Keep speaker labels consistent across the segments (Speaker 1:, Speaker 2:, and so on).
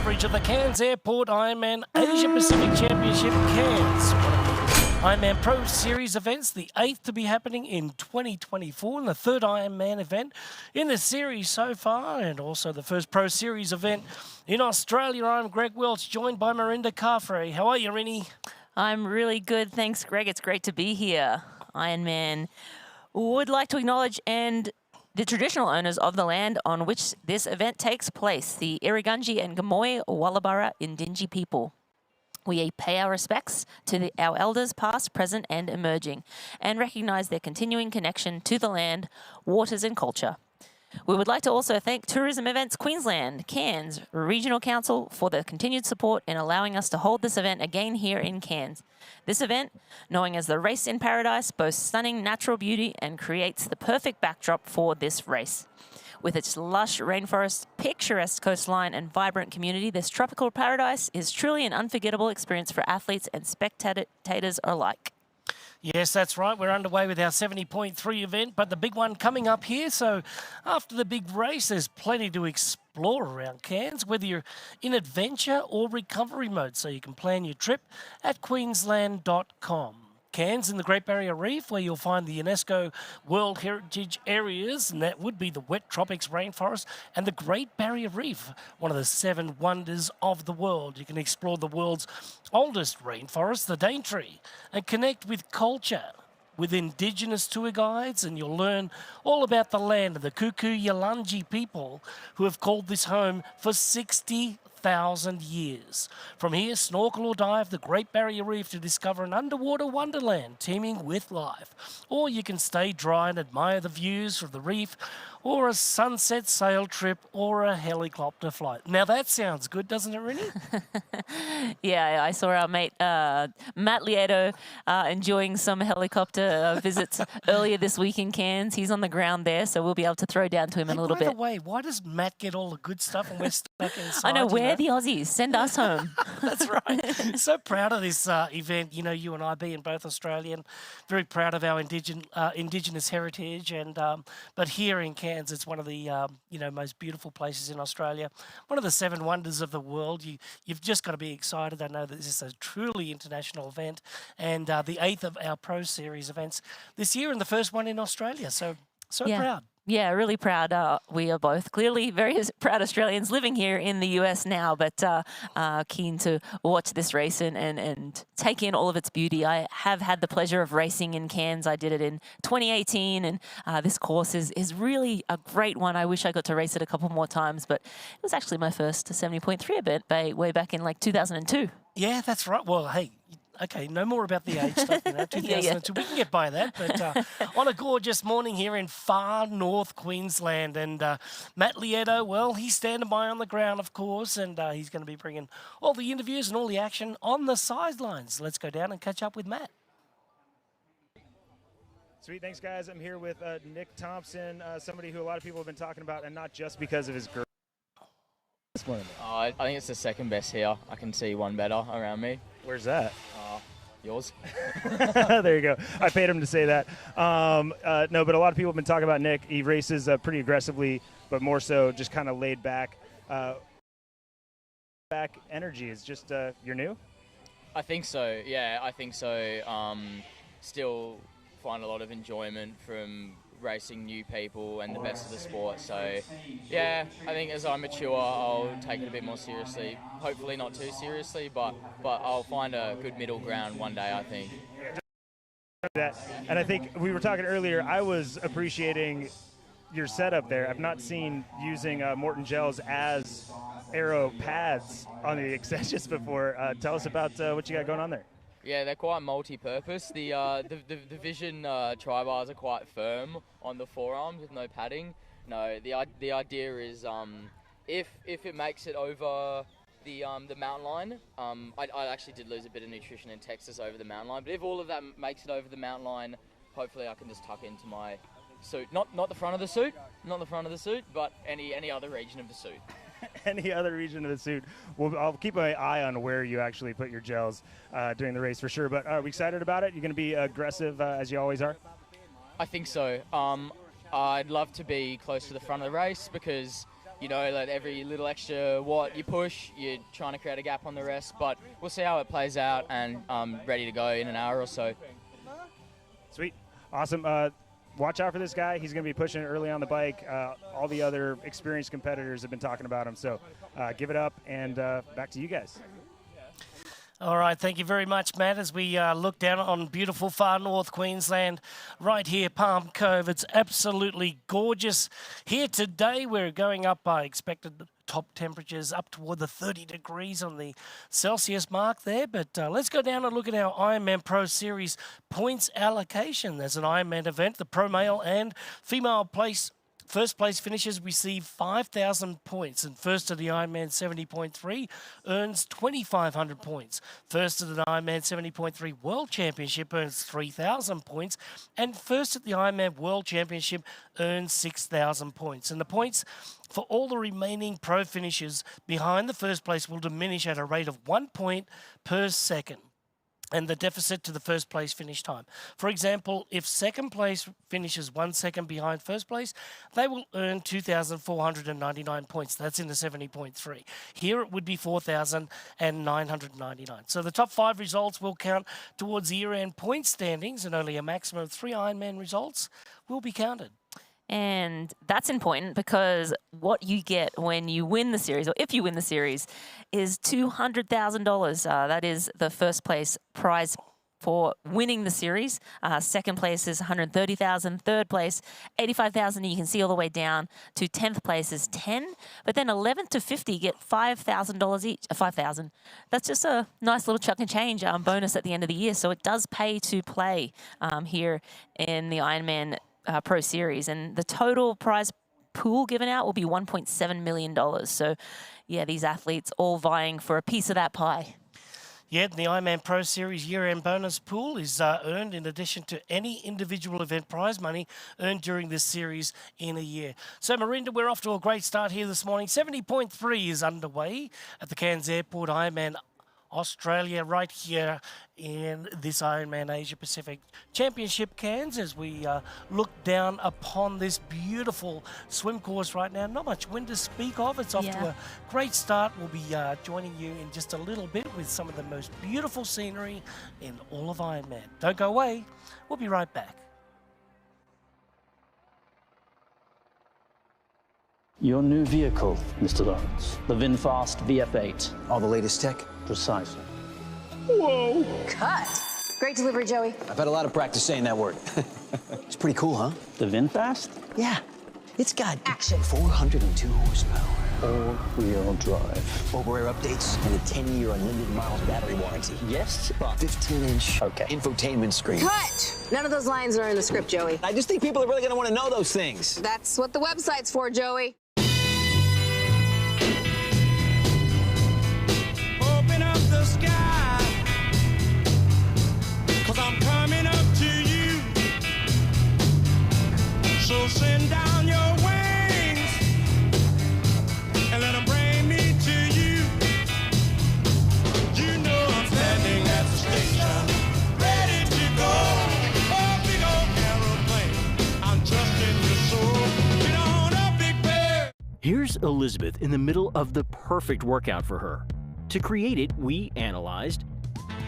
Speaker 1: coverage of the Cairns Airport Ironman Asia Pacific Championship Cairns. Ironman Pro Series events, the 8th to be happening in 2024 and the 3rd Ironman event in the series so far, and also the first Pro Series event in Australia. I'm Greg Welch, joined by Marinda Carfrey. How are you, Rinny?
Speaker 2: I'm really good, thanks, Greg. It's great to be here. Ironman would like to acknowledge the traditional owners of the land on which this event takes place, the Irrigunji and Gamoy Wallabara Indingi people. We pay our respects to our elders past, present and emerging, and recognise their continuing connection to the land, waters and culture. We would like to also thank Tourism Events Queensland, Cairns Regional Council for their continued support in allowing us to hold this event again here in Cairns. This event, known as the Race in Paradise, boasts stunning natural beauty and creates the perfect backdrop for this race. With its lush rainforest, picturesque coastline and vibrant community, this tropical paradise is truly an unforgettable experience for athletes and spectators alike.
Speaker 1: Yes, that's right. We're underway with our 70.3 event, but the big one coming up here. So after the big race, there's plenty to explore around Cairns, whether you're in adventure or recovery mode. So you can plan your trip at queensland.com. Cairns in the Great Barrier Reef, where you'll find the UNESCO World Heritage Areas, and that would be the wet tropics rainforest and the Great Barrier Reef, one of the 7 wonders of the world. You can explore the world's oldest rainforest, the Daintree, and connect with culture with Indigenous tour guides, and you'll learn all about the land of the Kuku Yalanji people who have called this home for 60,000 years. From here, snorkel or dive the Great Barrier Reef to discover an underwater wonderland teeming with life. Or you can stay dry and admire the views from the reef, or a sunset sail trip, or a helicopter flight. Now that sounds good, doesn't it, Rinny?
Speaker 2: Yeah, I saw our mate Matt Lieto enjoying some helicopter visits earlier this week in Cairns. He's on the ground there, so we'll be able to throw down to him in a little bit.
Speaker 1: By the way, why does Matt get all the good stuff and we're stuck inside?
Speaker 2: I know, we're the Aussies. Send us home.
Speaker 1: That's right. So proud of this event. You know, you and I being both Australian, very proud of our Indigenous heritage. And but here in Cairns, it's one of the most beautiful places in Australia, one of the 7 wonders of the world. You've just got to be excited. I know that this is a truly international event, and the 8th of our Pro Series events this year, and the first one in Australia. So
Speaker 2: yeah.
Speaker 1: Proud.
Speaker 2: Yeah, really proud. We are both clearly very proud Australians living here in the US now, but keen to watch this race and take in all of its beauty. I have had the pleasure of racing in Cairns. I did it in 2018, and this course is really a great one. I wish I got to race it a couple more times, but it was actually my first 70.3 event way back in like 2002.
Speaker 1: Yeah, that's right. Well, hey, okay, no more about the age stuff, 2002.
Speaker 2: Yeah.
Speaker 1: We can get by that. But on a gorgeous morning here in far north Queensland. And Matt Lieto, well, he's standing by on the ground, of course, and he's going to be bringing all the interviews and all the action on the sidelines. Let's go down and catch up with Matt.
Speaker 3: Sweet, thanks, guys. I'm here with Nick Thompson, somebody who a lot of people have been talking about, and not just because of his girl.
Speaker 4: I think it's the second best here. I can see one better around me.
Speaker 3: Where's that?
Speaker 4: Yours.
Speaker 3: There you go. I paid him to say that. No, but a lot of people have been talking about Nick. He races pretty aggressively, but more so just kind of laid back. Back energy is just, you're new?
Speaker 4: I think so. Yeah, I think so. Still find a lot of enjoyment from racing new people and the best of the sport. So yeah, I think as I mature, I'll take it a bit more seriously. Hopefully not too seriously, but I'll find a good middle ground one day, I think.
Speaker 3: And I think we were talking earlier, I was appreciating your setup there. I've not seen using Morton gels as aero pads on the extensions before. Tell us about what you got going on there.
Speaker 4: Yeah, they're quite multi-purpose. The Vision tri-bars are quite firm on the forearms with no padding. No, the idea is if it makes it over the mountain line, I actually did lose a bit of nutrition in Texas over the mountain line, but if all of that makes it over the mountain line, hopefully I can just tuck into my suit. Not the front of the suit, but any other region of the suit.
Speaker 3: Any other region of the suit. Well, I'll keep my eye on where you actually put your gels during the race for sure. But are we excited about it? You're going to be aggressive as you always are?
Speaker 4: I think so. I'd love to be close to the front of the race because you know, that every little extra watt you push, you're trying to create a gap on the rest. But we'll see how it plays out, and I'm ready to go in an hour or so.
Speaker 3: Sweet. Awesome. Watch out for this guy. He's going to be pushing it early on the bike. All the other experienced competitors have been talking about him. So give it up, and back to you guys.
Speaker 1: All right, thank you very much, Matt. As we look down on beautiful far north Queensland, right here, Palm Cove, it's absolutely gorgeous. Here today, we're going up by expected top temperatures up toward the 30 degrees on the Celsius mark there. But let's go down and look at our Ironman Pro Series points allocation. There's an Ironman event, the pro male and female first place finishers receive 5,000 points, and first to the Ironman 70.3 earns 2,500 points. First to the Ironman 70.3 World Championship earns 3,000 points, and first at the Ironman World Championship earns 6,000 points. And the points for all the remaining pro finishers behind the first place will diminish at a rate of 1 point per second, and the deficit to the first place finish time. For example, if second place finishes 1 second behind first place, they will earn 2,499 points. That's in the 70.3. Here it would be 4,999. So the top 5 results will count towards year-end point standings, and only a maximum of 3 Ironman results will be counted.
Speaker 2: And that's important because what you get when you win the series, or if you win the series, is $200,000. That is the first place prize for winning the series. Second place is $130,000. Third place, $85,000. You can see all the way down to 10th place is $10,000. But then 11th to 50 get $5,000 each. $5,000. That's just a nice little chuck and change bonus at the end of the year. So it does pay to play here in the Ironman Pro Series, and the total prize pool given out will be $1.7 million. So, yeah, these athletes all vying for a piece of that pie.
Speaker 1: Yeah, the Ironman Pro Series year-end bonus pool is earned in addition to any individual event prize money earned during this series in a year. So, Marinda, we're off to a great start here this morning. 70.3 is underway at the Cairns Airport Ironman Australia, right here in this Ironman Asia Pacific Championship Cairns, as we look down upon this beautiful swim course right now. Not much wind to speak of. It's off to a great start. We'll be joining you in just a little bit with some of the most beautiful scenery in all of Ironman. Don't go away. We'll be right back.
Speaker 5: Your new vehicle, Mr. Lawrence. The VinFast VF8.
Speaker 6: All the latest tech?
Speaker 5: Precisely.
Speaker 6: Whoa!
Speaker 7: Cut. Great delivery, Joey.
Speaker 6: I've had a lot of practice saying that word. It's pretty cool, huh?
Speaker 5: The VinFast?
Speaker 6: Yeah. It's got
Speaker 7: action.
Speaker 6: 402 horsepower.
Speaker 5: All-wheel drive.
Speaker 6: Over-air updates and a 10-year unlimited miles battery warranty.
Speaker 5: Yes, but
Speaker 6: 15-inch
Speaker 5: okay.
Speaker 6: infotainment screen.
Speaker 7: Cut. None of those lines are in the script, Joey.
Speaker 6: I just think people are really going to want to know those things.
Speaker 7: That's what the website's for, Joey.
Speaker 8: Open up the sky, 'cause I'm coming up to you. So send down your wings and let them bring me to you. You know I'm standing at the station, ready to go. Oh, big old aeroplane, I'm trusting your soul. Get on up, Big Bear.
Speaker 9: Here's Elizabeth in the middle of the perfect workout for her. To create it, we analyzed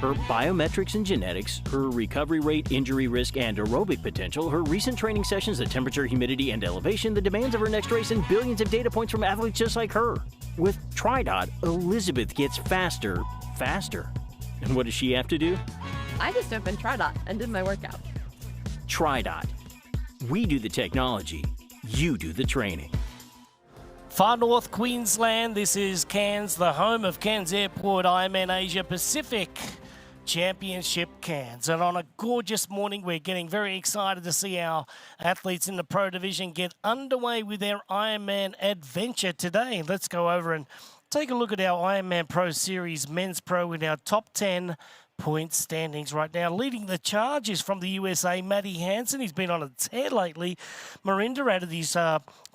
Speaker 9: her biometrics and genetics, her recovery rate, injury risk, and aerobic potential, her recent training sessions, the temperature, humidity, and elevation, the demands of her next race, and billions of data points from athletes just like her. With TriDot, Elizabeth gets faster. And what does she have to do?
Speaker 10: I just opened TriDot and did my workout.
Speaker 9: TriDot. We do the technology, you do the training.
Speaker 1: Far North Queensland, this is Cairns, the home of Cairns Airport Ironman Asia Pacific Championship Cairns. And on a gorgeous morning, we're getting very excited to see our athletes in the pro division get underway with their Ironman adventure today. Let's go over and take a look at our Ironman Pro Series Men's Pro in our top 10 point standings right now. Leading the charge is from the USA, Matty Hansen. He's been on a tear lately. Marinda added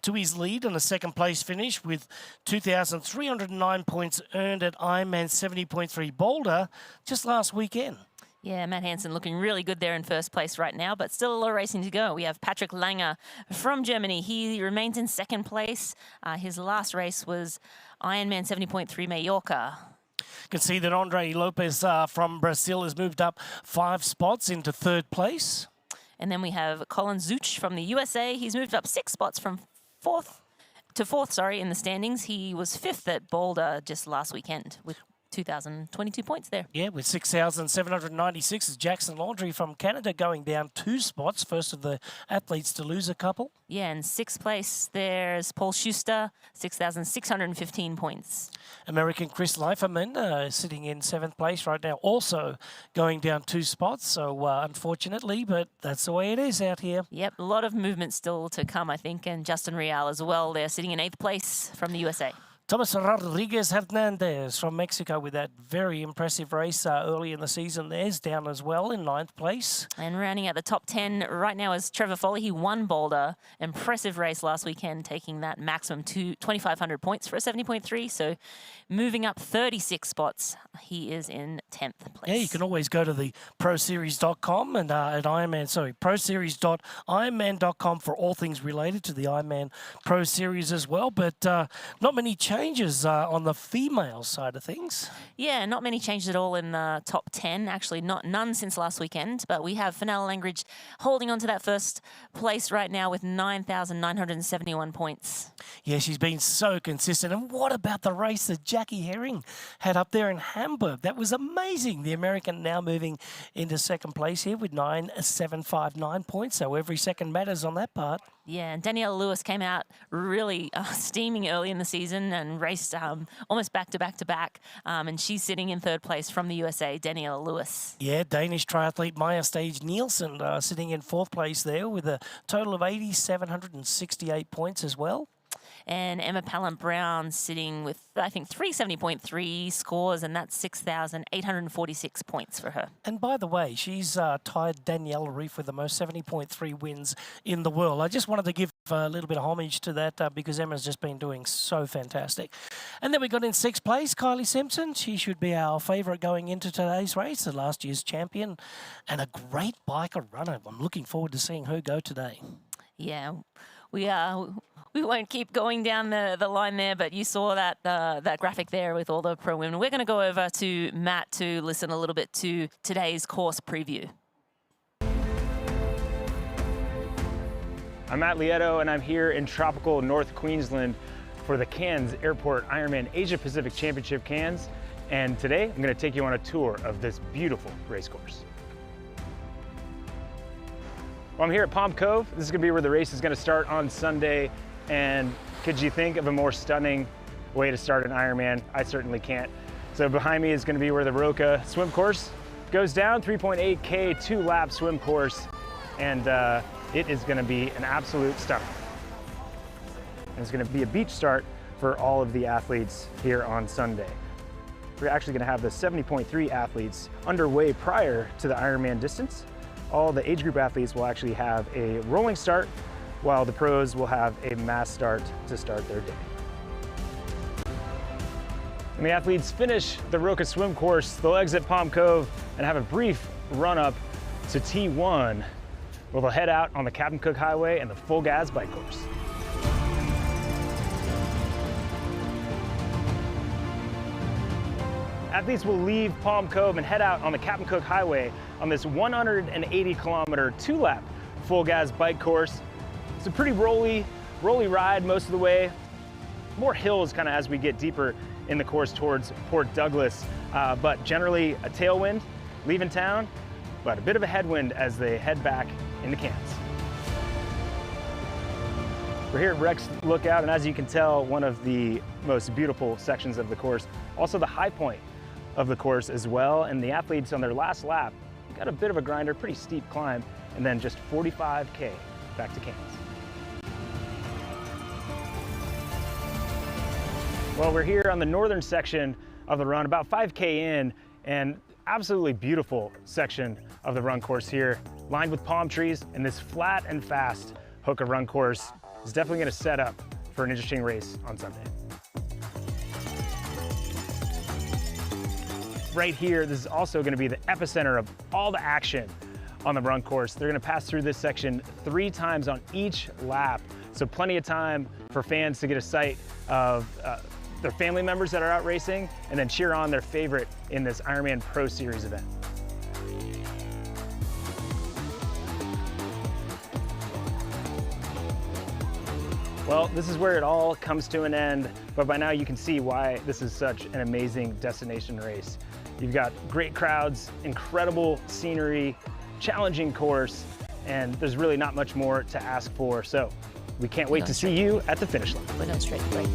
Speaker 1: to his lead on a second place finish with 2,309 points earned at Ironman 70.3 Boulder just last weekend.
Speaker 2: Yeah, Matt Hansen looking really good there in first place right now, but still a lot of racing to go. We have Patrick Langer from Germany. He remains in second place. His last race was Ironman 70.3 Mallorca.
Speaker 1: You can see that Andre Lopez from Brazil has moved up 5 spots into third place.
Speaker 2: And then we have Colin Zuch from the USA. He's moved up 6 spots from fourth in the standings. He was 5th at Boulder just last weekend with 2,022 points there.
Speaker 1: Yeah, with 6,796 is Jackson Laundrie from Canada going down 2 spots, first of the athletes to lose a couple.
Speaker 2: Yeah, in 6th place, there's Paul Schuster, 6,615 points.
Speaker 1: American Chris Leiferman sitting in 7th place right now, also going down 2 spots. So unfortunately, but that's the way it is out here.
Speaker 2: Yep, a lot of movement still to come, I think, and Justin Real as well. They're sitting in 8th place from the USA.
Speaker 1: Thomas Rodriguez Hernandez from Mexico with that very impressive race early in the season. There's down as well in 9th place.
Speaker 2: And rounding out the top 10 right now is Trevor Foley. He won Boulder. Impressive race last weekend, taking that maximum to 2,500 points for a 70.3. So moving up 36 spots, he is in 10th place.
Speaker 1: Yeah, you can always go to the proseries.com and proseries.ironman.com for all things related to the Ironman Pro Series as well. But not many changes on the female side of things.
Speaker 2: Yeah, not many changes at all in the top 10. Actually, none since last weekend. But we have Fenella Langridge holding on to that first place right now with 9,971 points.
Speaker 1: Yeah, she's been so consistent. And what about the race that Jackie Herring had up there in Hamburg? That was amazing. The American now moving into second place here with 9,759 points. So every second matters on that part.
Speaker 2: Yeah, and Danielle Lewis came out really steaming early in the season and raced almost back to back. And she's sitting in 3rd place from the USA, Danielle Lewis.
Speaker 1: Yeah, Danish triathlete Maja Stage Nielsen sitting in 4th place there with a total of 8,768 points as well.
Speaker 2: And Emma Pallant-Brown sitting with, I think, 370.3 scores, and that's 6,846 points for her.
Speaker 1: And by the way, she's tied Danielle Reif with the most 70.3 wins in the world. I just wanted to give a little bit of homage to that because Emma's just been doing so fantastic. And then we got in 6th place, Kylie Simpson. She should be our favourite going into today's race, the last year's champion, and a great biker runner. I'm looking forward to seeing her go today.
Speaker 2: Yeah, we won't keep going down the line there, but you saw that that graphic there with all the pro women. We're going to go over to Matt to listen a little bit to today's course preview.
Speaker 3: I'm Matt Lieto, and I'm here in tropical North Queensland for the Cairns Airport Ironman Asia Pacific Championship Cairns. And today, I'm going to take you on a tour of this beautiful race course. Well, I'm here at Palm Cove. This is going to be where the race is going to start on Sunday. And could you think of a more stunning way to start an Ironman? I certainly can't. So behind me is going to be where the Roca swim course goes down, 3.8K, 2-lap swim course. And it is going to be an absolute stunner. And it's going to be a beach start for all of the athletes here on Sunday. We're actually going to have the 70.3 athletes underway prior to the Ironman distance. All the age group athletes will actually have a rolling start, while the pros will have a mass start to start their day. When the athletes finish the Roca swim course, they'll exit Palm Cove and have a brief run up to T1, where they'll head out on the Captain Cook Highway and the Full Gas bike course. Athletes will leave Palm Cove and head out on the Captain Cook Highway on this 180-kilometer 2-lap Full Gas bike course. It's a pretty rolly ride most of the way. More hills kind of as we get deeper in the course towards Port Douglas, but generally a tailwind leaving town, but a bit of a headwind as they head back into Cairns. We're here at Rex Lookout, and as you can tell, one of the most beautiful sections of the course, also the high point of the course as well. And the athletes on their last lap got a bit of a grinder, pretty steep climb, and then just 45K back to Cairns. Well, we're here on the northern section of the run, about 5K in, and absolutely beautiful section of the run course here, lined with palm trees, and this flat and fast Hoka run course is definitely going to set up for an interesting race on Sunday. right here, this is also going to be the epicenter of all the action on the run course. They're going to pass through this section 3 times on each lap. So plenty of time for fans to get a sight of their family members that are out racing and then cheer on their favorite in this Ironman Pro Series event. Well, this is where it all comes to an end, but by now you can see why this is such an amazing destination race. You've got great crowds, incredible scenery, challenging course, and there's really not much more to ask for. So we can't wait to see you at the finish line.
Speaker 2: We're going straight to break.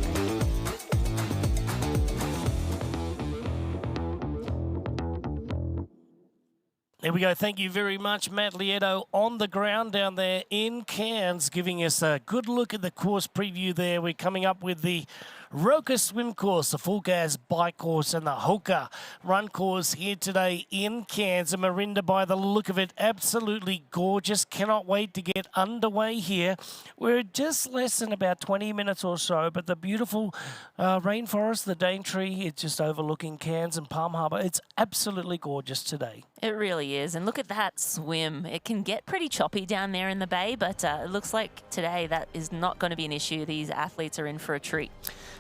Speaker 1: There we go. Thank you very much, Matt Lieto, on the ground down there in Cairns, giving us a good look at the course preview there. We're coming up with the Roka swim course, the Full Gas bike course, and the Hoka run course here today in Cairns. And Marinda, by the look of it, absolutely gorgeous. Cannot wait to get underway here. We're just less than about 20 minutes or so, but the beautiful rainforest, the Daintree, it's just overlooking Cairns and Palm Harbour. It's absolutely gorgeous today.
Speaker 2: It really is. And look at that swim. It can get pretty choppy down there in the bay, but it looks like today that is not going to be an issue. These athletes are in for a treat.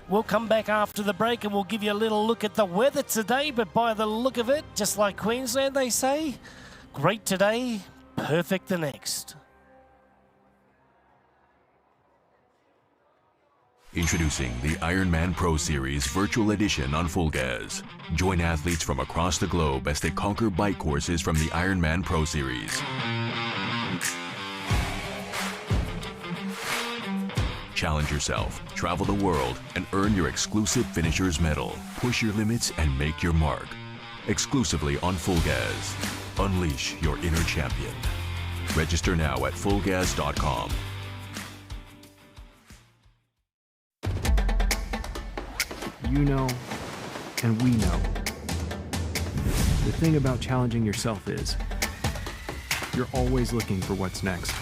Speaker 1: We'll come back after the break and we'll give you a little look at the weather today, but by the look of it, just like Queensland, they say, great today, perfect the next.
Speaker 11: Introducing the Ironman Pro Series Virtual Edition on Full Gas. Join athletes from across the globe as they conquer bike courses from the Ironman Pro Series. Challenge yourself, travel the world, and earn your exclusive Finisher's Medal. Push your limits and make your mark. Exclusively on Full Gas. Unleash your inner champion. Register now at fullgas.com.
Speaker 12: You know, and we know. The thing about challenging yourself is, you're always looking for what's next.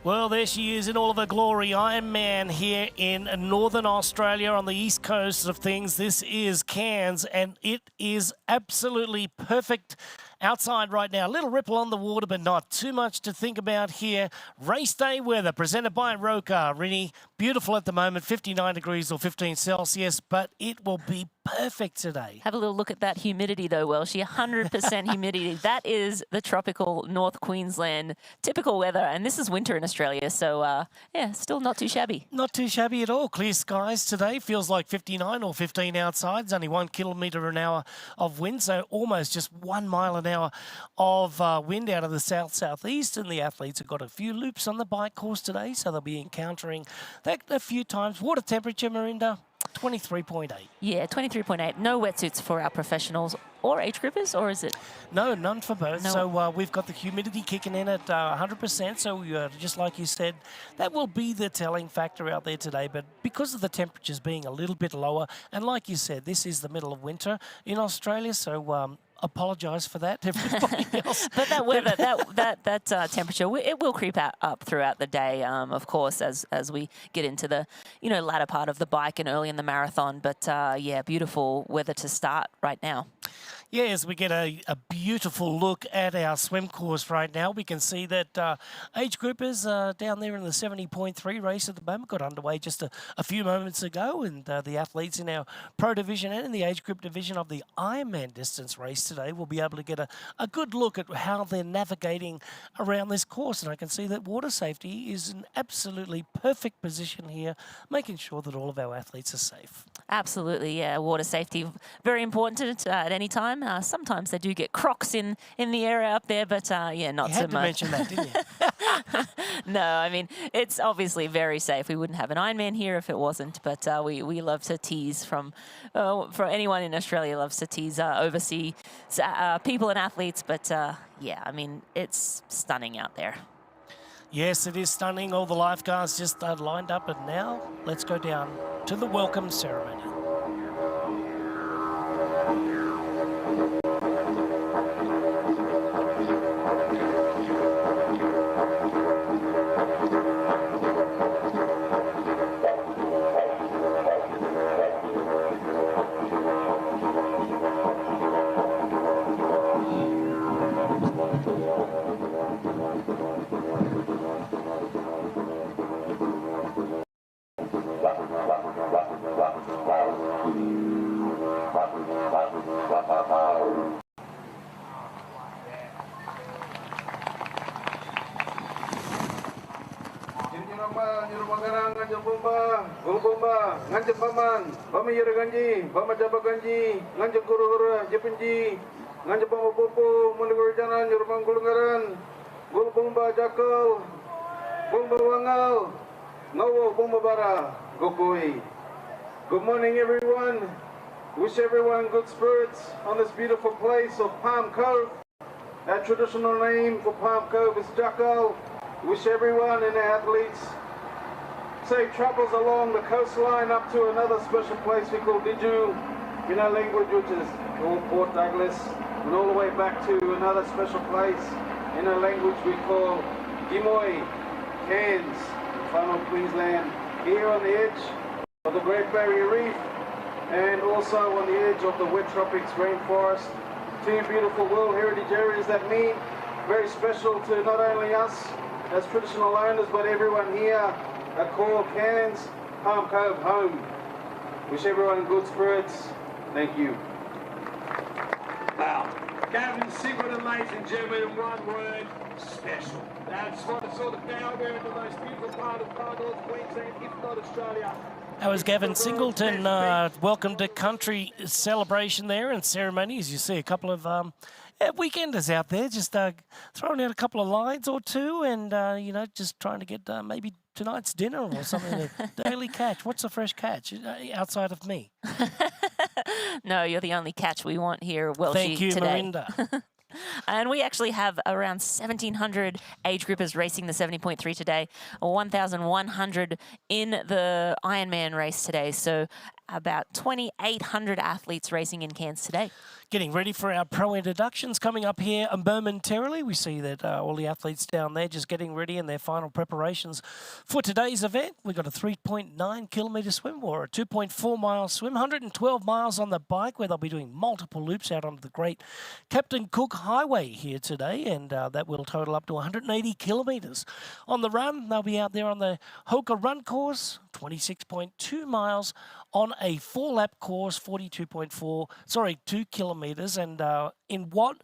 Speaker 1: Well, there she is in all of her glory. Ironman here in Northern Australia on the east coast of things. This is Cairns, and it is absolutely perfect outside right now. A little ripple on the water, but not too much to think about here. Race day weather presented by Roka. Really beautiful at the moment, 59 degrees or 15 Celsius, but it will be perfect today.
Speaker 2: Have a little look at that humidity though, Welshie. 100% humidity. That is the tropical North Queensland typical weather, and this is winter in Australia, so yeah, still not too shabby.
Speaker 1: Not too shabby at all. Clear skies today. Feels like 59 or 15 outside. It's only 1 kilometre an hour of wind, so almost just 1 mile an hour of wind out of the south-southeast, and the athletes have got a few loops on the bike course today, so they'll be encountering that a few times. Water temperature, Marinda? 23.8.
Speaker 2: Yeah, 23.8. No wetsuits for our professionals or age groupers, or is it?
Speaker 1: No, none for both.
Speaker 2: No.
Speaker 1: So we've got the humidity kicking in at 100%. So just like you said, that will be the telling factor out there today. But because of the temperatures being a little bit lower, and like you said, this is the middle of winter in Australia, so apologise for that to everybody else.
Speaker 2: But that weather, that temperature, it will creep up throughout the day, of course, as we get into the latter part of the bike and early in the marathon. But yeah, beautiful weather to start right now.
Speaker 1: Yes, we get a beautiful look at our swim course right now. We can see that age groupers down there in the 70.3 race at the moment got underway just a few moments ago, and the athletes in our pro division and in the age group division of the Ironman distance race today will be able to get a good look at how they're navigating around this course. And I can see that water safety is an absolutely perfect position here, making sure that all of our athletes are safe.
Speaker 2: Absolutely, yeah. Water safety, very important at any time. Sometimes they do get crocs in the area up there, but yeah, not so much.
Speaker 1: You had to mention that, didn't you?
Speaker 2: No, I mean, it's obviously very safe. We wouldn't have an Ironman here if it wasn't, but we love to tease from anyone in Australia loves to tease overseas people and athletes, but yeah, I mean, it's stunning out there.
Speaker 1: Yes, it is stunning. All the lifeguards just lined up, and now let's go down to the welcome ceremony.
Speaker 13: Good morning, everyone. Wish everyone good spirits on this beautiful place of Palm Cove. Our traditional name for Palm Cove is Jackal. Wish everyone and our athletes safe travels along the coastline up to another special place we call Diju in our language, which is called Port Douglas, and all the way back to another special place in our language we call Gimoy, Cairns, far north Queensland, here on the edge of the Great Barrier Reef and also on the edge of the wet tropics rainforest. Two beautiful World Heritage areas that mean very special to not only us as traditional owners, but everyone here at call Cairns, Palm Cove home. Wish everyone good spirits. Thank you.
Speaker 8: Wow. Gavin Singleton, ladies and gentlemen, in one word, special. That's what it's all about. We're in the most beautiful part of far north Queensland, if not Australia.
Speaker 1: That was Gavin Singleton. Welcome to country celebration there and ceremonies. You see a couple of weekenders out there just throwing out a couple of lines or two and, you know, just trying to get maybe tonight's dinner or something, a daily catch. What's a fresh catch outside of me?
Speaker 2: No, you're the only catch we want here, Welshie,
Speaker 1: Thank you,
Speaker 2: today.
Speaker 1: Mirinda.
Speaker 2: And we actually have around 1,700 age groupers racing the 70.3 today, 1,100 in the Ironman race today. So about 2,800 athletes racing in Cairns today.
Speaker 1: Getting ready for our pro introductions coming up here momentarily. We see that all the athletes down there just getting ready in their final preparations for today's event. We've got a 3.9 kilometre swim or a 2.4 mile swim, 112 miles on the bike where they'll be doing multiple loops out onto the great Captain Cook Highway here today, and that will total up to 180 kilometres. On the run, they'll be out there on the Hoka Run course, 26.2 miles on a 4-lap course, 2 kilometres, and in what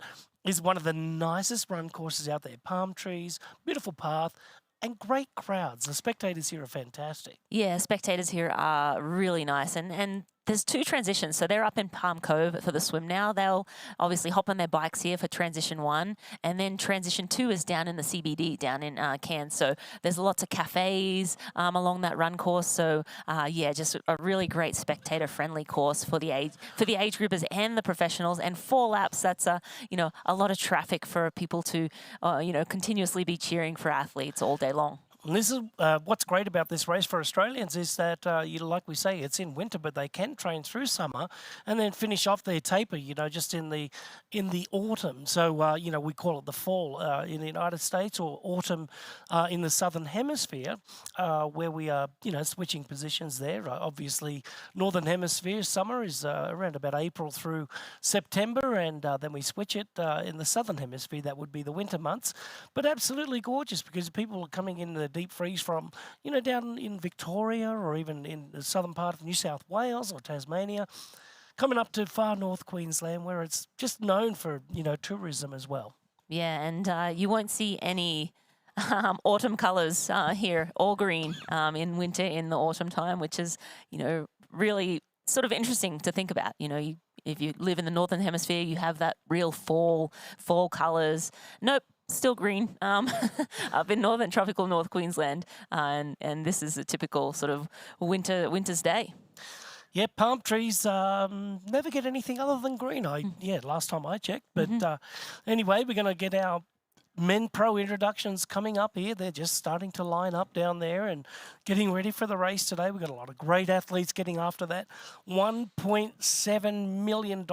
Speaker 1: is one of the nicest run courses out there. Palm trees, beautiful path, and great crowds. The spectators here are fantastic.
Speaker 2: Yeah, spectators here are really nice, and there's two transitions. So they're up in Palm Cove for the swim now. They'll obviously hop on their bikes here for transition 1, and then transition 2 is down in the CBD, down in Cairns. So there's lots of cafes along that run course. So yeah, just a really great spectator-friendly course for the age groupers and the professionals. And 4 laps, that's you know, a lot of traffic for people to you know, continuously be cheering for athletes all day long.
Speaker 1: And this is what's great about this race for Australians is that, like we say, it's in winter, but they can train through summer and then finish off their taper, just in the autumn. So, we call it the fall in the United States, or autumn in the Southern Hemisphere, where we are, switching positions there. Obviously, Northern Hemisphere summer is around about April through September, and then we switch it in the Southern Hemisphere. That would be the winter months. But absolutely gorgeous, because people are coming in the deep freeze from, down in Victoria, or even in the southern part of New South Wales or Tasmania, coming up to far north Queensland, where it's just known for, tourism as well.
Speaker 2: Yeah, and you won't see any autumn colours here, all green in winter in the autumn time, which is, really sort of interesting to think about. If you live in the Northern Hemisphere, you have that real fall colours. Nope. Still green up in tropical North Queensland, and this is a typical sort of winter's day.
Speaker 1: Yeah, palm trees never get anything other than green. Last time I checked. But anyway, we're going to get our men pro introductions coming up here. They're just starting to line up down there and getting ready for the race today. We've got a lot of great athletes getting after that $1.7 million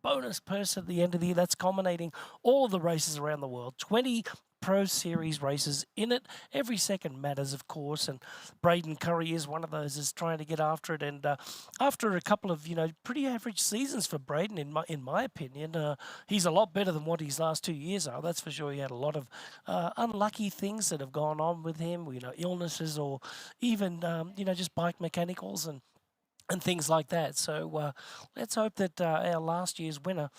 Speaker 1: bonus purse at the end of the year. That's culminating all of the races around the world. 20 Pro Series races in it. Every second matters, of course, and Braden Curry is one of those is trying to get after it. And after a couple of, pretty average seasons for Braden, in my opinion, he's a lot better than what his last 2 years are. That's for sure. He had a lot of unlucky things that have gone on with him, illnesses, or even, just bike mechanicals and things like that. So let's hope that our last year's winner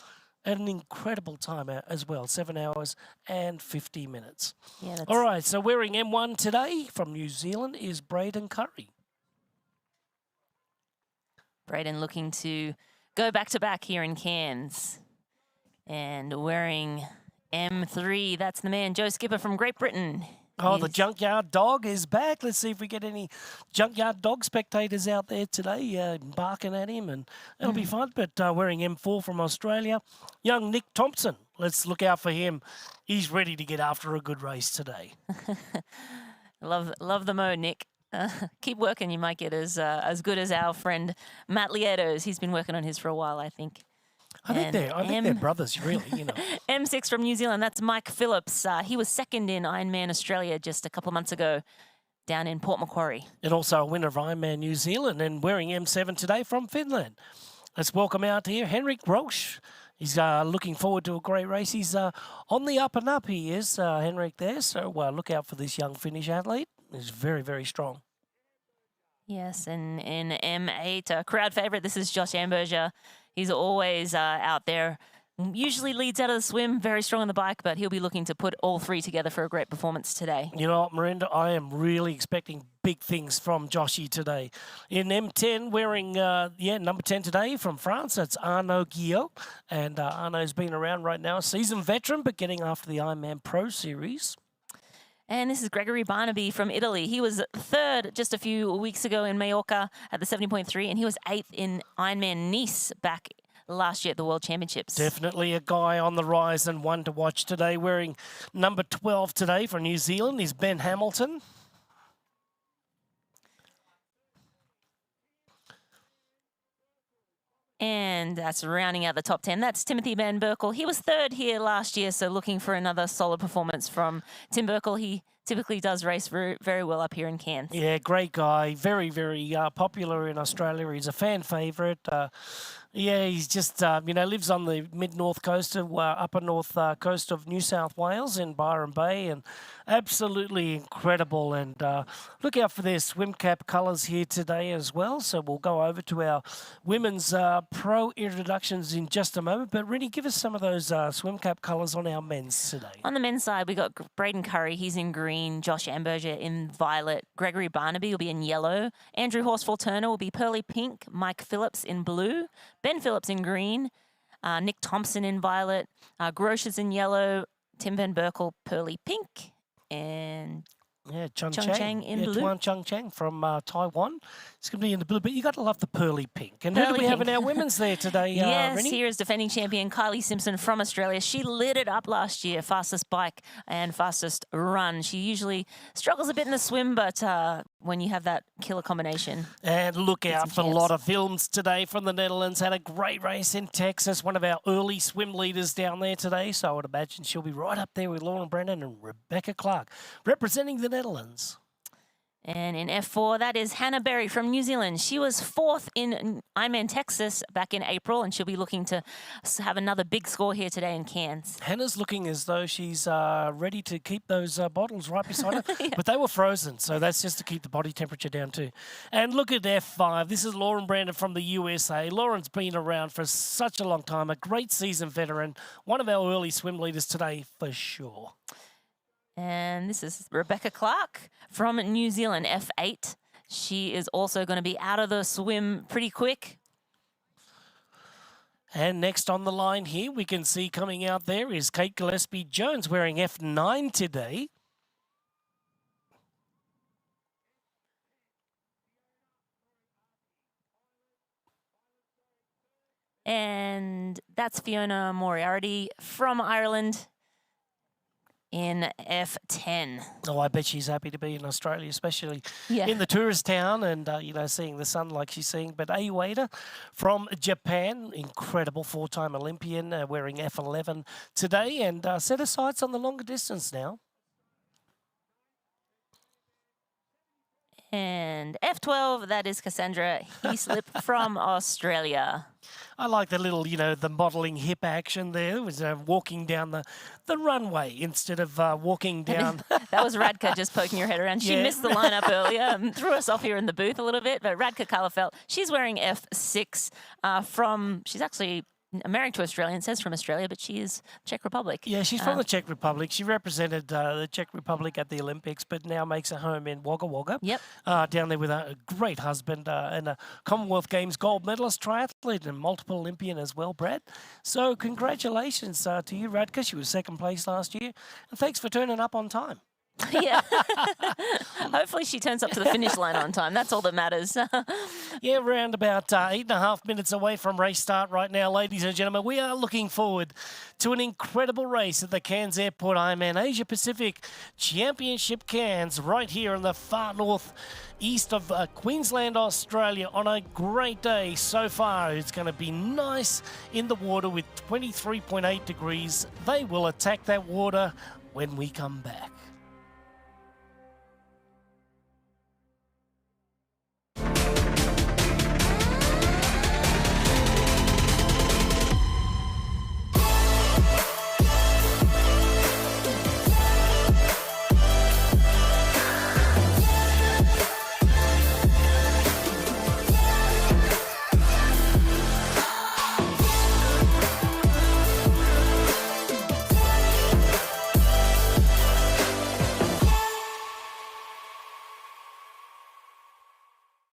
Speaker 1: had an incredible time as well, 7 hours and 50 minutes.
Speaker 2: Yeah,
Speaker 1: all right, so wearing M1 today from New Zealand is Braden Curry.
Speaker 2: Braden looking to go back-to-back here in Cairns. And wearing M3, that's the man, Joe Skipper from Great Britain.
Speaker 1: Oh, the Junkyard Dog is back. Let's see if we get any Junkyard Dog spectators out there today barking at him, and it'll be fun. But wearing M4 from Australia, young Nick Thompson. Let's look out for him. He's ready to get after a good race today.
Speaker 2: Love the mo, Nick. Keep working. You might get as good as our friend Matt Lieto's. He's been working on his for a while, I think.
Speaker 1: I think they're brothers, really,
Speaker 2: M6 from New Zealand, that's Mike Phillips. He was second in Ironman Australia just a couple of months ago down in Port Macquarie.
Speaker 1: And also a winner of Ironman New Zealand, and wearing M7 today from Finland. Let's welcome out here Henrik Roche. He's looking forward to a great race. He's on the up and up, he is, Henrik there. So look out for this young Finnish athlete. He's very, very strong.
Speaker 2: Yes, and in M8, a crowd favourite, this is Josh Amberger. He's always out there, usually leads out of the swim, very strong on the bike, but he'll be looking to put all three together for a great performance today.
Speaker 1: You know what, Miranda, I am really expecting big things from Joshy today. In M10, wearing, number 10 today from France, that's Arnaud Guillot. And Arnaud's been around right now, a seasoned veteran, but getting after the Ironman Pro Series.
Speaker 2: And this is Gregory Barnaby from Italy. He was third just a few weeks ago in Mallorca at the 70.3, and he was 8th in Ironman Nice back last year at the World Championships.
Speaker 1: Definitely a guy on the rise and one to watch today. Wearing number 12 today for New Zealand is Ben Hamilton.
Speaker 2: And that's rounding out the top 10. That's Timothy Van Berkel. He was third here last year, so looking for another solid performance from Tim Berkel. He typically does race very, very well up here in Cairns.
Speaker 1: Yeah, great guy. Very, very popular in Australia. He's a fan favourite. He's just, lives on the mid-north coast of, upper north coast of New South Wales in Byron Bay, and absolutely incredible. And look out for their swim cap colours here today as well. So we'll go over to our women's pro introductions in just a moment. But Rennie, give us some of those swim cap colours on our men's today.
Speaker 2: On the men's side, we got Braden Curry. He's in green. Josh Amberger in violet. Gregory Barnaby will be in yellow. Andrew Horsfall-Turner will be pearly pink. Mike Phillips in blue. Ben Phillips in green, Nick Thompson in violet, Grosh is in yellow, Tim Van Berkel pearly pink, and
Speaker 1: Chung
Speaker 2: Chang in blue.
Speaker 1: Tuan Chung Chang from Taiwan. It's going to be in the blue, but you got to love the pearly pink. And who do
Speaker 2: Pearly
Speaker 1: we have in
Speaker 2: pink.
Speaker 1: our women's there today,
Speaker 2: Yes,
Speaker 1: Rennie?
Speaker 2: here is defending champion Kylie Simpson from Australia. She lit it up last year, fastest bike and fastest run. She usually struggles a bit in the swim, but when you have that killer combination.
Speaker 1: And look
Speaker 2: Get
Speaker 1: out
Speaker 2: some
Speaker 1: for a
Speaker 2: champs.
Speaker 1: lot of films today from the Netherlands. Had a great race in Texas, one of our early swim leaders down there today. So I would imagine she'll be right up there with Lauren Brennan and Rebecca Clark, representing the Netherlands.
Speaker 2: And in F4, that is Hannah Berry from New Zealand. She was 4th in Ironman Texas back in April, and she'll be looking to have another big score here today in Cairns.
Speaker 1: Hannah's looking as though she's ready to keep those bottles right beside her, but they were frozen, so that's just to keep the body temperature down too. And look at F5. This is Lauren Brandon from the USA. Lauren's been around for such a long time, a great seasoned veteran, one of our early swim leaders today for sure.
Speaker 2: And this is Rebecca Clark from New Zealand, F8. She is also going to be out of the swim pretty quick.
Speaker 1: And next on the line here, we can see coming out there is Kate Gillespie-Jones wearing F9 today.
Speaker 2: And that's Fiona Moriarty from Ireland in F10.
Speaker 1: Oh, I bet she's happy to be in Australia, especially
Speaker 2: Yeah.
Speaker 1: in the tourist town and, you know, seeing the sun like she's seeing. But Aiwada from Japan, incredible four-time Olympian, wearing F11 today and set her sights on the longer distance now.
Speaker 2: And F12, that is Cassandra Heaslip from Australia.
Speaker 1: I like the little, you know, the modelling hip action there. It was walking down the runway instead of walking down.
Speaker 2: That was Radka just poking her head around. She
Speaker 1: Yeah.
Speaker 2: missed the lineup earlier and threw us off here in the booth a little bit. But Radka Karlefeld, she's wearing F6 she's actually married to Australian, says from Australia, but she is Czech Republic.
Speaker 1: Yeah, she's from the Czech Republic. She represented the Czech Republic at the Olympics, but now makes a home in Wagga Wagga.
Speaker 2: Yep.
Speaker 1: Down there with a great husband and a Commonwealth Games gold medalist triathlete and multiple Olympian as well, Brad. So congratulations to you, Radka. She was second place last year. And thanks for turning up on time.
Speaker 2: Yeah. Hopefully she turns up to the finish line on time. That's all that matters.
Speaker 1: Yeah, around about 8.5 minutes away from race start right now, ladies and gentlemen. We are looking forward to an incredible race at the Cairns Airport Ironman Asia Pacific Championship Cairns right here in the far north east of Queensland, Australia on a great day so far. It's going to be nice in the water with 23.8 degrees. They will attack that water when we come back.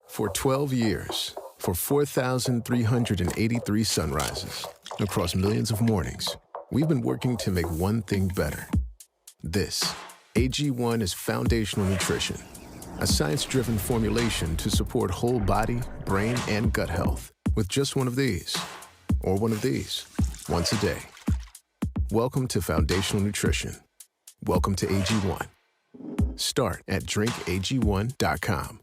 Speaker 14: For 12 years, for 4,383 sunrises, across millions of mornings, we've been working to make one thing better. This, AG1 is foundational nutrition, a science-driven formulation to support whole body, brain, and gut health with just one of these, or one of these, once a day. Welcome to foundational nutrition. Welcome to AG1. Start at drinkag1.com.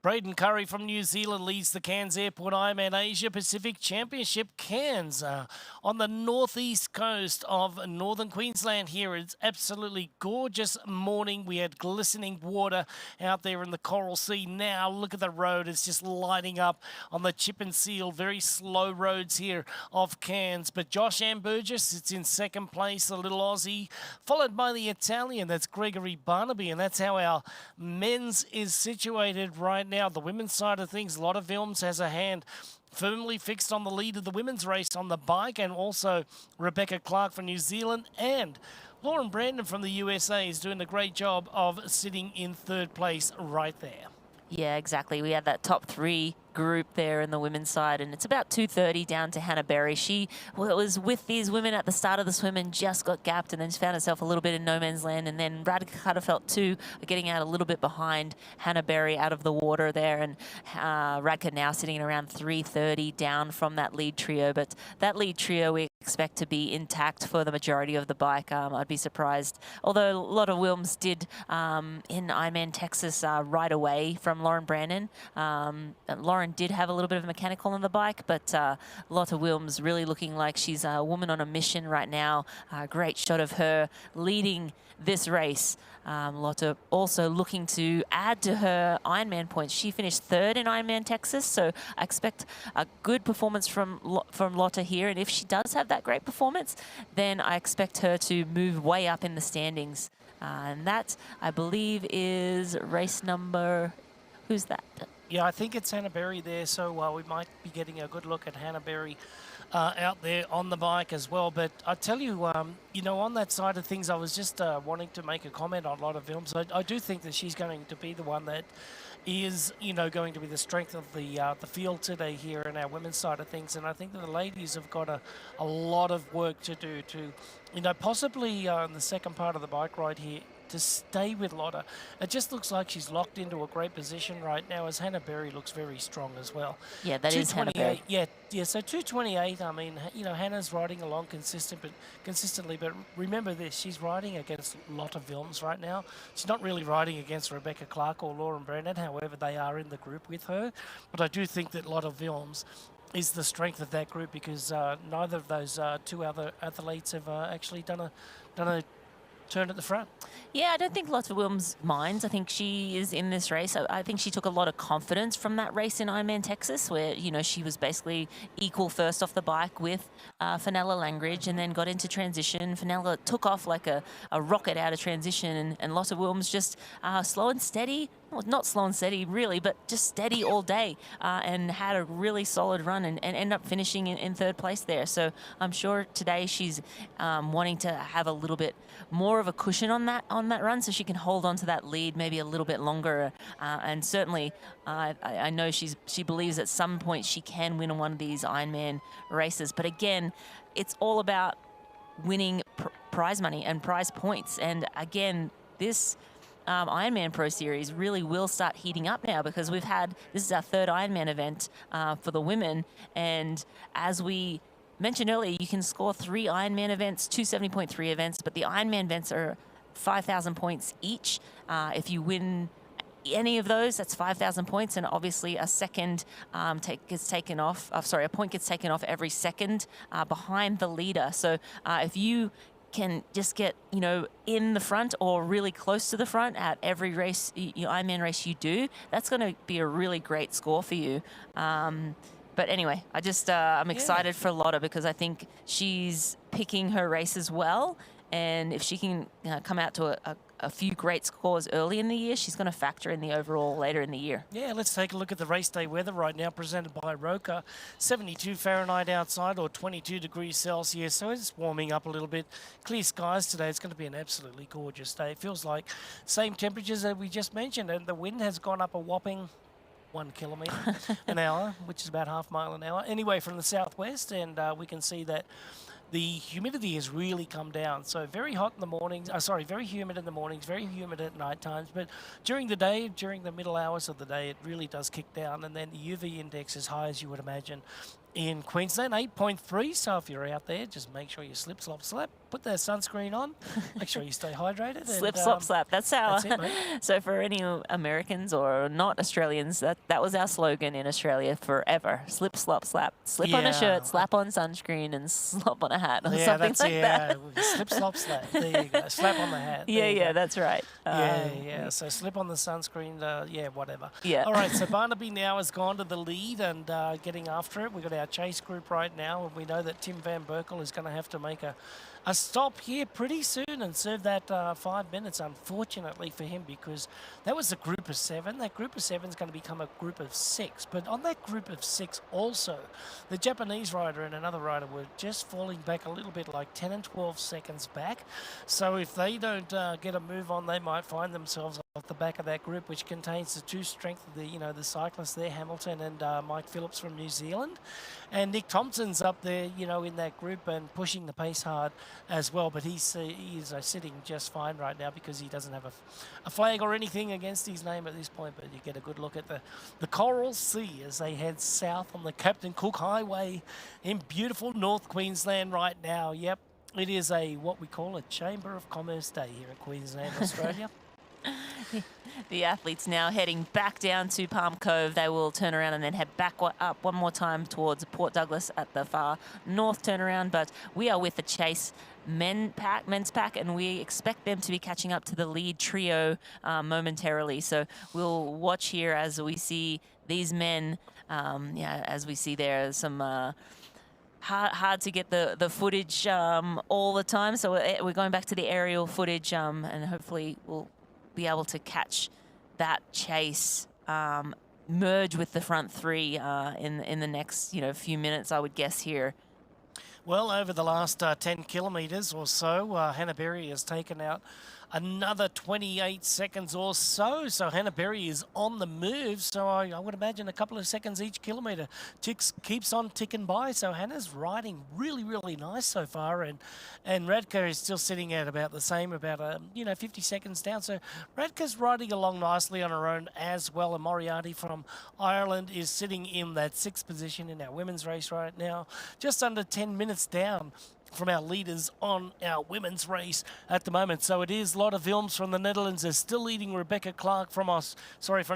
Speaker 1: Braden Curry from New Zealand leads the Cairns Airport Ironman Asia Pacific Championship. Cairns on the northeast coast of northern Queensland here. It's absolutely gorgeous morning. We had glistening water out there in the Coral Sea. Now look at the road. It's just lighting up on the chip and seal. Very slow roads here of Cairns. But Josh Amberger sits in second place, the little Aussie, followed by the Italian. That's Gregory Barnaby. And that's how our men's is situated right now. The women's side of things, a lot of films has a hand firmly fixed on the lead of the women's race on the bike, and also Rebecca Clark from New Zealand and Lauren Brandon from the USA is doing a great job of sitting in third place right there.
Speaker 2: Yeah, exactly. We had that top three group there in the women's side, and it's about 2:30 down to Hannah Berry. She was with these women at the start of the swim and just got gapped, and then she found herself a little bit in no man's land, and then Radka Cutterfelt too, getting out a little bit behind Hannah Berry out of the water there, and Radka now sitting around 3:30 down from that lead trio. But that lead trio we expect to be intact for the majority of the bike. I'd be surprised, although Lotta Wilms did in Ironman Texas right away from Lauren Brandon. Lauren did have a little bit of a mechanical on the bike, but Lotta Wilms really looking like she's a woman on a mission right now. Great shot of her leading this race. Lotta also looking to add to her Ironman points. She finished third in Ironman Texas, so I expect a good performance from Lotta here. And if she does have that great performance, then I expect her to move way up in the standings. And that, I believe, is race number... Who's that?
Speaker 1: Yeah, I think it's Hannah Berry there, so we might be getting a good look at Hannah Berry out there on the bike as well. But I tell you, you know, on that side of things, I was just wanting to make a comment on a lot of films. I do think that she's going to be the one that is, you know, going to be the strength of the field today here in our women's side of things. And I think that the ladies have got a lot of work to do to, you know, possibly in the second part of the bike ride here, to stay with Lotta. It just looks like she's locked into a great position right now, as Hannah Berry looks very strong as well.
Speaker 2: Yeah, that is Hannah Berry.
Speaker 1: Yeah, so 2:28, I mean, you know, Hannah's riding along consistently, but remember this, she's riding against Lotta Wilms right now. She's not really riding against Rebecca Clark or Lauren Brandon, however they are in the group with her. But I do think that Lotta Wilms is the strength of that group, because neither of those two other athletes have actually done a turn at the front.
Speaker 2: Yeah, I don't think Lotta Wilms minds. I think she is in this race. I think she took a lot of confidence from that race in Ironman Texas, where, you know, she was basically equal first off the bike with Fenella Langridge, and then got into transition. Fenella took off like a rocket out of transition, and Lotta Wilms just slow and steady. Well, not slow and steady really, but just steady all day, and had a really solid run and ended up finishing in third place there. So I'm sure today she's wanting to have a little bit more of a cushion on that run, so she can hold on to that lead maybe a little bit longer. And certainly I know she believes at some point she can win one of these Ironman races. But again, it's all about winning prize money and prize points. And again, this Ironman Pro Series really will start heating up now, because this is our third Ironman event for the women, and as we mentioned earlier, you can score 3 Ironman events, 2 70.3 events, but the Ironman events are 5,000 points each. If you win any of those, that's 5,000 points, and obviously a second a point gets taken off every second behind the leader. So if you can just get, you know, in the front or really close to the front at every race, Ironman race you do, that's going to be a really great score for you. But anyway, I'm excited for Lotta, because I think she's picking her races well, and if she can come out to a few great scores early in the year, she's going to factor in the overall later in the year.
Speaker 1: Yeah, let's take a look at the race day weather right now, presented by Roka. 72 Fahrenheit outside, or 22 degrees Celsius, so it's warming up a little bit. Clear skies today. It's going to be an absolutely gorgeous day. It feels like same temperatures that we just mentioned, and the wind has gone up a whopping 1 kilometre an hour, which is about half mile an hour. Anyway, from the southwest, and we can see that the humidity has really come down. So very hot in the mornings, very humid in the mornings, very humid at night times. But during the day, during the middle hours of the day, it really does kick down. And then the UV index as high as you would imagine in Queensland, 8.3. So if you're out there, just make sure you slip, slop, slap. Put that sunscreen on. Make sure you stay hydrated.
Speaker 2: Slip,
Speaker 1: and,
Speaker 2: slop, slap. That's our.
Speaker 1: That's it, mate.
Speaker 2: So for any Americans or not Australians, that was our slogan in Australia forever. Slip, slop, slap. Slip on a shirt, slap on sunscreen, and slop on a hat or something like that.
Speaker 1: Slip, slop, slap. There you go. Slap on the hat.
Speaker 2: Yeah, that's right.
Speaker 1: Yeah. So slip on the sunscreen. Whatever.
Speaker 2: Yeah.
Speaker 1: All right. So Barnaby now has gone to the lead and getting after it. We've got our chase group right now, and we know that Tim Van Berkel is going to have to make a stop here pretty soon and serve that 5 minutes, unfortunately for him, because that was a group of 7. That group of 7 is going to become a group of 6. But on that group of 6 also, the Japanese rider and another rider were just falling back a little bit, like 10 and 12 seconds back. So if they don't get a move on, they might find themselves off the back of that group, which contains the 2 strength of the cyclists there, Hamilton and Mike Phillips from New Zealand. And Nick Thompson's up there, in that group and pushing the pace hard as well. But he's sitting just fine right now because he doesn't have a flag or anything against his name at this point. But you get a good look at the Coral Sea as they head south on the Captain Cook Highway in beautiful North Queensland right now. Yep, it is what we call a Chamber of Commerce day here in Queensland, Australia.
Speaker 2: The athletes now heading back down to Palm Cove. They will turn around and then head back up one more time towards Port Douglas at the far north turnaround. But we are with the Chase men's pack, and we expect them to be catching up to the lead trio momentarily. So we'll watch here as we see these men, as we see there some hard to get the footage all the time. So we're going back to the aerial footage, and hopefully we'll be able to catch that chase merge with the front 3 in the next few minutes, I would guess here.
Speaker 1: Well, over the last 10 kilometres or so, Hannah Berry has taken out another 28 seconds or so. So Hannah Berry is on the move. So I would imagine a couple of seconds each kilometre keeps on ticking by. So Hannah's riding really, really nice so far. And Radka is still sitting at about the same, about 50 seconds down. So Radka's riding along nicely on her own as well. And Moriarty from Ireland is sitting in that 6th position in our women's race right now, just under 10 minutes down from our leaders on our women's race at the moment. So it is Lotte Wilms from the Netherlands is still leading Rebecca Clark from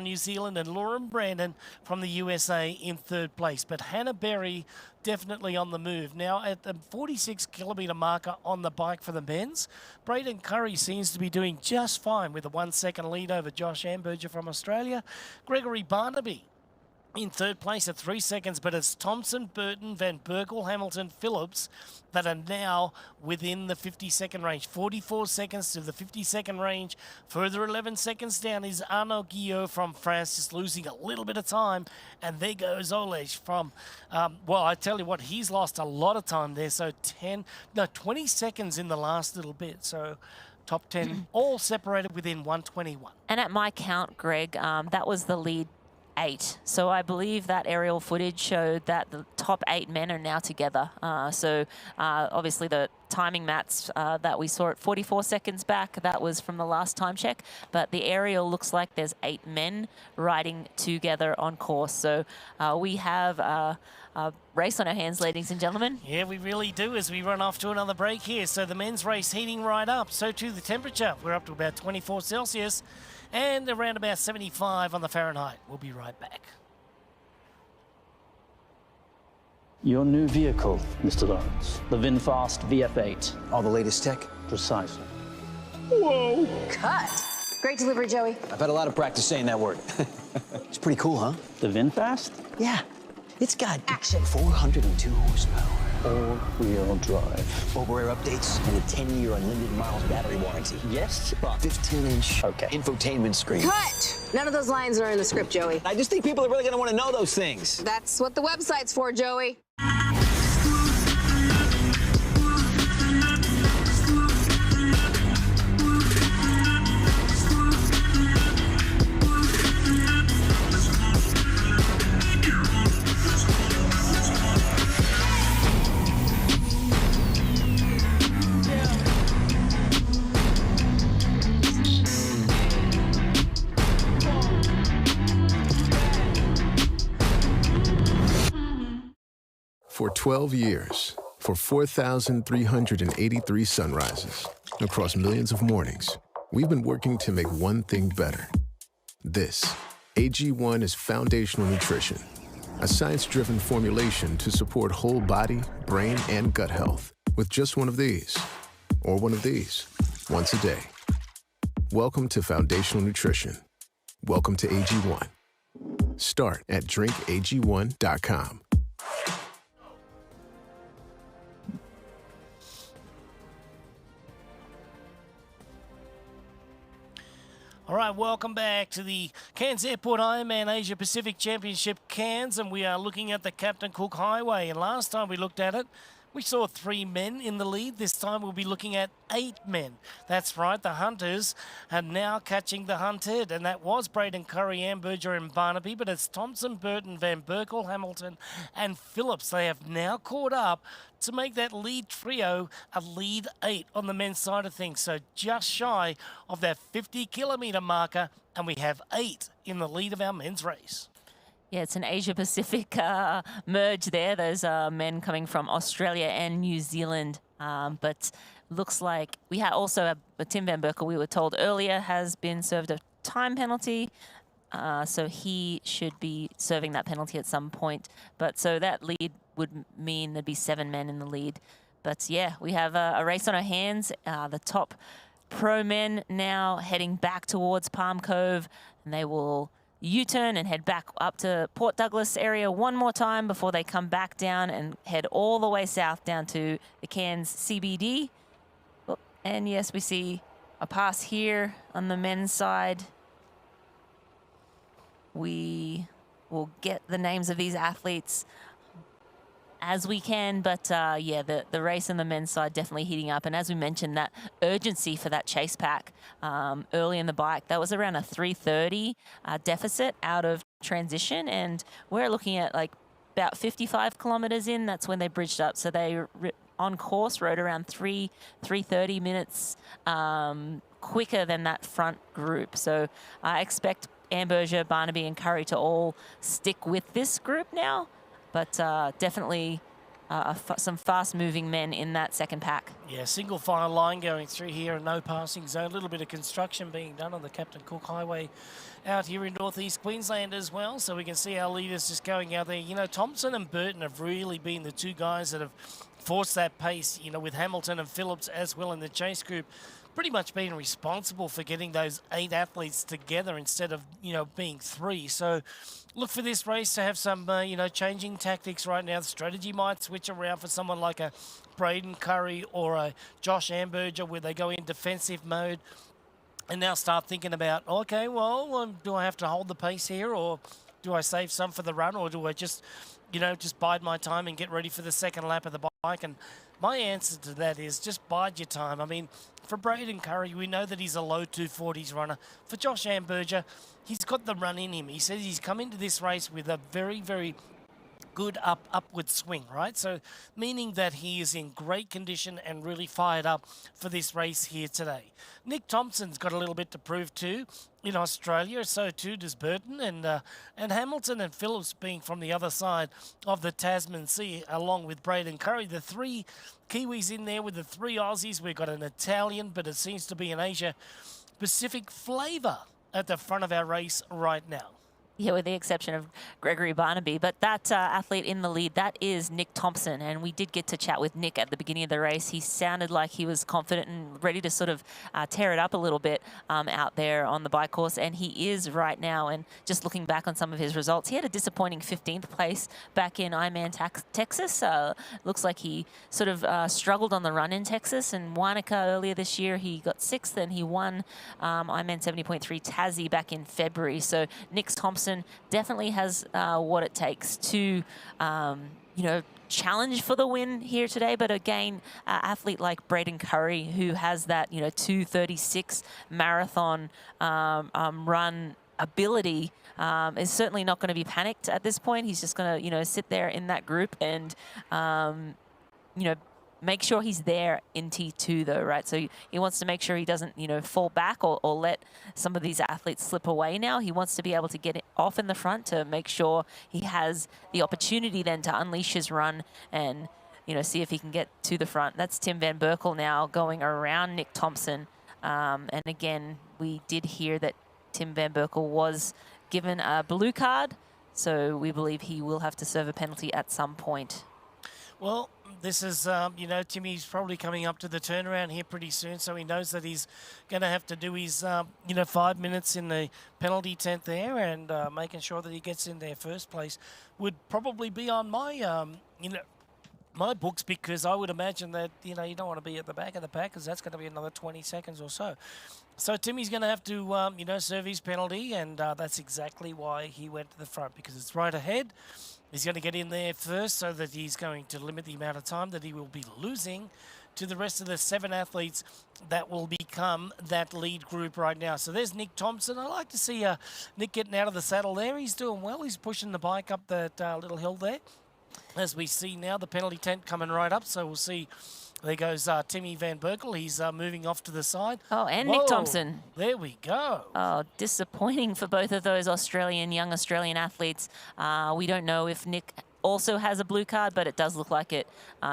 Speaker 1: New Zealand, and Lauren Brandon from the USA in 3rd place. But Hannah Berry definitely on the move. Now at the 46 kilometre marker on the bike for the men's, Braden Curry seems to be doing just fine with a 1 second lead over Josh Amberger from Australia. Gregory Barnaby in 3rd place at 3 seconds, but it's Thompson, Burton, Van Berkel, Hamilton, Phillips that are now within the 50-second range. 44 seconds to the 50-second range. Further 11 seconds down is Arnaud Guillot from France, just losing a little bit of time. And there goes Olej from, I tell you what, he's lost a lot of time there. So 20 seconds in the last little bit. So top 10 all separated within 121.
Speaker 2: And at my count, Greg, that was the lead 8. So I believe that aerial footage showed that the top 8 men are now together. Obviously the timing mats that we saw at 44 seconds back, that was from the last time check. But the aerial looks like there's 8 men riding together on course. So we have a race on our hands, ladies and gentlemen.
Speaker 1: Yeah, we really do as we run off to another break here. So the men's race heating right up. So too the temperature. We're up to about 24 Celsius. And around about 75 on the Fahrenheit. We'll be right back.
Speaker 5: Your new vehicle, Mr. Lawrence. The VinFast VF8.
Speaker 6: All the latest tech?
Speaker 5: Precisely.
Speaker 6: Whoa!
Speaker 7: Cut. Great delivery, Joey.
Speaker 6: I've had a lot of practice saying that word. It's pretty cool, huh?
Speaker 5: The VinFast?
Speaker 6: Yeah. It's got action. 402 horsepower.
Speaker 5: All-wheel drive.
Speaker 6: Over-air updates and a 10-year unlimited miles battery warranty.
Speaker 5: Yes, but
Speaker 6: 15-inch
Speaker 5: okay.
Speaker 6: Infotainment screen.
Speaker 7: Cut! None of those lines are in the script, Joey.
Speaker 6: I just think people are really going to want to know those things.
Speaker 7: That's what the website's for, Joey.
Speaker 14: 12 years, for 4,383 sunrises, across millions of mornings, we've been working to make one thing better. This, AG1 is foundational nutrition, a science-driven formulation to support whole body, brain, and gut health with just one of these, or one of these, once a day. Welcome to foundational nutrition. Welcome to AG1. Start at drinkag1.com.
Speaker 1: All right, welcome back to the Cairns Airport Ironman Asia Pacific Championship Cairns, and we are looking at the Captain Cook Highway. And last time we looked at it, we saw 3 men in the lead. This time we'll be looking at 8 men. That's right, the hunters are now catching the hunted, and that was Braden Curry, Amberger and Barnaby, but it's Thompson, Burton, Van Berkel, Hamilton and Phillips. They have now caught up to make that lead trio a lead 8 on the men's side of things. So just shy of that 50-kilometre marker, and we have 8 in the lead of our men's race.
Speaker 2: Yeah, it's an Asia-Pacific merge there. Those men coming from Australia and New Zealand. But looks like we had also Tim Van Berkel, we were told earlier, has been served a time penalty. So he should be serving that penalty at some point. But so that lead would mean there'd be 7 men in the lead. But yeah, we have a race on our hands. The top pro men now heading back towards Palm Cove, and they will U-turn and head back up to Port Douglas area one more time before they come back down and head all the way south down to the Cairns CBD. And yes, we see a pass here on the men's side. We will get the names of these athletes as we can, but yeah, the race on the men's side definitely heating up. And as we mentioned, that urgency for that chase pack early in the bike, that was around a 3:30 deficit out of transition, and we're looking at like about 55 kilometers in. That's when they bridged up, so they on course rode around 3:30 minutes quicker than that front group. So I expect Amberger, Barnaby and Curry to all stick with this group now. But definitely some fast-moving men in that second pack.
Speaker 1: Yeah, single file line going through here and no passing zone. A little bit of construction being done on the Captain Cook Highway out here in northeast Queensland as well. So we can see our leaders just going out there. You know, Thompson and Burton have really been the 2 guys that have forced that pace, you know, with Hamilton and Phillips as well in the chase group. Pretty much being responsible for getting those 8 athletes together instead of, you know, being 3. So look for this race to have some, you know, changing tactics right now. The strategy might switch around for someone like a Braden Curry or a Josh Amberger, where they go in defensive mode and now start thinking about, okay, well, do I have to hold the pace here, or do I save some for the run, or do I just, you know, just bide my time and get ready for the second lap of the bike? And my answer to that is just bide your time. I mean, for Braden Curry, we know that he's a low 240s runner. For Josh Amberger, he's got the run in him. He says he's come into this race with a very, very good upward swing, right? So meaning that he is in great condition and really fired up for this race here today. Nick Thompson's got a little bit to prove too in Australia, so too does Burton, and Hamilton and Phillips being from the other side of the Tasman Sea, along with Braden Curry. The 3 Kiwis in there with the 3 Aussies. We've got an Italian, but it seems to be an Asia Pacific flavour at the front of our race right now.
Speaker 2: Yeah, with the exception of Gregory Barnaby. But that athlete in the lead, that is Nick Thompson. And we did get to chat with Nick at the beginning of the race. He sounded like he was confident and ready to sort of tear it up a little bit out there on the bike course. And he is right now. And just looking back on some of his results, he had a disappointing 15th place back in Ironman Texas. Looks like he sort of struggled on the run in Texas. And Wanaka earlier this year, he got 6th, and he won Ironman 70.3 Tassie back in February. So Nick Thompson definitely has what it takes to, you know, challenge for the win here today. But again, athlete like Braden Curry, who has that, you know, 2:36 marathon run ability, is certainly not going to be panicked at this point. He's just going to, you know, sit there in that group and, you know, make sure he's there in T2 though, right? So he wants to make sure he doesn't, you know, fall back or let some of these athletes slip away now. He wants to be able to get it off in the front to make sure he has the opportunity then to unleash his run and, you know, see if he can get to the front. That's Tim Van Berkel now going around Nick Thompson. And again, we did hear that Tim Van Berkel was given a blue card, so we believe he will have to serve a penalty at some point.
Speaker 1: Well, this is, you know, Timmy's probably coming up to the turnaround here pretty soon, so he knows that he's going to have to do his, you know, 5 minutes in the penalty tent there, and making sure that he gets in there first place would probably be on my, you know, my books, because I would imagine that, you know, you don't want to be at the back of the pack because that's going to be another 20 seconds or so. So Timmy's going to have to, you know, serve his penalty, and that's exactly why he went to the front, because it's right ahead. He's going to get in there first so that he's going to limit the amount of time that he will be losing to the rest of the 7 athletes that will become that lead group right now. So there's Nick Thompson. I like to see Nick getting out of the saddle there. He's doing well. He's pushing the bike up that little hill there. As we see now, the penalty tent coming right up. So we'll see. There goes Timmy Van Berkel. He's moving off to the side.
Speaker 2: Oh, and
Speaker 1: Whoa,
Speaker 2: Nick Thompson.
Speaker 1: There we go.
Speaker 2: Oh, disappointing for both of those young Australian athletes. We don't know if Nick also has a blue card, but it does look like it.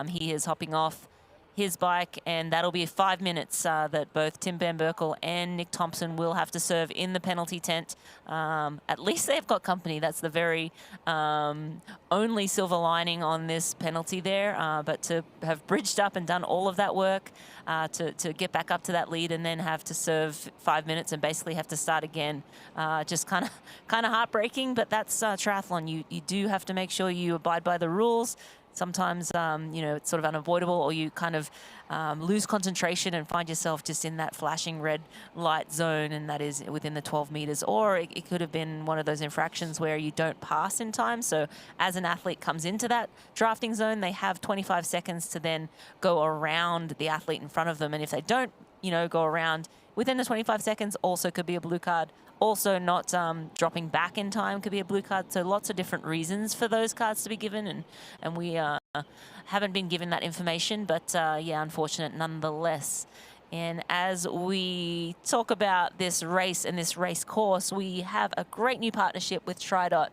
Speaker 2: He is hopping off his bike, and that'll be 5 minutes that both Tim Van Berkel and Nick Thompson will have to serve in the penalty tent. At least they've got company. That's the very only silver lining on this penalty there. But to have bridged up and done all of that work to get back up to that lead and then have to serve 5 minutes and basically have to start again, just kind of heartbreaking. But that's triathlon. You do have to make sure you abide by the rules. Sometimes, you know, it's sort of unavoidable, or you kind of lose concentration and find yourself just in that flashing red light zone, and that is within the 12 meters. Or it could have been one of those infractions where you don't pass in time. So as an athlete comes into that drafting zone, they have 25 seconds to then go around the athlete in front of them. And if they don't, you know, go around within the 25 seconds, also could be a blue card. Also not dropping back in time could be a blue card. So lots of different reasons for those cards to be given, and we haven't been given that information, but yeah, unfortunate nonetheless. And as we talk about this race and this race course, we have a great new partnership with TriDot.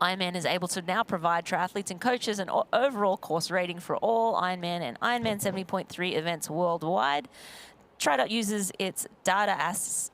Speaker 2: Ironman is able to now provide triathletes and coaches an overall course rating for all Ironman and Ironman 70.3 events worldwide. TriDot uses its data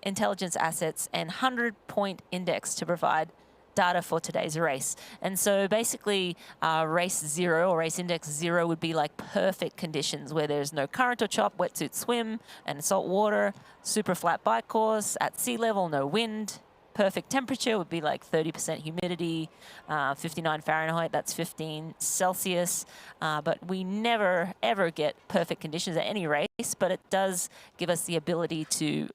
Speaker 2: intelligence assets and 100-point index to provide data for today's race. And so basically race 0 or race index 0 would be like perfect conditions where there's no current or chop, wetsuit swim and salt water, super flat bike course, at sea level, no wind. Perfect temperature would be like 30% humidity, 59 Fahrenheit, that's 15 Celsius. But we never, ever get perfect conditions at any race, but it does give us the ability to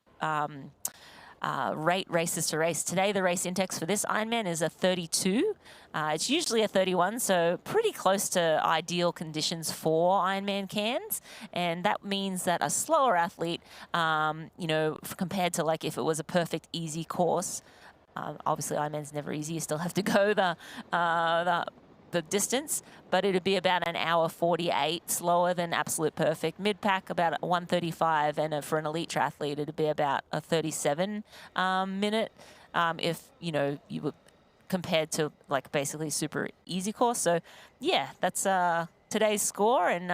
Speaker 2: rate races to race. Today, the race index for this Ironman is a 32. It's usually a 31, so pretty close to ideal conditions for Ironman Cairns. And that means that a slower athlete, you know, compared to like if it was a perfect easy course, obviously Ironman's never easy. You still have to go the distance, but it'd be about an hour 48 slower than absolute perfect. Mid-pack about 1:35, and for an elite triathlete it'd be about a 37 minute if you know you were compared to like basically super easy course. So yeah, that's today's score, and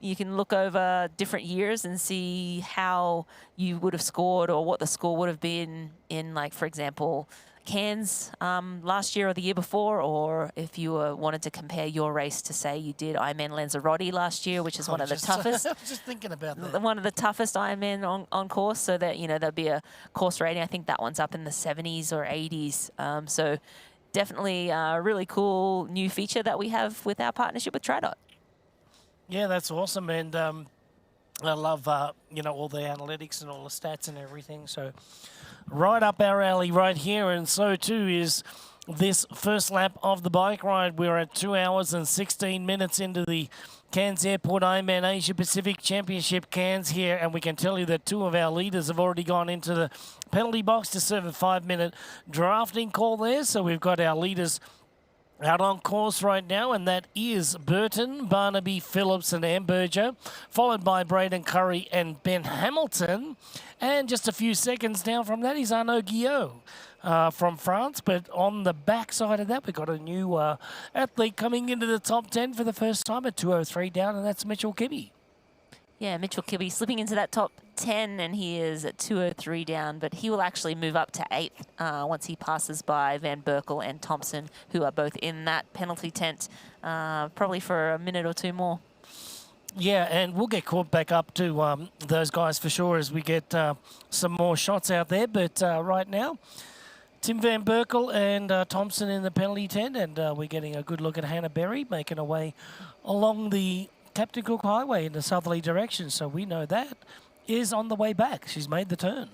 Speaker 2: you can look over different years and see how you would have scored or what the score would have been in, like, for example, Cairns last year or the year before, or if you wanted to compare your race to, say, you did Ironman Lanzarote last year, which is one of the toughest.
Speaker 1: I was just thinking about that.
Speaker 2: One of the toughest Ironman on course, so that, you know, there'll be a course rating. I think that one's up in the 70s or 80s. So definitely a really cool new feature that we have with our partnership with TriDot.
Speaker 1: Yeah, that's awesome, and I love, you know, all the analytics and all the stats and everything. So right up our alley right here, and so too is this first lap of the bike ride. We're at 2 hours and 16 minutes into the Cairns Airport Ironman Asia Pacific Championship Cairns here, and we can tell you that 2 of our leaders have already gone into the penalty box to serve a 5-minute drafting call there. So we've got our leaders out on course right now, and that is Burton, Barnaby, Phillips and Amberger, followed by Braden Curry and Ben Hamilton. And just a few seconds down from that is Arnaud Guillot from France. But on the back side of that, we've got a new athlete coming into the top 10 for the first time at 2:03 down, and that's Mitchell Kibbe.
Speaker 2: Yeah, Mitchell Kibbe slipping into that top 10, and he is at 2:03 down, but he will actually move up to 8th once he passes by Van Berkel and Thompson, who are both in that penalty tent, probably for a minute or two more.
Speaker 1: Yeah, and we'll get caught back up to those guys for sure as we get some more shots out there. But right now, Tim Van Berkel and Thompson in the penalty tent, and we're getting a good look at Hannah Berry making her way along the Captain Cook Highway in the southerly direction. So we know that is on the way back. She's made the turn.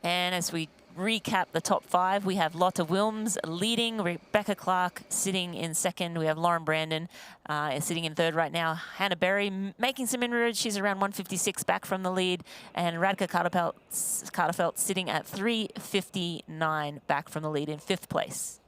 Speaker 2: And as we recap the top 5, we have Lotte Wilms leading, Rebecca Clark sitting in second. We have Lauren Brandon is sitting in third right now. Hannah Berry making some inroads. She's around 156 back from the lead. And Radka Carterfelt sitting at 359 back from the lead in 5th place.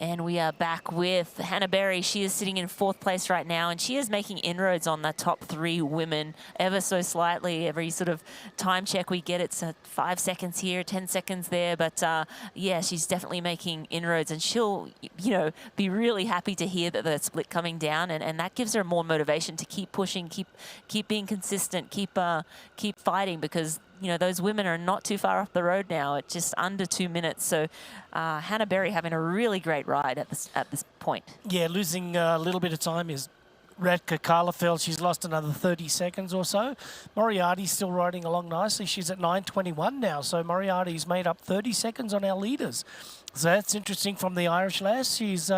Speaker 2: And we are back with Hannah Berry. She is sitting in 4th place right now, and she is making inroads on the top 3 women ever so slightly. Every sort of time check we get, it's 5 seconds here, 10 seconds there. But yeah, she's definitely making inroads, and she'll, you know, be really happy to hear that the split coming down, and that gives her more motivation to keep pushing, keep being consistent, keep fighting, because you know, those women are not too far off the road now at just under 2 minutes. So Hannah Berry having a really great ride at this point. Yeah, losing a little bit of time is Radka Carterfelt. She's lost another 30 seconds or so. Moriarty's still riding along nicely. She's at 9:21 now. So Moriarty's made up 30 seconds on our leaders. So that's interesting from the Irish lass. She's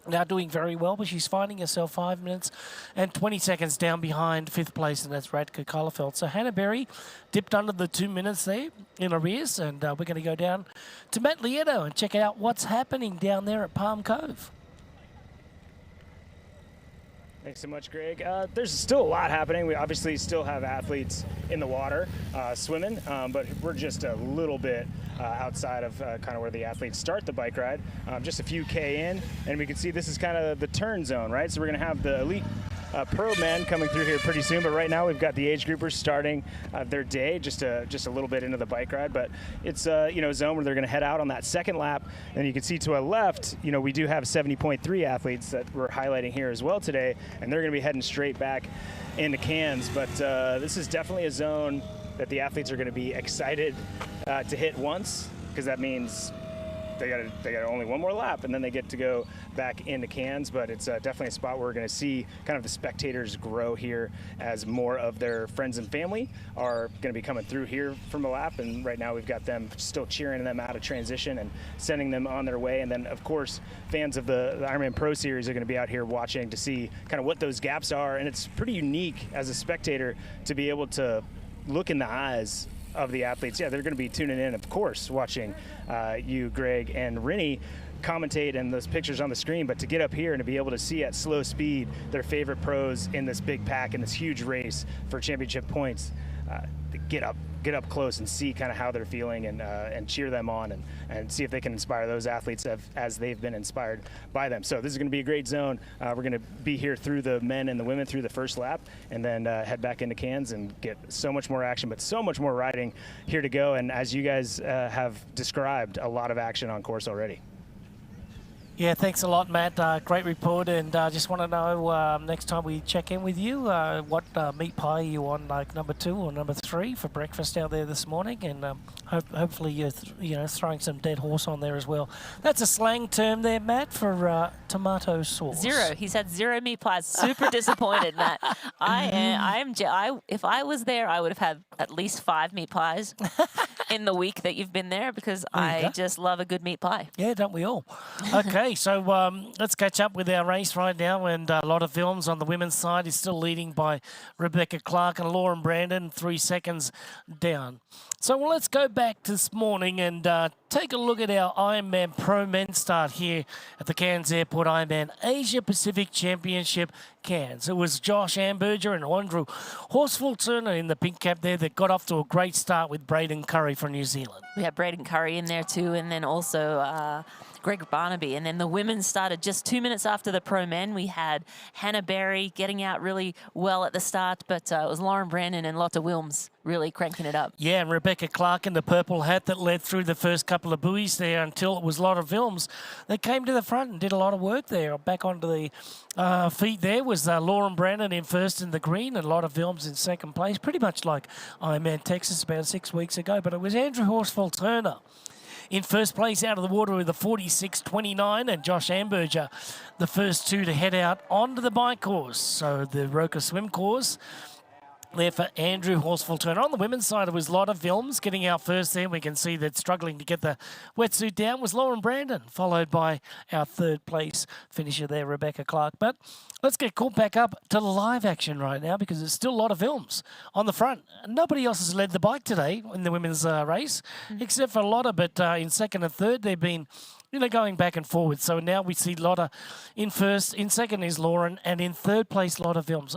Speaker 2: now doing very well, but she's finding herself 5 minutes and 20 seconds down behind 5th place, and that's Radka Carterfelt. So Hannah Berry dipped under the 2 minutes there in arrears, and we're going to go down to Matt Lieto and check out what's happening down there at Palm Cove.
Speaker 3: Thanks so much, Greg. There's still a lot happening. We obviously still have athletes in the water swimming, but we're just a little bit outside of kind of where the athletes start the bike ride. Just a few K in, and we can see this is kind of the turn zone, right? So we're going to have the elite pro men coming through here pretty soon, but right now we've got the age groupers starting their day just a little bit into the bike ride. But it's you know, a zone where they're going to head out on that second lap, and you can see to our left, you know, we do have 70.3 athletes that we're highlighting here as well today, and they're going to be heading straight back into Cairns. But this is definitely a zone that the athletes are going to be excited to hit once, because that means they got only one more lap, and then they get to go back into Cairns. But it's definitely a spot where we're going to see kind of the spectators grow here as more of their friends and family are going to be coming through here from a lap. And right now we've got them still cheering them out of transition and sending them on their way. And then, of course, fans of the Ironman Pro Series are going to be out here watching to see kind of what those gaps are. And it's pretty unique as a spectator to be able to look in the eyes of the athletes. Yeah, they're going to be tuning in, of course, watching you, Greg, and Rennie commentate and those pictures on the screen, but to get up here and to be able to see at slow speed their favorite pros in this big pack in this huge race for championship points, get up close and see kind of how they're feeling and cheer them on and see if they can inspire those athletes as they've been inspired by them. So this is going to be a great zone. We're going to be here through the men and the women through the first lap, and then head back into Cairns and get so much more action, but so much more riding here to go. And as you guys have described, a lot of action on course already.
Speaker 1: Yeah, thanks a lot, Matt. Great report, and just want to know next time we check in with you, what meat pie are you on, like number 2 or number 3 for breakfast out there this morning, and hopefully you're throwing some dead horse on there as well. That's a slang term there, Matt, for tomato sauce.
Speaker 2: 0. He's had 0 meat pies. Super disappointed, Matt. If I was there, I would have had at least 5 meat pies in the week that you've been there, because I just love a good meat pie.
Speaker 1: Yeah, don't we all? Okay, so let's catch up with our race right now, and a lot of films on the women's side is still leading by Rebecca Clark and Lauren Brandon, 3 seconds down. So let's go back this morning and take a look at our Ironman Pro Men start here at the Cairns Airport Ironman Asia Pacific Championship, Cairns. It was Josh Amberger and Andrew Horsfall-Turner in the pink cap there that got off to a great start with Braden Curry from New Zealand.
Speaker 2: We had Braden Curry in there too, and then also Greg Barnaby. And then the women started just 2 minutes after the pro men. We had Hannah Berry getting out really well at the start, but it was Lauren Brandon and Lotta Wilms really cranking it up.
Speaker 1: Yeah, and Rebecca Clark in the purple hat that led through the first couple of buoys there until it was Lotta Wilms that came to the front and did a lot of work there. Back onto the feet there was Lauren Brandon in first in the green and Lotta Wilms in second place, pretty much like Ironman Texas about 6 weeks ago. But it was Andrew Horsfall-Turner in first place out of the water with a 46.29, and Josh Amberger, the first two to head out onto the bike course. So the Roka swim course there for Andrew Horsfall-Turner. On the women's side, it was Lotta Wilms getting out first there. We can see that struggling to get the wetsuit down was Lauren Brandon, followed by our third place finisher there, Rebecca Clark. But let's get caught back up to live action right now because there's still Lotta Wilms on the front. Nobody else has led the bike today in the women's race except for Lotta, but in second and third they've been going back and forward. So now we see Lotta in first, in second is Lauren, and in third place Lotta Wilms.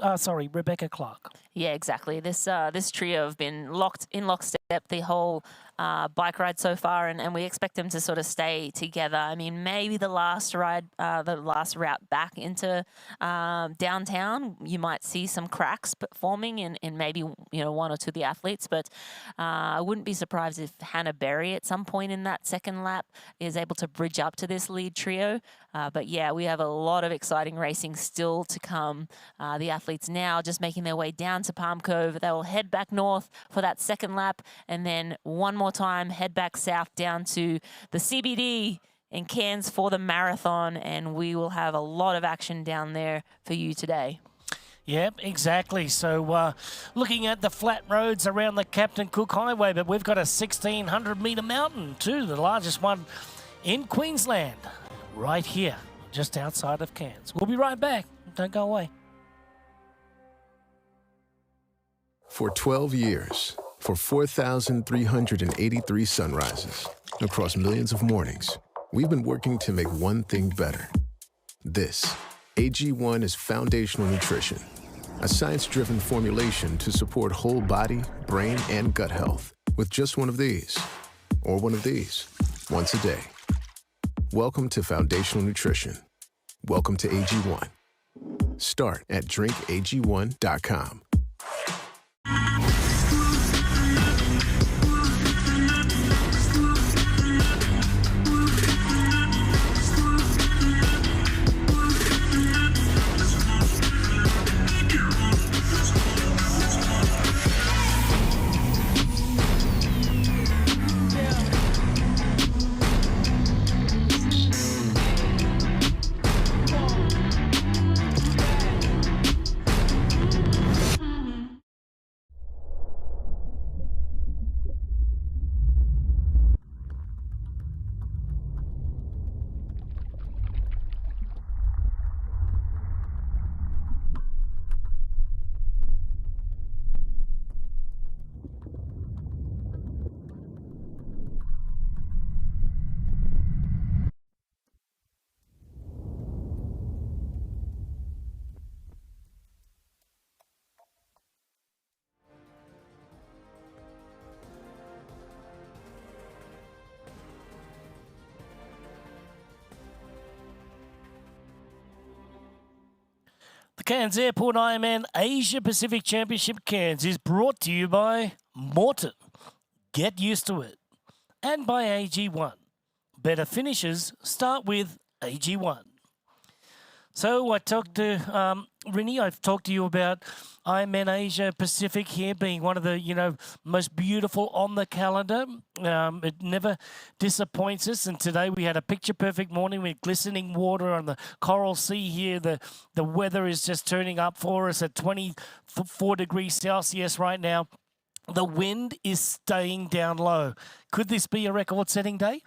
Speaker 1: Rebecca Clark.
Speaker 2: Yeah, exactly. This trio have been in lockstep the whole bike ride so far, and we expect them to sort of stay together. I mean, maybe the last route back into downtown, you might see some cracks forming in maybe one or two of the athletes, but I wouldn't be surprised if Hannah Berry at some point in that second lap is able to bridge up to this lead trio. But yeah, we have a lot of exciting racing still to come. The athletes now just making their way down to Palm Cove. They will head back north for that second lap, and then one more time head back south down to the CBD in Cairns for the marathon, and we will have a lot of action down there for you today.
Speaker 1: Yep, exactly. So looking at the flat roads around the Captain Cook Highway, but we've got a 1,600-metre mountain too, the largest one in Queensland, right here, just outside of Cairns. We'll be right back. Don't go away.
Speaker 14: For 12 years, for 4,383 sunrises, across millions of mornings, we've been working to make one thing better. This, AG1 is foundational nutrition, a science-driven formulation to support whole body, brain, and gut health with just one of these, or one of these, once a day. Welcome to Foundational Nutrition. Welcome to AG1. Start at drinkag1.com.
Speaker 1: The Cairns Airport Ironman Asia Pacific Championship Cairns is brought to you by Morton. Get used to it. And by AG1. Better finishes start with AG1. So I talked to Rinny. I've talked to you about Ironman Asia Pacific here being one of the most beautiful on the calendar. It never disappoints us. And today we had a picture perfect morning with glistening water on the Coral Sea here. The weather is just turning up for us at 24 degrees Celsius right now. The wind is staying down low. Could this be a record-setting day?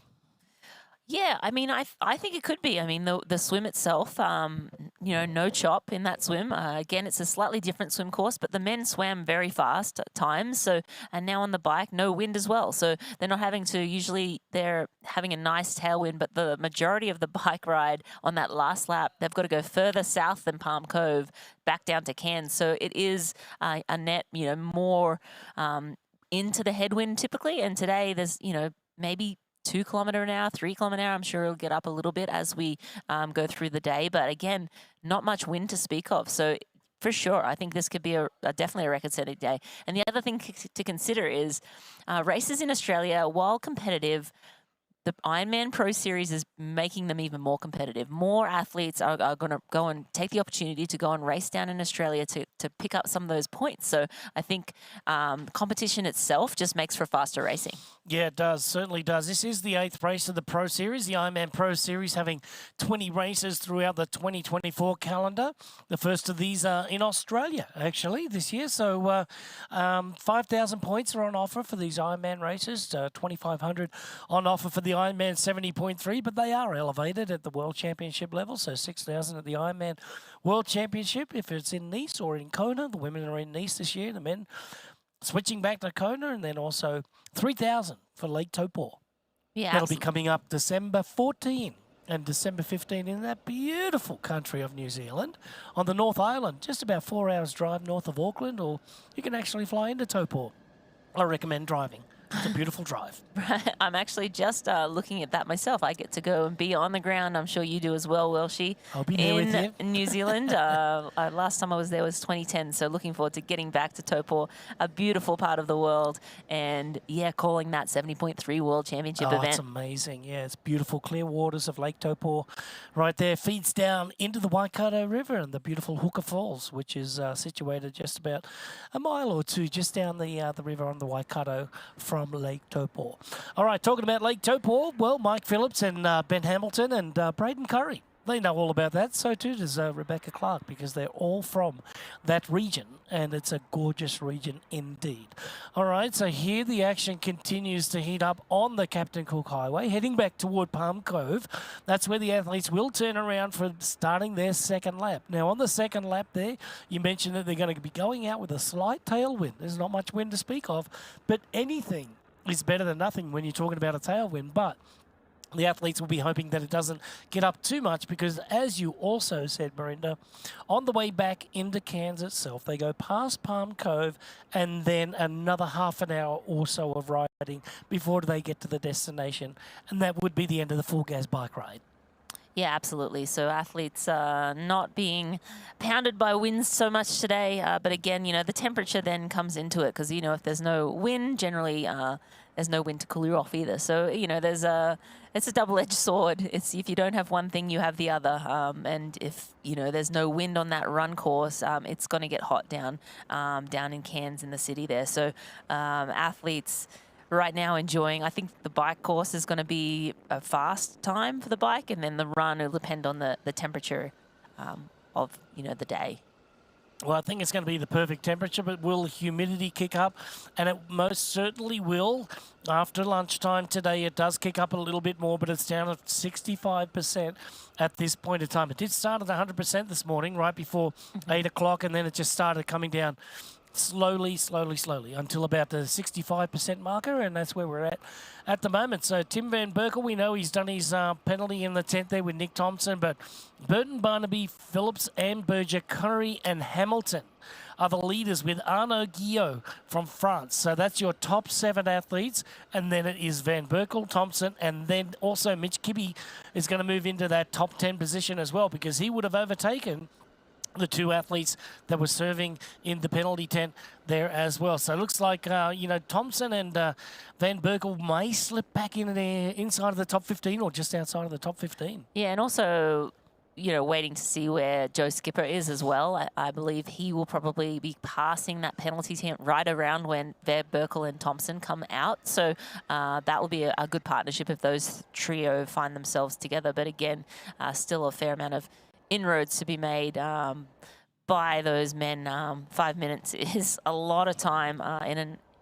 Speaker 2: Yeah, I mean, I think it could be. I mean, the swim itself, no chop in that swim. Again, it's a slightly different swim course, but the men swam very fast at times. So, and now on the bike, no wind as well. So they're not having to. Usually, they're having a nice tailwind, but the majority of the bike ride on that last lap, they've got to go further south than Palm Cove, back down to Cairns. So it is a net, more into the headwind typically. And today, there's maybe 2 kilometre an hour, 3 kilometre an hour. I'm sure it'll get up a little bit as we go through the day. But again, not much wind to speak of. So for sure, I think this could be definitely a record-setting day. And the other thing to consider is races in Australia, while competitive, the Ironman Pro Series is making them even more competitive. More athletes are going to go and take the opportunity to go and race down in Australia to pick up some of those points. So I think competition itself just makes for faster racing.
Speaker 1: Yeah, it does. Certainly does. This is the 8th race of the Pro Series, the Ironman Pro Series, having 20 races throughout the 2024 calendar. The first of these are in Australia, actually, this year. So 5,000 points are on offer for these Ironman races, 2,500 on offer for the Ironman 70.3, but they are elevated at the World Championship level, so 6,000 at the Ironman World Championship. If it's in Nice or in Kona, the women are in Nice this year, the men switching back to Kona, and then also 3,000 for Lake Taupo.
Speaker 2: Yeah,
Speaker 1: that'll be coming up December 14 and December 15 in that beautiful country of New Zealand on the North Island, just about 4 hours drive north of Auckland, or you can actually fly into Taupo. I recommend driving. It's a beautiful drive.
Speaker 2: I'm actually just looking at that myself. I get to go and be on the ground. I'm sure you do as well, Welshie.
Speaker 1: I'll be there with you.
Speaker 2: In New Zealand. Last time I was there was 2010, so looking forward to getting back to Taupo, a beautiful part of the world, and yeah, calling that 70.3 World Championship event.
Speaker 1: It's amazing. Yeah, it's beautiful, clear waters of Lake Taupo right there. Feeds down into the Waikato River and the beautiful Hooker Falls, which is situated just about a mile or two just down the river on the Waikato from Lake Taupo. All right, talking about Lake Taupo, well, Mike Phillips and Ben Hamilton and Braden Curry, they know all about that. So too does Rebecca Clark, because they're all from that region, and it's a gorgeous region indeed. All right, so here the action continues to heat up on the Captain Cook Highway, heading back toward Palm Cove. That's where the athletes will turn around for starting their second lap. Now, on the second lap there, you mentioned that they're going to be going out with a slight tailwind. There's not much wind to speak of, but anything is better than nothing when you're talking about a tailwind. But the athletes will be hoping that it doesn't get up too much, because as you also said, Marinda, on the way back into Cairns itself, they go past Palm Cove and then another half an hour or so of riding before they get to the destination. And that would be the end of the full gas bike ride.
Speaker 2: Yeah, absolutely. So athletes not being pounded by winds so much today. But again, the temperature then comes into it, because, if there's no wind, generally there's no wind to cool you off either. So, it's a double-edged sword. It's if you don't have one thing, you have the other. And if, there's no wind on that run course, it's going to get hot down in Cairns in the city there. So athletes right now enjoying. I think the bike course is going to be a fast time for the bike, and then the run will depend on the temperature of the day.
Speaker 1: Well, I think it's going to be the perfect temperature, but will humidity kick up? And it most certainly will. After lunchtime today, it does kick up a little bit more, but it's down at 65% at this point in time. It did start at 100% this morning, right before 8 o'clock, and then it just started coming down slowly until about the 65% marker, and that's where we're at the moment. So Tim Van Berkel, we know he's done his penalty in the tent there with Nick Thompson, but Burton, Barnaby, Phillips, Amberger, Curry and Hamilton are the leaders, with Arnaud Guillot from France. So that's your top 7 athletes, and then it is Van Berkel, Thompson, and then also Mitch Kibbe is going to move into that top 10 position as well, because he would have overtaken the 2 athletes that were serving in the penalty tent there as well. So it looks like, Thompson and Van Berkel may slip back in there inside of the top 15 or just outside of the top 15.
Speaker 2: Yeah, and also, waiting to see where Joe Skipper is as well. I believe he will probably be passing that penalty tent right around when Van Berkel and Thompson come out. So that will be a good partnership if those trio find themselves together. But again, still a fair amount of inroads to be made by those men. 5 minutes is a lot of time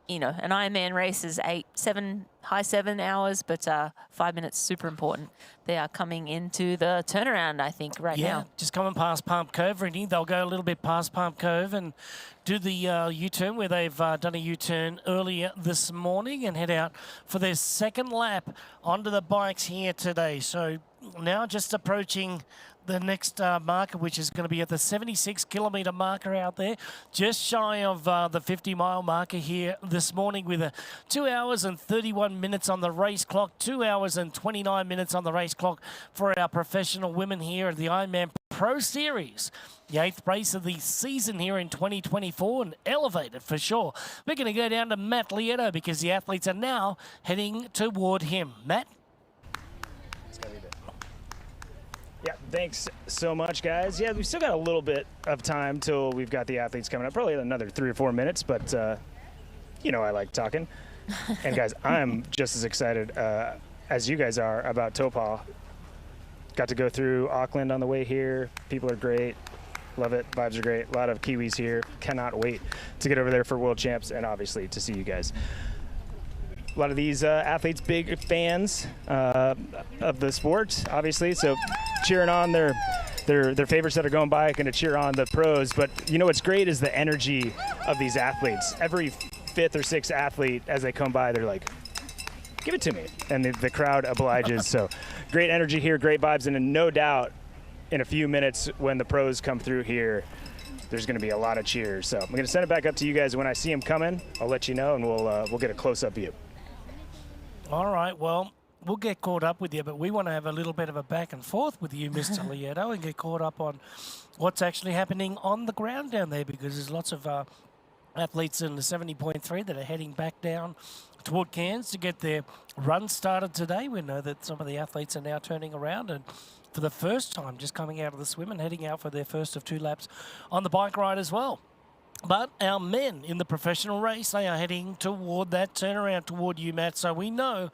Speaker 2: you know, an Ironman race is high 7 hours, but 5 minutes super important. They are coming into the turnaround, I think, right now.
Speaker 1: Just coming past Palm Cove, Rennie. They'll go a little bit past Palm Cove and do the U-turn where they've done a U-turn earlier this morning and head out for their second lap onto the bikes here today. So now just approaching the next marker, which is going to be at the 76-kilometre marker out there, just shy of the 50-mile marker here this morning with 2 hours and 31 minutes on the race clock, 2 hours and 29 minutes on the race clock for our professional women here at the Ironman Pro Series. The 8th race of the season here in 2024 and elevated for sure. We're going to go down to Matt Lieto because the athletes are now heading toward him. Matt?
Speaker 3: Yeah, thanks so much, guys. Yeah, we've still got a little bit of time till we've got the athletes coming up. Probably another 3 or 4 minutes, but you know I like talking. And guys, I'm just as excited as you guys are about Topol. Got to go through Auckland on the way here. People are great. Love it. Vibes are great. A lot of Kiwis here. Cannot wait to get over there for World Champs and obviously to see you guys. A lot of these athletes, big fans of the sport, obviously. So cheering on their favorites that are going by, going to cheer on the pros. But you know what's great is the energy of these athletes. Every 5th or 6th athlete, as they come by, they're like, give it to me. And the crowd obliges. So great energy here, great vibes. And no doubt in a few minutes when the pros come through here, there's going to be a lot of cheers. So I'm going to send it back up to you guys. When I see them coming, I'll let you know, and we'll get a close-up view.
Speaker 1: All right, well, we'll get caught up with you, but we want to have a little bit of a back and forth with you, Mr. Lieto, and get caught up on what's actually happening on the ground down there, because there's lots of athletes in the 70.3 that are heading back down toward Cairns to get their run started today. We know that some of the athletes are now turning around and for the first time just coming out of the swim and heading out for their first of 2 laps on the bike ride as well. But our men in the professional race, they are heading toward that turnaround toward you, Matt. So we know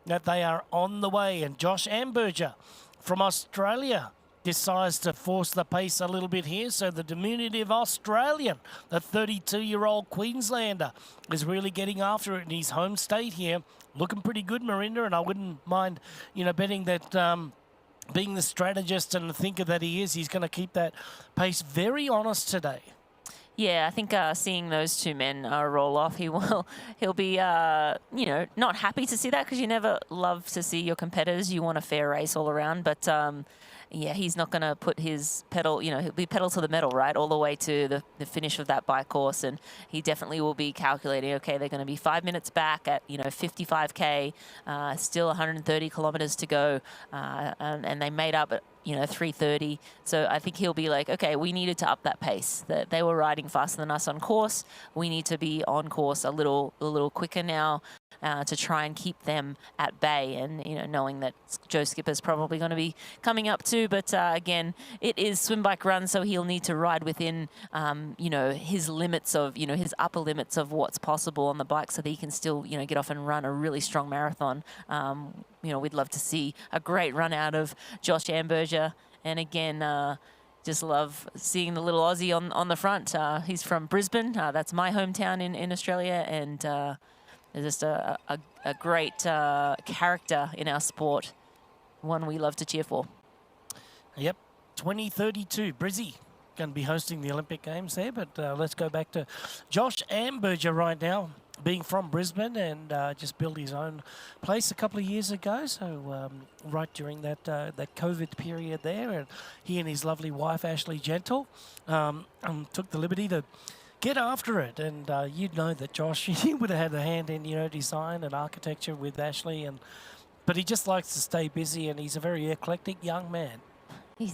Speaker 1: that they are on the way. And Josh Amberger from Australia decides to force the pace a little bit here. So the diminutive Australian, the 32-year-old Queenslander, is really getting after it in his home state here. Looking pretty good, Marinda, and I wouldn't mind, you know, betting that being the strategist and the thinker that he is, he's going to keep that pace very honest today.
Speaker 2: Yeah, I think seeing those 2 men roll off, he'll be, you know, not happy to see that, because you never love to see your competitors. You want a fair race all around, but yeah, he's not going to put his pedal, you know, he'll be pedal to the metal, right, all the way to the finish of that bike course, and he definitely will be calculating, okay, they're going to be 5 minutes back at, you know, 55K, still 130 kilometers to go, and they made up at, you know, 3:30. So I think he'll be like, okay, we needed to up that pace. That they were riding faster than us on course. We need to be on course a little quicker now to try and keep them at bay. And, you know, knowing that Joe Skipper's probably going to be coming up too. But again, it is swim, bike, run, so he'll need to ride within, you know, his limits of, you know, his upper limits of what's possible on the bike, so that he can still, you know, get off and run a really strong marathon. You know, we'd love to see a great run out of Josh Amberger. And again, just love seeing the little Aussie on the front. He's from Brisbane. That's my hometown in Australia. And just a great character in our sport. One we love to cheer for.
Speaker 1: Yep, 2032, Brizzy going to be hosting the Olympic Games there. But let's go back to Josh Amberger right now, being from Brisbane and just built his own place a couple of years ago. So right during that COVID period there, and he and his lovely wife, Ashley Gentle, took the liberty to get after it. And you'd know that Josh, he would have had a hand in, you know, design and architecture with Ashley, but he just likes to stay busy, and he's a very eclectic young man.
Speaker 2: He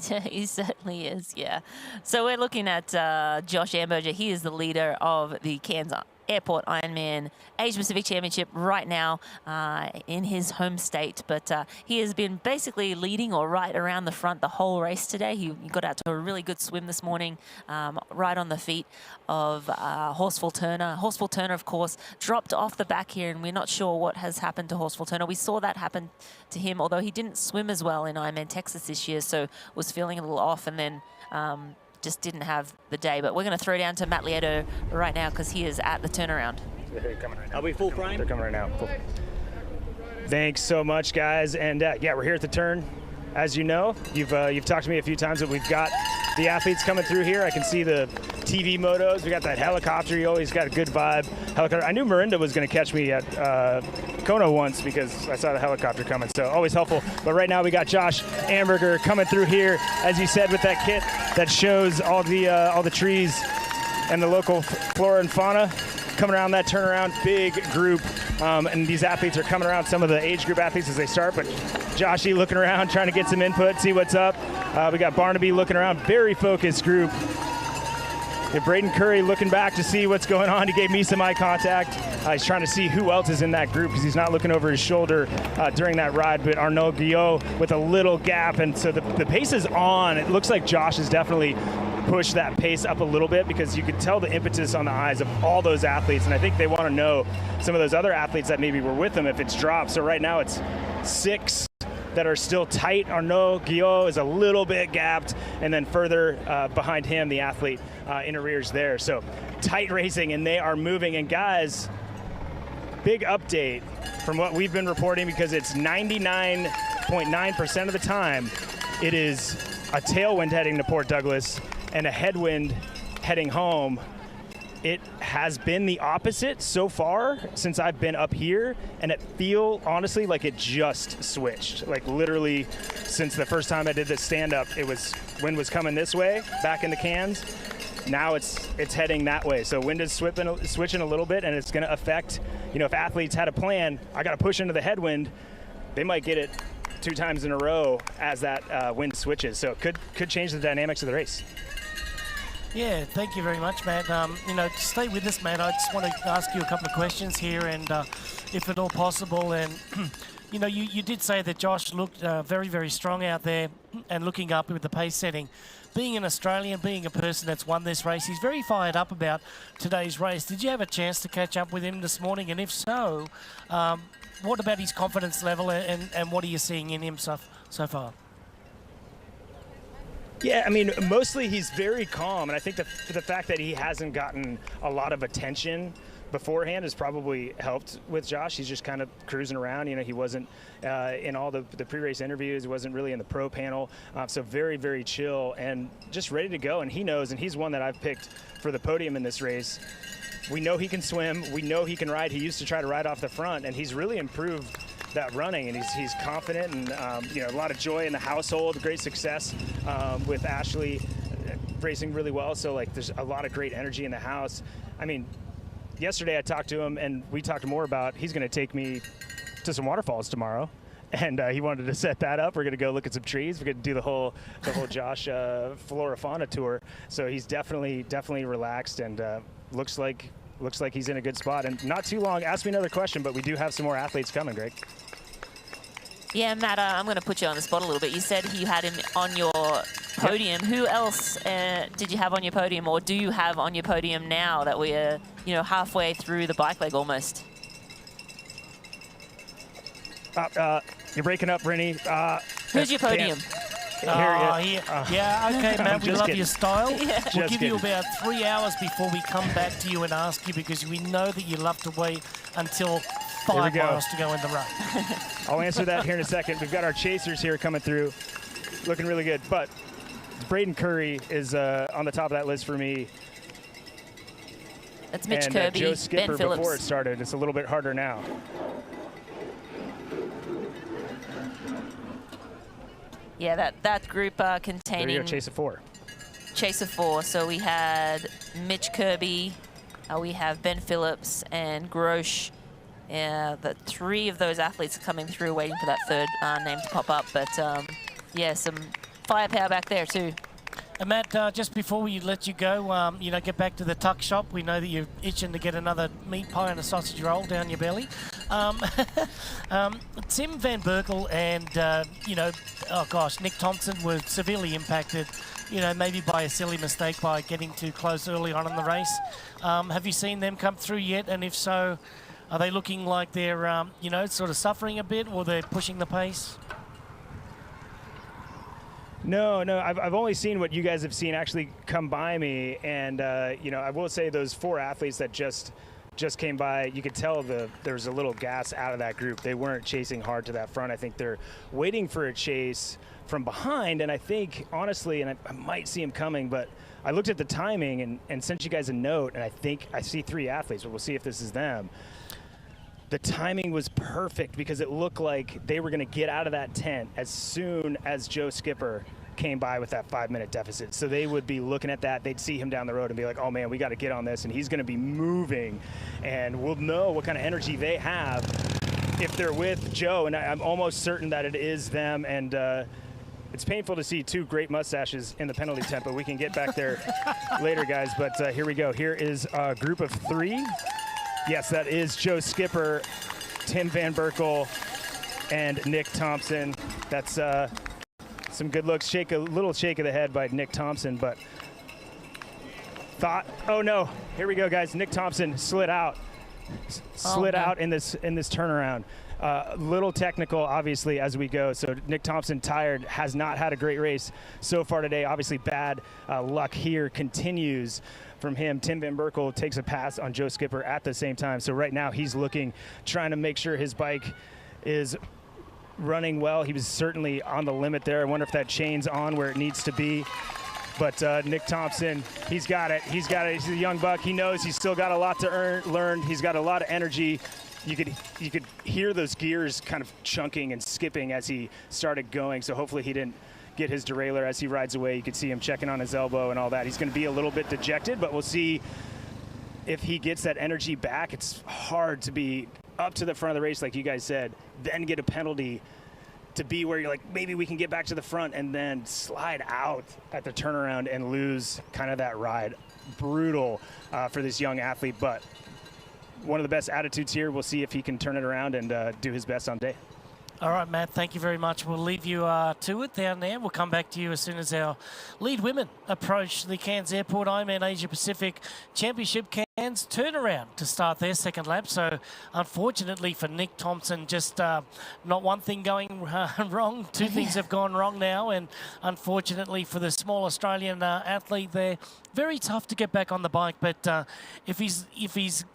Speaker 2: certainly is, yeah. So we're looking at Josh Amberger. He is the leader of the Cairns Airport Ironman Asia Pacific Championship right now in his home state. But he has been basically leading or right around the front the whole race today. He got out to a really good swim this morning, right on the feet of Horsfall Turner. Horsfall Turner, of course, dropped off the back here, and we're not sure what has happened to Horsfall Turner. We saw that happen to him, although he didn't swim as well in Ironman Texas this year, so was feeling a little off, and then just didn't have the day. But we're going to throw down to Matt Lieto right now, because he is at the turnaround.
Speaker 3: They're coming right now.
Speaker 15: Are we full frame?
Speaker 3: They're coming right now. Cool. Thanks so much, guys. And yeah, we're here at the turn. As you know, you've talked to me a few times that we've got the athletes coming through here. I can see the TV motos. We got that helicopter. You always got a good vibe. Helicopter. I knew Mirinda was going to catch me at Kona once because I saw the helicopter coming, so always helpful. But right now we got Josh Amberger coming through here, as you said, with that kit that shows all the trees and the local flora and fauna. Coming around that turnaround, big group, and these athletes are coming around, some of the age group athletes as they start, but Joshy looking around, trying to get some input, see what's up. We got Barnaby looking around, very focused group. Braden Curry looking back to see what's going on. He gave me some eye contact. He's trying to see who else is in that group because he's not looking over his shoulder during that ride, but Arnaud Guillot with a little gap, and so the pace is on. It looks like Josh is definitely push that pace up a little bit because you could tell the impetus on the eyes of all those athletes, and I think they want to know some of those other athletes that maybe were with them if it's dropped. So right now it's 6 that are still tight. Arnaud Guillot is a little bit gapped, and then further behind him, the athlete in arrears there. So tight racing, and they are moving. And guys, big update from what we've been reporting, because it's 99.9% of the time it is a tailwind heading to Port Douglas and a headwind heading home. It has been the opposite so far since I've been up here, and it feel honestly like it just switched. Like literally since the first time I did this stand-up, it was wind was coming this way back in the Cairns. Now it's heading that way. So wind is switching a little bit, and it's going to affect, if athletes had a plan, I got to push into the headwind, they might get it 2 times in a row as that wind switches. So it could change the dynamics of the race.
Speaker 1: Yeah, thank you very much, Matt. To stay with us, Matt, I just want to ask you a couple of questions here, and if at all possible. And, you did say that Josh looked very, very strong out there and looking up with the pace setting. Being an Australian, being a person that's won this race, he's very fired up about today's race. Did you have a chance to catch up with him this morning? And if so, what about his confidence level, and what are you seeing in him so far?
Speaker 3: Yeah, I mean, mostly he's very calm, and I think the fact that he hasn't gotten a lot of attention beforehand has probably helped with Josh. He's just kind of cruising around. He wasn't in all the pre-race interviews. He wasn't really in the pro panel. So very, very chill and just ready to go. And he knows, and he's one that I've picked for the podium in this race. We know he can swim. We know he can ride. He used to try to ride off the front, and he's really improved that running, and he's confident, and a lot of joy in the household, great success with Ashley racing really well. So there's a lot of great energy in the house. I mean, yesterday I talked to him, and we talked more about he's going to take me to some waterfalls tomorrow, and he wanted to set that up. We're going to go look at some trees. We're going to do the whole Josh flora fauna tour. So he's definitely relaxed, and looks like he's in a good spot. And not too long. Ask me another question, but we do have some more athletes coming, Greg.
Speaker 2: Yeah, Matt, I'm going to put you on the spot a little bit. You said you had him on your podium. Yep. Who else did you have on your podium, or do you have on your podium now that we're, halfway through the bike leg almost?
Speaker 3: You're breaking up, Rennie.
Speaker 2: Who's your podium?
Speaker 1: Yeah, okay, Matt, we love
Speaker 3: kidding.
Speaker 1: your style.
Speaker 2: Yeah.
Speaker 1: We'll give you about 3 hours before we come back to you and ask you, because we know that you love to wait until 5 miles to go in the run.
Speaker 3: I'll answer that here in a second. We've got our chasers here coming through, looking really good. But Braden Curry is on the top of that list for me.
Speaker 2: That's Mitch
Speaker 3: and,
Speaker 2: Kirby,
Speaker 3: Joe Skipper
Speaker 2: Ben Phillips.
Speaker 3: Before it started. It's a little bit harder now.
Speaker 2: Yeah, that group containing...
Speaker 3: There you go, chase of 4.
Speaker 2: Chase of 4. So we had Mitch Kirby, we have Ben Phillips and Grosh. The 3 of those athletes are coming through, waiting for that third name to pop up. But yeah, some firepower back there too.
Speaker 1: And Matt, just before we let you go, get back to the tuck shop. We know that you're itching to get another meat pie and a sausage roll down your belly. Tim Van Berkel and, Nick Thompson were severely impacted, maybe by a silly mistake by getting too close early on in the race. Have you seen them come through yet? And if so, are they looking like they're, sort of suffering a bit, or they're pushing the pace?
Speaker 3: No, I've only seen what you guys have seen actually come by me, and I will say those 4 athletes that just just came by. You could tell there's a little gas out of that group. They weren't chasing hard to that front. I think they're waiting for a chase from behind, and I think, honestly, and I might see him coming, but I looked at the timing and sent you guys a note, and I think I see 3 athletes, but we'll see if this is them. The timing was perfect because it looked like they were going to get out of that tent as soon as Joe Skipper came by with that 5-minute deficit. So they would be looking at that. They'd see him down the road and be like, oh, man, we got to get on this, and he's going to be moving, and we'll know what kind of energy they have if they're with Joe, and I'm almost certain that it is them. And it's painful to see 2 great mustaches in the penalty tent, but we can get back there later, guys. But here we go. Here is a group of 3. Yes, that is Joe Skipper, Tim Van Berkel, and Nick Thompson. That's some good looks. A little shake of the head by Nick Thompson, but oh no, here we go, guys. Nick Thompson slid out out in this turnaround. Little technical, obviously, as we go. So Nick Thompson, tired, has not had a great race so far today. Obviously, bad luck here continues from him. Tim Van Berkel takes a pass on Joe Skipper at the same time. So right now he's trying to make sure his bike is running well. He was certainly on the limit there. I wonder if that chain's on where it needs to be. But Nick Thompson, he's got it. He's a young buck. He knows he's still got a lot to learn. He's got a lot of energy. You could hear those gears kind of chunking and skipping as he started going. So hopefully he didn't get his derailleur as he rides away. You could see him checking on his elbow and all that. He's going to be a little bit dejected, but we'll see if he gets that energy back. It's hard to be up to the front of the race, like you guys said, then get a penalty to be where you're like, maybe we can get back to the front, and then slide out at the turnaround and lose kind of that ride. Brutal for this young athlete, but one of the best attitudes here. We'll see if he can turn it around and do his best on day.
Speaker 1: All right, Matt, thank you very much. We'll leave you to it down there. We'll come back to you as soon as our lead women approach the Cairns Airport Ironman Asia Pacific Championship Cairns turnaround to start their second lap. So unfortunately for Nick Thompson, just not one thing going wrong. 2 things have gone wrong now. And unfortunately for the small Australian athlete there, very tough to get back on the bike. But if he's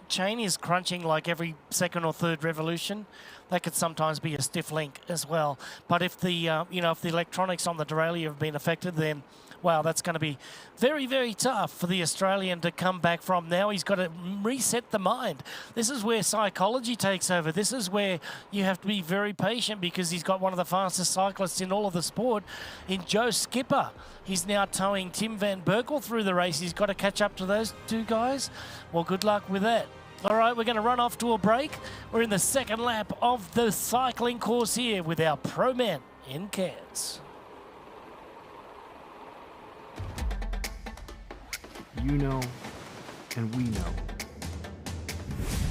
Speaker 1: chain is crunching like every second or third revolution, that could sometimes be a stiff link as well. But if the if the electronics on the derailleur have been affected, then wow, that's going to be very, very tough for the Australian to come back from. Now he's got to reset the mind. This is where psychology takes over. This is where you have to be very patient, because he's got one of the fastest cyclists in all of the sport in Joe Skipper. He's now towing Tim Van Berkel through the race. He's got to catch up to those 2 guys. Well, good luck with that. All right, we're going to run off to a break. We're in the second lap of the cycling course here with our pro men in Cairns.
Speaker 12: You know, and we know.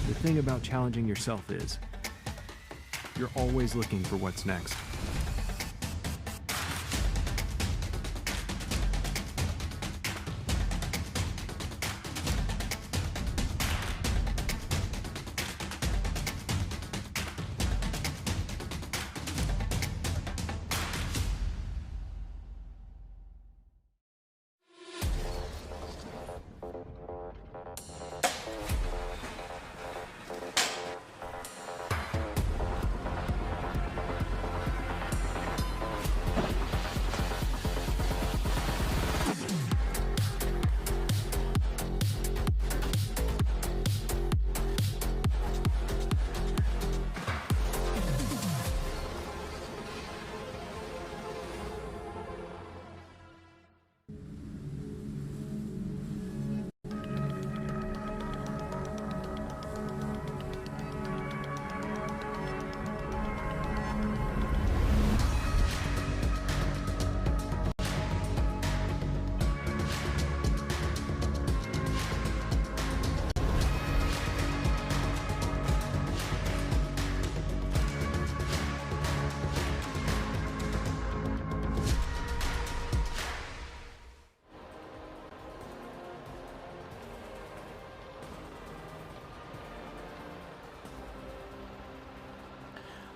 Speaker 12: The thing about challenging yourself is you're always looking for what's next.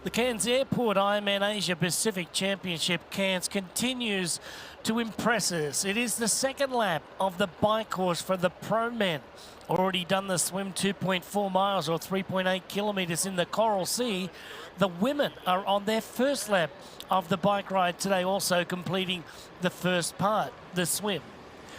Speaker 1: The Cairns Airport Ironman Asia Pacific Championship Cairns continues to impress us. It is the second lap of the bike course for the pro men. Already done the swim 2.4 miles or 3.8 kilometres in the Coral Sea. The women are on their first lap of the bike ride today, also completing the first part, the swim.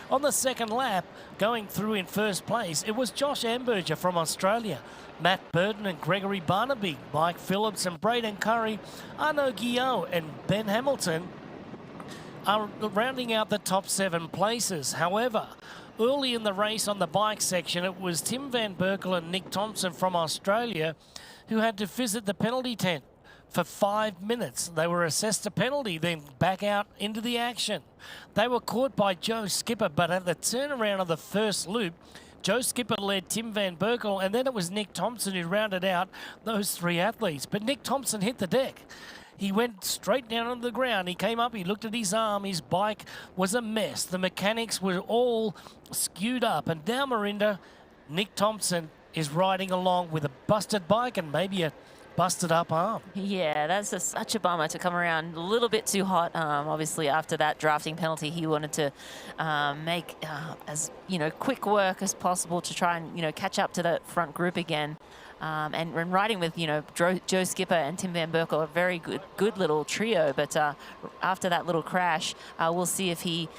Speaker 1: On the second lap, going through in first place, it was Josh Amberger from Australia, Matt Burton and Gregory Barnaby, Mike Phillips and Braden Curry, Arnaud Guillot and Ben Hamilton are rounding out the top 7 places. However, early in the race on the bike section, it was Tim Van Berkel and Nick Thompson from Australia who had to visit the penalty tent for 5 minutes. They were assessed a penalty, then back out into the action. They were caught by Joe Skipper, but at the turnaround of the first loop, Joe Skipper led Tim Van Berkel, and then it was Nick Thompson who rounded out those 3 athletes. But Nick Thompson hit the deck. He went straight down on the ground. He came up, he looked at his arm. His bike was a mess. The mechanics were all skewed up. And now, Marinda, Nick Thompson is riding along with a busted bike and maybe a busted up arm.
Speaker 2: Yeah, that's such a bummer to come around a little bit too hot. Obviously, after that drafting penalty, he wanted to make as quick work as possible to try and catch up to the front group again. And riding with Joe Skipper and Tim Van Berkel, a very good little trio. But after that little crash, we'll see if he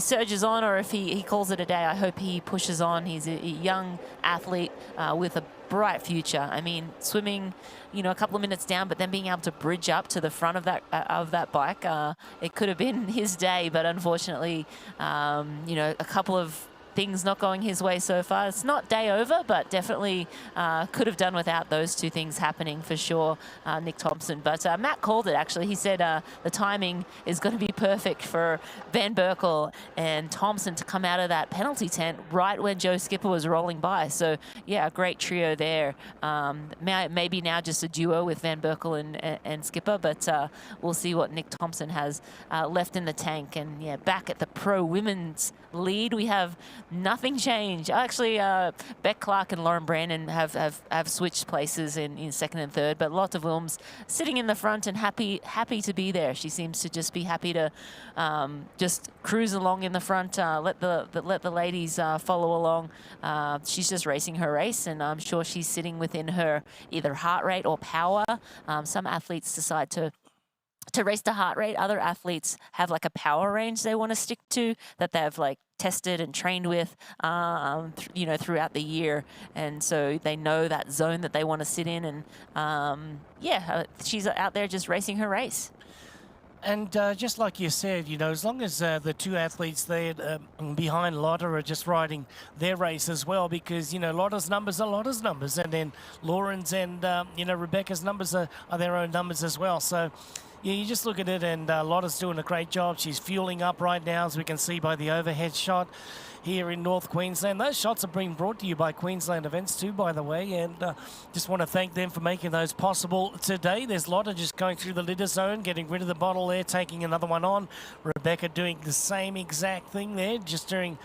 Speaker 2: surges on or if he calls it a day. I hope he pushes on. He's a young athlete with a bright future. I mean, swimming, a couple of minutes down, but then being able to bridge up to the front of that bike, it could have been his day. But unfortunately, a couple of things not going his way so far. It's not day over, but definitely could have done without those 2 things happening for sure, Nick Thompson. But Matt called it, actually. He said the timing is going to be perfect for Van Berkel and Thompson to come out of that penalty tent right when Joe Skipper was rolling by. So, yeah, a great trio there. Maybe now just a duo with Van Berkel and Skipper, but we'll see what Nick Thompson has left in the tank. And, yeah, back at the pro women's lead, we have nothing changed. Actually, Beck Clark and Lauren Brandon have switched places in second and third, but Lotte Wilms sitting in the front and happy to be there. She seems to just be happy to just cruise along in the front, let the ladies follow along. She's just racing her race, and I'm sure she's sitting within her either heart rate or power. Some athletes decide to race to heart rate. Other athletes have like a power range they want to stick to that they've tested and trained with, throughout the year. And so they know that zone that they want to sit in. And she's out there just racing her race.
Speaker 1: And just like you said, as long as the 2 athletes there behind Lotte are just riding their race as well, because, Lotte's numbers are Lotte's numbers, and then Lauren's and, Rebecca's numbers are their own numbers as well. So, yeah, you just look at it, and Lotte's doing a great job. She's fueling up right now, as we can see by the overhead shot here in North Queensland. Those shots are being brought to you by Queensland Events too, by the way, and just want to thank them for making those possible today. There's Lotte just going through the litter zone, getting rid of the bottle there, taking another one on. Rebecca doing the same exact thing there, just during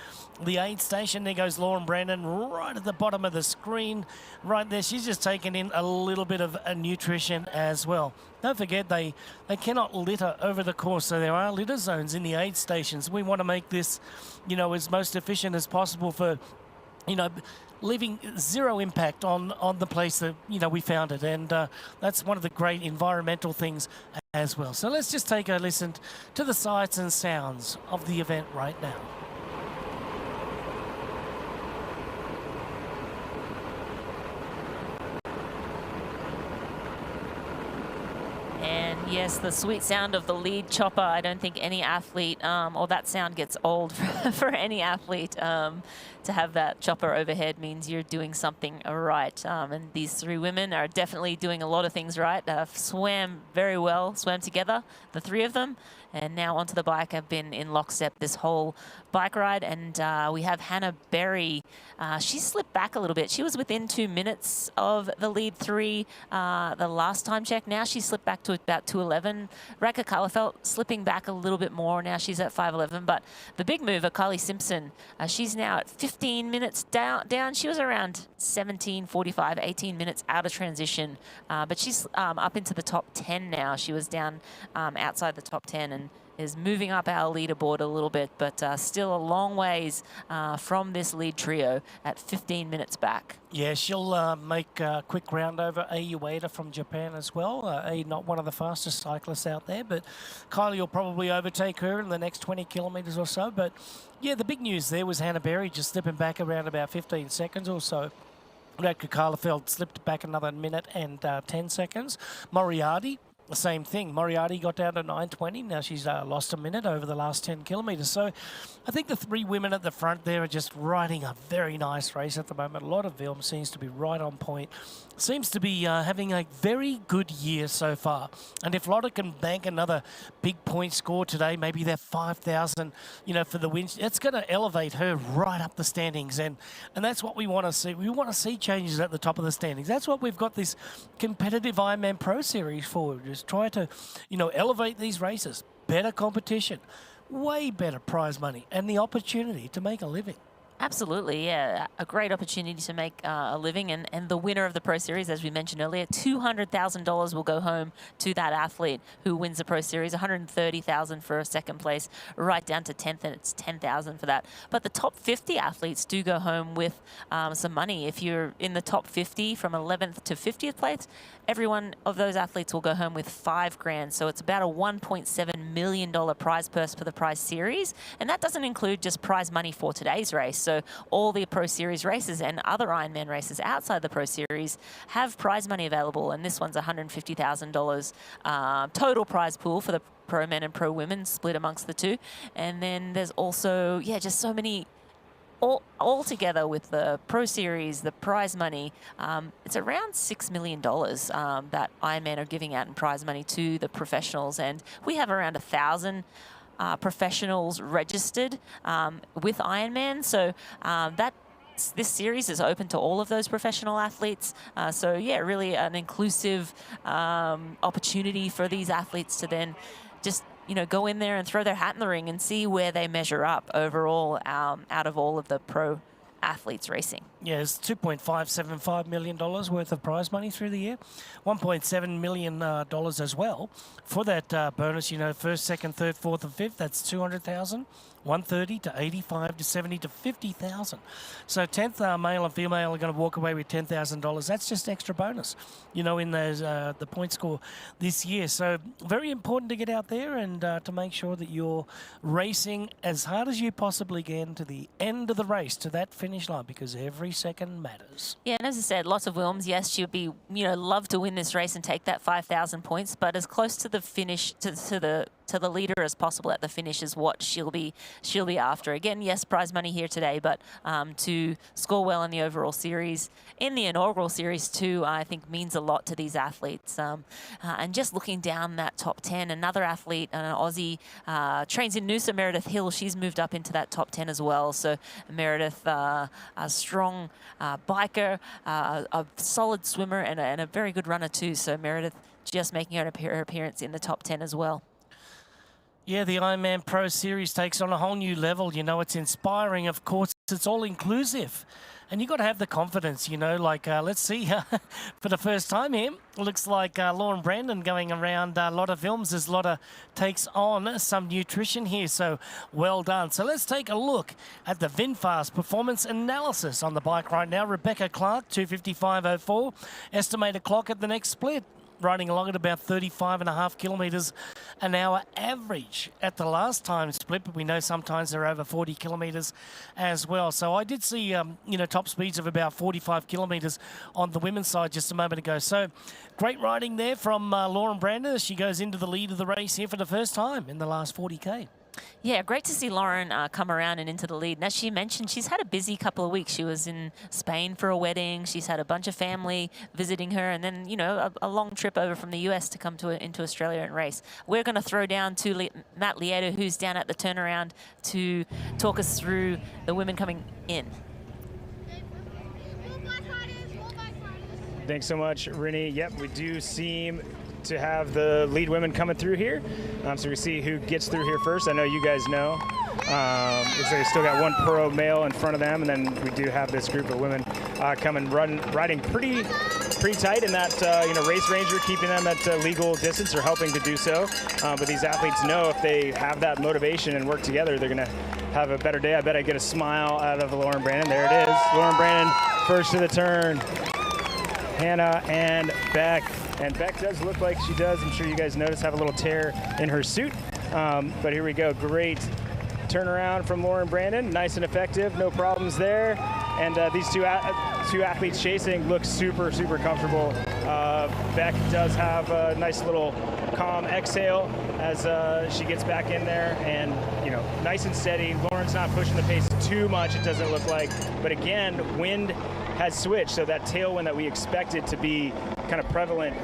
Speaker 1: the aid station. There goes Lauren Brandon right at the bottom of the screen right there. She's just taking in a little bit of nutrition as well. Don't forget, they cannot litter over the course, so there are litter zones in the aid stations. We want to make this, as most efficient as possible for, leaving zero impact on the place that, we found it. And that's one of the great environmental things as well. So let's just take a listen to the sights and sounds of the event right now.
Speaker 2: And yes, the sweet sound of the lead chopper. I don't think any athlete, or that sound gets old for any athlete. To have that chopper overhead means you're doing something right. And these 3 women are definitely doing a lot of things right. Swam very well, swam together, the 3 of them. and now onto the bike. Have been in lockstep this whole bike ride, and we have Hannah Berry. She slipped back a little bit. She was within 2 minutes of the lead three the last time check. Now she slipped back to about 2:11. Raka Kalafelt slipping back a little bit more. Now she's at 5:11. But the big mover, Kylie Simpson, she's now at 15 minutes down. She was around 17:45, 18 minutes out of transition, but she's up into the top 10 now. She was down outside the top 10 and is moving up our leaderboard a little bit, but still a long ways from this lead trio at 15 minutes back.
Speaker 1: Yeah, she'll make a quick round over Ueda from Japan as well. Not one of the fastest cyclists out there, but Kylie will probably overtake her in the next 20 kilometres or so. But yeah, the big news there was Hannah Berry just slipping back around about 15 seconds or so. Radka Karlefeld slipped back another minute and 10 seconds. Moriarty, the same thing. Moriarty got down to 9:20. Now she's lost a minute over the last 10 kilometres. So I think the three women at the front there are just riding a very nice race at the moment. A lot of film seems to be right on point. Seems to be having a very good year so far. And if Lotta can bank another big point score today, maybe that 5,000, for the win, it's going to elevate her right up the standings. And that's what we want to see. We want to see changes at the top of the standings. That's what we've got this competitive Ironman Pro Series for. Just try to, elevate these races. Better competition, way better prize money, and the opportunity to make a living.
Speaker 2: Absolutely, yeah. A great opportunity to make a living. And the winner of the Pro Series, as we mentioned earlier, $200,000 will go home to that athlete who wins the Pro Series, $130,000 for a second place, right down to 10th, and it's $10,000 for that. But the top 50 athletes do go home with some money. If you're in the top 50 from 11th to 50th place, every one of those athletes will go home with $5,000. So it's about a $1.7 million prize purse for the Prize Series. And that doesn't include just prize money for today's race. So all the Pro Series races and other Ironman races outside the Pro Series have prize money available. And this one's $150,000 total prize pool for the pro men and pro women split amongst the two. And then there's also, just so many all together with the Pro Series, the prize money, it's around $6 million that Ironman are giving out in prize money to the professionals. And we have around 1,000 professionals registered with Ironman. So this series is open to all of those professional athletes. So yeah, really an inclusive opportunity for these athletes to then just go in there and throw their hat in the ring and see where they measure up overall out of all of the pro athletes racing.
Speaker 1: Yeah, it's $2.575 million worth of prize money through the year. $1.7 million as well for that bonus, first, second, third, fourth, and fifth. That's $200,000. 130 to 85 to 70 to 50,000. So 10th male and female are going to walk away with $10,000. That's just extra bonus, in those the point score this year. So very important to get out there and to make sure that you're racing as hard as you possibly can to the end of the race, to that finish line, because every second matters.
Speaker 2: Yeah, and as I said, lots of Wilms. Yes, she'll be, love to win this race and take that 5,000 points, but as close to the finish, to the leader as possible at the finish is what she'll be after. Again, yes, prize money here today, but to score well in the overall series, in the inaugural series too, I think means a lot to these athletes. And just looking down that top 10, another athlete, an Aussie, trains in Noosa, Meredith Hill. She's moved up into that top 10 as well. So Meredith, a strong biker, a solid swimmer, and a very good runner too. So Meredith just making her appearance in the top 10 as well.
Speaker 1: Yeah, the Ironman Pro Series takes on a whole new level. It's inspiring, of course. It's all inclusive. And you've got to have the confidence, let's see, for the first time here, looks like Lauren Brandon going around Lotta Films as Lotta takes on some nutrition here. So well done. So let's take a look at the VinFast performance analysis on the bike right now. Rebecca Clark, 2:55.04, estimated clock at the next split. Riding along at about 35.5 kilometres an hour average at the last time split, but we know sometimes they're over 40 kilometres as well. So I did see, top speeds of about 45 kilometres on the women's side just a moment ago. So great riding there from Lauren Brandon as she goes into the lead of the race here for the first time in the last 40K.
Speaker 2: Yeah, great to see Lauren come around and into the lead. And as she mentioned, she's had a busy couple of weeks. She was in Spain for a wedding. She's had a bunch of family visiting her, and then, you know, a long trip over from the US to come into Australia and race. We're going to throw down to Matt Lieto, who's down at the turnaround, to talk us through the women coming in.
Speaker 3: Thanks so much, Rennie. Yep, we do seem to have the lead women coming through here. So we see who gets through here first. I know you guys know. Looks like we still got one pro male in front of them, and then we do have this group of women coming, riding pretty tight in that race ranger, keeping them at legal distance or helping to do so. But these athletes know if they have that motivation and work together, they're going to have a better day. I bet I get a smile out of Lauren Brandon. There it is. Lauren Brandon first to the turn. Hannah and Beck. And Beck does look like she does, I'm sure you guys notice, have a little tear in her suit. But here we go. Great turnaround from Lauren Brandon. Nice and effective. No problems there. And these two athletes chasing look super, super comfortable. Beck does have a nice little calm exhale as she gets back in there. And, you know, nice and steady. Lauren's not pushing the pace too much, it doesn't look like. But again, wind has switched, so that tailwind that we expected to be kind of prevalent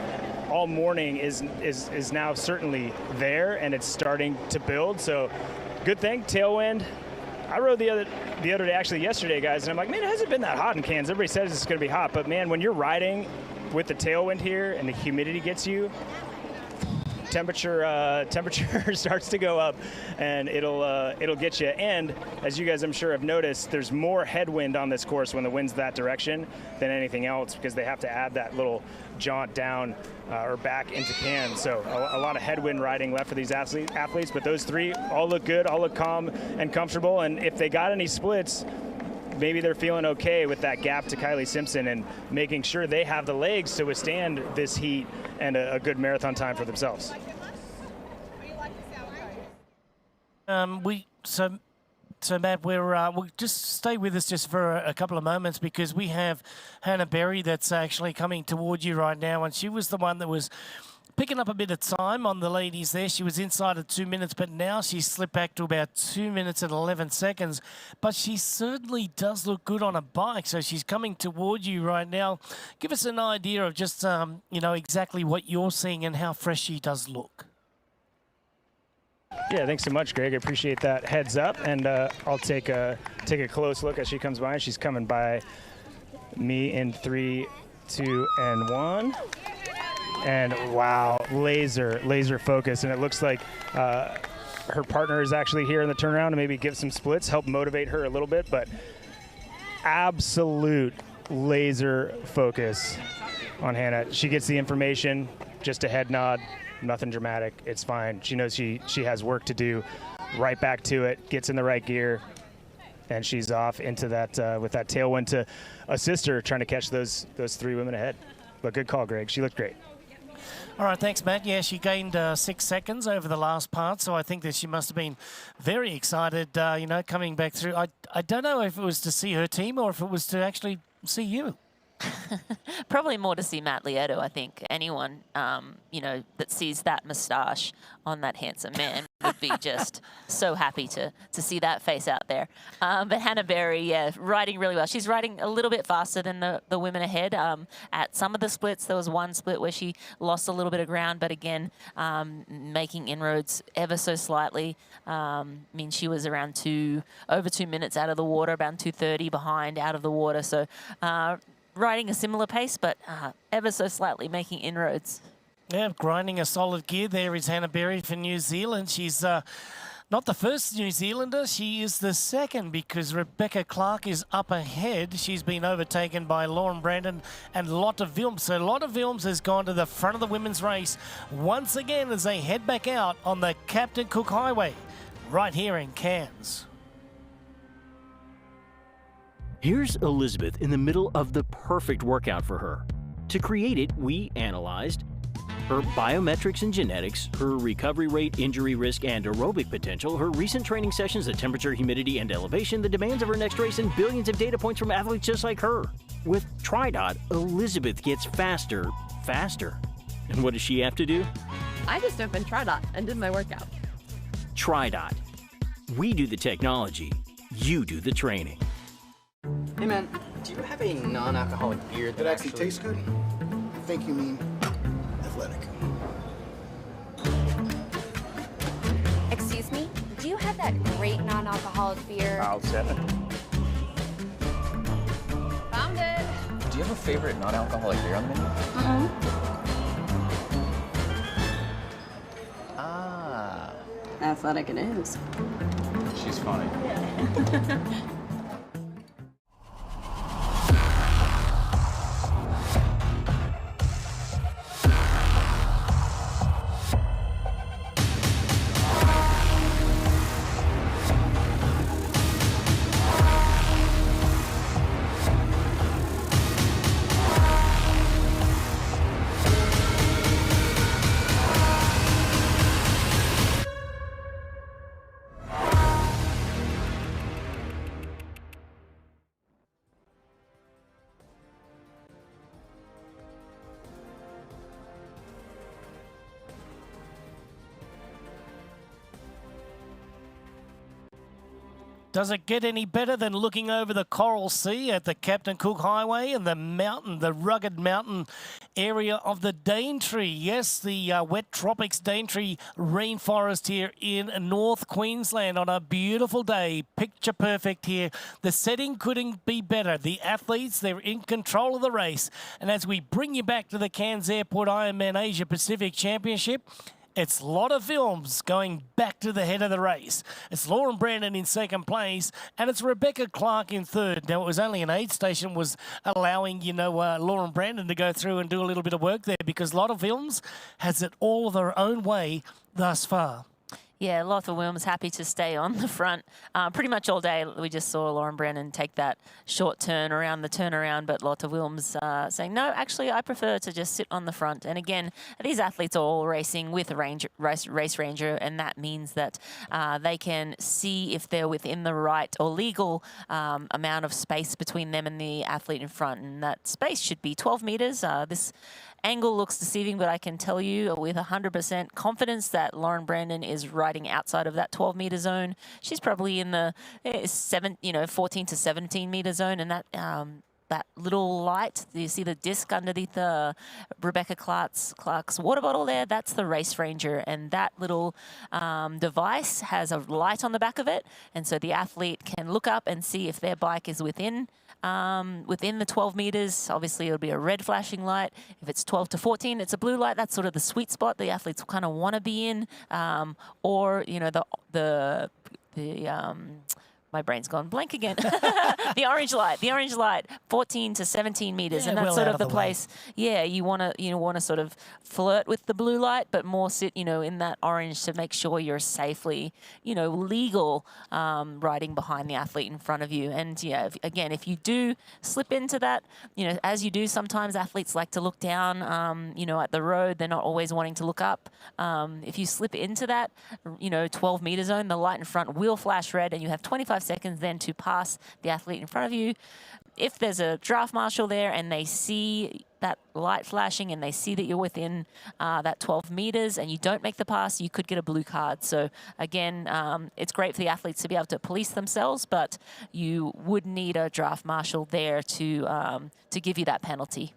Speaker 3: all morning is now certainly there, and it's starting to build. So good thing, tailwind. I rode the other day, actually yesterday, guys, and I'm like, man, it hasn't been that hot in Cairns. Everybody says it's going to be hot, but man, when you're riding with the tailwind here and the humidity gets you, temperature starts to go up, and it'll get you. And as you guys, I'm sure, have noticed, there's more headwind on this course when the wind's that direction than anything else, because they have to add that little jaunt down or back into Cairns. So a lot of headwind riding left for these athletes, but those three all look good, all look calm and comfortable. And if they got any splits, maybe they're feeling okay with that gap to Kylie Simpson and making sure they have the legs to withstand this heat and a good marathon time for themselves.
Speaker 1: So Matt, we'll just stay with us just for a couple of moments, because we have Hannah Berry that's actually coming toward you right now, and she was the one that was picking up a bit of time on the ladies there. She was inside of 2 minutes, but now she's slipped back to about 2 minutes and 11 seconds. But she certainly does look good on a bike, so she's coming toward you right now. Give us an idea of just, exactly what you're seeing and how fresh she does look.
Speaker 3: Yeah, thanks so much, Greg. I appreciate that heads up, and I'll take a close look as she comes by. She's coming by me in 3, 2, and 1. And wow, laser focus. And it looks like her partner is actually here in the turnaround to maybe give some splits, help motivate her a little bit, but absolute laser focus on Hannah. She gets the information, just a head nod, nothing dramatic. It's fine. She knows she has work to do. Right back to it, gets in the right gear, and she's off into that with that tailwind to assist her, trying to catch those three women ahead. But good call, Greg. She looked great.
Speaker 1: All right, thanks, Matt. Yeah, she gained 6 seconds over the last part, so I think that she must have been very excited, coming back through. I don't know if it was to see her team or if it was to actually see you.
Speaker 2: Probably more to see Matt Lieto, I think. Anyone, that sees that moustache on that handsome man would be just so happy to see that face out there. But Hannah Berry, yeah, riding really well. She's riding a little bit faster than the women ahead. At some of the splits, there was one split where she lost a little bit of ground, but again, making inroads ever so slightly. She was around over 2 minutes out of the water, about 2:30 behind out of the water. So riding a similar pace, but ever so slightly making inroads.
Speaker 1: Yeah, grinding a solid gear. There is Hannah Berry for New Zealand. She's not the first New Zealander. She is the second, because Rebecca Clark is up ahead. She's been overtaken by Lauren Brandon and Lotte Wilms. So Lotte Wilms has gone to the front of the women's race once again as they head back out on the Captain Cook Highway right here in Cairns.
Speaker 9: Here's Elizabeth in the middle of the perfect workout for her. To create it, we analyzed her biometrics and genetics, her recovery rate, injury risk, and aerobic potential, her recent training sessions, the temperature, humidity, and elevation, the demands of her next race, and billions of data points from athletes just like her. With TriDot, Elizabeth gets faster. And what does she have to do?
Speaker 10: I just opened TriDot and did my workout.
Speaker 9: TriDot. We do the technology, you do the training.
Speaker 6: Hey man, do you have a non-alcoholic beer that actually tastes good?
Speaker 15: I think you mean athletic.
Speaker 16: Excuse me? Do you have that great non-alcoholic beer?
Speaker 6: I'll 7.
Speaker 16: Found it.
Speaker 6: Do you have a favorite non-alcoholic beer on the menu? Ah.
Speaker 17: Athletic it is.
Speaker 6: She's funny.
Speaker 1: Does it get any better than looking over the Coral Sea at the Captain Cook Highway and the rugged mountain area of the Daintree? Yes, the wet tropics Daintree rainforest here in North Queensland on a beautiful day. Picture perfect here. The setting couldn't be better. The athletes, they're in control of the race. And as we bring you back to the Cairns Airport Ironman Asia Pacific Championship, it's Lotta Films going back to the head of the race. It's Lauren Brandon in second place, and it's Rebecca Clark in third. Now, it was only an aid station was allowing, Lauren Brandon to go through and do a little bit of work there because Lotta Films has it all their own way thus far.
Speaker 2: Yeah, Lotta Wilms happy to stay on the front. Pretty much all day, we just saw Lauren Brennan take that short turn around the turnaround, but Lotta Wilms saying, no, actually, I prefer to just sit on the front. And again, these athletes are all racing with a race ranger, and that means that they can see if they're within the right or legal amount of space between them and the athlete in front. And that space should be 12 meters. This angle looks deceiving, but I can tell you with 100% confidence that Lauren Brandon is riding outside of that 12-meter zone. She's probably in the 14 to 17-meter zone, and that little light, you see the disc underneath Rebecca Clark's water bottle there? That's the race ranger, and that little device has a light on the back of it, and so the athlete can look up and see if their bike is within the 12 meters. Obviously, it'll be a red flashing light. If it's 12 to 14, it's a blue light. That's sort of the sweet spot the athletes kind of want to be in, or my brain's gone blank again. The orange light, 14 to 17 meters, and that's sort of the place. Yeah, you want to sort of flirt with the blue light, but more sit, in that orange to make sure you're safely, legal riding behind the athlete in front of you. And yeah, if you do slip into that, as you do, sometimes athletes like to look down, at the road. They're not always wanting to look up. If you slip into that, 12-meter zone, the light in front will flash red, and you have 25 seconds then to pass the athlete in front of you. If there's a draft marshal there and they see that light flashing and they see that you're within that 12 meters and you don't make the pass, you could get a blue card. So again, it's great for the athletes to be able to police themselves, but you would need a draft marshal there to give you that penalty.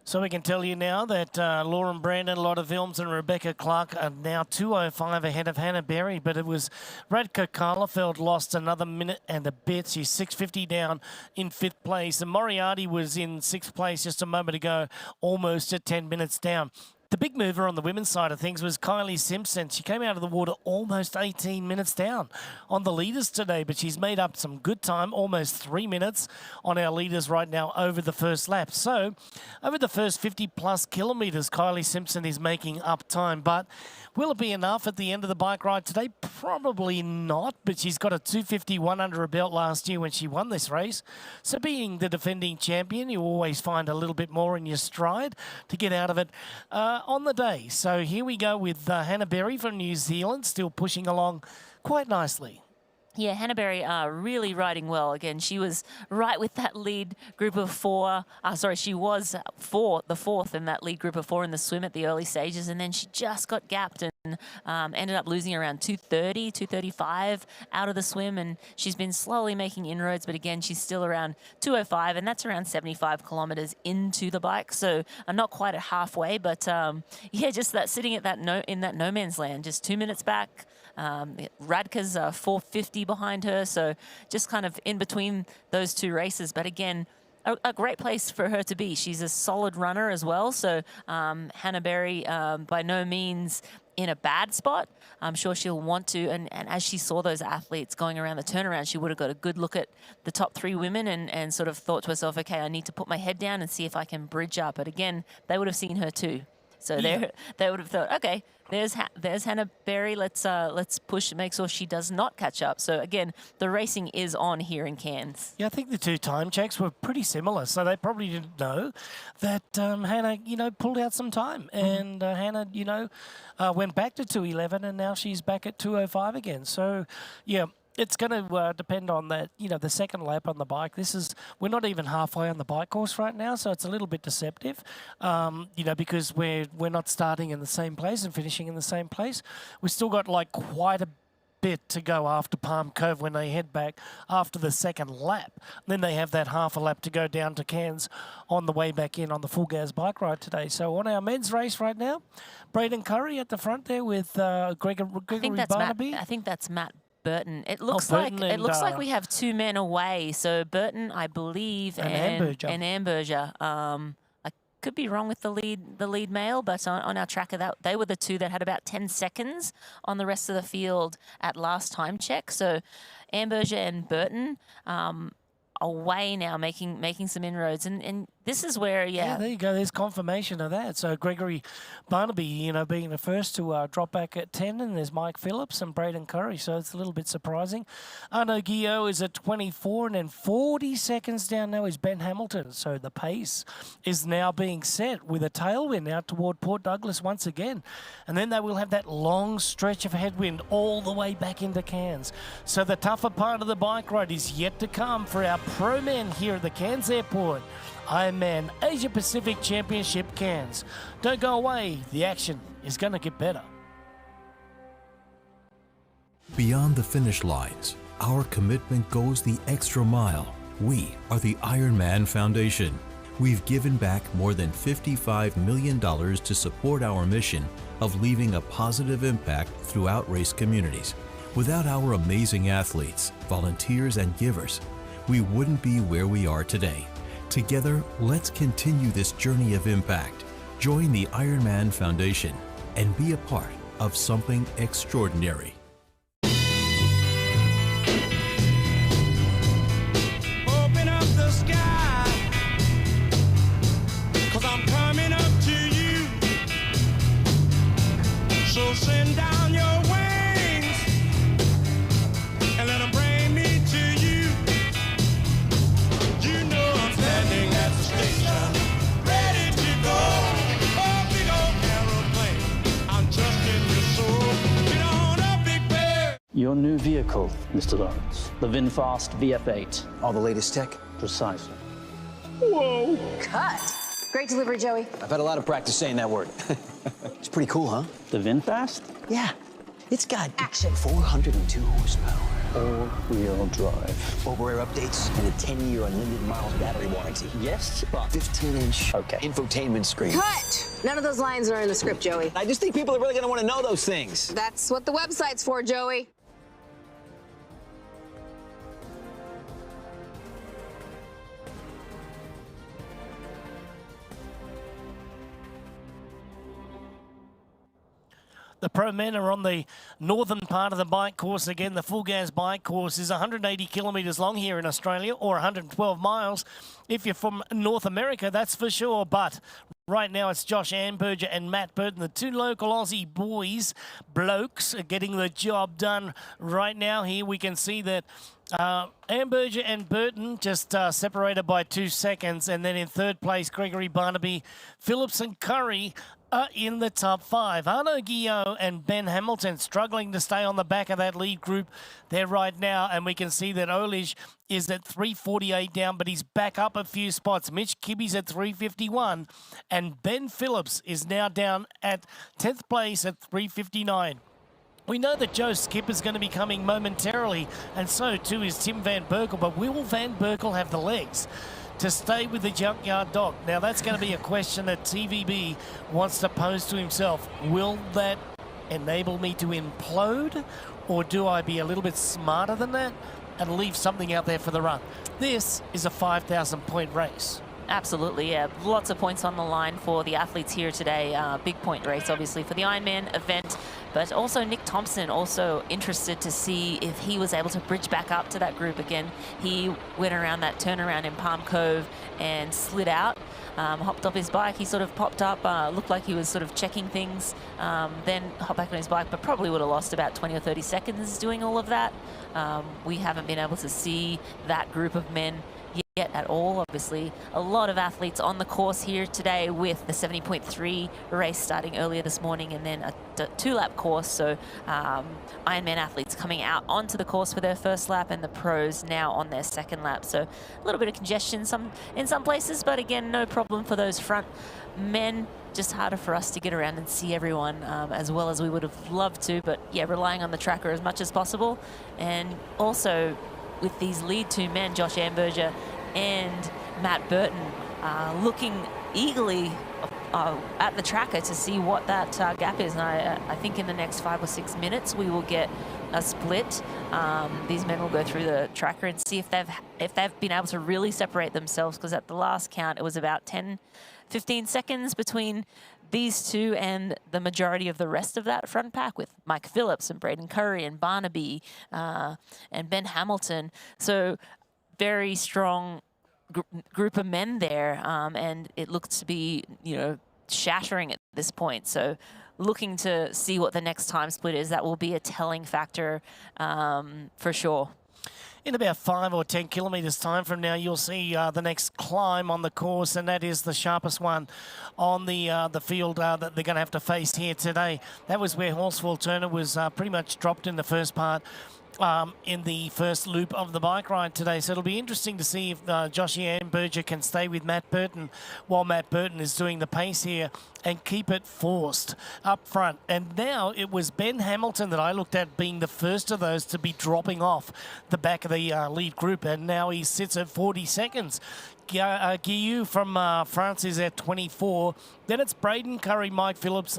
Speaker 1: So we can tell you now that Lauren Brandon, Lotta Films and Rebecca Clark are now 2:05 ahead of Hannah Berry, but it was Radka Karlefeld lost another minute and a bit. She's 6:50 down in 5th place. And Moriarty was in 6th place just a moment ago, almost at 10 minutes down. The big mover on the women's side of things was Kylie Simpson. She came out of the water almost 18 minutes down on the leaders today, but she's made up some good time, almost 3 minutes on our leaders right now over the first lap. So over the first 50-plus kilometres, Kylie Simpson is making up time, but will it be enough at the end of the bike ride today? Probably not, but she's got a 2:51 under her belt last year when she won this race. So being the defending champion, you always find a little bit more in your stride to get out of it on the day. So here we go with Hannah Berry from New Zealand, still pushing along quite nicely.
Speaker 2: Yeah, Hannah Berry really riding well. Again, she was right with that lead group of four. She was the fourth in that lead group of four in the swim at the early stages, and then she just got gapped and ended up losing around 2:30, 2:35 out of the swim, and she's been slowly making inroads, but again, she's still around 2:05, and that's around 75 kilometers into the bike, so I'm not quite at halfway, but yeah, just that sitting at that in that no man's land, just 2 minutes back. Radka's 450 behind her, so just kind of in between those two races. But again, a great place for her to be. She's a solid runner as well, so Hannah Berry by no means in a bad spot. I'm sure she'll want to, and as she saw those athletes going around the turnaround, she would have got a good look at the top three women and sort of thought to herself, okay, I need to put my head down and see if I can bridge up. But again, they would have seen her too. So they would have thought, okay, there's Hannah Berry. Let's push, make sure she does not catch up. So again, the racing is on here in Cairns.
Speaker 1: Yeah, I think the two time checks were pretty similar, so they probably didn't know that Hannah, pulled out some time, and Hannah, went back to 2:11, and now she's back at 2:05 again. So, yeah. It's going to depend on that, the second lap on the bike. We're not even halfway on the bike course right now, so it's a little bit deceptive, because we're not starting in the same place and finishing in the same place. We've still got quite a bit to go after Palm Cove when they head back after the second lap. Then they have that half a lap to go down to Cairns on the way back in on the full gas bike ride today. So on our men's race right now, Braden Curry at the front there with Gregory Barnaby.
Speaker 2: I think that's Matt Burton. It looks like we have two men away. So Burton, I believe, and Amberger. I could be wrong with the lead male, but on our tracker, that they were the two that had about 10 seconds on the rest of the field at last time check. So Amberger and Burton away now, making some inroads, and this is where
Speaker 1: there you go. There's confirmation of that. So Gregory Barnaby, being the first to drop back at 10, and there's Mike Phillips and Braden Curry. So it's a little bit surprising. Arnaud Guillot is at 24, and then 40 seconds down now is Ben Hamilton. So the pace is now being set with a tailwind out toward Port Douglas once again, and then they will have that long stretch of headwind all the way back into Cairns. So the tougher part of the bike ride is yet to come for our pro men here at the Cairns Airport. Ironman Asia Pacific Championship Cairns. Don't go away. The action is going to get better.
Speaker 17: Beyond the finish lines, our commitment goes the extra mile. We are the Ironman Foundation. We've given back more than $55 million to support our mission of leaving a positive impact throughout race communities. Without our amazing athletes, volunteers, and givers, we wouldn't be where we are today. Together, let's continue this journey of impact. Join the Ironman Foundation and be a part of something extraordinary.
Speaker 8: Open up the sky, 'cause I'm coming up to you. So send down your wings and let them bring me to you. You know I'm standing at the station, ready to go. Oh, big old aeroplane, I'm trusting your soul. Get on up, big bird.
Speaker 5: Your new vehicle, Mr. Lawrence. The VinFast VF8.
Speaker 6: All the latest tech?
Speaker 5: Precisely.
Speaker 6: Whoa.
Speaker 7: Cut. Great delivery, Joey.
Speaker 6: I've had a lot of practice saying that word. It's pretty cool, huh?
Speaker 5: The VinFast?
Speaker 6: Yeah. It's got action. 402 horsepower.
Speaker 5: All-wheel drive.
Speaker 6: Over-air updates and a 10-year unlimited miles battery warranty.
Speaker 5: Yes, but
Speaker 6: 15-inch infotainment screen.
Speaker 7: Cut. None of those lines are in the script, Joey.
Speaker 6: I just think people are really going to want to know those things.
Speaker 7: That's what the website's for, Joey.
Speaker 1: The pro men are on the northern part of the bike course. Again, the full gas bike course is 180 kilometres long here in Australia, or 112 miles if you're from North America, that's for sure. But right now it's Josh Amberger and Matt Burton, the two local Aussie blokes are getting the job done right now. Here we can see that Amberger and Burton just separated by 2 seconds, and then in third place Gregory Barnaby, Phillips and Curry are in the top 5. Arnaud Guillot and Ben Hamilton struggling to stay on the back of that lead group there right now. And we can see that Olish is at 3:48 down, but he's back up a few spots. Mitch Kibbe's at 3:51. And Ben Phillips is now down at 10th place at 3:59. We know that Joe Skip is going to be coming momentarily, and so too is Tim Van Berkel. But will Van Berkel have the legs to stay with the junkyard dog? Now, that's going to be a question that TVB wants to pose to himself. Will that enable me to implode, or do I be a little bit smarter than that and leave something out there for the run? This is a 5,000-point race.
Speaker 2: Absolutely, yeah. Lots of points on the line for the athletes here today. Big point race, obviously, for the Ironman event. But also Nick Thompson, also interested to see if he was able to bridge back up to that group again. He went around that turnaround in Palm Cove and slid out, hopped off his bike. He sort of popped up, looked like he was sort of checking things, then hopped back on his bike, but probably would have lost about 20 or 30 seconds doing all of that. We haven't been able to see that group of men yet at all. Obviously, a lot of athletes on the course here today, with the 70.3 race starting earlier this morning and then a 2-lap course. So Ironman athletes coming out onto the course for their first lap, and the pros now on their second lap. So a little bit of congestion in some places, but again, no problem for those front men. Just harder for us to get around and see everyone as well as we would have loved to. But yeah, relying on the tracker as much as possible. And also with these lead 2 men, Josh Amberger and Matt Burton, looking eagerly at the tracker to see what that gap is. And I think in the next 5 or 6 minutes we will get a split. These men will go through the tracker and see if they've been able to really separate themselves, because at the last count it was about 10-15 seconds between these two and the majority of the rest of that front pack, with Mike Phillips and Braden Curry and Barnaby and Ben Hamilton. So very strong group of men there, and it looks to be, you know, shattering at this point. So looking to see what the next time split is. That will be a telling factor for sure.
Speaker 1: In about 5 or 10 kilometres time from now, you'll see the next climb on the course, and that is the sharpest one on the field that they're going to have to face here today. That was where Horsfall Turner was pretty much dropped in the first part, in the first loop of the bike ride today. So it'll be interesting to see if Joshie Amberger can stay with Matt Burton while Matt Burton is doing the pace here and keep it forced up front. And now it was Ben Hamilton that I looked at being the first of those to be dropping off the back of the lead group, and now he sits at 40 seconds. Guillou from France is at 24. Then it's Braden Curry, Mike Phillips,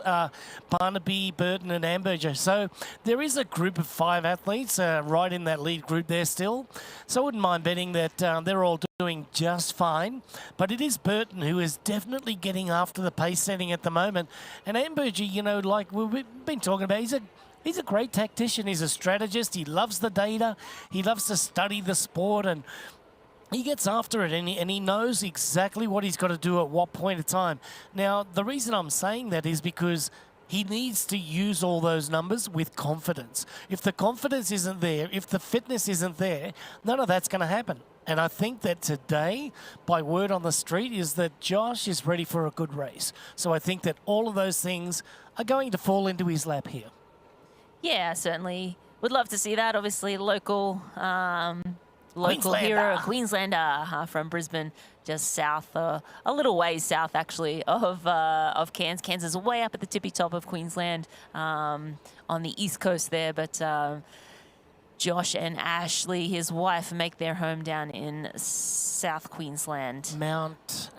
Speaker 1: Barnaby, Burton and Amberger. So there is a group of 5 athletes right in that lead group there still. So I wouldn't mind betting that they're all doing just fine. But it is Burton who is definitely getting after the pace setting at the moment. And Amberger, you know, like we've been talking about, he's a great tactician. He's a strategist. He loves the data. He loves to study the sport, and he gets after it, and he knows exactly what he's got to do at what point of time. Now, the reason I'm saying that is because he needs to use all those numbers with confidence. If the confidence isn't there, if the fitness isn't there, none of that's going to happen. And I think that today, by word on the street, is that Josh is ready for a good race. So I think that all of those things are going to fall into his lap here.
Speaker 2: Yeah, certainly. Would love to see that. Obviously, local hero, Queenslander from Brisbane, just south, a little ways south actually of Cairns. Cairns is way up at the tippy top of Queensland, on the east coast there. But Josh and Ashley, his wife, make their home down in South Queensland.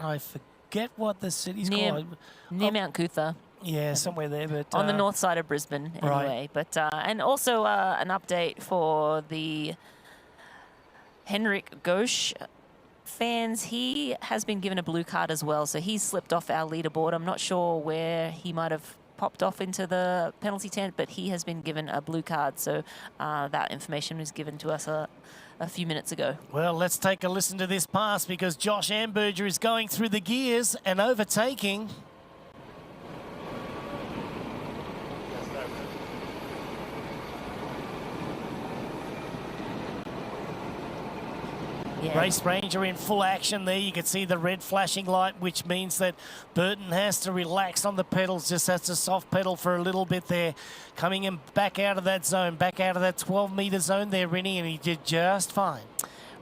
Speaker 1: I forget what the city's called.
Speaker 2: Near Mount Cootha.
Speaker 1: Yeah, somewhere there, but
Speaker 2: on the north side of Brisbane, anyway. Right. But and also an update for the Henrik Ghosh fans. He has been given a blue card as well, so he's slipped off our leaderboard. I'm not sure where he might have popped off into the penalty tent, but he has been given a blue card. So that information was given to us a few minutes ago.
Speaker 1: Well, let's take a listen to this pass, because Josh Amberger is going through the gears and overtaking.
Speaker 2: Yeah.
Speaker 1: Race Ranger in full action there. You can see the red flashing light, which means that Burton has to relax on the pedals, just has to soft pedal for a little bit there. Coming in back out of that zone, back out of that 12-metre zone there, Rennie, and he did just fine.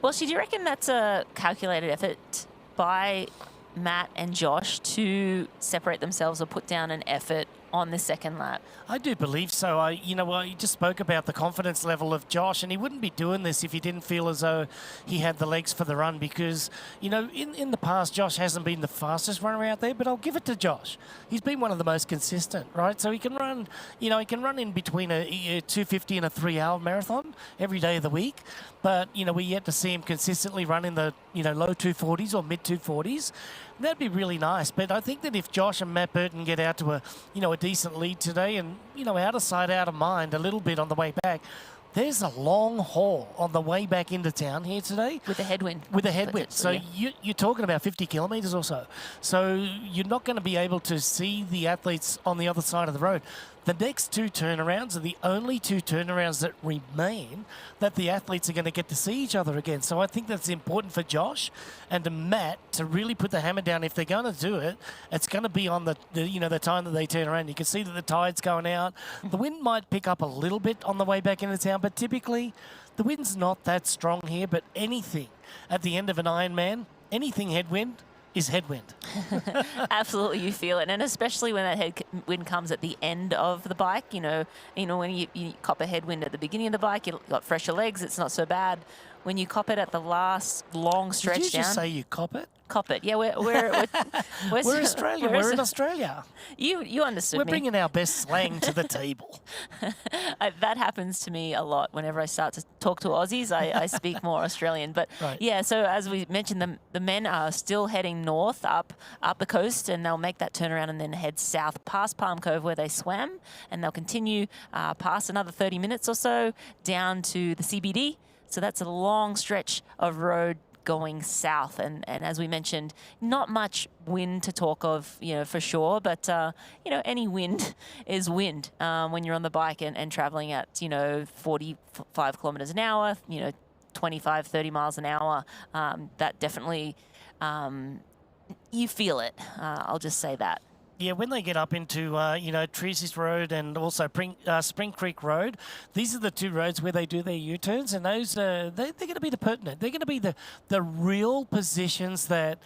Speaker 2: Well, do you reckon that's a calculated effort by Matt and Josh to separate themselves or put down an effort on the second lap?
Speaker 1: I do believe so. You just spoke about the confidence level of Josh, and he wouldn't be doing this if he didn't feel as though he had the legs for the run, because, in the past, Josh hasn't been the fastest runner out there, but I'll give it to Josh. He's been one of the most consistent, right? So he can run, he can run in between a 250 and a 3-hour marathon every day of the week, but, we yet to see him consistently run in the, low 240s or mid 240s. That'd be really nice. But I think that if Josh and Matt Burton get out to a decent lead today and, out of sight, out of mind a little bit on the way back, there's a long haul on the way back into town here today.
Speaker 2: With a headwind.
Speaker 1: With a headwind. So
Speaker 2: yeah.
Speaker 1: you're talking about 50 kilometres or so. So you're not going to be able to see the athletes on the other side of the road. The next two turnarounds are the only two turnarounds that remain that the athletes are going to get to see each other again. So I think that's important for Josh and to Matt to really put the hammer down. If they're going to do it, it's going to be on the time that they turn around. You can see that the tide's going out. The wind might pick up a little bit on the way back into town, but typically the wind's not that strong here. But anything at the end of an Ironman, anything headwind, is headwind.
Speaker 2: Absolutely, you feel it, and especially when that headwind comes at the end of the bike. When you cop a headwind at the beginning of the bike, you've got fresher legs. It's not so bad. When you cop it at the last long stretch down.
Speaker 1: Did you just say you cop it?
Speaker 2: Cop it. Yeah, we're
Speaker 1: Australian. We're in Australia.
Speaker 2: You understood
Speaker 1: We're
Speaker 2: me.
Speaker 1: bringing our best slang to the table.
Speaker 2: That happens to me a lot. Whenever I start to talk to Aussies, I speak more Australian. But
Speaker 1: right.
Speaker 2: yeah, so as we mentioned, the men are still heading north up the coast, and they'll make that turnaround and then head south past Palm Cove where they swam, and they'll continue past another 30 minutes or so down to the CBD. So that's a long stretch of road going south, and as we mentioned, not much wind to talk of, for sure, but any wind is wind when you're on the bike and traveling at 45 kilometers an hour, 25, 30 miles an hour. That definitely you feel it. I'll just say that.
Speaker 1: Yeah, when they get up into, Treacy's Road and also Spring Creek Road, these are the two roads where they do their U-turns, and those they're going to be the pertinent. They're going to be the real positions that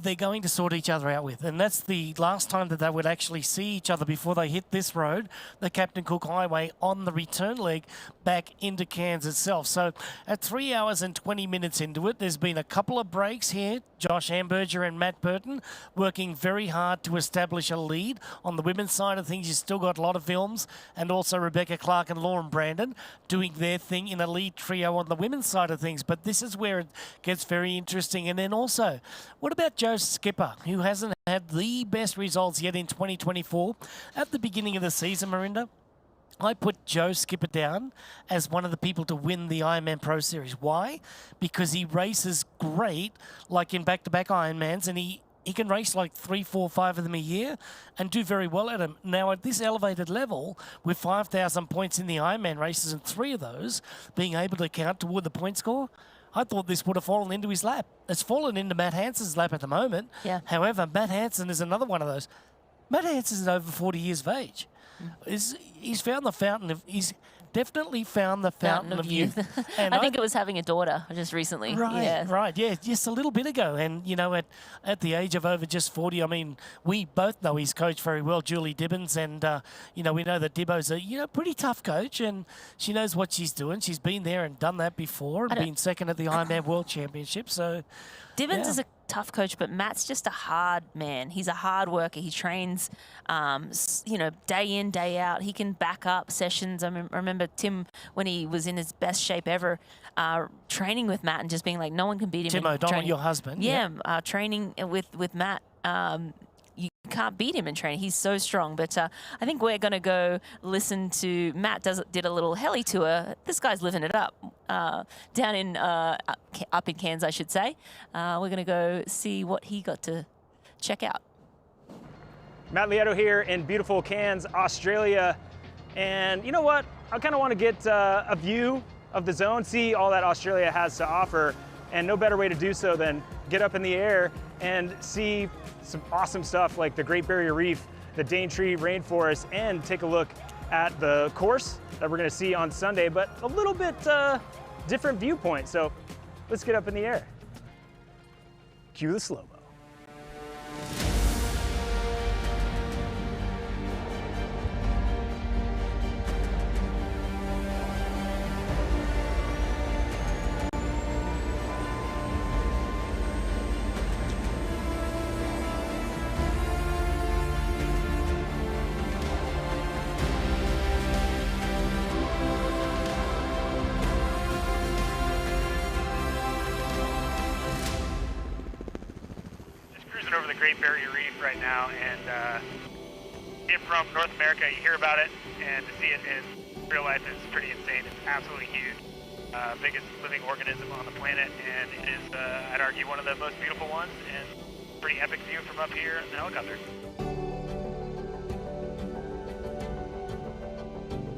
Speaker 1: they're going to sort each other out with. And that's the last time that they would actually see each other before they hit this road, the Captain Cook Highway, on the return leg back into Cairns itself. So at 3 hours and 20 minutes into it, there's been a couple of breaks here. Josh Amberger and Matt Burton working very hard to establish a lead. On the women's side of things, you've still got a lot of films, and also Rebecca Clark and Lauren Brandon doing their thing in a lead trio on the women's side of things. But this is where it gets very interesting. And then also, what about Joe Skipper, who hasn't had the best results yet in 2024? At the beginning of the season, Marinda, I put Joe Skipper down as one of the people to win the Ironman Pro Series. Why? Because he races great, like in back-to-back Ironmans, and he can race like 3, 4, 5 of them a year and do very well at them. Now, at this elevated level, with 5,000 points in the Ironman races and 3 of those being able to count toward the point score, I thought this would have fallen into his lap. It's fallen into Matt Hansen's lap at the moment.
Speaker 2: Yeah.
Speaker 1: However, Matt Hansen is another one of those. Matt Hansen is over 40 years of age. He's found the fountain of... He's definitely found the fountain of youth. And
Speaker 2: I think it was having a daughter just recently.
Speaker 1: Right, yeah, just a little bit ago. And, at the age of over just 40, I mean, we both know his coach very well, Julie Dibbins, and, we know that Dibbo's a, pretty tough coach, and she knows what she's doing. She's been there and done that before and been second at the Ironman World Championship, so...
Speaker 2: Dibbins is a tough coach, but Matt's just a hard man. He's a hard worker. He trains, day in, day out. He can back up sessions. I remember Tim, when he was in his best shape ever, training with Matt and just being like, no one can beat him.
Speaker 1: Tim O'Donnell, your husband.
Speaker 2: Yeah, training with Matt. You can't beat him in training. He's so strong. But I think we're going to go listen to Matt did a little heli tour. This guy's living it up down in up in Cairns, I should say. We're going to go see what he got to check out.
Speaker 18: Matt Lietto here in beautiful Cairns, Australia. And you know what? I kind of want to get a view of the zone, see all that Australia has to offer. And no better way to do so than get up in the air and see some awesome stuff like the Great Barrier Reef, the Daintree Rainforest, and take a look at the course that we're gonna see on Sunday, but a little bit different viewpoint. So let's get up in the air. Cue the slow-mo.
Speaker 3: Over the Great Barrier Reef right now, and being from North America, you hear about it, and to see it in real life is pretty insane. It's absolutely huge. Biggest living organism on the planet, and it is, I'd argue, one of the most beautiful ones, and pretty epic view from up here in the helicopter.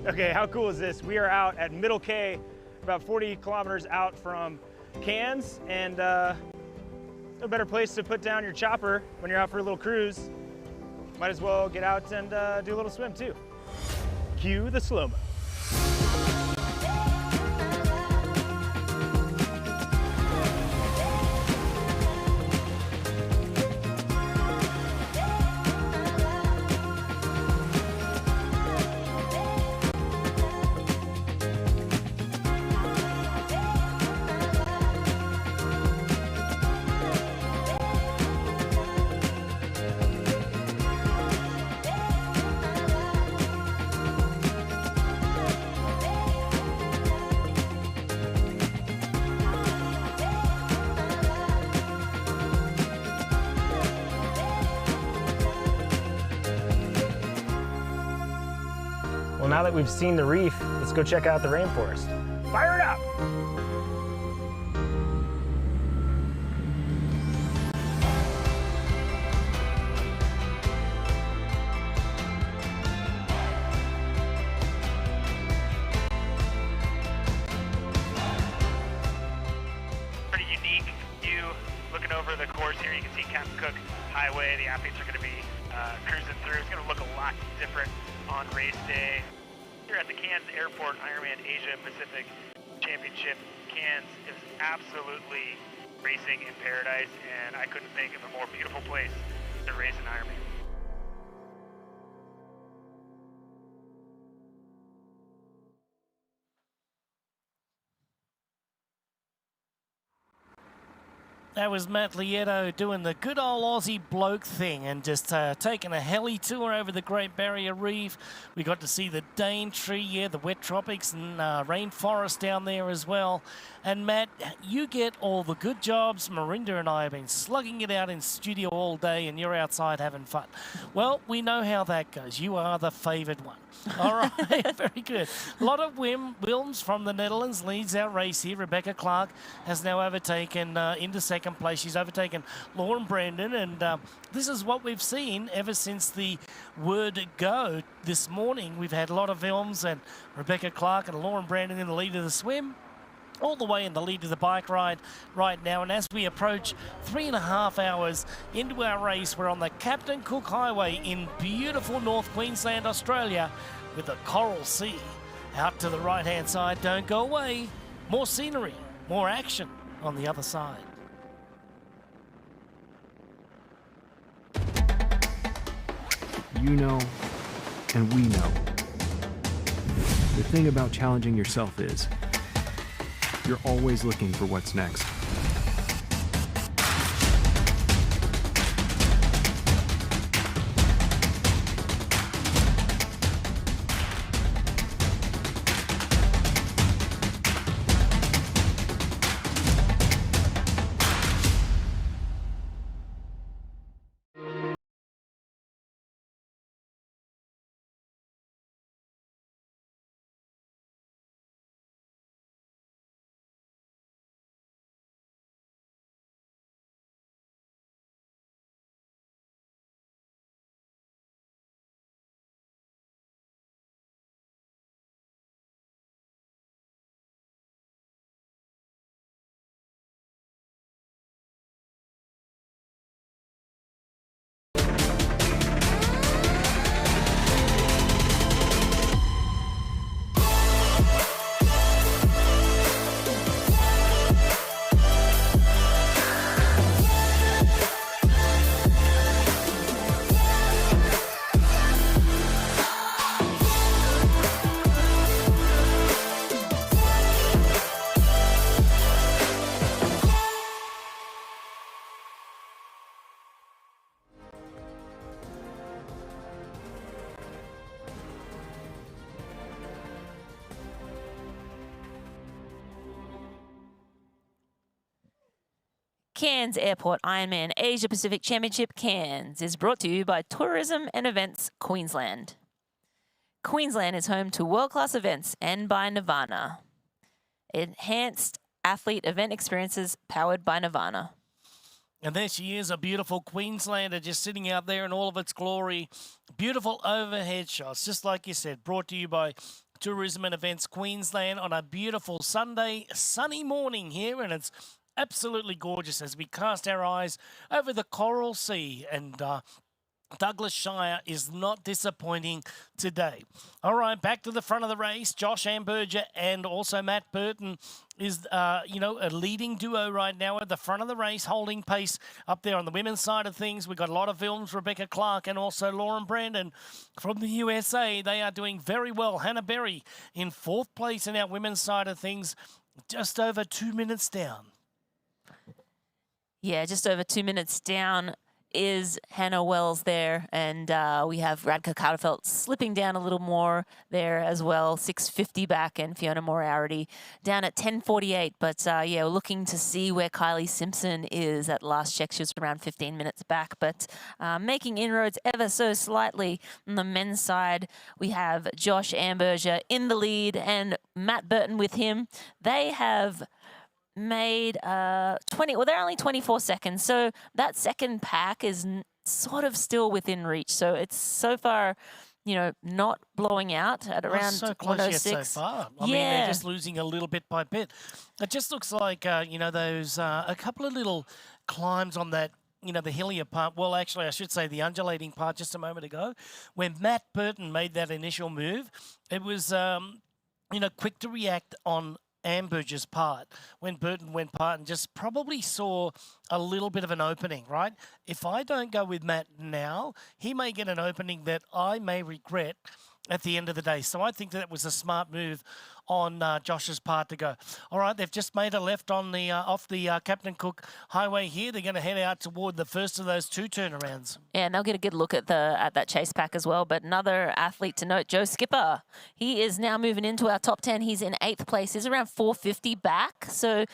Speaker 3: Okay, how cool is this? We are out at Middle Cay, about 40 kilometers out from Cairns, and no better place to put down your chopper when you're out for a little cruise. Might as well get out and do a little swim too. Cue the slow-mo. Well, now that we've seen the reef, let's go check out the rainforest. Fire it up! Pretty unique view. Looking over the course here, you can see Captain Cook Highway. The athletes are going to be cruising through. It's going to look a lot different on race day. Here at the Cairns Airport Ironman Asia Pacific Championship, Cairns is absolutely racing in paradise, and I couldn't think of a more beautiful place to race an Ironman.
Speaker 1: That was Matt Lieto doing the good old Aussie bloke thing and just taking a heli tour over the Great Barrier Reef. We got to see the Daintree, yeah, the wet tropics and rainforest down there as well. And Matt, you get all the good jobs. Marinda and I have been slugging it out in studio all day and you're outside having fun. Well, we know how that goes. You are the favoured one. All right, very good. A lot of Wilms from the Netherlands leads our race here. Rebecca Clark has now overtaken into second place. She's overtaken Lauren Brandon, and this is what we've seen ever since the word go this morning. We've had a lot of Wilms and Rebecca Clark and Lauren Brandon in the lead of the swim, all the way in the lead of the bike ride right now. And as we approach 3.5 hours into our race, we're on the Captain Cook Highway in beautiful North Queensland, Australia, with the Coral Sea. Out to the right-hand side, don't go away. More scenery, more action on the other side.
Speaker 12: You know, and we know. The thing about challenging yourself is, you're always looking for what's next.
Speaker 2: Cairns Airport Ironman Asia Pacific Championship Cairns is brought to you by Tourism and Events Queensland. Queensland is home to world-class events and by Nirvana. Enhanced athlete event experiences powered by Nirvana.
Speaker 1: And there she is, a beautiful Queenslander just sitting out there in all of its glory. Beautiful overhead shots, just like you said, brought to you by Tourism and Events Queensland on a beautiful Sunday, sunny morning here, and it's absolutely gorgeous as we cast our eyes over the Coral Sea, and Douglas Shire is not disappointing today. All right, back to the front of the race. Josh Amberger and also Matt Burton is, a leading duo right now at the front of the race, holding pace up there on the women's side of things. We've got a lot of films, Rebecca Clark and also Lauren Brandon from the USA. They are doing very well. Hannah Berry in 4th place in our women's side of things, just over 2 minutes down.
Speaker 2: Yeah, just over 2 minutes down is Hannah Wells there, and we have Radka Carterfeld slipping down a little more there as well, 6:50 back, and Fiona Moriarty down at 10:48. But yeah, we're looking to see where Kylie Simpson is at last check. She was around 15 minutes back, but making inroads ever so slightly. On the men's side, we have Josh Amberger in the lead and Matt Burton with him. They have made 20, well, they're only 24 seconds, so that second pack is sort of still within reach. So it's so far, not blowing out at around
Speaker 1: so close yet
Speaker 2: 106.
Speaker 1: so far. I mean, they're just losing a little bit by bit. It just looks like, those a couple of little climbs on that, the hillier part. Well, actually, I should say the undulating part just a moment ago. When Matt Burton made that initial move, it was, quick to react on Amberger's part when Burton went part and just probably saw a little bit of an opening, right? If I don't go with Matt now, he may get an opening that I may regret at the end of the day. So I think that was a smart move on Josh's part to go. All right, they've just made a left on the off the Captain Cook Highway here. They're going to head out toward the first of those 2 turnarounds.
Speaker 2: Yeah, and they'll get a good look at that chase pack as well. But another athlete to note, Joe Skipper. He is now moving into our top 10. He's in 8th place. He's around 450 back, so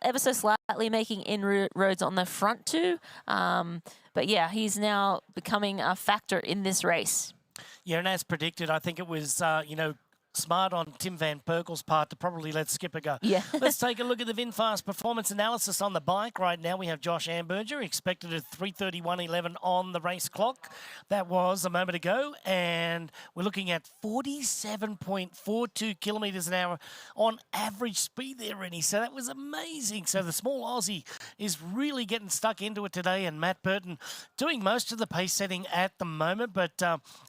Speaker 2: ever so slightly making inroads on the front 2. But yeah, he's now becoming a factor in this race.
Speaker 1: Yeah, and as predicted, I think it was, smart on Tim Van Perkel's part to probably let Skipper go.
Speaker 2: Yeah.
Speaker 1: Let's take a look at the VinFast performance analysis on the bike. Right now we have Josh Amberger expected at 3:31.11 on the race clock. That was a moment ago, and we're looking at 47.42 kilometres an hour on average speed there, Rennie. So that was amazing. So the small Aussie is really getting stuck into it today, and Matt Burton doing most of the pace setting at the moment. But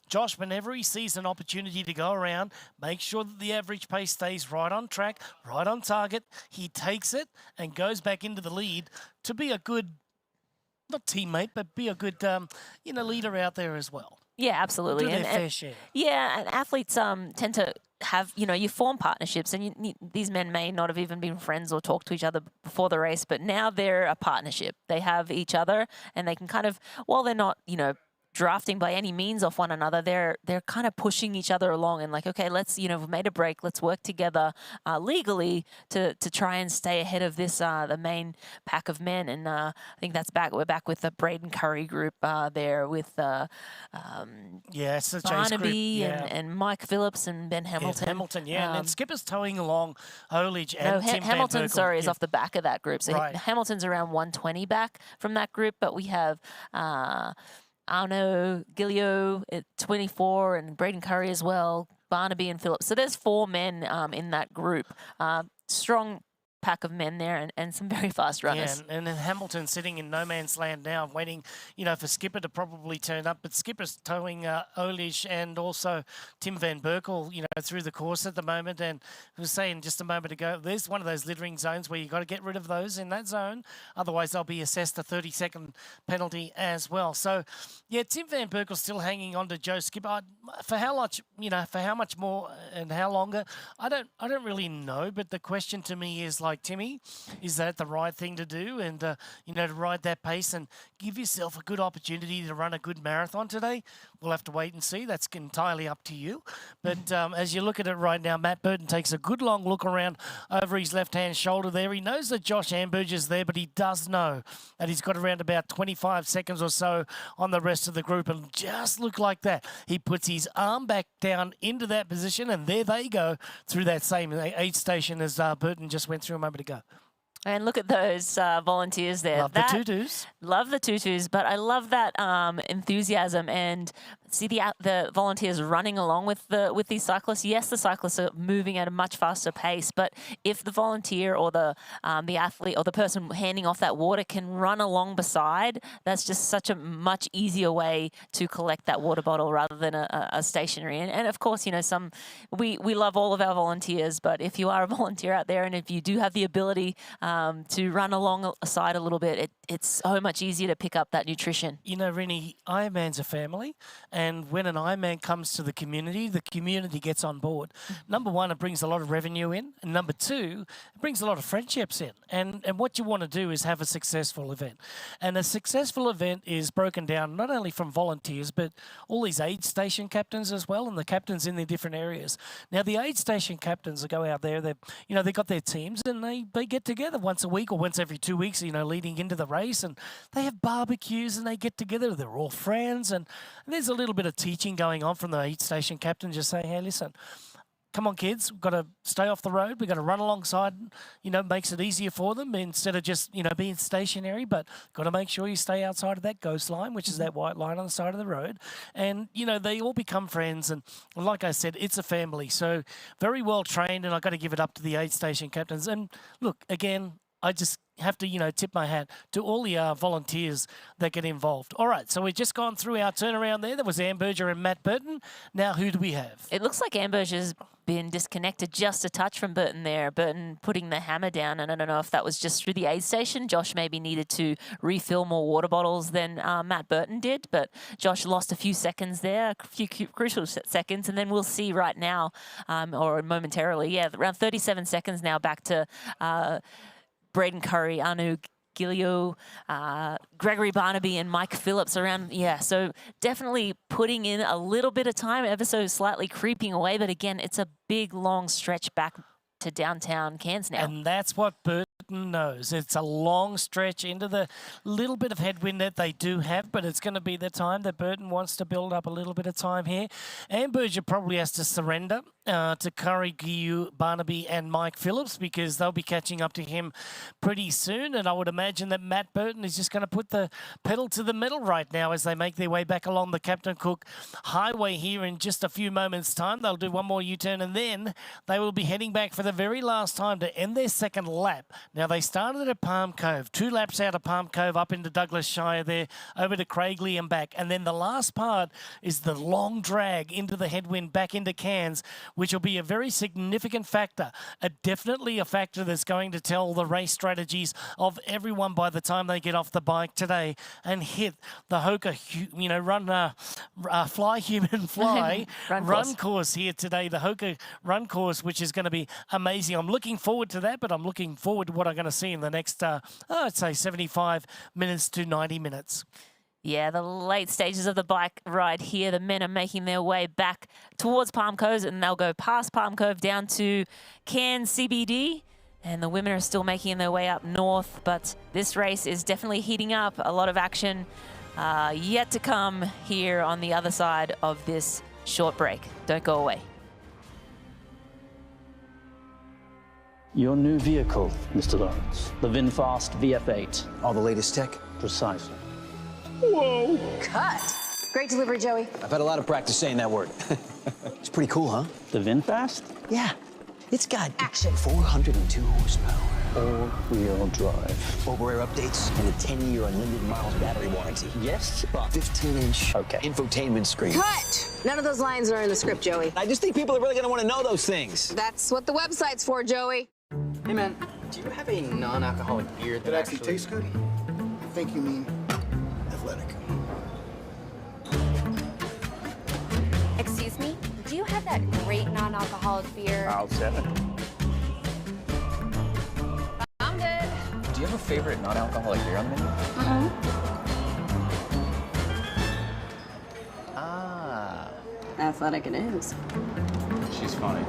Speaker 1: Josh, whenever he sees an opportunity to go around, make sure that the average pace stays right on track, right on target. He takes it and goes back into the lead to be a good, not teammate, but be a good, leader out there as well.
Speaker 2: Yeah, absolutely.
Speaker 1: Do their fair share.
Speaker 2: Yeah, and athletes tend to have, you form partnerships, and these men may not have even been friends or talked to each other before the race, but now they're a partnership. They have each other, and they can kind of, while they're not, drafting by any means off one another, they're kind of pushing each other along and like, okay, let's, we've made a break, let's work together legally to try and stay ahead of this the main pack of men. And I think that's back. We're back with the Braden Curry group there with
Speaker 1: it's the chase
Speaker 2: Barnaby
Speaker 1: group. Yeah.
Speaker 2: and Mike Phillips and Ben Hamilton.
Speaker 1: Hamilton, and then Skipper's towing along Oliage and Tim
Speaker 2: Hamilton,
Speaker 1: Van Perkel.
Speaker 2: sorry, is off the back of that group. So
Speaker 1: Right.
Speaker 2: Hamilton's around 120 back from that group, but we have Arno Gilio at 24 and Braden Curry as well, Barnaby and Phillips. So there's 4 men in that group. Strong pack of men there and some very fast runners.
Speaker 1: Yeah, and then Hamilton sitting in no man's land now, waiting, for Skipper to probably turn up. But Skipper's towing Oliage and also Tim Van Perkel, through the course at the moment. And I was saying just a moment ago, there's one of those littering zones where you've got to get rid of those in that zone. Otherwise, they'll be assessed a 30-second penalty as well. So, yeah, Tim Van Perkel's still hanging on to Joe Skipper. For how much, for how much more and how longer, I don't really know. But the question to me is, like, like Timmy, is that the right thing to do? And, you know, to ride that pace and give yourself a good opportunity to run a good marathon today? We'll have to wait and see. That's entirely up to you. But as you look at it right now, Matt Burton takes a good long look around over his left-hand shoulder there. He knows that Josh Amberger's there, but he does know that he's got around about 25 seconds or so on the rest of the group. And just look like that. He puts his arm back down into that position, and there they go through that same aid station as Burton just went through a moment ago.
Speaker 2: And look at those volunteers there.
Speaker 1: Love the tutus.
Speaker 2: Love the tutus, but I love that enthusiasm and see the volunteers running along with these cyclists. Yes, the cyclists are moving at a much faster pace, but if the volunteer or the athlete or the person handing off that water can run along beside, that's just such a much easier way to collect that water bottle rather than a stationary. And of course, you know, we love all of our volunteers, but if you are a volunteer out there and if you do have the ability to run alongside a little bit, it's so much easier to pick up that nutrition.
Speaker 1: You know, Rennie, Ironman's a family, and when an Ironman comes to the community gets on board. Number one, it brings a lot of revenue in, and number two, it brings a lot of friendships in. And what you want to do is have a successful event. And a successful event is broken down not only from volunteers, but all these aid station captains as well, and the captains in the different areas. Now, the aid station captains go out there, they've got their teams, and they get together once a week or once every 2 weeks, you know, leading into the race, and they have barbecues and they get together. They're all friends, and there's a little bit of teaching going on from the aid station captain, just saying, hey, listen, come on, kids, we've got to stay off the road. We've got to run alongside, you know, makes it easier for them instead of just, you know, being stationary, but got to make sure you stay outside of that ghost line, which is that white line on the side of the road. And, you know, they all become friends. And like I said, it's a family. So very well trained, and I've got to give it up to the aid station captains. And look, again, I just have to, you know, tip my hat to all the volunteers that get involved. All right, so we've just gone through our turnaround there. That was Amberger and Matt Burton. Now, who do we have?
Speaker 2: It looks like Amberger's been disconnected just a touch from Burton there. Burton putting the hammer down, and I don't know if that was just through the aid station. Josh maybe needed to refill more water bottles than Matt Burton did, but Josh lost a few seconds there, a few crucial seconds, and then we'll see right now, or momentarily, yeah, around 37 seconds now back to Braden Curry, Anu Gilio, Gregory Barnaby, and Mike Phillips around. Yeah, so definitely putting in a little bit of time, ever so slightly creeping away. But again, it's a big, long stretch back to downtown Cairns now.
Speaker 1: And that's what Burton knows. It's a long stretch into the little bit of headwind that they do have, but it's going to be the time that Burton wants to build up a little bit of time here. Amberger probably has to surrender to Curry, Guiu, Barnaby, and Mike Phillips, because they'll be catching up to him pretty soon. And I would imagine that Matt Burton is just going to put the pedal to the metal right now as they make their way back along the Captain Cook Highway here in just a few moments' time. They'll do one more U-turn, and then they will be heading back for the very last time to end their second lap. Now, they started at Palm Cove, 2 laps out of Palm Cove up into Douglas Shire there, over to Craigley and back. And then the last part is the long drag into the headwind back into Cairns, which will be a very significant factor, definitely a factor that's going to tell the race strategies of everyone by the time they get off the bike today and hit the Hoka, you know, fly human fly run course here today, the Hoka run course, which is going to be amazing. I'm looking forward to that, but I'm looking forward to what I'm going to see in the next, I'd say 75 minutes to 90 minutes.
Speaker 2: Yeah, the late stages of the bike ride here. The men are making their way back towards Palm Cove, and they'll go past Palm Cove down to Cairns CBD. And the women are still making their way up north, but this race is definitely heating up. A lot of action yet to come here on the other side of this short break. Don't go away.
Speaker 5: Your new vehicle, Mr. Lawrence. The VinFast VF8.
Speaker 6: All the latest tech?
Speaker 5: Precisely.
Speaker 7: Whoa. Cut. Great delivery, Joey.
Speaker 6: I've had a lot of practice saying that word. It's pretty cool, huh?
Speaker 5: The VinFast?
Speaker 6: Yeah. It's got action. 402 horsepower.
Speaker 5: All-wheel drive.
Speaker 6: Over-air updates and a 10-year unlimited miles battery warranty.
Speaker 5: Yes, but
Speaker 6: 15-inch infotainment screen.
Speaker 7: Cut! None of those lines are in the script, Joey.
Speaker 6: I just think people are really going to want to know those things.
Speaker 7: That's what the website's for, Joey.
Speaker 6: Hey, man, do you have a non-alcoholic beer that
Speaker 15: actually tastes good? I think you mean athletic.
Speaker 16: Excuse me? Do you have that great non-alcoholic beer?
Speaker 18: I'll set it.
Speaker 6: have a favorite non-alcoholic beer on the menu? Ah.
Speaker 19: Athletic it is.
Speaker 6: She's funny.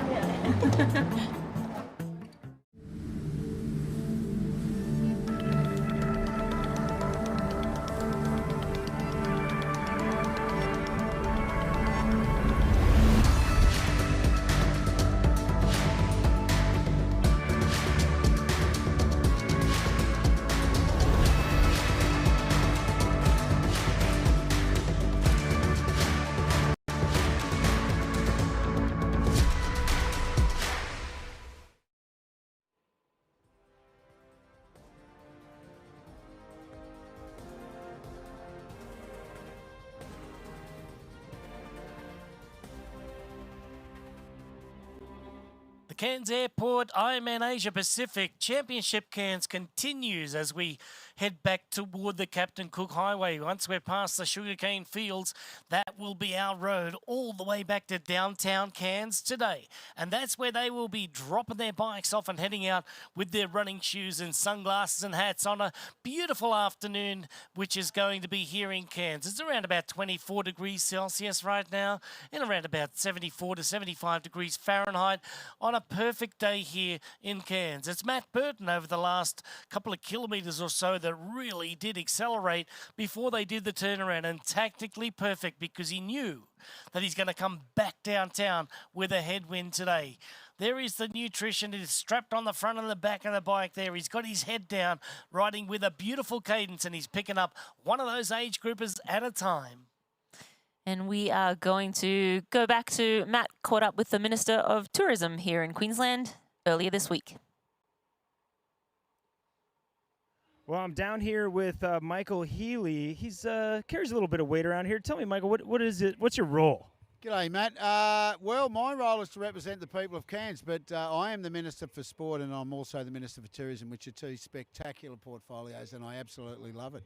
Speaker 1: The Cairns Airport Ironman Asia Pacific Championship Cairns continues as we head back toward the Captain Cook Highway. Once we're past the sugarcane fields, that will be our road all the way back to downtown Cairns today. And that's where they will be dropping their bikes off and heading out with their running shoes and sunglasses and hats on a beautiful afternoon, which is going to be here in Cairns. It's around about 24 degrees Celsius right now and around about 74 to 75 degrees Fahrenheit on a perfect day here in Cairns. It's Matt Burton over the last couple of kilometres or so that really did accelerate before they did the turnaround, and tactically perfect because he knew that he's going to come back downtown with a headwind today. There is the nutrition. It is strapped on the front and the back of the bike there. He's got his head down, riding with a beautiful cadence, and he's picking up one of those age groupers at a time.
Speaker 2: And we are going to go back to Matt, caught up with the Minister of Tourism here in Queensland earlier this week.
Speaker 18: Well, I'm down here with Michael Healy. He's carries a little bit of weight around here. Tell me, Michael, what is it? What's your role?
Speaker 20: G'day, Matt. Well, my role is to represent the people of Cairns, but I am the Minister for Sport and I'm also the Minister for Tourism, which are two spectacular portfolios, and I absolutely love it.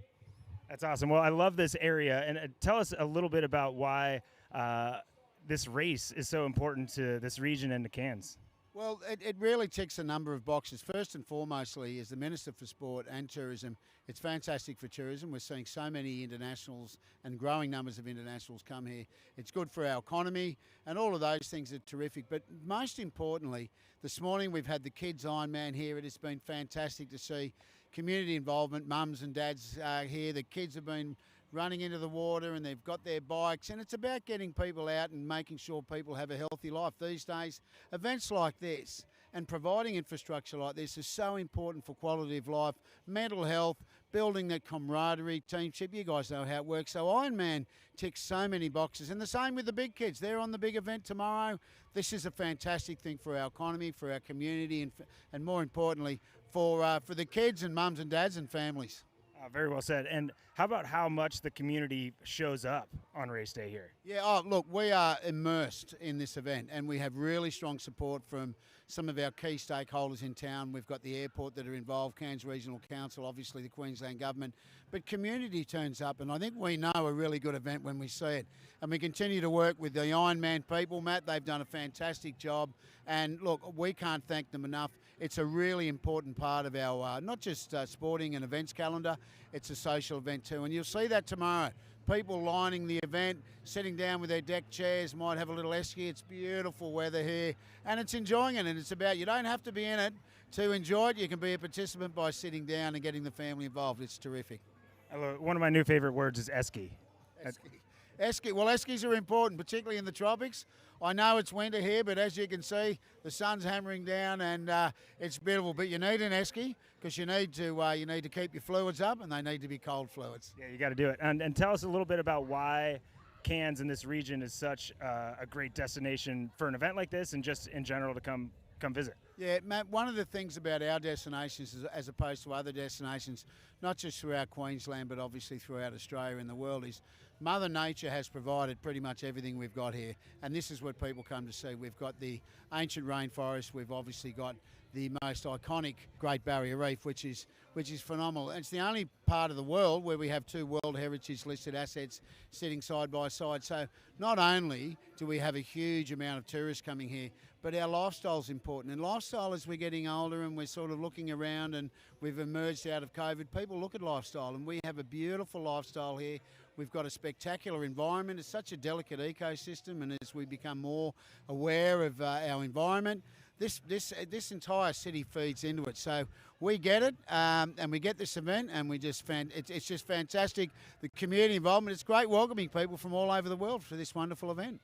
Speaker 18: That's awesome. Well, I love this area. And tell us a little bit about why this race is so important to this region and to Cairns.
Speaker 20: Well, it really ticks a number of boxes. First and foremostly, as the Minister for Sport and Tourism, it's fantastic for tourism. We're seeing so many internationals and growing numbers of internationals come here. It's good for our economy, and all of those things are terrific. But most importantly, this morning we've had the Kids Ironman here. It has been fantastic to see community involvement. Mums and dads here. The kids have been running into the water and they've got their bikes, and it's about getting people out and making sure people have a healthy life. These days, events like this and providing infrastructure like this is so important for quality of life, mental health, building that camaraderie, teamship. You guys know how it works. So Ironman ticks so many boxes, and the same with the big kids. They're on the big event tomorrow. This is a fantastic thing for our economy, for our community, and more importantly, for the kids and mums and dads and families.
Speaker 18: Very well said. And how about how much the community shows up on race day here?
Speaker 20: Yeah, oh, look, we are immersed in this event and we have really strong support from some of our key stakeholders in town. We've got the airport that are involved, Cairns Regional Council, obviously the Queensland Government, but community turns up, and I think we know a really good event when we see it. And we continue to work with the Ironman people, Matt. They've done a fantastic job, and look, we can't thank them enough. It's a really important part of our, not just sporting and events calendar, it's a social event too. And you'll see that tomorrow. People lining the event, sitting down with their deck chairs, might have a little esky. It's beautiful weather here, and it's enjoying it. And it's about, you don't have to be in it to enjoy it. You can be a participant by sitting down and getting the family involved. It's terrific.
Speaker 18: One of my new favorite words is esky.
Speaker 20: Esky. Well, eskies are important, particularly in the tropics. I know it's winter here, but as you can see, the sun's hammering down and it's beautiful. But you need an esky because you need to keep your fluids up, and they need to be cold fluids.
Speaker 18: Yeah, you got to do it. And tell us a little bit about why Cairns in this region is such a great destination for an event like this, and just in general to come visit.
Speaker 20: Yeah, Matt, one of the things about our destinations is, as opposed to other destinations, not just throughout Queensland but obviously throughout Australia and the world, is Mother Nature has provided pretty much everything we've got here, and this is what people come to see. We've got the ancient rainforest, we've obviously got the most iconic Great Barrier Reef, which is phenomenal. And it's the only part of the world where we have two World Heritage listed assets sitting side by side. So not only do we have a huge amount of tourists coming here, but our lifestyle's important. And lifestyle, as we're getting older and we're sort of looking around and we've emerged out of COVID, people look at lifestyle, and we have a beautiful lifestyle here. We've got a spectacular environment. It's such a delicate ecosystem, and as we become more aware of our environment, this entire city feeds into it. So we get it, and we get this event, and we just it's just fantastic. The community involvement, it's great welcoming people from all over the world for this wonderful event.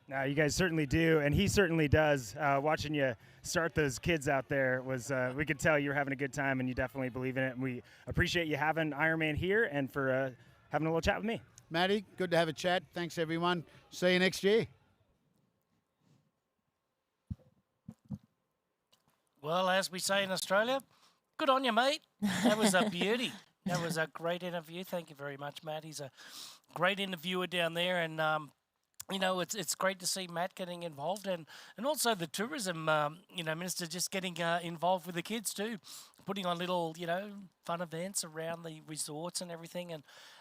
Speaker 3: No, you guys certainly do, and he certainly does. Watching you start those kids out there was, we could tell you were having a good time, and you definitely believe in it. And we appreciate you having Ironman here and for having a little chat with me.
Speaker 20: Matty, good to have a chat. Thanks, everyone. See you next year.
Speaker 1: Well, as we say in Australia, good on you, mate. That was a beauty. That was a great interview. Thank you very much, Matt. He's a great interviewer down there, and you know, it's great to see Matt getting involved, and also the tourism, minister just getting involved with the kids too, putting on little, fun events around the resorts and everything,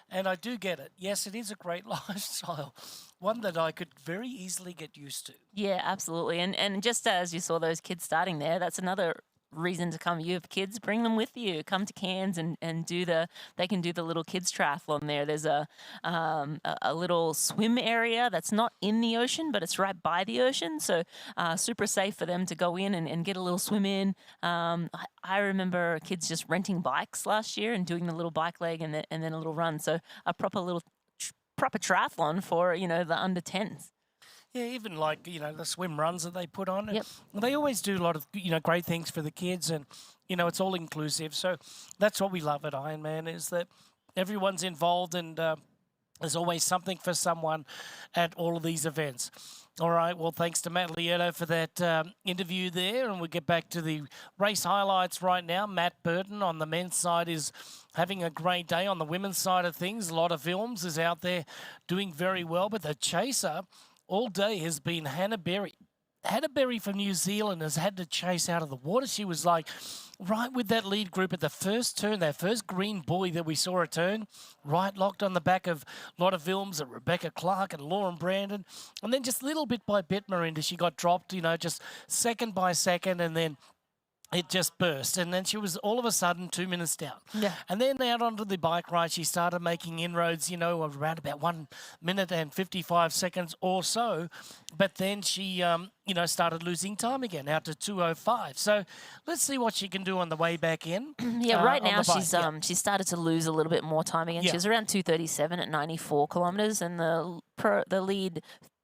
Speaker 1: and I do get it. Yes, it is a great lifestyle, one that I could very easily get used to.
Speaker 2: Yeah, absolutely. And just as you saw those kids starting there, that's another reason to come. You have kids, bring them with you. Come to Cairns and they can do the little kids triathlon there. There's a little swim area that's not in the ocean, but it's right by the ocean. So super safe for them to go in and get a little swim in. I remember kids just renting bikes last year and doing the little bike leg and then a little run. So a proper triathlon for, the under 10s.
Speaker 1: Yeah, even like, the swim runs that they put on.
Speaker 2: Yep.
Speaker 1: They always do a lot of, great things for the kids, and, it's all inclusive. So that's what we love at Ironman, is that everyone's involved, and there's always something for someone at all of these events. All right, well, thanks to Matt Lieto for that interview there, and we'll get back to the race highlights right now. Matt Burton on the men's side is having a great day. On the women's side of things, a lot of films is out there doing very well, but the chaser all day has been Hannah Berry. Hannah Berry from New Zealand has had to chase out of the water. She was like right with that lead group at the first turn, that first green buoy that we saw her turn, right locked on the back of a lot of films and Rebecca Clark and Lauren Brandon. And then just little bit by bit, Marinda, she got dropped, just second by second, and then it just burst, and then she was all of a sudden 2 minutes down.
Speaker 2: Yeah.
Speaker 1: And then out onto the bike ride, she started making inroads, around about 1 minute and 55 seconds or so. But then she, started losing time again, out to 2:05. So let's see what she can do on the way back in.
Speaker 2: Yeah, right now
Speaker 1: she's
Speaker 2: she's started to lose a little bit more time again.
Speaker 1: Yeah.
Speaker 2: She was around 2:37 at 94 kilometers, and the lead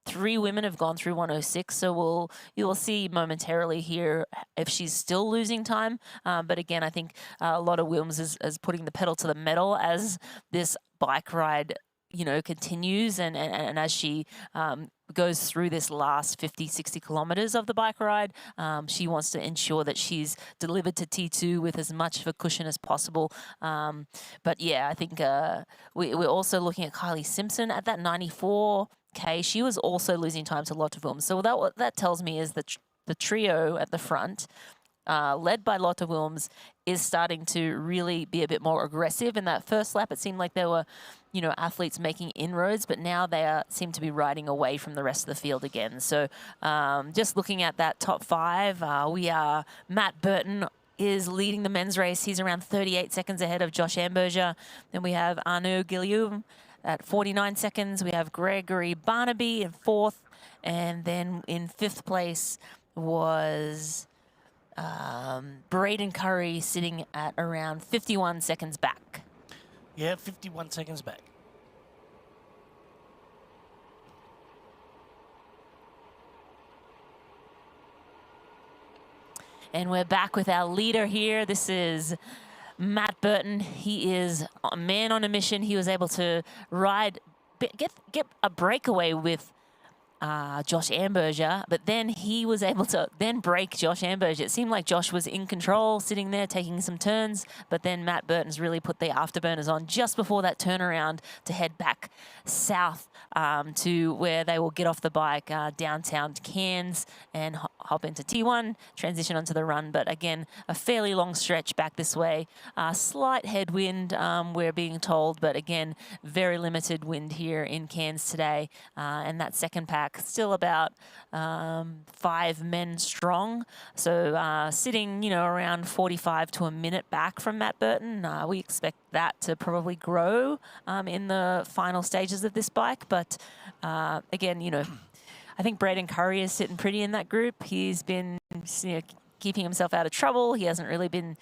Speaker 2: 3 women have gone through 1:06, so you will see momentarily here if she's still losing time. But again, I think a lot of Wilms is putting the pedal to the metal as this bike ride, continues, and as she goes through this last 50, 60 kilometers of the bike ride, she wants to ensure that she's delivered to T2 with as much of a cushion as possible. But yeah, I think we're also looking at Kylie Simpson at that 94. She was also losing time to Lotte Wilms. So what that tells me is that the trio at the front, led by Lotte Wilms, is starting to really be a bit more aggressive. In that first lap, it seemed like there were, athletes making inroads, but now they seem to be riding away from the rest of the field again. So just looking at that top 5, Matt Burton is leading the men's race. He's around 38 seconds ahead of Josh Amberger. Then we have Arnaud Guillaume at 49 seconds. We have Gregory Barnaby in 4th. And then in 5th place was Braden Curry, sitting at around 51 seconds back.
Speaker 1: Yeah, 51 seconds back.
Speaker 2: And we're back with our leader here. This is Matt Burton. He is a man on a mission. He was able to get a breakaway with Josh Amberger, but then he was able to break Josh Amberger. It seemed like Josh was in control, sitting there taking some turns, but then Matt Burton's really put the afterburners on just before that turnaround to head back south to where they will get off the bike downtown to Cairns and hop into T1, transition onto the run. But again, a fairly long stretch back this way. Slight headwind, we're being told, but again, very limited wind here in Cairns today. And that second pack back, still about 5 men strong. So sitting, around 45 to a minute back from Matt Burton. We expect that to probably grow in the final stages of this bike. But again, I think Braden Curry is sitting pretty in that group. He's been keeping himself out of trouble. He hasn't really been,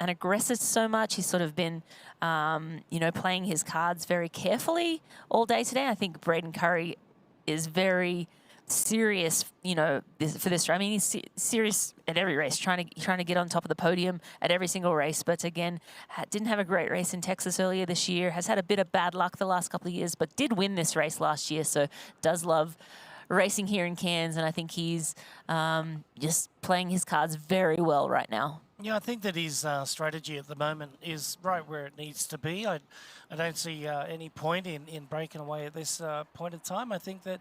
Speaker 2: an aggressor so much. He's sort of been, playing his cards very carefully all day today. I think Braden Curry is very serious, for this. I mean, he's serious at every race, trying to get on top of the podium at every single race. But again, didn't have a great race in Texas earlier this year. Has had a bit of bad luck the last couple of years, but did win this race last year. So does love racing here in Cairns, and I think he's just playing his cards very well right now.
Speaker 1: Yeah, I think that his strategy at the moment is right where it needs to be. I don't see any point in breaking away at this point in time. I think that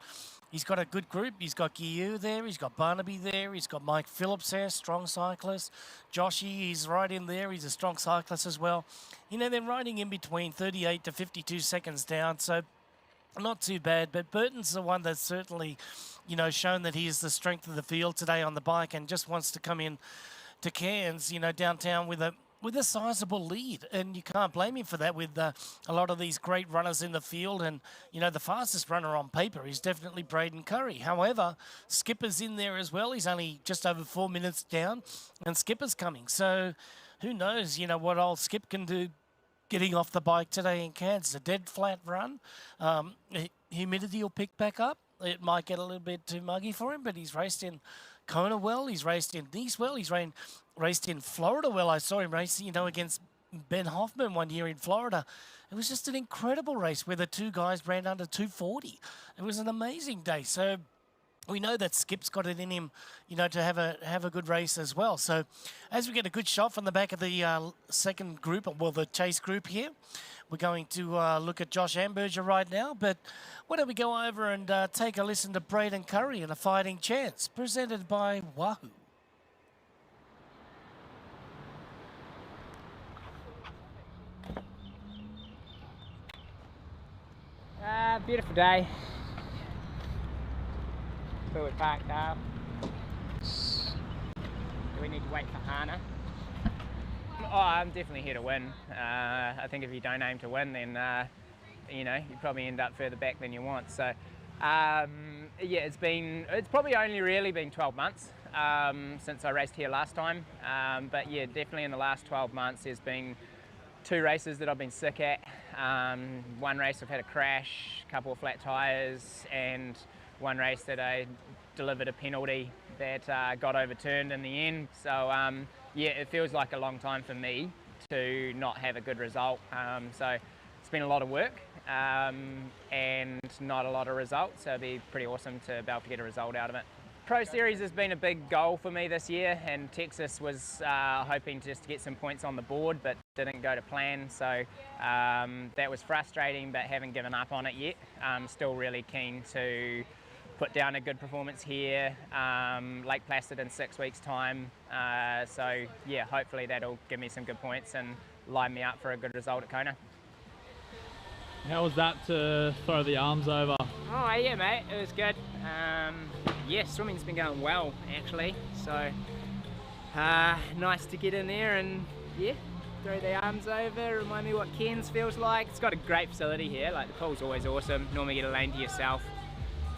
Speaker 1: he's got a good group. He's got Guillou there. He's got Barnaby there. He's got Mike Phillips there, strong cyclist. Joshy, he's right in there. He's a strong cyclist as well. They're riding in between 38 to 52 seconds down, so not too bad. But Burton's the one that's certainly, shown that he is the strength of the field today on the bike and just wants to come in to Cairns, downtown with a sizable lead, and you can't blame him for that with a lot of these great runners in the field. And the fastest runner on paper is definitely Braden Curry. However, Skipper's in there as well. He's only just over 4 minutes down, and Skipper's coming. So who knows, what old Skip can do getting off the bike today in Cairns. It's a dead flat run. Humidity will pick back up. It might get a little bit too muggy for him, but he's raced in Kona well, he's raced in Nice well, he's raced in Florida well. I saw him racing, against Ben Hoffman one year in Florida. It was just an incredible race where the two guys ran under 240. It was an amazing day. So we know that Skip's got it in him, to have a good race as well. So as we get a good shot from the back of the second group, well, the chase group here, we're going to look at Josh Amberger right now. But why don't we go over and take a listen to Braden Curry and A Fighting Chance, presented by Wahoo.
Speaker 21: Beautiful day. We're parked up. Do we need to wait for Hannah? Oh, I'm definitely here to win. I think if you don't aim to win, then you probably end up further back than you want. So yeah, it's probably only really been 12 months since I raced here last time. But yeah, definitely in the last 12 months, there's been 2 races that I've been sick at. One race I've had a crash, a couple of flat tyres, and one race that I delivered a penalty that got overturned in the end. So yeah, it feels like a long time for me to not have a good result. So it's been a lot of work and not a lot of results. So it'd be pretty awesome to be able to get a result out of it. Pro Series has been a big goal for me this year, and Texas was hoping just to get some points on the board, but didn't go to plan. So that was frustrating, but haven't given up on it yet. I'm still really keen to put down a good performance here, Lake Placid in 6 weeks' time. So yeah, hopefully that'll give me some good points and line me up for a good result at Kona.
Speaker 22: How was that to throw the arms over?
Speaker 21: Oh yeah, mate, it was good. Yeah, swimming's been going well actually, so nice to get in there and yeah, throw the arms over, remind me what Cairns feels like. It's got a great facility here, like the pool's always awesome. Normally get a lane to yourself.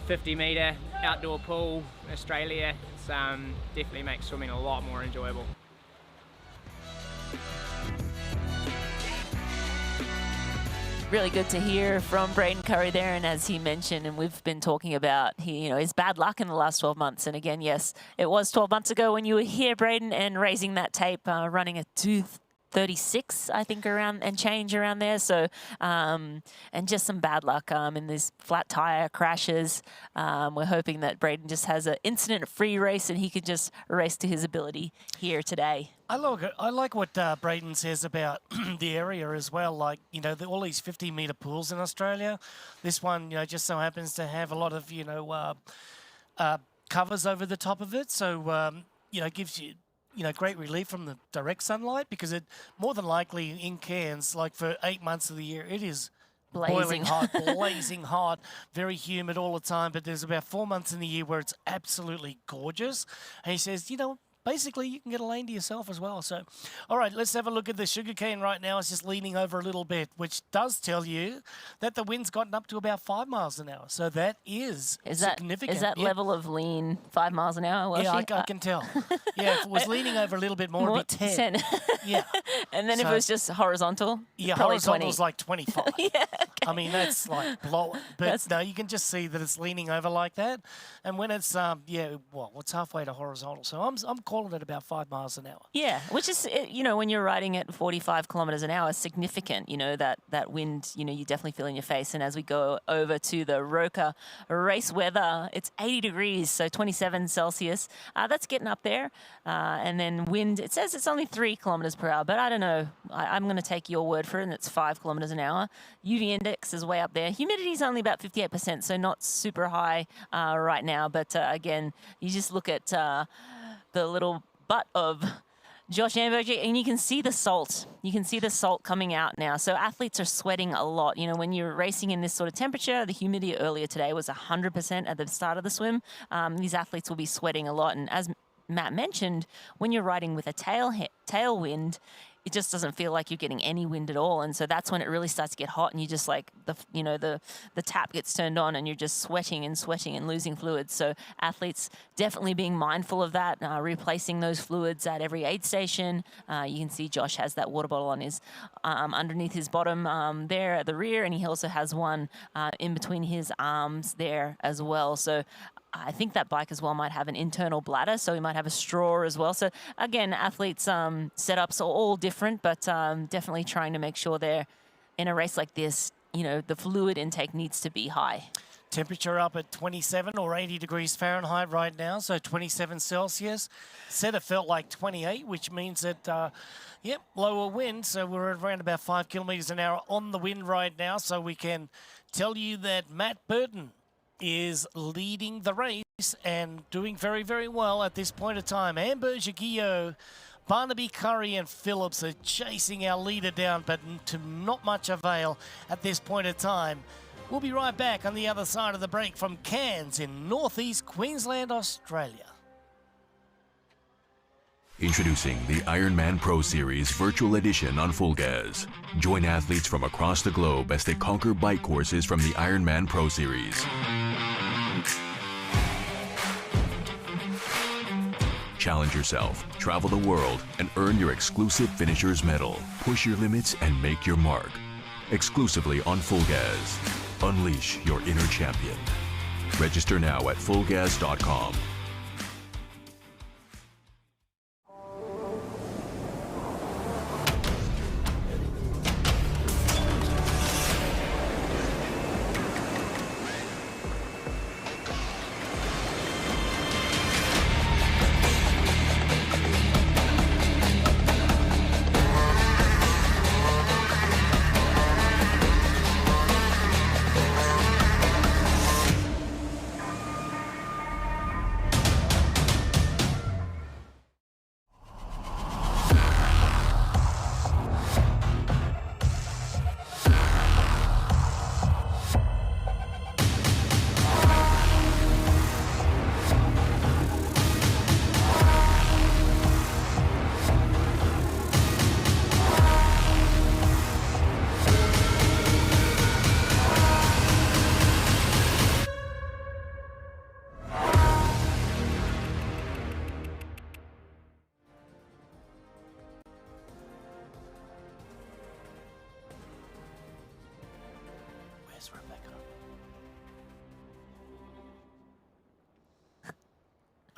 Speaker 21: 50 metre outdoor pool, Australia. It's definitely makes swimming a lot more enjoyable.
Speaker 2: Really good to hear from Braden Curry there, and as he mentioned, and we've been talking about, his bad luck in the last 12 months. And again, yes, it was 12 months ago when you were here, Braden, and raising that tape, running a 2:36, I think, around and change around there. So, and just some bad luck in these flat tire crashes. We're hoping that Braden just has an incident-free race and he could just race to his ability here today.
Speaker 1: I like what Braden says about the area as well. Like, all these 50-metre pools in Australia. This one, just so happens to have a lot of, covers over the top of it. So, it gives you, great relief from the direct sunlight, because it more than likely in Cairns, like for 8 months of the year, it is
Speaker 2: Blazing.
Speaker 1: boiling hot, blazing hot, very humid all the time. But there's about 4 months in the year where it's absolutely gorgeous. And he says, you know, basically, you can get a lane to yourself as well. So, all right, let's have a look at the sugarcane right now. It's just leaning over a little bit, which does tell you that the wind's gotten up to about 5 miles an hour. So that is significant.
Speaker 2: Is that level of lean 5 miles an hour?
Speaker 1: Yeah, I can tell. Yeah, if it was leaning over a little bit more, it'd be 10. Yeah.
Speaker 2: And then if it was just horizontal,
Speaker 1: yeah,
Speaker 2: probably
Speaker 1: horizontal
Speaker 2: 20.
Speaker 1: is like 25.
Speaker 2: Yeah, okay.
Speaker 1: I mean, that's like blowing. But no, you can just see that it's leaning over like that. And when it's, what's halfway to horizontal? So I'm calling it about 5 miles an hour.
Speaker 2: Yeah, which is, you know, when you're riding at 45 kilometers an hour, significant, you know, that wind, you know, you definitely feel in your face. And as we go over to the Roca race weather, it's 80 degrees, so 27 Celsius. That's getting up there. And then wind, it says it's only 3 kilometers per hour, but I don't know. I'm going to take your word for it, and it's 5 kilometers an hour. UV index is way up there. Humidity is only about 58%, so not super high right now. But again, you just look at the little butt of Josh Amberger, and you can see the salt. You can see the salt coming out now. So athletes are sweating a lot. You know, when you're racing in this sort of temperature, the humidity earlier today was 100% at the start of the swim. These athletes will be sweating a lot. And as Matt mentioned, when you're riding with a tailwind, it just doesn't feel like you're getting any wind at all. And so that's when it really starts to get hot, and you just like, the tap gets turned on and you're just sweating and losing fluids. So athletes definitely being mindful of that, replacing those fluids at every aid station. You can see Josh has that water bottle on his, underneath his bottom there at the rear, and he also has one in between his arms there as well. So I think that bike as well might have an internal bladder, so he might have a straw as well. So again, athletes' setups are all different, but definitely trying to make sure they're in a race like this, you know, the fluid intake needs to be high.
Speaker 1: Temperature up at 27 or 80 degrees Fahrenheit right now, so 27 Celsius. Said it felt like 28, which means that, lower wind. So we're at around about 5 kilometers an hour on the wind right now. So we can tell you that Matt Burton is leading the race and doing very, very well at this point of time. Amber Giguio, Barnaby Curry and Phillips are chasing our leader down, but to not much avail at this point of time. We'll be right back on the other side of the break from Cairns in northeast Queensland, Australia.
Speaker 4: Introducing the Ironman Pro Series Virtual Edition on Full Gas. Join athletes from across the globe as they conquer bike courses from the Ironman Pro Series. Challenge yourself, travel the world, and earn your exclusive Finisher's Medal. Push your limits and make your mark. Exclusively on Full Gas. Unleash your inner champion. Register now at fullgas.com.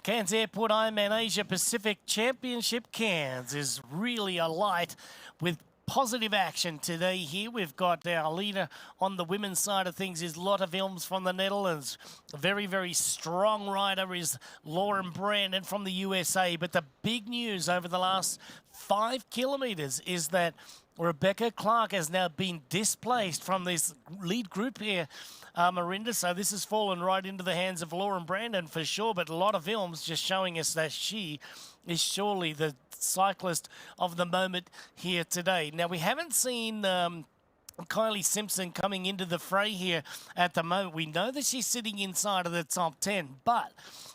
Speaker 1: Cairns Airport Ironman Asia Pacific Championship Cairns is really alight with positive action today here. We've got our leader on the women's side of things is Lotte Wilms from the Netherlands. A very, very strong rider is Lauren Brandon from the USA. But the big news over the last 5 kilometers is that Rebecca Clark has now been displaced from this lead group here, Marinda. So this has fallen right into the hands of Lauren Brandon for sure. But Lotte Wilms just showing us that she is surely the cyclist of the moment here today. Now, we haven't seen Kylie Simpson coming into the fray here at the moment. We know that she's sitting inside of the top 10, but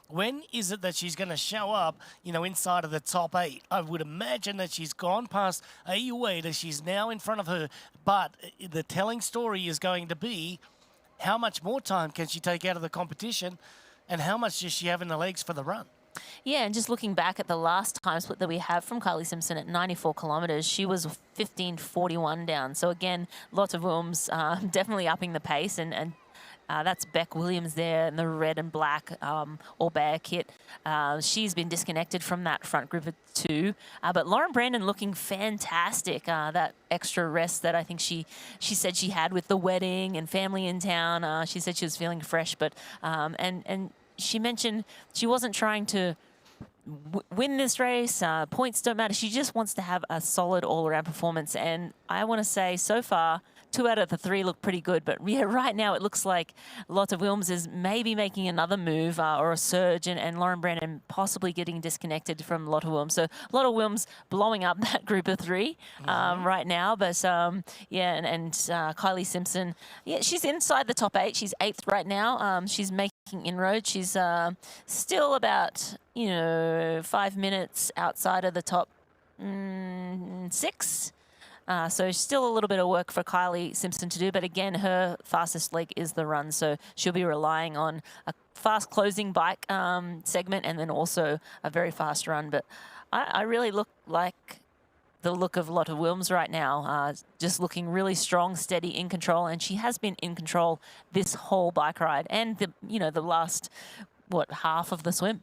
Speaker 1: when is it that she's going to show up, inside of the top 8? I would imagine that she's gone past Ayueda. She's now in front of her, but the telling story is going to be how much more time can she take out of the competition and how much does she have in the legs for the run?
Speaker 2: Yeah, and just looking back at the last time split that we have from Kylie Simpson at 94 kilometres, she was 15:41 down. So again, lots of Wilms definitely upping the pace, and that's Beck Williams there in the red and black all-bear kit. She's been disconnected from that front group of 2. But Lauren Brandon looking fantastic. That extra rest that I think she said she had with the wedding and family in town. She said she was feeling fresh, but and she mentioned she wasn't trying to win this race. Points don't matter. She just wants to have a solid all-around performance. And I want to say so far, 2 out of the 3 look pretty good. But yeah, right now it looks like Lotte Wilms is maybe making another move or a surge, and Lauren Brandon possibly getting disconnected from Lotte Wilms. So Lotte Wilms blowing up that group of 3 right now. But yeah, and Kylie Simpson, yeah, she's inside the top 8. She's 8th right now. She's making inroads. She's still about 5 minutes outside of the top 6. So still a little bit of work for Kylie Simpson to do, but again, her fastest leg is the run, so she'll be relying on a fast closing bike segment and then also a very fast run. But I really look like the look of Lotte Wilms right now, just looking really strong, steady, in control, and she has been in control this whole bike ride and the last half of the swim.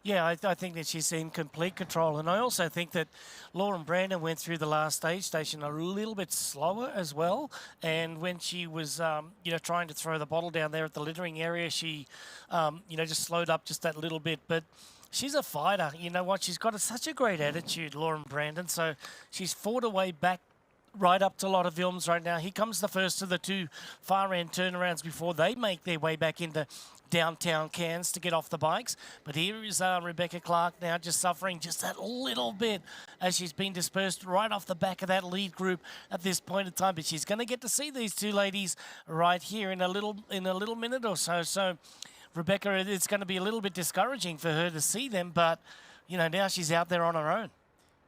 Speaker 1: Yeah, I think that she's in complete control. And I also think that Lauren Brandon went through the last station a little bit slower as well. And when she was, trying to throw the bottle down there at the littering area, she, just slowed up just that little bit. But she's a fighter. You know what? She's got such a great attitude, Lauren Brandon. So she's fought her way back right up to Lotte Wilms right now. Here comes the first of the 2 far-end turnarounds before they make their way back into downtown Cairns to get off the bikes. But here is Rebecca Clark now just suffering just that little bit as she's been dispersed right off the back of that lead group at this point in time. But she's going to get to see these 2 ladies right here in a little minute or so. So Rebecca, it's going to be a little bit discouraging for her to see them, but now she's out there on her own.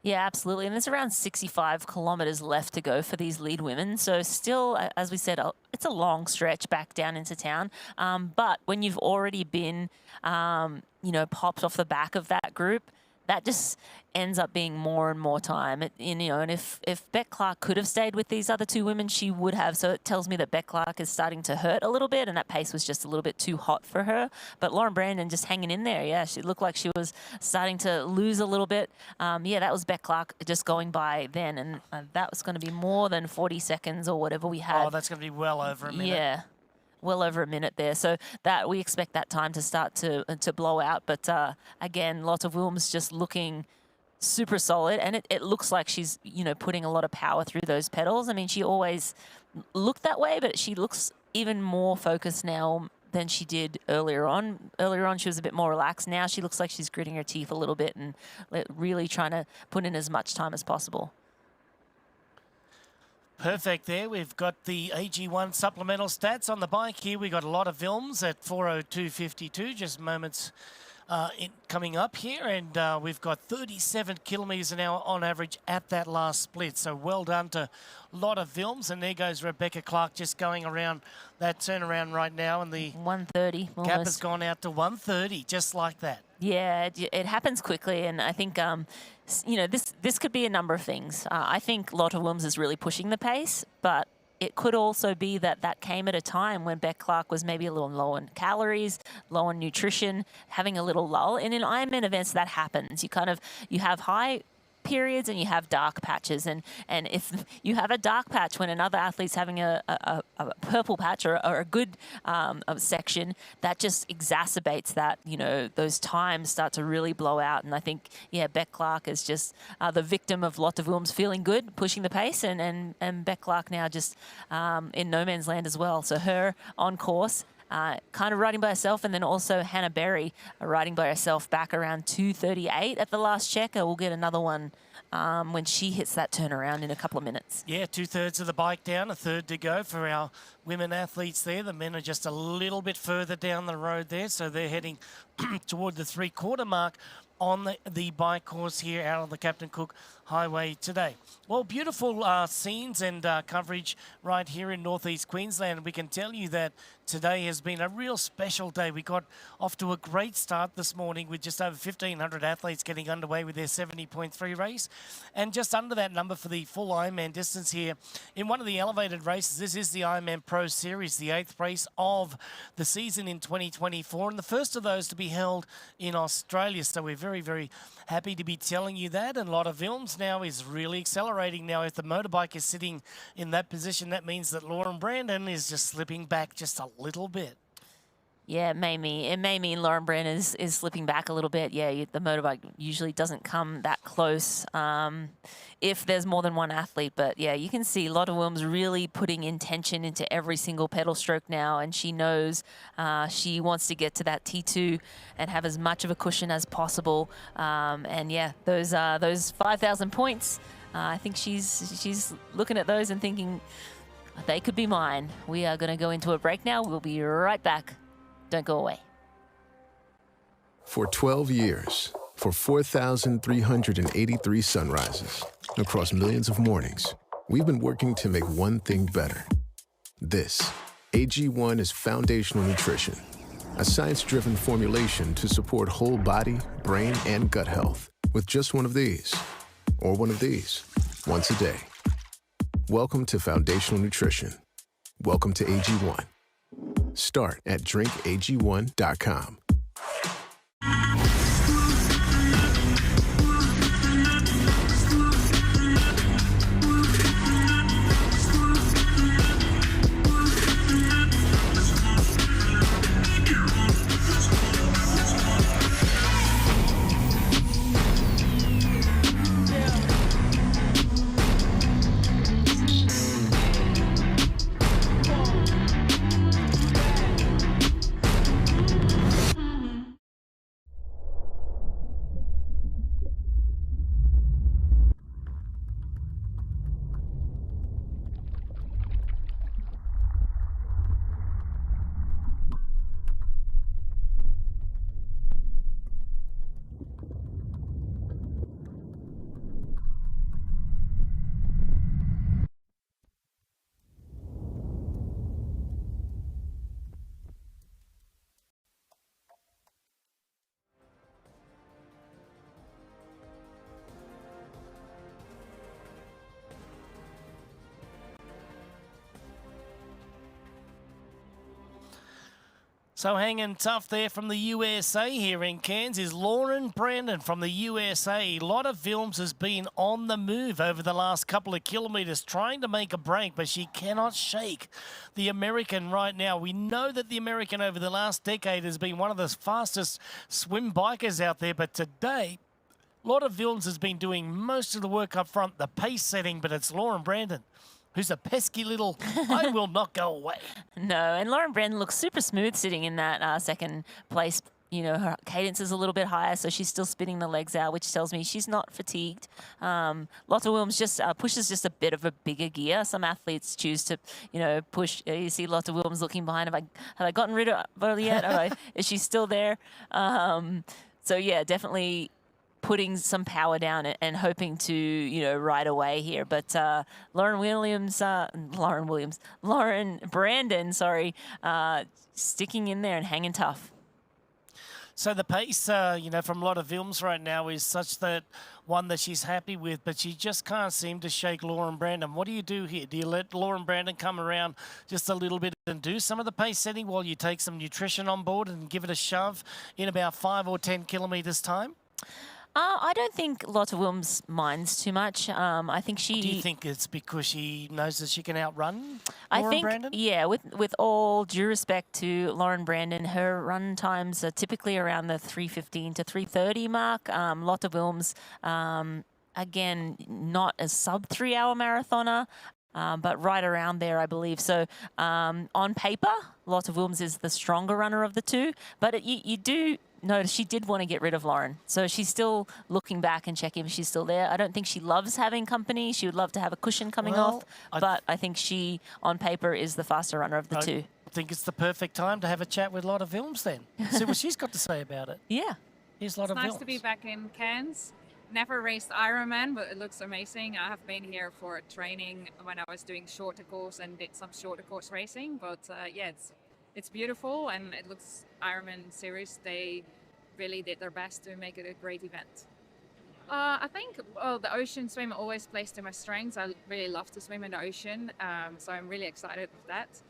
Speaker 2: Yeah, absolutely. And there's around 65 kilometres left to go for these lead women. So still, as we said, it's a long stretch back down into town. But when you've already been, popped off the back of that group, that just ends up being more and more time. And if Beck Clark could have stayed with these other 2 women, she would have. So it tells me that Beck Clark is starting to hurt a little bit, and that pace was just a little bit too hot for her. But Lauren Brandon just hanging in there. Yeah, she looked like she was starting to lose a little bit. Yeah, that was Beck Clark just going by then, and that was going to be more than 40 seconds or whatever we had.
Speaker 1: Oh, that's going to be well over a minute.
Speaker 2: Yeah. Well over a minute there. So that we expect that time to start to blow out. But again, Lotte Wilms just looking super solid. And it looks like she's, putting a lot of power through those pedals. I mean, she always looked that way, but she looks even more focused now than she did earlier on. Earlier on, she was a bit more relaxed. Now she looks like she's gritting her teeth a little bit and really trying to put in as much time as possible.
Speaker 1: Perfect there. We've got the AG1 supplemental stats on the bike here. We got a lot of films at 4:02.52, just moments coming up here. And we've got 37 kilometres an hour on average at that last split. So well done to a lot of films. And there goes Rebecca Clark just going around that turnaround right now. And the
Speaker 2: 1:30 almost.
Speaker 1: Gap has gone out to 1:30, just like that.
Speaker 2: Yeah, it happens quickly, and I think this could be a number of things. I think Lotte Wilms is really pushing the pace, but it could also be that came at a time when Beck Clark was maybe a little low on calories, low on nutrition, having a little lull. And in Ironman events, that happens. You have high periods and you have dark patches, and if you have a dark patch when another athlete's having a purple patch or a good section, that just exacerbates that. Those times start to really blow out, and I think Beck Clark is just the victim of Lotte Wilms feeling good, pushing the pace, and Beck Clark now just in no man's land as well. So her on course kind of riding by herself, and then also Hannah Berry riding by herself back around 2:38 at the last check. We'll get another one when she hits that turnaround in a couple of minutes.
Speaker 1: Yeah, 2/3 of the bike down, a third to go for our women athletes there. The men are just a little bit further down the road there, so they're heading toward the 3/4 mark on the bike course here out on the Captain Cook Highway today. Well, beautiful scenes and coverage right here in northeast Queensland. We can tell you that today has been a real special day. We got off to a great start this morning with just over 1,500 athletes getting underway with their 70.3 race, and just under that number for the full Ironman distance here in one of the elevated races. This is the Ironman Pro Series, the 8th race of the season in 2024, and the first of those to be held in Australia. So we're very, very happy to be telling you that. And a lot of films now is really accelerating now. If the motorbike is sitting in that position, that means that Lauren Brandon is just slipping back just a little bit.
Speaker 2: Yeah, it may mean Lauren Brandon is slipping back a little bit. Yeah, the motorbike usually doesn't come that close if there's more than one athlete. But yeah, you can see Lotte Wilms really putting intention into every single pedal stroke now, and she knows she wants to get to that T2 and have as much of a cushion as possible. And yeah, those 5,000 points, I think she's looking at those and thinking, they could be mine. We are going to go into a break now. We'll be right back. Don't go away.
Speaker 14: For 12 years, for 4,383 sunrises, across millions of mornings, we've been working to make one thing better. This, AG1 is foundational nutrition, a science-driven formulation to support whole body, brain, and gut health with just one of these, or one of these, once a day. Welcome to foundational nutrition. Welcome to AG1. Start at drinkag1.com.
Speaker 1: So hanging tough there from the USA here in Cairns is Lauren Brandon from the USA. Lotte Wilms has been on the move over the last couple of kilometres trying to make a break, but she cannot shake the American right now. We know that the American over the last decade has been one of the fastest swim bikers out there, but today Lotte Wilms has been doing most of the work up front, the pace setting, but it's Lauren Brandon who's a pesky little, I will not go away.
Speaker 2: No, and Lauren Brandon looks super smooth sitting in that second place. You know, her cadence is a little bit higher, so she's still spinning the legs out, which tells me she's not fatigued. Lotte Wilms just pushes just a bit of a bigger gear. Some athletes choose to, you know, push. You see Lotte Wilms looking behind. Have I gotten rid of her yet? Is she still there? So yeah, definitely putting some power down and hoping to, you know, ride away here. But Lauren Brandon, sticking in there and hanging tough.
Speaker 1: So the pace, you know, from Lotte Wilms right now is such that one that she's happy with, but she just can't seem to shake Lauren Brandon. What do you do here? Do you let Lauren Brandon come around just a little bit and do some of the pace setting while you take some nutrition on board and give it a shove in about 5 or 10 kilometres time?
Speaker 2: I don't think Lotte Wilms minds too much. I think she...
Speaker 1: Do you think it's because she knows that she can outrun Brandon?
Speaker 2: Yeah, with all due respect to Lauren Brandon, her run times are typically around the 3:15 to 3:30 mark. Lotte Wilms, again, not a sub-3-hour marathoner. but right around there, I believe. So on paper, Lotte Wilms is the stronger runner of the two, but you do notice she did want to get rid of Lauren. So she's still looking back and checking if she's still there. I don't think she loves having company. She would love to have a cushion coming off, but I think she, on paper, is the faster runner of the two.
Speaker 1: I think it's the perfect time to have a chat with Lotte Wilms then. See what she's got to say about it.
Speaker 2: Yeah.
Speaker 1: Here's Lotte
Speaker 11: It's nice
Speaker 1: Wilms.
Speaker 11: to be back in Cairns. Never raced Ironman, but it looks amazing. I have been here for training when I was doing shorter course and did some shorter course racing. But yeah, it's beautiful, and it looks Ironman series. They really did their best to make it a great event. I think the ocean swim always plays to my strengths. I really love to swim in the ocean, so I'm really excited with that.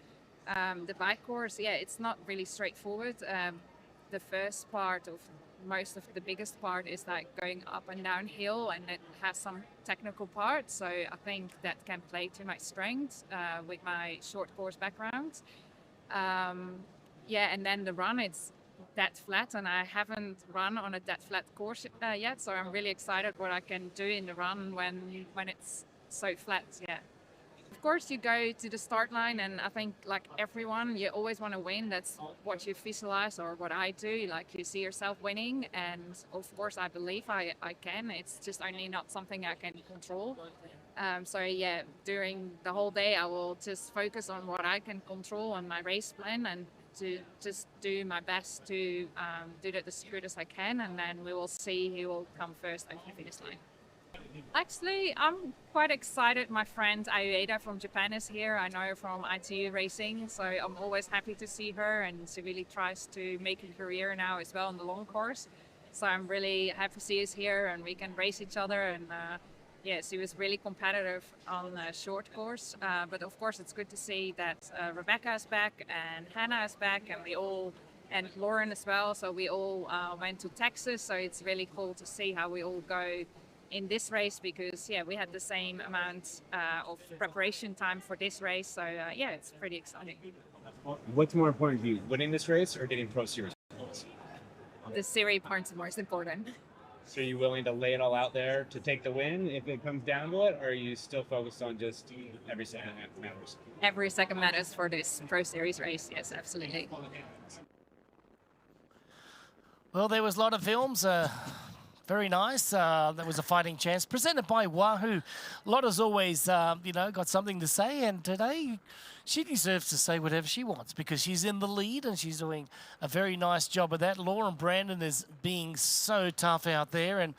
Speaker 11: The bike course, yeah, it's not really straightforward. The first part of most of the biggest part is like going up and down hill, and it has some technical parts. So I think that can play to my strengths with my short course background. Yeah, and then the run, it's dead flat, and I haven't run on a dead flat course yet. So I'm really excited what I can do in the run when it's so flat. Yeah. Of course, you go to the start line, and I think, like everyone, you always want to win. That's what you visualize, or what I do. Like, you see yourself winning, and of course, I believe I can. It's just only not something I can control. So yeah, during the whole day, I will just focus on what I can control on my race plan, and to just do my best to do that as good as I can, and then we will see who will come first over the finish line. Actually, I'm quite excited. My friend Ayueda from Japan is here. I know her from ITU racing, so I'm always happy to see her, and she really tries to make a career now as well on the long course. So I'm really happy to see us here, and we can race each other. And yeah, she was really competitive on the short course. But of course, it's good to see that Rebecca is back and Hannah is back, and Lauren as well. So we all went to Texas. So it's really cool to see how we all go in this race, because yeah, we had the same amount of preparation time for this race. So yeah, it's pretty exciting.
Speaker 13: What's more important to you, winning this race or getting Pro Series points?
Speaker 11: The series part's most important.
Speaker 13: So are you willing to lay it all out there to take the win if it comes down to it, or are you still focused on just every second matters?
Speaker 11: Every second matters for this Pro Series race. Yes, absolutely.
Speaker 1: Well, there was Lotte Wilms. Very nice. That was a fighting chance. Presented by Wahoo. Lotte's always, you know, got something to say, and today she deserves to say whatever she wants because she's in the lead and she's doing a very nice job of that. Lauren Brandon is being so tough out there. And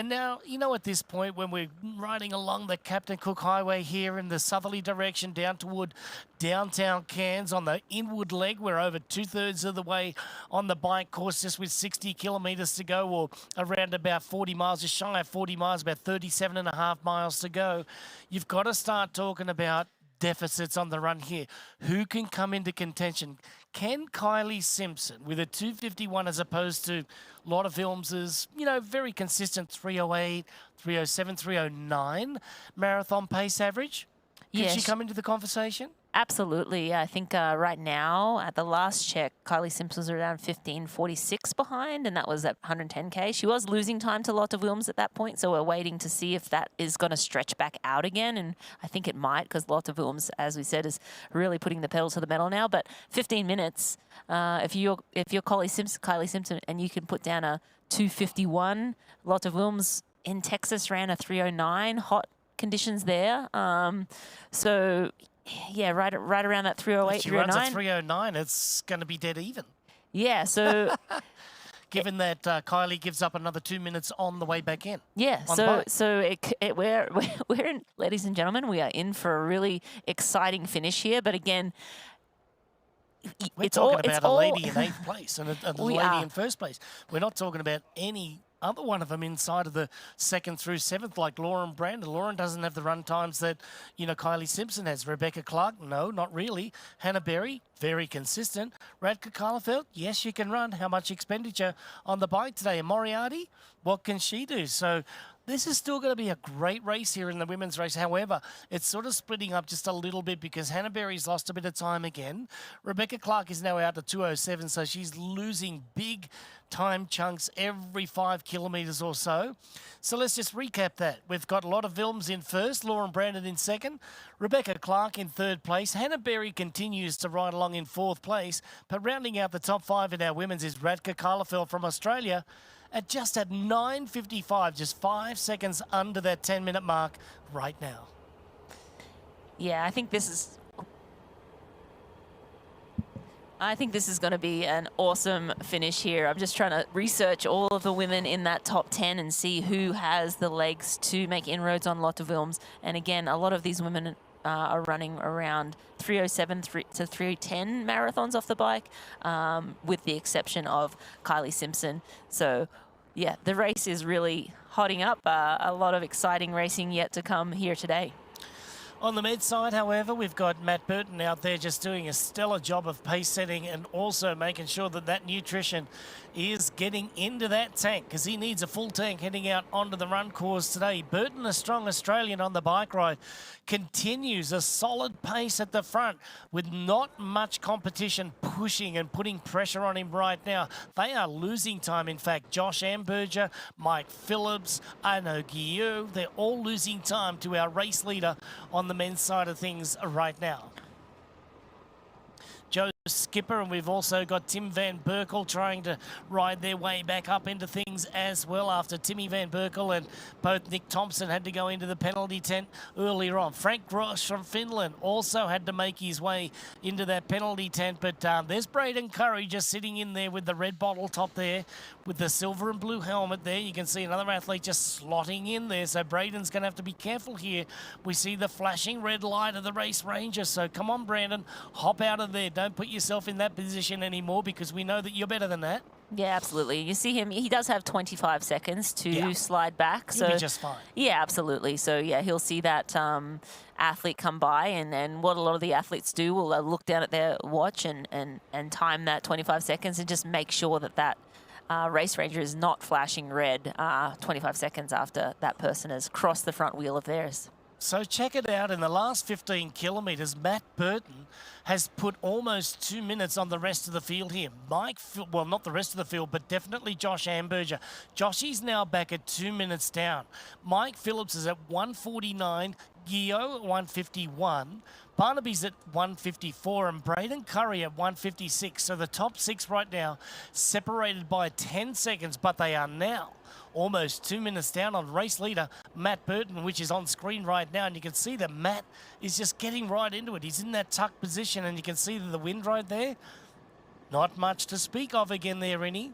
Speaker 1: now, you know, at this point when we're riding along the Captain Cook Highway here in the southerly direction down toward downtown Cairns on the inward leg, we're over 2/3 of the way on the bike course just with 60 kilometres to go, or around about 40 miles, just shy of 40 miles, about 37.5 miles to go. You've got to start talking about deficits on the run here. Who can come into contention? Can Kylie Simpson, with a 251 as opposed to Lotte Wilms's, you know, very consistent 308, 307, 309 marathon pace average, can she come into the conversation?
Speaker 2: Absolutely. Yeah, I think right now, at the last check, Kylie Simpson was around 15:46 behind, and that was at 110K. She was losing time to Lotte Wilms at that point, so we're waiting to see if that is going to stretch back out again, and I think it might, because Lotte Wilms, as we said, is really putting the pedal to the metal now. But 15 minutes, if you're Kylie Simpson, and you can put down a 251, Lotte Wilms in Texas ran a 309, hot conditions there. So yeah, right around that 308, 309.
Speaker 1: If she runs a 309, it's going to be dead even.
Speaker 2: Yeah, so
Speaker 1: given that Kylie gives up another 2 minutes on the way back in.
Speaker 2: Yeah, we're in, ladies and gentlemen, we are in for a really exciting finish here. But again,
Speaker 1: we're talking about a lady in 8th place and a lady in 1st place. We're not talking about any other one of them inside of the 2nd through 7th, like Lauren Brandon. Lauren doesn't have the run times that, you know, Kylie Simpson has. Rebecca Clark, no, not really. Hannah Berry, very consistent. Radka Karlefeld, yes, she can run. How much expenditure on the bike today? And Moriarty, what can she do? So This is still going to be a great race here in the women's race. However, it's sort of splitting up just a little bit because Hannah Berry's lost a bit of time again. Rebecca Clark is now out to 2:07, so she's losing big time chunks every 5 kilometres or so. So let's just recap that. We've got Lotta Vilms in first, Lauren Brandon in second, Rebecca Clark in third place. Hannah Berry continues to ride along in fourth place, but rounding out the top 5 in our women's is Radka Karlefeld from Australia at 9:55, just 5 seconds under that 10-minute mark right now.
Speaker 2: Yeah, I think this is going to be an awesome finish here. I'm just trying to research all of the women in that top 10 and see who has the legs to make inroads on Lotte Wilms. And again, a lot of these women are running around 3:07 to 3:10 marathons off the bike, with the exception of Kylie Simpson. So, yeah, the race is really hotting up. A lot of exciting racing yet to come here today.
Speaker 1: On the med side, however, we've got Matt Burton out there just doing a stellar job of pace setting and also making sure that that nutrition is getting into that tank because he needs a full tank heading out onto the run course today. Burton, a strong Australian on the bike ride, continues a solid pace at the front with not much competition pushing and putting pressure on him right now. They are losing time. In fact, Josh Amberger, Mike Phillips, Arnaud Guillou, they're all losing time to our race leader on the men's side of things right now. Joe Skipper, and we've also got Tim Van Berkel trying to ride their way back up into things as well after Timmy Van Berkel and both Nick Thompson had to go into the penalty tent earlier on. Frank Grosch from Finland also had to make his way into that penalty tent, but there's Braden Curry just sitting in there with the red bottle top there with the silver and blue helmet there. You can see another athlete just slotting in there, so Braden's going to have to be careful here. We see the flashing red light of the race ranger, so come on, Brandon, hop out of there. Don't put yourself in that position anymore because we know that you're better than that.
Speaker 2: Yeah, absolutely. You see him, he does have 25 seconds to slide back.
Speaker 1: He'll be just fine.
Speaker 2: Yeah, absolutely. So, yeah, he'll see that athlete come by, and what a lot of the athletes do will look down at their watch and time that 25 seconds and just make sure that that race ranger is not flashing red 25 seconds after that person has crossed the front wheel of theirs.
Speaker 1: So check it out. In the last 15 kilometres, Matt Burton has put almost 2 minutes on the rest of the field here. Well, not the rest of the field, but definitely Josh Amberger. Joshy's now back at 2 minutes down. Mike Phillips is at 1:49, Guillou at 1:51, Barnaby's at 1:54, and Braden Curry at 1:56. So the top 6 right now separated by 10 seconds, but they are now almost 2 minutes down on race leader Matt Burton, which is on screen right now. And you can see that Matt is just getting right into it. He's in that tuck position, and you can see the wind right there. Not much to speak of again there, Rennie.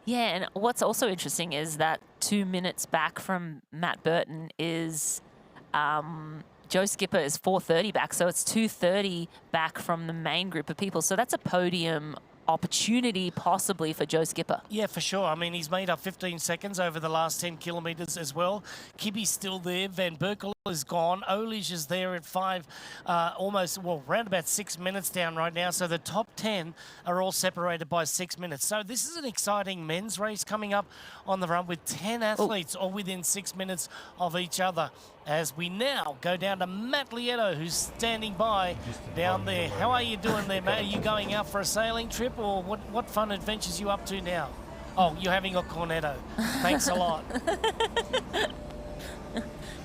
Speaker 2: Yeah, and what's also interesting is that 2 minutes back from Matt Burton is Joe Skipper is 4:30 back, so it's 2:30 back from the main group of people. So that's a podium opportunity possibly for Joe Skipper.
Speaker 1: Yeah, for sure. I mean, he's made up 15 seconds over the last 10 kilometres as well. Kibbe's still there. Van Berkel is gone. Olish is there at 5, around about 6 minutes down right now. So the top 10 are all separated by 6 minutes. So this is an exciting men's race coming up on the run with 10 athletes all within 6 minutes of each other. As we now go down to Matt Lieto, who's standing by down there. How are you doing there, Matt? Are you going out for a sailing trip, or what fun adventures are you up to now? Oh, you're having a cornetto. Thanks a lot.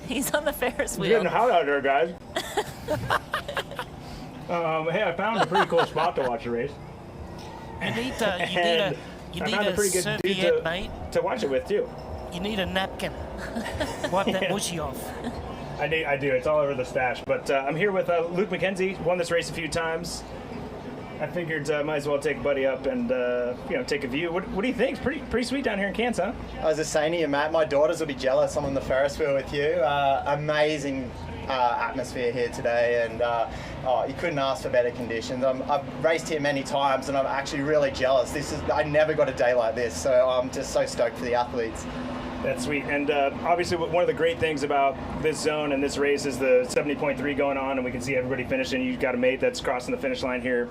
Speaker 2: He's on the Ferris wheel.
Speaker 18: It's getting hot out there, guys. Hey, I found a pretty cool spot to watch the race.
Speaker 1: You need a serviette, mate.
Speaker 18: To watch it with, too.
Speaker 1: You need a napkin. Wipe that mushy off.
Speaker 18: I do. It's all over the stash. But I'm here with Luke McKenzie. Won this race a few times. I figured might as well take a buddy up and take a view. What do you think? It's pretty sweet down here in Cairns, huh?
Speaker 6: I was just saying to you, Matt, my daughters will be jealous. I'm on the Ferris wheel with you. Amazing atmosphere here today, and you couldn't ask for better conditions. I've raced here many times, and I'm actually really jealous. I never got a day like this, so I'm just so stoked for the athletes.
Speaker 18: That's sweet. And obviously one of the great things about this zone and this race is the 70.3 going on, and we can see everybody finishing. You've got a mate that's crossing the finish line here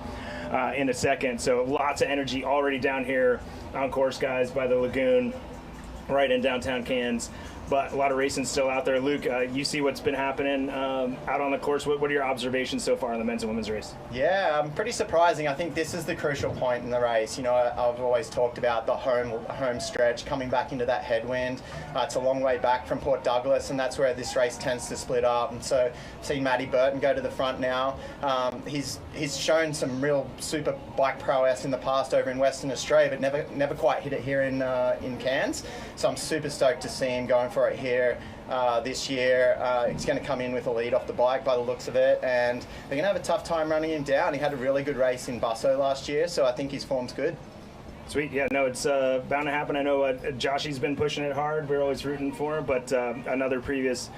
Speaker 18: in a second. So lots of energy already down here on course, guys, by the lagoon, right in downtown Cairns. but a lot of racing still out there. Luke, you see what's been happening out on the course. What are your observations so far in the men's and women's race?
Speaker 6: Yeah, pretty surprising. I think this is the crucial point in the race. You know, I've always talked about the home stretch, coming back into that headwind. It's a long way back from Port Douglas, and that's where this race tends to split up. And so, see Matty Burton go to the front now. He's shown some real super bike prowess in the past over in Western Australia, but never quite hit it here in Cairns. So I'm super stoked to see him going for it here this year. He's going to come in with a lead off the bike by the looks of it, and they're going to have a tough time running him down. He had a really good race in Busso last year, so I think his form's good.
Speaker 18: Sweet. Yeah, no, it's bound to happen. I know Joshy's been pushing it hard. We're always rooting for him, but another previous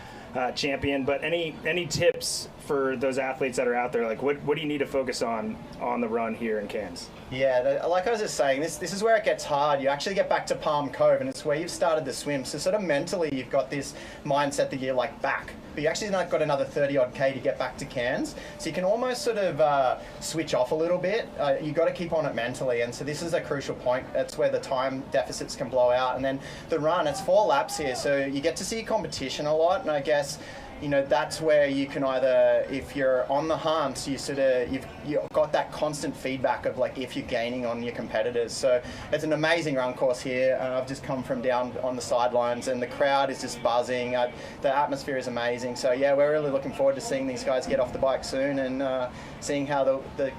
Speaker 18: champion. But any tips for those athletes that are out there? Like, what do you need to focus on the run here in Cairns?
Speaker 6: Yeah, like I was just saying, this is where it gets hard. You actually get back to Palm Cove, and it's where you've started the swim. So sort of mentally, you've got this mindset that you're like back, but you actually not got another 30-odd K to get back to Cairns. So you can almost sort of switch off a little bit. You've got to keep on it mentally, and so this is a crucial point. That's where the time deficits can blow out. And then the run, it's 4 laps here, so you get to see competition a lot, and I guess, you know, that's where you can either, if you're on the humps, you've got that constant feedback of like if you're gaining on your competitors. So it's an amazing run course here. I've just come from down on the sidelines, and the crowd is just buzzing. The atmosphere is amazing. So yeah, we're really looking forward to seeing these guys get off the bike soon and seeing how the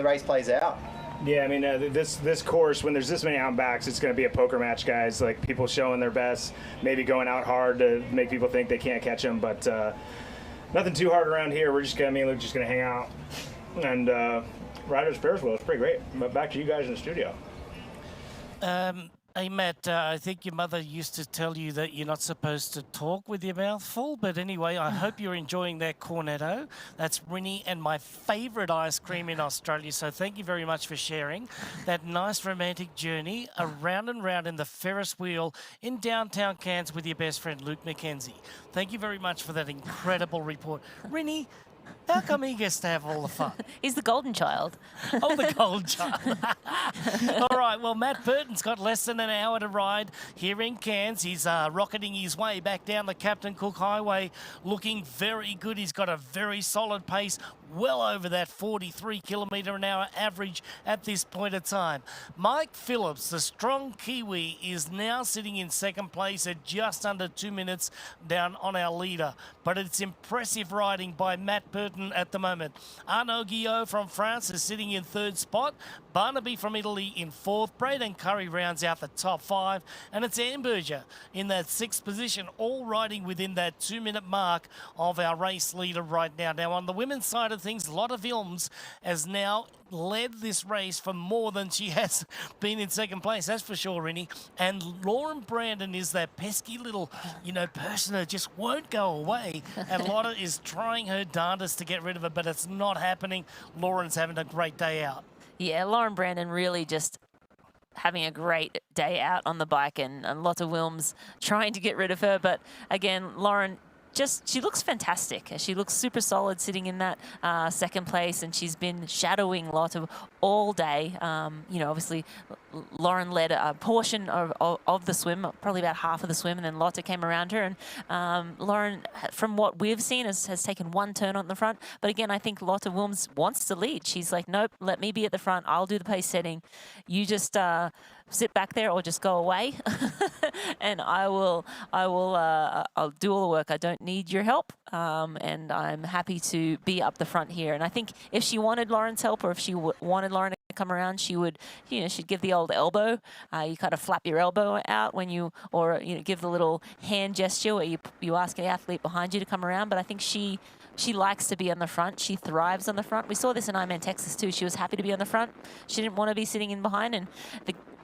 Speaker 6: race plays out.
Speaker 18: Yeah, I mean, this course, when there's this many out and backs, it's going to be a poker match, guys. Like, people showing their best, maybe going out hard to make people think they can't catch them, but nothing too hard around here. We're just going to hang out and ride our Ferris wheel. It's pretty great. But back to you guys in the studio.
Speaker 1: Hey, Matt, I think your mother used to tell you that you're not supposed to talk with your mouth full, but anyway, I hope you're enjoying that cornetto. That's Rinny and my favourite ice cream in Australia, so thank you very much for sharing that nice romantic journey around and round in the Ferris wheel in downtown Cairns with your best friend Luke McKenzie. Thank you very much for that incredible report. Rinny, how come he gets to have all the fun?
Speaker 2: He's the golden child.
Speaker 1: Oh, the golden child. All right, well, Matt Burton's got less than an hour to ride here in Cairns. He's rocketing his way back down the Captain Cook Highway, looking very good. He's got a very solid pace, well over that 43 km/h average at this point of time. Mike Phillips, the strong Kiwi, is now sitting in second place at just under 2 minutes down on our leader. But it's impressive riding by Matt Burton at the moment. Arnaud Guillot from France is sitting in third spot. Barnaby from Italy in fourth. Braden Curry rounds out the top 5. And it's Amberger in that 6th position, all riding within that 2-minute mark of our race leader right now. Now, on the women's side of things, Lotte Wilms has now led this race for more than she has been in second place, that's for sure, Rinny. And Lauren Brandon is that pesky little, person that just won't go away. And Lotte is trying her darndest to get rid of it, but it's not happening. Lauren's having a great day out.
Speaker 2: Yeah, Lauren Brandon really just having a great day out on the bike, and Lotte Wilms trying to get rid of her. But again, Lauren, she looks fantastic. She looks super solid sitting in that second place, and she's been shadowing Lotte all day. Obviously, Lauren led a portion of the swim, probably about half of the swim, and then Lotte came around her. And Lauren, from what we've seen, has taken one turn on the front. But again, I think Lotte Wilms wants to lead. She's like, nope, let me be at the front. I'll do the pace setting. You just sit back there or just go away, and I'll do all the work. I don't need your help, and I'm happy to be up the front here. And I think if she wanted Lauren's help, or if she wanted Lauren to come around, she would, she'd give the old elbow. You kind of flap your elbow out when or give the little hand gesture where you ask an athlete behind you to come around. But I think she likes to be on the front. She thrives on the front. We saw this in Ironman Texas too. She was happy to be on the front. She didn't want to be sitting in behind. And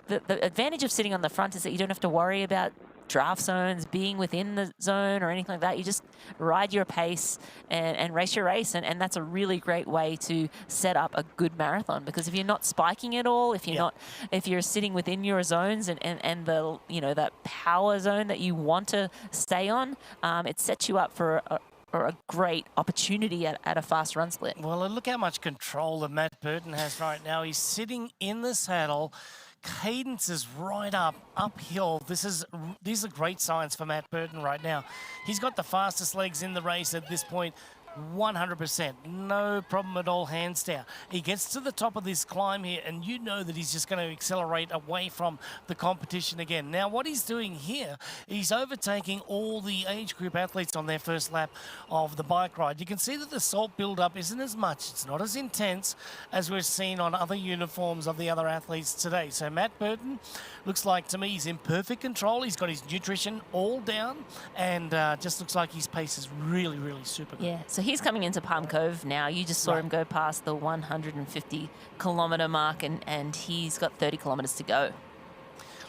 Speaker 2: the advantage of sitting on the front is that you don't have to worry about draft zones, being within the zone or anything like that. You just ride your pace and race your race. And that's a really great way to set up a good marathon, because if you're not spiking at all, if you're sitting within your zones and the, that power zone that you want to stay on, it sets you up for a great opportunity at a fast run split.
Speaker 1: Well, look how much control that Matt Burton has right now. He's sitting in the saddle, cadence is right uphill. These are great signs for Matt Burton right now. He's got the fastest legs in the race at this point. 100%, no problem at all, hands down. He gets to the top of this climb here, and you know that he's just going to accelerate away from the competition again. Now, what he's doing here, he's overtaking all the age group athletes on their first lap of the bike ride. You can see that the salt build-up isn't as much. It's not as intense as we've seen on other uniforms of the other athletes today. So Matt Burton looks like, to me, he's in perfect control. He's got his nutrition all down, and just looks like his pace is really, really super good.
Speaker 2: Yeah, so he's coming into Palm Cove now. You just saw him go past the 150 kilometre mark, and he's got 30 kilometres to go.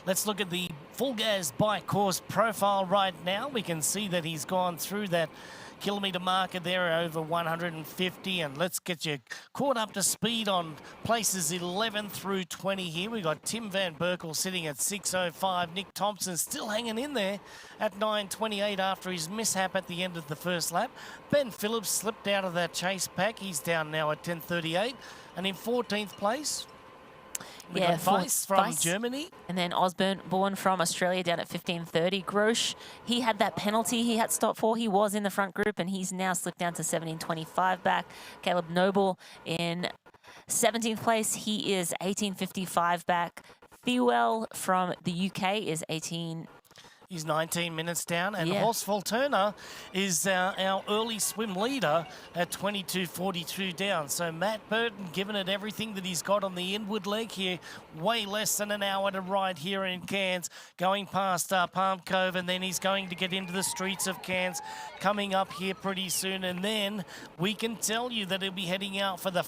Speaker 1: Let's look at the full gas bike course profile right now. We can see that he's gone through that kilometre marker there over 150, and let's get you caught up to speed on places 11 through 20 here. We've got Tim Van Berkel sitting at 6:05. Nick Thompson still hanging in there at 9:28 after his mishap at the end of the first lap. Ben Phillips slipped out of that chase pack. He's down now at 10:38, and in 14th place we got Weiss from Germany.
Speaker 2: And then Osborne from Australia down at 15:30. Grosch, he had that penalty he had stopped for. He was in the front group, and he's now slipped down to 17:25 back. Caleb Noble in 17th place. He is 18:55 back. Thewell from the UK is 18.
Speaker 1: He's 19 minutes down, and Horsfall Turner is our early swim leader at 22:42 down. So Matt Burton giving it everything that he's got on the inward leg here. Way less than an hour to ride here in Cairns, going past Palm Cove, and then he's going to get into the streets of Cairns coming up here pretty soon. And then we can tell you that he'll be heading out for the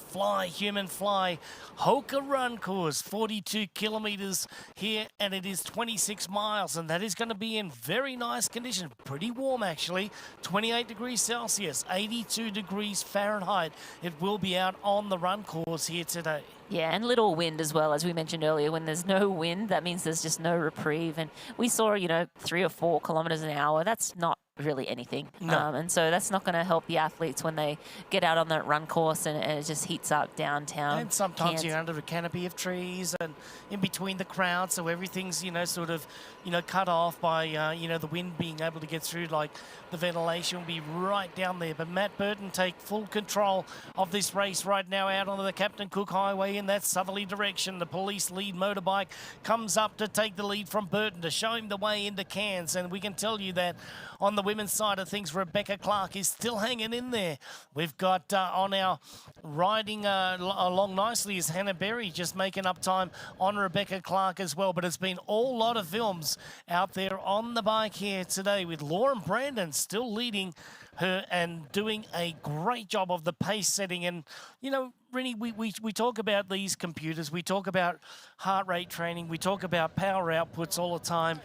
Speaker 1: Human Fly Hoka Run course, 42 kilometres here, and it is 26 miles, and that is going to be in very nice condition. Pretty warm, actually. 28 degrees Celsius, 82 degrees Fahrenheit. It will be out on the run course here today.
Speaker 2: Yeah, and little wind as well, as we mentioned earlier. When there's no wind, that means there's just no reprieve. And we saw, 3 or 4 kilometres an hour. That's not really anything.
Speaker 1: No.
Speaker 2: And so that's not going to help the athletes when they get out on that run course and it just heats up downtown.
Speaker 1: And sometimes
Speaker 2: Cairns.
Speaker 1: you're under a canopy of trees and in between the crowd, so everything's, sort of, cut off by, the wind being able to get through. Like the ventilation will be right down there. But Matt Burton take full control of this race right now out onto the Captain Cook Highway in that southerly direction. The police lead motorbike comes up to take the lead from Burton to show him the way into Cairns. And we can tell you that on the women's side of things, Rebecca Clark is still hanging in there. We've got on our riding along nicely is Hannah Berry, just making up time on Rebecca Clark as well. But it's been all lot of films out there on the bike here today with Lauren Brandon still leading her and doing a great job of the pace setting. And, Rennie, we talk about these computers, we talk about heart rate training, we talk about power outputs all the time.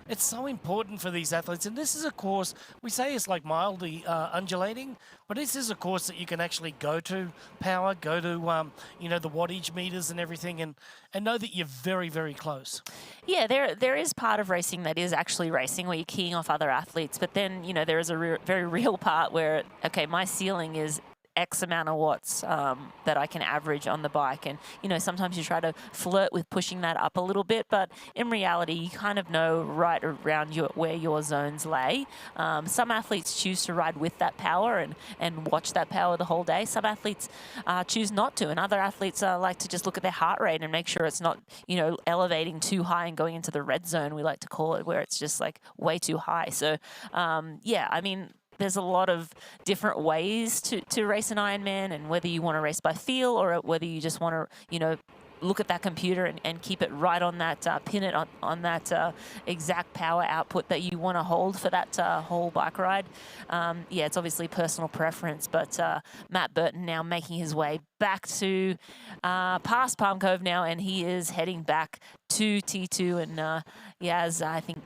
Speaker 1: It's so important for these athletes. And this is a course, we say it's like mildly undulating, but this is a course that you can actually go to power, go to, the wattage meters and everything, and know that you're very, very close.
Speaker 2: Yeah, there is part of racing that is actually racing where you're keying off other athletes. But then, there is a very real part where, okay, my ceiling is X amount of watts that I can average on the bike. And, sometimes you try to flirt with pushing that up a little bit, but in reality, you kind of know right around where your zones lay. Some athletes choose to ride with that power and watch that power the whole day. Some athletes choose not to, and other athletes like to just look at their heart rate and make sure it's not, elevating too high and going into the red zone, we like to call it, where it's just like way too high. So, there's a lot of different ways to race an Ironman, and whether you want to race by feel or whether you just want to, look at that computer and keep it right on that, pin it on that exact power output that you want to hold for that whole bike ride. It's obviously personal preference, but Matt Burton now making his way back to past Palm Cove now, and he is heading back to T2. And as I think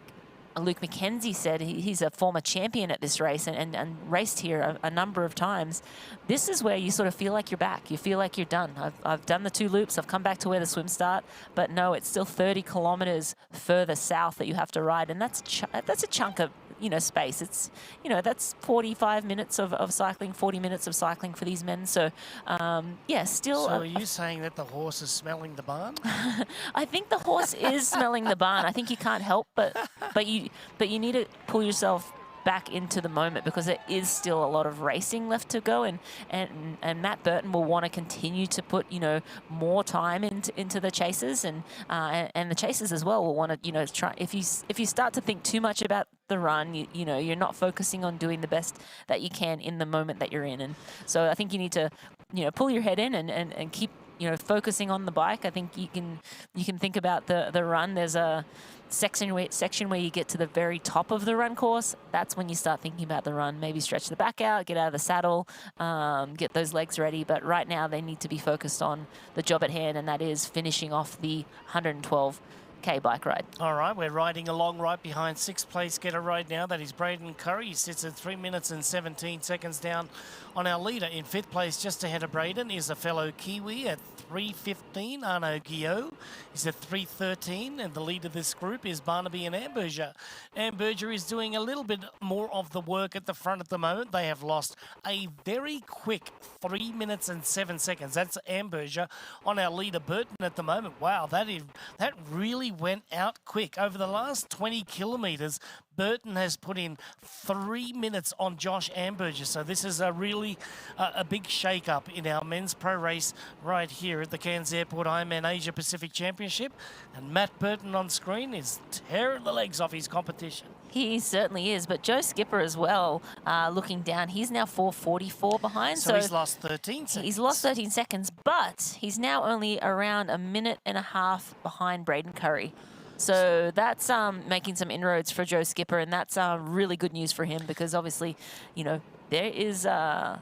Speaker 2: Luke McKenzie said, he's a former champion at this race and raced here a number of times. This is where you sort of feel like you're back. You feel like you're done. I've done the 2 loops. I've come back to where the swim start. But no, it's still 30 kilometres further south that you have to ride. And that's a chunk of space. It's, that's 45 minutes of cycling, 40 minutes of cycling for these men. So, yeah, still.
Speaker 1: So are you saying that the horse is smelling the barn?
Speaker 2: I think the horse is smelling the barn. I think you can't help but you need to pull yourself back into the moment, because there is still a lot of racing left to go, and Matt Burton will want to continue to put more time into the chasers, and the chasers as well will want to try. If you start to think too much about the run, you're not focusing on doing the best that you can in the moment that you're in, and so I think you need to pull your head in and keep focusing on the bike. I think you can think about the run. There's a section where you get to the very top of the run course. That's when you start thinking about the run. Maybe stretch the back out, get out of the saddle, get those legs ready. But right now they need to be focused on the job at hand, and that is finishing off the 112K bike ride.
Speaker 1: All right, we're riding along right behind sixth place getter right now. That is Braden Curry. He sits at 3 minutes and 17 seconds down on our leader. In fifth place, just ahead of Braden, is a fellow Kiwi at 3:15, Arnaud Guillot. He's at 3:13, and the lead of this group is Barnaby and Amberger. Amberger is doing a little bit more of the work at the front at the moment. They have lost a very quick 3 minutes and 7 seconds. That's Amberger on our leader Burton at the moment. Wow, that really went out quick. Over the last 20 kilometres, Burton has put in 3 minutes on Josh Amberger. So this is a really a big shake-up in our men's pro race right here at the Cairns Airport Ironman Asia Pacific Championship. And Matt Burton on screen is tearing the legs off his competition.
Speaker 2: He certainly is, but Joe Skipper as well, looking down, he's now 4:44 behind.
Speaker 1: So he's lost 13 seconds.
Speaker 2: He's lost 13 seconds, but he's now only around a minute and a half behind Braden Curry. So that's making some inroads for Joe Skipper, and that's really good news for him, because obviously, there is a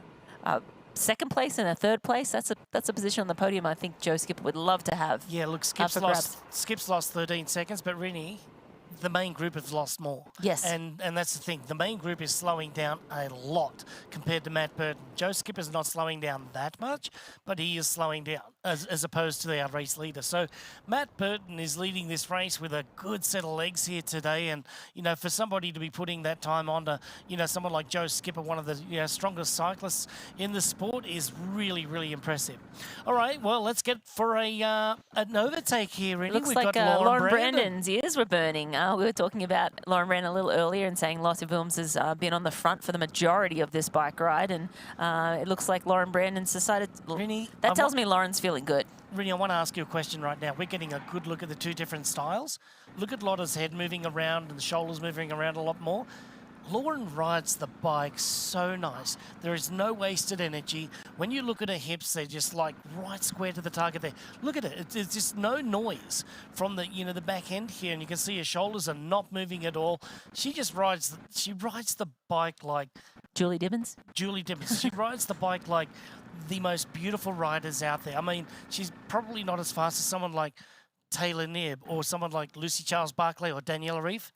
Speaker 2: second place and a third place. That's a position on the podium I think Joe Skipper would love to have.
Speaker 1: Yeah, look, Skip's lost 13 seconds, but Rinny, the main group has lost more.
Speaker 2: Yes.
Speaker 1: And that's the thing. The main group is slowing down a lot compared to Matt Burton. Joe Skipper's not slowing down that much, but he is slowing down as opposed to our race leader. So Matt Burton is leading this race with a good set of legs here today. And, for somebody to be putting that time on to, someone like Joe Skipper, one of the strongest cyclists in the sport, is really, really impressive. All right, well, let's get for an overtake here, Rinny.
Speaker 2: Looks
Speaker 1: We've
Speaker 2: like
Speaker 1: got
Speaker 2: Lauren Brandon's ears were burning. We were talking about Lauren Brandon a little earlier and saying Lottie Wilms has been on the front for the majority of this bike ride, and it looks like Lauren Brandon's decided.
Speaker 1: Rinny,
Speaker 2: that tells me Lauren's feeling good.
Speaker 1: Rinny, I want to ask you a question right now. We're getting a good look at the two different styles. Look at Lotta's head moving around and the shoulders moving around a lot more. Lauren rides the bike so nice. There is no wasted energy. When you look at her hips, they're just like right square to the target there. Look at it. It's just no noise from the the back end here, and you can see her shoulders are not moving at all. She just rides the bike like
Speaker 2: Julie Dibbins.
Speaker 1: Julie Dibbins. She rides the bike like the most beautiful riders out there. I mean, she's probably not as fast as someone like Taylor Knibb or someone like Lucy Charles Barclay or Daniela Reef.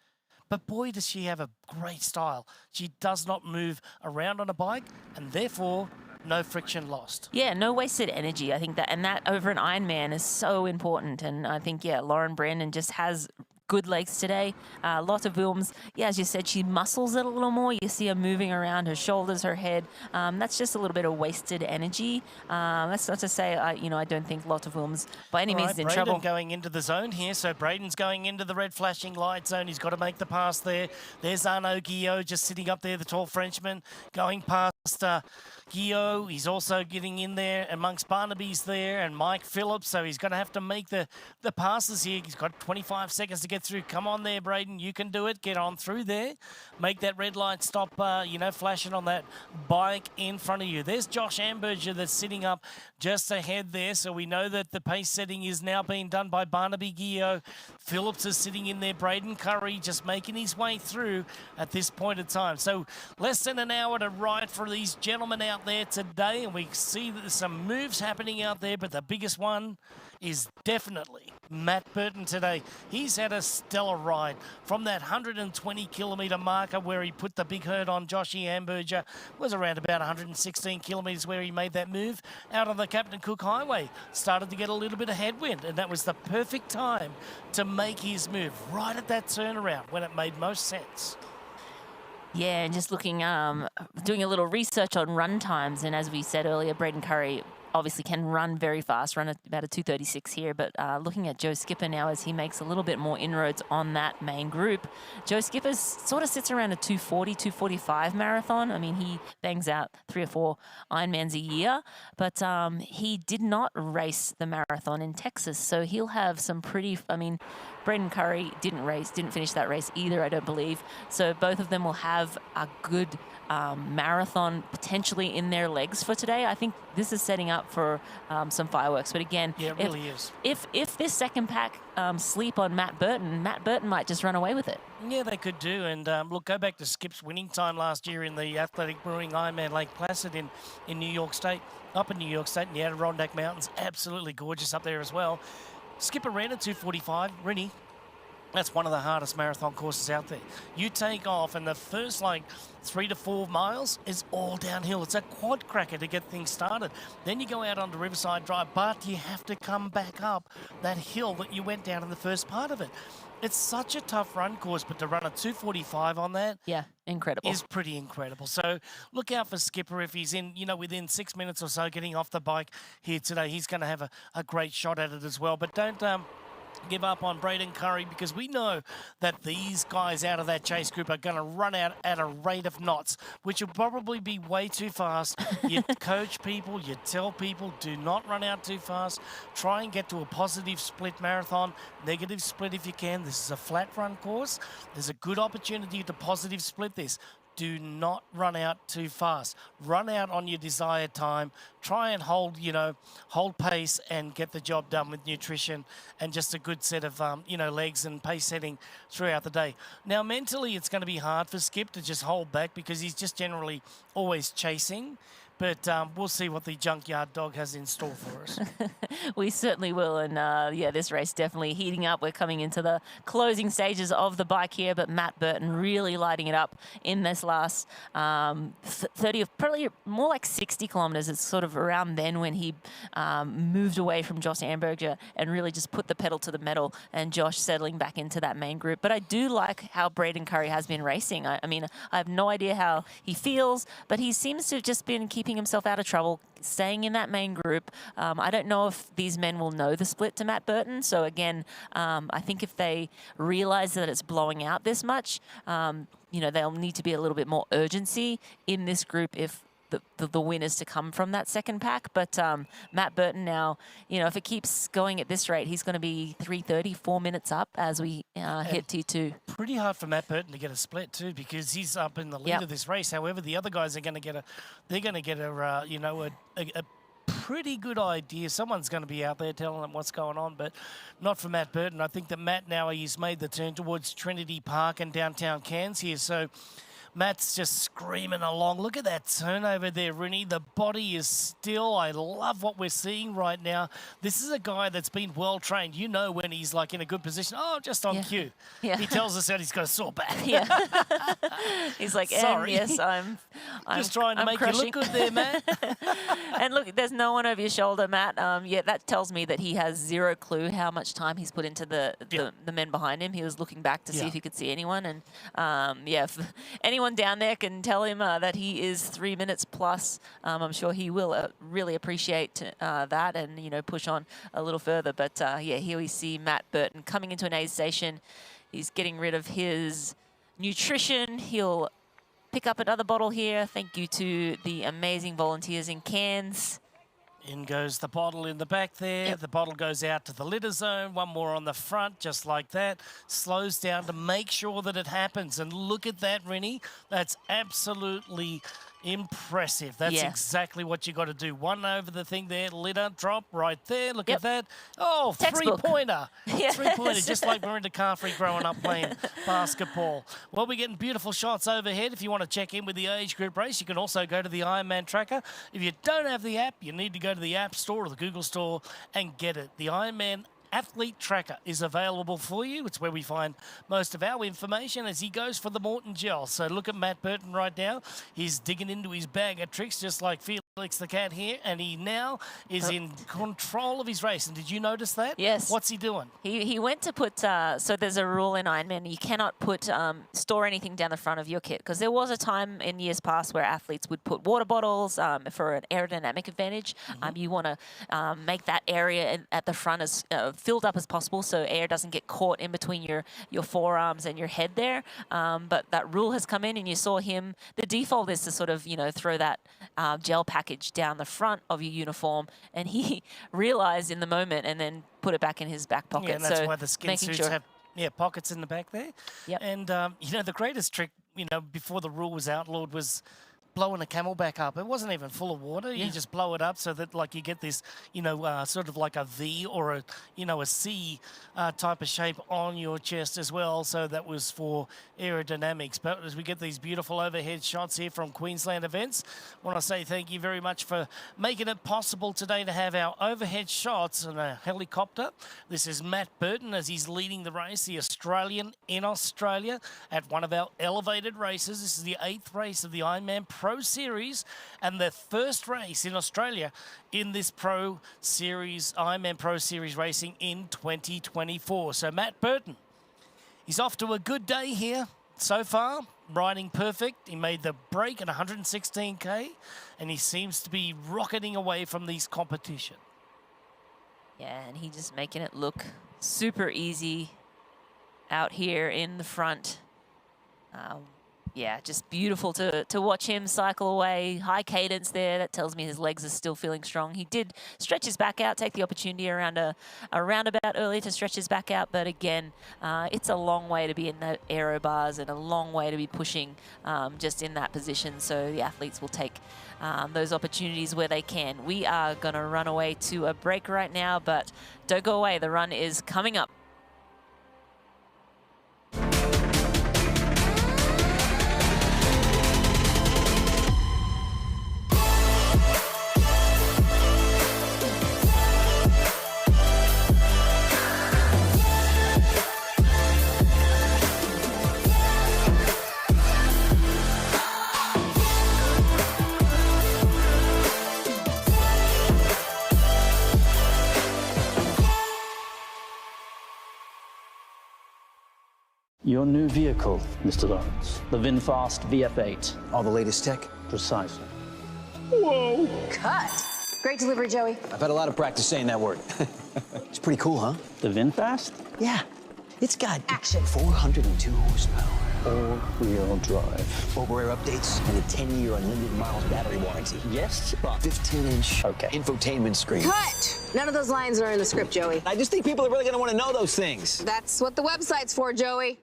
Speaker 1: But boy, does she have a great style. She does not move around on a bike, and therefore no friction lost.
Speaker 2: Yeah, no wasted energy. I think that over an Ironman is so important. And I think, Lauren Brandon just has good legs today. Lotta Wilms, as you said, she muscles it a little more. You see her moving around her shoulders, her head. That's just a little bit of wasted energy. That's not to say, I don't think Lotta Wilms by any means is in trouble.
Speaker 1: Braden going into the zone here. So Braden's going into the red flashing light zone. He's got to make the pass there. There's Arnaud Guillot just sitting up there, the tall Frenchman, going past Guillot. He's also getting in there amongst Barnaby's there and Mike Phillips. So he's going to have to make the passes here. He's got 25 seconds to get through. Come on there, Braden. You can do it. Get on through there. Make that red light stop, flashing on that bike in front of you. There's Josh Amberger that's sitting up just ahead there. So we know that the pace setting is now being done by Barnaby Guillot. Phillips is sitting in there. Braden Curry just making his way through at this point in time. So less than an hour to ride for these gentlemen out there today. And we see that there's some moves happening out there, but the biggest one is definitely Matt Burton today. He's had a stellar ride from that 120 kilometre marker where he put the big hurt on Joshy Amberger. Was around about 116 kilometres where he made that move out on the Captain Cook Highway. Started to get a little bit of headwind, and that was the perfect time to make his move right at that turnaround when it made most sense.
Speaker 2: Yeah, and just looking, doing a little research on run times, and as we said earlier, Braden Curry obviously can run very fast, run at about a 2:36 here, but looking at Joe Skipper now as he makes a little bit more inroads on that main group. Joe Skipper sort of sits around a 2:40, 2:45 marathon. I mean, he bangs out 3 or 4 Ironmans a year, but he did not race the marathon in Texas, so he'll have some pretty, I mean, Braden Curry didn't finish that race either, I don't believe. So both of them will have a good marathon potentially in their legs for today. I think this is setting up for some fireworks. But again,
Speaker 1: yeah, it really is.
Speaker 2: If this second pack sleep on Matt Burton might just run away with it.
Speaker 1: Yeah, they could do. And look, go back to Skip's winning time last year in the Athletic Brewing Ironman Lake Placid in New York State, up in New York State in the Adirondack Mountains. Absolutely gorgeous up there as well. Skipper ran at 2:45. Rinny, that's one of the hardest marathon courses out there. You take off, and the first, 3 to 4 miles is all downhill. It's a quad cracker to get things started. Then you go out onto Riverside Drive, but you have to come back up that hill that you went down in the first part of it. It's such a tough run course, but to run a 2:45 on that,
Speaker 2: yeah, incredible,
Speaker 1: is pretty incredible. So look out for Skipper if he's within 6 minutes or so getting off the bike here today. He's going to have a great shot at it as well. But don't give up on Braden Curry, because we know that these guys out of that chase group are going to run out at a rate of knots, which will probably be way too fast. You coach people, you tell people, do not run out too fast. Try and get to a positive split marathon, negative split if you can. This is a flat run course. There's a good opportunity to positive split this. Do not run out too fast. Run out on your desired time. Try and hold pace and get the job done with nutrition and just a good set of, legs and pace setting throughout the day. Now, mentally, it's going to be hard for Skip to just hold back because he's just generally always chasing. But we'll see what the junkyard dog has in store for us.
Speaker 2: We certainly will. And this race definitely heating up. We're coming into the closing stages of the bike here, but Matt Burton really lighting it up in this last 30, probably more like 60 kilometers. It's sort of around then when he moved away from Josh Amberger and really just put the pedal to the metal, and Josh settling back into that main group. But I do like how Braden Curry has been racing. I mean, I have no idea how he feels, but he seems to have just been keeping himself out of trouble, staying in that main group. I don't know if these men will know the split to Matt Burton. So again, I think if they realize that it's blowing out this much, they'll need to be a little bit more urgency in this group if the win is to come from that second pack. But Matt Burton now, if it keeps going at this rate, he's going to be 3:30, 4 minutes up as we hit T2.
Speaker 1: Pretty hard for Matt Burton to get a split too, because he's up in the lead of this race. However, the other guys are going to get a pretty good idea. Someone's going to be out there telling them what's going on, but not for Matt Burton. I think that Matt now, he's made the turn towards Trinity Park and downtown Cairns here, so Matt's just screaming along. Look at that turnover there, Rinny. The body is still. I love what we're seeing right now. This is a guy that's been well trained. You know when he's in a good position. Oh, just on cue.
Speaker 2: Yeah.
Speaker 1: He tells us that he's got a sore back.
Speaker 2: Yeah. He's like,
Speaker 1: sorry.
Speaker 2: Yes, I'm
Speaker 1: just trying to make
Speaker 2: crushing.
Speaker 1: you look good there, Matt.
Speaker 2: And look, there's no one over your shoulder, Matt. That tells me that he has zero clue how much time he's put into the men behind him. He was looking back to see if he could see anyone. And if anyone down there can tell him that he is 3 minutes plus, I'm sure he will really appreciate that and, push on a little further. But here we see Matt Burton coming into an aid station. He's getting rid of his nutrition. He'll pick up another bottle here. Thank you to the amazing volunteers in Cairns.
Speaker 1: In goes the bottle in the back there. The bottle goes out to the litter zone. One more on the front, just like that. Slows down to make sure that it happens. And look at that, Rinny. That's absolutely impressive. That's exactly what you got to do. One over the thing there, litter, drop right there. Look at that. Oh, three-pointer.
Speaker 2: Yes.
Speaker 1: Three-pointer, just like Miranda Carfrey growing up playing basketball. Well, we're getting beautiful shots overhead. If you want to check in with the age group race, you can also go to the Ironman tracker. If you don't have the app, you need to go to the App Store or the Google Store and get it. The Ironman Athlete Tracker is available for you. It's where we find most of our information as he goes for the Morton Gel. So look at Matt Burton right now. He's digging into his bag of tricks just like Felix Alex the Cat here, and he now is in control of his race. And did you notice that?
Speaker 2: Yes.
Speaker 1: What's he doing?
Speaker 2: He went to put, so there's a rule in Ironman, you cannot put, store anything down the front of your kit, because there was a time in years past where athletes would put water bottles for an aerodynamic advantage. You want to make that area at the front as filled up as possible so air doesn't get caught in between your forearms and your head there. But that rule has come in, and you saw him, the default is to sort of, throw that gel package down the front of your uniform, and he realized in the moment and then put it back in his back pocket.
Speaker 1: Yeah, and that's
Speaker 2: so
Speaker 1: why the skin suits have pockets in the back there.
Speaker 2: Yep.
Speaker 1: And the greatest trick, before the rule was outlawed was blowing a camelback up. It wasn't even full of water. You just blow it up so that like you get this, sort of like a V or a C type of shape on your chest as well. So that was for aerodynamics. But as we get these beautiful overhead shots here from Queensland Events, I want to say thank you very much for making it possible today to have our overhead shots on a helicopter. This is Matt Burton as he's leading the race, the Australian in Australia at one of our elevated races. This is the 8th race of the Ironman Pro Series and the first race in Australia in this Pro Series, Ironman Pro Series racing in 2024. So Matt Burton, he's off to a good day here so far, riding perfect. He made the break at 116K and he seems to be rocketing away from these competition.
Speaker 2: Yeah, and he's just making it look super easy out here in the front. Yeah, just beautiful to watch him cycle away. High cadence there. That tells me his legs are still feeling strong. He did stretch his back out, take the opportunity around a roundabout early to stretch his back out. But again, it's a long way to be in the aero bars and a long way to be pushing just in that position. So the athletes will take those opportunities where they can. We are going to run away to a break right now, but don't go away. The run is coming up.
Speaker 5: Your new vehicle, Mr. Lawrence. The VinFast VF8.
Speaker 9: All the latest tech?
Speaker 5: Precisely.
Speaker 9: Whoa!
Speaker 7: Cut. Great delivery, Joey.
Speaker 9: I've had a lot of practice saying that word. It's pretty cool, huh?
Speaker 5: The VinFast?
Speaker 9: Yeah. It's got
Speaker 7: action.
Speaker 9: 402 horsepower.
Speaker 5: All-wheel drive.
Speaker 9: Over-air updates and a 10-year unlimited miles battery warranty.
Speaker 5: Yes?
Speaker 9: 15-inch infotainment screen.
Speaker 7: Cut. None of those lines are in the script, Joey.
Speaker 9: I just think people are really going to want to know those things.
Speaker 7: That's what the website's for, Joey.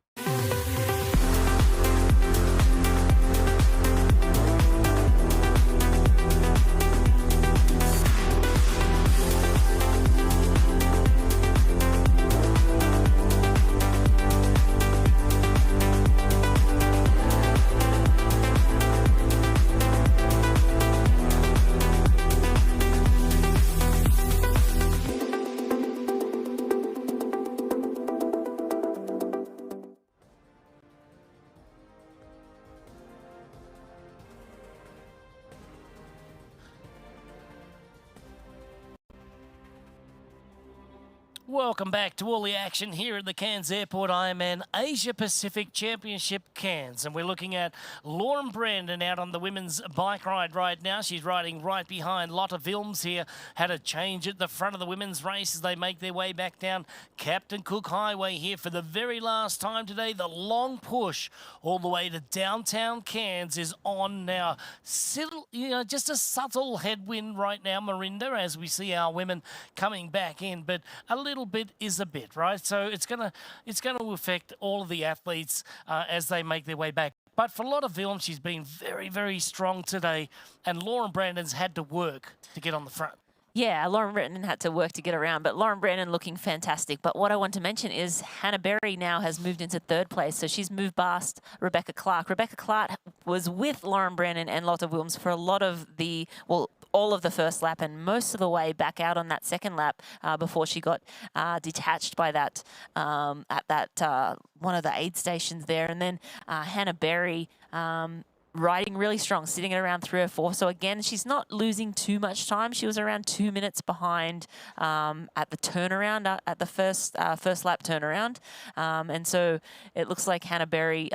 Speaker 1: Welcome back to all the action here at the Cairns Airport Ironman Asia Pacific Championship Cairns. And we're looking at Lauren Brandon out on the women's bike ride right now. She's riding right behind Lotte Wilms here. Had a change at the front of the women's race as they make their way back down Captain Cook Highway here for the very last time today. The long push all the way to downtown Cairns is on now. Still, just a subtle headwind right now, Marinda, as we see our women coming back in. But a little bit is a bit, right? So it's gonna affect all of the athletes as they make their way back. But for Lotte Wilms, she's been very, very strong today, and Lauren Brandon's had to work to get on the front.
Speaker 2: Yeah, Lauren Brandon had to work to get around, but Lauren Brandon looking fantastic. But what I want to mention is Hannah Berry now has moved into 3rd place, so she's moved past Rebecca Clark. Rebecca Clark was with Lauren Brandon and Lotte Wilms for a lot of the, all of the first lap and most of the way back out on that second lap before she got detached by that at that one of the aid stations there. And then Hannah Berry riding really strong, sitting at around 3:04. So again, she's not losing too much time. She was around 2 minutes behind at the turnaround, at the first lap turnaround. And so it looks like Hannah Berry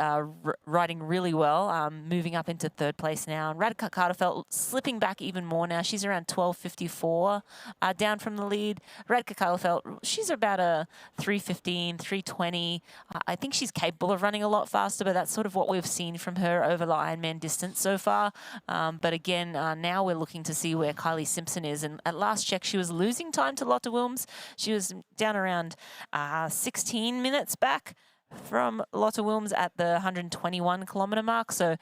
Speaker 2: riding really well, moving up into third place now. And Radhika Carterfeld slipping back even more now. She's around 12:54 down from the lead. Radhika Carterfeld, she's about a 3:15, 3:20. I think she's capable of running a lot faster, but that's sort of what we've seen from her over the Ironman distance so far. But again, now we're looking to see where Kylie Simpson is. And at last check, she was losing time to Lotte Wilms. She was down around 16 minutes back from Lotte Wilms at the 121 kilometre mark. So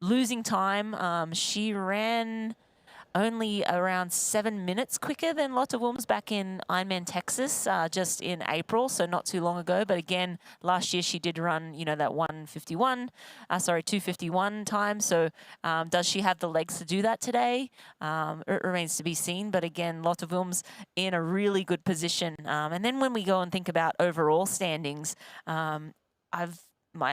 Speaker 2: losing time. She ran only around 7 minutes quicker than Lotte Wilms back in Ironman Texas, just in April, so not too long ago. But again, last year she did run, you know, that 2:51 time. So does she have the legs to do that today? It remains to be seen. But again, Lotte Wilms in a really good position. And then when we go and think about overall standings,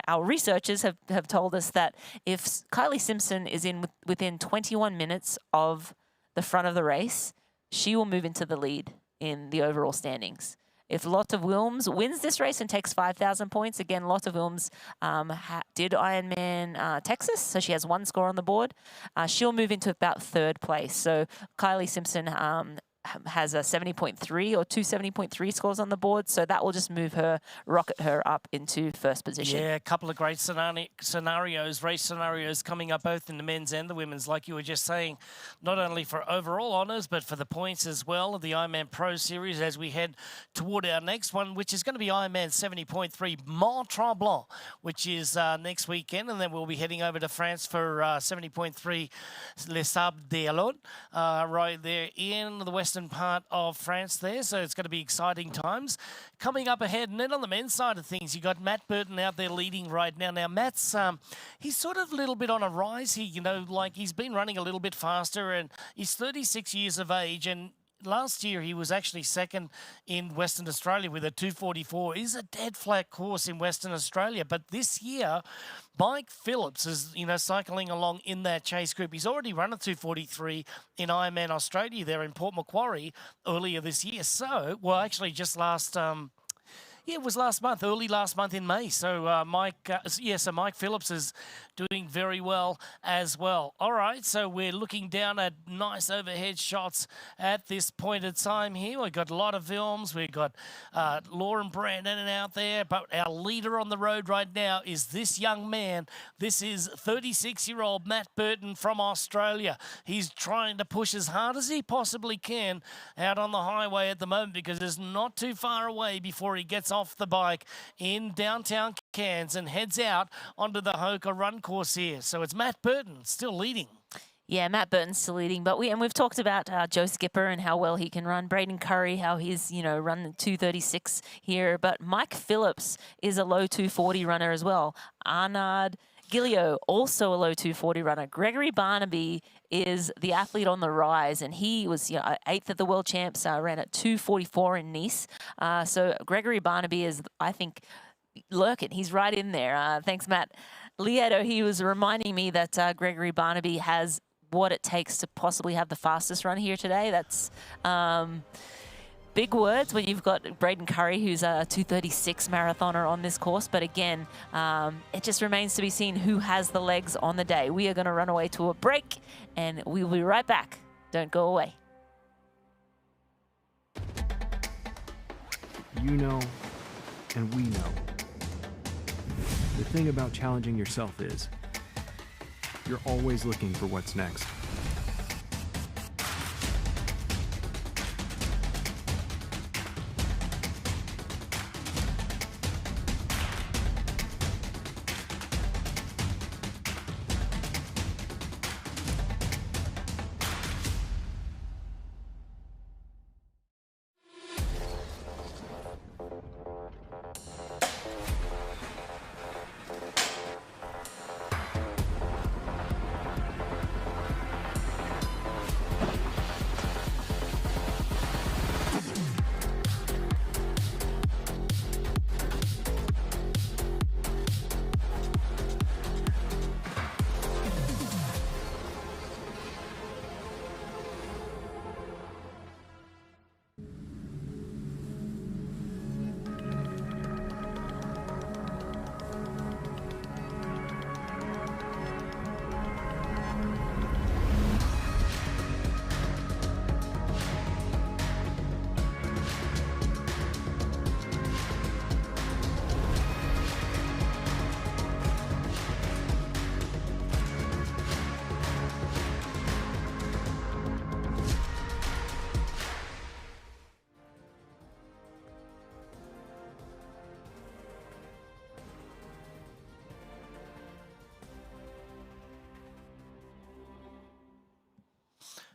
Speaker 2: our researchers have told us that if Kylie Simpson is within 21 minutes of the front of the race, she will move into the lead in the overall standings. If Lotte Wilms wins this race and takes 5,000 points, again, Lotte Wilms did Ironman Texas, so she has one score on the board. She'll move into about third place. So Kylie Simpson has a 70.3 or two 70.3 scores on the board, so that will just rocket her up into first position.
Speaker 1: Yeah, a couple of great scenarios, race scenarios coming up both in the men's and the women's, like you were just saying, not only for overall honours, but for the points as well of the Ironman Pro Series as we head toward our next one, which is going to be Ironman 70.3 Mont Tremblant, which is next weekend, and then we'll be heading over to France for 70.3 Les Sables d'Olonne, right there in the western part of France there, so it's going to be exciting times coming up ahead. And then on the men's side of things, you got Matt Burton out there leading right now. Now Matt's he's sort of a little bit on a rise here, you know, like he's been running a little bit faster, and he's 36 years of age, and last year he was actually second in Western Australia with a 2:44. It's a dead flat course in Western Australia, but this year Mike Phillips is, you know, cycling along in that chase group. He's already run a 2:43 in Ironman Australia there in Port Macquarie earlier this year. So, well, actually just last it was last month, early last month in May. So Mike Phillips is doing very well as well. All right, so we're looking down at nice overhead shots at this point in time here. We've got a lot of films. We've got Lauren Brandon out there, but our leader on the road right now is this young man. This is 36-year-old Matt Burton from Australia. He's trying to push as hard as he possibly can out on the highway at the moment because it's not too far away before he gets off the bike in downtown Cairns and heads out onto the Hoka run course here. So it's Matt Burton still leading.
Speaker 2: Yeah, Matt Burton's still leading, but we've talked about Joe Skipper and how well he can run. Braden Curry, how he's run 2:36 here, but Mike Phillips is a low 2:40 runner as well. Arnaud Gilio, also a low 2:40 runner. Gregory Barnaby is the athlete on the rise, and he was 8th at the World Champs, ran at 2:44 in Nice. So Gregory Barnaby is, I think, lurking. He's right in there. Thanks, Matt. Lieto, he was reminding me that Gregory Barnaby has what it takes to possibly have the fastest run here today. That's big words when you've got Braden Curry, who's a 2:36 marathoner on this course. But again, it just remains to be seen who has the legs on the day. We are going to run away to a break, and we'll be right back. Don't go away.
Speaker 12: You know, and we know. The thing about challenging yourself is you're always looking for what's next.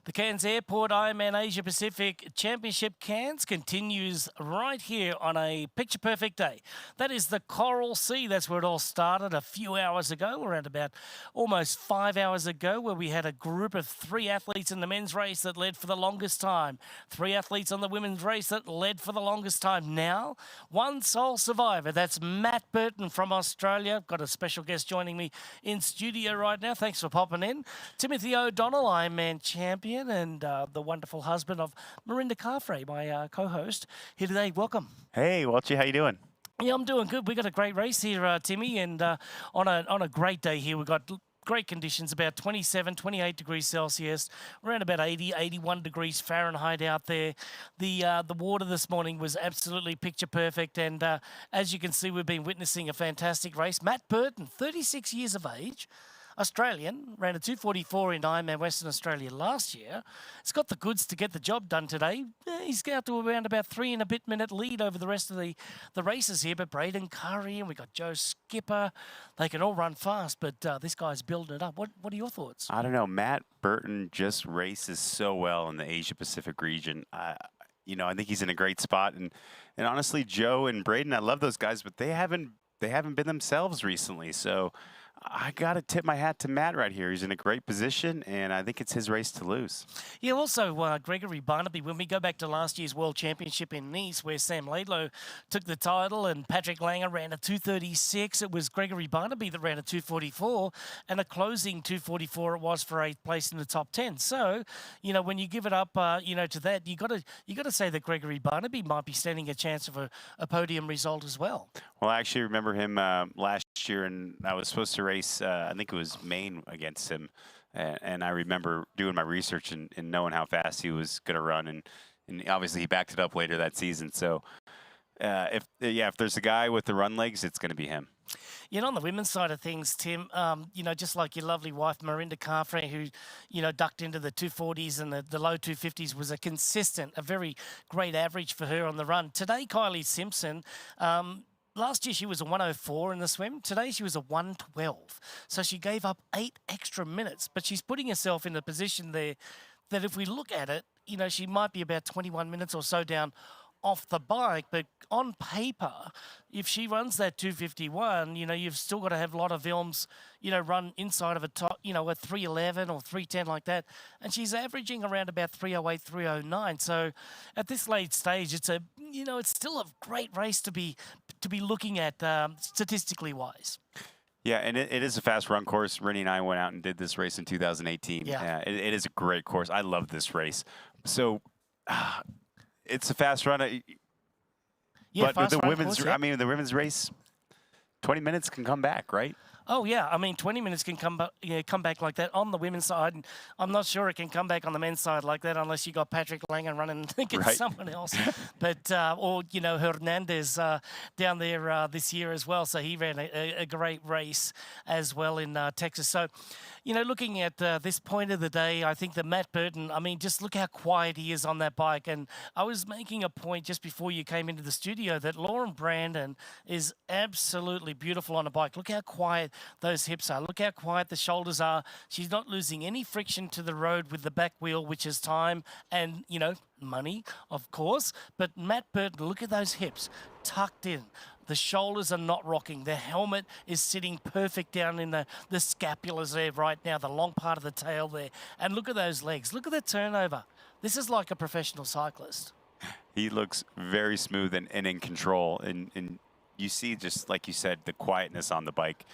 Speaker 1: The Cairns Airport Ironman Asia Pacific Championship Cairns continues right here on a picture-perfect day. That is the Coral Sea. That's where it all started a few hours ago, around about almost 5 hours ago, where we had a group of 3 athletes in the men's race that led for the longest time. 3 athletes on the women's race that led for the longest time. Now, one sole survivor. That's Matt Burton from Australia. Got a special guest joining me in studio right now. Thanks for popping in. Timothy O'Donnell, Ironman champion, and the wonderful husband of Mirinda Carfrey, my co-host here today. Welcome.
Speaker 10: Hey, Welchie, how you doing?
Speaker 1: Yeah, I'm doing good. We got a great race here, Timmy, and on a great day here. We've got great conditions, about 27, 28 degrees Celsius, around about 80, 81 degrees Fahrenheit out there. The water this morning was absolutely picture perfect, and as you can see, we've been witnessing a fantastic race. Matt Burton, 36 years of age, Australian, ran a 2:44 in Ironman Western Australia last year. He's got the goods to get the job done today. He's out to around about 3 and a bit minute lead over the rest of the races here. But Braden Curry and we got Joe Skipper, they can all run fast, but this guy's building it up. What are your thoughts?
Speaker 10: I don't know. Matt Burton just races so well in the Asia Pacific region. You know, I think he's in a great spot. And honestly, Joe and Braden, I love those guys, but they haven't been themselves recently. So I got to tip my hat to Matt right here. He's in a great position, and I think it's his race to lose.
Speaker 1: Yeah, also Gregory Barnaby, when we go back to last year's World Championship in Nice, where Sam Laidlow took the title and Patrick Langer ran a 2:36, it was Gregory Barnaby that ran a 2:44, and a closing 2:44 it was for 8th place in the top 10. So, you know, when you give it up, to that, you got to say that Gregory Barnaby might be standing a chance of a podium result as well.
Speaker 10: Well, I actually remember him last year, and I was supposed to race, I think it was Maine against him. And I remember doing my research and knowing how fast he was going to run. And obviously he backed it up later that season. So, if there's a guy with the run legs, it's going to be him.
Speaker 1: You know, on the women's side of things, Tim, just like your lovely wife, Mirinda Carfrey, who, ducked into the 240s and the low 250s, was a very great average for her on the run. Today, Kylie Simpson, last year she was a 1:04 in the swim. Today she was a 1:12. So she gave up 8 extra minutes. But she's putting herself in a position there that if we look at it, she might be about 21 minutes or so down off the bike. But on paper, if she runs that 2:51, you've still got to have a lot of films, run inside of a top, a 3:11 or 3:10 like that. And she's averaging around about 3:08, 3:09. So at this late stage, it's still a great race to be looking at statistically wise.
Speaker 10: Yeah, and it is a fast run course. Rennie and I went out and did this race in 2018.
Speaker 1: Yeah.
Speaker 10: It is a great course. I love this race. So it's a fast run.
Speaker 1: Yeah,
Speaker 10: but the
Speaker 1: women's
Speaker 10: race, 20 minutes can come back, right?
Speaker 1: Oh, yeah. 20 minutes can come back like that on the women's side. And I'm not sure it can come back on the men's side like that unless you got Patrick Langer running against someone else. But, or, Hernandez down there this year as well. So he ran a great race as well in Texas. So, looking at this point of the day, I think that Matt Burton, just look how quiet he is on that bike. And I was making a point just before you came into the studio that Lauren Brandon is absolutely beautiful on a bike. Look how quiet those hips are. Look how quiet the shoulders are. She's not losing any friction to the road with the back wheel, which is time and, money, of course. But Matt Burton, look at those hips tucked in. The shoulders are not rocking. The helmet is sitting perfect down in the scapulas there right now, the long part of the tail there. And look at those legs. Look at the turnover. This is like a professional cyclist.
Speaker 10: He looks very smooth and in control. And you see, just like you said, the quietness on the bike.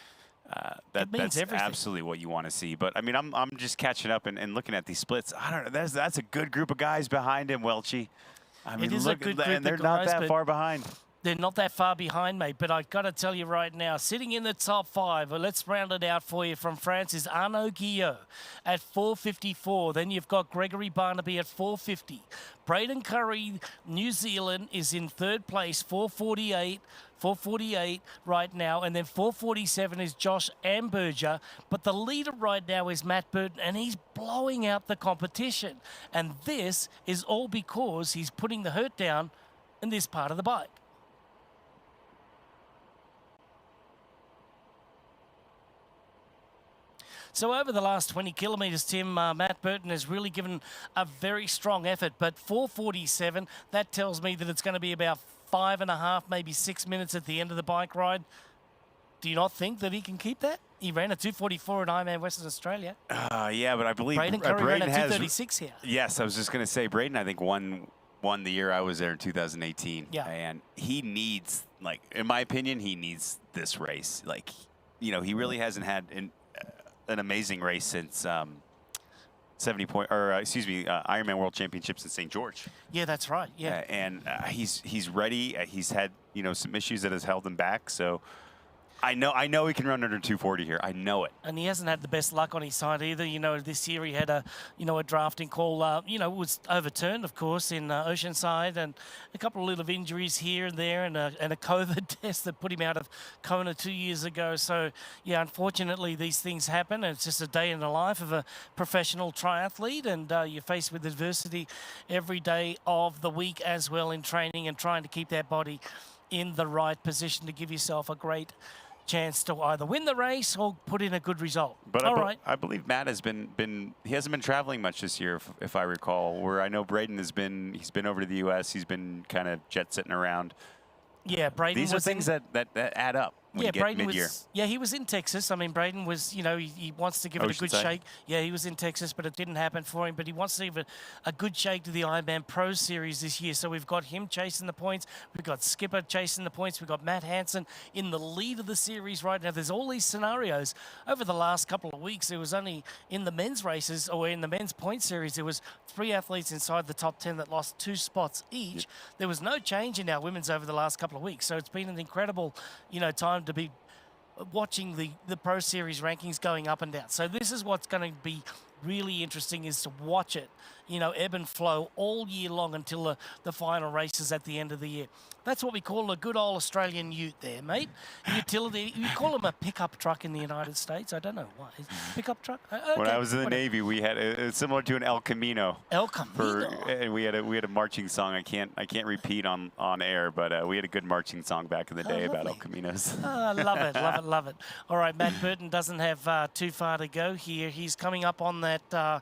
Speaker 10: That's
Speaker 1: everything.
Speaker 10: Absolutely what you want to see. But I'm just catching up and looking at these splits. I don't know. That's a good group of guys behind him, Welchie.
Speaker 1: It is a good group
Speaker 10: and they're
Speaker 1: of
Speaker 10: not
Speaker 1: guys,
Speaker 10: that far behind.
Speaker 1: They're not that far behind, mate. But I've got to tell you right now, sitting in the top 5, well, let's round it out for you. From France is Arnaud Guillot at 4:54. Then you've got Gregory Barnaby at 4:50. Braden Curry, New Zealand, is in 3rd place, 4:48 right now. And then 4:47 is Josh Amberger. But the leader right now is Matt Burton, and he's blowing out the competition. And this is all because he's putting the hurt down in this part of the bike. So over the last 20 kilometres, Tim, Matt Burton has really given a very strong effort. But 4:47, that tells me that it's going to be about 5.5, maybe 6 minutes at the end of the bike ride. Do you not think that he can keep that? He ran a 2:44 in Ironman Western Australia.
Speaker 10: Yeah, but I believe
Speaker 1: Braden Curry ran a
Speaker 10: has
Speaker 1: 2:36 here.
Speaker 10: Yes, I was just going to say Braden, I think, won the year I was there in 2018.
Speaker 1: Yeah.
Speaker 10: And he needs, like, in my opinion, he needs this race. Like, you know, he really hasn't had an amazing race since Ironman World Championships in St. George.
Speaker 1: Yeah, that's right. Yeah.
Speaker 10: And he's ready. He's had, you know, some issues that has held him back. So I know he can run under 240 here. I know it.
Speaker 1: And he hasn't had the best luck on his side either. You know, this year he had a drafting call, was overturned, of course, in Oceanside, and a couple of little injuries here and there, and a COVID test that put him out of Kona 2 years ago. So, yeah, unfortunately, these things happen. And it's just a day in the life of a professional triathlete, and you're faced with adversity every day of the week as well in training and trying to keep that body in the right position to give yourself a great chance to either win the race or put in a good result.
Speaker 10: But
Speaker 1: I
Speaker 10: believe Matt has he hasn't been traveling much this year, if I recall. Where I know Braden he's been over to the U.S. He's been kind of jet sitting around.
Speaker 1: Yeah, Braden.
Speaker 10: These are things that add up. When you get
Speaker 1: Braden
Speaker 10: mid-year.
Speaker 1: he was in Texas. I mean, Braden was, he wants to give it a good shake. Yeah, he was in Texas, but it didn't happen for him. But he wants to give it a good shake to the Ironman Pro Series this year. So we've got him chasing the points. We've got Skipper chasing the points. We've got Matt Hansen in the lead of the series right now. There's all these scenarios. Over the last couple of weeks, there was only in the men's races or in the men's point series, there was 3 athletes inside the top 10 that lost 2 spots each. Yep. There was no change in our women's over the last couple of weeks. So it's been an incredible, time to be watching the Pro Series rankings going up and down. So this is what's going to be really interesting, is to watch it, ebb and flow all year long until the final races at the end of the year. That's what we call a good old Australian ute there, mate. Utility. You call them a pickup truck in the United States. I don't know why. Pickup truck? Okay,
Speaker 10: when I was in the Navy, we had it's similar to an El Camino.
Speaker 1: El Camino.
Speaker 10: And we had a marching song. I can't repeat on air, but we had a good marching song back in the day about El Caminos.
Speaker 1: I love it, love it, love it. All right, Matt Burton doesn't have too far to go here. He's coming up on that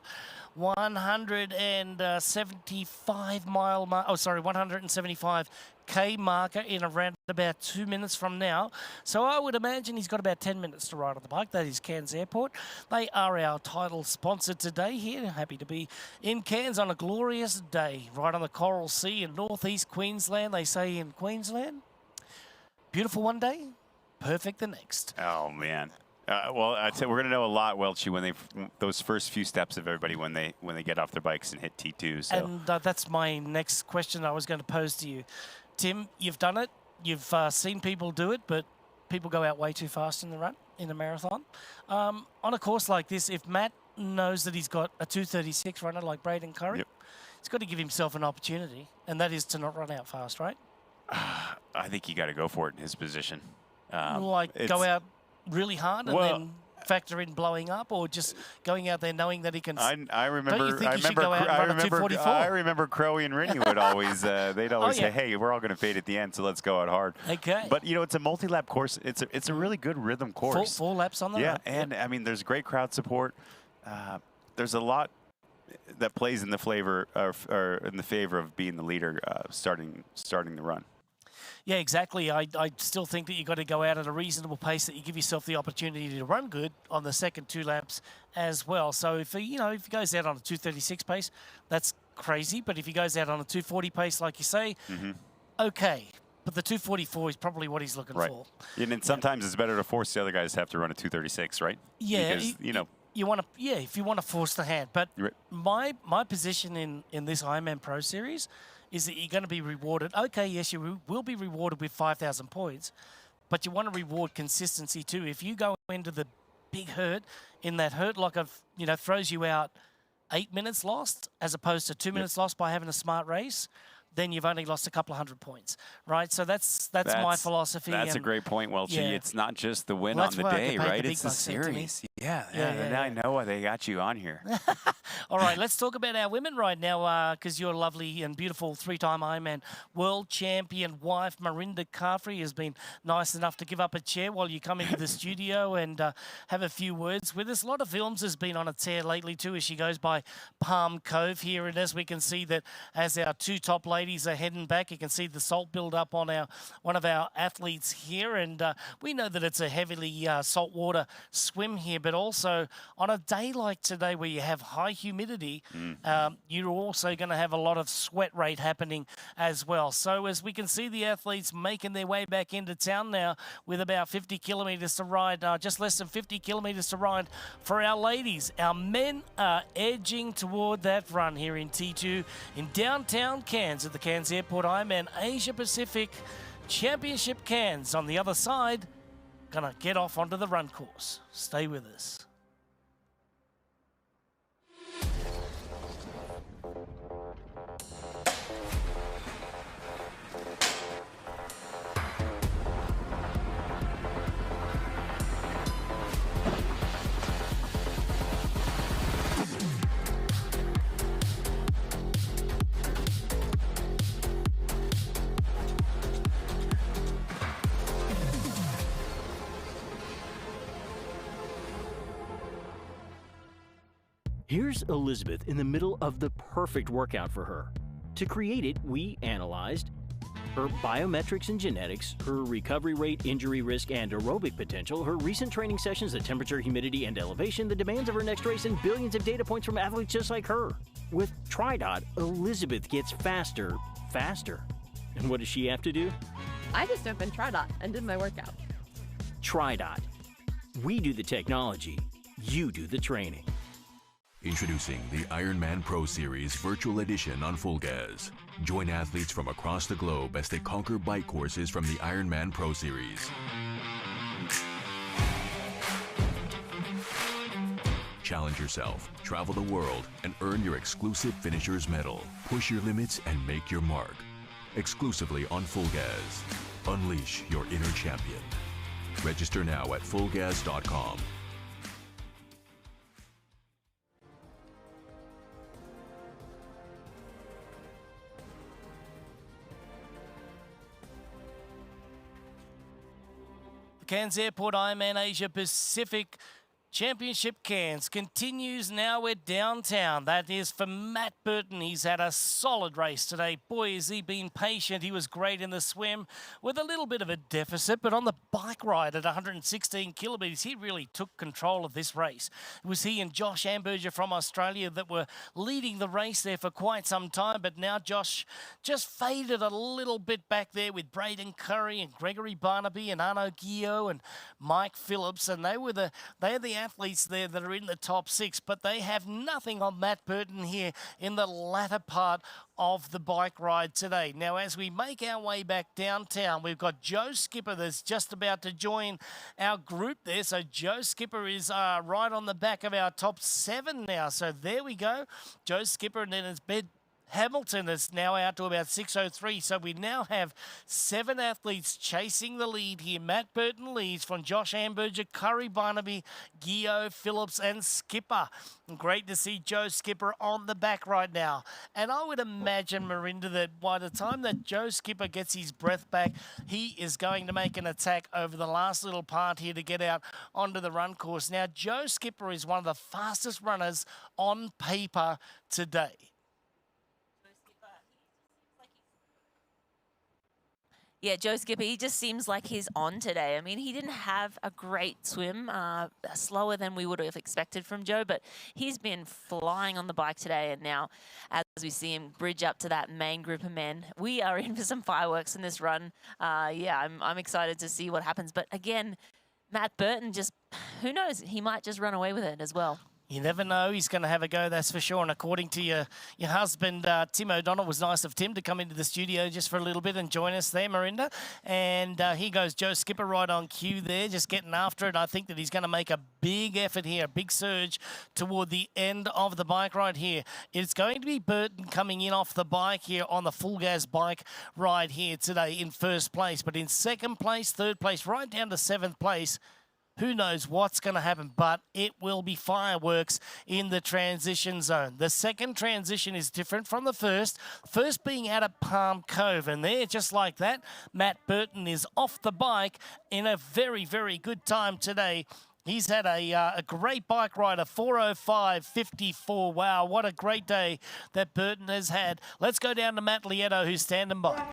Speaker 1: 175K marker in around about 2 minutes from now. So I would imagine he's got about 10 minutes to ride on the bike. That is Cairns Airport. They are our title sponsor today here. Happy to be in Cairns on a glorious day, right on the Coral Sea in northeast Queensland. They say in Queensland, beautiful one day, perfect the next.
Speaker 10: Oh, man. Well, I'd say we're going to know a lot, Welchie, when those first few steps of everybody when they get off their bikes and hit T2. So.
Speaker 1: And that's my next question I was going to pose to you. Tim, you've done it. You've seen people do it, but people go out way too fast in the run, in a marathon. On a course like this, if Matt knows that he's got a 2:36 runner like Braden Curry,
Speaker 10: yep,
Speaker 1: he's got to give himself an opportunity, and that is to not run out fast, right?
Speaker 10: I think you got to go for it in his position.
Speaker 1: Go out really hard and then factor in blowing up, or just going out there knowing that he can.
Speaker 10: I remember Crowy and Rennie would always they'd always say, "Hey, we're all going to fade at the end, so let's go out hard."
Speaker 1: Okay.
Speaker 10: But it's a multi-lap course. It's a really good rhythm course.
Speaker 1: Four laps on the run.
Speaker 10: And I mean, there's great crowd support. There's a lot that plays in the favor of being the leader, starting the run.
Speaker 1: Yeah, exactly. I still think that you've got to go out at a reasonable pace, that you give yourself the opportunity to run good on the second 2 laps as well. So if he goes out on a 2:36 pace, that's crazy. But if he goes out on a 2:40 pace, like you say, okay. But the 2:44 is probably what he's looking for.
Speaker 10: And then sometimes it's better to force the other guys to have to run a 2:36, right?
Speaker 1: Yeah.
Speaker 10: Because,
Speaker 1: you want to, if you want to force the hand. But my position in this Ironman Pro Series is that you're going to be rewarded. Okay, yes, you will be rewarded with 5,000 points, but you want to reward consistency too. If you go into the big hurt, in that hurt lock of, throws you out 8 minutes lost as opposed to 2 minutes lost by having a smart race, then you've only lost a couple of hundred points, right? So that's my philosophy.
Speaker 10: That's a great point, Welchie. It's not just the win on the day, right? It's the series. Yeah,
Speaker 1: Yeah,
Speaker 10: now I know why they got you on here.
Speaker 1: All right, let's talk about our women right now, because your lovely and beautiful three-time Ironman world champion wife, Marinda Caffrey, has been nice enough to give up a chair while you come into the studio and have a few words with us. A lot of films has been on a tear lately too, as she goes by Palm Cove here. And as we can see that as our two top ladies are heading back, you can see the salt build up on one of our athletes here. And we know that it's a heavily saltwater swim here, but also on a day like today where you have high humidity, you're also going to have a lot of sweat rate happening as well. So as we can see the athletes making their way back into town now with about 50 kilometres to ride, just less than 50 kilometres to ride for our ladies. Our men are edging toward that run here in T2 in downtown Cairns at the Cairns Airport Ironman Asia Pacific Championship Cairns. On the other side, gonna get off onto the run course. Stay with us.
Speaker 8: Here's Elizabeth in the middle of the perfect workout for her. To create it, we analyzed her biometrics and genetics, her recovery rate, injury risk, and aerobic potential, her recent training sessions, the temperature, humidity, and elevation, the demands of her next race, and billions of data points from athletes just like her. With TriDot, Elizabeth gets faster. And what does she have to do?
Speaker 17: I just opened TriDot and did my workout.
Speaker 8: TriDot. We do the technology, you do the training.
Speaker 4: Introducing the Ironman Pro Series Virtual Edition on Full Gas. Join athletes from across the globe as they conquer bike courses from the Ironman Pro Series. Challenge yourself, travel the world, and earn your exclusive Finisher's Medal. Push your limits and make your mark. Exclusively on Full Gas. Unleash your inner champion. Register now at fullgas.com.
Speaker 1: The Cairns Airport Ironman Asia Pacific Championship Cairns continues now at downtown. That is for Matt Burton. He's had a solid race today. Boy, has he been patient. He was great in the swim with a little bit of a deficit, but on the bike ride at 116 kilometres, he really took control of this race. It was he and Josh Amberger from Australia that were leading the race there for quite some time, but now Josh just faded a little bit back there with Braden Curry and Gregory Barnaby and Arno Gio and Mike Phillips, and they're the athletes there that are in the top six, but they have nothing on Matt Burton here in the latter part of the bike ride today. Now, as we make our way back downtown, we've got Joe Skipper that's just about to join our group there. So Joe Skipper is right on the back of our top 7 now. So there we go. Joe Skipper, and then it's Ben Hamilton is now out to about 6:03. So we now have 7 athletes chasing the lead here. Matt Burton leads from Josh Amberger, Curry Barnaby, Gio, Phillips, and Skipper. Great to see Joe Skipper on the back right now. And I would imagine, Marinda, that by the time that Joe Skipper gets his breath back, he is going to make an attack over the last little part here to get out onto the run course. Now, Joe Skipper is one of the fastest runners on paper today.
Speaker 2: Yeah, Joe Skipper, he just seems like he's on today. I mean, he didn't have a great swim, slower than we would have expected from Joe, but he's been flying on the bike today. And now, as we see him bridge up to that main group of men, we are in for some fireworks in this run. Yeah, I'm excited to see what happens. But again, Matt Burton just, who knows, he might just run away with it as well.
Speaker 1: You never know. He's going to have a go, that's for sure. And according to your husband, Tim O'Donnell, it was nice of Tim to come into the studio just for a little bit and join us there, Marinda. And here goes Joe Skipper right on cue there, just getting after it. I think that he's going to make a big effort here, a big surge toward the end of the bike ride here. It's going to be Burton coming in off the bike here on the full gas bike ride here today in first place. But in second place, third place, right down to 7th place, who knows what's going to happen, but it will be fireworks in the transition zone. The second transition is different from the first being out at Palm Cove, and there, just like that, Matt Burton is off the bike in a very, very good time today. He's had a great bike ride, a 4:05.54. Wow, what a great day that Burton has had. Let's go down to Matt Lieto, who's standing by.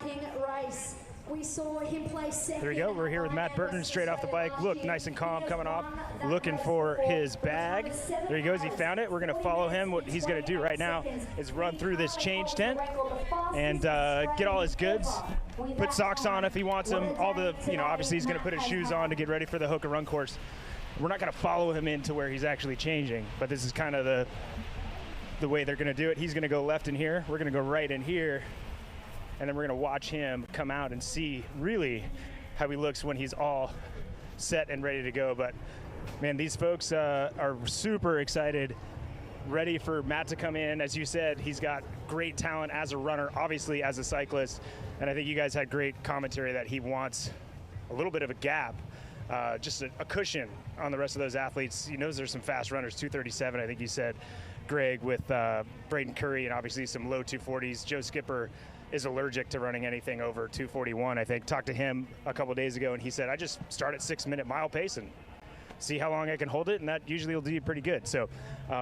Speaker 15: We saw him play second.
Speaker 3: There we go. We're here with Matt Burton straight off the bike. Look, nice and calm coming off, looking for his bag. There he goes. He found it. We're going to follow him. What he's going to do right now is run through this change tent and get all his goods. Put socks on if he wants them. All the, obviously he's going to put his shoes on to get ready for the Hoka Run course. We're not going to follow him into where he's actually changing, but this is kind of the way they're going to do it. He's going to go left in here. We're going to go right in here. And then we're going to watch him come out and see really how he looks when he's all set and ready to go. But, man, these folks are super excited, ready for Matt to come in. As you said, he's got great talent as a runner, obviously as a cyclist. And I think you guys had great commentary that he wants a little bit of a gap, just a cushion on the rest of those athletes. He knows there's some fast runners, 2:37, I think you said, Greg, with Braden Curry, and obviously some low 240s. Joe Skipper is allergic to running anything over 2:41. I think talked to him a couple days ago, and he said, I just start at 6-minute mile pace and see how long I can hold it, and that usually will do you pretty good. So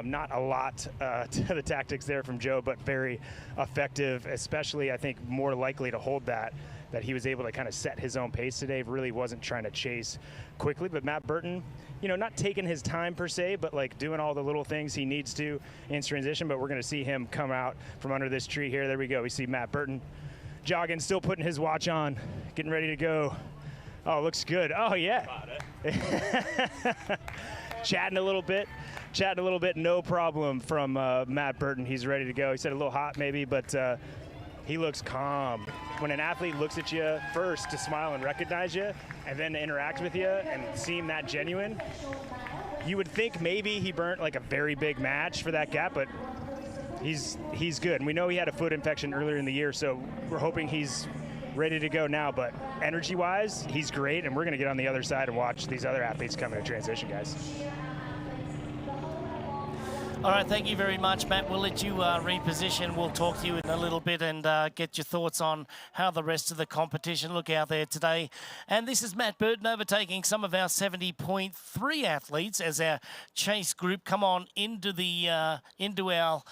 Speaker 3: not a lot to the tactics there from Joe, but very effective, especially I think more likely to hold that he was able to kind of set his own pace today. Really wasn't trying to chase quickly. But Matt Burton, not taking his time per se, but like doing all the little things he needs to in transition. But we're going to see him come out from under this tree here. There we go. We see Matt Burton jogging, still putting his watch on, getting ready to go. Oh, looks good. Oh, yeah. Chatting a little bit, no problem from Matt Burton. He's ready to go. He said a little hot maybe, but he looks calm. When an athlete looks at you first to smile and recognize you, and then to interact with you and seem that genuine, you would think maybe he burnt like a very big match for that gap, but he's good. And we know he had a foot infection earlier in the year, so we're hoping he's ready to go now. But energy-wise, he's great, and we're going to get on the other side and watch these other athletes come into transition, guys.
Speaker 1: All right, thank you very much, Matt. We'll let you reposition. We'll talk to you in a little bit and get your thoughts on how the rest of the competition look out there today. And this is Matt Burton overtaking some of our 70.3 athletes as our chase group come on into our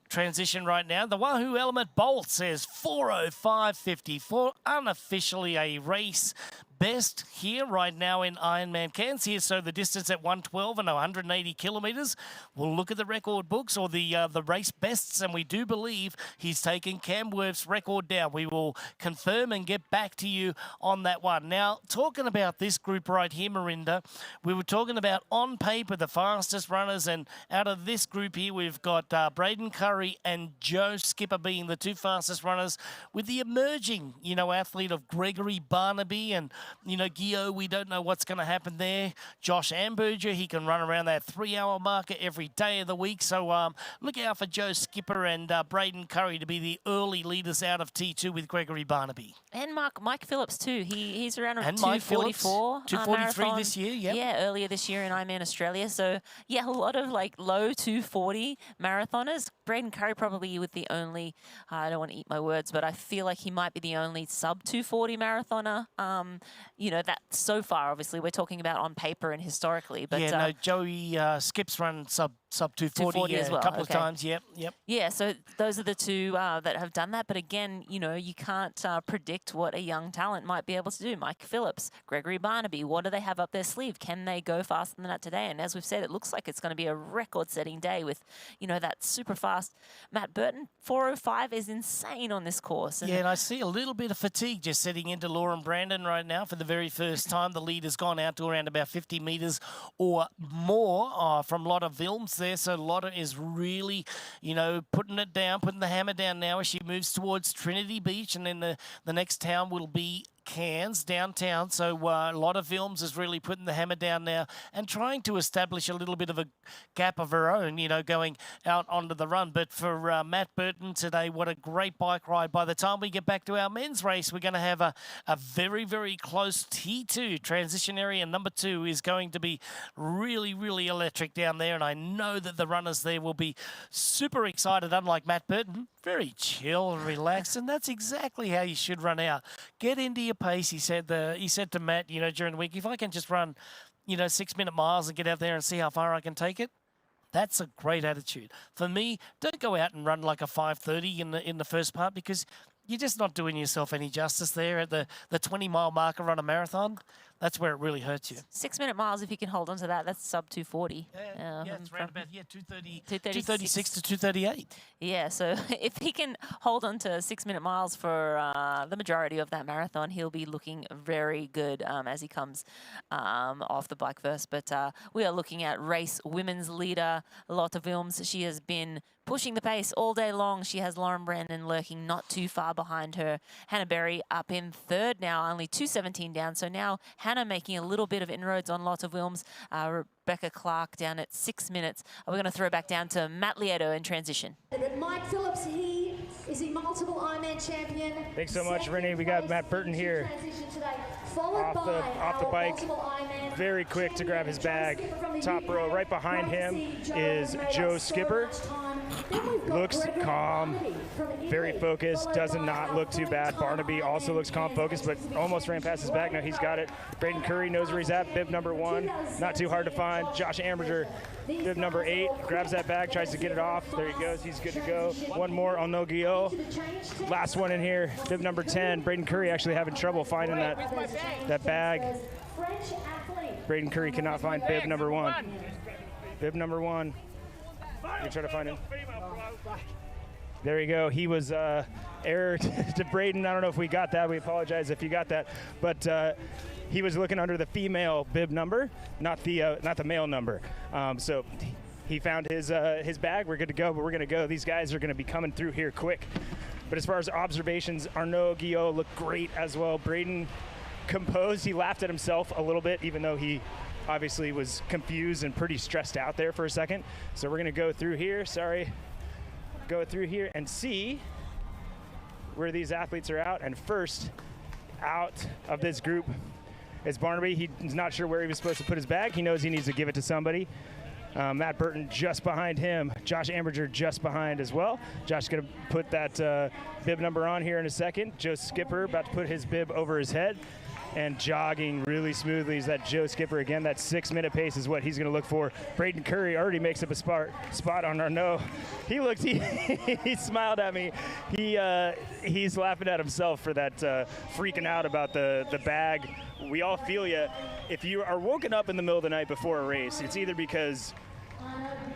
Speaker 1: transition right now. The Wahoo Element Bolt says 4:05.54, unofficially a race best here right now in Ironman Cairns here. So the distance at 112 and 180 kilometres. We'll look at the record books or the race bests, and we do believe he's taken Cam Worth's record down. We will confirm and get back to you on that one. Now, talking about this group right here, Marinda, we were talking about on paper the fastest runners, and out of this group here, we've got Braden Curry and Joe Skipper being the two fastest runners, with the emerging, athlete of Gregory Barnaby and Gio, we don't know what's going to happen there. Josh Amberger, he can run around that 3-hour marker every day of the week. So look out for Joe Skipper and Braden Curry to be the early leaders out of T2 with Gregory Barnaby.
Speaker 2: And Mike Phillips too. He's around a
Speaker 1: 2:44. 2:43
Speaker 2: marathon.
Speaker 1: this year, yep.
Speaker 2: Yeah, earlier this year in Ironman Australia. So yeah, a lot of like low 2:40 marathoners. Braden Curry probably with the only, I don't want to eat my words, but I feel like he might be the only sub 2:40 marathoner. That so far, obviously, we're talking about on paper and historically. But
Speaker 1: yeah, no, Joey Skips run sub 240
Speaker 2: as well.
Speaker 1: a couple of times. Yep.
Speaker 2: Yeah, so those are the two that have done that. But again, you can't predict what a young talent might be able to do. Mike Phillips, Gregory Barnaby, what do they have up their sleeve? Can they go faster than that today? And as we've said, it looks like it's going to be a record-setting day with, that super fast Matt Burton. 4:05 is insane on this course.
Speaker 1: And I see a little bit of fatigue just setting into Lauren Brandon right now for the very first time. The lead has gone out to around about 50 metres or more from Lotta Vilms there. So Lotta is really, putting it down, putting the hammer down now as she moves towards Trinity Beach. And then the next town will be Cairns, downtown. So a lot of films is really putting the hammer down now and trying to establish a little bit of a gap of her own, you know, going out onto the run. But for Matt Burton today, what a great bike ride. By the time we get back to our men's race, we're going to have a very, very close T2. Transition area number 2 is going to be really, really electric down there. And I know that the runners there will be super excited, unlike Matt Burton. Very chill and relaxed, and that's exactly how you should run out. Get into your pace. He said to Matt, you know, during the week, if I can just run, you know, 6-minute miles and get out there and see how far I can take it, that's a great attitude. For me, don't go out and run like a 5:30 in the first part, because you're just not doing yourself any justice there at the 20-mile marker on a marathon. That's where it really hurts you.
Speaker 2: 6-minute miles, if you can hold on to that, that's sub 240.
Speaker 1: Yeah, it's around about 236 to 238.
Speaker 2: Yeah, so if he can hold on to 6-minute miles for the majority of that marathon, he'll be looking very good as he comes off the bike first. But we are looking at race women's leader, Lotte Wilms. She has been pushing the pace all day long. She has Lauren Brandon lurking not too far behind her. Hannah Berry up in third now, only 2:17 down. So now Hannah making a little bit of inroads on Lotte Wilms. Rebecca Clark down at 6 minutes. We're going to throw back down to Matt Lieto in transition.
Speaker 15: Mike Phillips, he is a multiple Ironman champion.
Speaker 3: Thanks so much, Renee. We got Matt Burton here off the bike. Very quick to grab his bag. Top row. Right behind him is Joe Skipper. Looks calm, very focused, does not look too bad. Barnaby also looks calm, focused, but almost ran past his back. Now he's got it. Braden Curry knows where he's at, bib number 1. Not too hard to find. Josh Amberger, bib number 8, grabs that bag, tries to get it off. There he goes. He's good to go. One more on No Guillot. Last one in here, bib number 10. Braden Curry actually having trouble finding that bag. Braden Curry cannot find bib number 1. Bib number 1. You try to find him. There you go. He was error to Braden. I don't know if we got that. We apologize if you got that. But he was looking under the female bib number, not the male number. So he found his bag. We're good to go. But we're going to go. These guys are going to be coming through here quick. But as far as observations, Arnaud Guillot looked great as well. Braden composed. He laughed at himself a little bit, even though he obviously was confused and pretty stressed out there for a second. So we're going to go through here. Go through here and see where these athletes are out. And first out of this group is Barnaby. He's not sure where he was supposed to put his bag. He knows he needs to give it to somebody. Matt Burton just behind him. Josh Amberger just behind as well. Josh is going to put that bib number on here in a second. Joe Skipper about to put his bib over his head. And jogging really smoothly is that Joe Skipper again. That 6-minute pace is what he's going to look for. Braden Curry already makes up a spot on Arnaud. He smiled at me. He's laughing at himself for that freaking out about the bag. We all feel you. If you are woken up in the middle of the night before a race, it's either because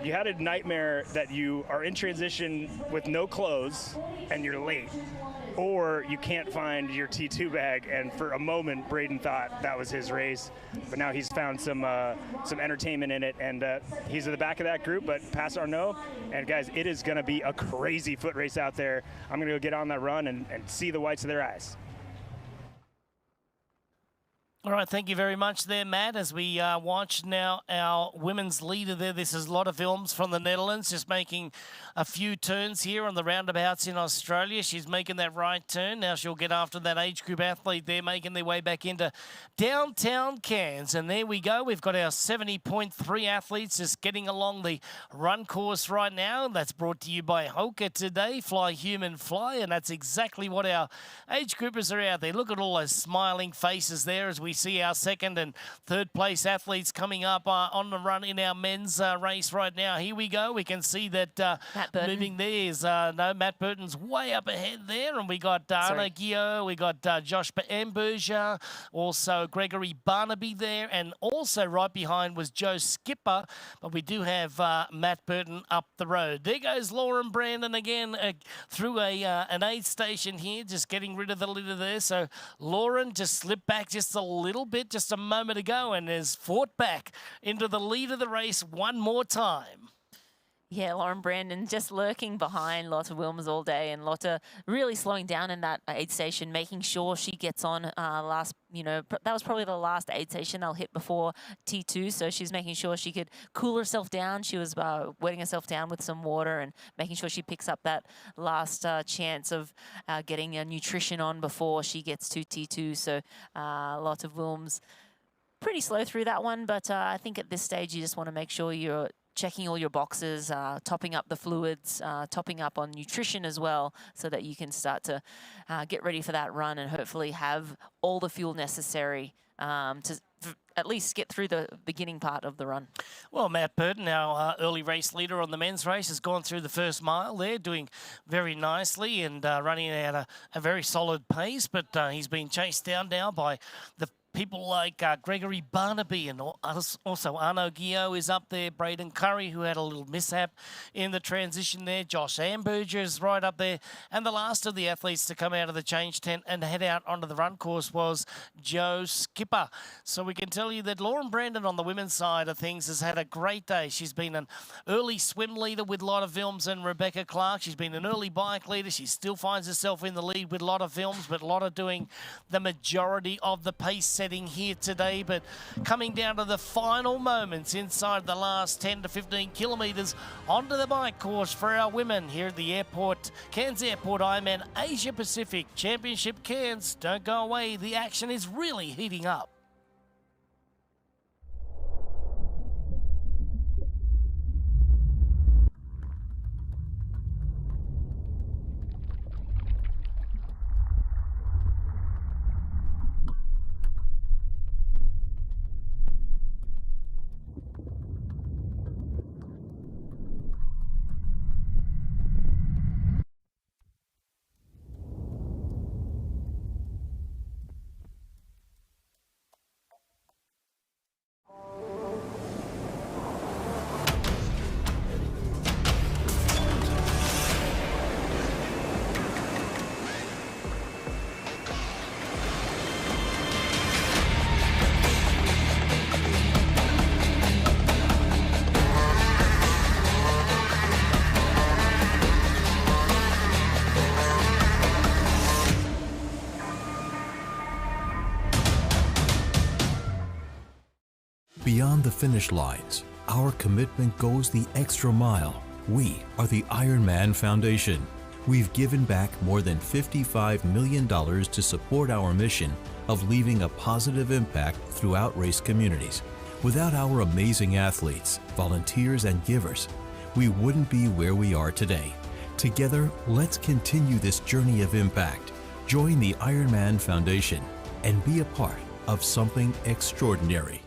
Speaker 3: you had a nightmare that you are in transition with no clothes and you're late, or you can't find your T2 bag, and for a moment Braden thought that was his race, but now he's found some entertainment in it, and he's at the back of that group, but past Arnaud. And guys, it is going to be a crazy foot race out there. I'm going to go get on that run and see the whites of their eyes.
Speaker 1: All right, thank you very much there, Matt. As we watch now our women's leader there, this is Lotte Wilms from the Netherlands, just making a few turns here on the roundabouts in Australia. She's making that right turn. Now she'll get after that age group athlete there, making their way back into downtown Cairns. And there we go. We've got our 70.3 athletes just getting along the run course right now. That's brought to you by Hoka today, Fly Human Fly. And that's exactly what our age groupers are out there. Look at all those smiling faces there as we see our second and third place athletes coming up on the run in our men's race right now. Here we go. We can see that moving there is Matt Burton's way up ahead there, and we got Arnaud Guillot, we got Josh Amberger, also Gregory Barnaby there, and also right behind was Joe Skipper, but we do have Matt Burton up the road. There goes Lauren Brandon again through an aid station here, just getting rid of the litter there. So Lauren just slipped back just a little bit just a moment ago and has fought back into the lead of the race one more time.
Speaker 2: Yeah, Lauren Brandon just lurking behind Lotta Wilms all day, and Lotta really slowing down in that aid station, making sure she gets on last, that was probably the last aid station they'll hit before T2, so she's making sure she could cool herself down. She was wetting herself down with some water and making sure she picks up that last chance of getting nutrition on before she gets to T2, so Lotta Wilms pretty slow through that one, but I think at this stage you just want to make sure you're checking all your boxes, topping up the fluids, topping up on nutrition as well, so that you can start to get ready for that run and hopefully have all the fuel necessary to at least get through the beginning part of the run.
Speaker 1: Well, Matt Burton, our early race leader on the men's race, has gone through the first mile there, doing very nicely and running at a very solid pace, but he's been chased down now by the people like Gregory Barnaby, and also Arno Guillot is up there. Braden Curry, who had a little mishap in the transition there. Josh Amberger is right up there. And the last of the athletes to come out of the change tent and head out onto the run course was Joe Skipper. So we can tell you that Lauren Brandon on the women's side of things has had a great day. She's been an early swim leader with Lotta Wilms and Rebecca Clark. She's been an early bike leader. She still finds herself in the lead with Lotta Wilms, but Lotta doing the majority of the pace setting here today. But coming down to the final moments inside the last 10 to 15 kilometres onto the bike course for our women here at the airport, Cairns Airport Ironman Asia Pacific Championship Cairns. Don't go away, the action is really heating up.
Speaker 16: Beyond the finish lines, our commitment goes the extra mile. We are the Ironman Foundation. We've given back more than $55 million to support our mission of leaving a positive impact throughout race communities. Without our amazing athletes, volunteers, and givers, we wouldn't be where we are today. Together, let's continue this journey of impact. Join the Ironman Foundation and be a part of something extraordinary.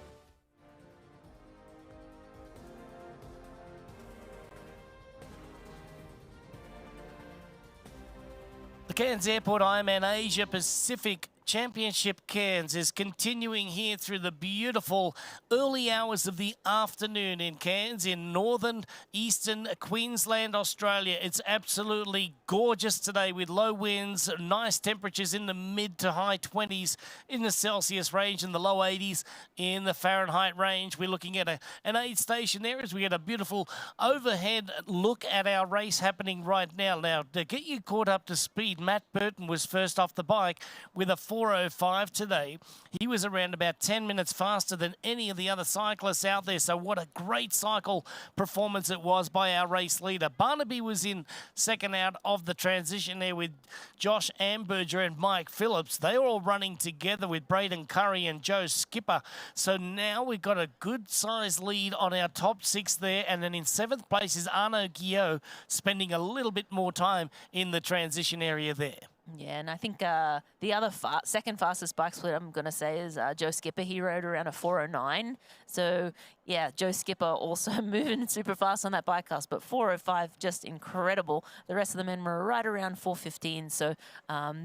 Speaker 1: The Cairns Airport Ironman Asia Pacific Championship Cairns is continuing here through the beautiful early hours of the afternoon in Cairns in northern eastern Queensland, Australia. It's absolutely gorgeous today with low winds, nice temperatures in the mid to high 20s in the Celsius range and the low 80s in the Fahrenheit range. We're looking at an aid station there as we get a beautiful overhead look at our race happening right now. Now, to get you caught up to speed, Matt Burton was first off the bike with a 4:05 today. He was around about 10 minutes faster than any of the other cyclists out there. So what a great cycle performance it was by our race leader. Barnaby was in second out of the transition there with Josh Amberger and Mike Phillips. They were all running together with Braden Curry and Joe Skipper. So now we've got a good size lead on our top six there. And then in seventh place is Arno Guillot, spending a little bit more time in the transition area there.
Speaker 2: Yeah, and I think the other second fastest bike split I'm going to say is Joe Skipper. He rode around a 4:09. So, yeah, Joe Skipper also moving super fast on that bike class, but 4:05, just incredible. The rest of the men were right around 4:15, so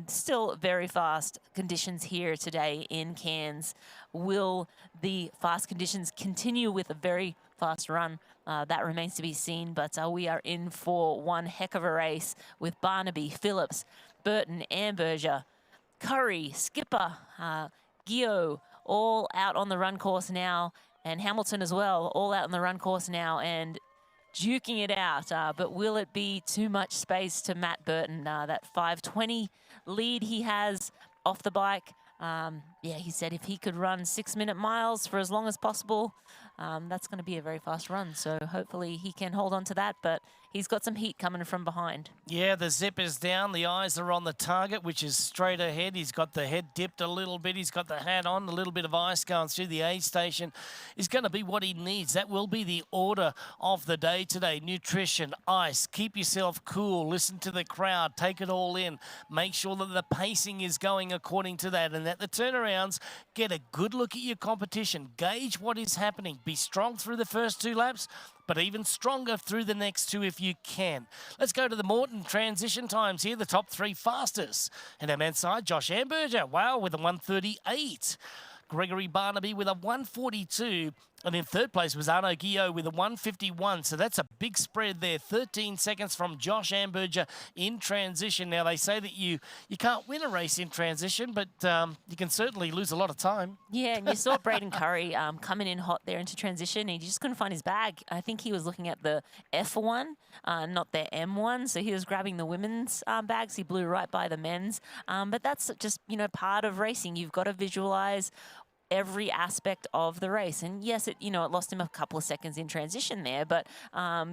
Speaker 2: still very fast conditions here today in Cairns. Will the fast conditions continue with a very fast run? That remains to be seen, but we are in for one heck of a race with Barnaby, Phillips, Burton, Amberger, Curry, Skipper, Guillot, all out on the run course now, and Hamilton as well, all out on the run course now. And duking it out, but will it be too much space to Matt Burton? That 5:20 lead he has off the bike. Yeah, he said if he could run 6-minute miles for as long as possible, that's going to be a very fast run. So hopefully he can hold on to that, but he's got some heat coming from behind.
Speaker 1: Yeah, the zip is down. The eyes are on the target, which is straight ahead. He's got the head dipped a little bit. He's got the hat on. A little bit of ice going through the aid station is going to be what he needs. That will be the order of the day today. Nutrition, ice, keep yourself cool. Listen to the crowd. Take it all in. Make sure that the pacing is going according to that and that the turnarounds get a good look at your competition. Gauge what is happening. Be strong through the first 2 laps, but even stronger through the next 2 if you can. Let's go to the Morton transition times here, the top 3 fastest. And our men's side, Josh Amberger, wow, with a 1:38. Gregory Barnaby with a 1:42. And in third place was Arnaud Guillot with a 1:51. So that's a big spread there. 13 seconds from Josh Amberger in transition. Now, they say that you can't win a race in transition, but you can certainly lose a lot of time.
Speaker 2: Yeah, and you saw Braden Curry coming in hot there into transition. He just couldn't find his bag. I think he was looking at the F1, not the M1. So he was grabbing the women's bags. He blew right by the men's. But that's just, you know, part of racing. You've got to visualize every aspect of the race. And yes, it lost him a couple of seconds in transition there, but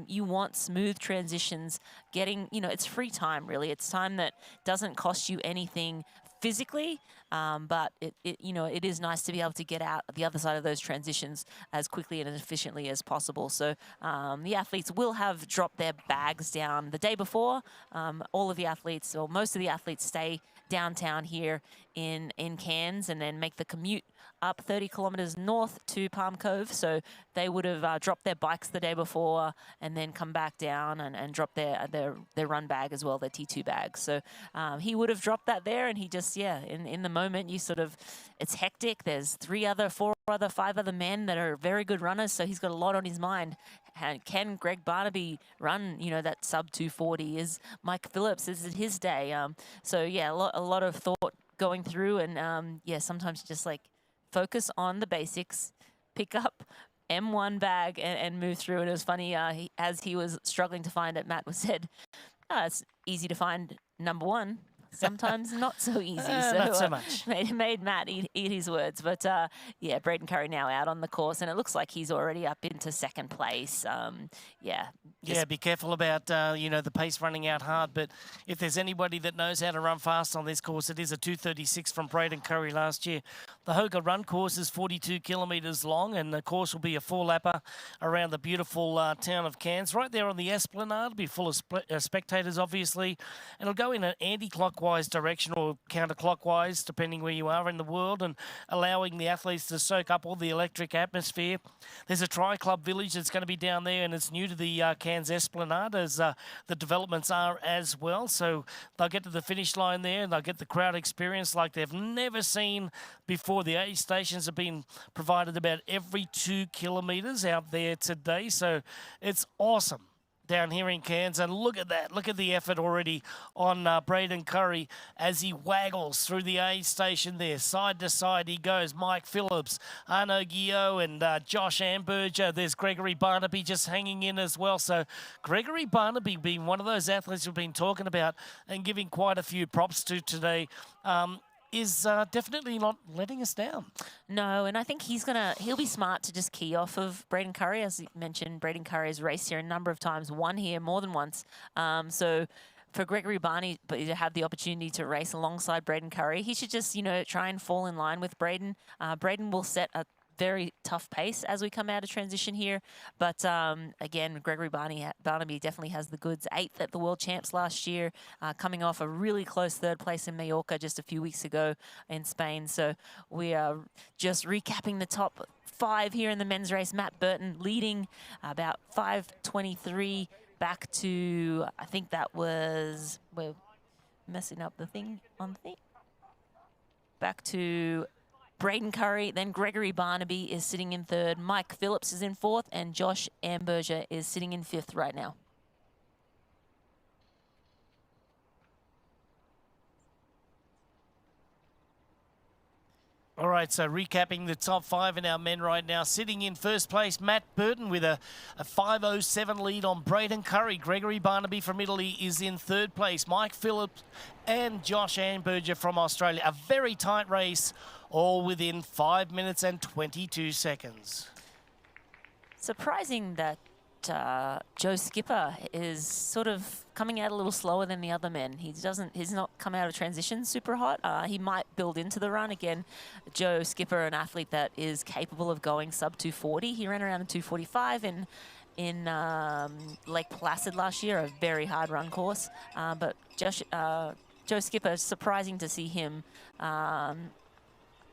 Speaker 2: you want smooth transitions, getting, it's free time really. It's time that doesn't cost you anything physically, but it is nice to be able to get out the other side of those transitions as quickly and as efficiently as possible. So the athletes will have dropped their bags down the day before. All of the athletes, or most of the athletes, stay downtown here in Cairns and then make the commute up 30 kilometers north to Palm Cove. So they would have dropped their bikes the day before and then come back down and drop their run bag as well, their T2 bag. So he would have dropped that there, and he just, in the moment, it's hectic. There's 5 other men that are very good runners, so he's got a lot on his mind. And can Greg Barnaby run, that sub 240? Is Mike Phillips, is it his day? So yeah, a lot of thought going through, and sometimes just like focus on the basics, pick up M1 bag and move through. And it was funny, as he was struggling to find it, Matt said, it's easy to find number 1. Sometimes not so easy.
Speaker 1: Not so much.
Speaker 2: Made Matt eat his words. But Braden Curry now out on the course, and it looks like he's already up into second place. Be
Speaker 1: careful about, the pace running out hard. But if there's anybody that knows how to run fast on this course, it is a 2:36 from Braden Curry last year. The Hoga Run course is 42 kilometres long, and the course will be a 4-lapper around the beautiful town of Cairns. Right there on the Esplanade, it'll be full of spectators, obviously. And it'll go in an anti-clockwise direction or counterclockwise, depending where you are in the world, and allowing the athletes to soak up all the electric atmosphere. There's a Tri-Club village that's going to be down there, and it's new to the Cairns Esplanade, as the developments are as well. So they'll get to the finish line there, and they'll get the crowd experience like they've never seen before. The aid stations have been provided about every 2 kilometres out there today, so it's awesome down here in Cairns. And look at that. Look at the effort already on Braden Curry as he waggles through the aid station there. Side to side he goes. Mike Phillips, Arnaud Guillot, and Josh Amberger. There's Gregory Barnaby just hanging in as well. So Gregory Barnaby being one of those athletes we've been talking about and giving quite a few props to today, is definitely not letting us down.
Speaker 2: No, and I think he'll be smart to just key off of Braden Curry. As you mentioned, Braden Curry has raced here a number of times, won here more than once. So for Gregory Barney to have the opportunity to race alongside Braden Curry, he should just, try and fall in line with Braden. Braden will set a very tough pace as we come out of transition here. But again, Gregory Barnaby definitely has the goods. 8th at the World Champs last year, coming off a really close 3rd place in Mallorca just a few weeks ago in Spain. So we are just recapping the top 5 here in the men's race. Matt Burton leading about 5:23 back to, I think that was, we're messing up the thing on the thing. Back to Braden Curry, then Gregory Barnaby is sitting in 3rd. Mike Phillips is in 4th, and Josh Amberger is sitting in 5th right now.
Speaker 1: All right, so recapping the top 5 in our men right now. Sitting in first place, Matt Burton with a 5:07 lead on Braden Curry. Gregory Barnaby from Italy is in third place. Mike Phillips and Josh Amberger from Australia. A very tight race, all within 5 minutes and 22 seconds.
Speaker 2: Surprising that Joe Skipper is sort of coming out a little slower than the other men. He's not come out of transition super hot. He might build into the run. Again, Joe Skipper, an athlete that is capable of going sub 240. He ran around in 245 in Lake Placid last year, a very hard run course. But Joe Skipper, surprising to see him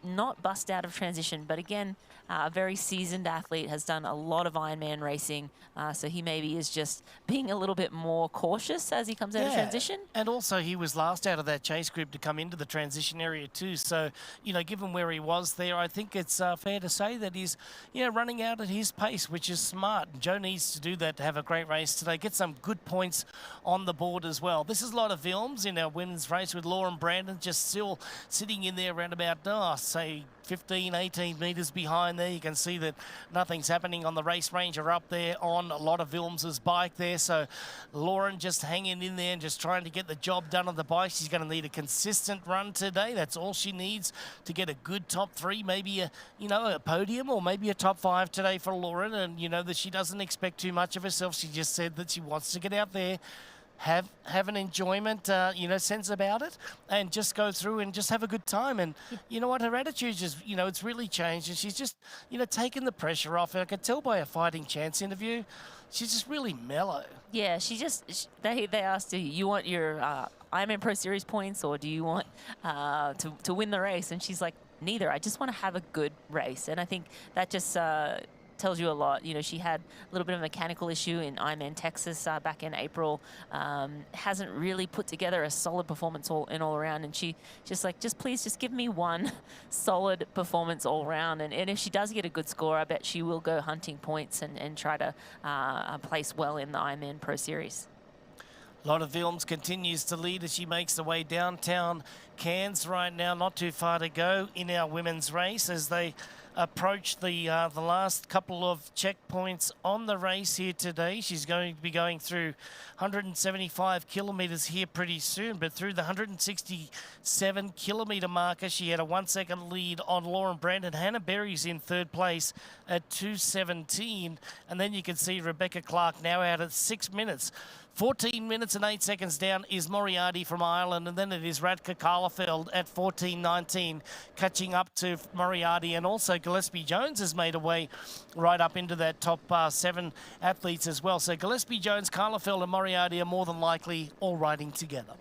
Speaker 2: not bust out of transition, but again, a very seasoned athlete, has done a lot of Ironman racing, so he maybe is just being a little bit more cautious as he comes out of transition.
Speaker 1: And also he was last out of that chase group to come into the transition area too, so, you know, given where he was there, I think it's fair to say that he's, you know, running out at his pace, which is smart. Joe needs to do that to have a great race today, get some good points on the board as well. This is a lot of films in our women's race with Lauren Brandon just still sitting in there around about, say, 15, 18 metres behind there. You can see that nothing's happening on the race ranger up there on a lot of Vilms's bike there. So Lauren just hanging in there and just trying to get the job done on the bike. She's going to need a consistent run today. That's all she needs to get a good top 3, maybe a, you know, a podium or maybe a top 5 today for Lauren. And, you know, that she doesn't expect too much of herself. She just said that she wants to get out there, have an enjoyment, you know, sense about it, and just go through and just have a good time. And you know what, her attitude just, you know, it's really changed, and she's just, you know, taken the pressure off. I could tell by a Fighting Chance interview, she's just really mellow.
Speaker 2: Yeah, they asked her, you want your Ironman Pro Series points, or do you want to win the race? And she's like, neither. I just want to have a good race. And I think that just tells you a lot. You know, she had a little bit of a mechanical issue in Ironman Texas back in April. Hasn't really put together a solid performance all around, and she just like, please just give me one solid performance all around. And if she does get a good score, I bet she will go hunting points and try to place well in the Ironman Pro Series.
Speaker 1: Lotta Vilms continues to lead as she makes the way downtown Cairns right now. Not too far to go in our women's race as they approach the last couple of checkpoints on the race here today. She's going to be going through 175 kilometres here pretty soon, but through the 167 kilometre marker, she had a 1 second lead on Lauren Brandon. Hannah Berry's in third place at 2:17, and then you can see Rebecca Clark now out at 6 minutes. 14 minutes and 8 seconds down is Moriarty from Ireland, and then it is Radka Karlefeld at 14:19, catching up to Moriarty, and also Gillespie Jones has made a way right up into that top 7 athletes as well. So Gillespie Jones, Karlefeld and Moriarty are more than likely all riding together.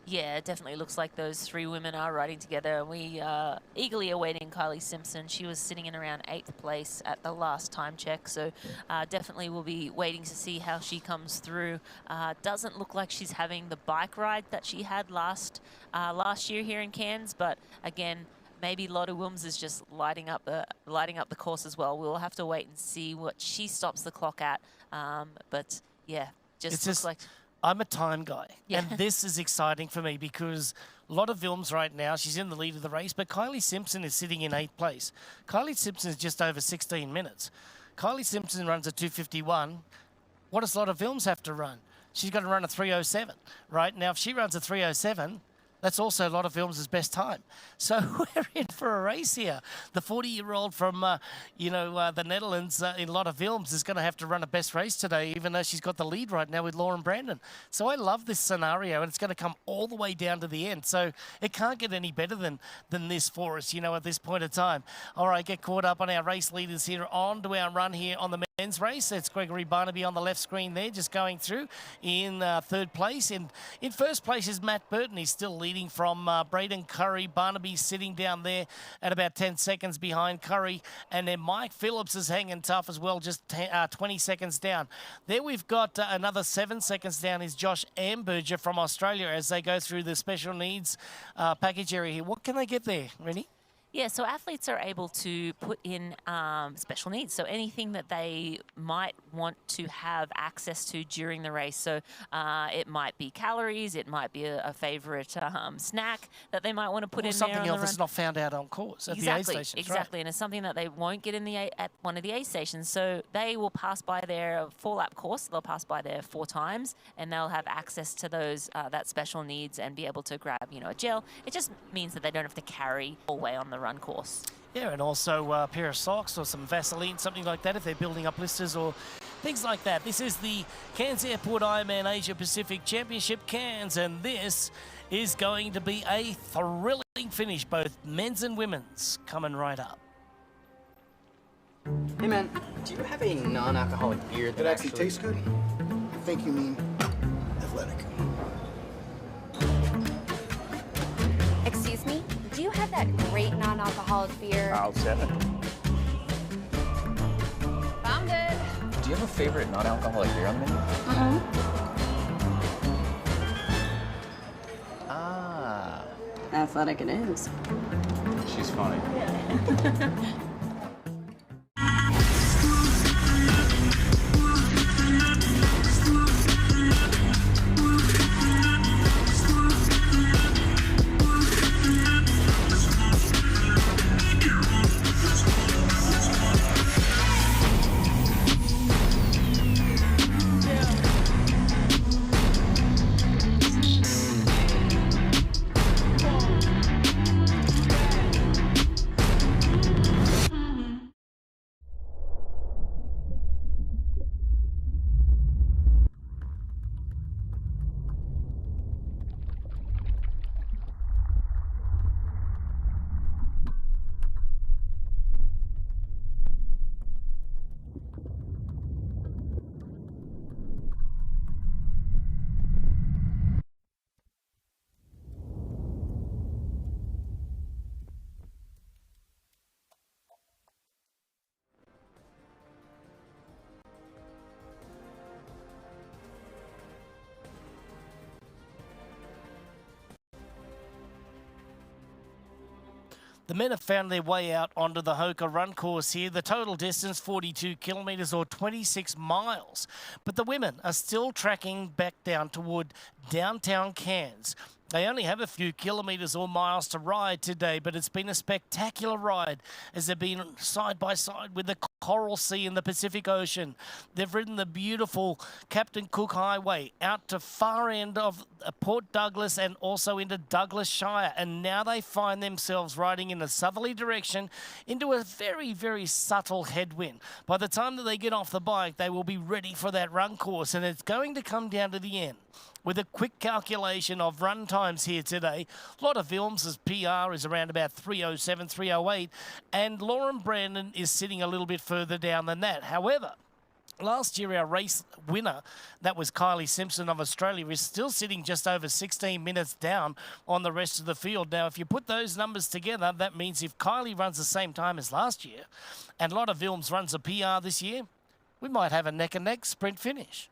Speaker 2: Yeah, it definitely looks like those 3 women are riding together. We are eagerly awaiting Kylie Simpson. She was sitting in around 8th place at the last time check, so definitely we'll be waiting to see how she comes through. Doesn't look like she's having the bike ride that she had last year here in Cairns, but again, maybe Lotta Wilms is just lighting up the course as well. We'll have to wait and see what she stops the clock at. But yeah, just looks like.
Speaker 1: I'm a time guy, and this is exciting for me because Lotta Vilms right now, she's in the lead of the race, but Kylie Simpson is sitting in 8th place. Kylie Simpson is just over 16 minutes. Kylie Simpson runs a 2:51. What does Lotta Vilms have to run? She's got to run a 3:07, right? Now, if she runs a 3:07, that's also Lotta Vilms' best time. So we're in for a race here. The 40-year-old from, the Netherlands in Lotta Vilms is going to have to run a best race today, even though she's got the lead right now with Lauren Brandon. So I love this scenario, and it's going to come all the way down to the end. So it can't get any better than this for us, at this point of time. All right, get caught up on our race leaders here. On to our run here on the men's race. It's Gregory Barnaby on the left screen there, just going through in 3rd place. In first place is Matt Burton. He's still leading from Braden Curry. Barnaby sitting down there at about 10 seconds behind Curry. And then Mike Phillips is hanging tough as well, just 20 seconds down. There we've got another 7 seconds down is Josh Amberger from Australia as they go through the special needs package area here. What can they get there, Rennie?
Speaker 2: Yeah, so athletes are able to put in special needs. So anything that they might want to have access to during the race. So it might be calories, it might be a favorite snack that they might want to put
Speaker 1: or
Speaker 2: in
Speaker 1: something
Speaker 2: there on
Speaker 1: else
Speaker 2: the
Speaker 1: that's
Speaker 2: run.
Speaker 1: not found out on course at
Speaker 2: Exactly,
Speaker 1: the aid stations.
Speaker 2: exactly, and it's something that they won't get in the at one of the aid stations. So they will pass by their 4-lap course. They'll pass by there 4 times, and they'll have access to those that special needs and be able to grab, you know, a gel. It just means that they don't have to carry all the way on the run course.
Speaker 1: Yeah, and also a pair of socks or some Vaseline, something like that, if they're building up blisters or things like that. This is the Cairns Airport Ironman Asia Pacific Championship Cairns, and this is going to be a thrilling finish, both men's and women's, coming right up.
Speaker 19: Hey man, do you have a non-alcoholic beer that
Speaker 20: actually tastes good? I think you mean athletic.
Speaker 7: Excuse me? Do you have that great non-alcoholic beer?
Speaker 19: I'll set it.
Speaker 7: Found it.
Speaker 19: Do you have a favorite non-alcoholic beer on the menu? Ah.
Speaker 17: Athletic it is.
Speaker 19: She's funny.
Speaker 1: The men have found their way out onto the Hoka run course here. The total distance, 42 kilometres or 26 miles. But the women are still tracking back down toward downtown Cairns. They only have a few kilometres or miles to ride today, but it's been a spectacular ride as they've been side by side with the Coral Sea in the Pacific Ocean. They've ridden the beautiful Captain Cook Highway out to far end of Port Douglas and also into Douglas Shire. And now they find themselves riding in a southerly direction into a very, very subtle headwind. By the time that they get off the bike, they will be ready for that run course, and it's going to come down to the end. With a quick calculation of run times here today, Lotta Vilms' PR is around about 3:07, 3:08, and Lauren Brandon is sitting a little bit further down than that. However, last year our race winner, that was Kylie Simpson of Australia, is still sitting just over 16 minutes down on the rest of the field. Now, if you put those numbers together, that means if Kylie runs the same time as last year and Lotta Vilms runs a PR this year, we might have a neck-and-neck sprint finish.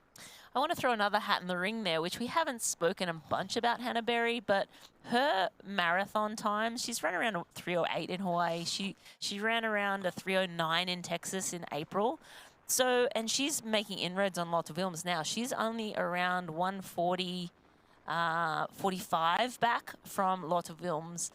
Speaker 2: I want to throw another hat in the ring there, which we haven't spoken a bunch about Hannah Berry, but her marathon time, she's run around a 3:08 in Hawaii. She ran around a 3:09 in Texas in April. So, and she's making inroads on Lotte Wilms now. She's only around 1:40, 45 back from Lotte Wilms.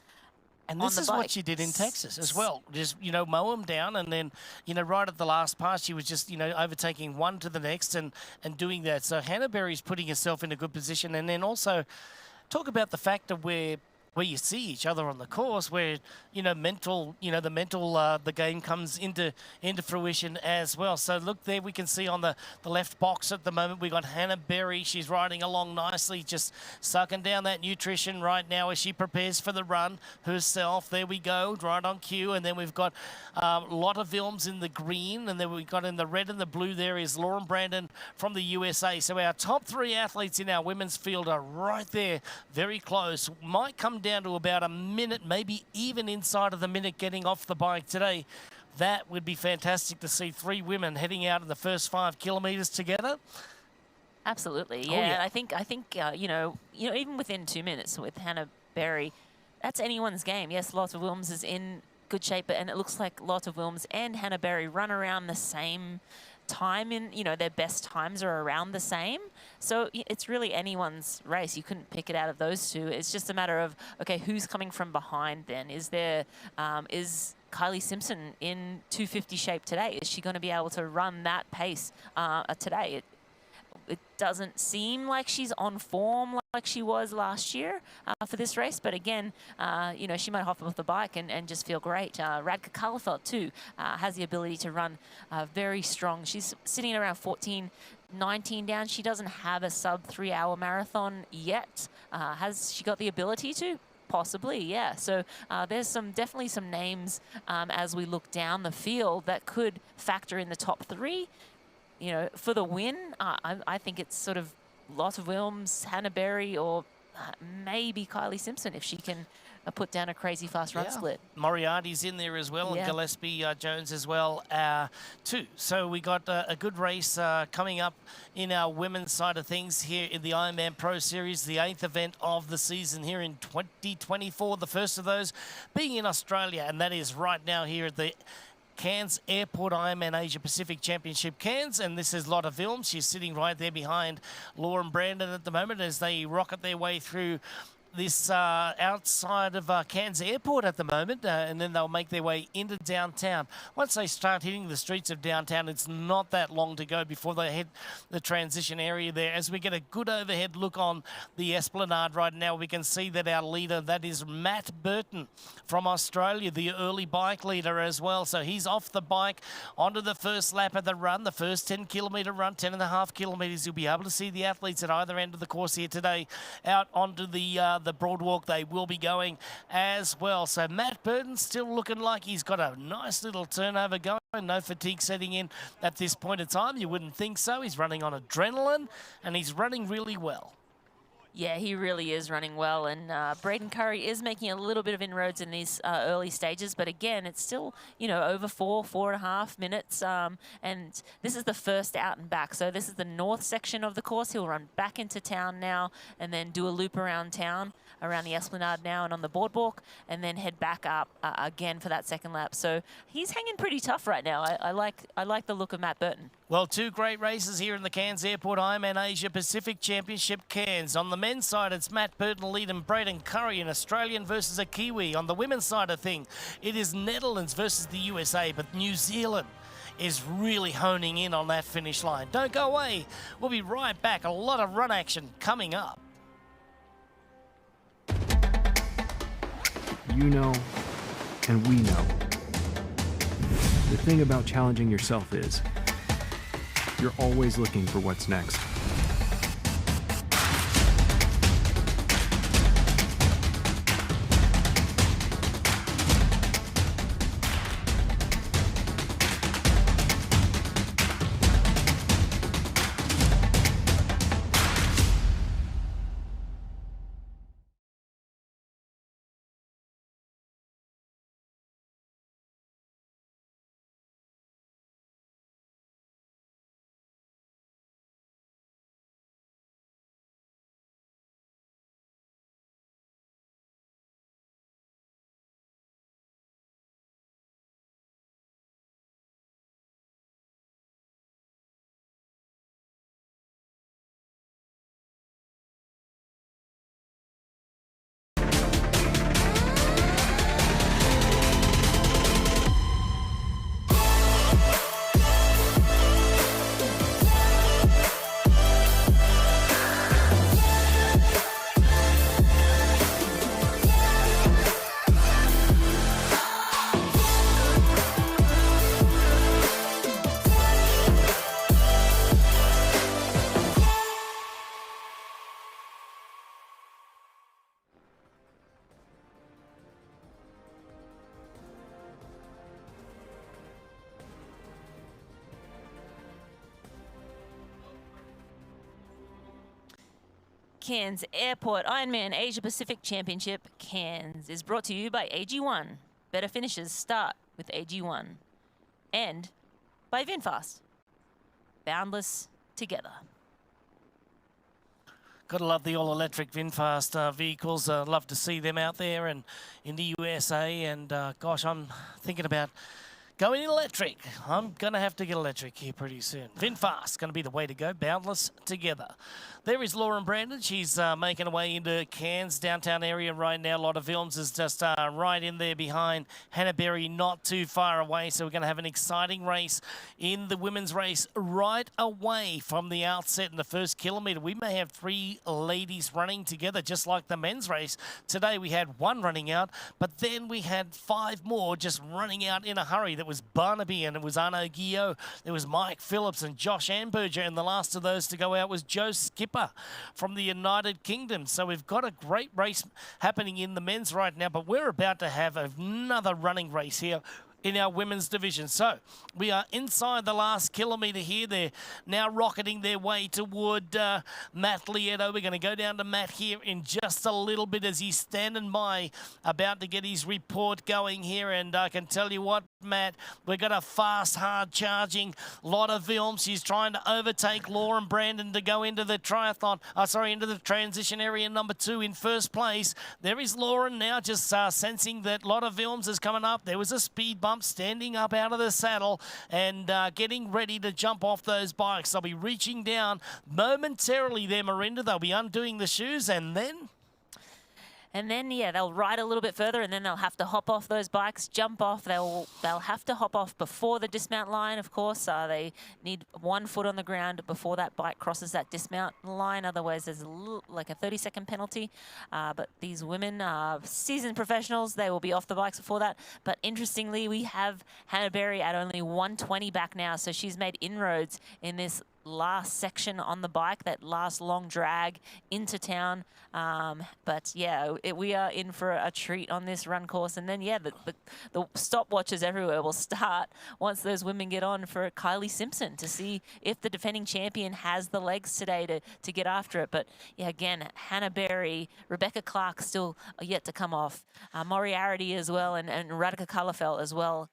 Speaker 1: And this is what she did in Texas as well. Just, you know, mow them down, and then, you know, right at the last pass, she was just, you know, overtaking one to the next and doing that. So Hannah Berry's putting herself in a good position. And then also talk about the factor where you see each other on the course, where, you know, the game comes into fruition as well. So look there, we can see on the left box at the moment, we got Hannah Berry. She's riding along nicely, just sucking down that nutrition right now as she prepares for the run herself. There we go, right on cue. And then we've got Lotta Vilms in the green, and then we've got in the red and the blue there is Lauren Brandon from the USA. So our top 3 athletes in our women's field are right there, very close. Might come down to about a minute, maybe even inside of the minute getting off the bike today. That would be fantastic to see 3 women heading out in the first 5 kilometres together.
Speaker 2: Absolutely, yeah.
Speaker 1: Oh, yeah.
Speaker 2: I think you know, even within 2 minutes with Hannah Berry, that's anyone's game. Yes, Lotte Wilms is in good shape, and it looks like Lotte Wilms and Hannah Berry run around the same time. In their best times are around the same, so it's really anyone's race. You couldn't pick it out of those two. It's just a matter of, okay, who's coming from behind then? Is Kylie Simpson in 250 shape today? Is she going to be able to run that pace today? It doesn't seem like she's on form like she was last year for this race. But again, she might hop off the bike and just feel great. Radka Karlefeld, too, has the ability to run very strong. She's sitting at around 14-19 down. She doesn't have a sub-3 hour marathon yet. Has she got the ability to? Possibly, yeah. So there's definitely some names as we look down the field that could factor in the top 3. For the win, I think it's sort of Lotte Wilms, Hannah Berry, or maybe Kylie Simpson if she can put down a crazy fast run split.
Speaker 1: Moriarty's in there as well, and Gillespie Jones as well, too. So we got a good race coming up in our women's side of things here in the Ironman Pro Series, the 8th event of the season here in 2024. The first of those being in Australia, and that is right now here at the Cairns Airport Ironman Asia Pacific Championship Cairns, and this is Lotte Wilms. She's sitting right there behind Lauren Brandon at the moment as they rocket their way through this outside of Cairns Airport at the moment, and then they'll make their way into downtown. Once they start hitting the streets of downtown, it's not that long to go before they hit the transition area there. As we get a good overhead look on the Esplanade right now, we can see that our leader, that is Matt Burton from Australia, the early bike leader as well. So he's off the bike onto the first lap of the run, the first 10-kilometre run, 10.5 kilometres. You'll be able to see the athletes at either end of the course here today out onto the broad walk. They will be going as well. So Matt Burton still looking like he's got a nice little turnover going. No fatigue setting in at this point in time. You wouldn't think so. He's running on adrenaline and he's running really well.
Speaker 2: Yeah, he really is running well, and Braden Curry is making a little bit of inroads in these early stages, but again, it's still, over 4.5 minutes, and this is the first out and back. So this is the north section of the course. He'll run back into town now and then do a loop around town, around the Esplanade now and on the boardwalk, and then head back up again for that second lap. So he's hanging pretty tough right now. I like the look of Matt Burton.
Speaker 1: Well, two great races here in the Cairns Airport Ironman Asia Pacific Championship Cairns. On the men's side, it's Matt Burton leading Braden Curry, an Australian versus a Kiwi. On the women's side of thing, it is Netherlands versus the USA, but New Zealand is really honing in on that finish line. Don't go away. We'll be right back. A lot of run action coming up.
Speaker 12: You know, and we know. The thing about challenging yourself is, you're always looking for what's next.
Speaker 2: Cairns Airport Ironman Asia Pacific Championship Cairns is brought to you by AG1. Better finishes start with AG1. And by VinFast. Boundless together.
Speaker 1: Gotta love the all-electric VinFast vehicles. Love to see them out there and in the USA. And gosh, I'm thinking about going electric. I'm going to have to get electric here pretty soon. VinFast going to be the way to go. Boundless together. There is Lauren Brandon. She's making her way into Cairns downtown area right now. A lot of films is just right in there behind Hannah Berry, not too far away. So we're going to have an exciting race in the women's race right away from the outset in the first kilometre. We may have 3 ladies running together just like the men's race. Today we had 1 running out, but then we had 5 more just running out in a hurry. That was Barnaby and it was Arno Guillot. There was Mike Phillips and Josh Amberger, and the last of those to go out was Joe Skipper from the United Kingdom. So we've got a great race happening in the men's right now, but we're about to have another running race here in our women's division. So we are inside the last kilometre here. They're now rocketing their way toward Matt Lieto. We're going to go down to Matt here in just a little bit as he's standing by, about to get his report going here. And I can tell you what, Matt, we've got a fast, hard-charging lot of films. She's trying to overtake Lauren Brandon to go into the triathlon, into the transition area number 2 in first place. There is Lauren now just sensing that lot of films is coming up. There was a speed bump, standing up out of the saddle and getting ready to jump off those bikes. They'll be reaching down momentarily there, Marinda. They'll be undoing the shoes and then...
Speaker 2: yeah, they'll ride a little bit further, and then they'll have to hop off those bikes, jump off. They'll have to hop off before the dismount line, of course. They need 1 foot on the ground before that bike crosses that dismount line. Otherwise, there's like a 30-second penalty. But these women are seasoned professionals. They will be off the bikes before that. But interestingly, we have Hannah Berry at only 120 back now, so she's made inroads in this last section on the bike, that last long drag into town. But yeah, we are in for a treat on this run course. And then yeah, the stopwatches everywhere will start once those women get on for Kylie Simpson to see if the defending champion has the legs today to get after it. But yeah, again, Hannah Berry, Rebecca Clark still yet to come off, Moriarty as well, and Radhika Kalafel as well.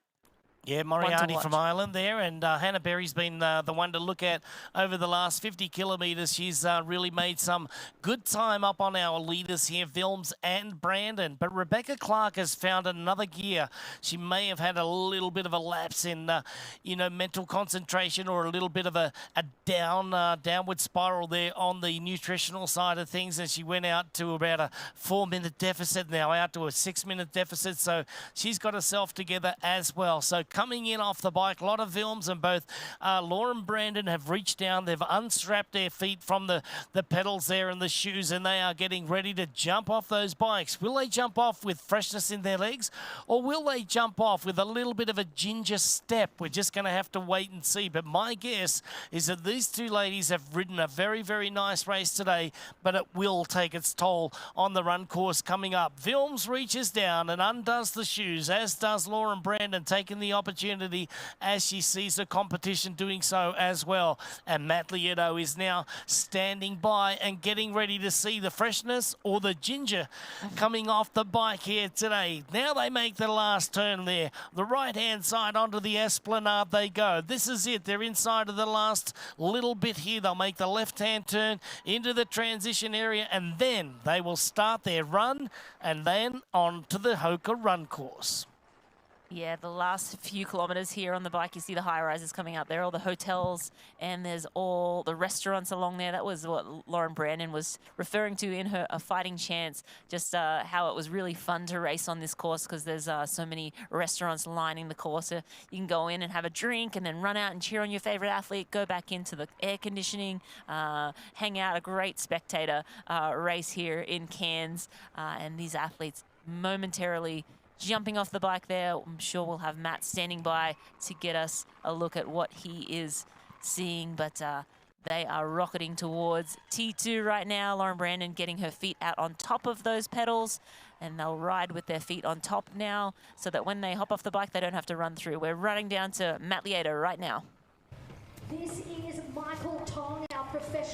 Speaker 1: Yeah, Moriarty from Ireland there, and Hannah Berry's been the one to look at over the last 50 kilometres. She's really made some good time up on our leaders here, Vilms and Brandon. But Rebecca Clark has found another gear. She may have had a little bit of a lapse in, mental concentration, or a little bit of a downward spiral there on the nutritional side of things, and she went out to about a 4-minute deficit, now out to a 6-minute deficit. So she's got herself together as well. So coming in off the bike, a lot of films, and both Lauren Brandon have reached down. They've unstrapped their feet from the pedals there and the shoes, and they are getting ready to jump off those bikes. Will they jump off with freshness in their legs, or will they jump off with a little bit of a ginger step? We're just going to have to wait and see. But my guess is that these 2 ladies have ridden a very, very nice race today, but it will take its toll on the run course coming up. Vilms reaches down and undoes the shoes, as does Lauren Brandon, taking the opportunity as she sees the competition doing so as well. And Matt Lieto is now standing by and getting ready to see the freshness or the ginger coming off the bike here today. Now they make the last turn there. The right-hand side onto the Esplanade they go. This is it. They're inside of the last little bit here. They'll make the left-hand turn into the transition area, and then they will start their run and then on to the Hoka run course.
Speaker 2: Yeah, the last few kilometres here on the bike, you see the high-rises coming up there, all the hotels, and there's all the restaurants along there. That was what Lauren Brandon was referring to in her A Fighting Chance, just how it was really fun to race on this course because there's so many restaurants lining the course. You can go in and have a drink and then run out and cheer on your favourite athlete, go back into the air conditioning, hang out. A great spectator race here in Cairns, and these athletes momentarily jumping off the bike there. I'm sure we'll have Matt standing by to get us a look at what he is seeing, but they are rocketing towards T2 right now. Lauren Brandon getting her feet out on top of those pedals, and they'll ride with their feet on top now so that when they hop off the bike, they don't have to run through. We're running down to Matt Lieto right now.
Speaker 15: This is Michael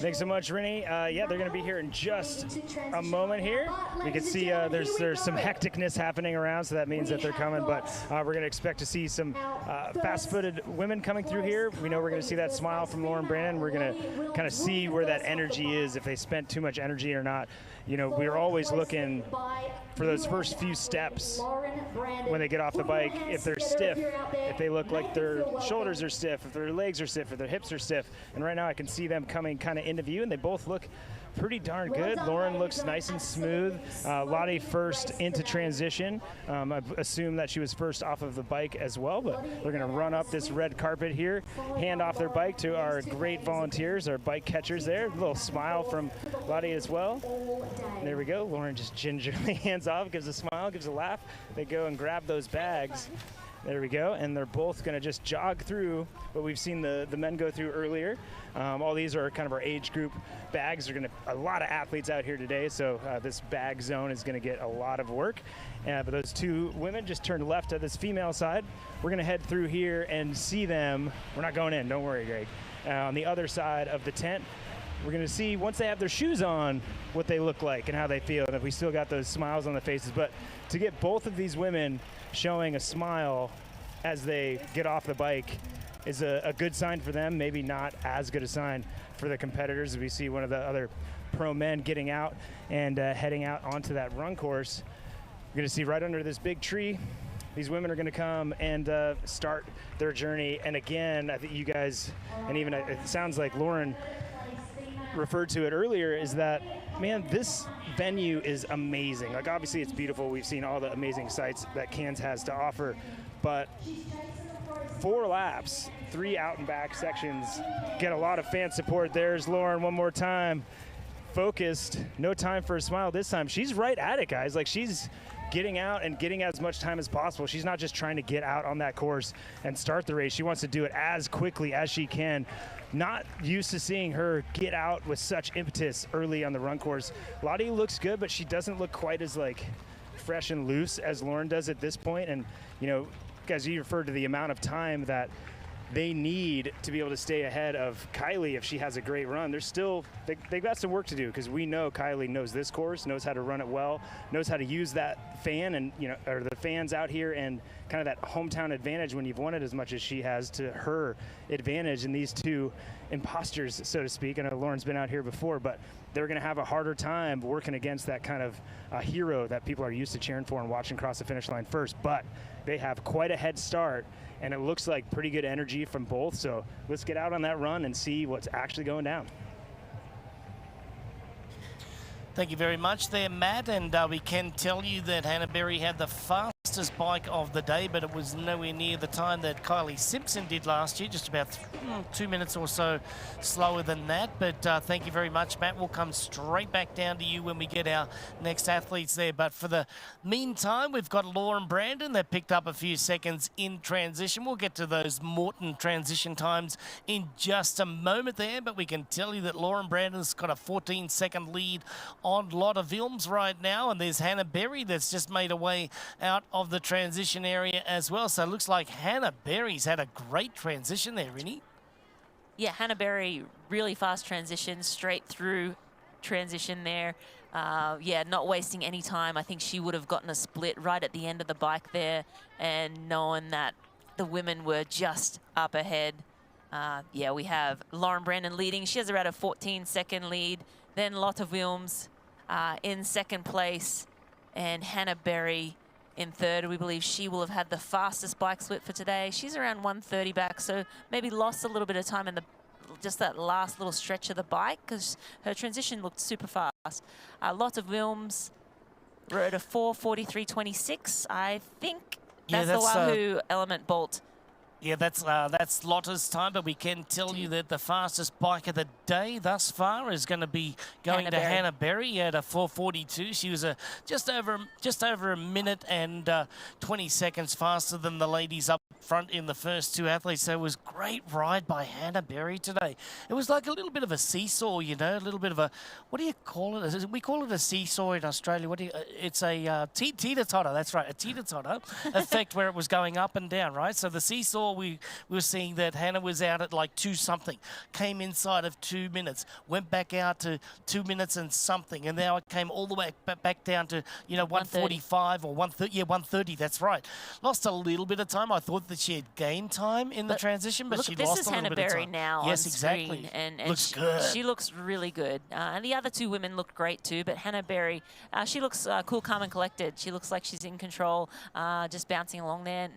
Speaker 18: Thanks so much, Rennie. Yeah, they're going to be here in just a moment here. You can see there's some hecticness happening around, so that means that they're coming. But we're going to expect to see some fast-footed women coming through here. We know we're going to see that smile from Lauren Brandon. We're going to kind of see where that energy is, if they spent too much energy or not. You know, we're always looking for those first few steps when they get off the bike, if they're stiff, if they look like their shoulders are stiff, if their legs are stiff, if their hips are stiff. And right now I can see them coming kind of into view, and they both look pretty darn good. Lauren looks nice and smooth. Lottie first into transition. I assume that she was first off of the bike as well, but they're going to run up this red carpet here, hand off their bike to our great volunteers, our bike catchers there. A little smile from Lottie as well. There we go. Lauren just gingerly hands off, gives a smile, gives a laugh. They go and grab those bags. There we go, and they're both going to just jog through what we've seen the men go through earlier. All these are kind of our age group bags. They're going to a lot of athletes out here today, so this bag zone is going to get a lot of work. But those two women just turned left to this female side. We're going to head through here and see them. We're not going in, don't worry, Greg. On the other side of the tent, we're going to see, once they have their shoes on, what they look like and how they feel, and if we still got those smiles on the faces. But to get both of these women showing a smile as they get off the bike is a good sign for them, maybe not as good a sign for the competitors. We see one of the other pro men getting out and heading out onto that run course. We're going to see right under this big tree, these women are going to come and start their journey. And again, I think you guys, and even it sounds like Lauren referred to it earlier, is that, man, this venue is amazing. Like, obviously it's beautiful. We've seen all the amazing sights that Cairns has to offer, but 4 laps, 3 out and back sections, get a lot of fan support. There's Lauren one more time, focused, no time for a smile this time. She's right at it, guys. Like, she's getting out and getting as much time as possible. She's not just trying to get out on that course and start the race. She wants to do it as quickly as she can. Not used to seeing her get out with such impetus early on the run course. Lottie looks good, but she doesn't look quite as like fresh and loose as Lauren does at this point. And, you know, guys, you referred to the amount of time that they need to be able to stay ahead of Kylie if she has a great run. There's still, they've got some work to do, because we know Kylie knows this course, knows how to run it well, knows how to use that fan and, you know, or the fans out here, and kind of that hometown advantage when you've won it as much as she has to her advantage. And these two imposters, so to speak, I know Lauren's been out here before, but they're going to have a harder time working against that kind of hero that people are used to cheering for and watching cross the finish line first. But they have quite a head start, and it looks like pretty good energy from both. So let's get out on that run and see what's actually going down.
Speaker 1: Thank you very much there, Matt. And we can tell you that Hannah Berry had the fastest bike of the day, but it was nowhere near the time that Kylie Simpson did last year, just about 2 minutes or so slower than that. But thank you very much, Matt. We'll come straight back down to you when we get our next athletes there. But for the meantime, we've got Lauren Brandon that picked up a few seconds in transition. We'll get to those Morton transition times in just a moment there, but we can tell you that Lauren Brandon's got a 14-second lead on Lotte Wilms right now, and there's Hannah Berry that's just made her way out of the transition area as well. So it looks like Hannah Berry's had a great transition there, Rinny.
Speaker 2: Yeah, Hannah Berry, really fast transition, straight through transition there. Yeah, not wasting any time. I think she would have gotten a split right at the end of the bike there, and knowing that the women were just up ahead. Yeah, we have Lauren Brandon leading. She has about a 14-second lead. Then Lotte Wilms in second place, and Hannah Berry in third. We believe she will have had the fastest bike split for today. She's around 1:30 back, so maybe lost a little bit of time in just that last little stretch of the bike, because her transition looked super fast. Lotte Wilms rode a 4:43.26. I think that's the Wahoo Element Bolt.
Speaker 1: Yeah, that's Lotte's time, but we can tell you that the fastest bike of the day thus far is going to be going to Hannah Berry at a 4:42. She was just over a minute and 20 seconds faster than the ladies up front in the first two athletes. So it was a great ride by Hannah Berry today. It was like a little bit of a seesaw, you know, a little bit of a, what do you call it? We call it a seesaw in Australia. It's a teeter-totter, that's right, a teeter-totter effect where it was going up and down, right? So the seesaw before we were seeing that Hannah was out at like 2 something, came inside of 2 minutes, went back out to 2 minutes and something, and now it came all the way back down to 1:45 or 1:30. Yeah, 1:30. That's right. Lost a little bit of time. I thought that she had gained time in the transition, but
Speaker 2: look,
Speaker 1: she
Speaker 2: this
Speaker 1: lost
Speaker 2: is
Speaker 1: a little
Speaker 2: Hannah
Speaker 1: bit of
Speaker 2: Berry
Speaker 1: time.
Speaker 2: now
Speaker 1: Yes,
Speaker 2: on
Speaker 1: exactly.
Speaker 2: screen, and
Speaker 1: looks good.
Speaker 2: She looks really good. And the other 2 women looked great too, but Hannah Berry, she looks cool, calm, and collected. She looks like she's in control, just bouncing along there.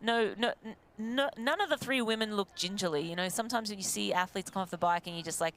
Speaker 2: None of the 3 women look gingerly. Sometimes when you see athletes come off the bike and you just like,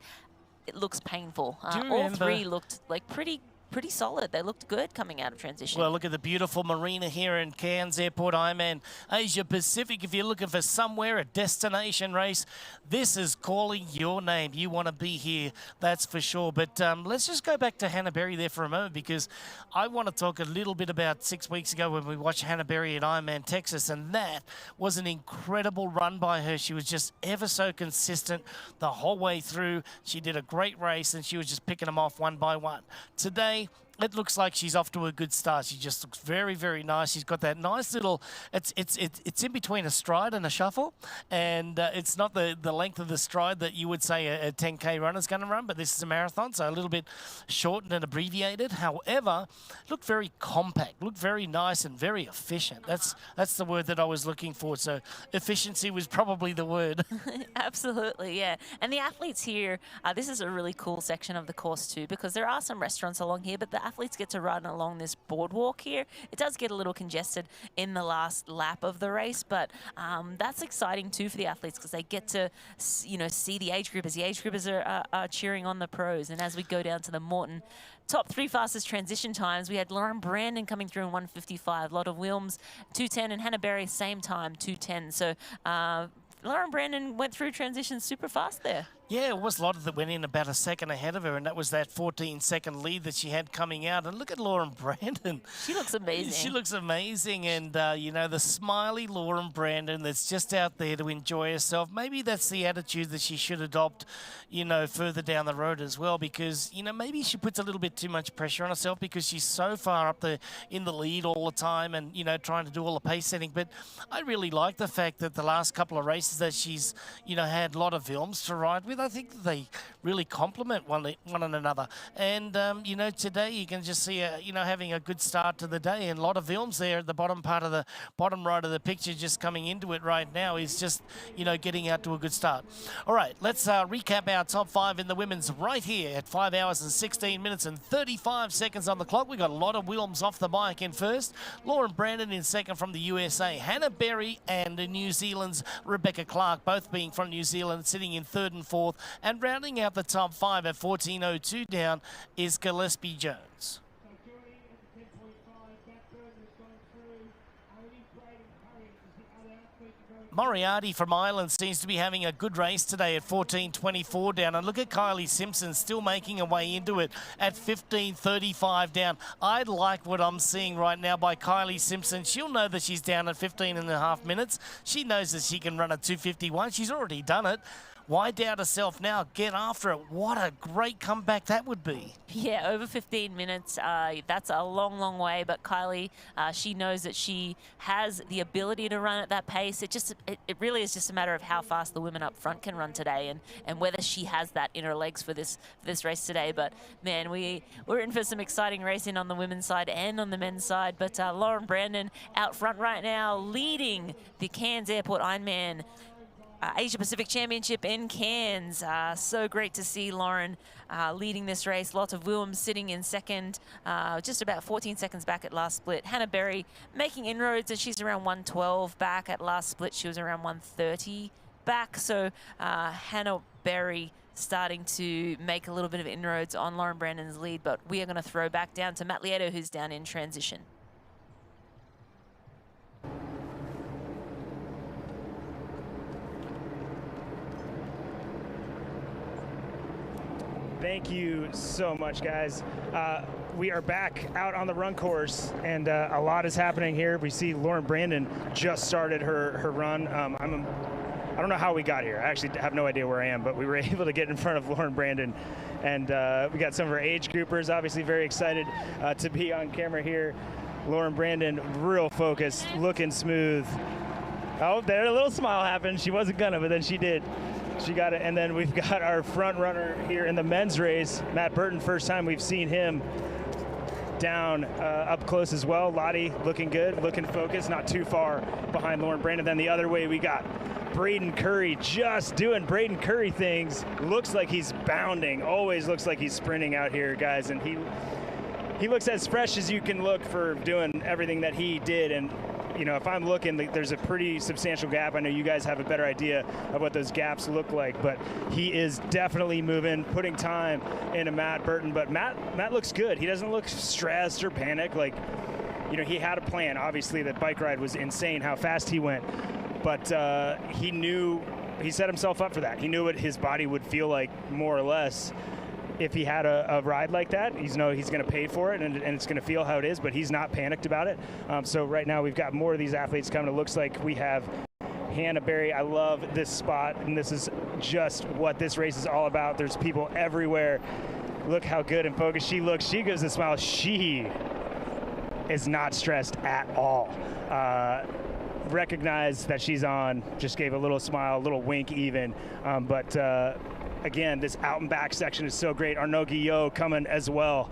Speaker 2: it looks painful. All 3 looked like pretty solid. They looked good coming out of transition.
Speaker 1: Well, look at the beautiful marina here in Cairns Airport Ironman Asia Pacific. If you're looking for somewhere, a destination race, this is calling your name. You want to be here, that's for sure. But let's just go back to Hannah Berry there for a moment, because I want to talk a little bit about 6 weeks ago when we watched Hannah Berry at Ironman Texas, and that was an incredible run by her. She was just ever so consistent the whole way through. She did a great race, and she was just picking them off one by one. Today, it looks like she's off to a good start. She just looks very, very nice. She's got that nice little, it's in between a stride and a shuffle, and it's not the length of the stride that you would say a 10K runner's going to run, but this is a marathon, so a little bit shortened and abbreviated. However, looked very compact, looked very nice and very efficient. That's the word that I was looking for. So efficiency was probably the word.
Speaker 2: Absolutely, yeah. And the athletes here, this is a really cool section of the course too, because there are some restaurants along here, but the athletes get to run along this boardwalk here. It does get a little congested in the last lap of the race, but that's exciting too for the athletes, because they get to see the age groupers. The age groupers are cheering on the pros. And as we go down to the Morton top 3 fastest transition times, we had Lauren Brandon coming through in 1:55, Lotta Wilms 2:10, and Hannah Berry same time 2:10. So Lauren Brandon went through transition super fast there.
Speaker 1: Yeah, it was Lotta that went in about a second ahead of her, and that was that 14-second lead that she had coming out. And look at Lauren Brandon.
Speaker 2: She looks amazing.
Speaker 1: She looks amazing, and, the smiley Lauren Brandon that's just out there to enjoy herself. Maybe that's the attitude that she should adopt, further down the road as well, because, maybe she puts a little bit too much pressure on herself because she's so far up in the lead all the time and, trying to do all the pace setting. But I really like the fact that the last couple of races that she's, had a lot of films to ride with. I think that they really complement one another. And, today you can just see, having a good start to the day. And a lot of films there at the bottom part of the bottom right of the picture, just coming into it right now, is just, getting out to a good start. All right, let's recap our top 5 in the women's right here at 5 hours and 16 minutes and 35 seconds on the clock. We got a lot of Wilms off the bike in first. Lauren Brandon in second from the USA. Hannah Berry and New Zealand's Rebecca Clark, both being from New Zealand, sitting in 3rd and 4th. And rounding out the top 5 at 14:02 down is Gillespie Jones. Moriarty from Ireland seems to be having a good race today at 14:24 down. And look at Kylie Simpson still making her way into it at 15:35 down. I like what I'm seeing right now by Kylie Simpson. She'll know that she's down at 15.5 minutes. She knows that she can run at 2:51. She's already done it. Why doubt herself now? Get after it. What a great comeback that would be.
Speaker 2: Yeah, over 15 minutes. That's a long, long way. But Kylie, she knows that she has the ability to run at that pace. It really is just a matter of how fast the women up front can run today, and whether she has that in her legs for this race today. But man, we're in for some exciting racing on the women's side and on the men's side. But Lauren Brandon out front right now, leading the Cairns Airport Ironman Asia Pacific Championship in Cairns. So great to see Lauren leading this race. Lotta Wilms sitting in second, just about 14 seconds back at last split. Hannah Berry making inroads, and she's around 1:12 back. At last split, she was around 1:30 back. So Hannah Berry starting to make a little bit of inroads on Lauren Brandon's lead, but we are going to throw back down to Matt Lieto, who's down in transition.
Speaker 18: Thank you so much, guys. We are back out on the run course, and a lot is happening here. We see Lauren Brandon just started her run. I don't know how we got here. I actually have no idea where I am, but we were able to get in front of Lauren Brandon, and we got some of her age groupers, obviously very excited to be on camera here. Lauren Brandon, real focused, looking smooth.
Speaker 3: Oh, there a little smile happened. She wasn't gonna, but then she did. She got it. And then we've got our front runner here in the men's race, Matt Burton. First time we've seen him down up close as well. Lottie looking good, looking focused, not too far behind Lauren Brandon. Then the other way we got Braden Curry just doing Braden Curry things. Looks like he's bounding, always looks like he's sprinting out here, guys. And he looks as fresh as you can look for doing everything that he did. And you know, if I'm looking, there's a pretty substantial gap. I know you guys have a better idea of what those gaps look like, but he is definitely moving, putting time into Matt Burton. But Matt looks good. He doesn't look stressed or panicked. Like, you know, he had a plan. Obviously, the bike ride was insane how fast he went, but he set himself up for that. He knew what his body would feel like, more or less, if he had a ride like that. He's going to pay for it, and it's going to feel how it is, but he's not panicked about it. So right now we've got more of these athletes coming. It looks like we have Hannah Berry. I love this spot, and this is just what this race is all about. There's people everywhere. Look how good and focused she looks. She gives a smile. She is not stressed at all. Recognize that she's on, just gave a little smile, a little wink even, but again, this out and back section is so great. Arnaud Guillot coming as well.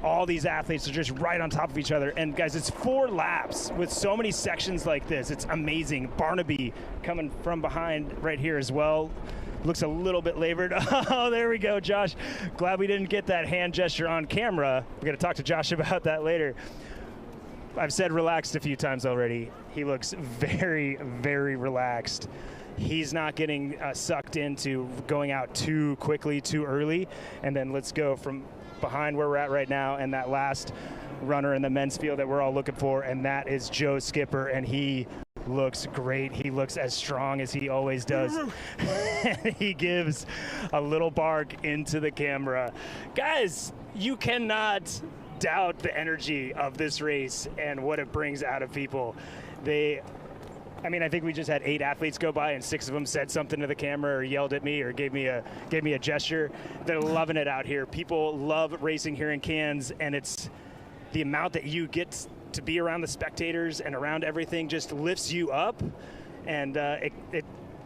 Speaker 3: All these athletes are just right on top of each other. And guys, it's 4 laps with so many sections like this. It's amazing. Barnaby coming from behind right here as well. Looks a little bit labored. Oh, there we go, Josh. Glad we didn't get that hand gesture on camera. We're going to talk to Josh about that later. I've said relaxed a few times already. He looks very, very relaxed. He's not getting sucked into going out too quickly, too early. And then let's go from behind where we're at right now, and that last runner in the men's field that we're all looking for, and that is Joe Skipper, and he looks great. He looks as strong as he always does. He gives a little bark into the camera. Guys, you cannot doubt the energy of this race and what it brings out of people. I think we just had 8 athletes go by, and 6 of them said something to the camera or yelled at me or gave me a gesture. They're loving it out here. People love racing here in Cairns, and it's the amount that you get to be around the spectators and around everything just lifts you up. And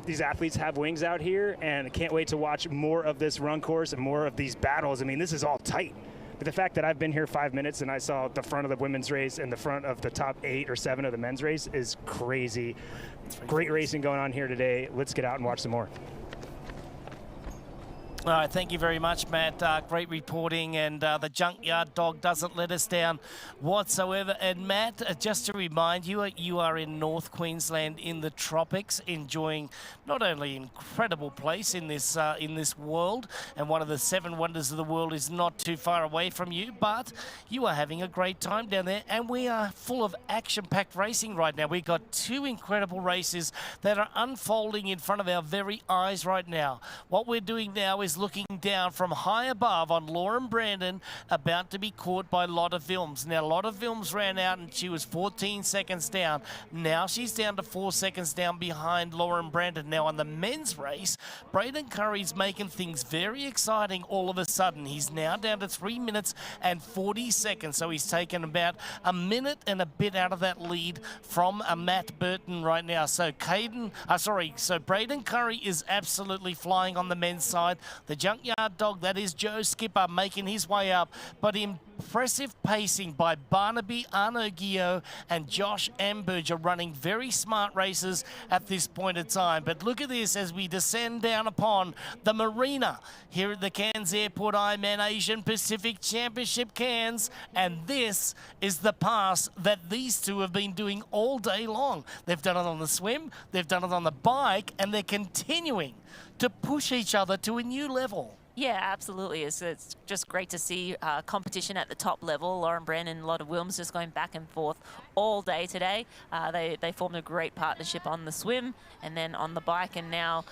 Speaker 3: these athletes have wings out here, and I can't wait to watch more of this run course and more of these battles. I mean, this is all tight. But the fact that I've been here 5 minutes and I saw the front of the women's race and the front of the top 8 or 7 of the men's race is crazy. Great racing going on here today. Let's get out and watch some more.
Speaker 1: All right, thank you very much, Matt. Great reporting, and the Junkyard Dog doesn't let us down whatsoever. And Matt, just to remind you, you are in North Queensland in the tropics, enjoying not only an incredible place in this world, and one of the 7 wonders of the world is not too far away from you, but you are having a great time down there, and we are full of action-packed racing right now. We've got 2 incredible races that are unfolding in front of our very eyes right now. What we're doing now is looking down from high above on Lauren Brandon, about to be caught by Lotta Films. Now, Lotta Films ran out and she was 14 seconds down. Now she's down to 4 seconds down behind Lauren Brandon. Now, on the men's race, Braden Curry's making things very exciting all of a sudden. He's now down to 3 minutes and 40 seconds, so he's taken about a minute and a bit out of that lead from Matt Burton right now. So Braden Curry is absolutely flying on the men's side. The Junkyard Dog, that is Joe Skipper, making his way up, but impressive pacing by Barnaby, Arnaud Guillot, and Josh Amberge are running very smart races at this point in time. But look at this as we descend down upon the marina here at the Cairns Airport Ironman Asian Pacific Championship Cairns, and this is the pass that these 2 have been doing all day long. They've done it on the swim, they've done it on the bike, and they're continuing to push each other to a new level.
Speaker 2: Yeah, absolutely. It's just great to see competition at the top level. Lauren Brandon and Lotta Wilms just going back and forth all day today. They formed a great partnership on the swim and then on the bike, and now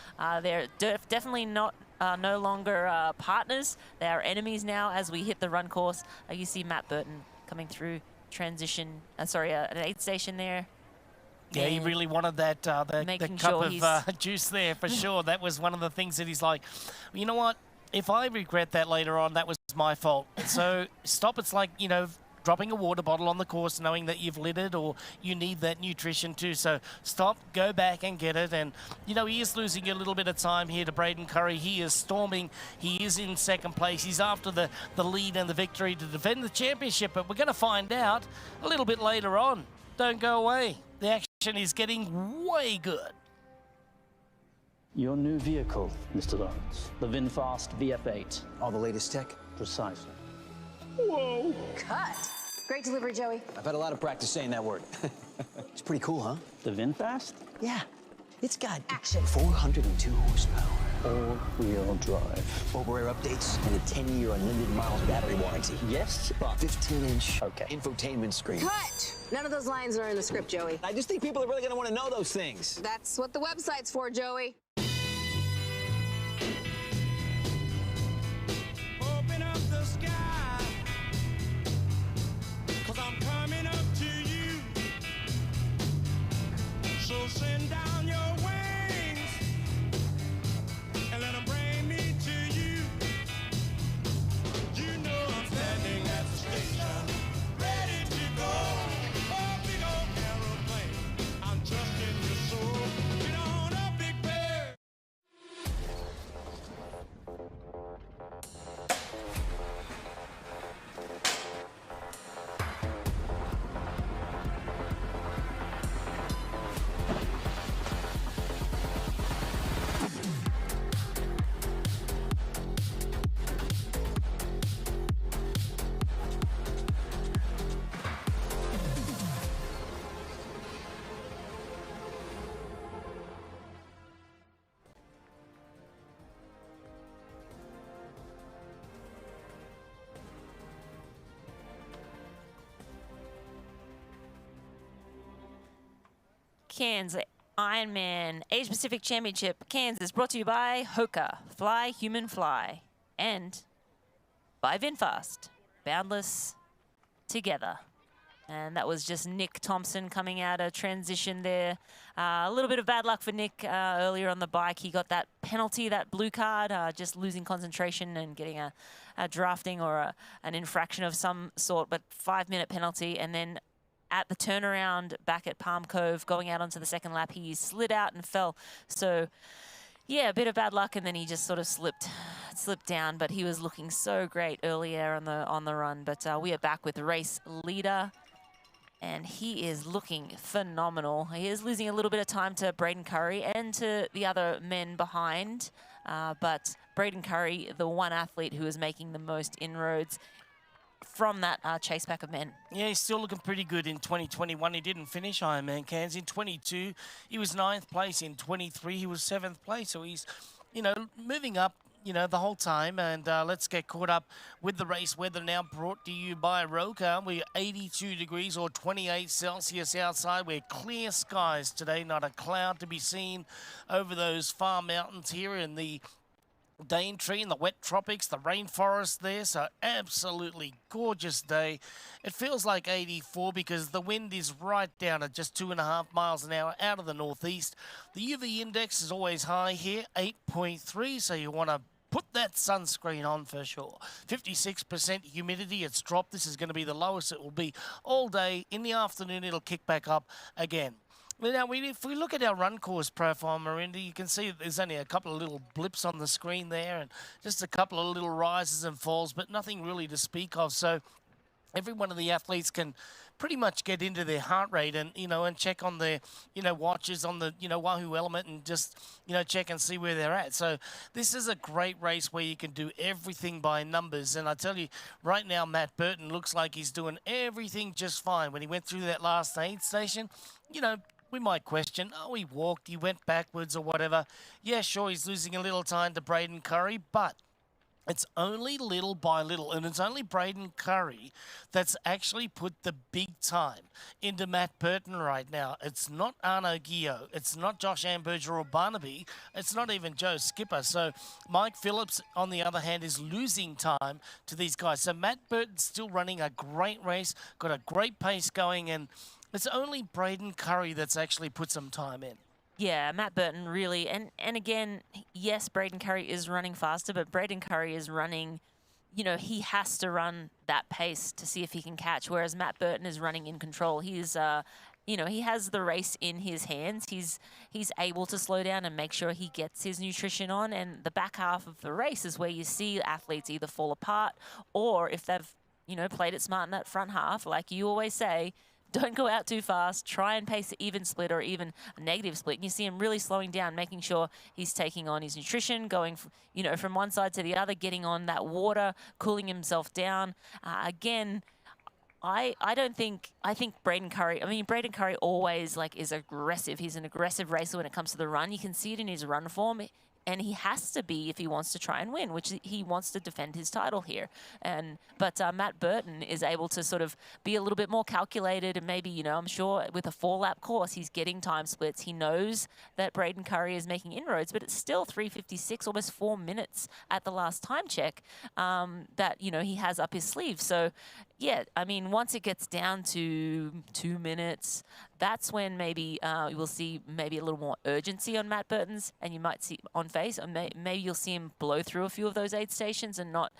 Speaker 2: they're definitely no longer partners. They are enemies now as we hit the run course. You see Matt Burton coming through transition, an aid station there.
Speaker 1: Yeah, he really wanted that the cup of juice there for sure. That was one of the things that he's like, you know what? If I regret that later on, that was my fault. So stop. It's like, dropping a water bottle on the course knowing that you've littered or you need that nutrition too. So stop, go back and get it. And, you know, he is losing a little bit of time here to Braden Curry. He is storming. He is in second place. He's after the lead and the victory to defend the championship. But we're going to find out a little bit later on. Don't go away. The action is getting way good.
Speaker 5: Your new vehicle, Mr. Lawrence. The VinFast VF8.
Speaker 9: All the latest tech?
Speaker 5: Precisely.
Speaker 9: Whoa.
Speaker 15: Cut. Great delivery, Joey.
Speaker 9: I've had a lot of practice saying that word. It's pretty cool, huh?
Speaker 5: The VinFast?
Speaker 9: Yeah. It's got
Speaker 15: action.
Speaker 9: 402 horsepower.
Speaker 5: All-wheel drive.
Speaker 9: Over-air updates and a 10-year unlimited miles battery warranty.
Speaker 5: Yes, but
Speaker 9: 15-inch infotainment screen.
Speaker 15: Cut. None of those lines are in the script, Joey.
Speaker 9: I just think people are really going to want to know those things.
Speaker 15: That's what the website's for, Joey.
Speaker 21: Open up the sky, 'cause I'm coming up to you. So send down your wings and let them bring me to you. You know I'm standing at the station, ready to go. Oh, big old aeroplane, I'm trusting your soul. Get on up, big bird.
Speaker 2: Cairns Ironman Asia Pacific Championship, Kansas, brought to you by Hoka, Fly Human Fly, and by VinFast, Boundless Together. And that was just Nick Thompson coming out of transition there. A little bit of bad luck for Nick earlier on the bike. He got that penalty, that blue card, just losing concentration and getting a drafting or an infraction of some sort, but 5-minute penalty. And then at the turnaround back at Palm Cove, going out onto the second lap, he slid out and fell. So, yeah, a bit of bad luck, and then he just sort of slipped down. But he was looking so great earlier on the run. But we are back with the race leader, and he is looking phenomenal. He is losing a little bit of time to Braden Curry and to the other men behind. But Braden Curry, the one athlete who is making the most inroads from that chase pack of men.
Speaker 1: Yeah, he's still looking pretty good in 2021. He didn't finish Ironman Cairns. In 22, he was 9th place. In 23, he was 7th place. So he's, you know, moving up, you know, the whole time. And let's get caught up with the race weather now, brought to you by Roka. We're 82 degrees or 28 Celsius outside. We're clear skies today, not a cloud to be seen over those far mountains here in the Daintree in the wet tropics, the rainforest there, so absolutely gorgeous day. It feels like 84 because the wind is right down at just 2.5 miles an hour out of the northeast. The UV index is always high here, 8.3, so you want to put that sunscreen on for sure. 56% humidity, it's dropped. This is going to be the lowest it will be all day. In the afternoon, it'll kick back up again. Now, if we look at our run course profile, Marinda, you can see that there's only a couple of little blips on the screen there and just a couple of little rises and falls, but nothing really to speak of. So every one of the athletes can pretty much get into their heart rate and, you know, and check on their, you know, watches on the, you know, Wahoo element and just, you know, check and see where they're at. So this is a great race where you can do everything by numbers. And I tell you, right now, Matt Burton looks like he's doing everything just fine. When he went through that last aid station, you know, we might question, oh, he walked, he went backwards or whatever. Yeah, sure, he's losing a little time to Braden Curry, but it's only little by little, and it's only Braden Curry that's actually put the big time into Matt Burton right now. It's not Arno Gio, it's not Josh Amberger or Barnaby, it's not even Joe Skipper. So Mike Phillips, on the other hand, is losing time to these guys. So Matt Burton's still running a great race, got a great pace going, and it's only Braden Curry that's actually put some time in.
Speaker 2: Yeah, Matt Burton really, and again, yes, Braden Curry is running faster, but Braden Curry is running you know, he has to run that pace to see if he can catch, whereas Matt Burton is running in control. He's, you know, he has the race in his hands. He's able to slow down and make sure he gets his nutrition on. And the back half of the race is where you see athletes either fall apart, or if they've, you know, played it smart in that front half, like you always say, don't go out too fast. Try and pace an even split or even a negative split. And you see him really slowing down, making sure he's taking on his nutrition, going, you know, from one side to the other, getting on that water, cooling himself down. Again, I think Braden Currie, Braden Currie always like is aggressive. He's an aggressive racer when it comes to the run. You can see it in his run form. And he has to be if he wants to try and win, which he wants to defend his title here. But Matt Burton is able to sort of be a little bit more calculated, and maybe, you know, I'm sure with a 4-lap course, he's getting time splits. He knows that Braden Currie is making inroads, but it's still 3:56, almost 4 minutes at the last time check that, you know, he has up his sleeve. So, yeah, I mean, once it gets down to 2 minutes, that's when maybe you will see maybe a little more urgency on Matt Burton's, and you might see on face, or maybe you'll see him blow through a few of those aid stations and not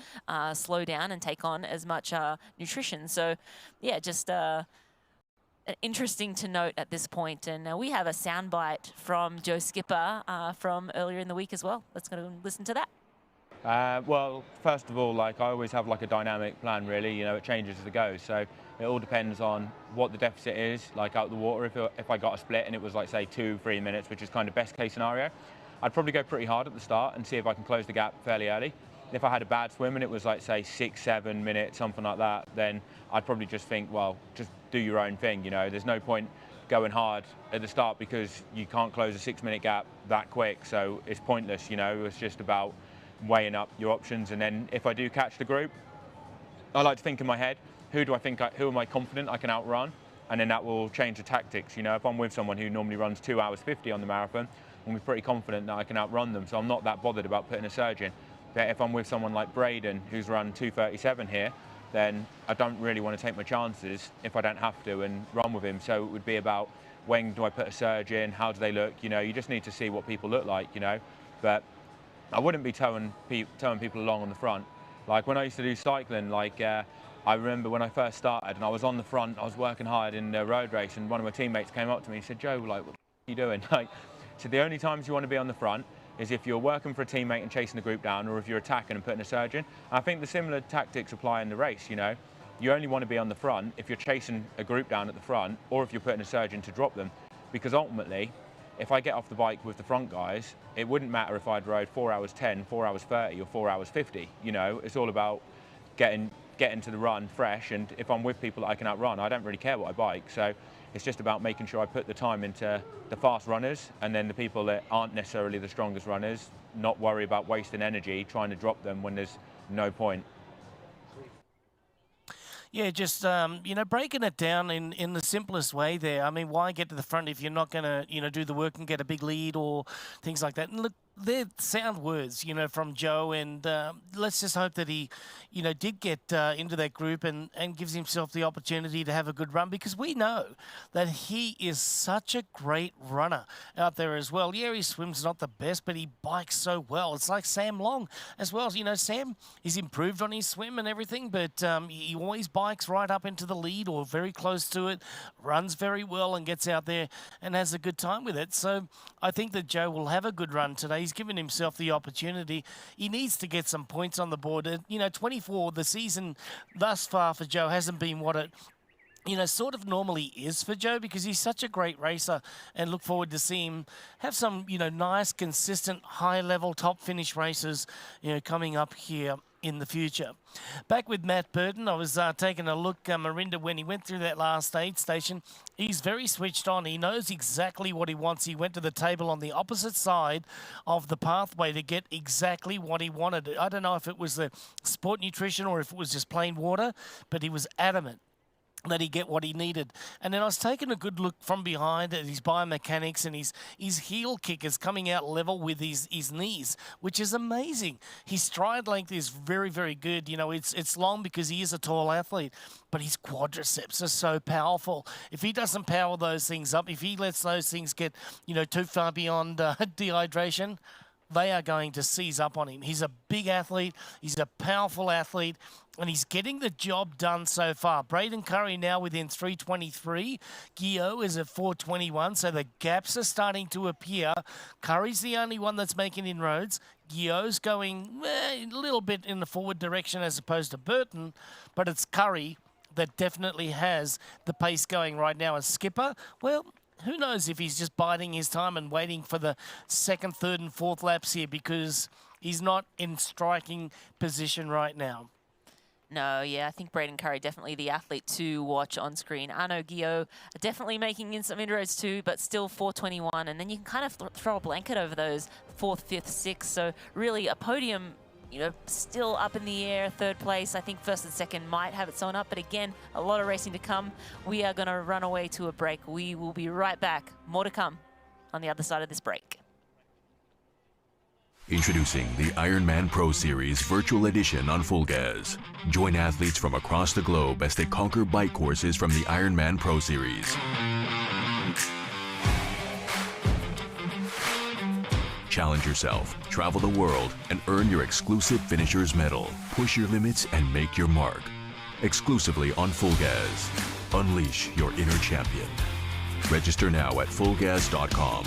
Speaker 2: slow down and take on as much nutrition. So, yeah, just interesting to note at this point. And we have a soundbite from Joe Skipper from earlier in the week as well. Let's go and listen to that.
Speaker 14: Well, first of all, like I always have like a dynamic plan, really. You know, it changes as it goes. So it all depends on what the deficit is, like out the water. If I got a split and it was like, say, 2-3 minutes, which is kind of best case scenario, I'd probably go pretty hard at the start and see if I can close the gap fairly early. If I had a bad swim and it was like, say, 6-7 minutes, something like that, then I'd probably just think, well, just do your own thing. You know, there's no point going hard at the start because you can't close a 6-minute gap that quick. So it's pointless. You know, it's just about weighing up your options. And then if I do catch the group, I like to think in my head, who am I confident I can outrun? And then that will change the tactics. You know, if I'm with someone who normally runs 2 hours 50 on the marathon, I'm pretty confident that I can outrun them. So I'm not that bothered about putting a surge in. But if I'm with someone like Braden, who's run 2:37 here, then I don't really want to take my chances if I don't have to and run with him. So it would be about, when do I put a surge in? How do they look? You know, you just need to see what people look like, you know. But I wouldn't be towing people along on the front. Like when I used to do cycling, like I remember when I first started and I was on the front, I was working hard in the road race, and one of my teammates came up to me and said, Joe, like, what are you doing? Like, so the only times you want to be on the front is if you're working for a teammate and chasing the group down, or if you're attacking and putting a surge in. And I think the similar tactics apply in the race, you know. You only want to be on the front if you're chasing a group down at the front, or if you're putting a surge in to drop them. Because ultimately, if I get off the bike with the front guys, it wouldn't matter if I'd rode 4 hours 10, 4 hours 30, or 4 hours 50. You know, it's all about getting to the run fresh. And if I'm with people that I can outrun, I don't really care what I bike. So it's just about making sure I put the time into the fast runners, and then the people that aren't necessarily the strongest runners, not worry about wasting energy trying to drop them when there's no point.
Speaker 1: Yeah, just, you know, breaking it down in the simplest way there. I mean, why get to the front if you're not going to, you know, do the work and get a big lead or things like that? And look, they're sound words, you know, from Joe, and let's just hope that he, you know, did get into that group and gives himself the opportunity to have a good run, because we know that he is such a great runner out there as well. Yeah, his swim's not the best, but he bikes so well. It's like Sam Long as well. You know, Sam, he's improved on his swim and everything, but he always bikes right up into the lead or very close to it, runs very well and gets out there and has a good time with it. So I think that Joe will have a good run today. He's given himself the opportunity. He needs to get some points on the board. You know, 24, the season thus far for Joe hasn't been what it, you know, sort of normally is for Joe, because he's such a great racer, and look forward to seeing him have some, you know, nice, consistent, high-level top finish races, you know, coming up here in the future. Back with Matt Burton, I was taking a look, Marinda, when he went through that last aid station, he's very switched on. He knows exactly what he wants. He went to the table on the opposite side of the pathway to get exactly what he wanted. I don't know if it was the sport nutrition or if it was just plain water, but he was adamant that he get what he needed. And then I was taking a good look from behind at his biomechanics, and his heel kick is coming out level with his knees, which is amazing. His stride length is very, very good. You know, it's long because he is a tall athlete, but his quadriceps are so powerful. If he doesn't power those things up, if he lets those things get, you know, too far beyond dehydration, they are going to seize up on him. He's a big athlete, he's a powerful athlete, and he's getting the job done so far. Braden Curry now within 3:23. Guillaume is at 4:21, so the gaps are starting to appear. Curry's the only one that's making inroads. Guillaume's going a little bit in the forward direction as opposed to Burton, but it's Curry that definitely has the pace going right now. And Skipper, well, who knows if he's just biding his time and waiting for the second, third and fourth laps here, because he's not in striking position right now.
Speaker 2: No, yeah, I think Braden Curry definitely the athlete to watch on screen. Arnaud Guillaume definitely making in some inroads too, but still 4:21. And then you can kind of throw a blanket over those 4th, 5th, 6th. So really a podium, you know, still up in the air, 3rd place. I think 1st and 2nd might have it sewn up, but again, a lot of racing to come. We are going to run away to a break. We will be right back. More to come on the other side of this break.
Speaker 4: Introducing the Ironman Pro Series Virtual Edition on Full Gas. Join athletes from across the globe as they conquer bike courses from the Ironman Pro Series. Challenge yourself, travel the world, and earn your exclusive Finisher's Medal. Push your limits and make your mark. Exclusively on Full Gas. Unleash your inner champion. Register now at fullgas.com.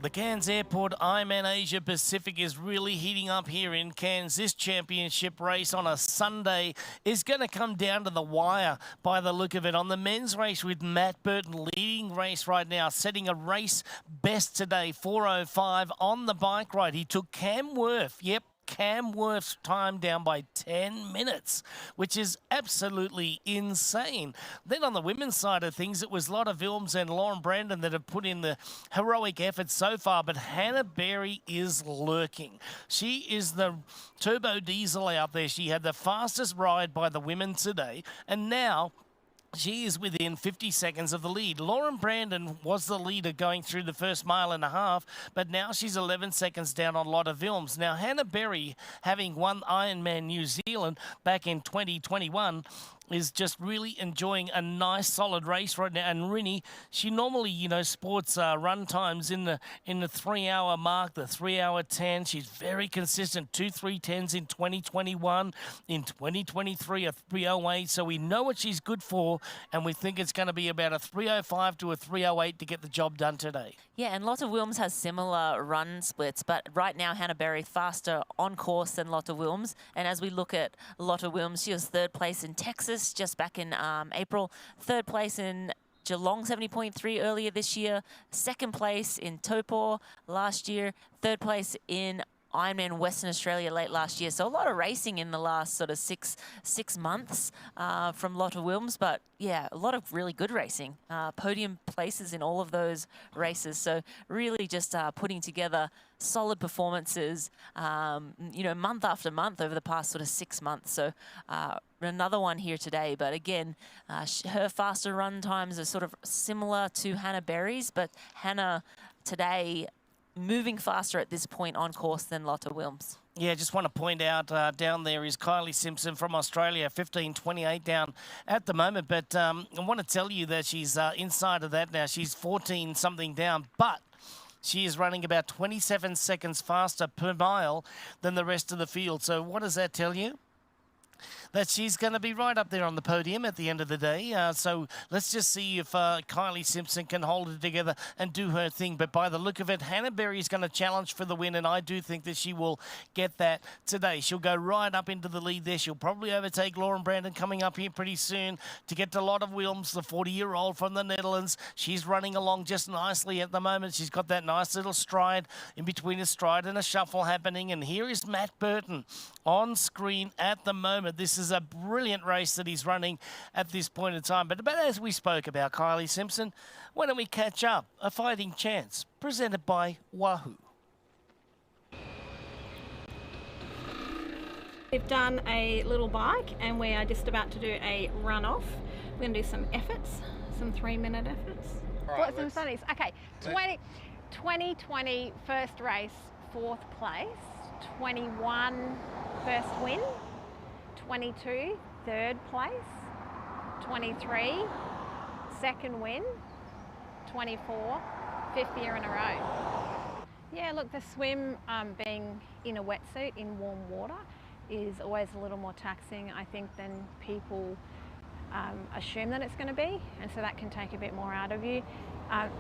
Speaker 1: The Cairns Airport Ironman Asia Pacific is really heating up here in Cairns. This championship race on a Sunday is going to come down to the wire by the look of it. On the men's race with Matt Burton leading race right now, setting a race best today, 4:05 on the bike ride. He took Cam Worth, Cam Worth's time down by 10 minutes, which is absolutely insane. Then on the women's side of things, it was Lotta Vilms and Lauren Brandon that have put in the heroic effort so far, but Hannah Berry is lurking. She is the turbo diesel out there. She had the fastest ride by the women today, and now she is within 50 seconds of the lead. Lauren Brandon was the leader going through the first mile and a half, but now she's 11 seconds down on Lotta Vilms. Now, Hannah Berry, having won Ironman New Zealand back in 2021, is just really enjoying a nice solid race right now. And Rinny, she normally, you know, sports run times in the 3 hour mark, the 3 hour 10. She's very consistent, 2 3:10s in 2021, in 2023 a 3:08. So we know what she's good for, and we think it's going to be about a 3:05 to a 3:08 to get the job done today.
Speaker 2: Yeah, and Lotta Wilms has similar run splits, but right now Hannah Berry faster on course than Lotta Wilms. And as we look at Lotta Wilms, she was 3rd place in Texas just back in April, 3rd place in Geelong 70.3 earlier this year, 2nd place in Taupo last year, 3rd place in Ironman Western Australia late last year. So a lot of racing in the last sort of six months from Lotta Wilms, but yeah, a lot of really good racing. Podium places in all of those races. So really just putting together solid performances, you know, month after month over the past sort of 6 months. So another one here today, but again, her faster run times are sort of similar to Hannah Berry's, but Hannah today moving faster at this point on course than Lotta Wilms.
Speaker 1: Yeah, just want to point out down there is Kylie Simpson from Australia, 15:28 down at the moment. But I want to tell you that she's inside of that now. She's 14 something down, but she is running about 27 seconds faster per mile than the rest of the field. So what does that tell you? that she's going to be right up there on the podium at the end of the day. So let's just see if Kylie Simpson can hold it together and do her thing. But by the look of it, Hannah Berry is going to challenge for the win, and I do think that she will get that today. She'll go right up into the lead there. She'll probably overtake Lauren Brandon coming up here pretty soon to get to Lotte Wilms, the 40-year-old from the Netherlands. She's running along just nicely at the moment. She's got that nice little stride in between a stride and a shuffle happening. And here is Matt Burton on screen at the moment. This is a brilliant race that he's running at this point in time. But as we spoke about Kylie Simpson, why don't we catch up? A Fighting Chance, presented by Wahoo.
Speaker 13: We've done a little bike and we are just about to do a run off. We're going to do some efforts, some 3-minute efforts.
Speaker 22: What some sunnies? Okay, 2020 first race, 4th place. 21 first win. 22 3rd place. 23 2nd win. 24 5th year in a row. Yeah, look, the swim, being in a wetsuit in warm water is always a little more taxing, I think, than people assume that it's going to be, and so that can take a bit more out of you.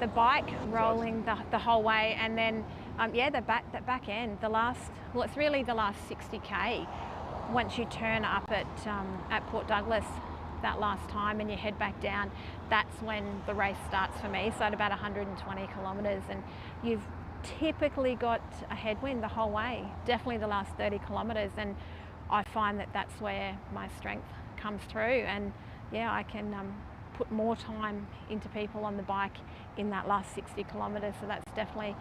Speaker 22: The bike rolling the whole way, and then yeah, that back end, it's really the last 60k. Once you turn up at Port Douglas that last time and you head back down, that's when the race starts for me. So at about 120 kilometres, and you've typically got a headwind the whole way, definitely the last 30 kilometres, and I find that that's where my strength comes through. And yeah, I can put more time into people on the bike in that last 60 kilometres, so that's definitely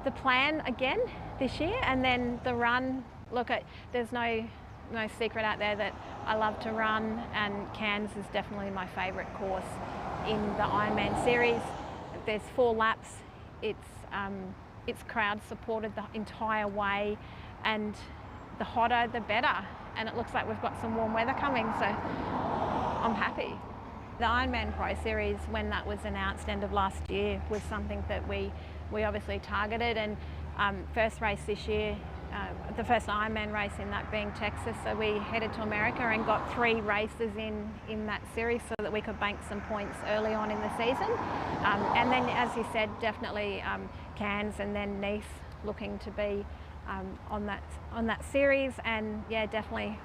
Speaker 22: the plan again this year. And then the run, look, there's no secret out there that I love to run, and Cairns is definitely my favourite course in the Ironman series. There's 4 laps, it's crowd supported the entire way, and the hotter the better, and it looks like we've got some warm weather coming, so I'm happy. The Ironman Pro Series, when that was announced end of last year, was something that we obviously targeted, and first race this year, the first Ironman race in that being Texas, so we headed to America and got 3 races in that series so that we could bank some points early on in the season. And then, as you said, definitely Cairns and then Nice looking to be on that series, and yeah, definitely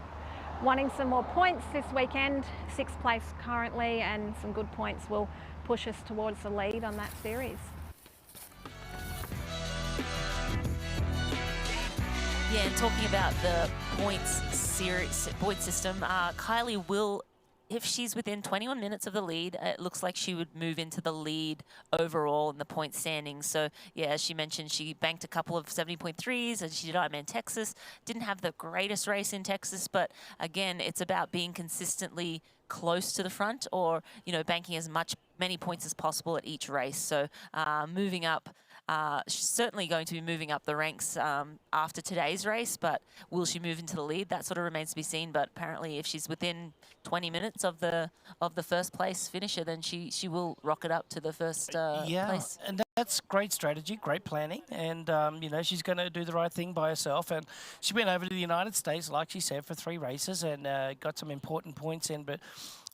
Speaker 22: wanting some more points this weekend. 6th place currently, and some good points will push us towards the lead on that series.
Speaker 2: Yeah, and talking about the point system, Kylie will, if she's within 21 minutes of the lead, it looks like she would move into the lead overall in the point standings. So, yeah, as she mentioned, she banked a couple of 70.3s, and she did Ironman Texas. Didn't have the greatest race in Texas, but again, it's about being consistently close to the front, or, you know, banking many points as possible at each race. So, moving up. She's certainly going to be moving up the ranks after today's race, but will she move into the lead? That sort of remains to be seen. But apparently, if she's within 20 minutes of the first place finisher, then she will rocket up to the first place.
Speaker 1: And that's great strategy, great planning, and you know, she's going to do the right thing by herself. And she went over to the United States, like she said, for 3 races and got some important points in. But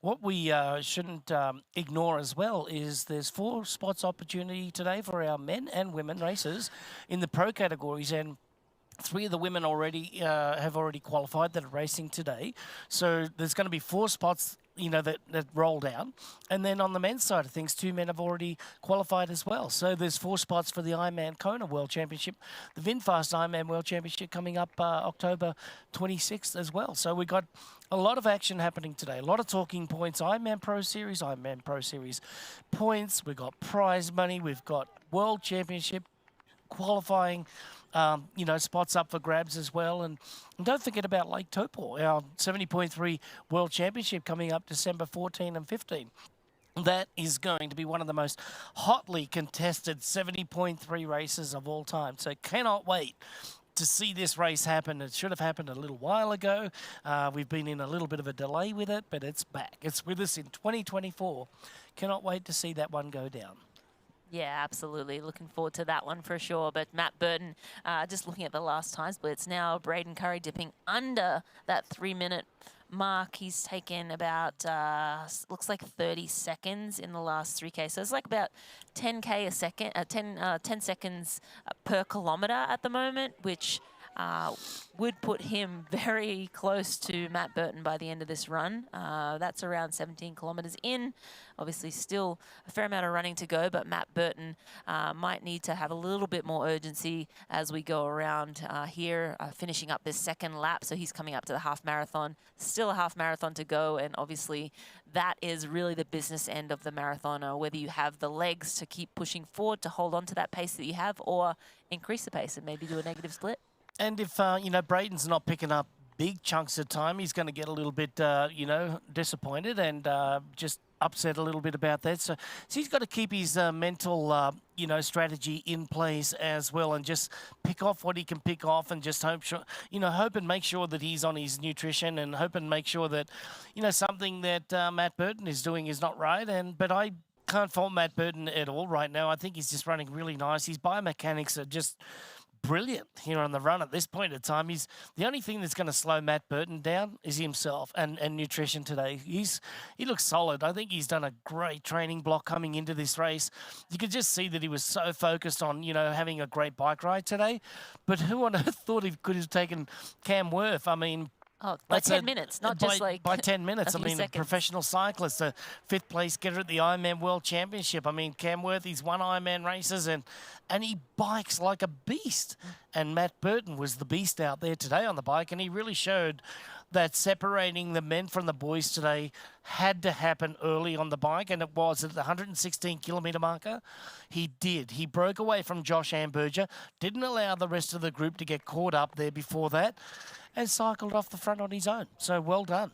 Speaker 1: what we shouldn't ignore as well is there's 4 spots opportunity today for our men and women racers in the pro categories, and 3 of the women already have already qualified that are racing today. So there's going to be 4 spots, you know, that rolled out. And then on the men's side of things, 2 men have already qualified as well. So there's 4 spots for the Ironman Kona World Championship, the VinFast Ironman World Championship coming up October 26th as well. So we got a lot of action happening today, a lot of talking points. Ironman Pro Series points. We've got prize money. We've got World Championship qualifying, you know, spots up for grabs as well. And don't forget about Lake Taupo, our 70.3 World Championship coming up December 14 and 15. That is going to be one of the most hotly contested 70.3 races of all time. So cannot wait to see this race happen. It should have happened a little while ago. We've been in a little bit of a delay with it, but it's back. It's with us in 2024. Cannot wait to see that one go down.
Speaker 2: Yeah, absolutely. Looking forward to that one for sure. But Matt Burton, just looking at the last time splits now, Braden Curry dipping under that 3-minute mark, he's taken about, looks like 30 seconds in the last 3K. So it's like about 10K a second, 10 seconds per kilometer at the moment, which would put him very close to Matt Burton by the end of this run. That's around 17 kilometers in. Obviously still a fair amount of running to go, but Matt Burton might need to have a little bit more urgency as we go around here, finishing up this second lap. So he's coming up to the half marathon, still a half marathon to go. And obviously that is really the business end of the marathon, whether you have the legs to keep pushing forward to hold on to that pace that you have, or increase the pace and maybe do a negative split.
Speaker 1: And if, you know, Braden's not picking up big chunks of time, he's going to get a little bit, you know, disappointed and just upset a little bit about that. So he's got to keep his mental, you know, strategy in place as well, and just pick off what he can pick off, and just hope and make sure that he's on his nutrition, and hope and make sure that, you know, something that Matt Burton is doing is not right. But I can't fault Matt Burton at all right now. I think he's just running really nice. His biomechanics are just brilliant here on the run at this point in time. He's the only thing that's going to slow Matt Burton down is himself and nutrition today. He looks solid. I think he's done a great training block coming into this race. You could just see that he was so focused on, you know, having a great bike ride today. But who on earth thought he could have taken Cam Worth? I mean,
Speaker 2: oh, by 10 minutes, not just like
Speaker 1: by 10 minutes. I mean,
Speaker 2: seconds.
Speaker 1: A professional cyclist, a 5th place getter at the Ironman World Championship. I mean, Cam Worth, he's won Ironman races and he bikes like a beast. And Matt Burton was the beast out there today on the bike, and he really showed that separating the men from the boys today had to happen early on the bike, and it was at the 116 kilometre marker. He did. He broke away from Josh Amberger, didn't allow the rest of the group to get caught up there before that, and cycled off the front on his own. So well done.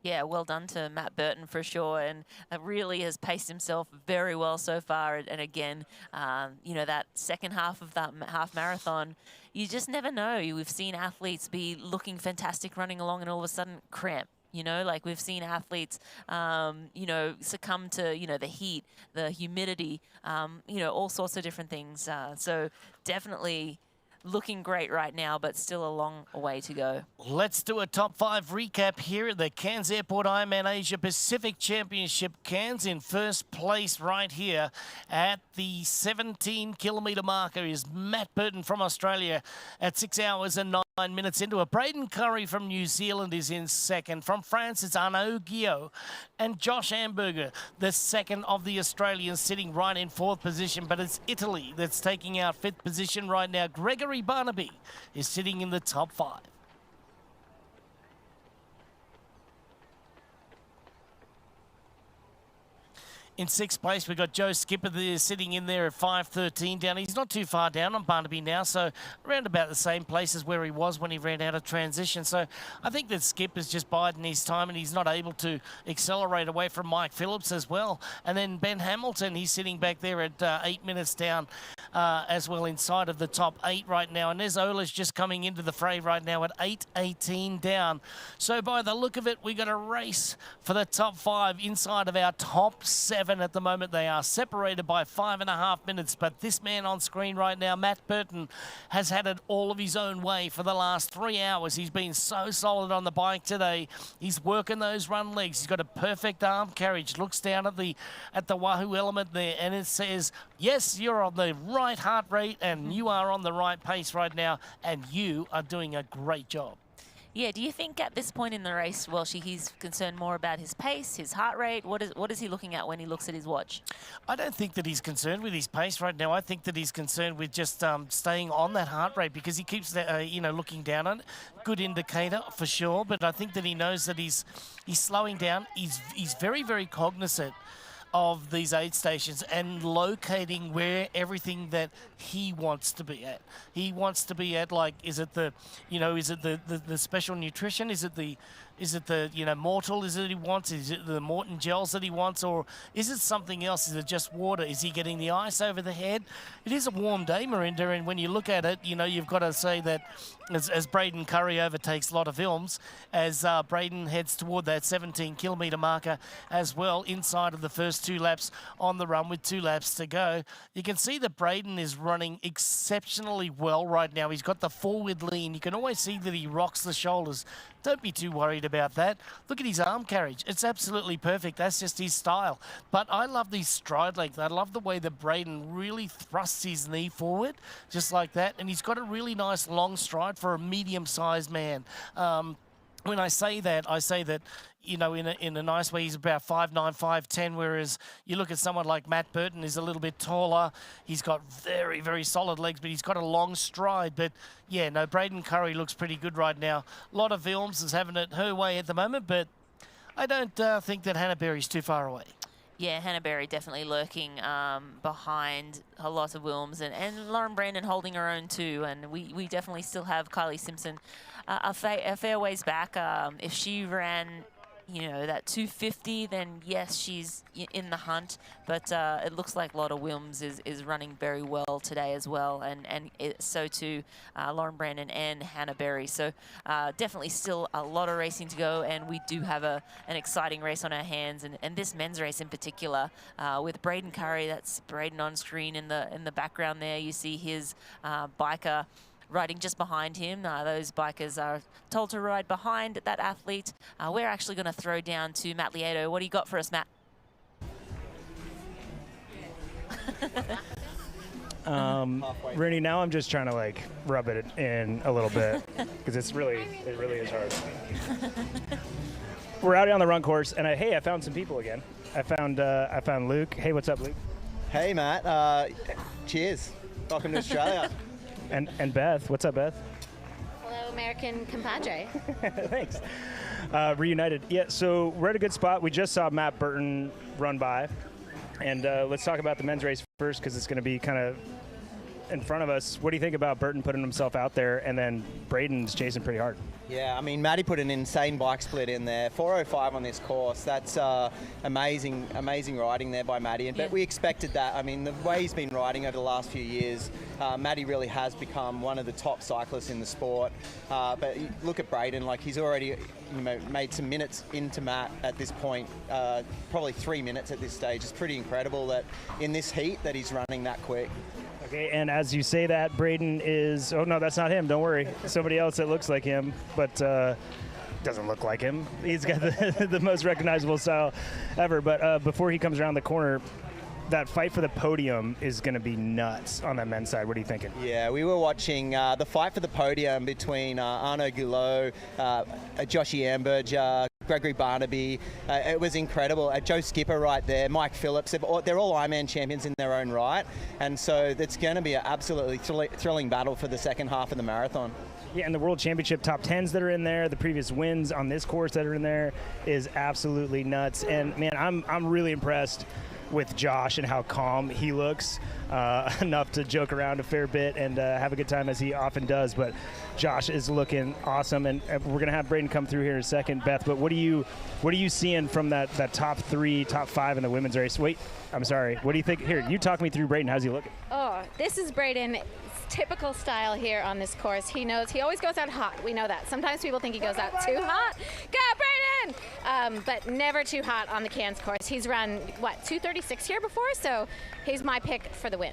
Speaker 2: Yeah, well done to Matt Burton for sure, and really has paced himself very well so far. And again, you know, that second half of that half marathon, you just never know. We've seen athletes be looking fantastic running along, and all of a sudden cramp. You know, like we've seen athletes, you know, succumb to, you know, the heat, the humidity, you know, all sorts of different things. So definitely looking great right now, but still a long way to go.
Speaker 1: Let's do a top 5 recap here at the Cairns Airport Ironman Asia Pacific Championship. Cairns in first place right here at the 17 kilometre marker is Matt Burton from Australia at 6 hours and 9 minutes into it. Braden Curry from New Zealand is in second. From France, it's Arnaud Guillot and Josh Amberger, the second of the Australians, sitting right in 4th position, but it's Italy that's taking out 5th position right now. Gregory Barnaby is sitting in the top 5. In 6th place, we've got Joe Skipper there sitting in there at 5:13 down. He's not too far down on Barnaby now, so around about the same place as where he was when he ran out of transition. So I think that Skipper's just biding his time, and he's not able to accelerate away from Mike Phillips as well. And then Ben Hamilton, he's sitting back there at 8 minutes down as well, inside of the top 8 right now. And there's Ola's just coming into the fray right now at 8:18 down. So by the look of it, we got a race for the top 5 inside of our top 7. At the moment, they are separated by 5.5 minutes, but this man on screen right now, Matt Burton, has had it all of his own way for the last 3 hours. He's been so solid on the bike today. He's working those run legs. He's got a perfect arm carriage. Looks down at the Wahoo element there, and it says, yes, you're on the right heart rate and you are on the right pace right now, and you are doing a great job.
Speaker 2: Yeah, do you think at this point in the race, Welshie, he's concerned more about his pace, his heart rate? What is he looking at when he looks at his watch?
Speaker 1: I don't think that he's concerned with his pace right now. I think that he's concerned with just staying on that heart rate, because he keeps you know, looking down on it. Good indicator for sure, but I think that he knows that he's slowing down. He's very, very cognizant of these aid stations and locating where everything that he wants to be at. He wants to be at, like, is it the special nutrition? Is it the you know, mortal is it he wants? Is it the Morton gels that he wants, or is it something else? Is it just water? Is he getting the ice over the head? It is a warm day, Marinda, and when you look at it, you know, you've got to say that as Braden Curry overtakes a lot of films, as Braden heads toward that 17 kilometre marker as well, inside of the first 2 laps on the run with 2 laps to go. You can see that Braden is running exceptionally well right now. He's got the forward lean. You can always see that he rocks the shoulders. Don't be too worried worried about that. Look at his arm carriage. It's absolutely perfect. That's just his style. But I love the stride length. I love the way that Braden really thrusts his knee forward, just like that. And he's got a really nice long stride for a medium-sized man. When I say that, you know, in a nice way, he's about 5'9", 5'10", whereas you look at someone like Matt Burton, he's a little bit taller. He's got very, very solid legs, but he's got a long stride. But, yeah, no, Braden Curry looks pretty good right now. A lot of Wilms is having it her way at the moment, but I don't think that Hannah Berry's too far away.
Speaker 2: Yeah, Hannah Berry definitely lurking behind a lot of Wilms, and Lauren Brandon holding her own too. And we definitely still have Kylie Simpson a fair ways back. If she ran, you know, that 250, then yes, she's in the hunt. But it looks like Lotta Wilms is running very well today as well, and so too Lauren Brandon and Hannah Berry. So definitely still a lot of racing to go, and we do have an exciting race on our hands, and this men's race in particular with Braden Curry. That's Braden on screen in the background there. You see his biker riding just behind him. Those bikers are told to ride behind that athlete. We're actually going to throw down to Matt Lieto. What do you got for us, Matt?
Speaker 3: Rooney, now I'm just trying to like rub it in a little bit because it really is hard. We're out on the run course, and I found some people again. I found Luke. Hey, what's up, Luke?
Speaker 6: Hey, Matt. Cheers. Welcome to Australia.
Speaker 3: And Beth. What's up, Beth?
Speaker 11: Hello, American compadre.
Speaker 3: Thanks. Reunited. Yeah, so we're at a good spot. We just saw Matt Burton run by. And let's talk about the men's race first because it's going to be kind of in front of us. What do you think about Burton putting himself out there and then Braden's chasing pretty hard?
Speaker 6: Yeah, I mean, Matty put an insane bike split in there. 4:05 on this course. That's amazing riding there by Matty. But we expected that. I mean, the way he's been riding over the last few years, Matty really has become one of the top cyclists in the sport. But look at Braden, like he's already made some minutes into Matt at this point, probably 3 minutes at this stage. It's pretty incredible that in this heat that he's running that quick.
Speaker 3: Okay, and as you say that, Braden is, oh no, that's not him, don't worry. Somebody else that looks like him, but doesn't look like him. He's got the most recognizable style ever, but before he comes around the corner, that fight for the podium is going to be nuts on that men's side. What are you thinking?
Speaker 6: Yeah, we were watching the fight for the podium between Arnaud Goulot, Joshy Amberger, Gregory Barnaby. It was incredible. Joe Skipper right there, Mike Phillips. They're all Ironman champions in their own right. And so it's going to be an absolutely thrilling battle for the second half of the marathon.
Speaker 3: Yeah, and the World Championship top 10s that are in there, the previous wins on this course that are in there is absolutely nuts. And, man, I'm really impressed with Josh and how calm he looks, enough to joke around a fair bit and have a good time as he often does. But Josh is looking awesome, and we're going to have Braden come through here in a second, Beth. But what are you seeing from that top 3, top 5 in the women's race? Wait, I'm sorry. What do you think? Here, you talk me through Braden. How's he looking?
Speaker 11: Oh, this is Braden. Typical style here on this course. He knows he always goes out hot. We know that. Sometimes people think he goes out too hot. Go, Braden! But never too hot on the Cairns course. He's run, 2:36 here before? So he's my pick for the win.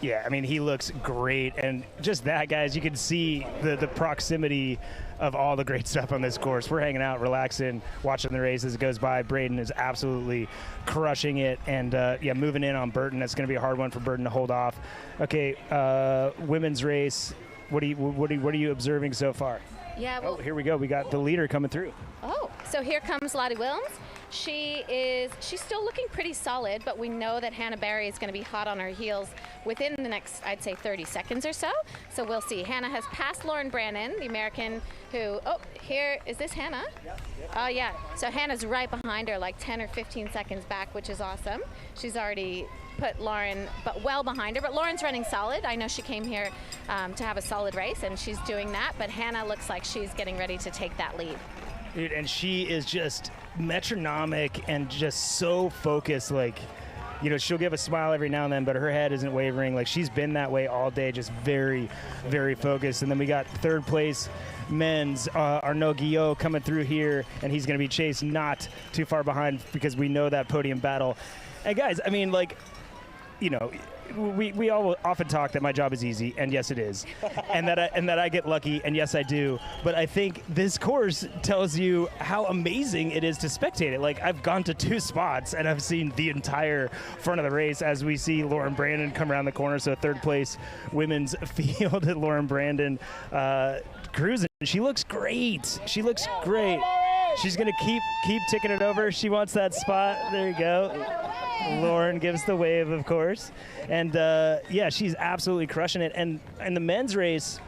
Speaker 3: Yeah, I mean, he looks great. And just that, guys, you can see the proximity of all the great stuff on this course. We're hanging out, relaxing, watching the race as it goes by. Braden is absolutely crushing it. And, moving in on Burton. That's going to be a hard one for Burton to hold off. Okay, women's race. What are you observing so far?
Speaker 11: Yeah, well,
Speaker 3: here we go. We got the leader coming through.
Speaker 11: Oh, so here comes Lotte Wilms. She's still looking pretty solid, but we know that Hannah Berry is going to be hot on her heels within the next, I'd say, 30 seconds or so. So we'll see. Hannah has passed Lauren Brandon, the American who, is this Hannah? Yep. Oh, yeah. So Hannah's right behind her, like 10 or 15 seconds back, which is awesome. She's already put Lauren well behind her, but Lauren's running solid. I know she came here to have a solid race, and she's doing that, but Hannah looks like she's getting ready to take that lead.
Speaker 3: Dude, and she is just metronomic and just so focused. Like, she'll give a smile every now and then, but her head isn't wavering. Like, she's been that way all day, just very, very focused. And then we got third place men's Arnaud Guillot coming through here, and he's going to be chased not too far behind because we know that podium battle. And guys, I mean,
Speaker 18: we all often talk that my job is easy, and yes, it is, and that I get lucky, and yes, I do. But I think this course tells you how amazing it is to spectate it. Like, I've gone to 2 spots, and I've seen the entire front of the race as we see Lauren Brandon come around the corner. So 3rd place women's field at Lauren Brandon cruising. She looks great. She looks great. She's going to keep ticking it over. She wants that spot. There you go. Lauren gives the wave, of course. And, yeah, she's absolutely crushing it. And the men's race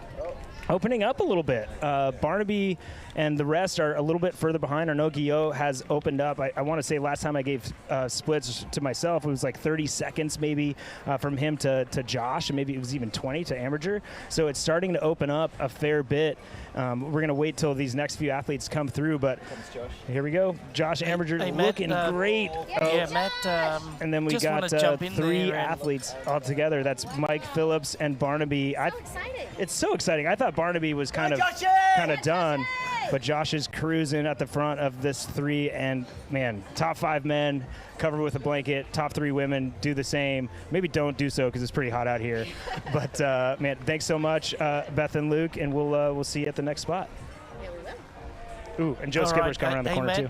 Speaker 18: opening up a little bit. Barnaby and the rest are a little bit further behind. Arnaud Guillot has opened up. I want to say last time I gave splits to myself, it was like 30 seconds maybe from him to Josh, and maybe it was even 20 to Amager. So it's starting to open up a fair bit. We're going to wait till these next few athletes come through, but here we go. Josh Amager looking great.
Speaker 1: Yeah, Matt.
Speaker 18: And then we got 3 athletes all together. That's Mike Phillips and Barnaby. It's so exciting. I thought Barnaby was kind of done, but Josh is cruising at the front of this 3, and man, top 5 men covered with a blanket, top 3 women do the same. Maybe don't do so because it's pretty hot out here. But man, thanks so much, Beth and Luke, and we'll see you at the next spot. Ooh, and Joe Skipper's coming around the corner
Speaker 1: Matt,
Speaker 18: too.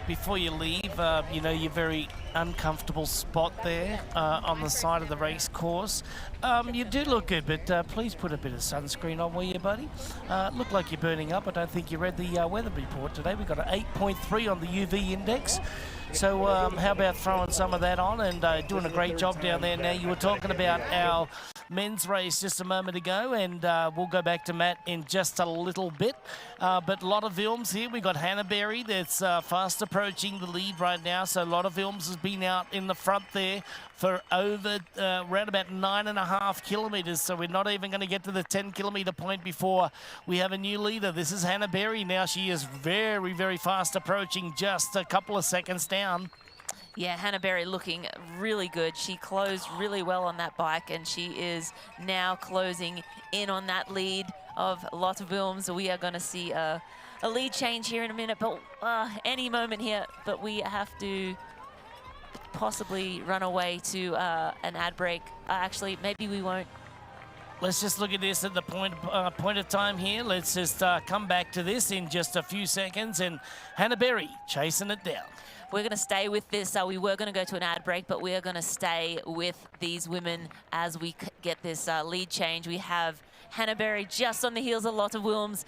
Speaker 1: Before you leave, you know, your very uncomfortable spot there on the side of the race course. You do look good, but please put a bit of sunscreen on, will you, buddy? Look like you're burning up. I don't think you read the weather report today. We got an 8.3 on the UV index. So how about throwing some of that on and doing a great job down there. Now, you were talking about our men's race just a moment ago, and we'll go back to Matt in just a little bit. But a lot of films here. We got Hannah Berry that's fast approaching the lead right now. So a lot of films has been out in the front there for over around about 9.5 kilometres. So we're not even going to get to the 10-kilometre point before we have a new leader. This is Hannah Berry now. She is very, very fast approaching, just a couple of seconds down.
Speaker 2: Yeah, Hannah Berry looking really good. She closed really well on that bike, and she is now closing in on that lead of Lotte Wilms. We are going to see a lead change here in a minute, but any moment here. But we have to possibly run away to an ad break. Actually, maybe we won't.
Speaker 1: Let's just look at this at the point of time here. Let's just come back to this in just a few seconds. And Hannah Berry chasing it down.
Speaker 2: We're going to stay with this. We were going to go to an ad break, but we are going to stay with these women as we get this lead change. We have Hannah Berry just on the heels of Lotte Wilms.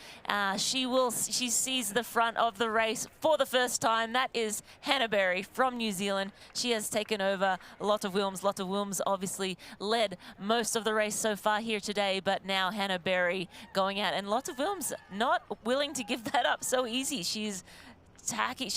Speaker 2: She sees the front of the race for the first time. That is Hannah Berry from New Zealand. She has taken over Lotte Wilms. Lotte Wilms obviously led most of the race so far here today, but now Hannah Berry going out, and Lotte Wilms not willing to give that up so easy. She's tacky.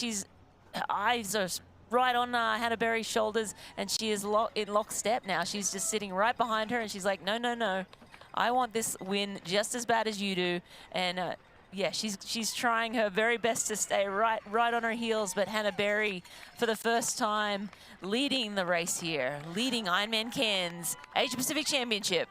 Speaker 2: Her eyes are right on Hannah Berry's shoulders, and she is in lockstep now. She's just sitting right behind her, and she's like, no, no, no. I want this win just as bad as you do. And yeah, she's trying her very best to stay right on her heels. But Hannah Berry, for the first time, leading the race here, leading Ironman Cairns Asia Pacific Championship.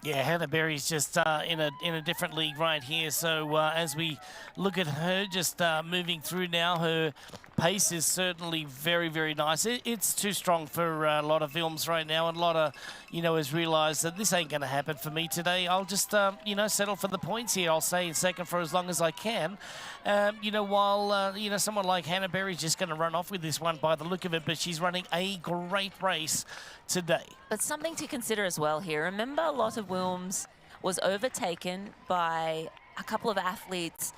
Speaker 1: Yeah, Hannah Berry's just in a different league right here. So as we look at her just moving through now, her pace is certainly very, very nice. It's too strong for a lot of films right now, and a lot of, has realised that this ain't going to happen for me today. I'll just, settle for the points here. I'll stay in second for as long as I can. While, someone like Hannah Berry's just going to run off with this one by the look of it, but she's running a great race today.
Speaker 2: But something to consider as well here. Remember, Lotte Wilms was overtaken by a couple of athletes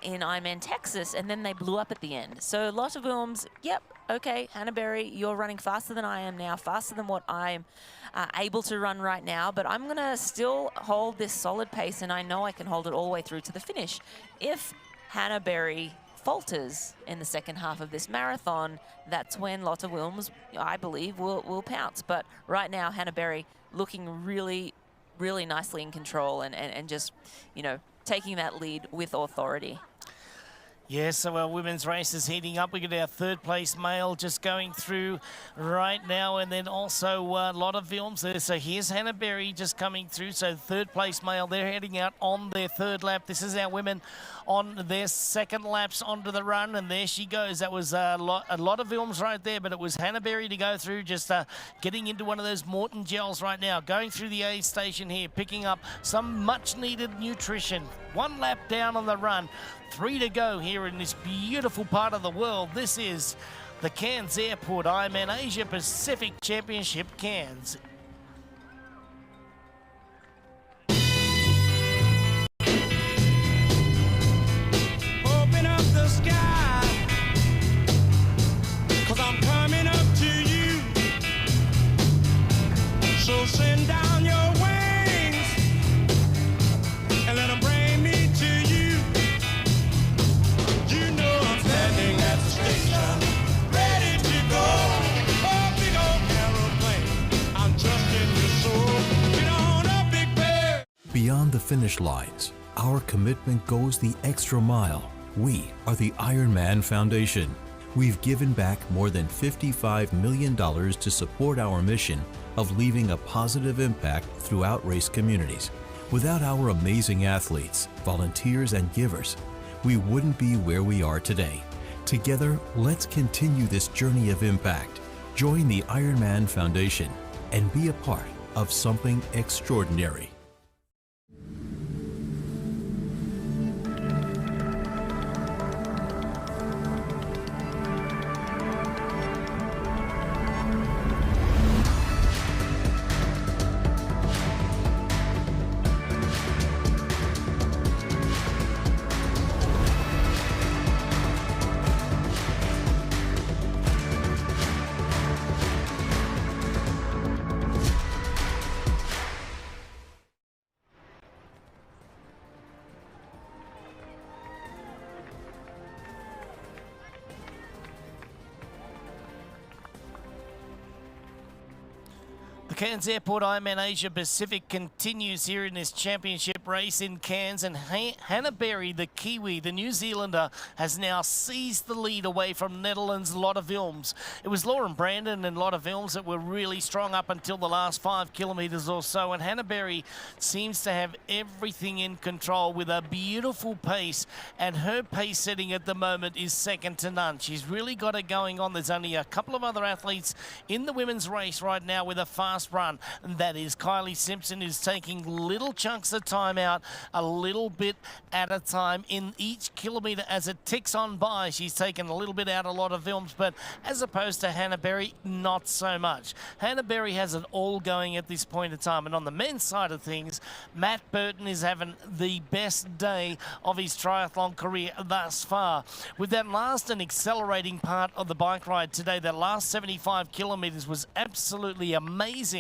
Speaker 2: in Ironman Texas, and then they blew up at the end. So Lotte Wilms, yep, okay, Hannah Berry, you're running faster than I am now, faster than what I'm able to run right now, but I'm going to still hold this solid pace, and I know I can hold it all the way through to the finish. If Hannah Berry falters in the second half of this marathon, that's when Lotte Wilms, I believe, will pounce. But right now, Hannah Berry looking really, really nicely in control and just, taking that lead with authority.
Speaker 1: Yes, so our women's race is heating up. We get our third place male just going through right now, and then also a lot of films there. So here's Hannah Berry just coming through. So third place male, they're heading out on their third lap. This is our women on their second laps onto the run, and there she goes. That was a lot of films right there, but it was Hannah Berry to go through, just getting into one of those Morton gels right now, going through the aid station here, picking up some much needed nutrition. 1 lap down on the run, 3 to go here in this beautiful part of the world. This is the Cairns Airport Ironman Asia Pacific Championship, Cairns.
Speaker 21: Open up the sky, 'cause I'm coming up to you. So send down your wings and let them bring me to you. You know I'm standing at the station, ready to go. Oh, big old aeroplane, I'm trusting your soul. Get on up, big bear.
Speaker 16: Beyond the finish lines, our commitment goes the extra mile. We are the IRONMAN Foundation. We've given back more than $55 million to support our mission of leaving a positive impact throughout race communities. Without our amazing athletes, volunteers, and givers, we wouldn't be where we are today. Together, let's continue this journey of impact. Join the IRONMAN Foundation and be a part of something extraordinary.
Speaker 1: The Cairns Airport Ironman Asia Pacific continues here in this championship race in Cairns, and Hannah Berry, the Kiwi, the New Zealander, has now seized the lead away from Netherlands' Lotte Wilms. It was Lauren Brandon and Lotte Wilms that were really strong up until the last 5 kilometres or so, and Hannah Berry seems to have everything in control with a beautiful pace, and her pace setting at the moment is second to none. She's really got it going on. There's only a couple of other athletes in the women's race right now with a fast run, and that is Kylie Simpson, who's taking little chunks of time out, a little bit at a time in each kilometre as it ticks on by. She's taken a little bit out a lot of films, but as opposed to Hannah Berry, not so much. Hannah Berry has it all going at this point in time, and on the men's side of things, Matt Burton is having the best day of his triathlon career thus far. With that last and accelerating part of the bike ride today, that last 75 kilometres was absolutely amazing.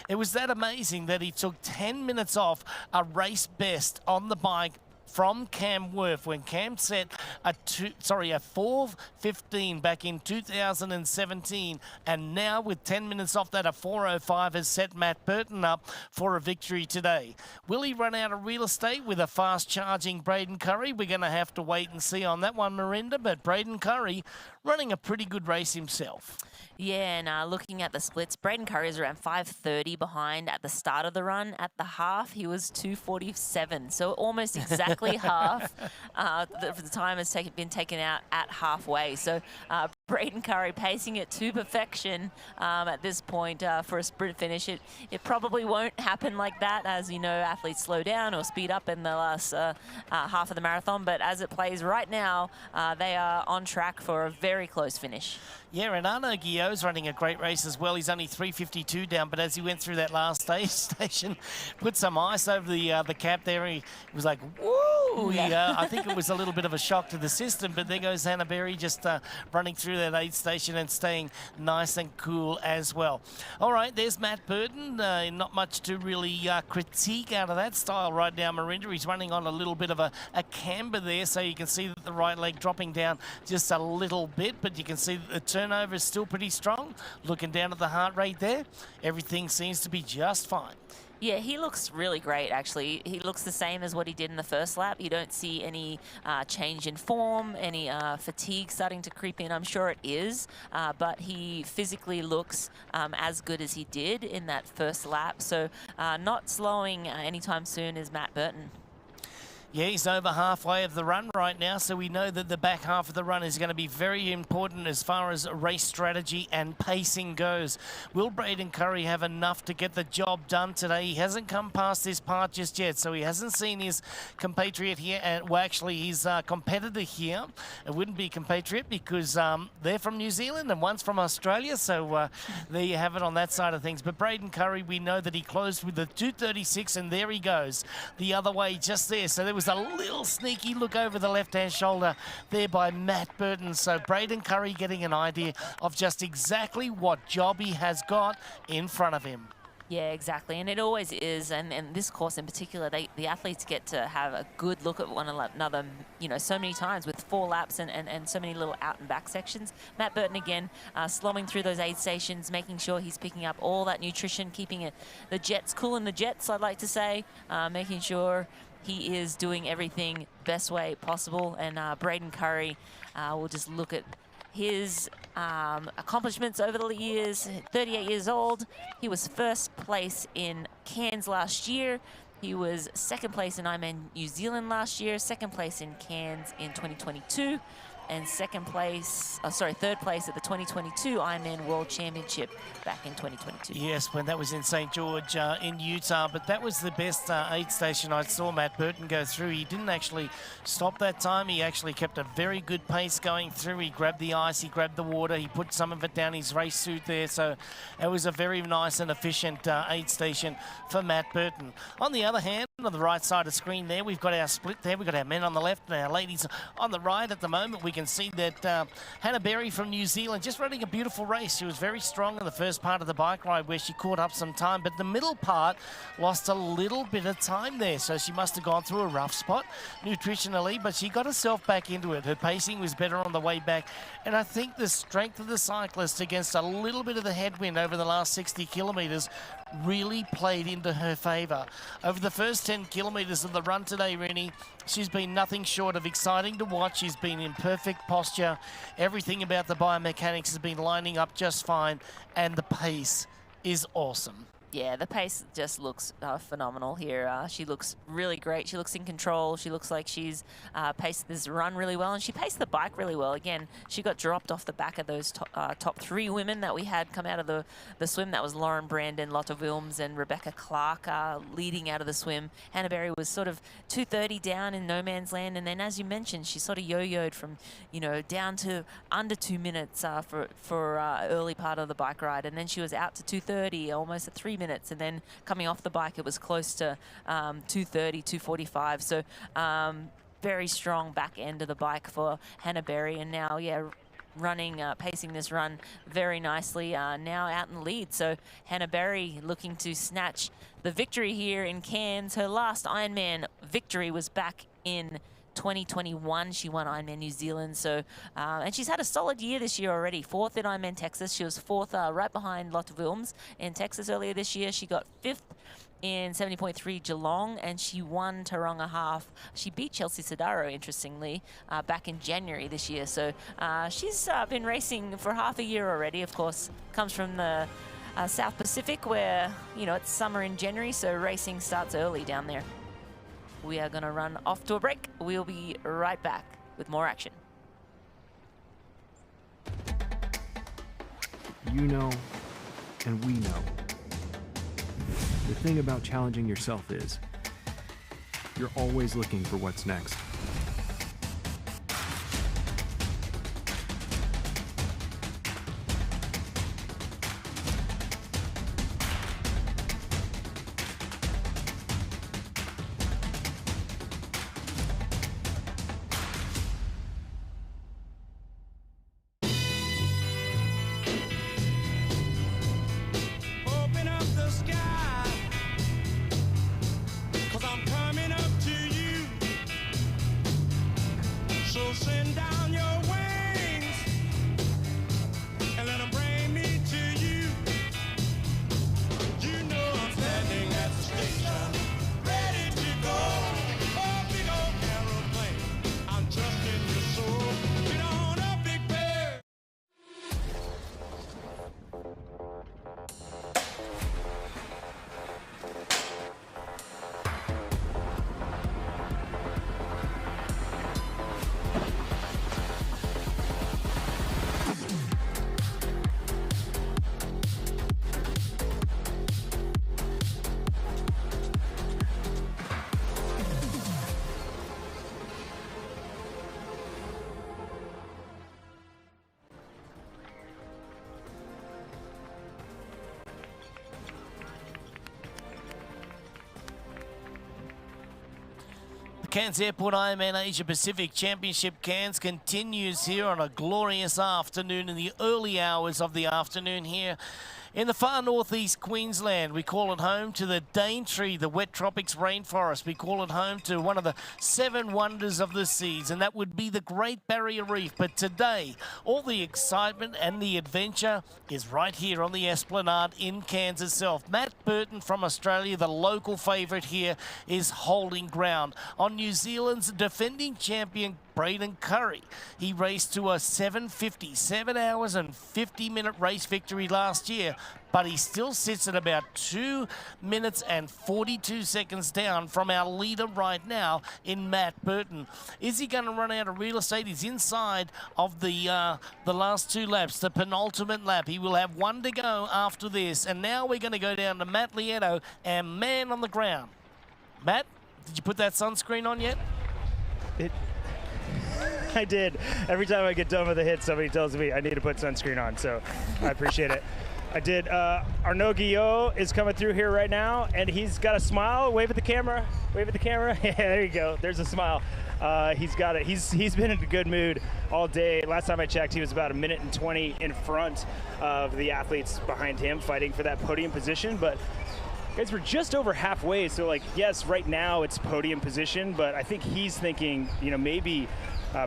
Speaker 1: It was that amazing that he took 10 minutes off a race best on the bike from Cam Worth, when Cam set a 4:15 back in 2017, and now with 10 minutes off that, a 4:05 has set Matt Burton up for a victory today. Will he run out of real estate with a fast charging Braden Curry? We're going to have to wait and see on that one, Marinda, but Braden Curry running a pretty good race himself.
Speaker 2: Yeah, and looking at the splits, Braden Curry is around 5:30 behind at the start of the run. At the half, he was 2:47, so almost exactly half. The time has been taken out at halfway. So Braden Curry pacing it to perfection at this point for a sprint finish. It probably won't happen like that, as you know, athletes slow down or speed up in the last half of the marathon. But as it plays right now, they are on track for a very close finish.
Speaker 1: Yeah, and Arnaud Guillot's running a great race as well. He's only 3:52 down, but as he went through that last station, put some ice over the cap there. He was like, woo!
Speaker 2: Yeah.
Speaker 1: I think it was a little bit of a shock to the system, but there goes Hannah Berry just running through that aid station and staying nice and cool as well. All right, there's Matt Burton. Not much to really critique out of that style right now, Marinda. He's running on a little bit of a camber there, so you can see that the right leg dropping down just a little bit, but you can see that the turnover is still pretty strong. Looking down at the heart rate there, everything seems to be just fine.
Speaker 2: Yeah, he looks really great, actually. He looks the same as what he did in the first lap. You don't see any change in form, any fatigue starting to creep in. I'm sure it is, but he physically looks as good as he did in that first lap. So not slowing anytime soon is Matt Burton.
Speaker 1: Yeah, he's over halfway of the run right now, so we know that the back half of the run is going to be very important as far as race strategy and pacing goes. Will Braden Curry have enough to get the job done today? He hasn't come past this part just yet, so he hasn't seen his compatriot here, and well, actually his competitor here. It wouldn't be compatriot because they're from New Zealand and one's from Australia, so there you have it on that side of things. But Braden Curry, we know that he closed with the 2:36, and there he goes the other way just there. So there was a little sneaky look over the left-hand shoulder there by Matt Burton. So Braden Curry getting an idea of just exactly what job he has got in front of him.
Speaker 2: Yeah, exactly, and it always is, and this course in particular, the athletes get to have a good look at one another, you know, so many times with 4 laps and so many little out and back sections. Matt Burton again, slowing through those aid stations, making sure he's picking up all that nutrition, keeping the jets cool in the jets, I'd like to say, making sure he is doing everything best way possible. And Braden Curry, we'll just look at his accomplishments over the years. 38 years old. He was first place in Cairns last year. He was second place in Ironman New Zealand last year, second place in Cairns in 2022, and third place at the 2022 Ironman World Championship back in 2022.
Speaker 1: Yes, when that was in St. George in Utah, but that was the best aid station I saw Matt Burton go through. He didn't actually stop that time. He actually kept a very good pace going through. He grabbed the ice, he grabbed the water, he put some of it down his race suit there. So it was a very nice and efficient aid station for Matt Burton. On the other hand, on the right side of the screen there, we've got our split there. We've got our men on the left and our ladies on the right. At the moment, we can see that Hannah Berry from New Zealand just running a beautiful race. She was very strong in the first part of the bike ride where she caught up some time, but the middle part lost a little bit of time there, so she must have gone through a rough spot nutritionally, but she got herself back into it. Her pacing was better on the way back, and I think the strength of the cyclist against a little bit of the headwind over the last 60 kilometres really played into her favour. Over the first 10 kilometres of the run today, Rennie, she's been nothing short of exciting to watch. She's been in perfect posture. Everything about the biomechanics has been lining up just fine, and the pace is awesome.
Speaker 2: Yeah, the pace just looks phenomenal here. She looks really great. She looks in control. She looks like she's paced this run really well, and she paced the bike really well. Again, she got dropped off the back of those top 3 women that we had come out of the swim. That was Lauren Brandon, Lotte Wilms, and Rebecca Clark leading out of the swim. Hannah Berry was sort of 2:30 down in no man's land, and then as you mentioned, she sort of yo-yoed from, you know, down to under 2 minutes for early part of the bike ride, and then she was out to 2:30, almost at 3 minutes, and then coming off the bike it was close to 2:30, 2:45. So very strong back end of the bike for Hannah Berry, and now running, pacing this run very nicely, now out in the lead. So Hannah Berry looking to snatch the victory here in Cairns. Her last Ironman victory was back in 2021. She won Ironman New Zealand, so and she's had a solid year this year already. 4th in Ironman Texas. She was 4th right behind Lotte Wilms in Texas earlier this year. She got 5th in 70.3 Geelong, and she won Taronga Half. She beat Chelsea Sodaro, interestingly, back in January this year. So she's been racing for half a year already. Of course, comes from the South Pacific, where, you know, it's summer in January, so racing starts early down there. We are going to run off to a break. We'll be right back with more action.
Speaker 12: You know, and we know. The thing about challenging yourself is you're always looking for what's next.
Speaker 21: Open up the sky, 'cause I'm coming up to you.
Speaker 1: Cairns Airport Ironman Asia Pacific Championship Cairns continues here on a glorious afternoon in the early hours of the afternoon here in the far northeast Queensland. We call it home to the Daintree, the wet tropics rainforest. We call it home to one of the 7 wonders of the seas, and that would be the Great Barrier Reef. But today, all the excitement and the adventure is right here on the Esplanade in Cairns itself. Matt Burton from Australia, the local favourite here, is holding ground on New Zealand's defending champion Braden Curry. He raced to a 7:50, 7 hours and 50-minute race victory last year, but he still sits at about 2 minutes and 42 seconds down from our leader right now in Matt Burton. Is he going to run out of real estate? He's inside of the last 2 laps, the penultimate lap. He will have 1 to go after this, and now we're going to go down to Matt Lieto and man on the ground. Matt, did you put that sunscreen on yet?
Speaker 3: I did. Every time I get done with a hit, somebody tells me I need to put sunscreen on, so I appreciate it. I did. Arnaud Guillot is coming through here right now, and he's got a smile. Wave at the camera. Wave at the camera. Yeah, there you go. There's a smile. He's got it. He's been in a good mood all day. Last time I checked, he was about 1 minute and 20 in front of the athletes behind him, fighting for that podium position. But guys, we're just over halfway, so like, yes, right now it's podium position, but I think he's thinking, you know, maybe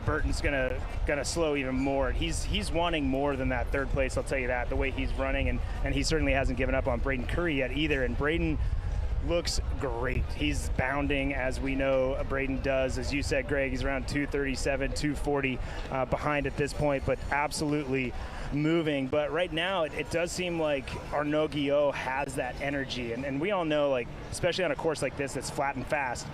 Speaker 3: Burton's gonna slow even more. He's wanting more than that 3rd place, I'll tell you that, the way he's running, and he certainly hasn't given up on Braden Curry yet either. And Braden looks great. He's bounding, as we know Braden does. As you said, Greg, he's around 237, 240 behind at this point, but absolutely moving. But right now it does seem like Arnaud Guillot has that energy, and we all know, like, especially on a course like this that's flat and fast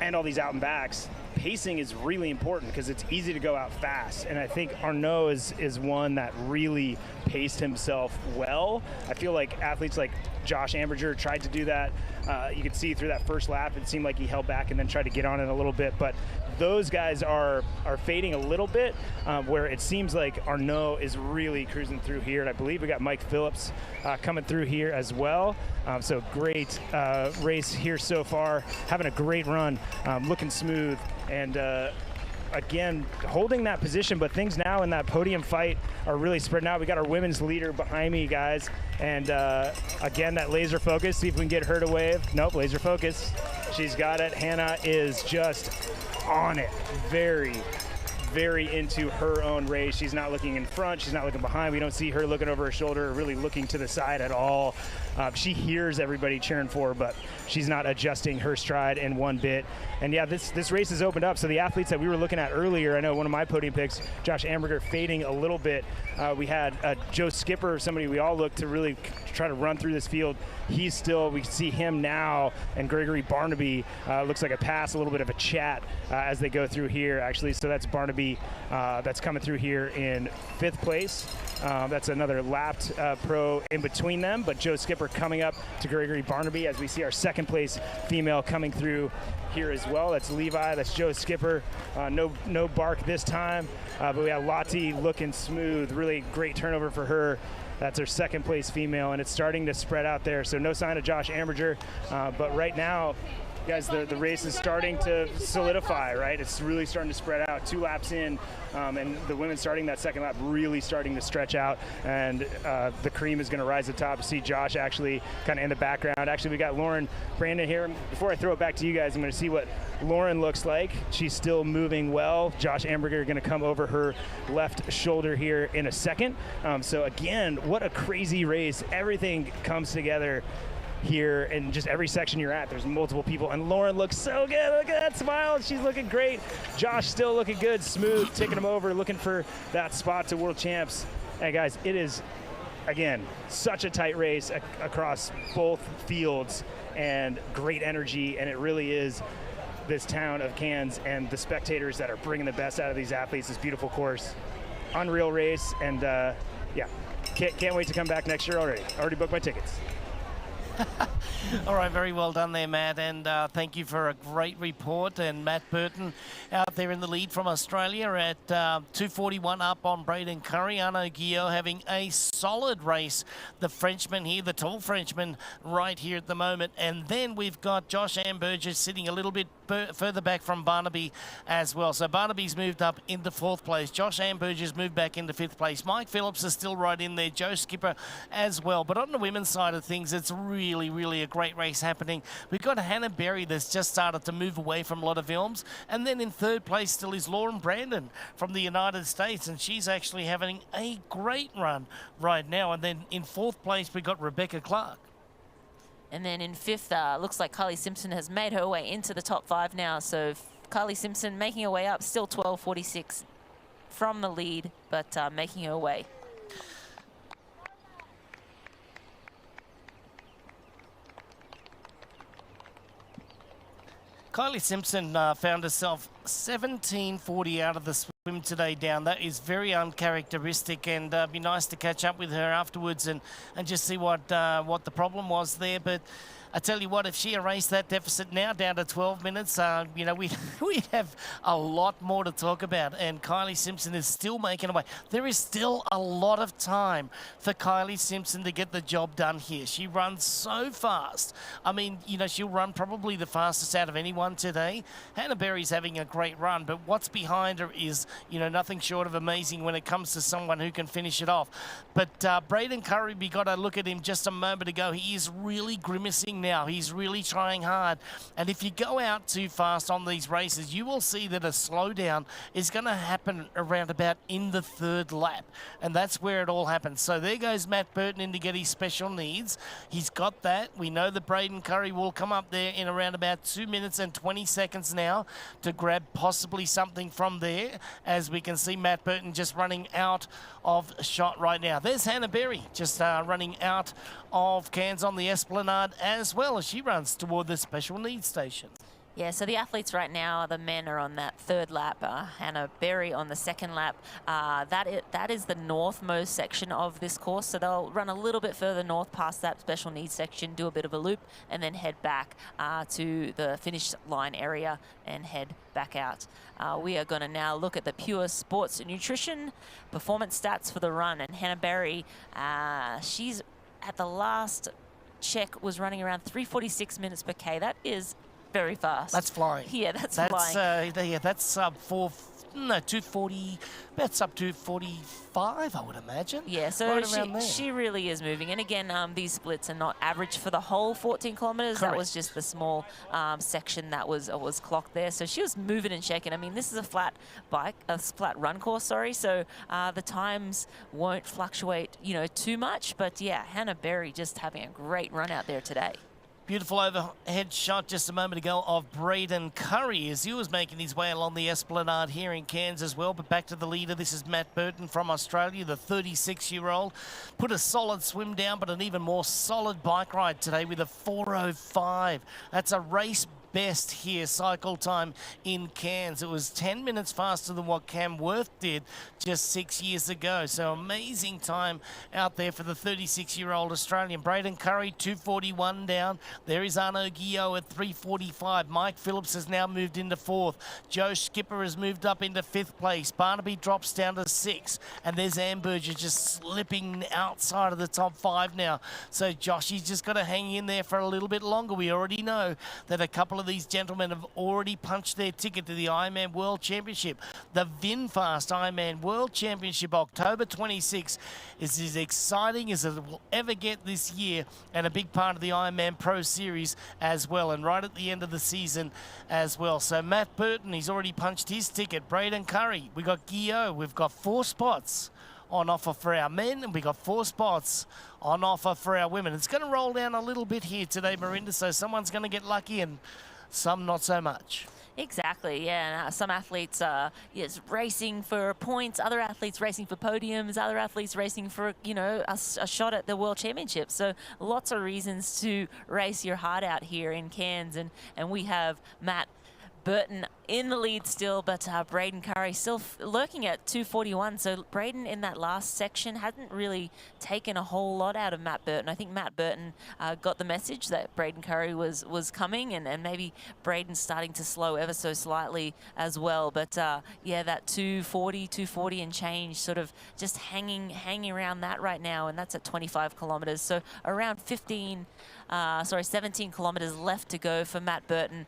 Speaker 3: and all these out and backs, pacing is really important because it's easy to go out fast. And I think Arnaud is one that really paced himself well. I feel like athletes like Josh Amberger tried to do that. You could see through that first lap, it seemed like he held back and then tried to get on it a little bit. But those guys are fading a little bit, where it seems like Arnaud is really cruising through here. And I believe we got Mike Phillips coming through here as well. So great race here so far. Having a great run, looking smooth. And again, holding that position, but things now in that podium fight are really spreading out. We got our women's leader behind me, guys. And again, that laser focus, see if we can get her to wave. Nope, laser focus. She's got it. Hannah is just on it. Very into her own race. She's not looking in front. She's not looking behind. We don't see her looking over her shoulder or really looking to the side at all. She hears everybody cheering for her, but she's not adjusting her stride in one bit. And yeah, this race has opened up. So the athletes that we were looking at earlier, I know one of my podium picks, Josh Amberger, fading a little bit. We had Joe Skipper, somebody we all look to really try to run through this field. He's still, we see him now, and Gregory Barnaby looks like a pass, a little bit of a chat as they go through here, actually. So that's Barnaby that's coming through here in 5th place. That's another lapped pro in between them, but Joe Skipper coming up to Gregory Barnaby as we see our 2nd place female coming through here as well. That's Levi, that's Joe Skipper. No bark this time, but we have Lottie looking smooth, really great turnover for her. That's our 2nd place female, and it's starting to spread out there. So no sign of Josh Amberger, but right now, guys, the race is starting to solidify, right? It's really starting to spread out. 2 laps in, and the women starting that 2nd lap really starting to stretch out, and the cream is going to rise to the top. You see Josh actually kind of in the background. Actually, we got Lauren Brandon here. Before I throw it back to you guys, I'm going to see what Lauren looks like. She's still moving well. Josh Amberger going to come over her left shoulder here in a second. So again, what a crazy race. Everything comes together here, and just every section you're at, there's multiple people, and Lauren looks so good. Look at that smile. She's looking great. Josh still looking good, smooth, taking him over, looking for that spot to world champs. Hey guys, it is, again, such a tight race across both fields, and great energy, and it really is this town of Cairns and the spectators that are bringing the best out of these athletes. This beautiful course, unreal race, and yeah, can't wait to come back next year already. Already booked my tickets.
Speaker 1: All right, very well done there, Matt, and thank you for a great report. And Matt Burton out there in the lead from Australia at 2:41 up on Braden Curry. Arnaud Guillot having a solid race. The Frenchman here, the tall Frenchman right here at the moment. And then we've got Josh Amberger sitting a little bit further back from Barnaby as well. So Barnaby's moved up into 4th place. Josh Amberger's moved back into 5th place. Mike Phillips is still right in there. Joe Skipper as well. But on the women's side of things, it's really, really a great race happening. We've got Hannah Berry that's just started to move away from a lot of films. And then in 3rd place still is Lauren Brandon from the United States. And she's actually having a great run right now. And then in 4th place, we've got Rebecca Clark.
Speaker 2: And then in 5th, looks like Kylie Simpson has made her way into the top 5 now. So Kylie Simpson making her way up, still 12:46 from the lead, but making her way.
Speaker 1: Kylie Simpson found herself 17:40 out of the swim today down. That is very uncharacteristic, and be nice to catch up with her afterwards and just see what the problem was there. But I tell you what, if she erased that deficit now down to 12 minutes, you know, we'd have a lot more to talk about. And Kylie Simpson is still making her way. There is still a lot of time for Kylie Simpson to get the job done here. She runs so fast. I mean, you know, she'll run probably the fastest out of anyone today. Hannah Berry's having a great run, but what's behind her is, you know, nothing short of amazing when it comes to someone who can finish it off. But Braden Curry, we got a look at him just a moment ago. He is really grimacing now. He's really trying hard. And if you go out too fast on these races, you will see that a slowdown is going to happen around about in the 3rd lap. And that's where it all happens. So there goes Matt Burton in to get his special needs. He's got that. We know that Braden Curry will come up there in around about 2 minutes and 20 seconds now to grab possibly something from there, as we can see Matt Burton just running out of shot right now. There's Hannah Berry just running out of Cairns on the Esplanade as well as she runs toward the special needs station.
Speaker 2: Yeah, so the athletes right now, the men are on that 3rd lap. Hannah Berry on the 2nd lap. That is the northmost section of this course. So they'll run a little bit further north past that special needs section, do a bit of a loop, and then head back to the finish line area and head back out. We are going to now look at the pure sports nutrition performance stats for the run. And Hannah Berry, she's at the last check was running around 3:46 minutes per K. That is very fast.
Speaker 1: That's flying.
Speaker 2: Yeah, that's flying.
Speaker 1: Yeah, that's sub 240. That's up to 45, I would imagine.
Speaker 2: Yeah, so
Speaker 1: right
Speaker 2: she really is moving. And again, these splits are not average for the whole 14 kilometers.
Speaker 1: Correct.
Speaker 2: That was just the small section that was clocked there. So she was moving and shaking. I mean, this is a flat run course, sorry. So the times won't fluctuate, you know, too much. But yeah, Hannah Berry just having a great run out there today.
Speaker 1: Beautiful overhead shot just a moment ago of Braden Curry as he was making his way along the Esplanade here in Cairns as well. But back to the leader. This is Matt Burton from Australia, the 36-year-old. Put a solid swim down, but an even more solid bike ride today with a 4:05. That's a race best here, cycle time in Cairns. It was 10 minutes faster than what Cam Worth did just 6 years ago. So amazing time out there for the 36-year-old Australian. Braden Curry, 2:41 down. There is Arno Guillot at 3:45. Mike Phillips has now moved into 4th. Joe Skipper has moved up into 5th place. Barnaby drops down to 6th. And there's Amberger just slipping outside of the top 5 now. So Joshy's just got to hang in there for a little bit longer. We already know that a couple of these gentlemen have already punched their ticket to the Ironman World Championship. The VinFast Ironman World Championship, October 26, is as exciting as it will ever get this year, and a big part of the Ironman Pro Series as well, and right at the end of the season as well. So Matt Burton, he's already punched his ticket. Braden Curry, we got Guillot, we've got 4 spots on offer for our men, and we got 4 spots on offer for our women. It's going to roll down a little bit here today, Marinda, so someone's going to get lucky and some not so much.
Speaker 2: Exactly, yeah. And, some athletes are racing for points, other athletes racing for podiums, other athletes racing for, you know, a shot at the World Championship. So lots of reasons to race your heart out here in Cairns. And we have Matt Burton in the lead still, but Braden Curry still lurking at 2:41. So Braden in that last section hadn't really taken a whole lot out of Matt Burton. I think Matt Burton got the message that Braden Curry was coming, and maybe Braden's starting to slow ever so slightly as well. But yeah, that 240 and change, sort of just hanging around that right now, and that's at 25 kilometers. So around 15 sorry, 17 kilometers left to go for Matt Burton.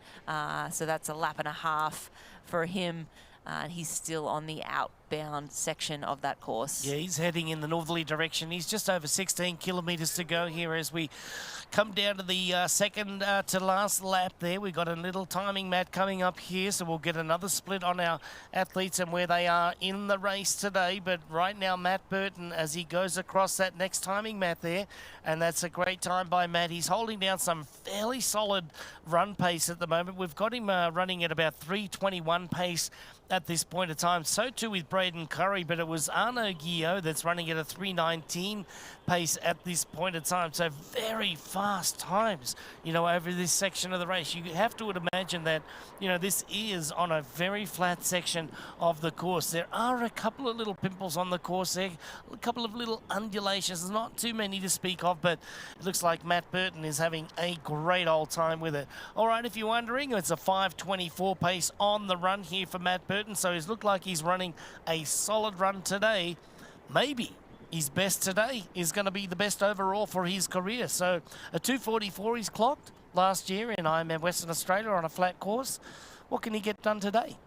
Speaker 2: So that's a lap and a half for him. He's still on the outbound section of that course.
Speaker 1: Yeah, he's heading in the northerly direction. He's just over 16 kilometres to go here as we come down to the second to last lap there. We've got a little timing mat coming up here, so we'll get another split on our athletes and where they are in the race today. But right now, Matt Burton, as he goes across that next timing mat there, and that's a great time by Matt. He's holding down some fairly solid run pace at the moment. We've got him running at about 3:21 pace at this point in time. So too with Braden Curry, but it was Arnaud Guillot that's running at a 3:19 pace at this point in time. So very fast times, you know, over this section of the race. You have to imagine that, you know, this is on a very flat section of the course. There are a couple of little pimples on the course there, a couple of little undulations, not too many to speak of, but it looks like Matt Burton is having a great old time with it. All right, if you're wondering, it's a 5:24 pace on the run here for Matt Burton, so he's looked like he's running a solid run today. Maybe his best today is going to be the best overall for his career. So a 2:44 he's clocked last year in Ironman Western Australia on a flat course. What can he get done today?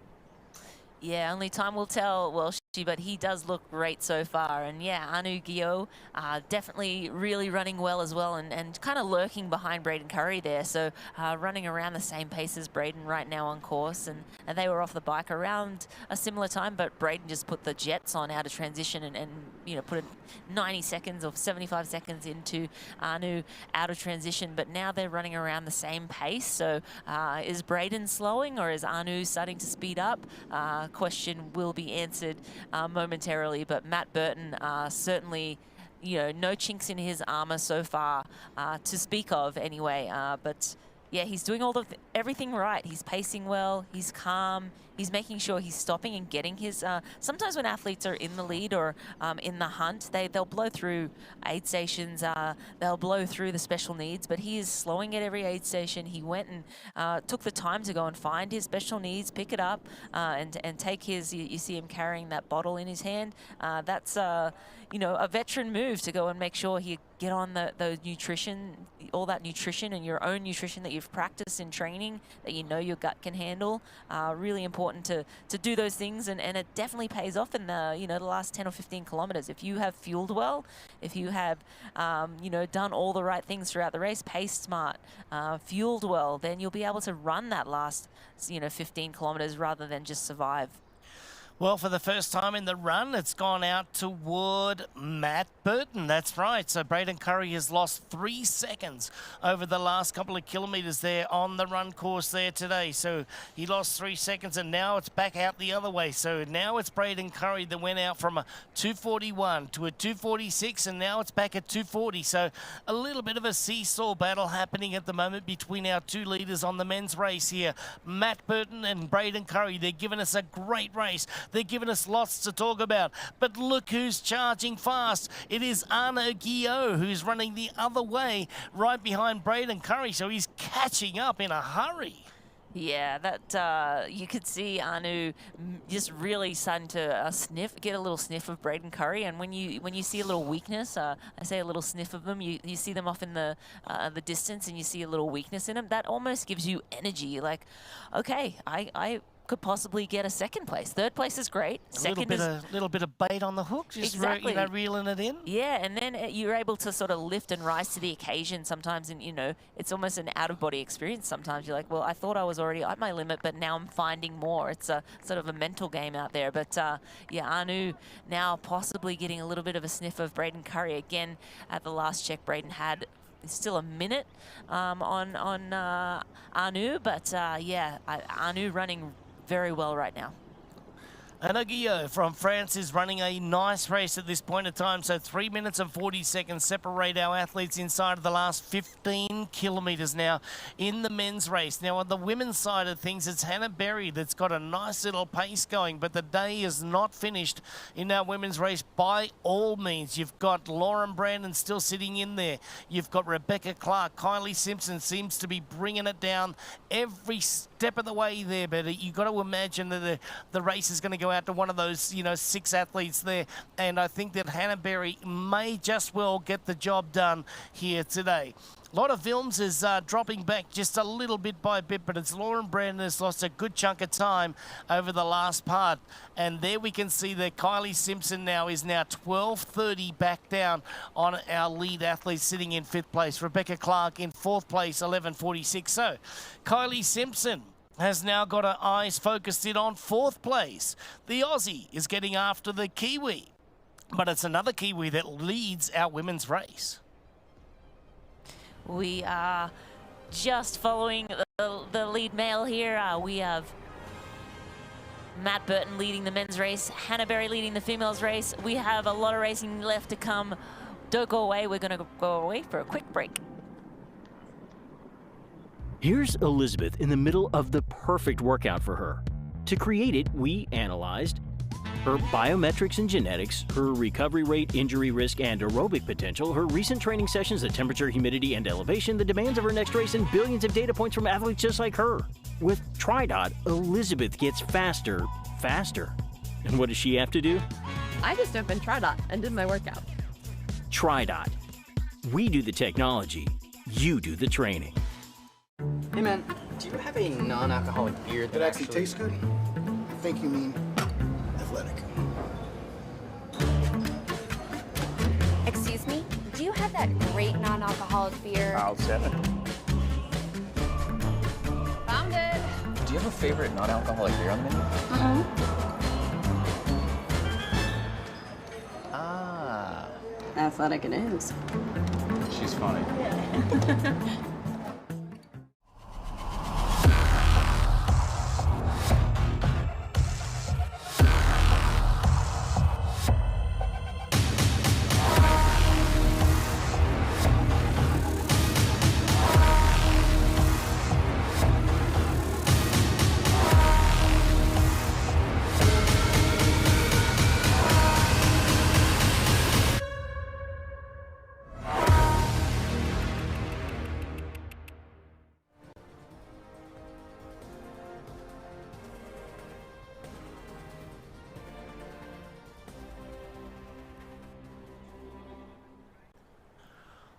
Speaker 2: Yeah, only time will tell, well, but he does look great so far. And yeah, Arnaud Guillot definitely really running well as well, and kind of lurking behind Braden Curry there. So running around the same pace as Braden right now on course. And they were off the bike around a similar time, but Braden just put the jets on out of transition and you know, put 90 seconds or 75 seconds into Arnaud out of transition. But now they're running around the same pace. So is Braden slowing or is Arnaud starting to speed up? Question will be answered momentarily, but Matt Burton certainly, you know, no chinks in his armor so far to speak of anyway. But yeah, he's doing everything right. He's pacing well, he's calm, he's making sure he's stopping and getting his, sometimes when athletes are in the lead or in the hunt, they'll blow through aid stations, they'll blow through the special needs, but he is slowing at every aid station. He went and took the time to go and find his special needs, pick it up, and take his, you see him carrying that bottle in his hand. That's, you know, a veteran move to go and make sure he get on the nutrition, all that nutrition and your own nutrition that you've practiced in training, that you know your gut can handle. Really important to do those things, and it definitely pays off in the, you know, the last 10 or 15 kilometers. If you have fueled well, if you have, you know, done all the right things throughout the race, paced smart, fueled well, then you'll be able to run that last, you know, 15 kilometers rather than just survive.
Speaker 1: Well, for the first time in the run, it's gone out toward Matt Burton. That's right. So Braden Curry has lost 3 seconds over the last couple of kilometres there on the run course there today. So he lost 3 seconds, and now it's back out the other way. So now it's Braden Curry that went out from a 2:41 to a 2:46, and now it's back at 2:40. So a little bit of a seesaw battle happening at the moment between our two leaders on the men's race here, Matt Burton and Braden Curry. They're giving us a great race. They're giving us lots to talk about. But look who's charging fast. It is Arnaud Guillot who's running the other way right behind Braden Curry. So he's catching up in a hurry.
Speaker 2: Yeah, that you could see Arnaud just really starting to get a little sniff of Braden Curry, and when you see a little weakness, I say a little sniff of them, you see them off in the distance, and you see a little weakness in them. That almost gives you energy. Like, okay, I could possibly get a second place. Third place is great. Second
Speaker 1: a little bit of bait on the hook, just
Speaker 2: exactly,
Speaker 1: you know, reeling it in.
Speaker 2: Yeah, and then you're able to sort of lift and rise to the occasion sometimes, and you know, it's almost an out-of-body experience sometimes. You're like, well, I thought I was already at my limit, but now I'm finding more. It's a sort of a mental game out there. But yeah, Arnaud now possibly getting a little bit of a sniff of Braden Curry. Again, at the last check, Braden had still a minute on Arnaud, but yeah, Arnaud running very well right now.
Speaker 1: Arnaud Guillot from France is running a nice race at this point in time. So 3 minutes and 40 seconds separate our athletes inside of the last 15 kilometres now in the men's race. Now on the women's side of things, it's Hannah Berry that's got a nice little pace going, but the day is not finished in our women's race by all means. You've got Lauren Brandon still sitting in there. You've got Rebecca Clark. Kylie Simpson seems to be bringing it down every step of the way there, but you've got to imagine that the race is going to go go out to one of those, 6 athletes there. And I think that Hannah Berry may just well get the job done here today. A lot of Vilms is dropping back just a little bit by bit, but it's Lauren Brandon has lost a good chunk of time over the last part. And there we can see that Kylie Simpson now is 12:30 back down on our lead athlete sitting in 5th place. Rebecca Clark in 4th place, 11:46. So Kylie Simpson has now got her eyes focused in on 4th place. The Aussie is getting after the Kiwi, but it's another Kiwi that leads our women's race.
Speaker 2: We are just following the lead male here. We have Matt Burton leading the men's race, Hannah Berry leading the females race. We have a lot of racing left to come. Don't go away. We're going to go away for a quick break.
Speaker 8: Here's Elizabeth in the middle of the perfect workout for her. To create it, we analyzed her biometrics and genetics, her recovery rate, injury risk, and aerobic potential, her recent training sessions, the temperature, humidity, and elevation, the demands of her next race, and billions of data points from athletes just like her. With TriDot, Elizabeth gets faster. And what does she have to do?
Speaker 17: I just opened TriDot and did my workout.
Speaker 8: TriDot. We do the technology, you do the training.
Speaker 19: Hey man, do you have a non-alcoholic beer that
Speaker 20: actually tastes good? I think you mean athletic.
Speaker 7: Excuse me? Do you have that great non-alcoholic beer?
Speaker 18: I'll set it.
Speaker 22: Found it.
Speaker 19: Do you have a favorite non-alcoholic beer on the menu? Ah.
Speaker 10: Athletic it is.
Speaker 19: She's funny.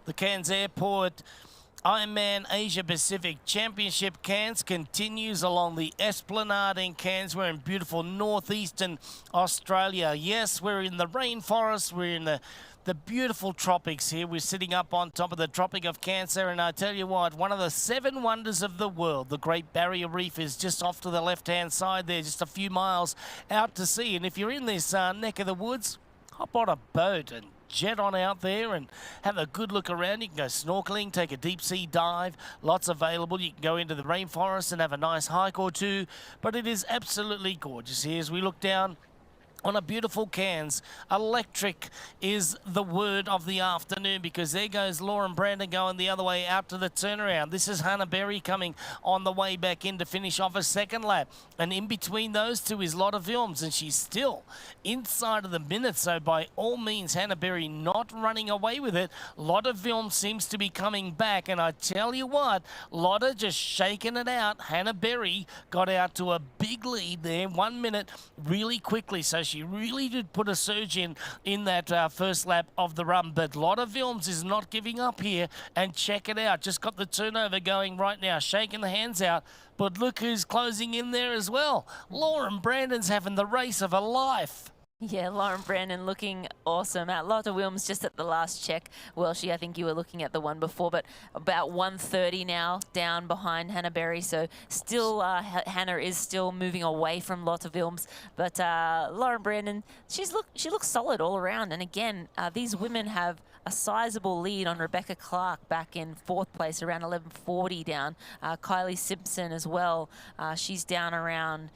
Speaker 1: The Cairns Airport Ironman Asia Pacific Championship Cairns continues along the Esplanade in Cairns. We're in beautiful northeastern Australia. Yes, we're in the rainforest. We're in the beautiful tropics here. We're sitting up on top of the Tropic of Cancer, and I tell you what, one of the 7 wonders of the world, the Great Barrier Reef, is just off to the left-hand side there, just a few miles out to sea. And if you're in this neck of the woods, hop on a boat and jet on out there and have a good look around. You can go snorkeling, take a deep sea dive, lots available. You can go into the rainforest and have a nice hike or two, but it is absolutely gorgeous here as we look down on a beautiful Cairns. Electric is the word of the afternoon, because there goes Lauren Brandon going the other way out to the turnaround. This is Hannah Berry coming on the way back in to finish off a second lap. And in between those two is Lotte Vilms, and she's still inside of the minute. So by all means, Hannah Berry not running away with it. Lotte Vilms seems to be coming back. And I tell you what, Lotte just shaking it out. Hannah Berry got out to a big lead there, 1 minute really quickly. So she really did put a surge in that first lap of the run. But Lotte Vilms is not giving up here, and check it out. Just got the turnover going right now, shaking the hands out. But look who's closing in there as well. Lauren Brandon's having the race of her life.
Speaker 2: Yeah, Lauren Brandon looking awesome. Lotte Vilms just at the last check. Well, I think you were looking at the one before, but about 1:30 now down behind Hannah Berry. So still, Hannah is still moving away from Lotte Vilms. But Lauren Brandon, she looks solid all around. And again, these women have a sizable lead on Rebecca Clark back in 4th place, around 11:40 down. Kylie Simpson as well. She's down around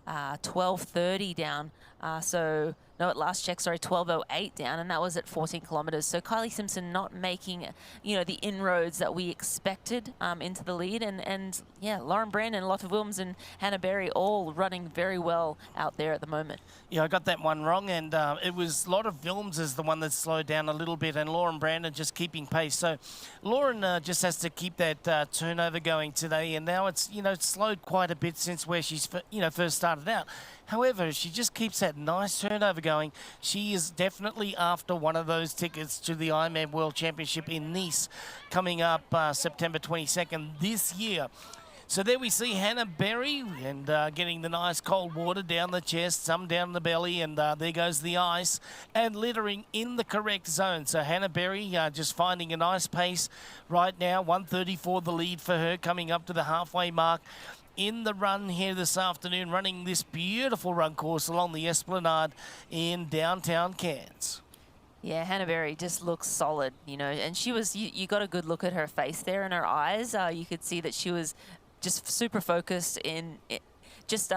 Speaker 2: 12:30 down. So no, at last check, sorry, 12:08 down, and that was at 14 kilometers. So Kylie Simpson not making, the inroads that we expected into the lead. And yeah, Lauren Brandon, Lotte Vilms, and Hannah Berry all running very well out there at the moment.
Speaker 1: Yeah, I got that one wrong, and it was Lotte Vilms is the one that slowed down a little bit, and Lauren Brandon just keeping pace. So Lauren just has to keep that turnover going today, and now it's, slowed quite a bit since where she's, first started out. However, if she just keeps that nice turnover going, she is definitely after one of those tickets to the Ironman World Championship in Nice coming up September 22nd this year. So there we see Hannah Berry and getting the nice cold water down the chest, some down the belly, and there goes the ice and littering in the correct zone. So Hannah Berry just finding a nice pace right now, 134 the lead for her coming up to the halfway mark in the run here this afternoon, running this beautiful run course along the Esplanade in downtown Cairns.
Speaker 2: Yeah, Hannah Berry just looks solid, you know, and she was, you got a good look at her face there and her eyes. You could see that she was just super focused in just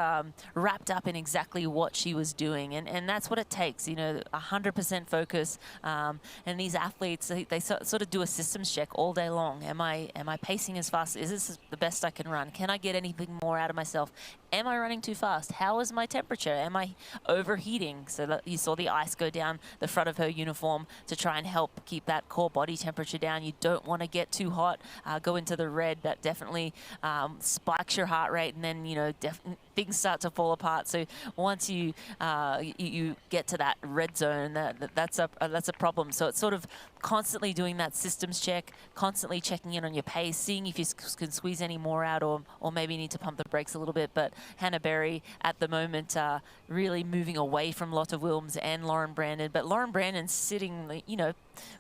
Speaker 2: wrapped up in exactly what she was doing, and that's what it takes, you know, 100% focus. And these athletes, they sort of do a systems check all day long. Am I pacing as fast? Is this the best I can run? Can I get anything more out of myself? Am I running too fast? How is my temperature? Am I overheating? So that you saw the ice go down the front of her uniform to try and help keep that core body temperature down. You don't want to get too hot, go into the red. That definitely spikes your heart rate, and then, you know, things start to fall apart. So once you get to that red zone, that's a problem. So it's sort of constantly doing that systems check, constantly checking in on your pace, seeing if you can squeeze any more out, or maybe you need to pump the brakes a little bit. But Hannah Berry at the moment really moving away from Lotte Wilms and Lauren Brandon. But Lauren Brandon's sitting, you know,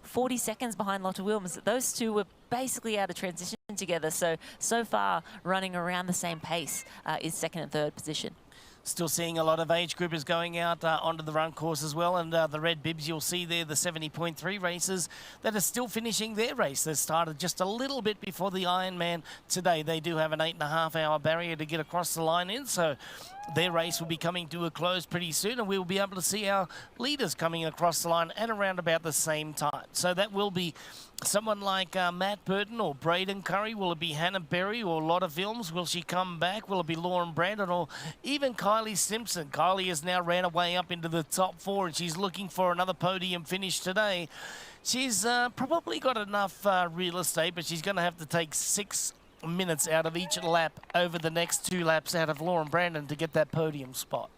Speaker 2: 40 seconds behind Lotte Wilms. Those two were basically out of transition together. So far running around the same pace is second and third position.
Speaker 1: Still seeing a lot of age groupers going out onto the run course as well, and the red bibs you'll see there, the 70.3 racers that are still finishing their race. They started just a little bit before the Ironman today. They do have an 8.5 hour barrier to get across the line in, so their race will be coming to a close pretty soon, and we'll be able to see our leaders coming across the line at around about the same time. So that will be someone like Matt Burton or Braden Curry. Will it be Hannah Berry or Lotte Wilms? Will she come back? Will it be Lauren Brandon or even Kylie Simpson? Kylie has now ran away up into the top 4, and she's looking for another podium finish today. She's probably got enough real estate, but she's going to have to take 6 minutes out of each lap over the next 2 laps out of Lauren Brandon to get that podium spot.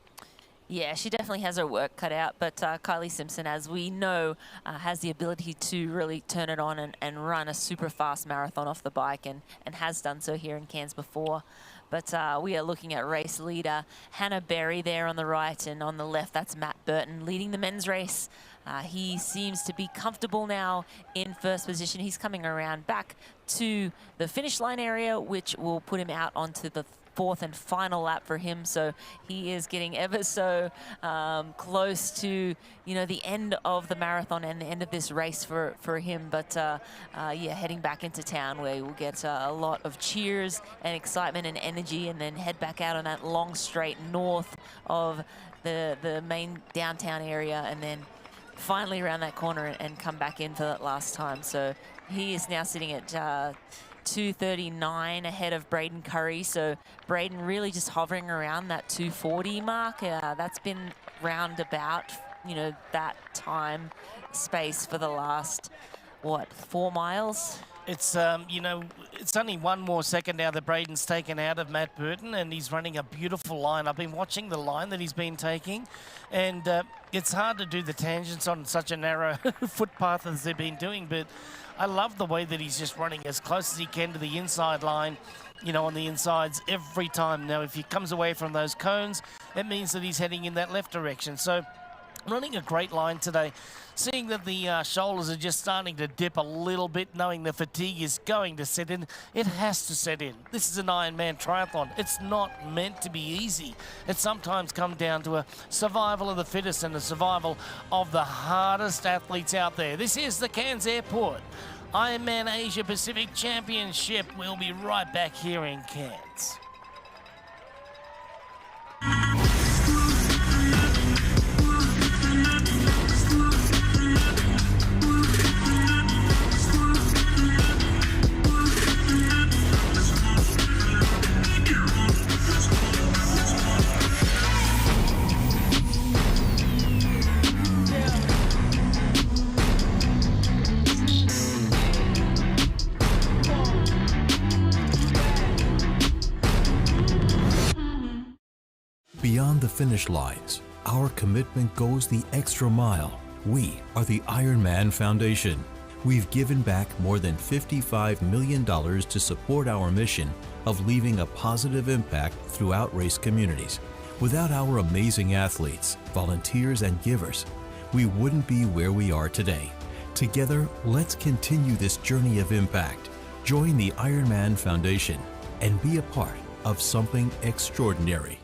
Speaker 2: Yeah, she definitely has her work cut out, but Kylie Simpson, as we know, has the ability to really turn it on and run a super fast marathon off the bike, and has done so here in Cairns before. But we are looking at race leader Hannah Berry there on the right, and on the left, that's Matt Burton leading the men's race. He seems to be comfortable now in first position. He's coming around back to the finish line area, which will put him out onto the 4th and final lap for him. So he is getting ever so close to, you know, the end of the marathon and the end of this race for him. But yeah, heading back into town where we'll get a lot of cheers and excitement and energy, and then head back out on that long straight north of the main downtown area, and then finally around that corner and come back in for that last time. So he is now sitting at 2:39 ahead of Braden Curry. So Braden really just hovering around that 2:40 mark. That's been round about, you know, that time space for the last, what, 4 miles?
Speaker 1: It's, you know, it's only 1 more second now that Braden's taken out of Matt Burton, and he's running a beautiful line. I've been watching the line that he's been taking, and it's hard to do the tangents on such a narrow footpath as they've been doing, but I love the way that he's just running as close as he can to the inside line, you know, on the insides every time. Now, if he comes away from those cones, it means that he's heading in that left direction. So running a great line today. Seeing that the shoulders are just starting to dip a little bit, knowing the fatigue is going to set in. It has to set in. This is an Ironman triathlon. It's not meant to be easy. It sometimes comes down to a survival of the fittest and the survival of the hardest athletes out there. This is the Cairns Airport Ironman Asia Pacific Championship. We'll be right back here in Cairns.
Speaker 16: Beyond the finish lines, our commitment goes the extra mile. We are the IRONMAN Foundation. We've given back more than $55 million to support our mission of leaving a positive impact throughout race communities. Without our amazing athletes, volunteers, and givers, we wouldn't be where we are today. Together, let's continue this journey of impact. Join the IRONMAN Foundation and be a part of something extraordinary.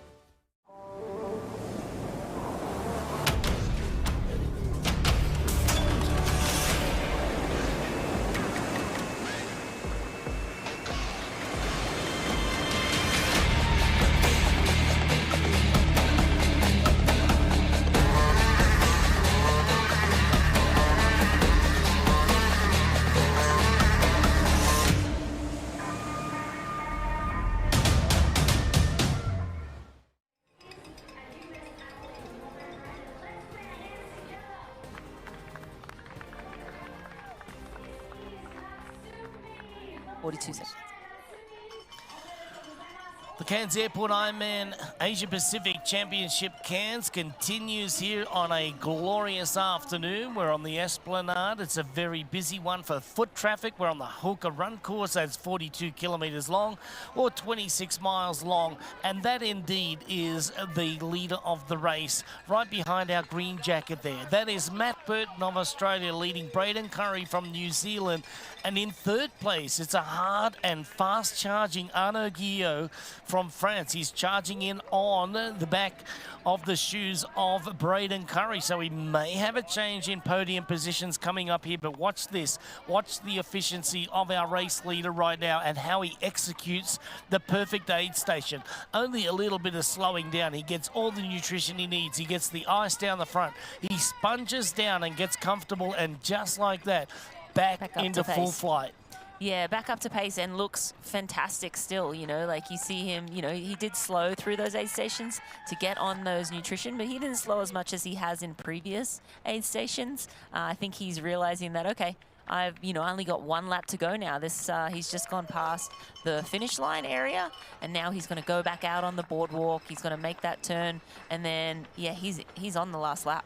Speaker 1: The Cairns Airport Ironman Asia Pacific Championship Cairns continues here on a glorious afternoon. We're on the Esplanade. It's a very busy one for foot traffic. We're on the Hoka Run course. That's 42 kilometres long or 26 miles long. And that indeed is the leader of the race right behind our green jacket there. That is Matt Burton of Australia leading Braden Currie from New Zealand. And in third place, it's a hard and fast charging Arnaud Guillot from France. He's charging in on the back of the shoes of Braden Currie. So we may have a change in podium positions coming up here, but watch this. Watch the efficiency of our race leader right now and how he executes the perfect aid station. Only a little bit of slowing down. He gets all the nutrition he needs. He gets the ice down the front. He sponges down and gets comfortable, and just like that, back into full flight.
Speaker 2: Yeah, back up to pace and looks fantastic still, you know, like you see him, you know, he did slow through those aid stations to get on those nutrition, but he didn't slow as much as he has in previous aid stations. I think he's realizing that, okay, I've, you know, only got one lap to go now. This, he's just gone past the finish line area, and now he's going to go back out on the boardwalk. He's going to make that turn, and then, yeah, he's on the last lap.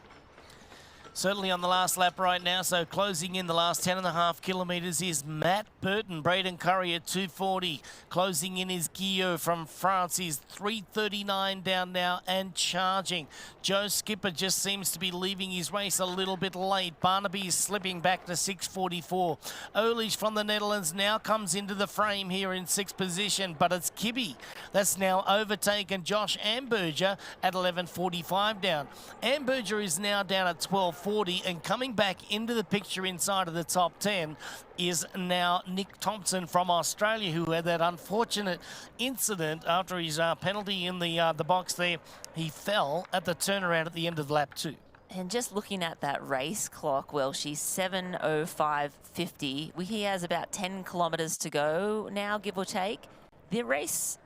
Speaker 1: Certainly on the last lap right now, so closing in the last 10.5 kilometres is Matt Burton. Braden Currie at 2:40. Closing in is Guillot from France. He's 3:39 down now and charging. Joe Skipper just seems to be leaving his race a little bit late. Barnaby is slipping back to 6:44. Olich from the Netherlands now comes into the frame here in 6th position, but it's Kibbe that's now overtaken Josh Amberger at 11:45 down. Amberger is now down at 12:40, and coming back into the picture inside of the top 10 is now Nick Thompson from Australia, who had that unfortunate incident after his penalty in the box there. He fell at the turnaround at the end of lap 2.
Speaker 2: And just looking at that race clock, well, she's 7:05:50. He has about 10 kilometres to go now, give or take. The race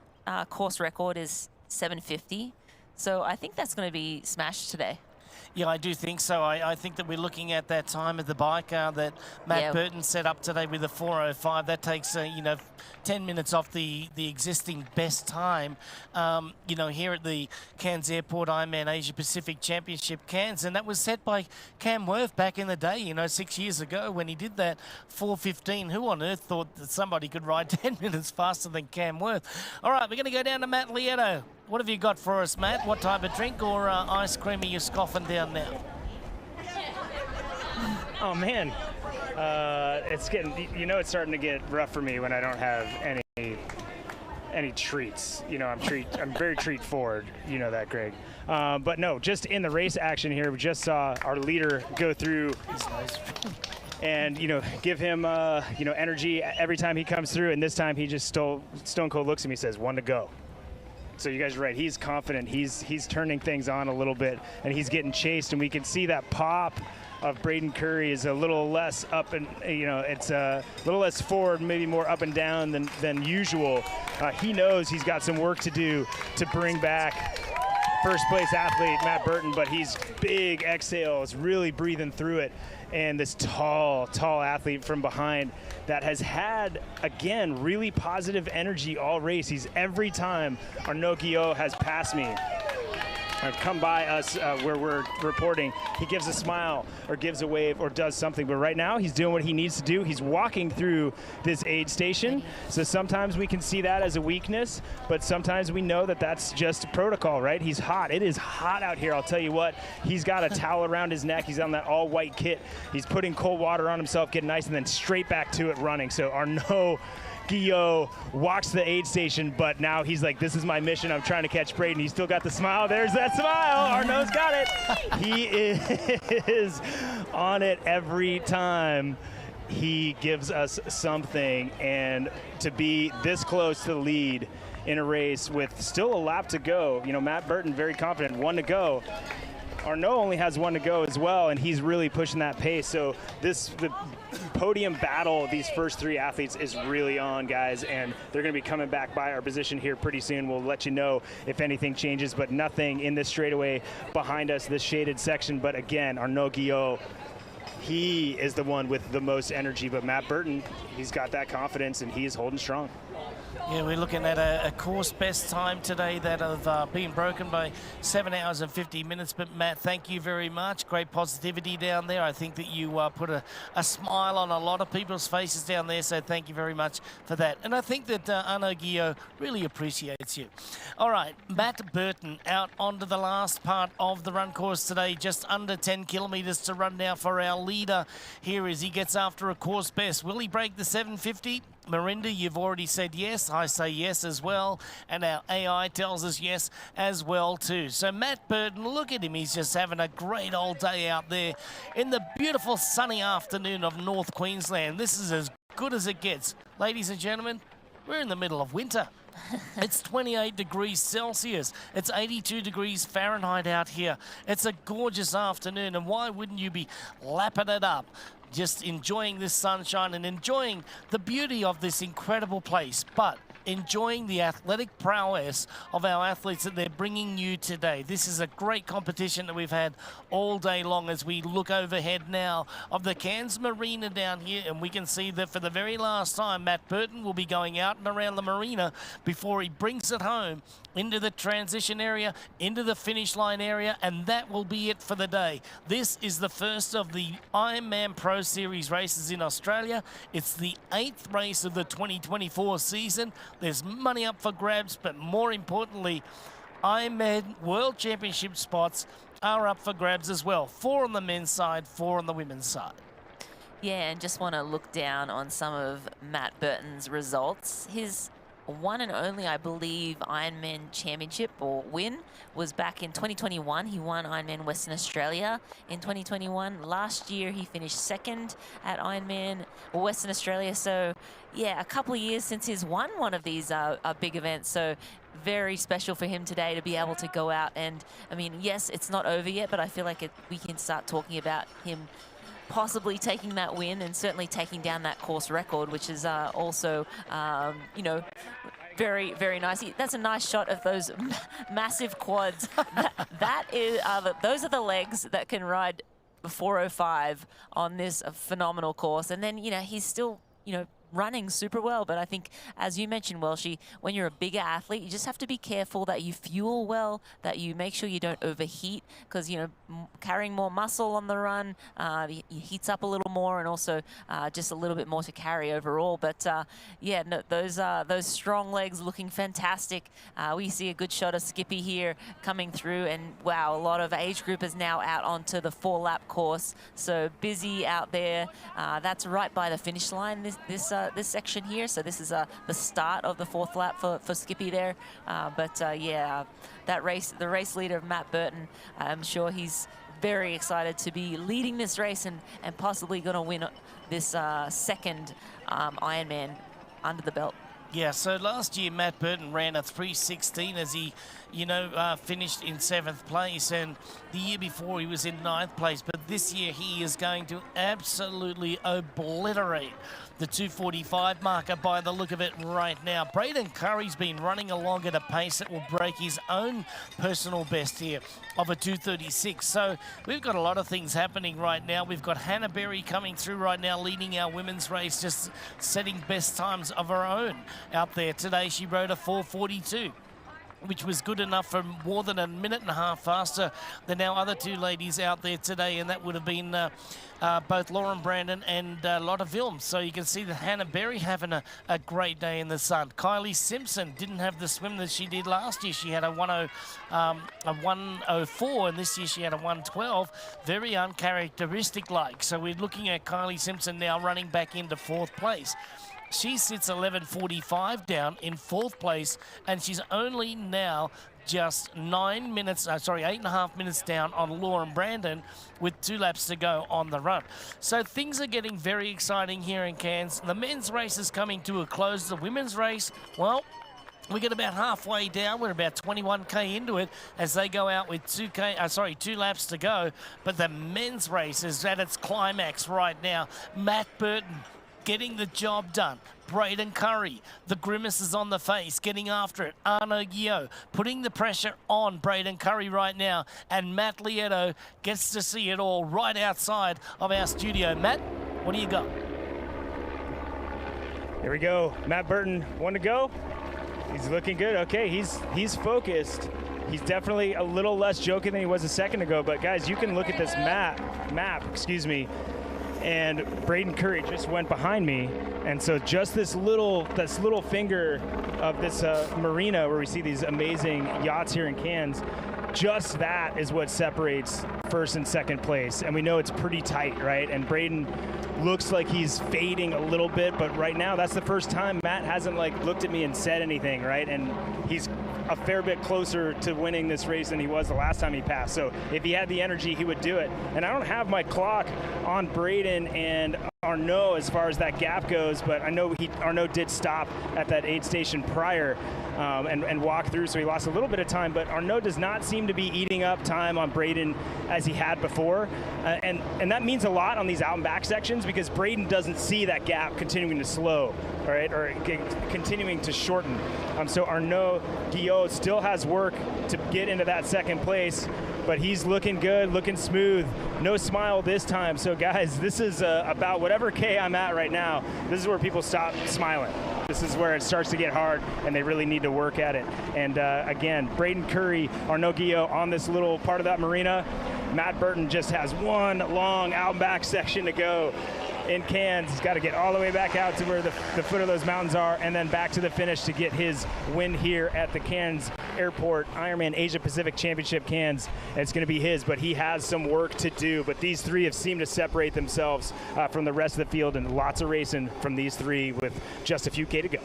Speaker 2: course record is 7:50. So I think that's going to be smashed today.
Speaker 1: Yeah, I do think so. I think that we're looking at that time of the bike that Matt Burton set up today with a 4:05. That takes, you know, 10 minutes off the existing best time, you know, here at the Cairns Airport Ironman Asia Pacific Championship Cairns. And that was set by Cam Worth back in the day, you know, 6 years ago when he did that 4:15. Who on earth thought that somebody could ride 10 minutes faster than Cam Worth? All right, we're going to go down to Matt Lieto. What have you got for us, Matt? What type of drink or ice cream are you scoffing down now?
Speaker 18: Oh man, it's getting, you know, it's starting to get rough for me when I don't have any treats. You know, I'm very treat forward. You know that, Greg. But no, just in the race action here, we just saw our leader go through. And, you know, give him, you know, energy every time he comes through. And this time he just stone cold looks at me and says, 1 to go. So you guys are right. He's confident. He's turning things on a little bit, and he's getting chased. And we can see that pop of Braden Currie is a little less up and, you know, it's a little less forward, maybe more up and down than usual. He knows he's got some work to do to bring back first place athlete Matt Burton, but he's big exhales, really breathing through it. And this tall athlete from behind that has had, again, really positive energy all race. He's every time Arnaud Guillot has passed me,
Speaker 3: come by us where we're reporting. He gives a smile or gives a wave or does something. But right now, he's doing what he needs to do. He's walking through this aid station. So sometimes we can see that as a weakness, but sometimes we know that that's just protocol, right? He's hot. It is hot out here. I'll tell you what. He's got a towel around his neck. He's on that all-white kit. He's putting cold water on himself, getting nice, and then straight back to it running. So Arnaud Guillot walks to the aid station, but now he's like, this is my mission. I'm trying to catch Braden. He's still got the smile. There's that smile. Arnaud's got it. He is on it every time he gives us something. And to be this close to the lead in a race with still a lap to go, you know, Matt Burton very confident, 1 to go. Arnaud only has 1 to go as well, and he's really pushing that pace. So the podium battle of these first 3 athletes is really on, guys, and they're going to be coming back by our position here pretty soon. We'll let you know if anything changes, but nothing in this straightaway behind us, this shaded section. But again, Arnaud Guillot, he is the one with the most energy, but Matt Burton, he's got that confidence, and he is holding strong.
Speaker 1: Yeah, we're looking at a course best time today that have been broken by 7 hours and 50 minutes. But Matt, thank you very much. Great positivity down there. I think that you put a smile on a lot of people's faces down there. So thank you very much for that. And I think that Arnaud Guillot really appreciates you. All right, Matt Burton out onto the last part of the run course today. Just under 10 kilometres to run now for our leader here as he gets after a course best. Will he break the 750? Marinda, you've already said yes. I say yes as well. And our AI tells us yes as well too. So Matt Burton, look at him. He's just having a great old day out there in the beautiful sunny afternoon of North Queensland. This is as good as it gets. Ladies and gentlemen, we're in the middle of winter. It's 28 degrees Celsius. It's 82 degrees Fahrenheit out here. It's a gorgeous afternoon, and why wouldn't you be lapping it up? Just enjoying this sunshine and enjoying the beauty of this incredible place, but enjoying the athletic prowess of our athletes that they're bringing you today. This is a great competition that we've had all day long as we look overhead now of the Cairns Marina down here, and we can see that for the very last time, Matt Burton will be going out and around the marina before he brings it home into the transition area, into the finish line area, and that will be it for the day. This is the first of the Ironman Pro Series races in Australia. It's the 8th race of the 2024 season. There's money up for grabs, but more importantly, Ironman World Championship spots are up for grabs as well. 4 on the men's side, 4 on the women's side.
Speaker 2: Yeah, and just want to look down on some of Matt Burton's results. His one and only, I believe, Ironman championship or win was back in 2021. He won Ironman Western Australia in 2021. Last year, he finished 2nd at Ironman Western Australia. So, yeah, a couple of years since he's won one of these big events. So, very special for him today to be able to go out. And, I mean, yes, it's not over yet, but I feel like we can start talking about him possibly taking that win and certainly taking down that course record, which is also, you know, very, very nice. That's a nice shot of those massive quads. Those are the legs that can ride 405 on this phenomenal course. And then, you know, he's still, you know, running super well. But I think, as you mentioned, Welshie, when you're a bigger athlete, you just have to be careful that you fuel well, that you make sure you don't overheat, because, you know, carrying more muscle on the run, he heats up a little more, and also just a little bit more to carry overall. But yeah, no, those strong legs looking fantastic. We see a good shot of Skippy here coming through, and wow, a lot of age groupers now out onto the 4-lap course. So busy out there. That's right by the finish line, this section here. So this is the start of the 4th lap for Skippy there. Yeah, the race leader of Matt Burton, I'm sure he's very excited to be leading this race and possibly going to win this 2nd Ironman under the belt.
Speaker 1: Yeah, so last year Matt Burton ran a 3:16 as he, you know, finished in 7th place, and the year before he was in 9th place. But this year he is going to absolutely obliterate the 2:45 marker by the look of it right now. Braden Curry's been running along at a pace that will break his own personal best here of a 2:36. So we've got a lot of things happening right now. We've got Hannah Berry coming through right now, leading our women's race, just setting best times of her own out there. Today she rode a 4:42. which was good enough for more than a minute and a half faster than our other two ladies out there today, and that would have been both Lauren Brandon and Lotta Vilms. So you can see that Hannah Berry having a great day in the sun. Kylie Simpson didn't have the swim that she did last year. She had a 104, and this year she had a 112. Very uncharacteristic-like. So we're looking at Kylie Simpson now running back into 4th place. She sits 11:45 down in 4th place, and she's only now just 8.5 minutes down on Lauren Brandon with 2 laps to go on the run. So things are getting very exciting here in Cairns. The men's race is coming to a close. The women's race, well, we get about halfway down. We're about 21k into it as they go out with 2 laps to go. But the men's race is at its climax right now. Matt Burton getting the job done. Braden Curry, the grimaces on the face, getting after it. Arno Gio putting the pressure on Braden Curry right now. And Matt Lieto gets to see it all right outside of our studio. Matt, what do you got?
Speaker 3: Here we go. Matt Burton, 1 to go. He's looking good. Okay, he's focused. He's definitely a little less joking than he was a second ago. But guys, you can look at this map, and Braden Curry just went behind me, and so just this little finger of this marina where we see these amazing yachts here in Cairns, just that is what separates 1st and 2nd place, and we know it's pretty tight, right? And Braden looks like he's fading a little bit, but right now that's the first time Matt hasn't looked at me and said anything, right? And he's a fair bit closer to winning this race than he was the last time he passed. So if he had the energy, he would do it. And I don't have my clock on Braden and Arnaud as far as that gap goes, but I know Arnaud did stop at that aid station prior and walk through, so he lost a little bit of time, but Arnaud does not seem to be eating up time on Braden as he had before, and that means a lot on these out and back sections because Braden doesn't see that gap continuing to slow, all right, or continuing to shorten. So Arnaud Guillot still has work to get into that 2nd place, but he's looking good, looking smooth. No smile this time. So guys, this is about whatever K I'm at right now. This is where people stop smiling. This is where it starts to get hard, and they really need to work at it. And again, Braden Curry, Arnaud Guillot on this little part of that marina. Matt Burton just has one long out and back section to go in Cairns. He's got to get all the way back out to where the foot of those mountains are, and then back to the finish to get his win here at the Cairns Airport Ironman Asia Pacific Championship Cairns. And it's going to be his, but he has some work to do. But these 3 have seemed to separate themselves from the rest of the field, and lots of racing from these 3 with just a few K to go.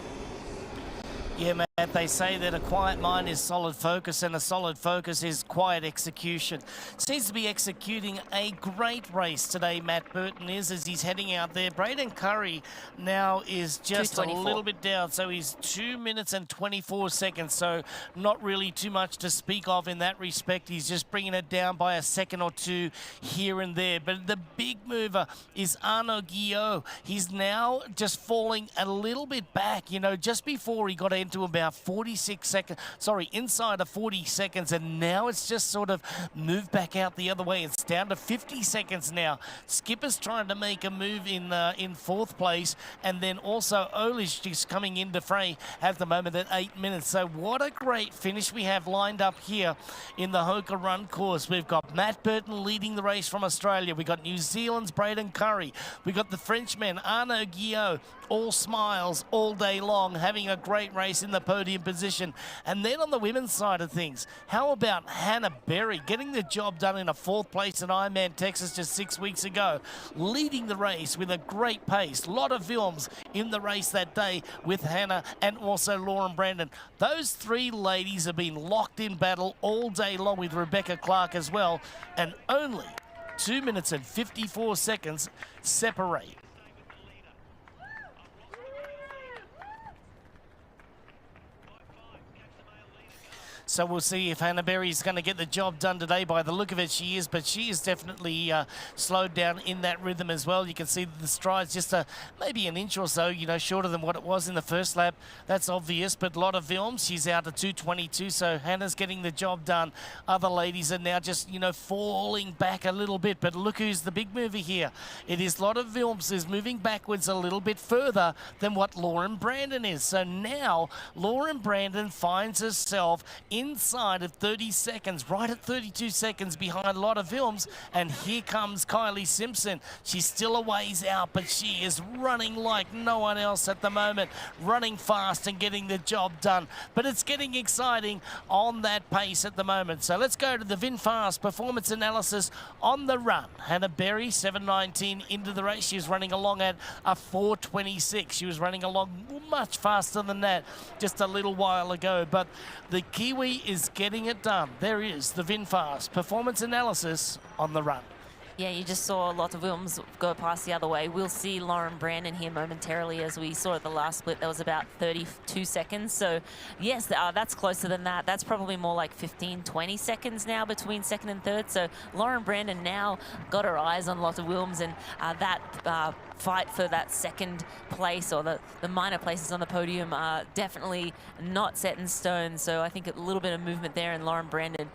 Speaker 1: Yeah, Matt, they say that a quiet mind is solid focus, and a solid focus is quiet execution. Seems to be executing a great race today, Matt Burton is, as he's heading out there. Braden Curry now is just a little bit down, so he's 2 minutes and 24 seconds, so not really too much to speak of in that respect. He's just bringing it down by a second or 2 here and there. But the big mover is Arnaud Guillot. He's now just falling a little bit back, you know, just before he got into about 46 seconds, inside of 40 seconds, and now it's just sort of moved back out the other way. It's down to 50 seconds now. Skipper's trying to make a move in 4th place, and then also Olish is coming into fray at the moment at 8 minutes. So what a great finish we have lined up here in the Hoka Run course. We've got Matt Burton leading the race from Australia. We've got New Zealand's Braden Curry. We've got the Frenchman Arnaud Guillot, all smiles all day long, having a great race in the podium position. And then on the women's side of things, how about Hannah Berry getting the job done in a 4th place at Ironman Texas just 6 weeks ago, leading the race with a great pace. Lotta Vilms in the race that day with Hannah and also Lauren Brandon. Those 3 ladies have been locked in battle all day long with Rebecca Clark as well, and only 2 minutes and 54 seconds separate. So we'll see if Hannah Berry's going to get the job done today. By the look of it, she is, but she is definitely slowed down in that rhythm as well. You can see the strides just maybe an inch or so, shorter than what it was in the first lap. That's obvious, but a lot of films. She's out at 2:22, so Hannah's getting the job done. Other ladies are now just, falling back a little bit, but look who's the big mover here. It is Lotte Wilms is moving backwards a little bit further than what Lauren Brandon is. So now Lauren Brandon finds herself inside of 30 seconds, right at 32 seconds behind Lotte Wilms, and here comes Kylie Simpson. She's still a ways out, but she is running like no one else at the moment, running fast and getting the job done. But it's getting exciting on that pace at the moment. So let's go to the VinFast performance analysis on the run. Hannah Berry, 7:19 into the race. She was running along at a 4:26. She was running along much faster than that just a little while ago. But the Kiwi is getting it done. There is the VinFast performance analysis on the run.
Speaker 2: Yeah, you just saw Lotte Wilms go past the other way. We'll see Lauren Brandon here momentarily. As we saw at the last split, that was about 32 seconds. So, yes, that's closer than that. That's probably more like 15, 20 seconds now between second and third. So, Lauren Brandon now got her eyes on Lotte Wilms, and that fight for that second place or the minor places on the podium are definitely not set in stone. So I think a little bit of movement there, and Lauren Brandon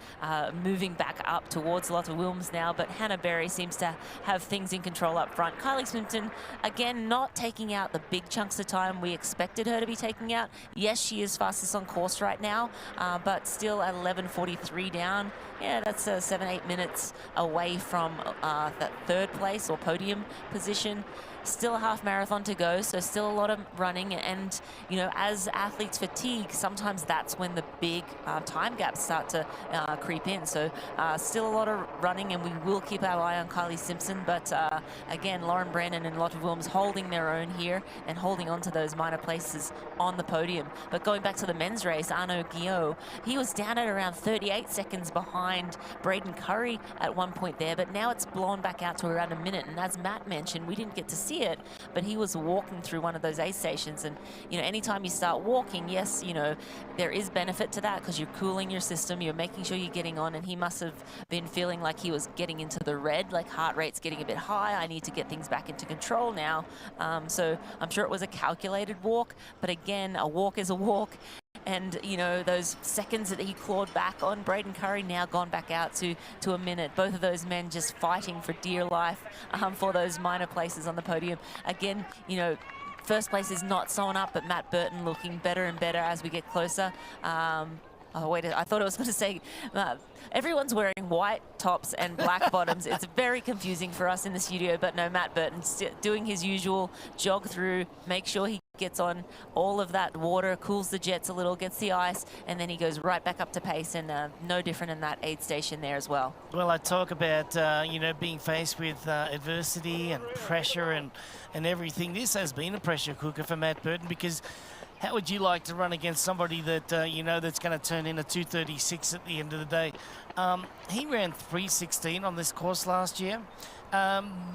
Speaker 2: moving back up towards Lotte Wilms now, but Hannah Berry seems to have things in control up front. Kylie Simpson, again, not taking out the big chunks of time we expected her to be taking out. Yes, she is fastest on course right now, but still at 11:43 down. Yeah, that's 7-8 minutes away from that third place or podium position. Still a half marathon to go, so still a lot of running. And, as athletes fatigue, sometimes that's when the big time gaps start to creep in. So still a lot of running, and we will keep our eye on Kylie Simpson. But again, Lauren Brandon and Lotte Wilms holding their own here and holding on to those minor places on the podium. But going back to the men's race, Arnaud Guillot, he was down at around 38 seconds behind Braden Curry at one point there, but now it's blown back out to around a minute. And as Matt mentioned, we didn't get to see it, but he was walking through one of those aid stations. And, anytime you start walking, yes, there is benefit to that because you're cooling your system, you're making sure you're getting on, and he must have been feeling like he was getting into the red, like heart rate's getting a bit high. I need to get things back into control now. So I'm sure it was a calculated walk, but again, a walk is a walk. And, those seconds that he clawed back on Braden Curry now gone back out to a minute. Both of those men just fighting for dear life for those minor places on the podium. Again, first place is not sewn up, but Matt Burton looking better and better as we get closer. Oh, wait, I thought I was going to say everyone's wearing white tops and black bottoms. It's very confusing for us in the studio, but no, Matt Burton doing his usual jog through, make sure he gets on all of that water, cools the jets a little, gets the ice, and then he goes right back up to pace, and no different in that aid station there as well.
Speaker 1: Well, I talk about, being faced with adversity and pressure and everything. This has been a pressure cooker for Matt Burton, because how would you like to run against somebody that, that's going to turn in a 2:36 at the end of the day? He ran 3:16 on this course last year.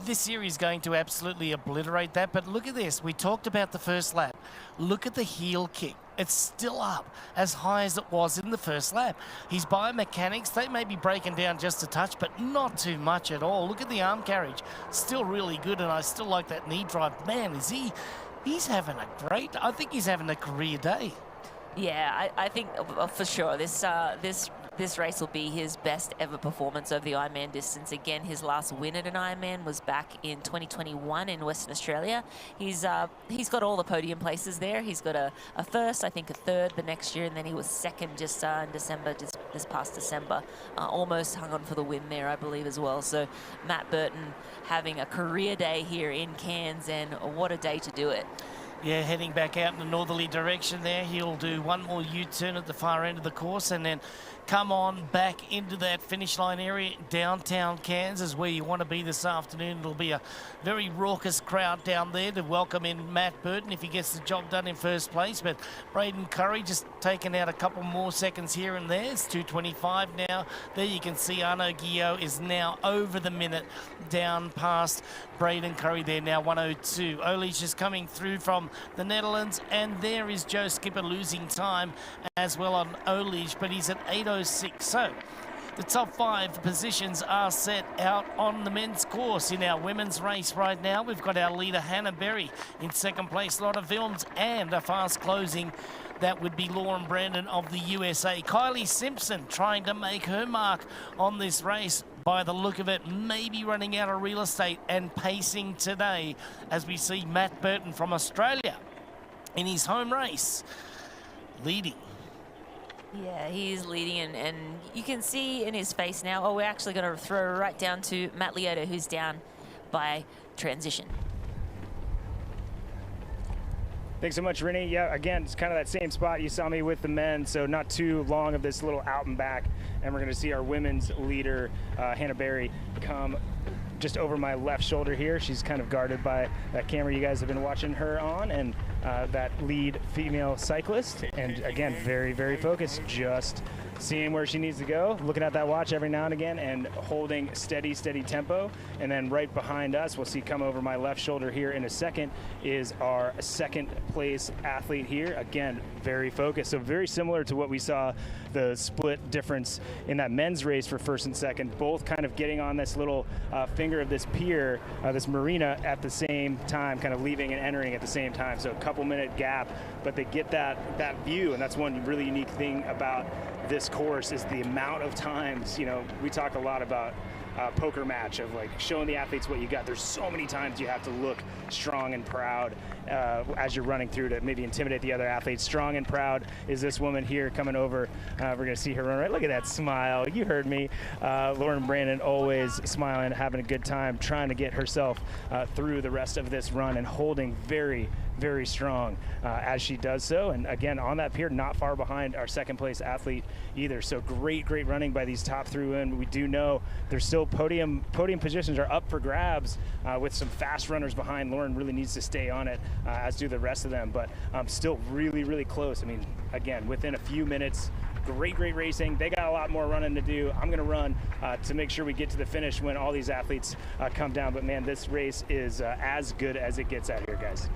Speaker 1: This year is going to absolutely obliterate that. But look at this. We talked about the first lap. Look at the heel kick. It's still up as high as it was in the first lap. His biomechanics, they may be breaking down just a touch, but not too much at all. Look at the arm carriage. Still really good, and I still like that knee drive. Man, he's having I think he's having a career day.
Speaker 2: Yeah, I think for sure this race will be his best ever performance over the Ironman distance. Again, his last win at an Ironman was back in 2021 in Western Australia. He's got all the podium places there. He's got a first, I think a third the next year, and then he was second just in December, this past December. Almost hung on for the win there, I believe, as well. So Matt Burton having a career day here in Cairns, and what a day to do it.
Speaker 1: Yeah, heading back out in the northerly direction there. He'll do one more U-turn at the far end of the course and then come on back into that finish line area. Downtown Cairns is where you want to be this afternoon. It'll be a very raucous crowd down there to welcome in Matt Burton if he gets the job done in first place. But Braden Curry just taking out a couple more seconds here and there. It's 2:25 now. There you can see Arnaud Guillot is now over the minute down past Braden Curry there now, 1:02. Oli's just coming through from from the Netherlands. And there is Joe Skipper losing time as well on Olige, but he's at 8:06. So the top 5 positions are set out on the men's course. In our women's race right now, we've got our leader Hannah Berry in second place, Lotta Vilms, and a fast closing. That would be Lauren Brandon of the USA. Kylie Simpson trying to make her mark on this race. By the look of it, maybe running out of real estate and pacing today as we see Matt Burton from Australia in his home race leading.
Speaker 2: Yeah, he is leading, and you can see in his face now, oh, we're actually going to throw right down to Matt Leota, who's down by transition.
Speaker 3: Thanks so much, Rennie. Yeah, again, it's kind of that same spot you saw me with the men, so not too long of this little out and back, and we're going to see our women's leader, Hannah Berry, come just over my left shoulder here. She's kind of guarded by that camera you guys have been watching her on, and that lead female cyclist. And again, very, very focused, just seeing where she needs to go, looking at that watch every now and again, and holding steady tempo. And then right behind us, we'll see come over my left shoulder here in a second, is our second place athlete here. Again, very focused. So very similar to what we saw, the split difference in that men's race for first and second, both kind of getting on this little finger of this pier, this marina at the same time, kind of leaving and entering at the same time. So a couple minute gap, but they get that view. And that's one really unique thing about this course is the amount of times, you know, we talk a lot about poker match of like showing the athletes what you got. There's so many times you have to look strong and proud as you're running through to maybe intimidate the other athletes. Strong and proud is this woman here coming over. We're going to see her run right. Look at that smile. You heard me. Lauren Brandon always smiling, having a good time, trying to get herself through the rest of this run and holding very, very strong as she does so. And again, on that pier, not far behind our second place athlete either. So great running by these top three women. We do know there's still podium positions are up for grabs with some fast runners behind. Lauren really needs to stay on it, as do the rest of them, but still really close. I mean, again, within a few minutes, great racing. They got a lot more running to do. I'm going to run to make sure we get to the finish when all these athletes come down. But man, this race is as good as it gets out here, guys.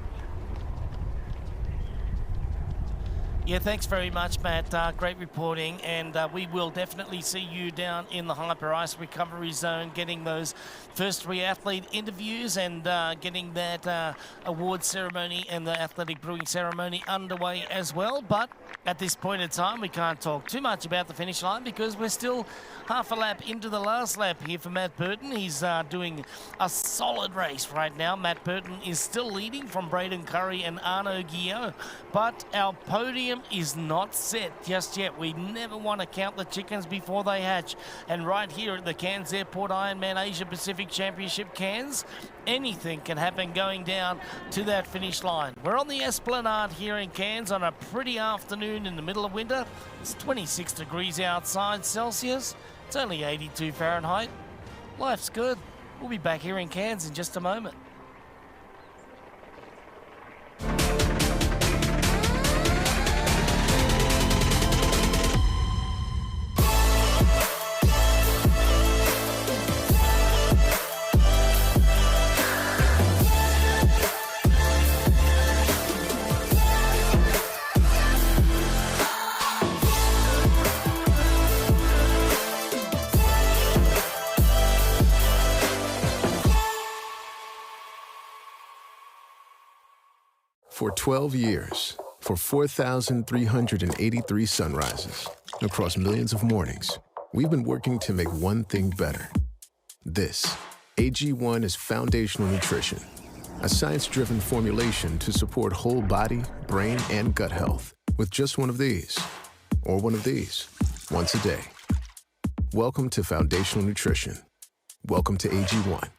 Speaker 1: Yeah, thanks very much, Matt. Great reporting, and we will definitely see you down in the Hyper Ice Recovery Zone, getting those first 3 athlete interviews and getting that award ceremony and the athletic brewing ceremony underway as well. But at this point in time, we can't talk too much about the finish line because we're still half a lap into the last lap here for Matt Burton. He's doing a solid race right now. Matt Burton is still leading from Braden Curry and Arnaud Guillot, but our podium is not set just yet. We never want to count the chickens before they hatch. And right here at the Cairns Airport Ironman Asia Pacific Championship Cairns, anything can happen going down to that finish line. We're on the Esplanade here in Cairns on a pretty afternoon in the middle of winter. It's 26 degrees outside Celsius. It's only 82 Fahrenheit. Life's good. We'll be back here in Cairns in just a moment.
Speaker 5: For 12 years, for 4,383 sunrises, across millions of mornings, we've been working to make one thing better. This, AG1 is foundational nutrition, a science-driven formulation to support whole body, brain, and gut health with just one of these, or one of these, once a day. Welcome to foundational nutrition. Welcome to AG1.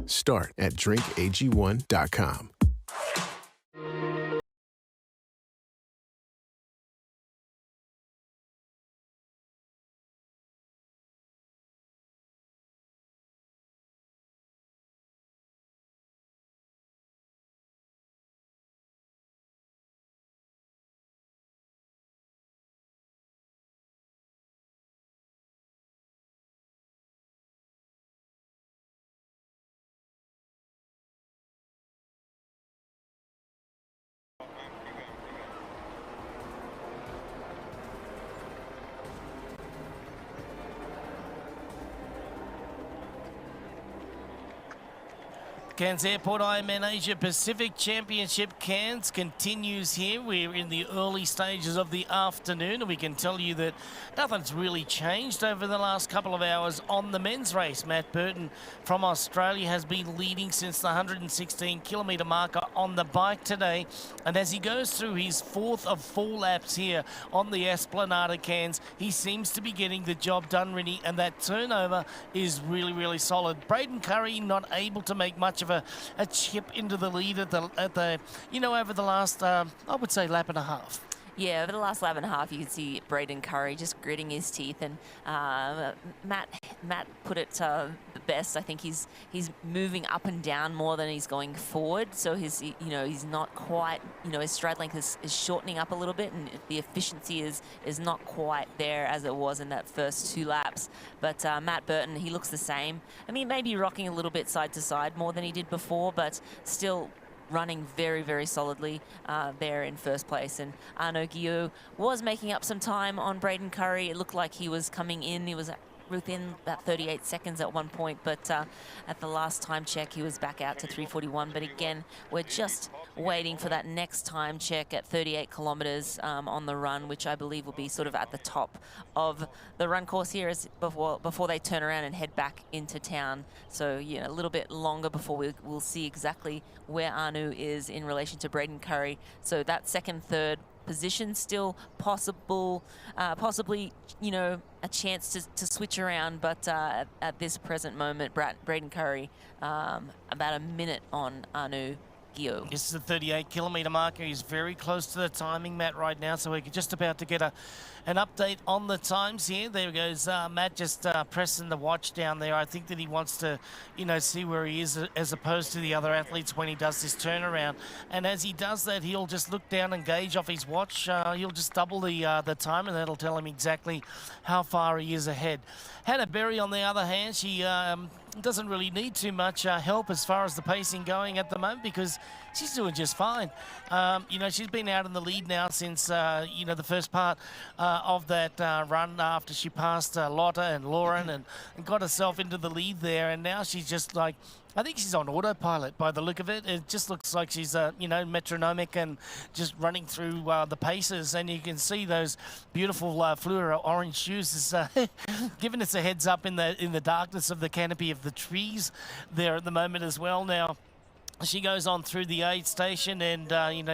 Speaker 5: Start at drinkag1.com.
Speaker 1: Cairns Airport Ironman Asia Pacific Championship Cairns continues here. We're in the early stages of the afternoon, and we can tell you that nothing's really changed over the last couple of hours on the men's race. Matt Burton from Australia has been leading since the 116-kilometre marker on the bike today, and as he goes through his fourth of 4 laps here on the Esplanade of Cairns, he seems to be getting the job done, really, and that turnover is really, really solid. Braden Curry not able to make much of a chip into the lead at the over the last I would say lap and a half.
Speaker 2: Yeah, over the last lap and a half, you can see Braden Curry just gritting his teeth, and Matt put it the best. I think he's moving up and down more than he's going forward. So he's not quite, his stride length is shortening up a little bit, and the efficiency is not quite there as it was in that first 2 laps. But Matt Burton, he looks the same. I mean, maybe rocking a little bit side to side more than he did before, but still running very, very solidly there in first place. And Arnaud Guillot was making up some time on Braden Curry. It looked like he was coming in. He was within about 38 seconds at one point, but at the last time check, he was back out to 3:41. But again, we're just waiting for that next time check at 38 kilometers on the run, which I believe will be sort of at the top of the run course here as before they turn around and head back into town. So, yeah, a little bit longer before we'll see exactly where Arnaud is in relation to Braden Curry. So that second, third position still possible, possibly, a chance to switch around, but at this present moment, Braden Curry about a minute on Arnaud Guillot.
Speaker 1: This is the 38-kilometre marker. He's very close to the timing, Matt, right now, so we're just about to get an update on the times here. There goes Matt just pressing the watch down there. I think that he wants to, see where he is as opposed to the other athletes when he does this turnaround. And as he does that, he'll just look down and gauge off his watch. He'll just double the time, and that'll tell him exactly how far he is ahead. Hannah Berry, on the other hand, she doesn't really need too much help as far as the pacing going at the moment, because she's doing just fine. She's been out in the lead now since, the first part of that run after she passed Lotta and Lauren and got herself into the lead there. And now she's just like, I think she's on autopilot by the look of it. It just looks like she's, metronomic and just running through the paces. And you can see those beautiful fluoro orange shoes is giving us a heads up in the darkness of the canopy of the trees there at the moment as well. Now, she goes on through the aid station and,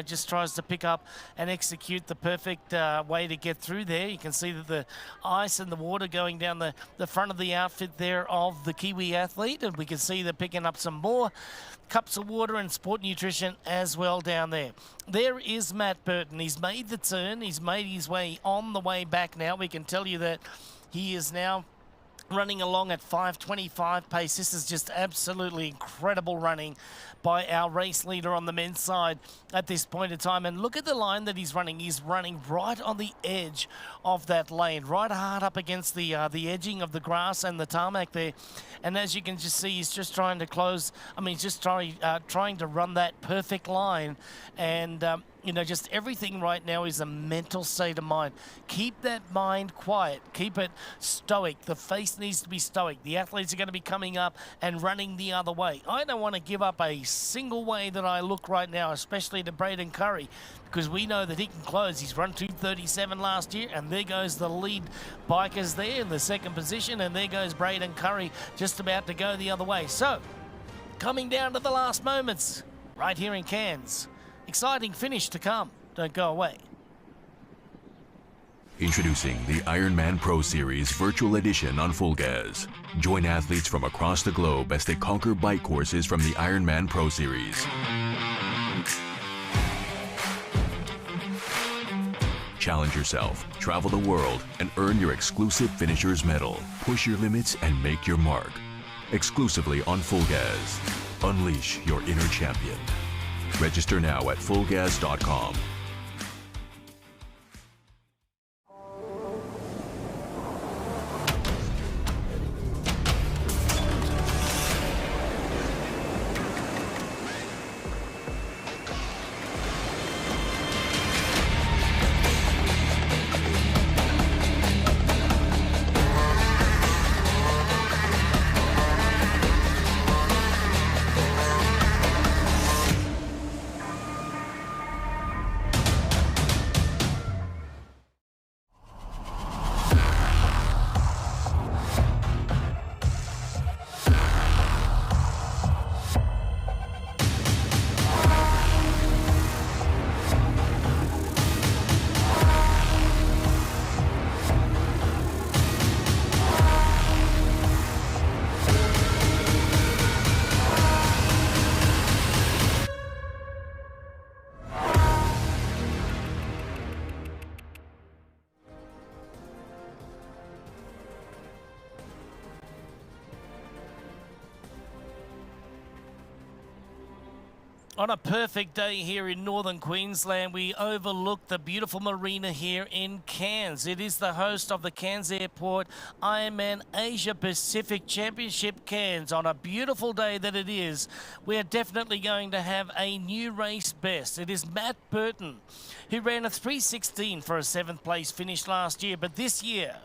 Speaker 1: just tries to pick up and execute the perfect way to get through there. You can see that the ice and the water going down the front of the outfit there of the Kiwi athlete. And we can see they're picking up some more cups of water and sport nutrition as well down there. There is Matt Burton. He's made the turn. He's made his way on the way back now. We can tell you that he is now running along at 5:25 pace. This is just absolutely incredible running by our race leader on the men's side at this point in time. And look at the line that he's running. He's running right on the edge of that lane, right hard up against the edging of the grass and the tarmac there. And as you can just see, he's just trying to close. I mean, he's just trying to run that perfect line. And just everything right now is a mental state of mind. Keep that mind quiet. Keep it stoic. The face needs to be stoic. The athletes are going to be coming up and running the other way. I don't want to give up a single way that I look right now, especially to Braden Curry, because we know that he can close. He's run 2:37 last year, and there goes the lead bikers there in the second position, and there goes Braden Curry just about to go the other way. So, coming down to the last moments right here in Cairns. Exciting finish to come. Don't go away.
Speaker 4: Introducing the Ironman Pro Series Virtual Edition on Full Gas. Join athletes from across the globe as they conquer bike courses from the Ironman Pro Series. Challenge yourself, travel the world, and earn your exclusive Finisher's Medal. Push your limits and make your mark. Exclusively on Full Gas. Unleash your inner champion. Register now at fullgas.com.
Speaker 1: On a perfect day here in northern Queensland, we overlook the beautiful marina here in Cairns. It is the host of the Cairns Airport Ironman Asia Pacific Championship Cairns. On a beautiful day that it is, we are definitely going to have a new race best. It is Matt Burton, who ran a 3:16 for a 7th place finish last year, but this year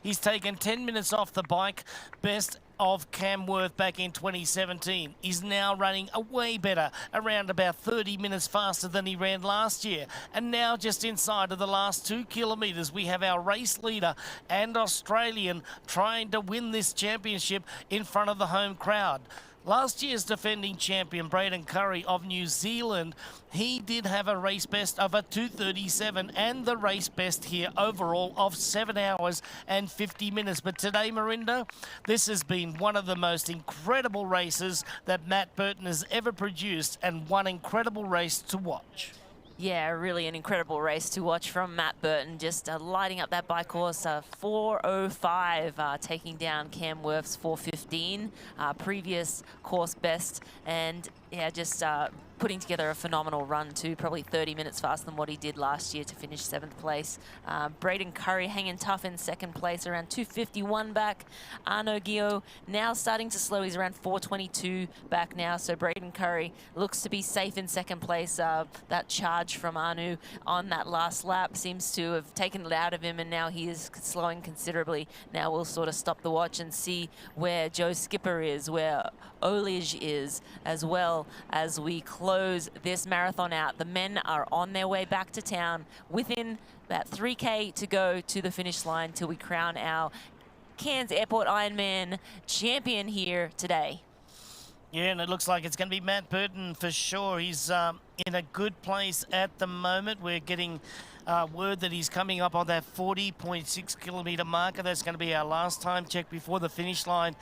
Speaker 1: he's taken 10 minutes off the bike best of Camworth back in 2017. He's now running a way better, around about 30 minutes faster than he ran last year. And now just inside of the last 2 kilometres, we have our race leader and Australian trying to win this championship in front of the home crowd. Last year's defending champion, Braden Curry of New Zealand, he did have a race best of a 2:37 and the race best here overall of 7 hours and 50 minutes. But today, Marindo, this has been one of the most incredible races that Matt Burton has ever produced, and one incredible race to watch.
Speaker 2: Yeah, really an incredible race to watch from Matt Burton, just lighting up that bike course, 4:05, taking down Camworth's 4:15, previous course best, and yeah, just putting together a phenomenal run too, probably 30 minutes faster than what he did last year to finish 7th place. Braden Curry hanging tough in 2nd place, around 2:51 back. Arno Gio now starting to slow, he's around 4:22 back now, so Braden Curry looks to be safe in 2nd place. That charge from Arno on that last lap seems to have taken it out of him, and now he is slowing considerably. Now we'll sort of stop the watch and see where Joe Skipper is, where Olige is, as well as we close this marathon out. The men are on their way back to town, within about 3K to go to the finish line till we crown our Cairns Airport Ironman champion here today.
Speaker 1: Yeah, and it looks like it's going to be Matt Burton for sure. He's in a good place at the moment. We're getting word that he's coming up on that 40.6 kilometre marker. That's going to be our last time check before the finish line.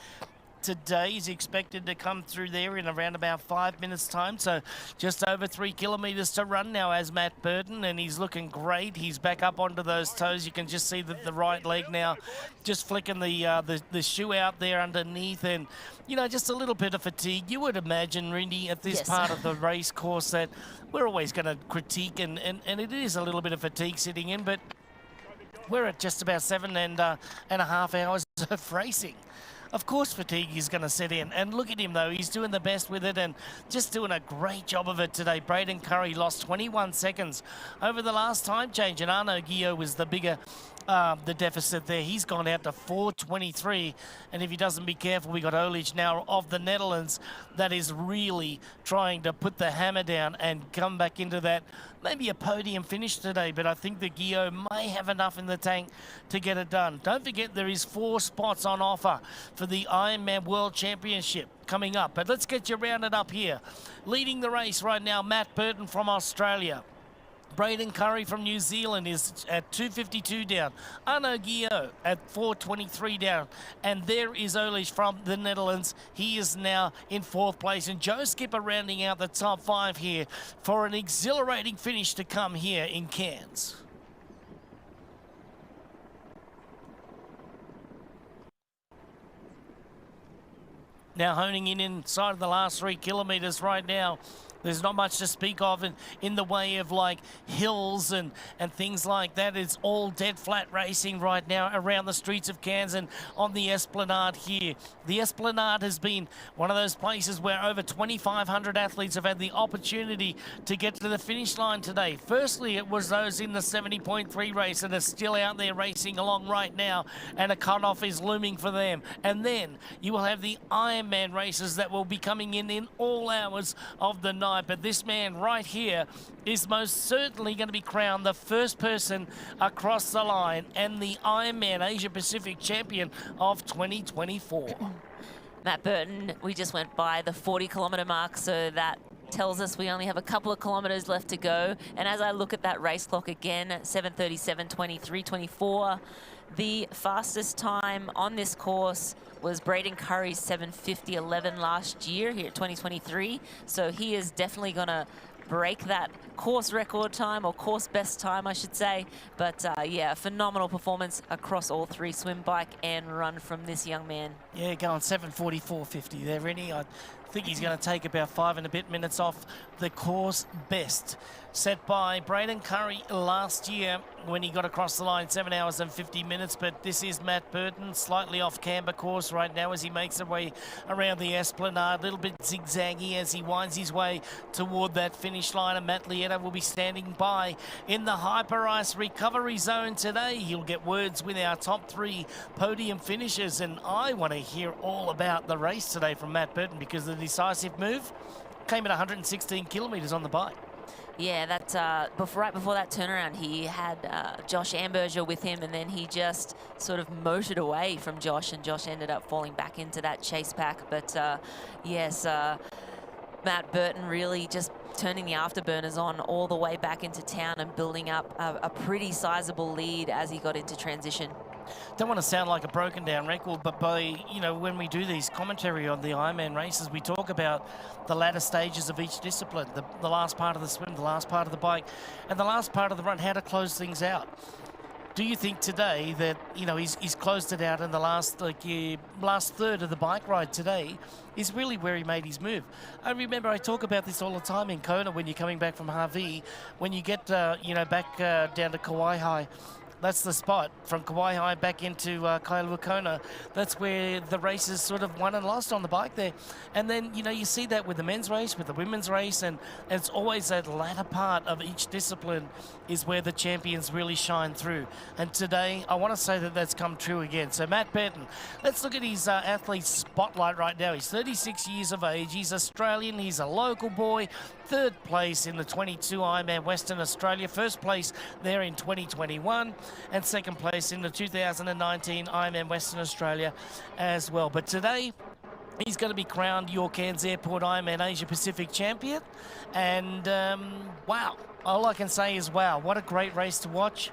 Speaker 1: Today he's expected to come through there in around about 5 minutes time, so just over 3 kilometres to run now as Matt Burton, and he's looking great. He's back up onto those toes. You can just see the right leg now just flicking the shoe out there underneath, and you know, just a little bit of fatigue. You would imagine, Rindy, at this part of the race course that we're always going to critique, and it is a little bit of fatigue sitting in, but we're at just about 7.5 hours of racing. Of course fatigue is going to set in, and look at him though, he's doing the best with it and just doing a great job of it today. Braden Curry lost 21 seconds over the last time change, and Arno Gio was the bigger the deficit there. He's gone out to 4:23, and if he doesn't be careful, we got Olige now of the Netherlands that is really trying to put the hammer down and come back into that, maybe a podium finish today, but I think the Gio may have enough in the tank to get it done. Don't forget there is 4 spots on offer for the Ironman World Championship coming up, but let's get you rounded up here. Leading the race right now, Matt Burton from Australia. Braden Curry from New Zealand is at 2:52 down. Arno Gio at 4:23 down. And there is Olige from the Netherlands. He is now in 4th place. And Joe Skipper rounding out the top 5 here for an exhilarating finish to come here in Cairns. Now honing in inside of the last 3 kilometres right now. There's not much to speak of in the way of like hills and things like that. It's all dead flat racing right now around the streets of Cairns and on the Esplanade here. The Esplanade has been one of those places where over 2,500 athletes have had the opportunity to get to the finish line today. Firstly, it was those in the 70.3 race that are still out there racing along right now, and a cutoff is looming for them. And then you will have the Ironman races that will be coming in all hours of the night. But this man right here is most certainly going to be crowned the first person across the line and the Ironman Asia Pacific champion of 2024.
Speaker 2: Matt Burton, we just went by the 40-kilometre mark, so that tells us we only have a couple of kilometres left to go. And as I look at that race clock again, 7:37, 23, 24, the fastest time on this course was Braden Curry's 7:50.11 last year here at 2023. So he is definitely going to break that course record time, or course best time, I should say. But yeah, phenomenal performance across all three, swim, bike, and run from this young man.
Speaker 1: Yeah, going 7:44.50 there, Rennie. I think he's going to take about 5 and a bit minutes off the course best set by Braden Curry last year when he got across the line, 7 hours and 50 minutes. But this is Matt Burton, slightly off camber course right now as he makes his way around the Esplanade, a little bit zigzaggy as he winds his way toward that finish line. And Matt Lieta will be standing by in the hyper ice recovery zone today. He'll get words with our top 3 podium finishers, and I want to hear all about the race today from Matt Burton, because the decisive move came at 116 kilometres on the bike.
Speaker 2: Yeah, that right before that turnaround, he had Josh Amberger with him, and then he just sort of motored away from Josh, and Josh ended up falling back into that chase pack. But yes, Matt Burton really just turning the afterburners on all the way back into town and building up a pretty sizable lead as he got into transition.
Speaker 1: Don't want to sound like a broken down record, but when we do these commentary on the Ironman races, we talk about the latter stages of each discipline, the last part of the swim, the last part of the bike, and the last part of the run, how to close things out. Do you think today that, he's closed it out in the last third of the bike ride today is really where he made his move? I remember I talk about this all the time in Kona when you're coming back from Harvey, when you get, back down to Kauai High. That's the spot. From Kauai High back into Kailua Kona, that's where the race is sort of won and lost on the bike there. And then, you see that with the men's race, with the women's race, and it's always that latter part of each discipline is where the champions really shine through. And today, I want to say that that's come true again. So Matt Burton, let's look at his athlete spotlight right now. He's 36 years of age. He's Australian. He's a local boy. 3rd place in the 22 Ironman Western Australia. 1st place there in 2021. And 2nd place in the 2019 Ironman Western Australia as well. But today, he's going to be crowned your Cairns Airport Ironman Asia Pacific champion. And wow, all I can say is wow, what a great race to watch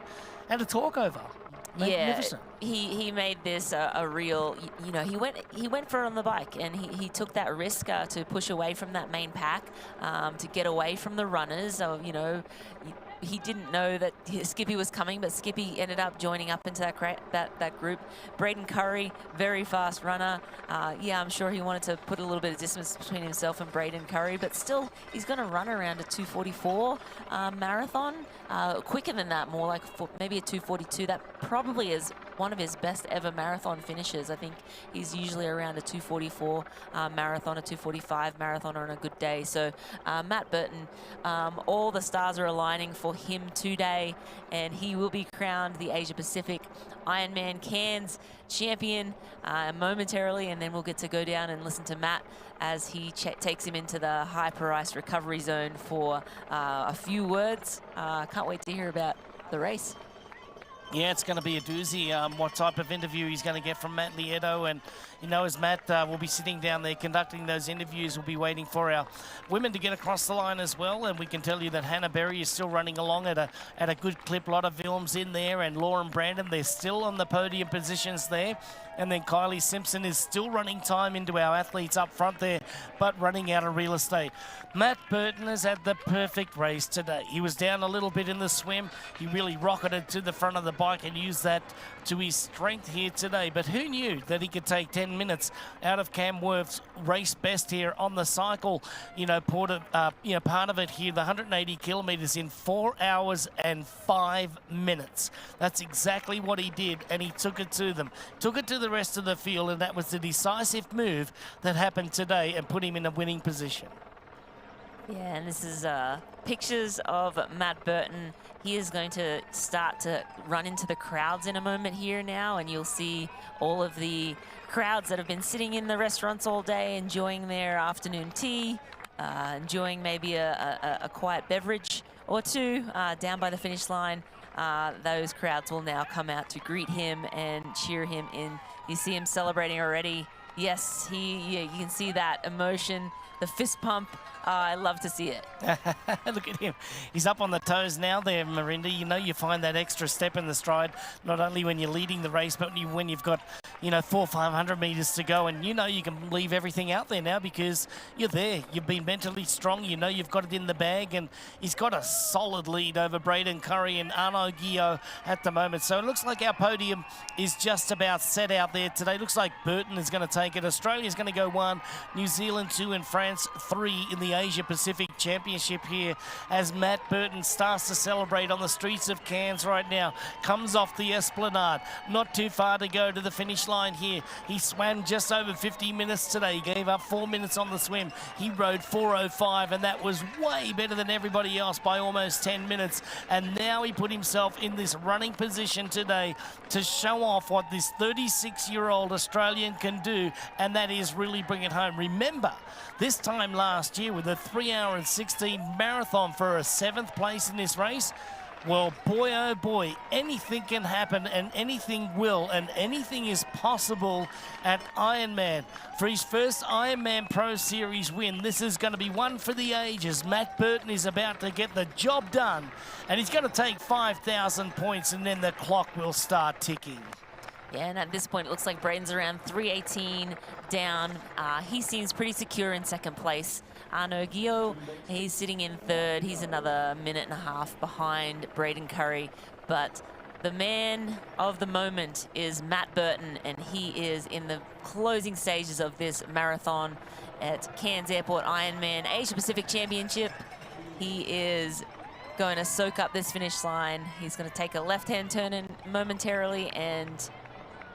Speaker 1: and to talk over. Magnificent.
Speaker 2: Yeah, he made this a real, he went for it on the bike, and he took that risk to push away from that main pack, to get away from the runners. He didn't know that Skippy was coming, but Skippy ended up joining up into that group. Braden Curry, very fast runner. Yeah, I'm sure he wanted to put a little bit of distance between himself and Braden Curry, but still, he's going to run around a 2:44 marathon. Quicker than that, more like maybe a 2:42. That probably is one of his best ever marathon finishes. I think he's usually around a 2:44 marathon, a 2:45 marathon on a good day. So Matt Burton, all the stars are aligning for him today, and he will be crowned the Asia Pacific Ironman Cairns champion momentarily, and then we'll get to go down and listen to Matt as he takes him into the hyper ice recovery zone for a few words. Can't wait to hear about the race.
Speaker 1: Yeah, it's going to be a doozy. What type of interview he's going to get from Matt Lieto. And, as Matt will be sitting down there conducting those interviews, we'll be waiting for our women to get across the line as well. And we can tell you that Hannah Berry is still running along at a good clip. A lot of films in there. And Lauren Brandon, they're still on the podium positions there. And then Kylie Simpson is still running time into our athletes up front there, but running out of real estate. Matt Burton has had the perfect race today. He was down a little bit in the swim. He really rocketed to the front of the bike and used that to his strength here today. But who knew that he could take 10 minutes out of Cam Worth's race best here on the cycle? Part of it here, the 180 kilometres in 4 hours and 5 minutes. That's exactly what he did, and he took it to them. Took it to the rest of the field, and that was the decisive move that happened today and put him in a winning position.
Speaker 2: Yeah, and this is pictures of Matt Burton. He is going to start to run into the crowds in a moment here now, and you'll see all of the crowds that have been sitting in the restaurants all day enjoying their afternoon tea, enjoying maybe a quiet beverage or two down by the finish line. Those crowds will now come out to greet him and cheer him in. You see him celebrating already. Yes, you can see that emotion, the fist pump I love to see it.
Speaker 1: Look at him. He's up on the toes now there, Marinda. You know, you find that extra step in the stride, not only when you're leading the race, but when you've got, you know, 400-500 metres to go. And you know you can leave everything out there now because you're there. You've been mentally strong. You know you've got it in the bag. And he's got a solid lead over Braden Curry and Arnaud Guillot at the moment. So it looks like our podium is just about set out there today. Looks like Burton is going to take it. Australia's going to go 1, New Zealand 2, and France 3 in the Asia Pacific Championship here as Matt Burton starts to celebrate on the streets of Cairns right now. Comes off the Esplanade. Not too far to go to the finish line here. He swam just over 50 minutes today. He gave up 4 minutes on the swim. He rode 4:05, and that was way better than everybody else by almost 10 minutes. And now he put himself in this running position today to show off what this 36-year-old Australian can do, and that is really bring it home. Remember, this time last year with a 3 hour and 16 marathon for a 7th place in this race, well, boy, oh boy, anything can happen and anything will, and anything is possible at Ironman. For his first Ironman Pro Series win, this is going to be one for the ages. Matt Burton is about to get the job done, and he's going to take 5,000 points, and then the clock will start ticking.
Speaker 2: Yeah, and at this point, it looks like Braden's around 3:18 down. He seems pretty secure in 2nd place. Arnaud Guillot, he's sitting in 3rd. He's another minute and a half behind Braden Curry. But the man of the moment is Matt Burton, and he is in the closing stages of this marathon at Cairns Airport Ironman Asia Pacific Championship. He is going to soak up this finish line. He's going to take a left-hand turn in momentarily, and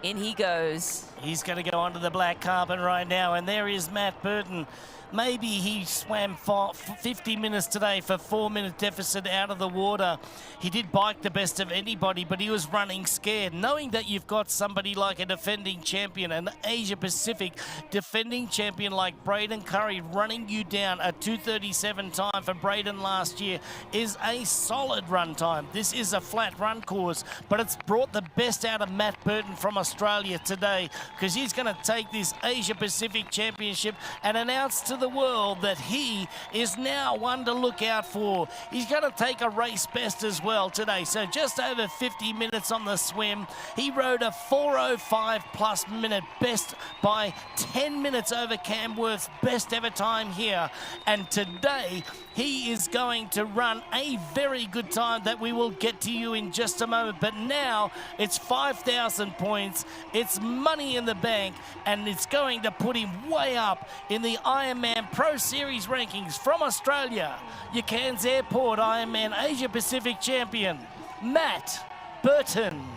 Speaker 2: in he goes.
Speaker 1: He's going to go onto the black carpet right now, and there is Matt Burton. Maybe he swam 50 minutes today for 4-minute deficit out of the water. He did bike the best of anybody, but he was running scared. Knowing that you've got somebody like a defending champion, an Asia Pacific defending champion like Braden Curry running you down, a 2:37 time for Braden last year is a solid run time. This is a flat run course, but it's brought the best out of Matt Burton from Australia today, because he's going to take this Asia Pacific Championship and announce to the world that he is now one to look out for. He's going to take a race best as well today. So just over 50 minutes on the swim. He rode a 4:05 plus minute best by 10 minutes over Camworth's best ever time here. And today he is going to run a very good time that we will get to you in just a moment. But now it's 5,000 points. It's money in the bank, and it's going to put him way up in the Ironman Pro Series rankings from Australia. Your Cairns Airport Ironman Asia Pacific champion, Matt Burton.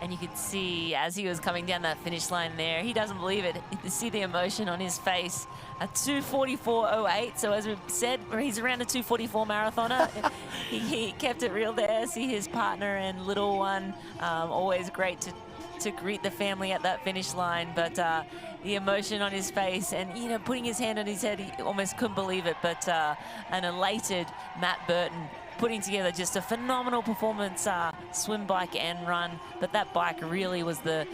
Speaker 2: And you could see as he was coming down that finish line there, he doesn't believe it. You see the emotion on his face. A 2:44.08. So as we said, he's around a 2:44 marathoner. he kept it real there. See his partner and little one. Always great to greet the family at that finish line. But the emotion on his face, and you know, putting his hand on his head, he almost couldn't believe it. But an elated Matt Burton, putting together just a phenomenal performance, swim, bike, and run. But that bike really was the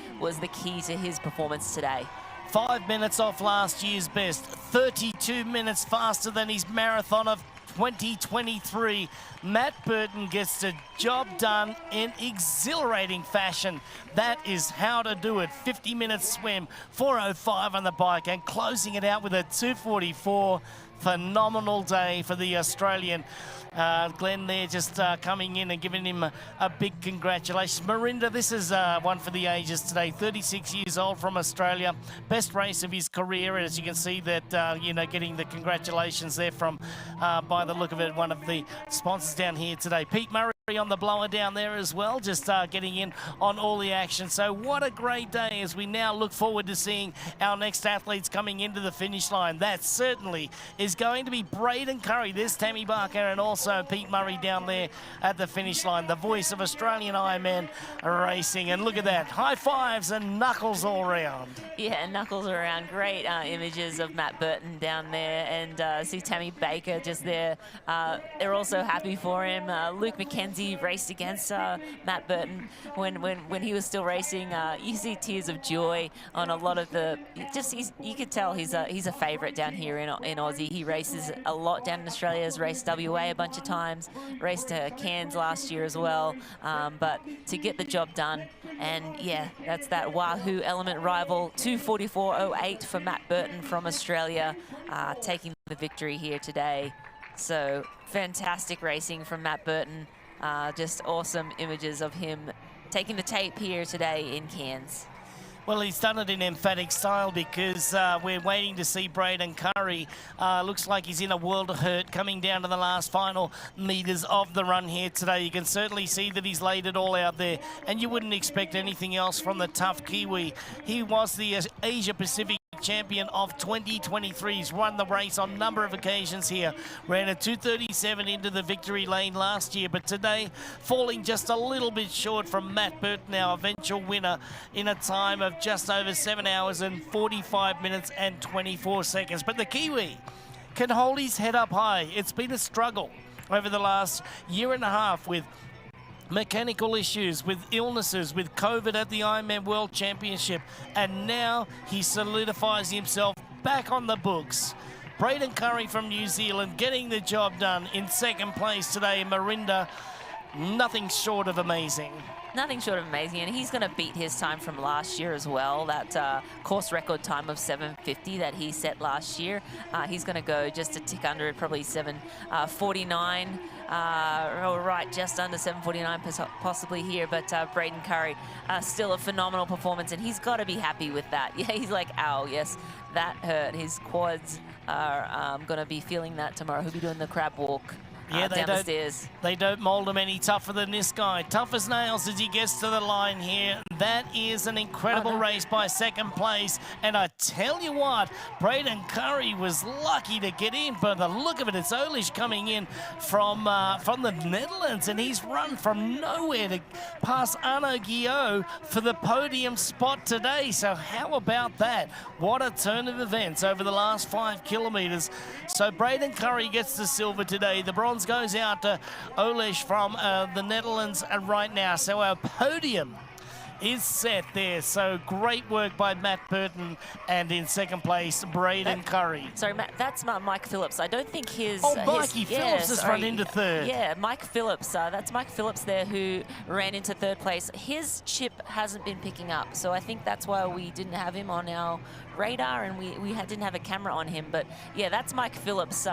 Speaker 2: key to his performance today.
Speaker 1: 5 minutes off last year's best, 32 minutes faster than his marathon of 2023. Matt Burton gets the job done in exhilarating fashion. That is how to do it. 50-minute swim, 4:05 on the bike, and closing it out with a 2:44. Phenomenal day for the Australian. Glenn there just coming in and giving him a big congratulations. Marinda, this is one for the ages today. 36 years old from Australia. Best race of his career. As you can see that, you know, getting the congratulations there from, by the look of it, one of the sponsors down here today. Pete Murray on the blower down there as well, just getting in on all the action. So what a great day as we now look forward to seeing our next athletes coming into the finish line. That certainly is going to be Braden Curry. There's Tammy Barker and also Pete Murray down there at the finish line, the voice of Australian Ironman racing. And look at that, high fives and knuckles all around.
Speaker 2: Yeah, knuckles around. Great images of Matt Burton down there, and see Tammy Baker just there. They're also happy for him. Luke McKenzie Aussie raced against Matt Burton when he was still racing. You see tears of joy on a lot of the. You could tell he's a favourite down here in Aussie. He races a lot down in Australia. Has raced WA a bunch of times. Raced Cairns last year as well. But to get the job done, and yeah, that's that Wahoo Element rival 2:44.08 for Matt Burton from Australia, taking the victory here today. So fantastic racing from Matt Burton. Just awesome images of him taking the tape here today in Cairns.
Speaker 1: Well, he's done it in emphatic style because we're waiting to see Braden Curry. Looks like he's in a world of hurt coming down to the last final metres of the run here today. You can certainly see that he's laid it all out there, and you wouldn't expect anything else from the tough Kiwi. He was the Asia Pacific champion of 2023. He's run the race on a number of occasions here. Ran a 2:37 into the victory lane last year, but today falling just a little bit short from Matt Burton, our eventual winner, in a time of just over 7 hours and 45 minutes and 24 seconds. But the Kiwi can hold his head up high. It's been a struggle over the last year and a half with mechanical issues, with illnesses, with COVID at the Ironman World Championship, and now he solidifies himself back on the books. Braden Curry from New Zealand getting the job done in second place today in Marinda. Nothing short of amazing.
Speaker 2: Nothing short of amazing, and he's going to beat his time from last year as well. That course record time of 7:50 that he set last year. He's going to go just a tick under it, probably 7:49, or right just under 7:49 possibly here. But Braden Curry, still a phenomenal performance, and he's got to be happy with that. Yeah, he's like, ow, yes, that hurt. His quads are going to be feeling that tomorrow. He'll be doing the crab walk.
Speaker 1: Yeah,
Speaker 2: down the stairs.
Speaker 1: They don't mould him any tougher than this guy. Tough as nails as he gets to the line here. That is an incredible race by second place. And I tell you what, Braden Curry was lucky to get in. But the look of it, it's Olish coming in from the Netherlands. And he's run from nowhere to pass Arno Guillot for the podium spot today. So how about that? What a turn of events over the last 5 kilometres. So Braden Curry gets the silver today. The bronze goes out to Olish from the Netherlands right now. So our podium is set there. So great work by Matt Burton, and in second place, Braden Curry.
Speaker 2: Sorry, Matt, that's Mike Phillips. I don't think his...
Speaker 1: Mikey Phillips has run into third.
Speaker 2: Yeah, Mike Phillips. That's Mike Phillips there who ran into third place. His chip hasn't been picking up, so I think that's why we didn't have him on our radar, and we didn't have a camera on him. But yeah, that's Mike Phillips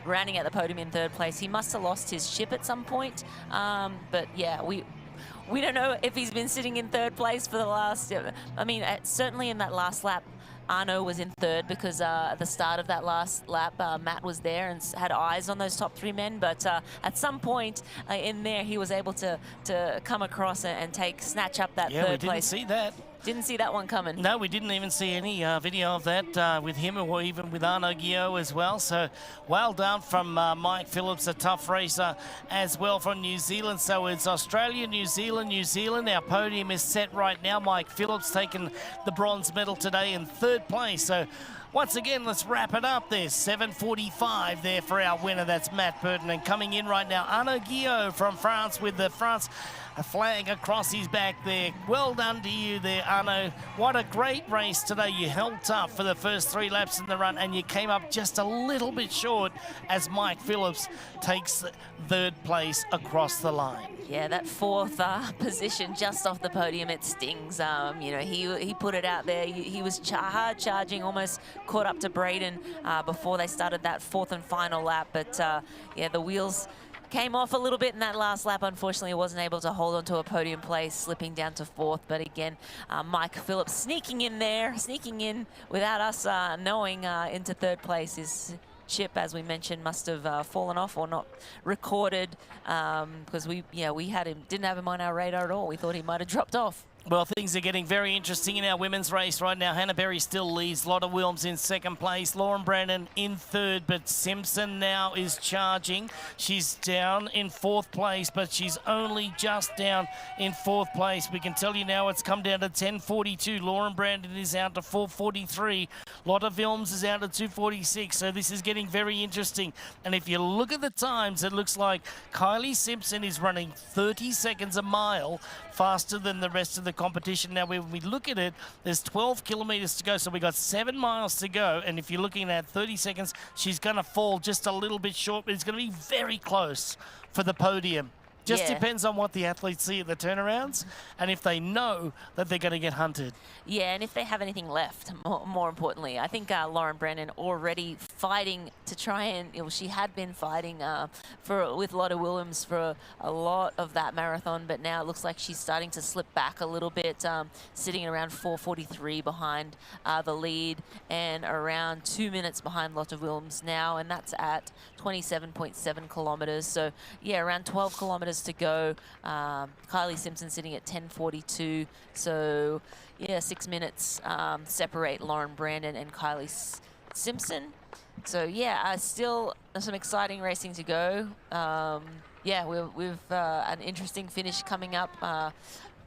Speaker 2: rounding out the podium in third place. He must have lost his chip at some point. But yeah, we don't know if he's been sitting in third place for the last... I mean, certainly in that last lap, Arno was in third because at the start of that last lap, Matt was there and had eyes on those top 3 men. But at some point in there, he was able to come across and snatch up that third place.
Speaker 1: Yeah, we didn't see that.
Speaker 2: Didn't see that one coming.
Speaker 1: No, we didn't even see any video of that with him or even with Arno Guillot as well. So well done from Mike Phillips, a tough racer as well from New Zealand. So it's Australia, New Zealand, New Zealand. Our podium is set right now. Mike Phillips taking the bronze medal today in third place. So once again, let's wrap it up there. 7:45 there for our winner. That's Matt Burton. And coming in right now, Arno Guillot from France with the France flag across his back there. Well done to you there, Arno. What a great race today. You held tough for the first 3 laps in the run, and you came up just a little bit short as Mike Phillips takes third place across the line.
Speaker 2: Yeah, that 4th position just off the podium, it stings. You know, he put it out there. He was hard charging, almost caught up to Braden before they started that 4th and final lap. But yeah, the wheels came off a little bit in that last lap. Unfortunately, wasn't able to hold on to a podium place, slipping down to 4th. But again, Mike Phillips sneaking in there, sneaking in without us knowing into third place. His chip, as we mentioned, must have fallen off or not recorded because we had him, didn't have him on our radar at all. We thought he might have dropped off.
Speaker 1: Well, things are getting very interesting in our women's race right now. Hannah Berry still leads. Lotta Wilms in second place. Lauren Brandon in third, but Simpson now is charging. She's down in fourth place, but she's only just down in fourth place. We can tell you now it's come down to 10:42. Lauren Brandon is out to 4:43. Lotta Wilms is out to 2:46. So this is getting very interesting. And if you look at the times, it looks like Kylie Simpson is running 30 seconds a mile faster than the rest of the competition. Now, when we look at it, there's 12 kilometres to go, so we got 7 miles to go. And if you're looking at 30 seconds, she's going to fall just a little bit short, but it's going to be very close for the podium. Just depends on what the athletes see at the turnarounds and if they know that they're going to get hunted.
Speaker 2: Yeah, and if they have anything left, more importantly. I think Lauren Brennan already fighting to try and, you know, she had been fighting with Lotta Williams for a lot of that marathon, but now it looks like she's starting to slip back a little bit, sitting around 4:43 behind the lead and around 2 minutes behind Lotta Williams now, and that's at 27.7 kilometres. So, yeah, around 12 kilometres to go. Kylie Simpson sitting at 10:42. So, yeah, 6 minutes separate Lauren Brandon and Kylie Simpson. So, yeah, still some exciting racing to go. Yeah, we've an interesting finish coming up.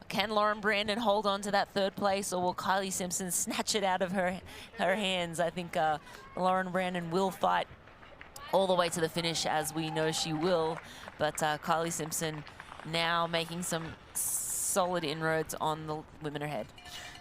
Speaker 2: Can Lauren Brandon hold on to that third place, or will Kylie Simpson snatch it out of her hands? I think Lauren Brandon will fight all the way to the finish, as we know she will. But Kylie Simpson now making some solid inroads on the women ahead.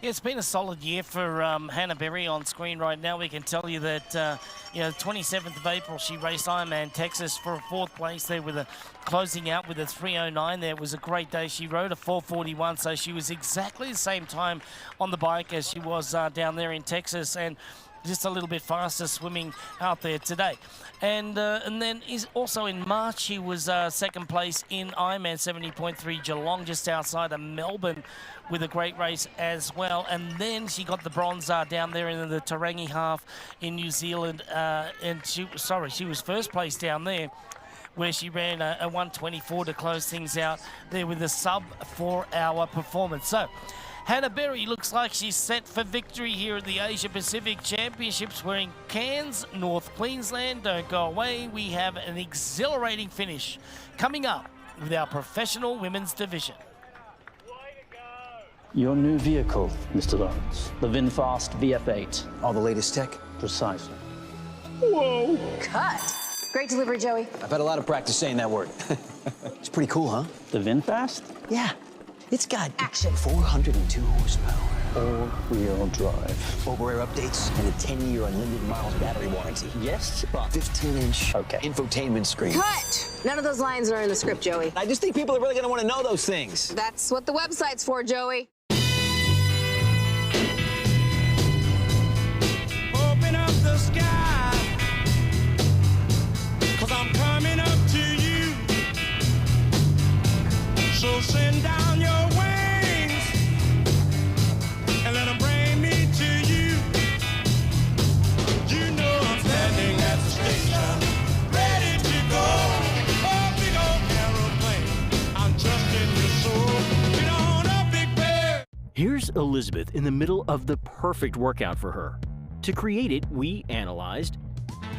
Speaker 1: Yeah, it's been a solid year for Hannah Berry on screen right now. We can tell you that, you know, 27th of April, she raced Ironman Texas for a fourth place there with a closing out with a 3:09 there. It was a great day. She rode a 4:41, so she was exactly the same time on the bike as she was down there in Texas, and just a little bit faster swimming out there today. And then is also in March, she was second place in Ironman 70.3 Geelong, just outside of Melbourne, with a great race as well. And then she got the bronze down there in the Tarangi half in New Zealand. And she was first place down there, where she ran a 1:24 to close things out there with a sub 4-hour performance. So Hannah Berry looks like she's set for victory here at the Asia Pacific Championships. We're in Cairns, North Queensland. Don't go away. We have an exhilarating finish coming up with our professional women's division.
Speaker 9: Your new vehicle, Mr. Lawrence. The VinFast VF8.
Speaker 19: All the latest tech?
Speaker 9: Precisely. Whoa!
Speaker 15: Cut. Great delivery, Joey.
Speaker 19: I've had a lot of practice saying that word. It's pretty cool, huh?
Speaker 9: The VinFast?
Speaker 19: Yeah. It's got
Speaker 15: action.
Speaker 19: 402 horsepower.
Speaker 9: All-wheel drive.
Speaker 19: Over-air updates and a 10-year unlimited miles battery warranty.
Speaker 9: Yes, but
Speaker 19: 15-inch
Speaker 9: okay.
Speaker 19: Infotainment screen.
Speaker 15: Cut. None of those lines are in the script, Joey.
Speaker 19: I just think people are really going to want to know those things.
Speaker 15: That's what the website's for, Joey.
Speaker 21: Open up the sky, 'cause I'm coming up to you. So send down your wings and let them bring me to you. You know I'm standing at the station, ready to go. Oh, big old aeroplane, I'm trusting your soul. Get on up, big bear.
Speaker 8: Here's Elizabeth in the middle of the perfect workout for her. To create it, we analyzed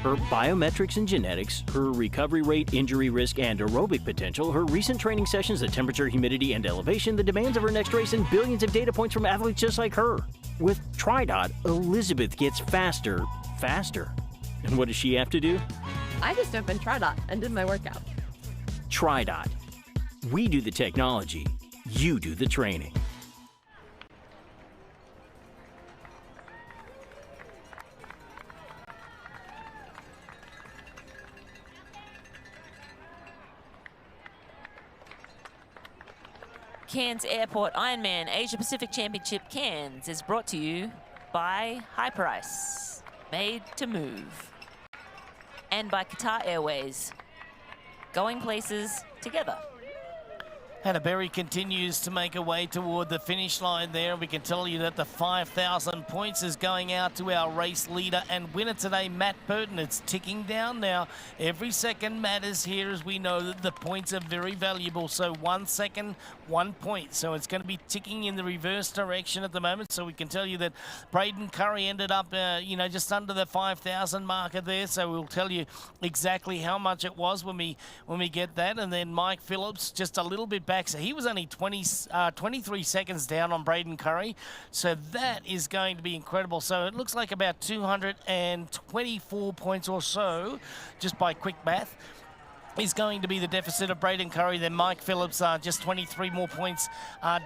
Speaker 8: her biometrics and genetics, her recovery rate, injury risk, and aerobic potential, her recent training sessions, the temperature, humidity, and elevation, the demands of her next race, and billions of data points from athletes just like her. With TriDot, Elizabeth gets faster. And what does she have to do?
Speaker 17: I just opened TriDot and did my workout.
Speaker 8: TriDot. We do the technology, you do the training.
Speaker 2: Cairns Airport Ironman Asia Pacific Championship Cairns is brought to you by High Price, made to move, and by Qatar Airways, going places together.
Speaker 1: Hannah Berry continues to make her way toward the finish line there. We can tell you that the 5,000 points is going out to our race leader and winner today, Matt Burton. It's ticking down now. Every second matters here, as we know that the points are very valuable. So 1 second, 1 point. So it's going to be ticking in the reverse direction at the moment. So we can tell you that Braden Curry ended up, just under the 5,000 marker there. So we'll tell you exactly how much it was when we get that. And then Mike Phillips just a little bit back. So he was only 23 seconds down on Braden Curry. So that is going to be incredible. So it looks like about 224 points or so, just by quick math, is going to be the deficit of Braden Curry. Then Mike Phillips, just 23 more points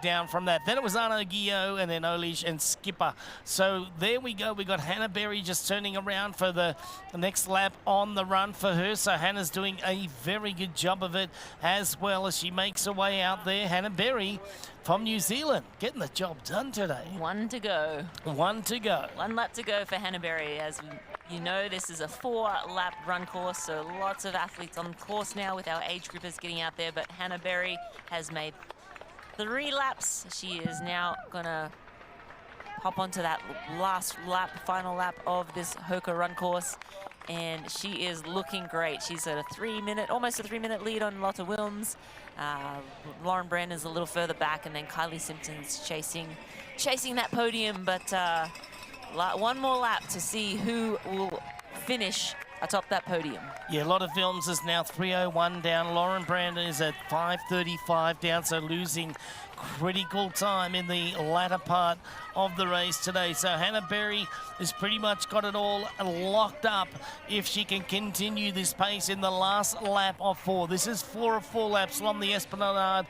Speaker 1: down from that. Then it was Arno Guillot and then Olish and Skipper. So there we go. We got Hannah Berry just turning around for the next lap on the run for her. So Hannah's doing a very good job of it as well as she makes her way out there. Hannah Berry from New Zealand getting the job done today.
Speaker 2: 1 to go.
Speaker 1: 1 to go.
Speaker 2: 1 lap to go for Hannah Berry. As you know, this is a 4-lap run course, so lots of athletes on course now with our age groupers getting out there, but Hannah Berry has made 3 laps. She is now gonna hop onto that last lap, final lap of this Hoka run course, and she is looking great. She's at almost a 3-minute lead on Lotte Wilms. Lauren Brandon's a little further back, and then Kylie Simpson's chasing that podium, but one more lap to see who will finish atop that podium.
Speaker 1: Yeah, Lotte Wilms is now 3:01 down. Lauren Brandon is at 5:35 down, so losing critical time in the latter part of the race today. So Hannah Berry has pretty much got it all locked up if she can continue this pace in the last lap of 4. This is 4 of 4 laps along the Esplanade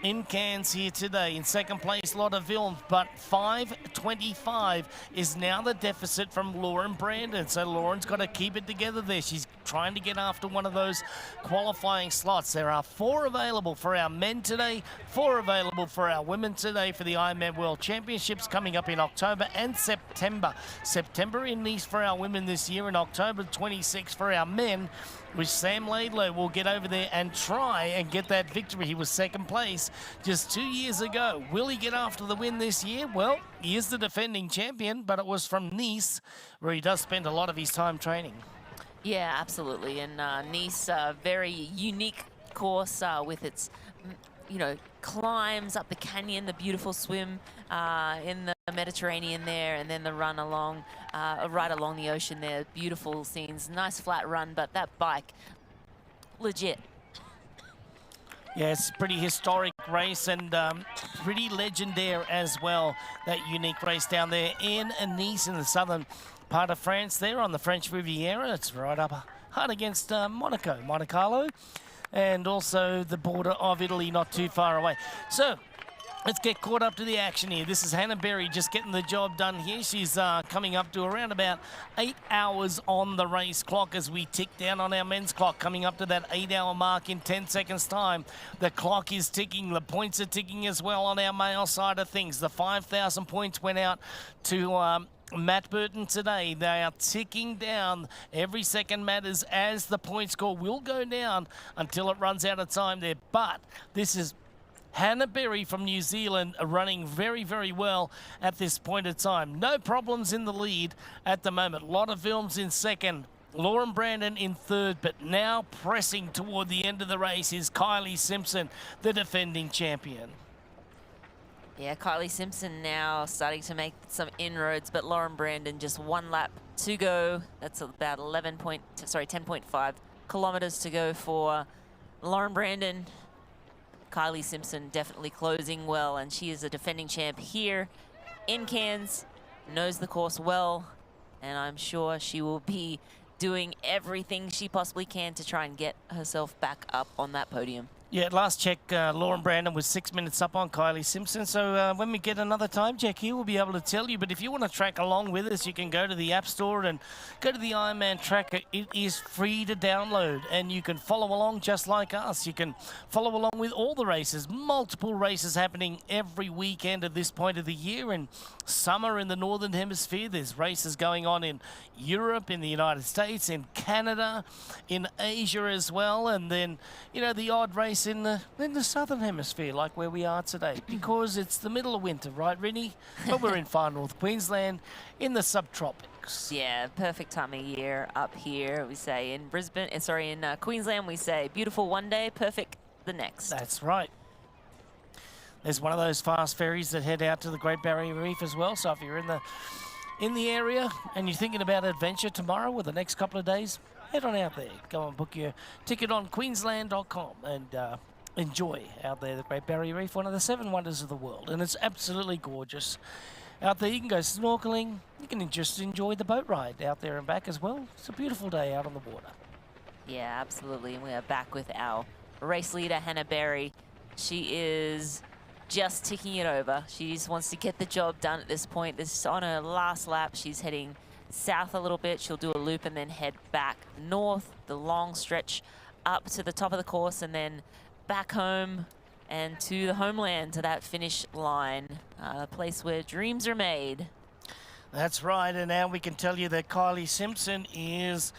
Speaker 1: in Cairns here today. In second place, Lotte Wilms, but 5:25 is now the deficit from Lauren Brandon. So Lauren's got to keep it together there. She's trying to get after one of those qualifying slots. There are 4 available for our men today, 4 available for our women today for the Ironman World Championships coming up in October and September. September in Nice for our women this year, and October 26 for our men, which Sam Laidlow will get over there and try and get that victory. He was second place just 2 years ago. Will he get after the win this year? Well, he is the defending champion, but it was from Nice, where he does spend a lot of his time training.
Speaker 2: Yeah, absolutely. And Nice, very unique course with its, climbs up the canyon, the beautiful swim in the Mediterranean there, and then the run along, right along the ocean there. Beautiful scenes, nice flat run, but that bike, legit.
Speaker 1: Yeah, it's a pretty historic race and pretty legendary as well, that unique race down there in Nice in the southern part of France there on the French Riviera. It's right up hard against Monaco, Monte Carlo, and also the border of Italy not too far away. So let's get caught up to the action here. This is Hannah Berry just getting the job done here. She's coming up to around about 8 hours on the race clock as we tick down on our men's clock, coming up to that 8-hour mark in 10 seconds time. The clock is ticking. The points are ticking as well on our male side of things. The 5,000 points went out to Matt Burton today. They are ticking down. Every second matters as the point score will go down until it runs out of time there. But this is Hannah Berry from New Zealand running very, very well at this point in time. No problems in the lead at the moment. Lotte Wilms in second. Lauren Brandon in third, but now pressing toward the end of the race is Kylie Simpson, the defending champion.
Speaker 2: Yeah, Kylie Simpson now starting to make some inroads, but Lauren Brandon just 1 lap to go. That's about 10.5 kilometers to go for Lauren Brandon. Kylie Simpson definitely closing well, and she is a defending champ here in Cairns, knows the course well, and I'm sure she will be doing everything she possibly can to try and get herself back up on that podium.
Speaker 1: Yeah, last check, Lauren Brandon was 6 minutes up on Kylie Simpson. So when we get another time check here, we'll be able to tell you. But if you want to track along with us, you can go to the App Store and go to the Ironman Tracker. It is free to download, and you can follow along just like us. You can follow along with all the races, multiple races happening every weekend at this point of the year. And summer in the Northern Hemisphere, there's races going on in Europe, in the United States, in Canada, in Asia as well. And then, the odd race place in the southern hemisphere, like where we are today, because it's the middle of winter, right, Rinny? But we're in far north Queensland, in the subtropics.
Speaker 2: Yeah, perfect time of year up here. We say in Brisbane, in Queensland, we say beautiful one day, perfect the next.
Speaker 1: That's right. There's one of those fast ferries that head out to the Great Barrier Reef as well. So if you're in the area and you're thinking about adventure tomorrow or the next couple of days, head on out there. Go and book your ticket on Queensland.com and enjoy out there the Great Barrier Reef, one of the 7 wonders of the world. And it's absolutely gorgeous. Out there you can go snorkeling. You can just enjoy the boat ride out there and back as well. It's a beautiful day out on the water.
Speaker 2: Yeah, absolutely. And we are back with our race leader, Hannah Berry. She is just ticking it over. She just wants to get the job done at this point. This is on her last lap. She's heading south a little bit. She'll do a loop and then head back north, the long stretch up to the top of the course and then back home and to the homeland, to that finish line, a place where dreams are made.
Speaker 1: That's right, and now we can tell you that Kylie Simpson is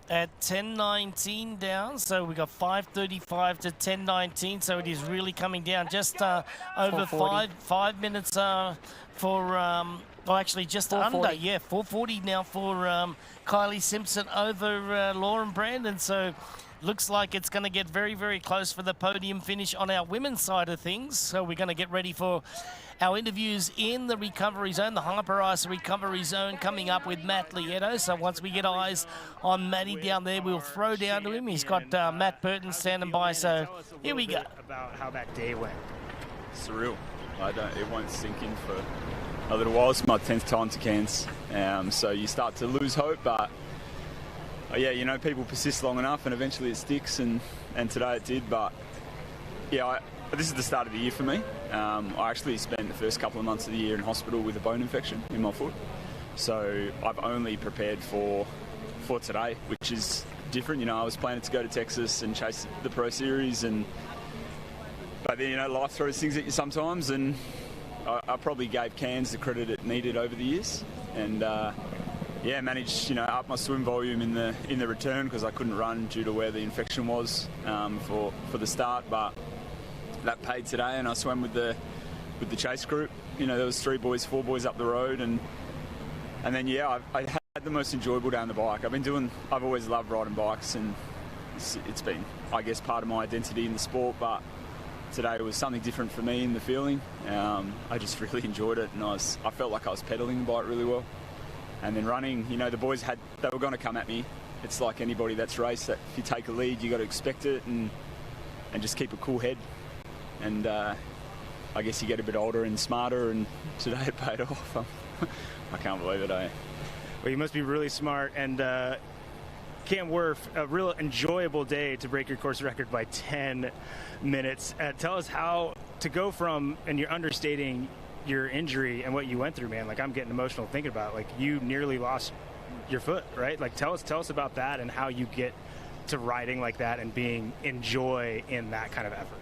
Speaker 1: at 10:19 down, so we got 5:35 to 10:19, so it is really coming down, just over 5 minutes for well, actually just under, yeah, 4:40 now for Kylie Simpson over Lauren Brandon. So looks like it's going to get very, very close for the podium finish on our women's side of things. So we're going to get ready for our interviews in the recovery zone, the hyper ice recovery zone, coming up with Matt Lieto. So once we get eyes on Matty down there, we'll throw down to him. He's got Matt Burton standing by. So here we go.
Speaker 3: About how that day went.
Speaker 10: Surreal. It won't sink in for a little while. It's my 10th time to Cairns, so you start to lose hope, but yeah, you know, people persist long enough and eventually it sticks, and today it did. But yeah, this is the start of the year for me. I actually spent the first couple of months of the year in hospital with a bone infection in my foot, so I've only prepared for today, which is different. You know, I was planning to go to Texas and chase the Pro Series, but then, you know, life throws things at you sometimes, and I probably gave Cairns the credit it needed over the years, and yeah, managed, you know, up my swim volume in the return because I couldn't run due to where the infection was for the start, but that paid today, and I swam with the chase group. You know, there was 4 boys up the road, and then yeah, I had the most enjoyable day on the bike. I've always loved riding bikes, and it's been, I guess, part of my identity in the sport, but today was something different for me in the feeling. I just really enjoyed it, and I felt like I was pedaling the bike really well. And then running, you know, the boys they were going to come at me. It's like anybody that's raced, that if you take a lead, you got to expect it and just keep a cool head. And I guess you get a bit older and smarter, and today it paid off. I can't believe it, eh?
Speaker 3: Well, you must be really smart, and Cam Wirth, a real enjoyable day to break your course record by 10 minutes. Tell us how to go from, and you're understating your injury and what you went through, man. Like, I'm getting emotional thinking about it. Like, you nearly lost your foot, right? Like, tell us about that and how you get to riding like that and being in joy in that kind of effort.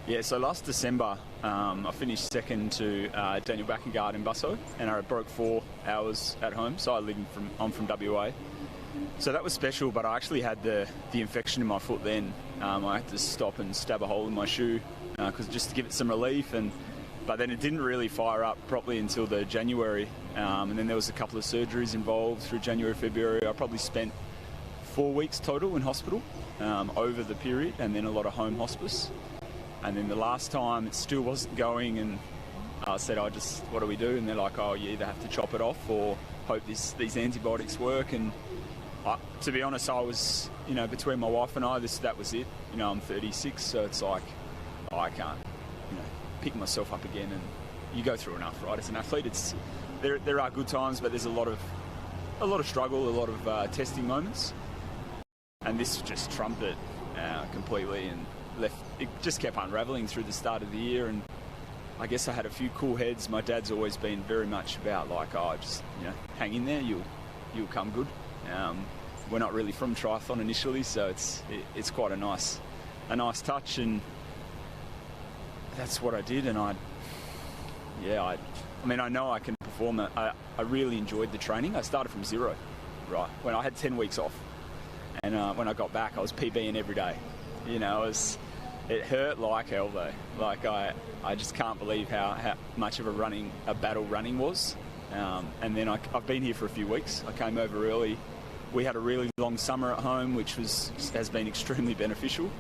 Speaker 10: Yeah, so last December, I finished second to Daniel Backengard in Busso, and I broke 4 hours at home. So I'm from WA. So that was special, but I actually had the infection in my foot then. I had to stop and stab a hole in my shoe just to give it some relief, but then it didn't really fire up properly until the January, and then there was a couple of surgeries involved through January, February. I probably spent 4 weeks total in hospital over the period, and then a lot of home hospice. And then the last time it still wasn't going, and I said, what do we do? And they're like, oh, you either have to chop it off or hope these antibiotics work. And to be honest, I was, you know, between my wife and I, that was it. You know, I'm 36, so it's like, I can't, you know, pick myself up again. And you go through enough, right? As an athlete, there are good times, but there's a lot of struggle, a lot of testing moments. And this just trumped it completely, and it just kept unraveling through the start of the year. And I guess I had a few cool heads. My dad's always been very much about like, just, you know, hang in there, you'll come good. We're not really from triathlon initially, so it's quite a nice touch, and that's what I did. And I mean, I know I can perform it. I really enjoyed the training. I started from zero, right? When I had 10 weeks off, and when I got back, I was PBing every day. You know, it hurt like hell though. Like I just can't believe how much of a battle running was. And then I've been here for a few weeks. I came over early. We had a really long summer at home, which has been extremely beneficial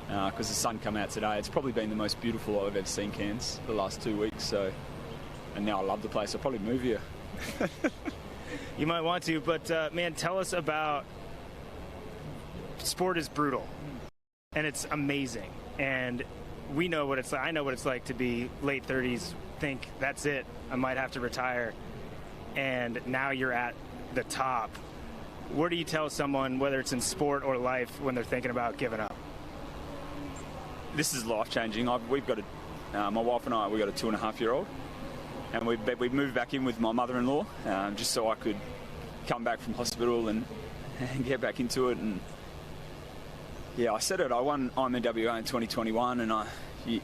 Speaker 10: because the sun come out today. It's probably been the most beautiful I've ever seen Cairns the last 2 weeks. So, and now I love the place. I'll probably move here.
Speaker 3: You might want to, but man, tell us about. Sport is brutal, and it's amazing. And we know what it's like. I know what it's like to be late 30s, think that's it, I might have to retire. And now you're at the top. What do you tell someone, whether it's in sport or life, when they're thinking about giving up?
Speaker 10: This is life-changing. We've got my wife and I, we've got a 2.5-year-old, and we've moved back in with my mother-in-law just so I could come back from hospital and get back into it. And yeah, I said it. I won IMNWA in 2021, and you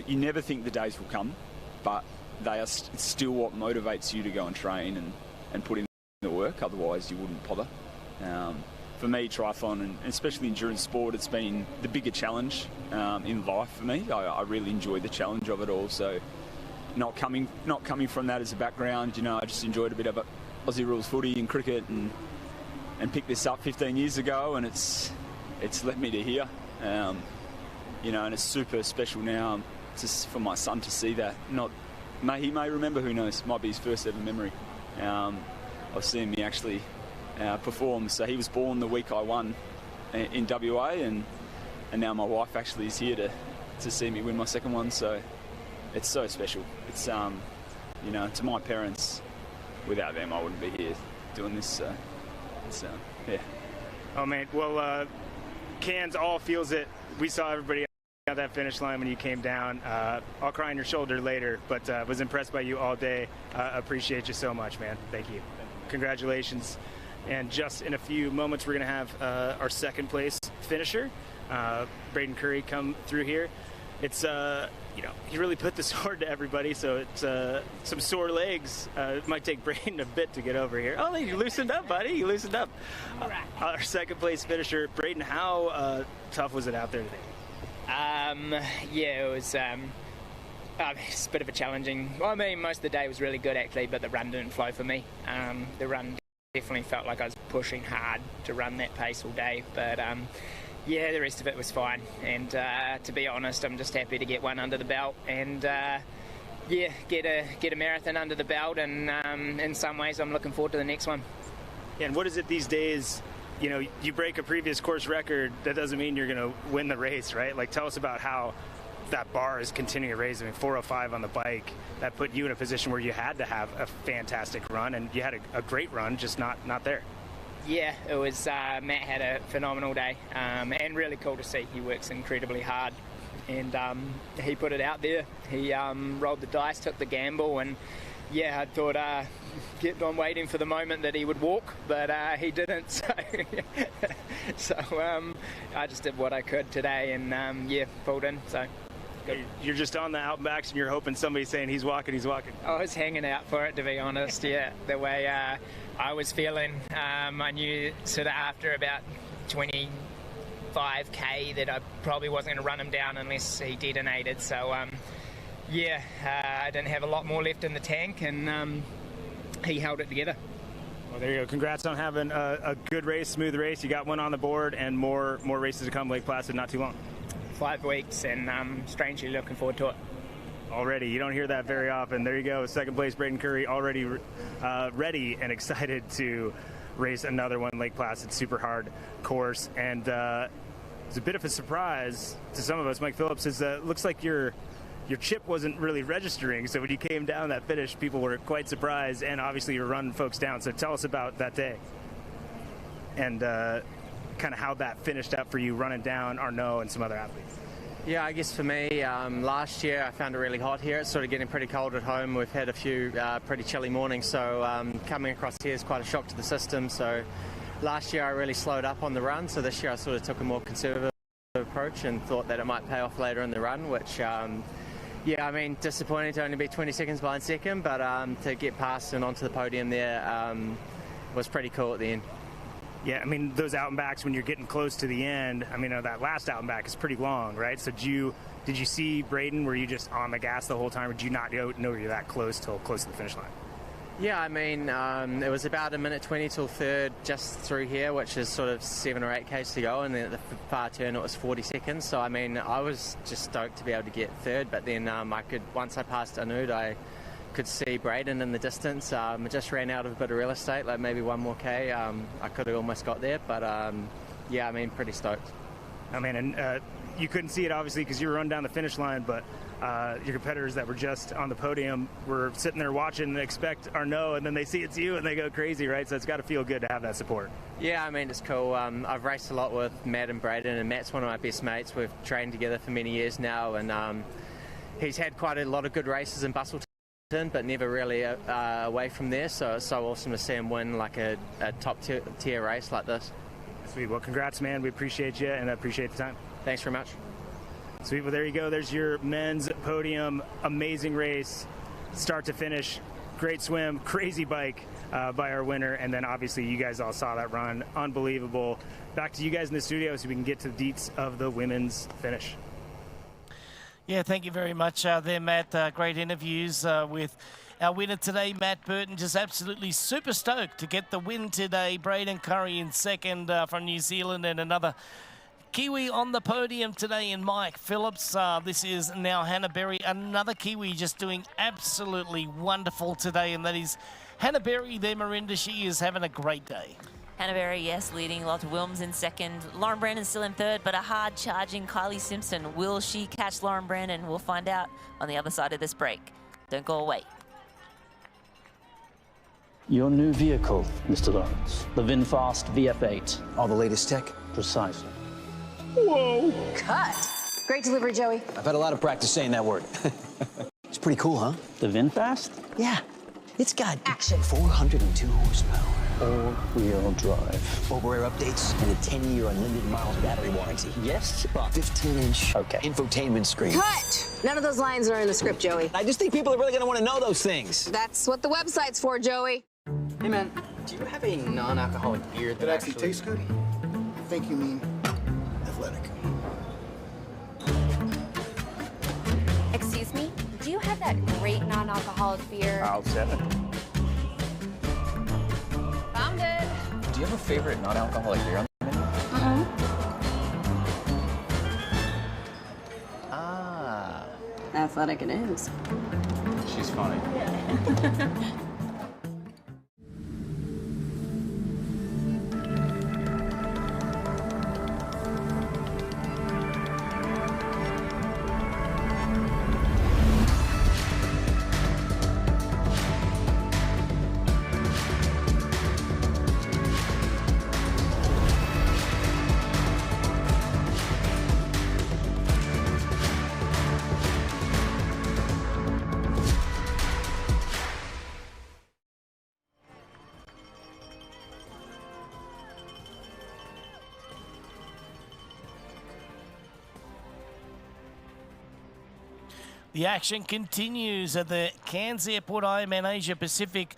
Speaker 10: never think the days will come, but they are still what motivates you to go and train and put in the work. Otherwise, you wouldn't bother. For me, triathlon and especially endurance sport, it's been the bigger challenge in life for me. I really enjoy the challenge of it all. So, not coming from that as a background, I just enjoyed a bit of Aussie rules footy and cricket, and picked this up 15 years ago, and it's led me to here, and it's super special now just for my son to see that. He may remember, who knows, might be his first ever memory of seeing me actually perform. So he was born the week I won in WA, and now my wife actually is here to see me win my second one. So it's so special. It's to my parents, without them I wouldn't be here doing this. So it's yeah.
Speaker 3: Oh man, well. Cairns all feels it. We saw everybody at that finish line when you came down. I'll cry on your shoulder later, but was impressed by you all day. Appreciate you so much, man. Thank you. Congratulations. And just in a few moments, we're going to have our second place finisher, Braden Curry, come through here. It's, he really put the sword to everybody, so it's some sore legs. It might take Braden a bit to get over here. Oh, you loosened up, buddy. You loosened up. Our second place finisher, Braden, how tough was it out there today?
Speaker 13: Yeah, it was it's a bit of a challenging. Well, I mean, most of the day was really good actually, but the run didn't flow for me. The run definitely felt like I was pushing hard to run that pace all day, but yeah, the rest of it was fine. And to be honest, I'm just happy to get one under the belt and yeah, get a marathon under the belt. And in some ways, I'm looking forward to the next one.
Speaker 3: Yeah, and what is it these days? You break a previous course record, that doesn't mean you're going to win the race, right? Like, tell us about how that bar is continuing to raise. I mean, 4:05 on the bike, that put you in a position where you had to have a fantastic run, and you had a great run, just not there.
Speaker 13: Yeah, it was, Matt had a phenomenal day, and really cool to see. He works incredibly hard, and he put it out there. He rolled the dice, took the gamble, and yeah, I thought, kept on waiting for the moment that he would walk, but he didn't, so I just did what I could today, and yeah, pulled in, so good.
Speaker 3: You're just on the out and backs, and you're hoping somebody's saying he's walking.
Speaker 13: I was hanging out for it, to be honest, yeah, the way I was feeling. I knew sort of after about 25k that I probably wasn't going to run him down unless he detonated, so yeah, I didn't have a lot more left in the tank, and he held it together.
Speaker 3: Well, there you go. Congrats on having a good race, smooth race. You got one on the board, and more races to come. Lake Placid, not too long.
Speaker 13: 5 weeks, and strangely looking forward to it.
Speaker 3: Already, you don't hear that very often. There you go. Second place, Braden Curry, already ready and excited to race another one. Lake Placid, super hard course, and it's a bit of a surprise to some of us. Mike Phillips says looks like your chip wasn't really registering, so when you came down that finish, people were quite surprised, and obviously you're running folks down. So tell us about that day and kind of how that finished up for you, running down Arnaud and some other athletes.
Speaker 14: Yeah, I guess for me, last year I found it really hot here. It's sort of getting pretty cold at home. We've had a few pretty chilly mornings, so coming across here is quite a shock to the system. So last year I really slowed up on the run, so this year I sort of took a more conservative approach and thought that it might pay off later in the run, which yeah, I mean, disappointing to only be 20 seconds behind second, but to get past and onto the podium there was pretty cool at the end.
Speaker 18: Yeah, I mean, those out and backs when you're getting close to the end, I mean, that last out and back is pretty long, right? So did you see Braden, were you just on the gas the whole time, or did you not know you're that close till close to the finish line?
Speaker 14: Yeah, I mean, it was about 1:20 till third just through here, which is sort of 7 or 8 k's to go, and then at the far turn it was 40 seconds. So, I mean, I was just stoked to be able to get third, but then once I passed Anud, I could see Braden in the distance. I just ran out of a bit of real estate, like maybe 1 more k. I could have almost got there, but yeah, I mean, pretty stoked.
Speaker 18: I mean, and you couldn't see it obviously because you were running down the finish line, but your competitors that were just on the podium were sitting there watching and expect Arnaud, and then they see it's you and they go crazy, right? So it's got to feel good to have that support.
Speaker 14: Yeah, I mean, it's cool. I've raced a lot with Matt and Braden, and Matt's one of my best mates. We've trained together for many years now, and he's had quite a lot of good races in Busselton, but never really away from there. So it's so awesome to see him win like a top tier race like this.
Speaker 18: Sweet. Well, congrats, man. We appreciate you and I appreciate the time.
Speaker 14: Thanks very much.
Speaker 18: Sweet. Well, there you go. There's your men's podium. Amazing race, start to finish. Great swim, crazy bike by our winner. And then obviously you guys all saw that run. Unbelievable. Back to you guys in the studio so we can get to the deets of the women's finish.
Speaker 1: Yeah, thank you very much there, Matt. Great interviews with our winner today, Matt Burton. Just absolutely super stoked to get the win today. Braden Curry in second from New Zealand, and another Kiwi on the podium today in Mike Phillips. This is now Hannah Berry, another Kiwi just doing absolutely wonderful today, and that is Hannah Berry there, Marinda. She is having a great day.
Speaker 2: Hannah Berry, yes, leading. Lotte Wilms in second. Lauren Brandon still in third, but a hard-charging Kylie Simpson. Will she catch Lauren Brandon? We'll find out on the other side of this break. Don't go away.
Speaker 9: Your new vehicle, Mr. Lawrence. The VinFast VF8.
Speaker 6: All the latest tech?
Speaker 9: Precisely.
Speaker 6: Whoa!
Speaker 11: Cut. Great delivery, Joey.
Speaker 6: I've had a lot of practice saying that word. It's pretty cool, huh?
Speaker 9: The VinFast?
Speaker 6: Yeah. It's got
Speaker 11: action.
Speaker 6: 402 horsepower.
Speaker 9: All-wheel drive.
Speaker 6: Over-air updates and a 10-year unlimited miles battery warranty.
Speaker 9: Yes?
Speaker 6: 15-inch
Speaker 9: okay.
Speaker 6: Infotainment screen.
Speaker 11: Cut! None of those lines are in the script, Joey.
Speaker 6: I just think people are really going to want to know those things.
Speaker 11: That's what the website's for, Joey.
Speaker 19: Hey, man, do you have a non-alcoholic beer that
Speaker 20: actually tastes good? I think you mean athletic.
Speaker 7: Excuse me? Do you have that great non-alcoholic beer?
Speaker 10: I'll set it.
Speaker 11: Found it.
Speaker 19: Do you have a favorite non-alcoholic beer on the menu? Ah.
Speaker 11: Athletic it is.
Speaker 19: She's funny.
Speaker 1: The action continues at the Cairns Airport Ironman Asia Pacific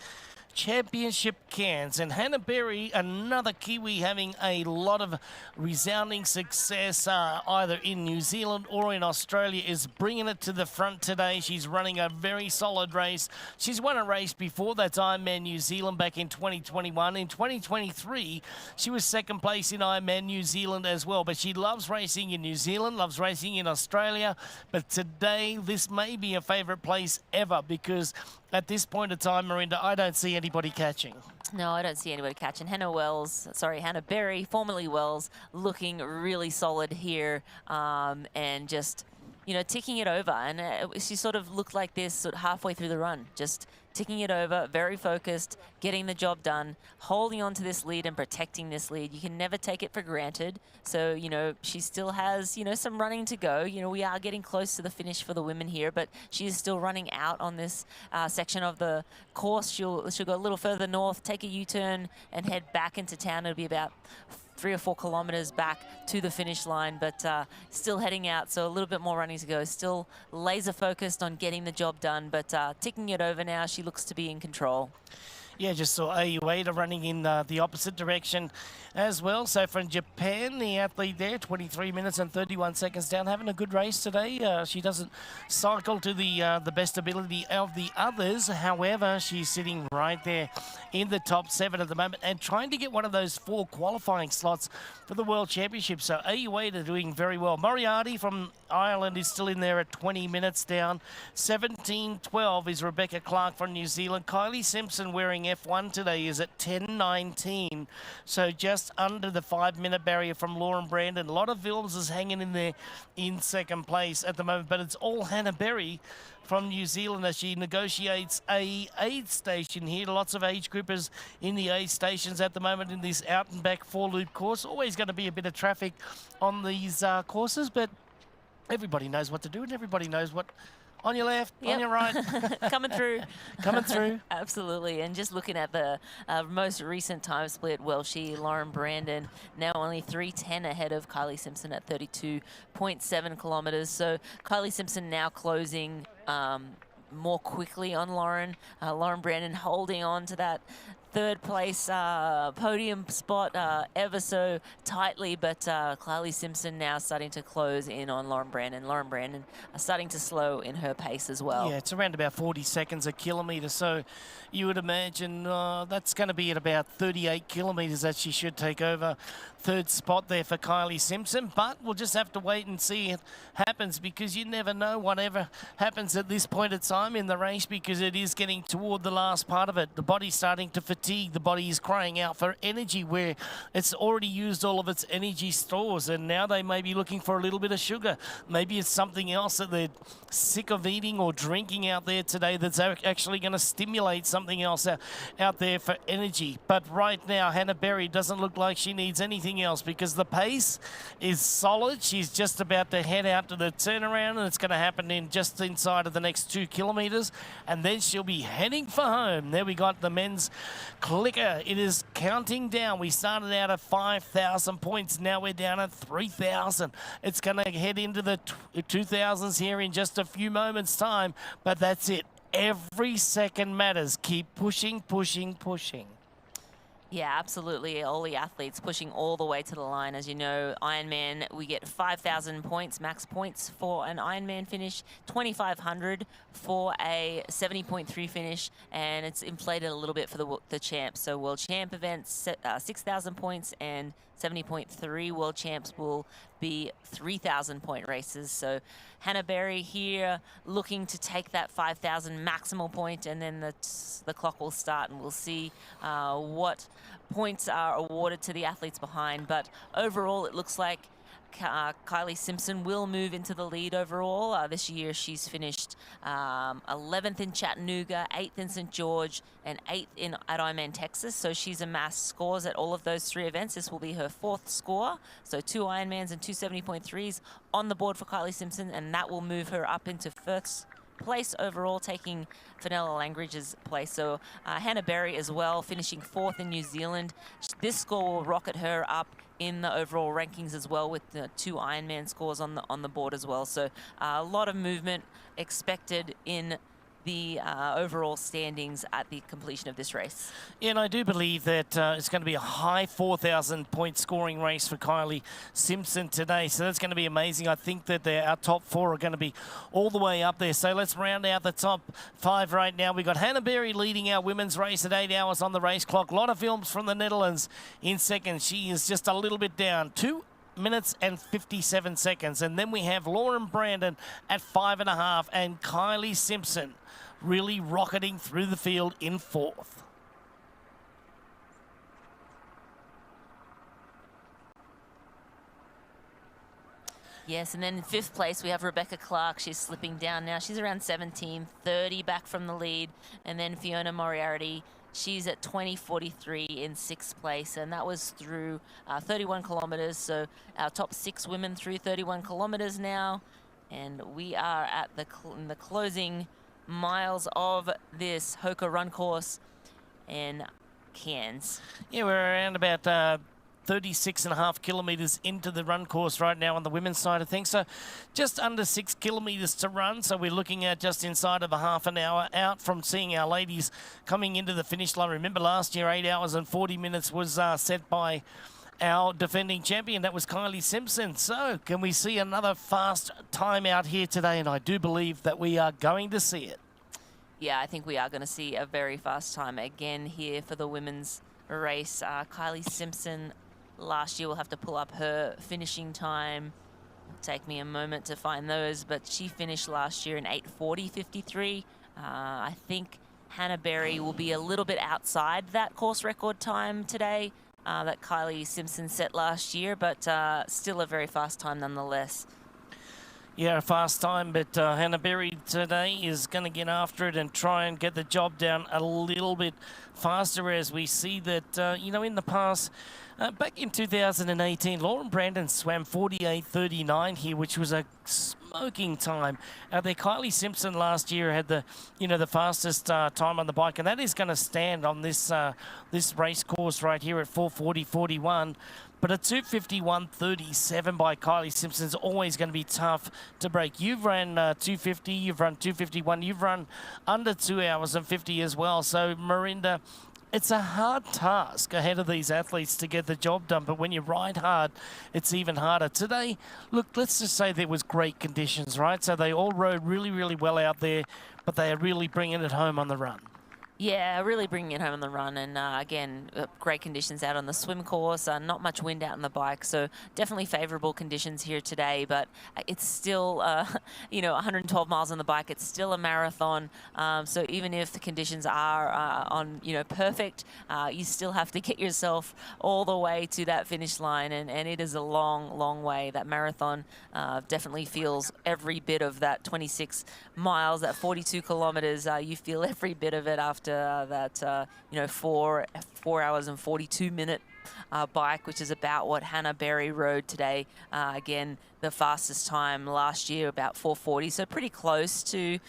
Speaker 1: Championship Cairns, and Hannah Berry, another Kiwi, having a lot of resounding success either in New Zealand or in Australia, is bringing it to the front today. She's running a very solid race. She's won a race before, that's Ironman New Zealand back in 2021. In 2023, she was second place in Ironman New Zealand as well, but she loves racing in New Zealand, loves racing in Australia, but today this may be a favourite place ever, because at this point of time, Marinda, I don't see anybody catching.
Speaker 2: No, I don't see anybody catching. Hannah Berry, formerly Wells, looking really solid here, and just, you know, ticking it over. And she sort of looked like this sort of halfway through the run, just ticking it over, very focused, getting the job done, holding on to this lead and protecting this lead. You can never take it for granted. So, you know, she still has, you know, some running to go. You know, we are getting close to the finish for the women here, but she is still running out on this section of the course. She'll go a little further north, take a U-turn and head back into town. It'll be about 3 or 4 kilometers back to the finish line, but still heading out, so a little bit more running to go. Still laser focused on getting the job done, but ticking it over now. She looks to be in control.
Speaker 1: Yeah, just saw Ueda running in the opposite direction as well. So from Japan, the athlete there, 23 minutes and 31 seconds down, having a good race today. She doesn't cycle to the best ability of the others. However, she's sitting right there in the top 7 at the moment and trying to get one of those 4 qualifying slots for the World Championship. So Ueda doing very well. Moriarty from Ireland is still in there at 20 minutes down. 17:12 is Rebecca Clark from New Zealand. Kylie Simpson wearing F1 today is at 10:19. So just under the 5-minute barrier from Lauren Brandon. A lot of films is hanging in there in second place at the moment, but it's all Hannah Berry from New Zealand as she negotiates a aid station here. Lots of age groupers in the aid stations at the moment in this out and back 4-loop course. Always going to be a bit of traffic on these courses, but everybody knows what to do and everybody knows what on your left, on your right.
Speaker 2: Coming through.
Speaker 1: Coming through.
Speaker 2: Absolutely. And just looking at the most recent time split, Lauren Brandon now only 3:10 ahead of Kylie Simpson at 32.7 kilometers. So Kylie Simpson now closing more quickly on Lauren. Lauren Brandon holding on to that third place podium spot ever so tightly, but Kylie Simpson now starting to close in on Lauren Brandon. Lauren Brandon starting to slow in her pace as well.
Speaker 1: Yeah, it's around about 40 seconds a kilometre, so you would imagine that's going to be at about 38 kilometres that she should take over third spot there for Kylie Simpson, but we'll just have to wait and see it happens because you never know whatever happens at this point of time in the race because it is getting toward the last part of it. The body's starting to fatigue. The body is crying out for energy where it's already used all of its energy stores and now they may be looking for a little bit of sugar. Maybe it's something else that they're sick of eating or drinking out there today that's actually going to stimulate something else out there for energy. But right now, Hannah Berry doesn't look like she needs anything else because the pace is solid. She's just about to head out to the turnaround and it's going to happen in just inside of the next 2 kilometres and then she'll be heading for home. There we got the men's clicker. It is counting down. We started out at 5,000 points. Now we're down at 3,000. It's going to head into the 2,000s here in just a few moments time, but that's it. Every second matters. Keep pushing, pushing, pushing.
Speaker 2: Yeah, absolutely. All the athletes pushing all the way to the line. As you know, Ironman, we get 5,000 points, max points for an Ironman finish, 2,500 for a 70.3 finish, and it's inflated a little bit for the champs. So World Champ events, 6,000 points, and 70.3 World Champs will be 3,000 point races. So Hannah Berry here looking to take that 5,000 maximal point, and then the clock will start and we'll see what points are awarded to the athletes behind. But overall, it looks like Kylie Simpson will move into the lead overall. This year she's finished 11th in Chattanooga, 8th in St. George, and 8th at Ironman Texas. So she's amassed scores at all of those 3 events. This will be her 4th score. So 2 Ironmans and 2 70.3s on the board for Kylie Simpson, and that will move her up into first place overall, taking Fenella Langridge's place. So Hannah Berry as well, finishing 4th in New Zealand. This score will rocket her up in the overall rankings as well, with the 2 Ironman scores on the board as well. So a lot of movement expected in the overall standings at the completion of this race.
Speaker 1: Yeah, and I do believe that it's going to be a high 4,000 point scoring race for Kylie Simpson today. So that's going to be amazing. I think that our top 4 are going to be all the way up there. So let's round out the top 5 right now. We've got Hannah Berry leading our women's race at 8 hours on the race clock. A lot of films from the Netherlands in second. She is just a little bit down. 2 minutes and 57 seconds. And then we have Lauren Brandon at 5.5 and Kylie Simpson really rocketing through the field in 4th.
Speaker 2: Yes, and then in 5th place, we have Rebecca Clark. She's slipping down now. She's around 17:30 back from the lead. And then Fiona Moriarty, she's at 20:43 in 6th place, and that was through 31 kilometers. So our top 6 women through 31 kilometers now. And we are at in the closing miles of this Hoka run course in Cairns.
Speaker 1: Yeah, we're around about 36.5 kilometres into the run course right now on the women's side of things. So just under 6 kilometres to run. So we're looking at just inside of a half an hour out from seeing our ladies coming into the finish line. Remember last year, 8 hours and 40 minutes was set by our defending champion. That was Kylie Simpson. So can we see another fast time out here today? And I do believe that we are going to see it.
Speaker 2: Yeah, I think we are going to see a very fast time again here for the women's race. Kylie Simpson last year, we'll have to pull up her finishing time. It'll take me a moment to find those, but she finished last year in 8:40.53. I think Hannah Berry will be a little bit outside that course record time today that Kylie Simpson set last year, but still a very fast time nonetheless.
Speaker 1: Yeah, a fast time, but Hannah Berry today is going to get after it and try and get the job down a little bit faster, as we see that, you know, in the past, back in 2018, Lauren Brandon swam 48:39 here, which was a smoking time. There, Kylie Simpson last year had the, you know, the fastest time on the bike, and that is going to stand on this this race course right here at 4:40.41. But a 2:51.37 by Kylie Simpson is always going to be tough to break. You've run 2:50, you've run 2:51, you've run under 2 hours and 50 as well. So, Marinda, it's a hard task ahead of these athletes to get the job done. But when you ride hard, it's even harder. Today, look, let's just say there was great conditions, right? So they all rode really, really well out there, but they are really bringing it home on the run.
Speaker 2: Yeah, really bringing it home on the run, and again, great conditions out on the swim course, not much wind out on the bike, so definitely favourable conditions here today, but it's still, you know, 112 miles on the bike, it's still a marathon, so even if the conditions are on, you know, perfect, you still have to get yourself all the way to that finish line, and it is a long, long way. That marathon definitely feels every bit of that 26 miles, that 42 kilometres, you feel every bit of it after that, you know, 4 hours and 42-minute bike, which is about what Hannah Berry rode today. Again, the fastest time last year, about 4:40, so pretty close to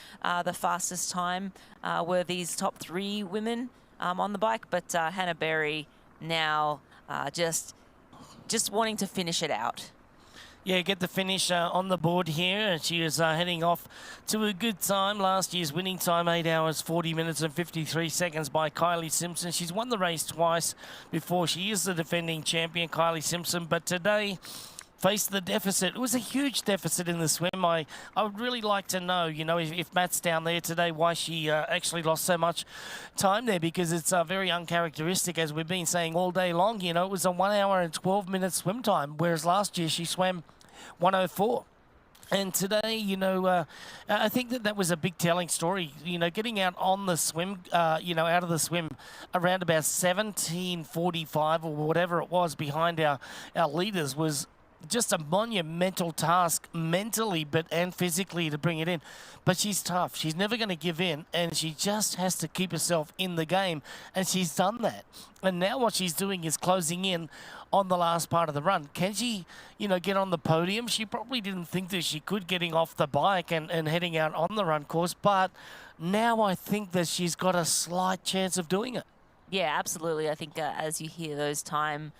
Speaker 2: the fastest time were these top 3 women on the bike. But Hannah Berry now just wanting to finish it out.
Speaker 1: Yeah, get the finish on the board here. And she is heading off to a good time. Last year's winning time, 8 hours, 40 minutes and 53 seconds by Kylie Simpson. She's won the race twice before. She is the defending champion, Kylie Simpson. But today faced the deficit. It was a huge deficit in the swim. I would really like to know, you know, if Matt's down there today, why she actually lost so much time there, because it's very uncharacteristic, as we've been saying all day long. You know, it was a 1 hour and 12-minute swim time, whereas last year she swam 1:04. And today, you know, I think that was a big telling story. You know, getting out on the swim, you know, out of the swim around about 17:45 or whatever it was behind our leaders was just a monumental task mentally and physically to bring it in. But she's tough. She's never going to give in, and she just has to keep herself in the game, and she's done that. And now what she's doing is closing in on the last part of the run. Can she, you know, get on the podium? She probably didn't think that she could, getting off the bike and heading out on the run course, but now I think that she's got a slight chance of doing it.
Speaker 2: Yeah, absolutely. I think as you hear those time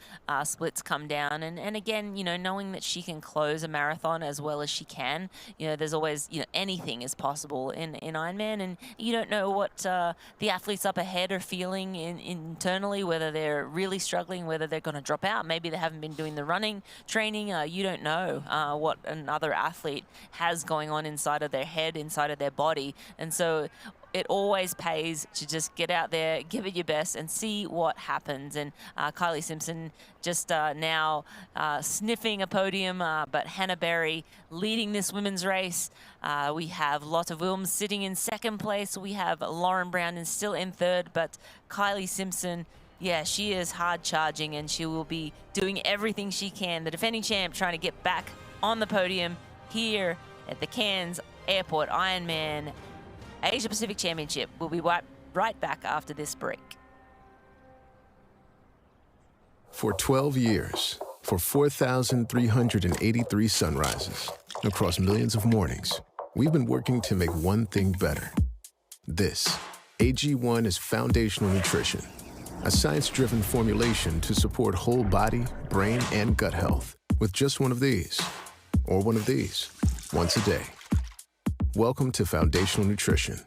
Speaker 2: splits come down, and again, you know, knowing that she can close a marathon as well as she can, you know, there's always, you know, anything is possible in Ironman, and you don't know what the athletes up ahead are feeling internally, whether they're really struggling, whether they're going to drop out, maybe they haven't been doing the running training. You don't know what another athlete has going on inside of their head, inside of their body, and so it always pays to just get out there, give it your best, and see what happens. And Kylie Simpson just now sniffing a podium, but Hannah Berry leading this women's race. We have Lotte Wilms sitting in second place. We have Lauren Brandon still in third, but Kylie Simpson, yeah, she is hard charging, and she will be doing everything she can. The defending champ trying to get back on the podium here at the Cairns Airport Ironman Asia Pacific Championship. We'll be right back after this break.
Speaker 5: For 12 years, for 4,383 sunrises, across millions of mornings, we've been working to make one thing better. This, AG1 is foundational nutrition, a science-driven formulation to support whole body, brain, and gut health with just one of these, or one of these, once a day. Welcome to Foundational Nutrition.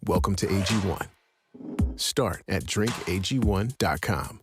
Speaker 5: Welcome to AG1. Start at drinkag1.com.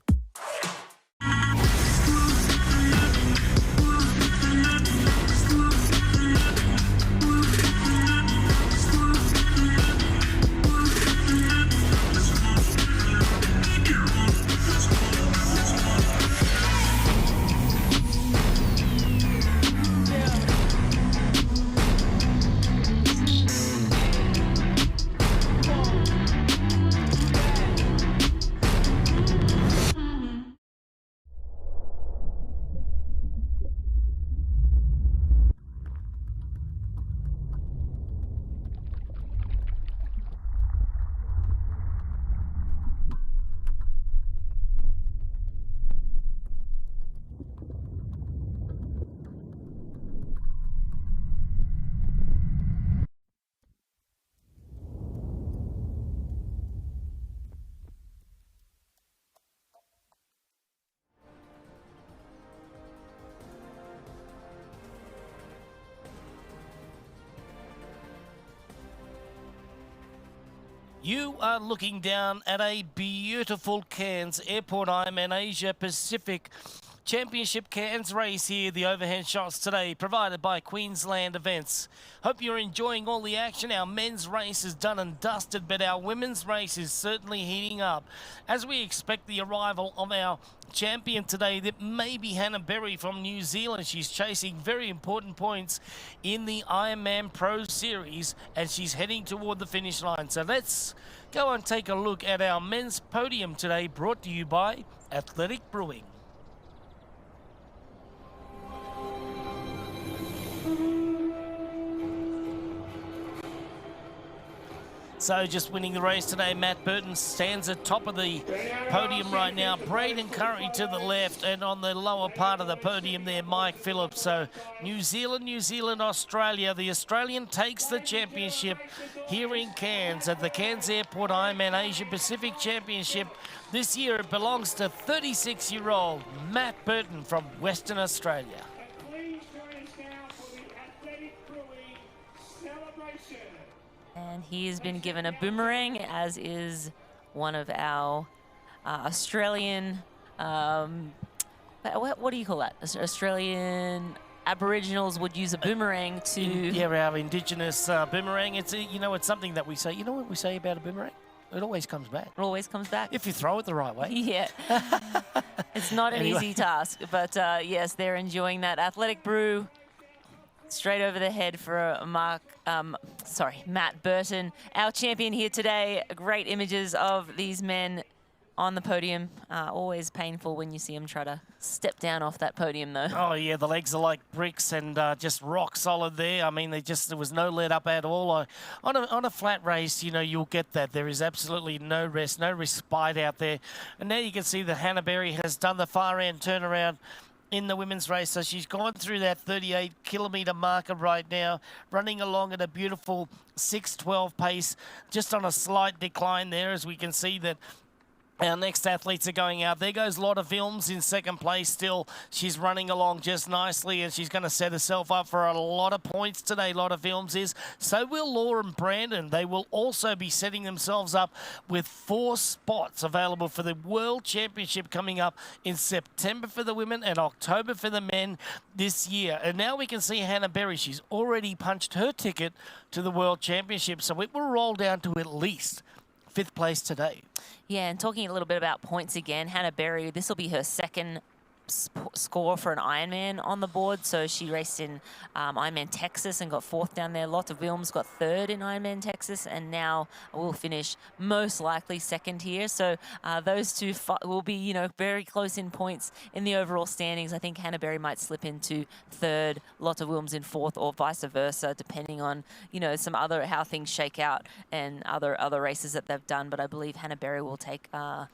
Speaker 1: You are looking down at a beautiful Cairns Airport Ironman Asia Pacific Championship Cairns race here. The overhead shots today provided by Queensland Events. Hope you're enjoying all the action. Our men's race is done and dusted, but our women's race is certainly heating up as we expect the arrival of our champion today. That may be Hannah Berry from New Zealand. She's chasing very important points in the Ironman Pro Series and she's heading toward the finish line. So let's go and take a look at our men's podium today, brought to you by Athletic Brewing. So just winning the race today, Matt Burton stands at top of the podium right now. Braden Curry to the left, and on the lower part of the podium there, Mike Phillips. So New Zealand, Australia. The Australian takes the championship here in Cairns at the Cairns Airport Ironman Asia Pacific Championship. This year it belongs to 36-year-old Matt Burton from Western Australia.
Speaker 2: And he has been given a boomerang, as is one of our Australian, what do you call that? Australian Aboriginals would use a boomerang to...
Speaker 1: Yeah, our Indigenous boomerang. It's, it's something that we say. You know what we say about a boomerang? It always comes back.
Speaker 2: It always comes back.
Speaker 1: If you throw it the right way.
Speaker 2: Yeah. It's not an easy task, but yes, they're enjoying that. Athletic Brew. Straight over the head for Matt Burton, our champion here today. Great images of these men on the podium. Always painful when you see them try to step down off that podium, though.
Speaker 1: Oh, yeah, the legs are like bricks and just rock solid there. I mean, there was no let up at all. On a flat race, you'll get that. There is absolutely no rest, no respite out there. And now you can see that Hannah Berry has done the far end turnaround in the women's race. So she's gone through that 38-kilometre marker right now, running along at a beautiful 6:12 pace, just on a slight decline there, as we can see that our next athletes are going out. There goes Lotta Vilms in second place still. She's running along just nicely, and she's going to set herself up for a lot of points today, Lotta Vilms is. So will Laura and Brandon. They will also be setting themselves up with 4 spots available for the World Championship coming up in September for the women and October for the men this year. And now we can see Hannah Berry. She's already punched her ticket to the World Championship, so it will roll down to at least 5th place today.
Speaker 2: Yeah, and talking a little bit about points again, Hannah Berry, this will be her second score for an Ironman on the board. So she raced in Ironman Texas and got 4th down there. Lotta Vilms got 3rd in Ironman Texas, and now will finish most likely 2nd here. So those two will be, very close in points in the overall standings. I think Hannah Berry might slip into 3rd, Lotta Vilms in 4th, or vice versa, depending on, some other how things shake out and other races that they've done. But I believe Hannah Berry will take the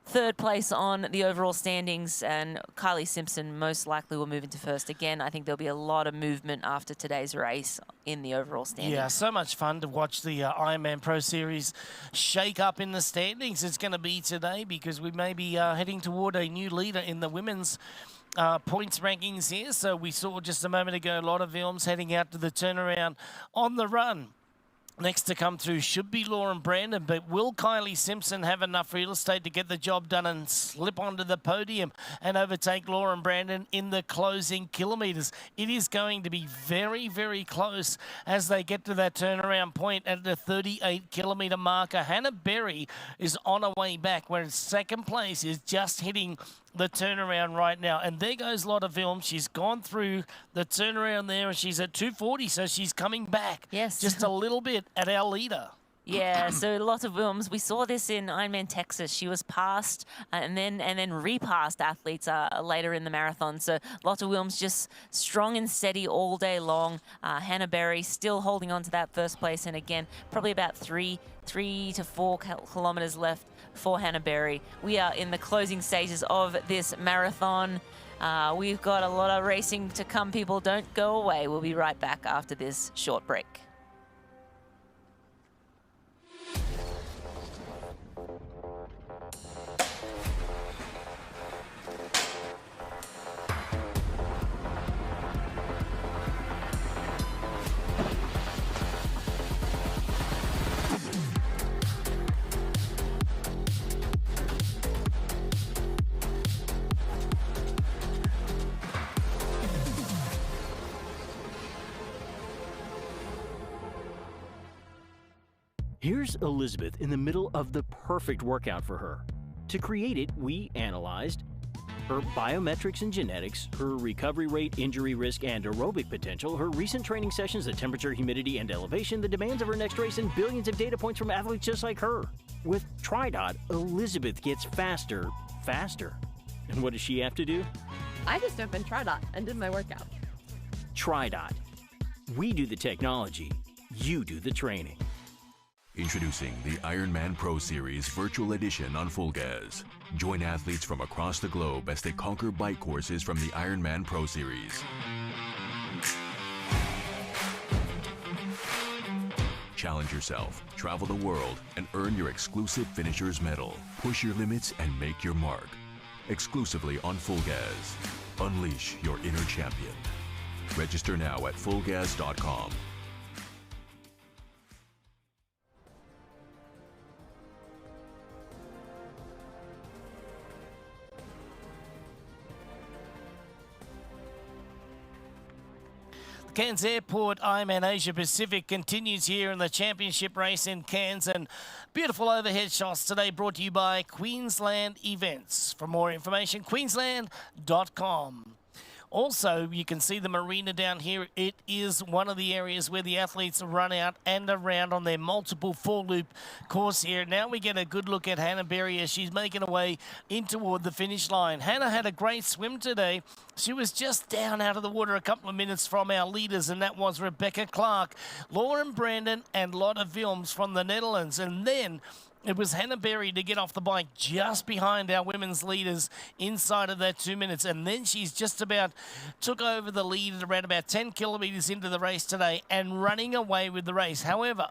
Speaker 2: third place on the overall standings, and Kylie Simpson most likely will move into first again. I think there'll be a lot of movement after today's race in the overall standings.
Speaker 1: Yeah, so much fun to watch the Ironman Pro Series shake up in the standings. It's going to be today because we may be heading toward a new leader in the women's points rankings here. So we saw just a moment ago a lot of films heading out to the turnaround on the run. Next to come through should be Lauren Brandon, but will Kylie Simpson have enough real estate to get the job done and slip onto the podium and overtake Lauren Brandon in the closing kilometres? It is going to be very, very close as they get to that turnaround point at the 38-kilometre marker. Hannah Berry is on her way back, whereas second place is just hitting the turnaround right now. And there goes Lotta Vilm. She's gone through the turnaround there and she's at 2:40, so she's coming back.
Speaker 2: Yes.
Speaker 1: Just a little bit at our leader.
Speaker 2: Yeah, so lots of Wilms. We saw this in Ironman Texas. She was passed and then repassed athletes later in the marathon. So lots of Wilms just strong and steady all day long. Hannah Berry still holding on to that first place, and again, probably about 3 to 4 kilometers left for Hannah Berry. We are in the closing stages of this marathon. We've got a lot of racing to come, people. Don't go away. We'll be right back after this short break.
Speaker 8: Here's Elizabeth in the middle of the perfect workout for her. To create it, we analyzed her biometrics and genetics, her recovery rate, injury risk, and aerobic potential, her recent training sessions, the temperature, humidity, and elevation, the demands of her next race, and billions of data points from athletes just like her. With TriDot, Elizabeth gets faster. And what does she have to do?
Speaker 17: I just opened TriDot and did my workout.
Speaker 8: TriDot. We do the technology, you do the training.
Speaker 4: Introducing the Ironman Pro Series Virtual Edition on Full Gas. Join athletes from across the globe as they conquer bike courses from the Ironman Pro Series. Challenge yourself, travel the world, and earn your exclusive finisher's medal. Push your limits and make your mark. Exclusively on Full Gas. Unleash your inner champion. Register now at fullgas.com.
Speaker 1: Cairns Airport Ironman Asia Pacific continues here in the championship race in Cairns, and beautiful overhead shots today brought to you by Queensland Events. For more information, queensland.com. Also, you can see the marina down here. It is one of the areas where the athletes run out and around on their multiple four-loop course here. Now we get a good look at Hannah Berry as she's making her way in toward the finish line. Hannah had a great swim today. She was just down out of the water a couple of minutes from our leaders, and that was Rebecca Clark, Lauren Brandon, and Lotte Vilms from the Netherlands. And then it was Hannah Berry to get off the bike just behind our women's leaders inside of that 2 minutes. And then she's just about took over the lead at around about 10 kilometres into the race today and running away with the race. However,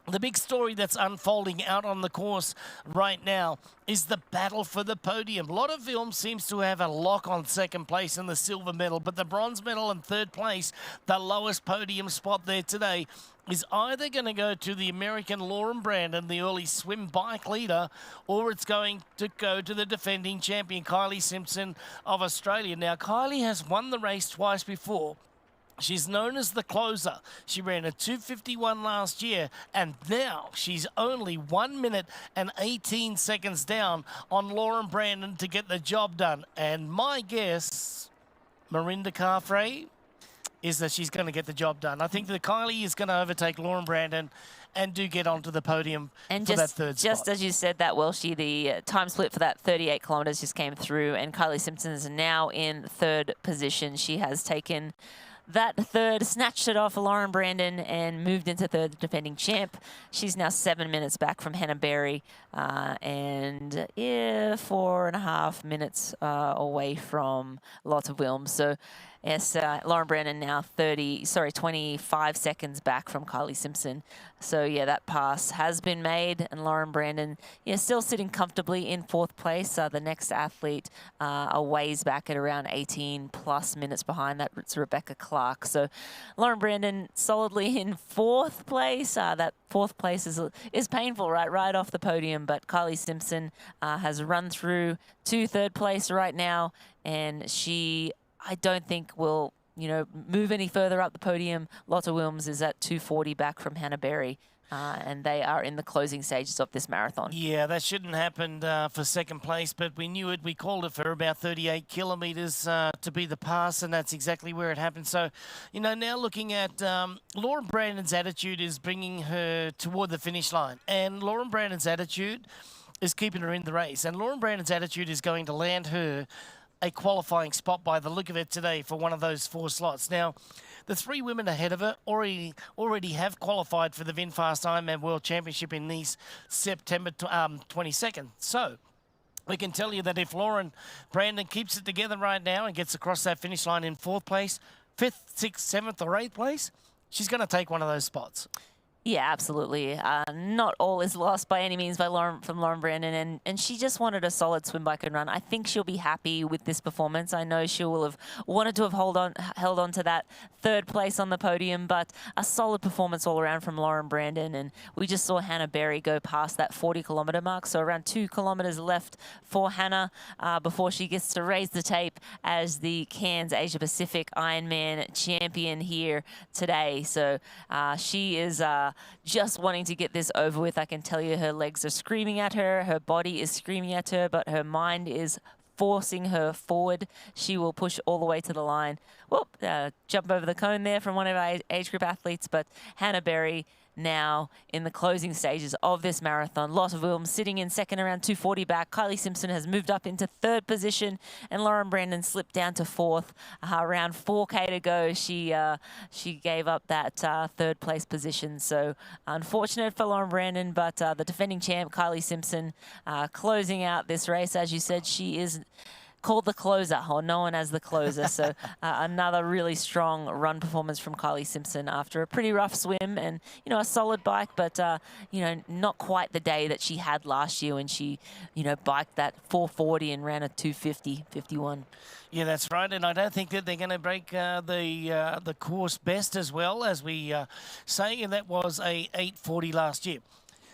Speaker 1: the big story that's unfolding out on the course right now is the battle for the podium. Lotte Vilm seems to have a lock on second place in the silver medal, but the bronze medal and third place, the lowest podium spot there today, is either going to go to the American Lauren Brandon, the early swim bike leader, or it's going to go to the defending champion, Kylie Simpson of Australia. Now, Kylie has won the race twice before. She's known as the closer. She ran a 2:51 last year, and now she's only 1 minute and 18 seconds down on Lauren Brandon to get the job done. And my guess, Marinda Carfrae, is that she's going to get the job done. I think that Kylie is going to overtake Lauren Brandon and do get onto the podium
Speaker 2: and
Speaker 1: for that third spot.
Speaker 2: Just as you said that, Welshie, the time split for that 38 kilometres just came through, and Kylie Simpson is now in third position. She has taken that third, snatched it off Lauren Brandon and moved into third, the defending champ. She's now 7 minutes back from Hannah Berry and 4.5 minutes away from Lotte Wilms. So yes, Lauren Brandon now 25 seconds back from Kylie Simpson. So yeah, that pass has been made, and Lauren Brandon, still sitting comfortably in 4th place. The next athlete a ways back at around 18 plus minutes behind that. It's Rebecca Clark. So Lauren Brandon solidly in 4th place. That 4th place is painful, right off the podium. But Kylie Simpson has run through to 3rd place right now, and I don't think will move any further up the podium. Lotte Wilms is at 2:40 back from Hannah Berry. And they are in the closing stages of this marathon.
Speaker 1: Yeah, that shouldn't happen for 2nd place, but we knew it. We called it for about 38 kilometres to be the pass, and that's exactly where it happened. So, now looking at Lauren Brandon's attitude is bringing her toward the finish line. And Lauren Brandon's attitude is keeping her in the race. And Lauren Brandon's attitude is going to land her a qualifying spot by the look of it today for one of those 4 slots. Now, the 3 women ahead of her already have qualified for the VinFast Ironman World Championship in Nice, September 22nd. So we can tell you that if Lauren Brandon keeps it together right now and gets across that finish line in 4th place, 5th, 6th, 7th or 8th place, she's going to take one of those spots.
Speaker 2: Yeah, absolutely. Not all is lost by any means from Lauren Brandon, and she just wanted a solid swim, bike, and run. I think she'll be happy with this performance. I know she will have wanted to have held on to that 3rd place on the podium, but a solid performance all around from Lauren Brandon. And we just saw Hannah Berry go past that 40-kilometre mark, so around 2 kilometres left for Hannah before she gets to raise the tape as the Cairns Asia Pacific Ironman champion here today. So she is just wanting to get this over with. I can tell you her legs are screaming at her, her body is screaming at her, but her mind is forcing her forward. She will push all the way to the line. Whoop, jump over the cone there from one of our age group athletes, but Hannah Berry now in the closing stages of this marathon. Lotte Wilms sitting in 2nd, around 2:40 back. Kylie Simpson has moved up into 3rd position, and Lauren Brandon slipped down to 4th. Around 4K to go, she gave up that 3rd place position. So unfortunate for Lauren Brandon, but the defending champ, Kylie Simpson, closing out this race. As you said, she is called the closer, or known as the closer. So another really strong run performance from Kylie Simpson after a pretty rough swim and, a solid bike, but, not quite the day that she had last year when she, biked that 440 and ran a 250.51.
Speaker 1: Yeah, that's right, and I don't think that they're going to break the course best as well, as we say, and that was a 840 last year.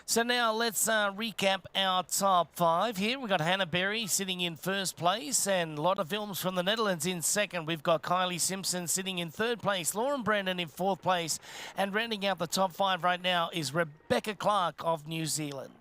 Speaker 1: So now let's recap our top 5 here. We've got Hannah Berry sitting in 1st place and Lotte Wilms from the Netherlands in 2nd. We've got Kylie Simpson sitting in 3rd place, Lauren Brandon in 4th place, and rounding out the top 5 right now is Rebecca Clark of New Zealand.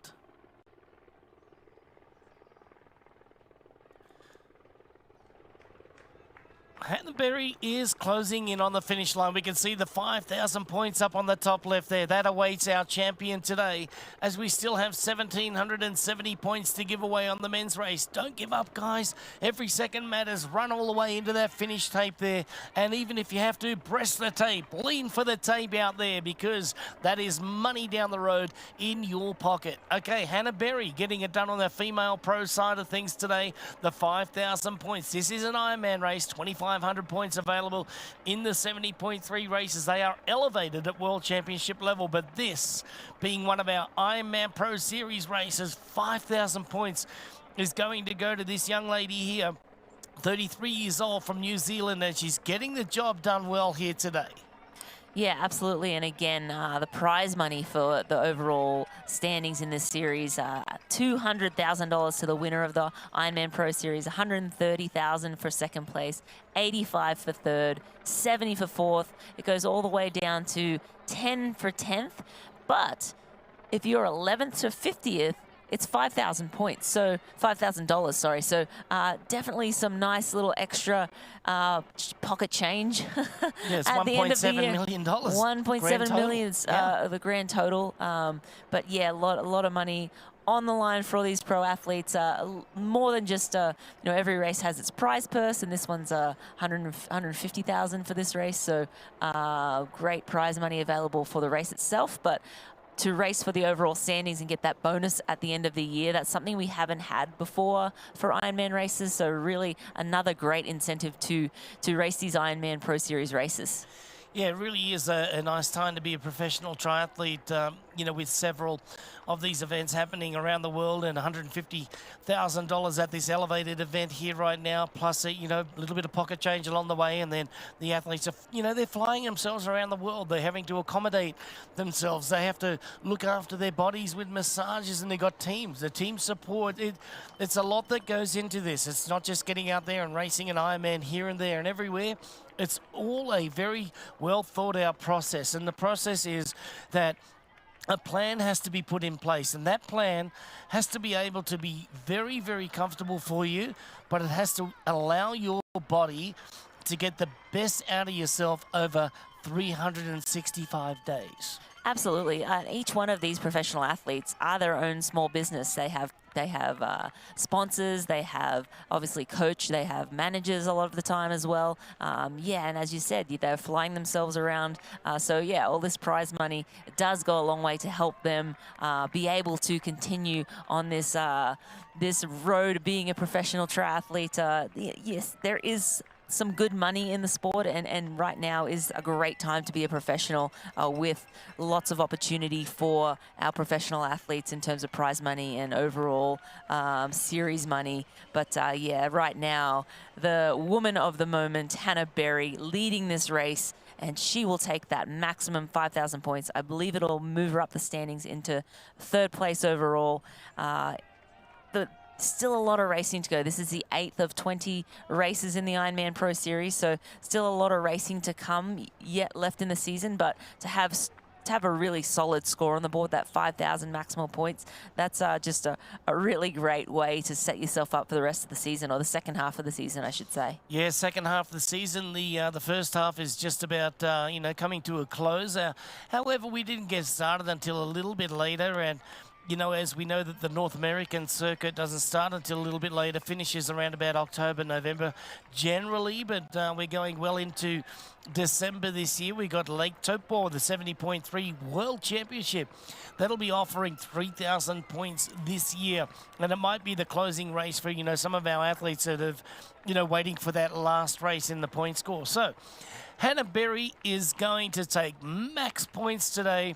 Speaker 1: Hannah Berry is closing in on the finish line. We can see the 5,000 points up on the top left there. That awaits our champion today, as we still have 1,770 points to give away on the men's race. Don't give up, guys. Every second matters. Run all the way into that finish tape there. And even if you have to, press the tape. Lean for the tape out there, because that is money down the road in your pocket. Okay, Hannah Berry getting it done on the female pro side of things today. The 5,000 points. This is an Ironman race. 2,500 points available in the 70.3 races. They are elevated at World Championship level, but this being one of our Ironman Pro Series races, 5,000 points is going to go to this young lady here, 33 years old from New Zealand, and she's getting the job done well here today.
Speaker 2: Yeah, absolutely. And again, the prize money for the overall standings in this series, $200,000 to the winner of the Ironman Pro Series, $130,000 for 2nd place, $85,000 for 3rd, $70,000 for 4th. It goes all the way down to $10,000 for 10th. But if you're 11th to 50th, it's 5,000 points, so $5,000, sorry. So definitely some nice little extra pocket change.
Speaker 1: Yeah, it's
Speaker 2: at the end of the year.
Speaker 1: $1.7 million.
Speaker 2: 1.7 million is the grand total. But yeah, a lot of money on the line for all these pro athletes. More than just, every race has its prize purse, and this one's 150,000 for this race. So great prize money available for the race itself, but to race for the overall standings and get that bonus at the end of the year, that's something we haven't had before for Ironman races. So really another great incentive to race these Ironman Pro Series races.
Speaker 1: Yeah, it really is a nice time to be a professional triathlete, with several of these events happening around the world, and $150,000 at this elevated event here right now, plus a little bit of pocket change along the way, and then the athletes are, they're flying themselves around the world. They're having to accommodate themselves. They have to look after their bodies with massages, and they've got teams, the team support. It's a lot that goes into this. It's not just getting out there and racing an Ironman here and there and everywhere. It's all a very well thought out process, and the process is that a plan has to be put in place, and that plan has to be able to be very, very comfortable for you, but it has to allow your body to get the best out of yourself over 365 days.
Speaker 2: Absolutely. Each one of these professional athletes are their own small business. They have sponsors, they have obviously coach, they have managers a lot of the time as well. And as you said, they're flying themselves around. All this prize money does go a long way to help them be able to continue on this this road being a professional triathlete. Yes, there is some good money in the sport, and right now is a great time to be a professional with lots of opportunity for our professional athletes in terms of prize money and overall series money. But right now, the woman of the moment, Hannah Berry, leading this race, and she will take that maximum 5,000 points. I believe it'll move her up the standings into 3rd place overall. Still a lot of racing to go. This is the 8th of 20 races in the Ironman Pro Series, so still a lot of racing to come yet left in the season. But to have a really solid score on the board, that 5,000 maximal points, that's just a really great way to set yourself up for the rest of the season, or the second half of the season, I should say.
Speaker 1: Yeah, second half of the season. The first half is just about coming to a close. However, we didn't get started until a little bit later, and as we know that the North American circuit doesn't start until a little bit later, finishes around about October, November generally, but we're going well into December this year. We got Lake Taupo, the 70.3 World Championship. That'll be offering 3,000 points this year, and it might be the closing race for, some of our athletes that have, waiting for that last race in the point score. So Hannah Berry is going to take max points today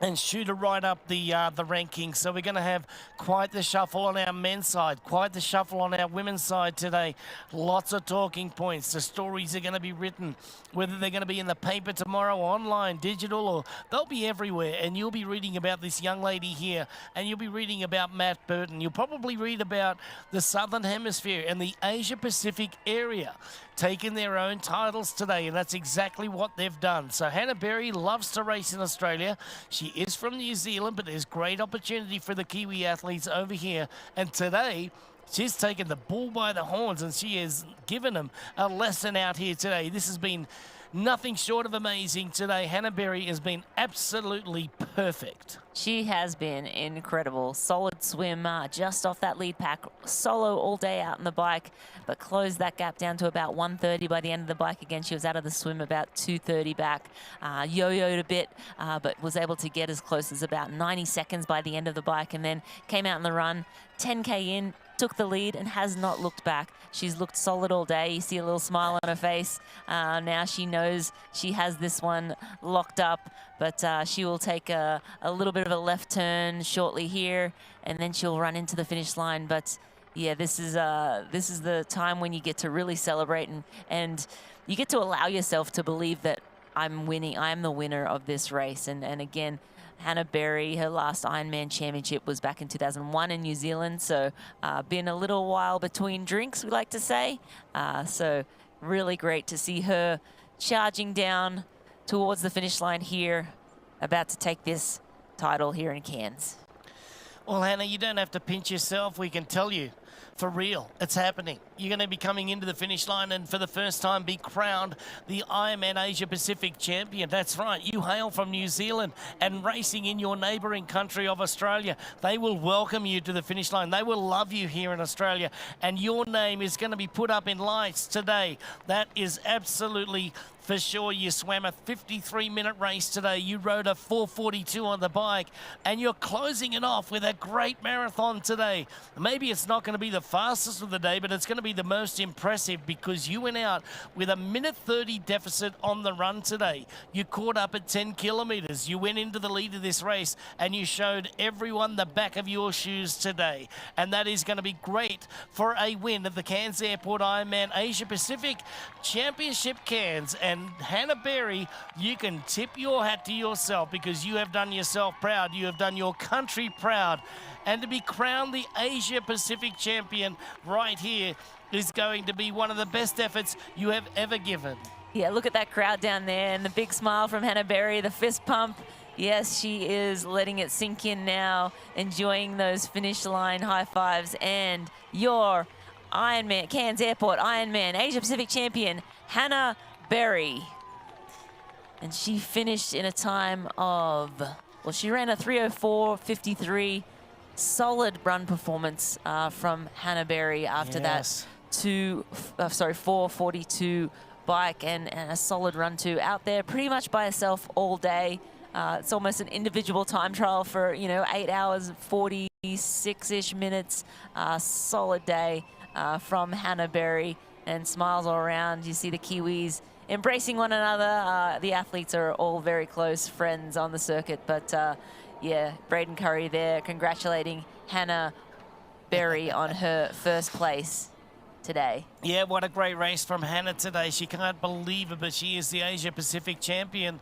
Speaker 1: and shoot her right up the rankings. So we're going to have quite the shuffle on our men's side, quite the shuffle on our women's side today. Lots of talking points. The stories are going to be written, whether they're going to be in the paper tomorrow, online, digital, or they'll be everywhere. And you'll be reading about this young lady here, and you'll be reading about Matt Burton. You'll probably read about the Southern Hemisphere and the Asia-Pacific area taking their own titles today, and that's exactly what they've done. So Hannah Berry loves to race in Australia. She is from New Zealand, but there's great opportunity for the Kiwi athletes over here. And today, she's taken the bull by the horns, and she has given them a lesson out here today. This has been nothing short of amazing today. Hannah Berry has been absolutely perfect.
Speaker 2: She has been incredible. Solid swim, just off that lead pack. Solo all day out on the bike, but closed that gap down to about 1:30 by the end of the bike. Again, she was out of the swim about 2:30 back. Yo-yoed a bit, but was able to get as close as about 90 seconds by the end of the bike, and then came out in the run, 10K in, took the lead, and has not looked back. She's looked solid all day. You see a little smile on her face. Now she knows she has this one locked up, but she will take a little bit of a left turn shortly here, and then she'll run into the finish line. But yeah, this is the time when you get to really celebrate, and you get to allow yourself to believe that I'm winning. I'm the winner of this race. And again, Hannah Berry, her last Ironman championship was back in 2001 in New Zealand. So been a little while between drinks, we like to say. So really great to see her charging down towards the finish line here, about to take this title here in Cairns.
Speaker 1: Well, Hannah, you don't have to pinch yourself. We can tell you For real, it's happening. You're going to be coming into the finish line and for the first time be crowned the Ironman Asia Pacific champion. That's right, you hail from New Zealand and racing in your neighbouring country of Australia. They will welcome you to the finish line. They will love you here in Australia, and your name is going to be put up in lights today. That is absolutely for sure. You swam a 53-minute race today. You rode a 4:42 on the bike, and you're closing it off with a great marathon today. Maybe it's not going to be the fastest of the day, but it's going to be the most impressive because you went out with a minute 30 deficit on the run today. You caught up at 10 kilometres. You went into the lead of this race, and you showed everyone the back of your shoes today. And that is going to be great for a win at the Cairns Airport Ironman Asia Pacific Championship Cairns. And Hannah Berry, you can tip your hat to yourself because you have done yourself proud. You have done your country proud. And to be crowned the Asia Pacific champion right here is going to be one of the best efforts you have ever given.
Speaker 2: Yeah, look at that crowd down there and the big smile from Hannah Berry, the fist pump. Yes, she is letting it sink in now, enjoying those finish line high fives. And your Ironman, Cairns Airport Ironman Asia Pacific champion, Hannah Berry. And she finished in a time of, well, she ran a 3:04:53. Solid run performance from Hannah Berry after that 4:42 bike and a solid run too. Out there pretty much by herself all day. It's almost an individual time trial for, 8 hours, 46-ish minutes. Solid day from Hannah Berry, and smiles all around. You see the Kiwis embracing one another. The athletes are all very close friends on the circuit, but yeah, Braden Curry there congratulating Hannah Berry on her first place today.
Speaker 1: Yeah, what a great race from Hannah today. She can't believe it, but she is the Asia Pacific champion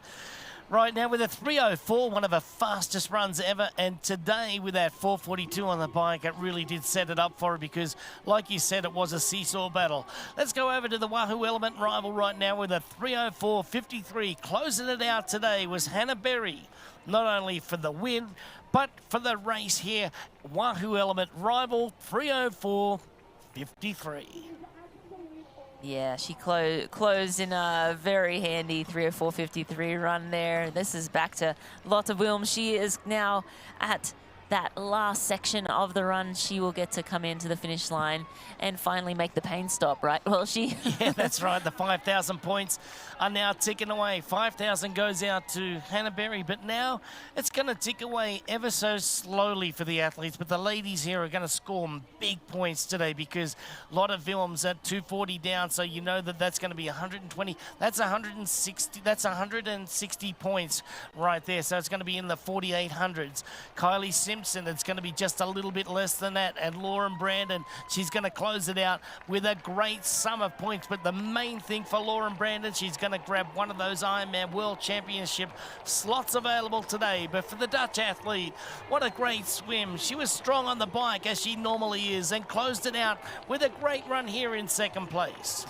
Speaker 1: right now with a 3:04, one of her fastest runs ever. And today with that 4:42 on the bike, it really did set it up for her because, like you said, it was a seesaw battle. Let's go over to the Wahoo Element rival right now with a 3:04:53. Closing it out today was Hannah Berry, not only for the win, but for the race here. Wahoo Element rival 3:04:53.
Speaker 2: Yeah, she closed in a very handy 3:04:53 run there. This is back to Lotte Wilms. She is now at that last section of the run. She will get to come into the finish line and finally make the pain stop, right? Well,
Speaker 1: Yeah, that's right. The 5,000 points are now ticking away. 5,000 goes out to Hannah Berry, but now it's going to tick away ever so slowly for the athletes. But the ladies here are going to score big points today because Lotte Wilms at 240 down, so you know that that's going to be 120. That's 160. That's 160 points right there. So it's going to be in the 4,800s. Kylie Simpson, it's going to be just a little bit less than that. And Lauren Brandon, she's going to close it out with a great sum of points. But the main thing for Lauren Brandon, she's going to grab one of those Ironman World Championship slots available today. But for the Dutch athlete, what a great swim. She was strong on the bike as she normally is and closed it out with a great run here in second place.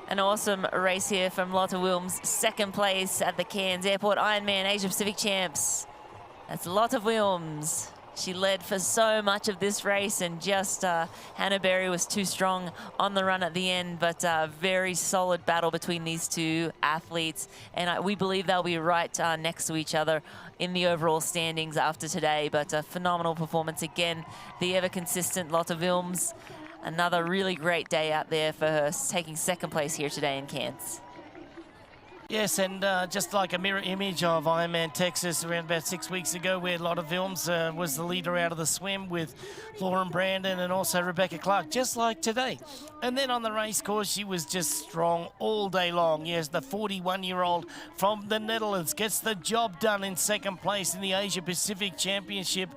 Speaker 2: An awesome race here from Lotte Wilms, second place at the Cairns Airport Ironman Asia Pacific Champs. That's Lotte Wilms. She led for so much of this race, and just Hannah Berry was too strong on the run at the end, but very solid battle between these two athletes. And we believe they'll be right next to each other in the overall standings after today. But a phenomenal performance again. The ever-consistent Lotte Wilms. Another really great day out there for her, taking second place here today in Cairns.
Speaker 1: Yes, and just like a mirror image of Ironman Texas around about 6 weeks ago, where Lotte Wilms was the leader out of the swim with Lauren Brandon and also Rebecca Clark, just like today. And then on the race course, she was just strong all day long. Yes, the 41-year-old from the Netherlands gets the job done in second place in the Asia Pacific Championship.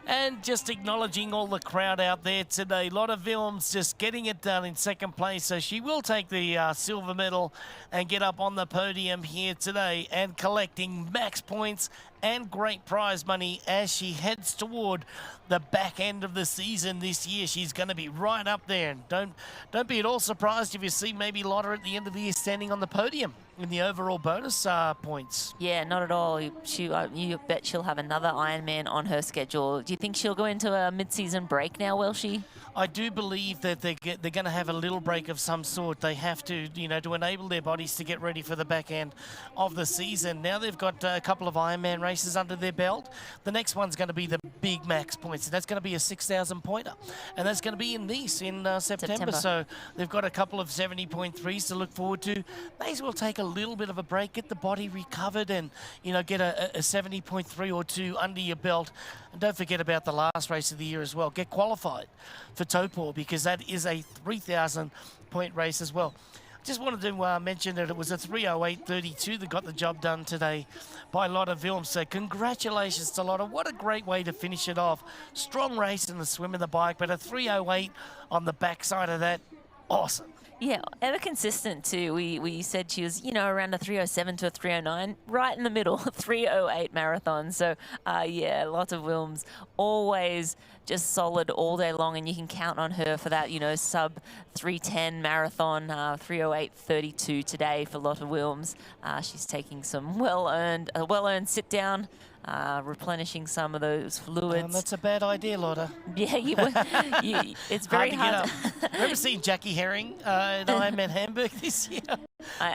Speaker 1: And just acknowledging all the crowd out there today. Lotte Wilms just getting it done in second place. So she will take the silver medal and get up on the podium here today and collecting max points and great prize money as she heads toward the back end of the season this year. She's going to be right up there. And don't be at all surprised if you see maybe Lotta at the end of the year standing on the podium in the overall bonus points.
Speaker 2: Yeah, not at all. You bet she'll have another Ironman on her schedule. Do you think she'll go into a mid-season break now, will she?
Speaker 1: I do believe that they're going to have a little break of some sort. They have to, you know, to enable their bodies to get ready for the back end of the season. Now they've got a couple of Ironman races under their belt. The next one's going to be the big max points, and that's going to be a 6,000 pointer, and that's going to be in Nice in September. So they've got a couple of 70.3s to look forward to. May as well take a little bit of a break, get the body recovered, and you know, get a 70.3 or 2 under your belt. And don't forget about the last race of the year as well. Get qualified for Topor, because that is a 3,000 point race as well. Just wanted to mention that it was a 3:08:32 that got the job done today by Lotta Vilm. So congratulations to Lotta. What a great way to finish it off. Strong race in the swim and the bike, but a 3:08 on the backside of that. Awesome.
Speaker 2: Yeah, ever consistent too. We said she was, you know, around a 3:07 to a 3:09, right in the middle, 3:08 marathon. So, yeah, lots of Wilms, always just solid all day long, and you can count on her for that, you know, sub 3:10 marathon, 3:08:32 today for Lotta Wilms. She's taking some well-earned sit down. Replenishing some of those fluids.
Speaker 1: That's a bad idea, Lotta.
Speaker 2: Yeah, it's very hard.
Speaker 1: Remember seeing Jackie Herring in Ironman Hamburg this year?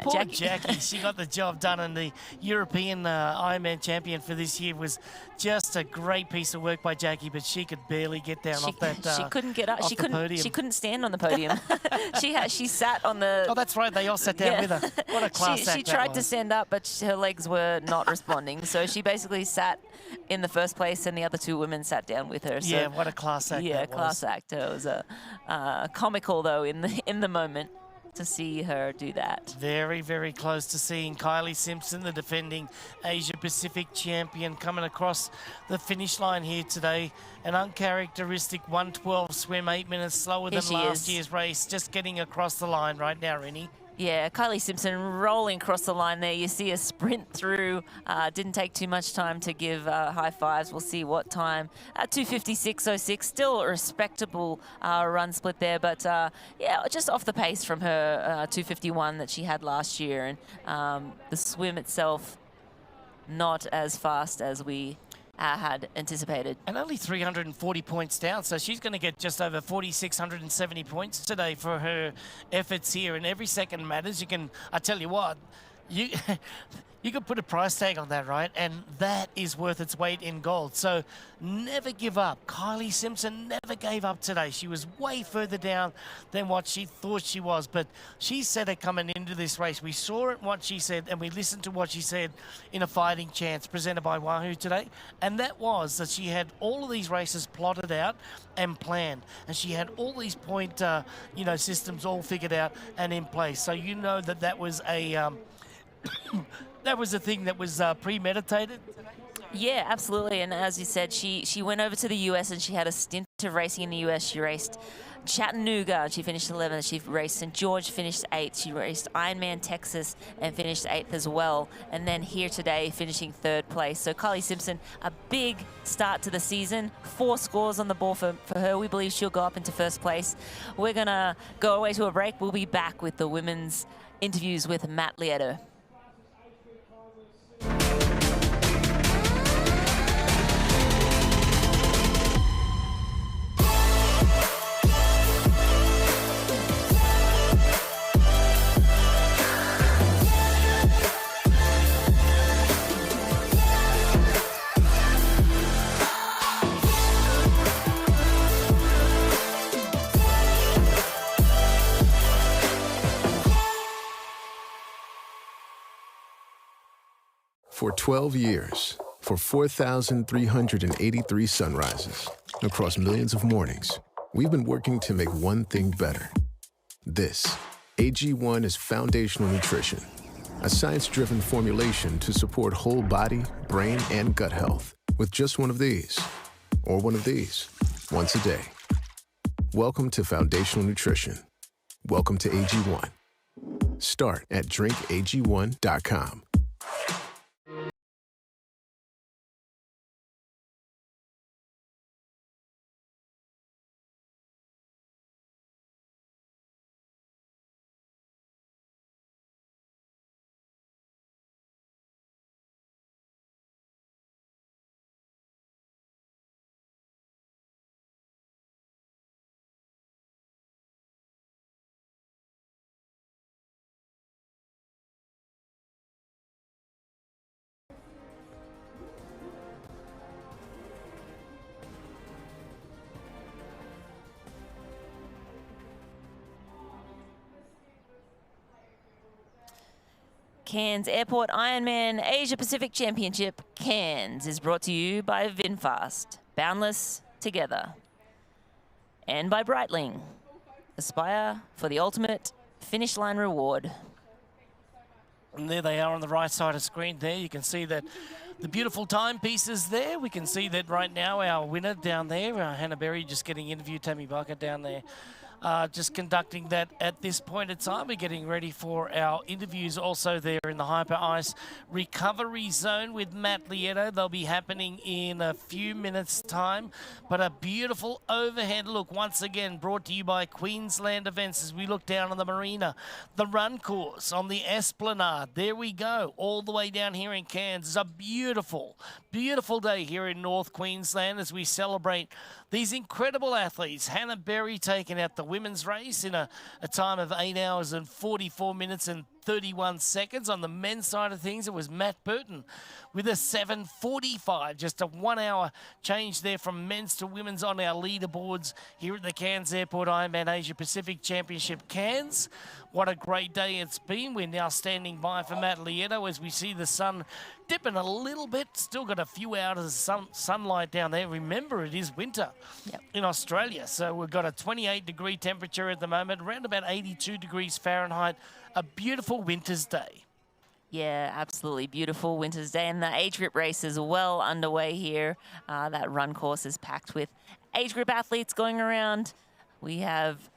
Speaker 1: Poor Jackie, she got the job done, and the European Ironman champion for this year was just a great piece of work by Jackie, but she could barely get down off that.
Speaker 2: She couldn't get up. She couldn't stand on the podium. she sat on the.
Speaker 1: Oh, that's right. They all sat down with her. What a class act
Speaker 2: She tried to stand up, but her legs were not responding. So she basically sat in the first place, and the other 2 women sat down with her. So,
Speaker 1: yeah, what a class act.
Speaker 2: Yeah, class act. It was comical though in the moment to see her do that.
Speaker 1: Very, very close to seeing Kylie Simpson, the defending Asia Pacific champion, coming across the finish line here today. An uncharacteristic 1:12 swim, 8 minutes slower than last year's race. Just getting across the line right now, Rennie.
Speaker 2: Yeah, Kylie Simpson rolling across the line there. You see a sprint through. Didn't take too much time to give high fives. We'll see what time. 2:56.06, still a respectable run split there. But yeah, just off the pace from her 2:51 that she had last year. And the swim itself, not as fast as we had anticipated.
Speaker 1: And only 340 points down, so she's going to get just over 4,670 points today for her efforts here, and every second matters. I tell you what, you could put a price tag on that, right? And that is worth its weight in gold. So never give up. Kylie Simpson never gave up today. She was way further down than what she thought she was, but she said it coming into this race. We saw it, what she said, and we listened to what she said in a fighting chance presented by Wahoo today. And that was that she had all of these races plotted out and planned, and she had all these point, systems all figured out and in place. So you know that was a that was a thing that was premeditated.
Speaker 2: Yeah, absolutely. And as you said, she went over to the US and she had a stint of racing in the US. She raced Chattanooga, she finished 11th. She raced St. George, finished 8th. She raced Ironman Texas and finished 8th as well. And then here today, finishing 3rd place. So Kylie Simpson, a big start to the season. 4 scores on the board for her. We believe she'll go up into 1st place. We're going to go away to a break. We'll be back with the women's interviews with Matt Lieto.
Speaker 5: For 12 years, for 4,383 sunrises, across millions of mornings, we've been working to make one thing better. This, AG1 is foundational nutrition, a science-driven formulation to support whole body, brain, and gut health with just one of these, or one of these, once a day. Welcome to foundational nutrition. Welcome to AG1. Start at drinkag1.com.
Speaker 2: Cairns Airport Ironman Asia Pacific Championship, Cairns, is brought to you by VinFast, Boundless Together, and by Breitling. Aspire for the ultimate finish line reward.
Speaker 1: And there they are on the right side of screen there. You can see that the beautiful timepieces there. We can see that right now our winner down there, Hannah Berry, just getting interviewed, Tammy Barker down there. Just conducting that at this point in time. We're getting ready for our interviews also there in the Hyper Ice recovery zone with Matt Lieto. They'll be happening in a few minutes' time. But a beautiful overhead look once again brought to you by Queensland Events as we look down on the marina. The run course on the Esplanade. There we go. All the way down here in Cairns. It's a beautiful, beautiful day here in North Queensland as we celebrate these incredible athletes. Hannah Berry taking out the women's race in a time of 8 hours and 44 minutes and 31 seconds. On the men's side of things, it was Matt Burton with a 7:45, just a 1 hour change there from men's to women's on our leaderboards here at the Cairns Airport Ironman Asia Pacific Championship, Cairns. What a great day it's been. We're now standing by for Matt Lieto as we see the sun dipping a little bit. Still got a few hours of sunlight down there. Remember, it is winter in Australia. So we've got a 28-degree temperature at the moment, around about 82 degrees Fahrenheit. A beautiful winter's day.
Speaker 2: Yeah, absolutely beautiful winter's day. And the age group race is well underway here. That run course is packed with age group athletes going around. We have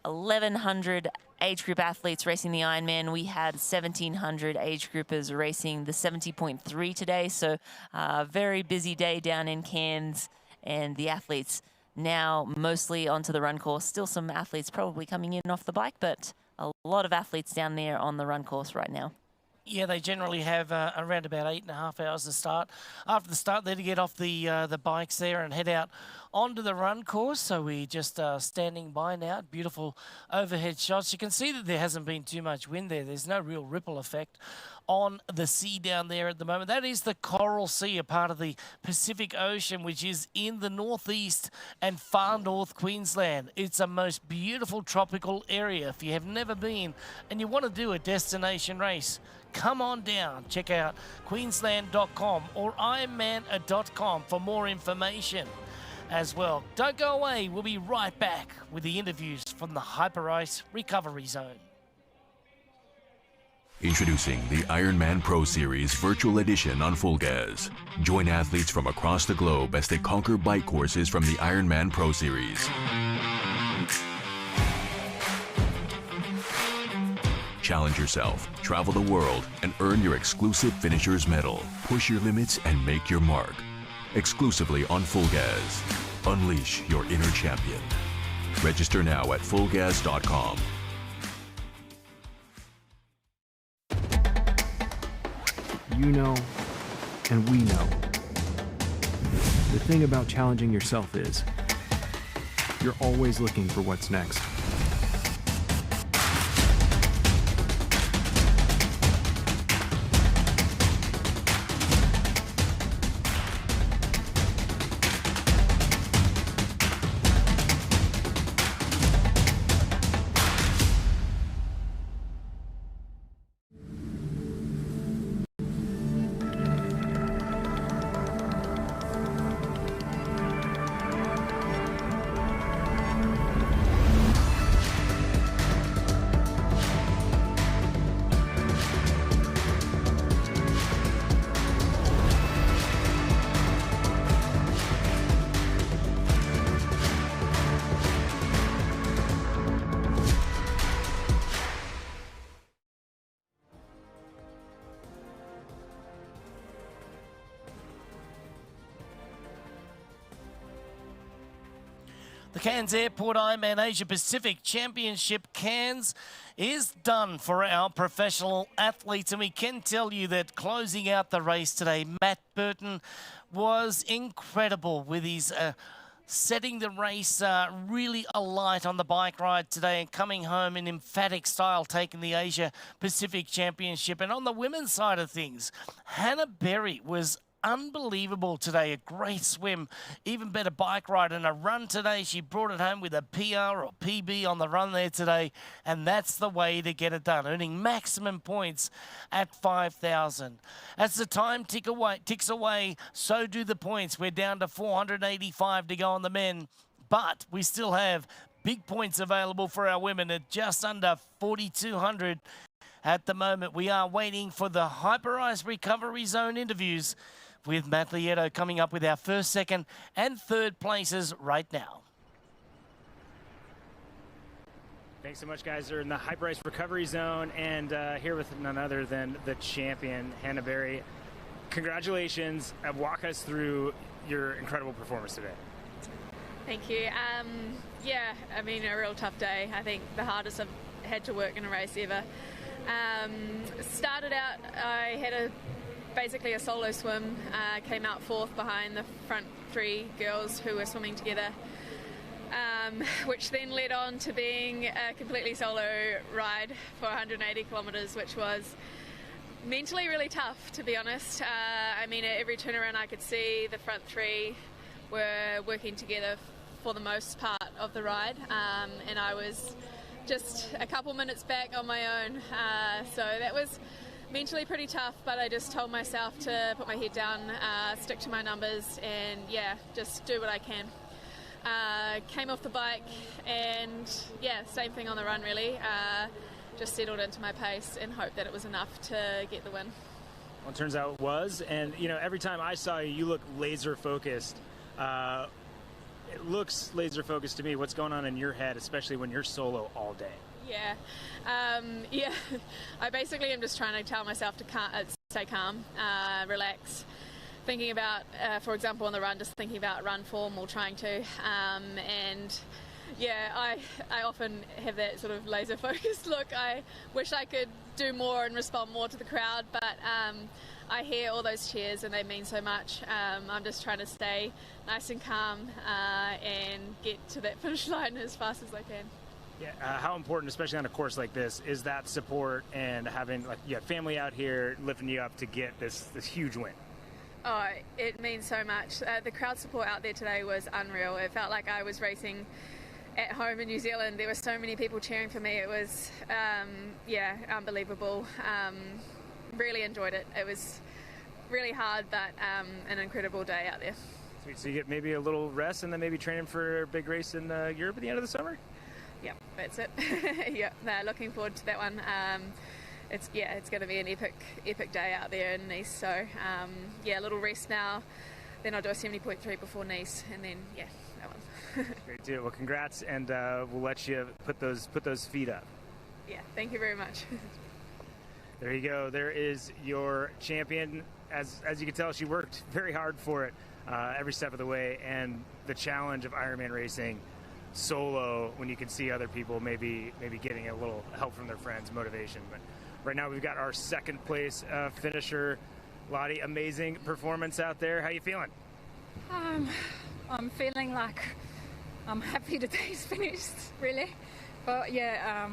Speaker 2: 1,100 age group athletes racing the Ironman. We had 1,700 age groupers racing the 70.3 today. So very busy day down in Cairns, and the athletes now mostly onto the run course. Still some athletes probably coming in off the bike, but a lot of athletes down there on the run course right now.
Speaker 1: Yeah, they generally have around about 8.5 hours to start. After the start, they're to get off the bikes there and head out onto the run course. So we're just standing by now. Beautiful overhead shots. You can see that there hasn't been too much wind there. There's no real ripple effect on the sea down there at the moment. That is the Coral Sea, a part of the Pacific Ocean, which is in the northeast and far north Queensland. It's a most beautiful tropical area. If you have never been and you want to do a destination race, come on down. Check out queensland.com or ironman.com for more information as well. Don't go away. We'll be right back with the interviews from the Hyper Ice Recovery Zone.
Speaker 4: Introducing the Ironman Pro Series Virtual Edition on Full Gas. Join athletes from across the globe as they conquer bike courses from the Ironman Pro Series. Challenge yourself, travel the world, and earn your exclusive Finisher's Medal. Push your limits and make your mark. Exclusively on Full Gas. Unleash your inner champion. Register now at fullgas.com.
Speaker 12: You know, and we know. The thing about challenging yourself is, you're always looking for what's next.
Speaker 1: The Cairns Airport Ironman Asia Pacific Championship, Cairns, is done for our professional athletes. And we can tell you that closing out the race today, Matt Burton was incredible with his setting the race really alight on the bike ride today and coming home in emphatic style, taking the Asia Pacific Championship. And on the women's side of things, Hannah Berry was unbelievable today. A great swim, even better bike ride, and a run today. She brought it home with a PR or PB on the run there today, and that's the way to get it done, earning maximum points at 5,000. As the time ticks away, so do the points. We're down to 485 to go on the men, but we still have big points available for our women at just under 4,200. At the moment, we are waiting for the Hyperized Recovery Zone interviews with Matt Lieto coming up with our first, second, and third places right now.
Speaker 18: Thanks so much, guys. We're in the Hyperized Recovery Zone, and here with none other than the champion, Hannah Berry. Congratulations. Walk us through your incredible performance today.
Speaker 16: Thank you. Yeah, I mean, a real tough day. I think the hardest I've had to work in a race ever. Started out, I had basically a solo swim, came out fourth behind the front three girls who were swimming together, which then led on to being a completely solo ride for 180 kilometres, which was mentally really tough, to be honest. I mean, at every turnaround I could see the front three were working together for the most part of the ride, and I was just a couple minutes back on my own, so that was mentally pretty tough, but I just told myself to put my head down, stick to my numbers, and yeah, just do what I can. Came off the bike, and yeah, same thing on the run really. Just settled into my pace and hoped that it was enough to get the win.
Speaker 18: Well, it turns out it was, and you know, every time I saw you, you look laser focused. It looks laser focused to me. What's going on in your head, especially when you're solo all day?
Speaker 16: Yeah, yeah. I basically am just trying to tell myself to stay calm, relax. Thinking about, for example, on the run, just thinking about run form or trying to, and yeah, I often have that sort of laser focused look. I wish I could do more and respond more to the crowd, but I hear all those cheers and they mean so much. I'm just trying to stay nice and calm and get to that finish line as fast as I can.
Speaker 18: Yeah, how important, especially on a course like this, is that support and having like you have family out here lifting you up to get this huge win?
Speaker 16: Oh, it means so much. The crowd support out there today was unreal. It felt like I was racing at home in New Zealand. There were so many people cheering for me. It was, yeah, unbelievable. Really enjoyed it. It was really hard, but an incredible day out there.
Speaker 18: Sweet. So you get maybe a little rest and then maybe training for a big race in Europe at the end of the summer?
Speaker 16: Yeah, that's it. Yeah, no, looking forward to that one. It's going to be an epic day out there in Nice. So yeah, a little rest now. Then I'll do a 70.3 before Nice, and then yeah, that one.
Speaker 18: Great deal. Well, congrats, and we'll let you put those feet up.
Speaker 16: Yeah, thank you very much.
Speaker 18: There you go. There is your champion. As you can tell, she worked very hard for it every step of the way, and the challenge of Ironman racing solo when you can see other people maybe getting a little help from their friends, motivation. But right now we've got our second place finisher, Lottie. Amazing performance out there. How you feeling?
Speaker 22: I'm feeling like I'm happy the day's finished, really. But yeah,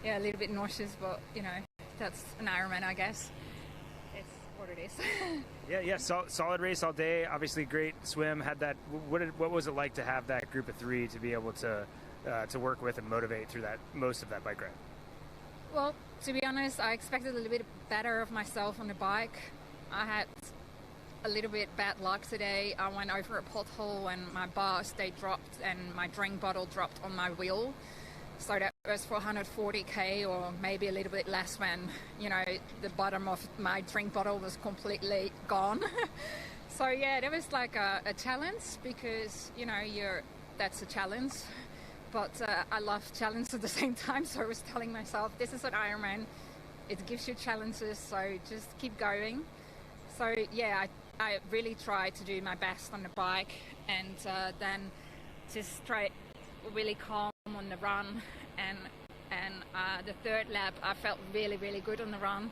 Speaker 22: a little bit nauseous, but you know, that's an Ironman, I guess. It's what it is.
Speaker 18: Yeah, solid race all day. Obviously, great swim. Had that. What was it like to have that group of three to be able to work with and motivate through that most of that bike ride?
Speaker 22: Well, to be honest, I expected a little bit better of myself on the bike. I had a little bit bad luck today. I went over a pothole and my bars, they dropped, and my drink bottle dropped on my wheel. So that was for 140k or maybe a little bit less when, you know, the bottom of my drink bottle was completely gone. So yeah, that was like a challenge because, you know, that's a challenge. But I love challenges at the same time, so I was telling myself, this is an Ironman. It gives you challenges, so just keep going. So yeah, I really tried to do my best on the bike, and then just try really calm on the run, and the third lap I felt really good on the run.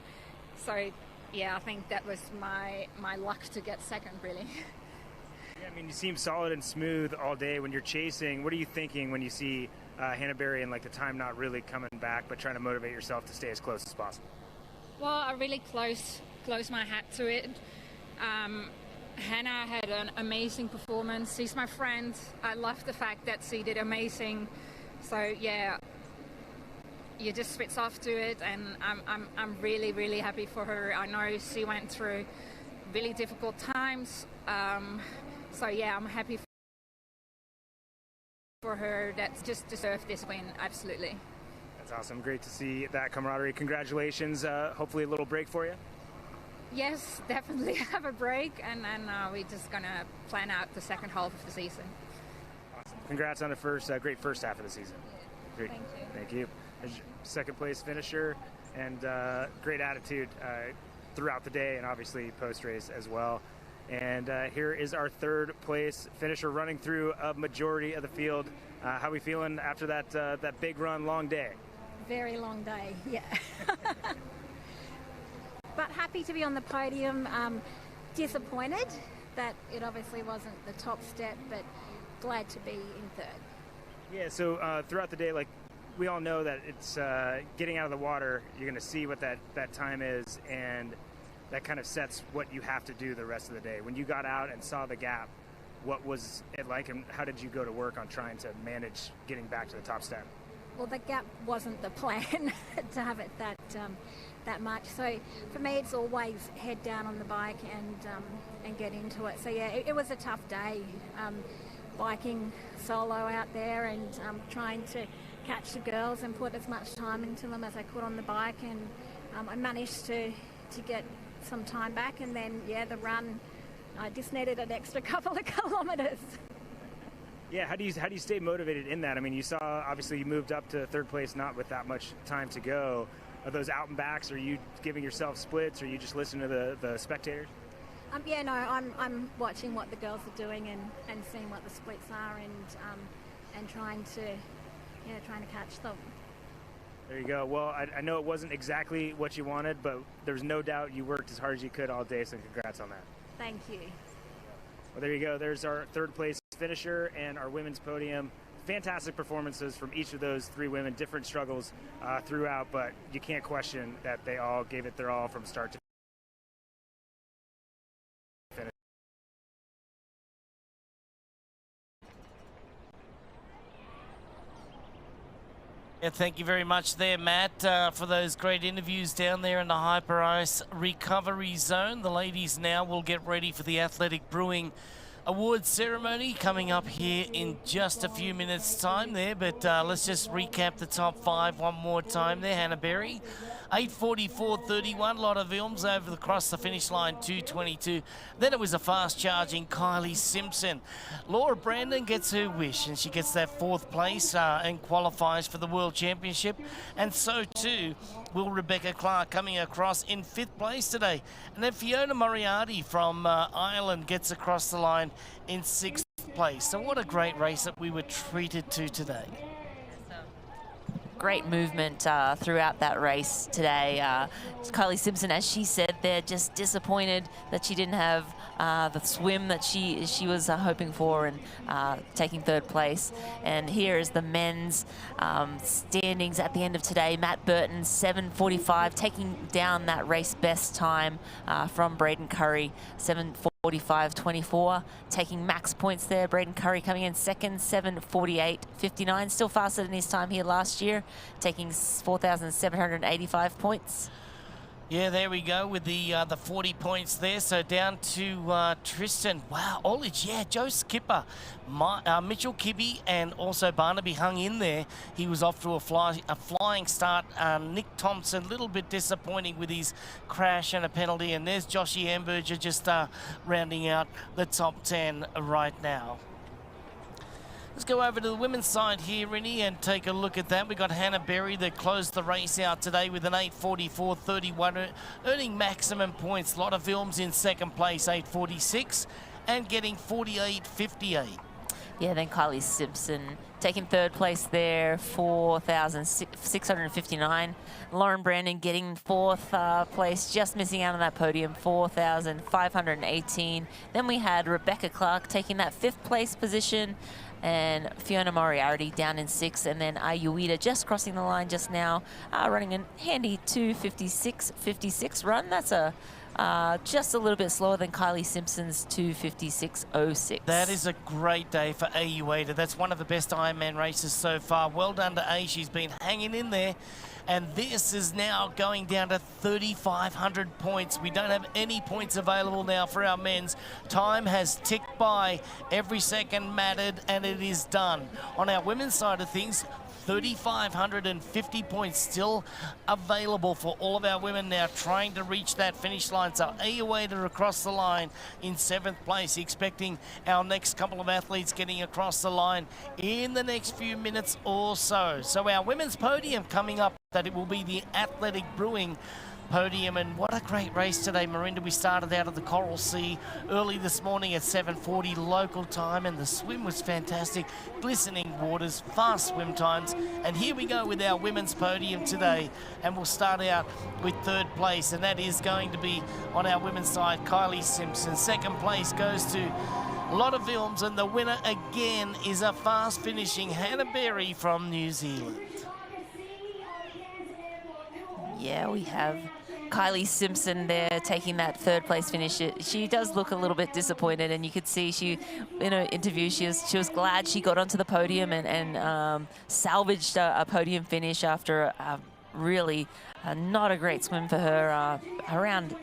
Speaker 22: So yeah, I think that was my luck to get second, really.
Speaker 18: Yeah, I mean, you seem solid and smooth all day. When you're chasing, what are you thinking when you see Hannah Berry and like the time not really coming back, but trying to motivate yourself to stay as close as possible?
Speaker 22: Well, I really close my hat to it. Hannah had an amazing performance. She's my friend. I love the fact that she did amazing. So yeah, you just switch off to it, and I'm really, really happy for her. I know she went through really difficult times. So yeah, I'm happy for her. That's just deserved this win, absolutely.
Speaker 18: That's awesome. Great to see that camaraderie. Congratulations. Hopefully a little break for you.
Speaker 22: Yes, definitely have a break, and then we're just gonna plan out the second half of the season.
Speaker 18: Awesome. Congrats on the great first half of the season. Great.
Speaker 22: Thank you.
Speaker 18: Thank you. Second place finisher, and great attitude throughout the day, and obviously post race as well. And here is our third place finisher running through a majority of the field. How are we feeling after that big run, long day?
Speaker 15: Very long day, yeah. But happy to be on the podium. Disappointed that it obviously wasn't the top step, but glad to be in third.
Speaker 18: Yeah, so throughout the day, like, we all know that it's getting out of the water, you're going to see what that time is, and that kind of sets what you have to do the rest of the day. When you got out and saw the gap, what was it like, and how did you go to work on trying to manage getting back to the top step?
Speaker 15: Well, the gap wasn't the plan to have it that much. So for me, it's always head down on the bike and get into it. So yeah, it was a tough day, biking solo out there and trying to catch the girls and put as much time into them as I could on the bike, and I managed to get some time back, and then yeah, the run, I just needed an extra couple of kilometers.
Speaker 18: Yeah, how do you stay motivated in that? I mean, you saw, obviously you moved up to third place not with that much time to go. Are those out and backs? Are you giving yourself splits? Or are you just listening to the spectators?
Speaker 15: Yeah, no, I'm watching what the girls are doing and seeing what the splits are, and trying to catch them.
Speaker 18: There you go. Well, I know it wasn't exactly what you wanted, but there's no doubt you worked as hard as you could all day, so congrats on that.
Speaker 15: Thank you.
Speaker 18: Well, there you go. There's our third place finisher and our women's podium. Fantastic performances from each of those three women, different struggles throughout, but you can't question that they all gave it their all from start to finish.
Speaker 1: Yeah, thank you very much there, Matt, for those great interviews down there in the Hyper Ice recovery zone. The ladies now will get ready for the Athletic Brewing Awards ceremony coming up here in just a few minutes' time there, but let's just recap the top five one more time there. Hannah Berry, 8:44.31, Lotta Vilms over across the finish line, 2:22. Then it was a fast-charging Kylie Simpson. Laura Brandon gets her wish, and she gets that fourth place and qualifies for the World Championship, and so too will Rebecca Clark, coming across in fifth place today. And then Fiona Moriarty from Ireland gets across the line in sixth place. So what a great race that we were treated to today.
Speaker 2: Great movement throughout that race today. Kylie Simpson, as she said, they're just disappointed that she didn't have the swim that she was hoping for, and taking third place. And here is the men's standings at the end of today. Matt Burton, 7:45, taking down that race best time from Braden Curry, 7:45.24, taking max points there. Braden Curry coming in second, 7:48.59, still faster than his time here last year, taking 4,785 points.
Speaker 1: Yeah, there we go with the 40 points there. So down to Tristan. Wow, Olich, yeah, Joe Skipper, Mitchell Kibbe, and also Barnaby hung in there. He was off to a flying start. Nick Thompson, a little bit disappointing with his crash and a penalty. And there's Joshy Amberger just rounding out the top 10 right now. Let's go over to the women's side here, Rinny, and take a look at that. We've got Hannah Berry that closed the race out today with an 8:44.31, earning maximum points. Lotta Vilms in second place, 8:46, and getting 48.58.
Speaker 2: Yeah, then Kylie Simpson taking third place there, 4,659. Lauren Brandon getting fourth place, just missing out on that podium, 4,518. Then we had Rebecca Clark taking that fifth place position, and Fiona Moriarty down in sixth, and then Ayuida just crossing the line just now, running a handy 2:56.56 run. That's a just a little bit slower than Kylie Simpson's 2:56.06.
Speaker 1: That is a great day for AUATA. That's one of the best Ironman races so far. Well done to A. She's been hanging in there. And this is now going down to 3,500 points. We don't have any points available now for our men's. Time has ticked by. Every second mattered, and it is done. On our women's side of things, 3,550 points still available for all of our women now trying to reach that finish line. So AUATA across the line in 7th place, expecting our next couple of athletes getting across the line in the next few minutes or so. So our women's podium coming up, that it will be the Athletic Brewing podium. And what a great race today, Marinda. We started out at the Coral Sea early this morning at 7:40 local time, and the swim was fantastic. Glistening waters, fast swim times. And here we go with our women's podium today, and we'll start out with 3rd place, and that is going to be on our women's side, Kylie Simpson. 2nd place goes to Lotta Vilms, and the winner again is a fast finishing Hannah Berry from New Zealand.
Speaker 2: Yeah, we have Kylie Simpson there taking that 3rd place finish. She does look a little bit disappointed, and you could see she, in her interview, she was glad she got onto the podium and salvaged a podium finish after really not a great swim for her, around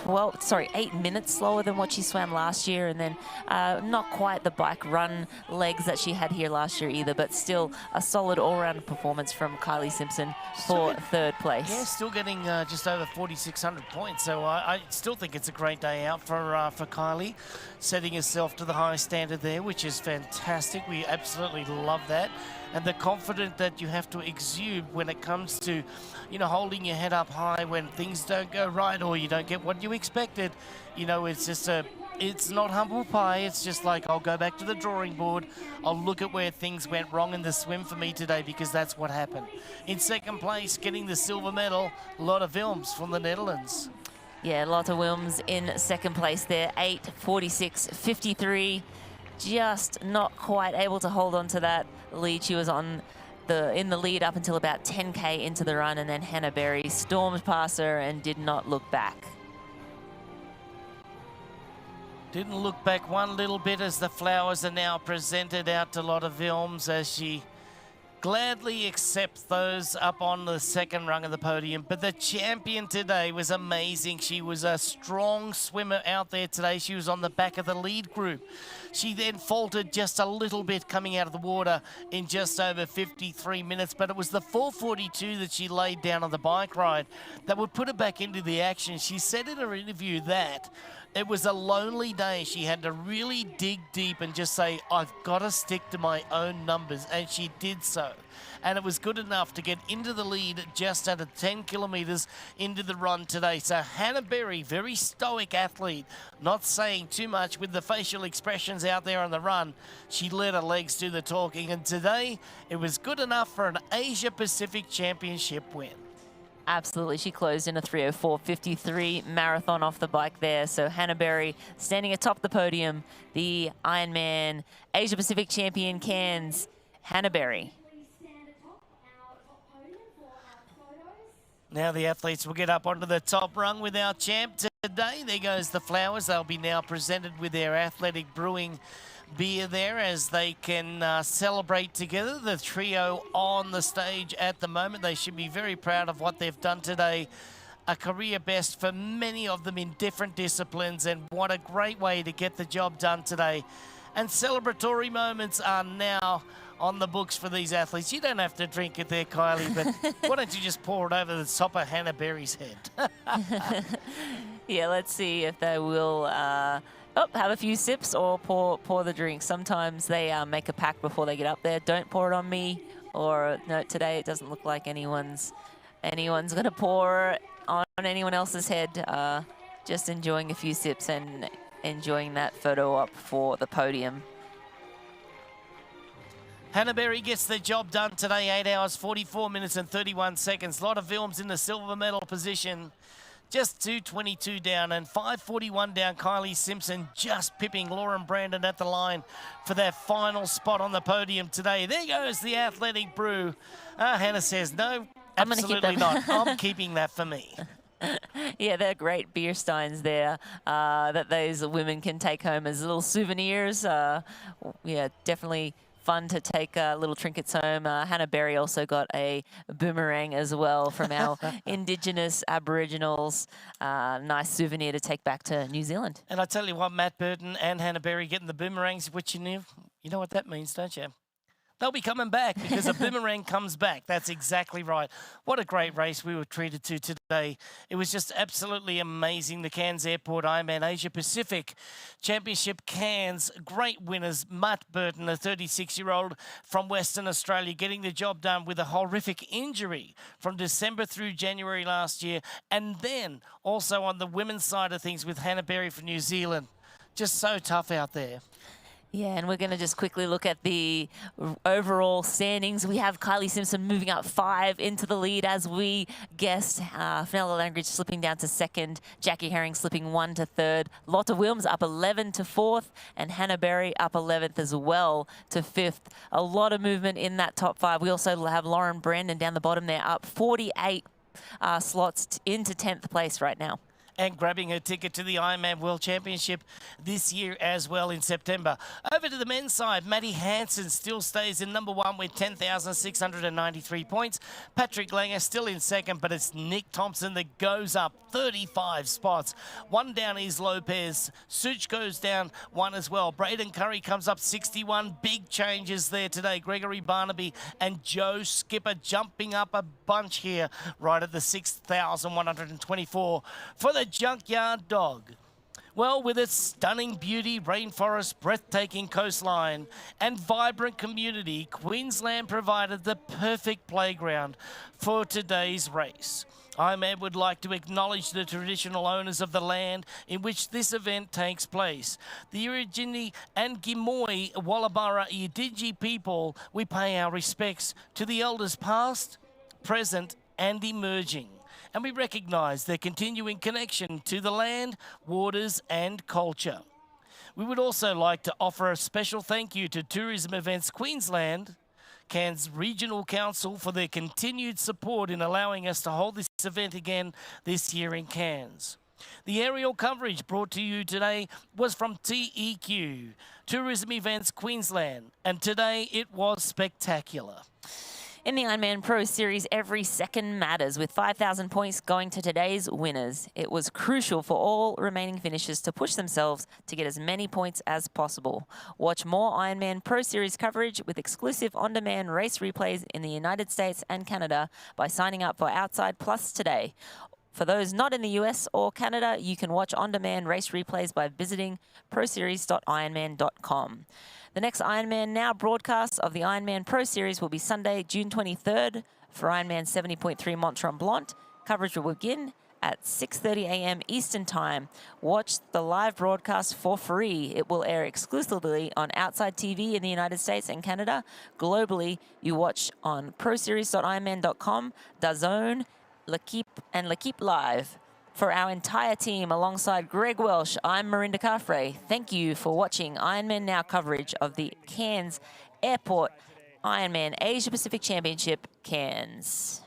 Speaker 2: 8 minutes slower than what she swam last year, and then not quite the bike run legs that she had here last year either, but still a solid all-round performance from Kylie Simpson for 3rd place.
Speaker 1: Yeah, still getting just over 4,600 points, so I still think it's a great day out for Kylie, setting herself to the high standard there, which is fantastic. We absolutely love that. And the confidence that you have to exude when it comes to, you know, holding your head up high when things don't go right or you don't get what you expected. You know, it's just it's not humble pie. It's just like, I'll go back to the drawing board. I'll look at where things went wrong in the swim for me today, because that's what happened. In 2nd place, getting the silver medal, Lotta Vilms from the Netherlands.
Speaker 2: Yeah, Lotta Vilms in 2nd place there, 8:46.53. Just not quite able to hold on to that lead. She was in the lead up until about 10K into the run, and then Hannah Berry stormed past her and did not look back.
Speaker 1: Didn't look back one little bit as the flowers are now presented out to Lotta Vilms as she gladly accepts those up on the 2nd rung of the podium. But the champion today was amazing. She was a strong swimmer out there today. She was on the back of the lead group. She then faltered just a little bit coming out of the water in just over 53 minutes, but it was the 4:42 that she laid down on the bike ride that would put her back into the action. She said in her interview that it was a lonely day. She had to really dig deep and just say, I've got to stick to my own numbers, and she did so. And it was good enough to get into the lead just at 10 kilometres into the run today. So Hannah Berry, very stoic athlete, not saying too much with the facial expressions out there on the run. She let her legs do the talking, and today it was good enough for an Asia Pacific Championship win.
Speaker 2: Absolutely, she closed in a 3:04.53 marathon off the bike there. So Hannah Berry standing atop the podium, the Ironman Asia Pacific champion Cairns, Hannah Berry.
Speaker 1: Now the athletes will get up onto the top rung with our champ today. There goes the flowers. They'll be now presented with their Athletic Brewing beer there as they can celebrate together. The trio on the stage at the moment. They should be very proud of what they've done today. A career best for many of them in different disciplines, and what a great way to get the job done today. And celebratory moments are now on the books for these athletes. You don't have to drink it there, Kylie, but why don't you just pour it over the top of Hannah Berry's head?
Speaker 2: Yeah, let's see if they will have a few sips or pour the drink. Sometimes they make a pact before they get up there. Don't pour it on me. Or no, today it doesn't look like anyone's going to pour on anyone else's head. Just enjoying a few sips and enjoying that photo op for the podium.
Speaker 1: Hannah Berry gets the job done today, 8 hours, 44 minutes and 31 seconds. Lotta Vilms in the silver medal position. Just 2:22 down and 5:41 down. Kylie Simpson just pipping Lauren Brandon at the line for that final spot on the podium today. There goes the Athletic Brew. Hannah says, no, absolutely not. I'm keeping that for me.
Speaker 2: Yeah, they're great beer steins there that those women can take home as little souvenirs. Yeah, definitely fun to take little trinkets home. Hannah Berry also got a boomerang as well from our Indigenous Aboriginals. Nice souvenir to take back to New Zealand.
Speaker 1: And I tell you what, Matt Burton and Hannah Berry getting the boomerangs, which you know what that means, don't you? They'll be coming back because a boomerang comes back. That's exactly right. What a great race we were treated to today. It was just absolutely amazing. The Cairns Airport Ironman Asia Pacific Championship Cairns. Great winners. Matt Burton, a 36-year-old from Western Australia, getting the job done with a horrific injury from December through January last year. And then also on the women's side of things with Hannah Berry from New Zealand. Just so tough out there.
Speaker 2: Yeah, and we're going to just quickly look at the overall standings. We have Kylie Simpson moving up 5 into the lead as we guessed. Fenella Langridge slipping down to 2nd. Jackie Herring slipping 1 to 3rd. Lotta Wilms up 11 to 4th. And Hannah Berry up 11th as well to 5th. A lot of movement in that top 5. We also have Lauren Brandon down the bottom there, up 48 slots into 10th place right now.
Speaker 1: And grabbing her ticket to the Ironman World Championship this year as well in September. Over to the men's side, Matty Hansen still stays in number 1 with 10,693 points. Patrick Langer still in 2nd, but it's Nick Thompson that goes up 35 spots. 1 down is Lopez. Such goes down 1 as well. Braden Curry comes up 61. Big changes there today. Gregory Barnaby and Joe Skipper jumping up a bunch here right at the 6,124 for the Junkyard Dog. Well, with its stunning beauty, rainforest, breathtaking coastline, and vibrant community, Queensland provided the perfect playground for today's race. Ironman would like to acknowledge the traditional owners of the land in which this event takes place. The Irigini and Gimoy Wallabara Yidiji people, we pay our respects to the elders past, present, and emerging. And we recognise their continuing connection to the land, waters and culture. We would also like to offer a special thank you to Tourism Events Queensland, Cairns Regional Council for their continued support in allowing us to hold this event again this year in Cairns. The aerial coverage brought to you today was from TEQ, Tourism Events Queensland, and today it was spectacular.
Speaker 2: In the Ironman Pro Series, every second matters, with 5,000 points going to today's winners. It was crucial for all remaining finishers to push themselves to get as many points as possible. Watch more Ironman Pro Series coverage with exclusive on-demand race replays in the United States and Canada by signing up for Outside Plus today. For those not in the US or Canada, you can watch on-demand race replays by visiting proseries.ironman.com. The next Ironman Now broadcast of the Ironman Pro Series will be Sunday, June 23rd for Ironman 70.3 Mont Tremblant. Coverage will begin at 6:30 a.m. Eastern Time. Watch the live broadcast for free. It will air exclusively on Outside TV in the United States and Canada. Globally, you watch on proseries.ironman.com, DAZN, L'Equipe, and L'Equipe Live. For our entire team, alongside Greg Welsh, I'm Marinda Carfrae. Thank you for watching Ironman Now coverage of the Cairns Airport Ironman Asia Pacific Championship, Cairns.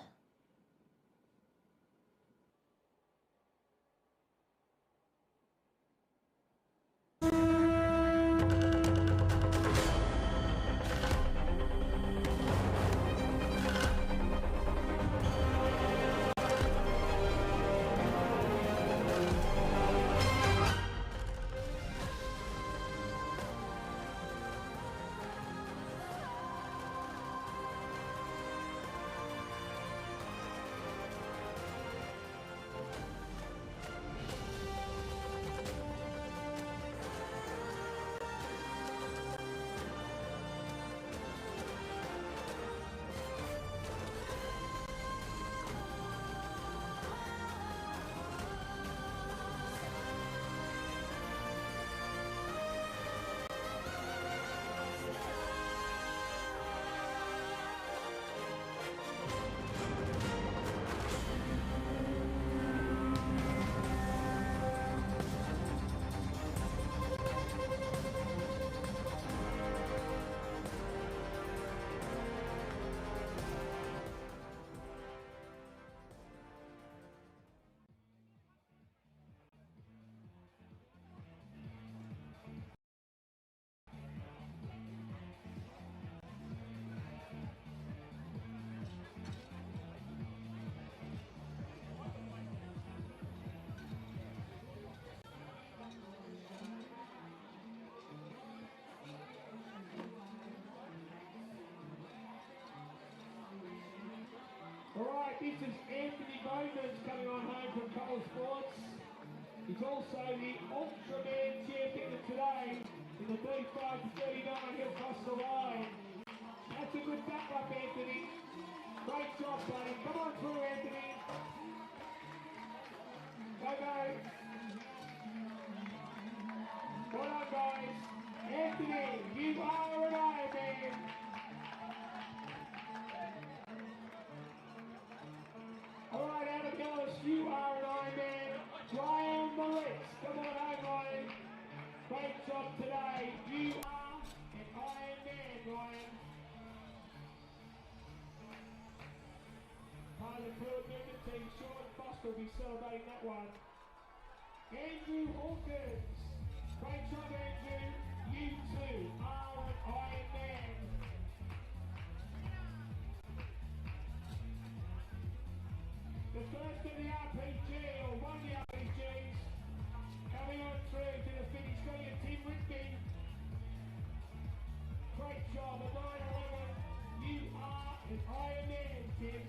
Speaker 13: Alright, this is Anthony Bowman's coming on home from Cole Sports. He's also the Ultraman champion today in the 35 to 39 he'll cross the line. That's a good back up, Anthony. Great job, buddy. Come on through, Anthony. Go, go. Well done, guys. Anthony, you are an Ironman. Alright, Adam Ellis, you are an Ironman. Ryan Moritz, come on home, Ryan. Great job today. You are an Ironman, Ryan. Part of the crew movement team, Sean Foster will be celebrating that one. Andrew Hawkins. Great job, Andrew. You too are an Ironman. The first of the RPG, or one of the RPGs, coming on through to the finish. Got your Tim Whitby. Great job, at 9:11. You are an Ironman, Tim.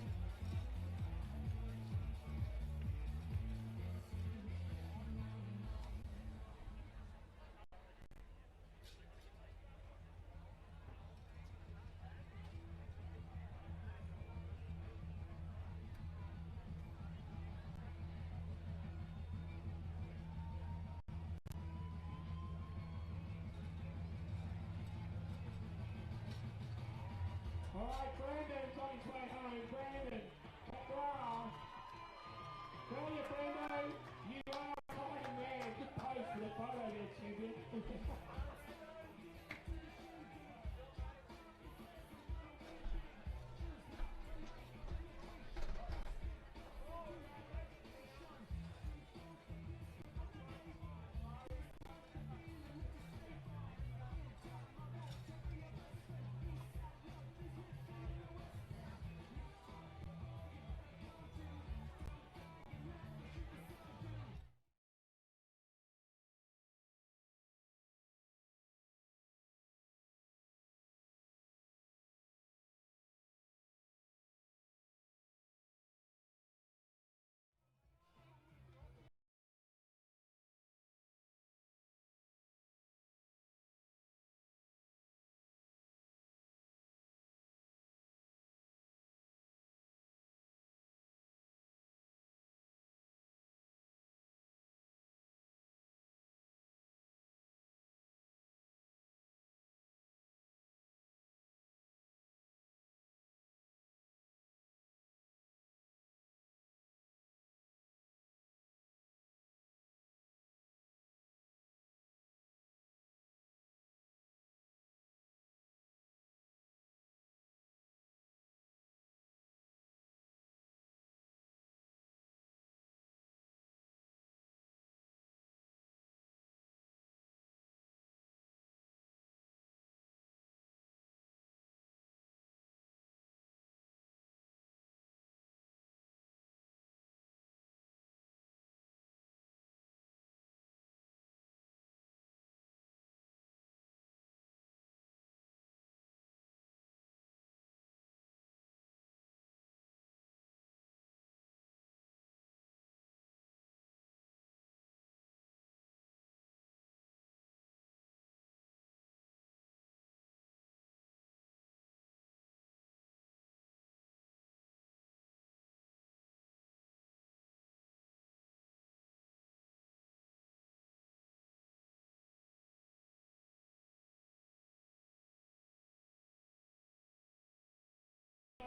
Speaker 13: Alright, Brandon's on his way home. Brandon, wow. Tell you, Brandon, you are a fine man. Good post for the photo there, Stupid.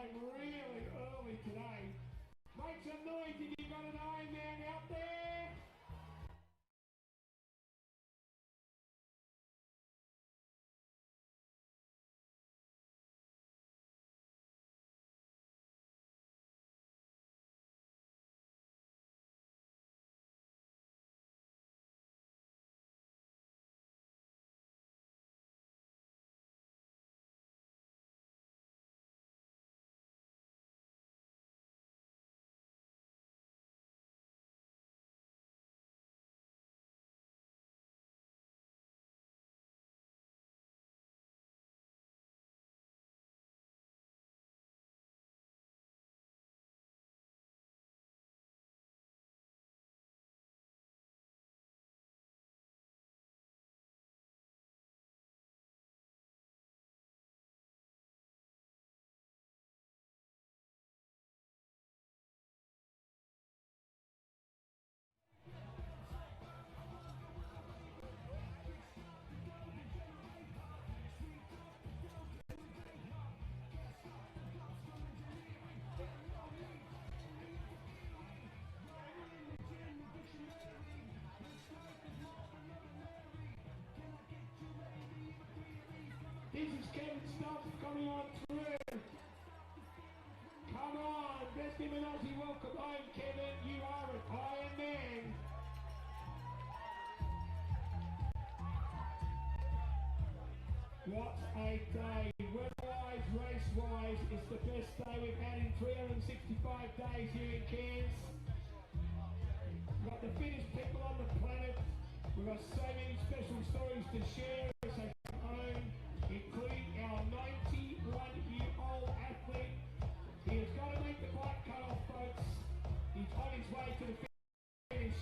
Speaker 13: Really early today. Make some noise if you've got an Ironman out there. This is Kevin Stubbs coming on through. Come on, best him and Aussie, welcome home, Kevin. You are an Ironman. What a day. Weather-wise, race-wise, it's the best day we've had in 365 days here in Cairns. We've got the fittest people on the planet. We've got so many special stories to share as they come home, including our 91-year-old athlete. He has got to make the bike cut off, folks. He's on his way to the finish.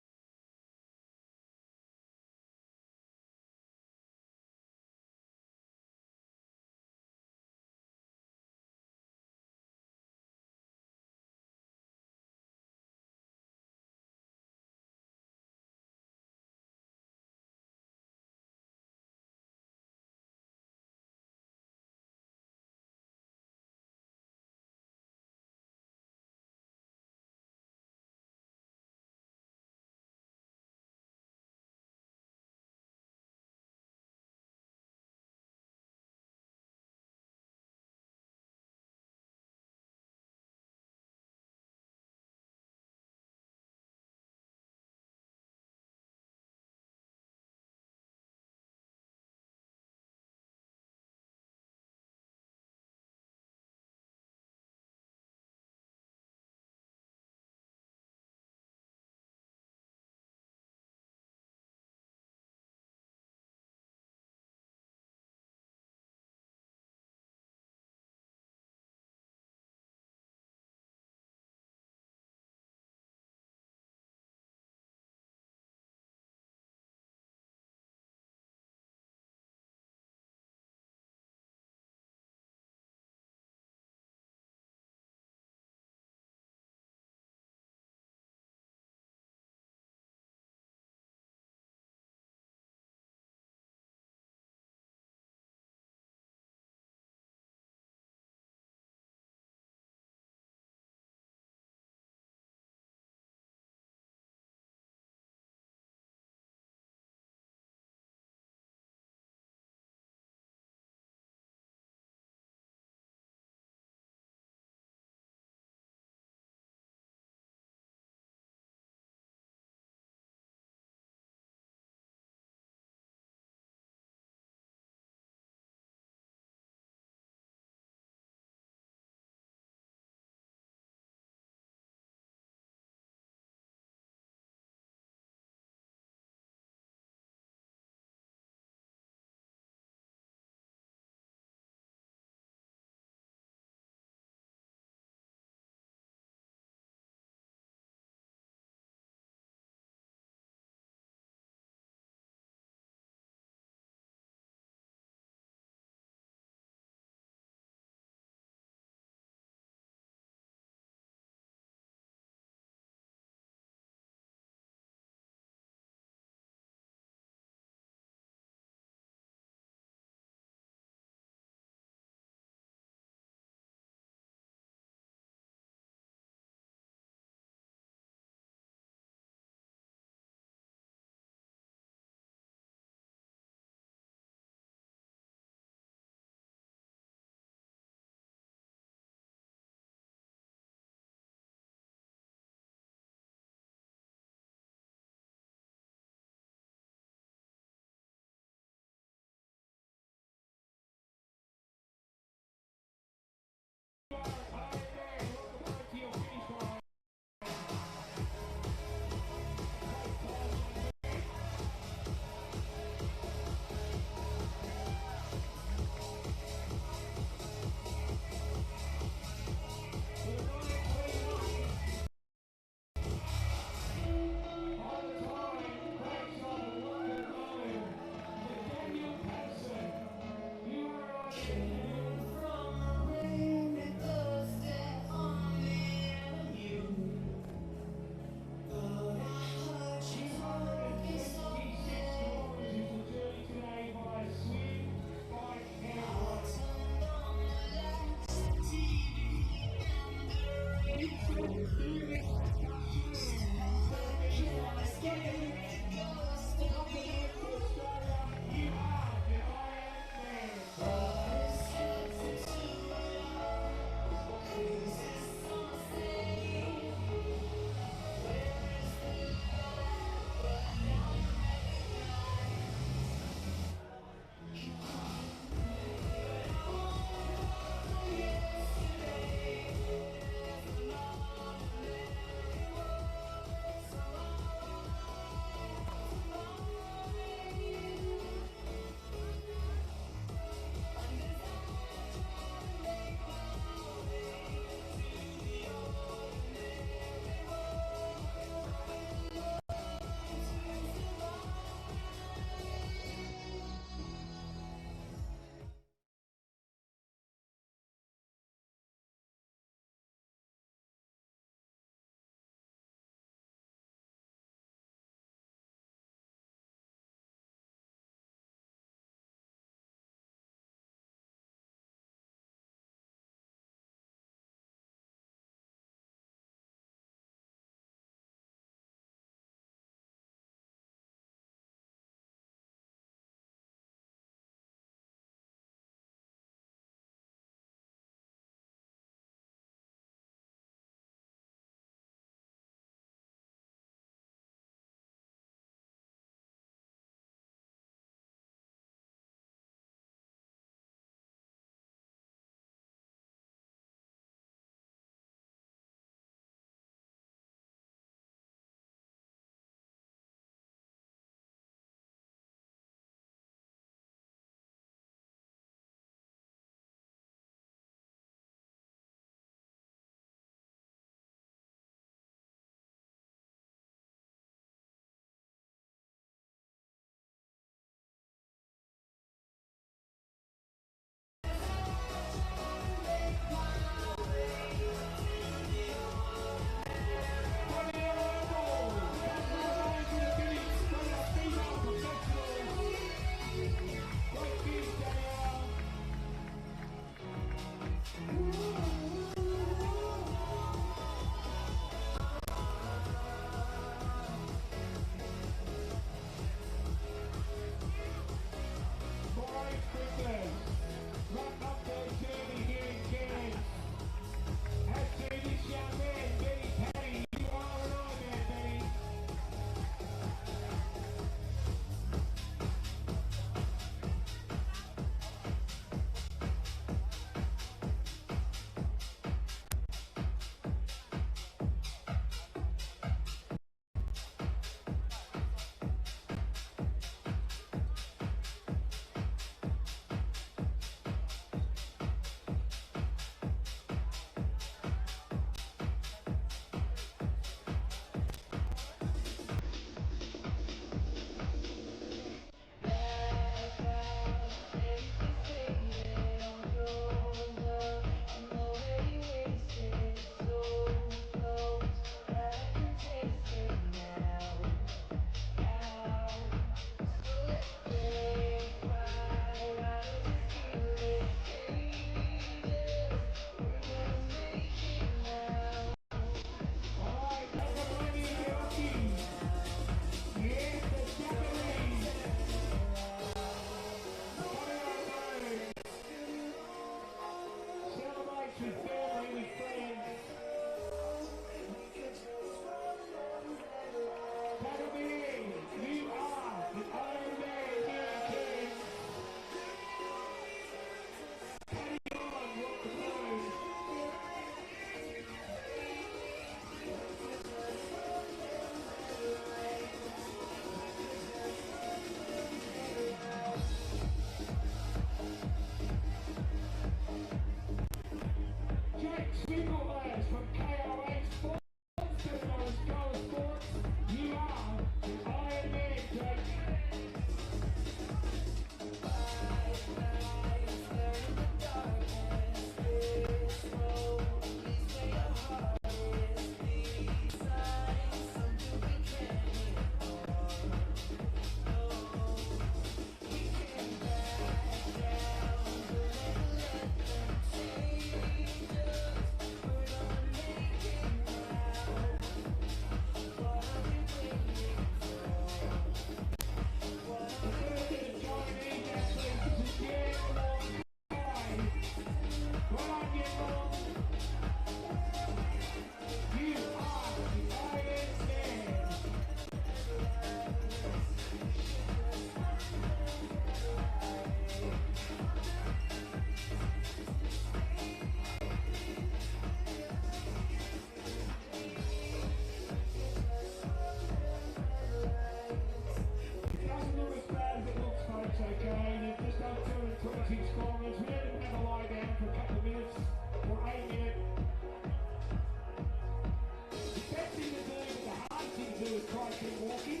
Speaker 13: keep walking.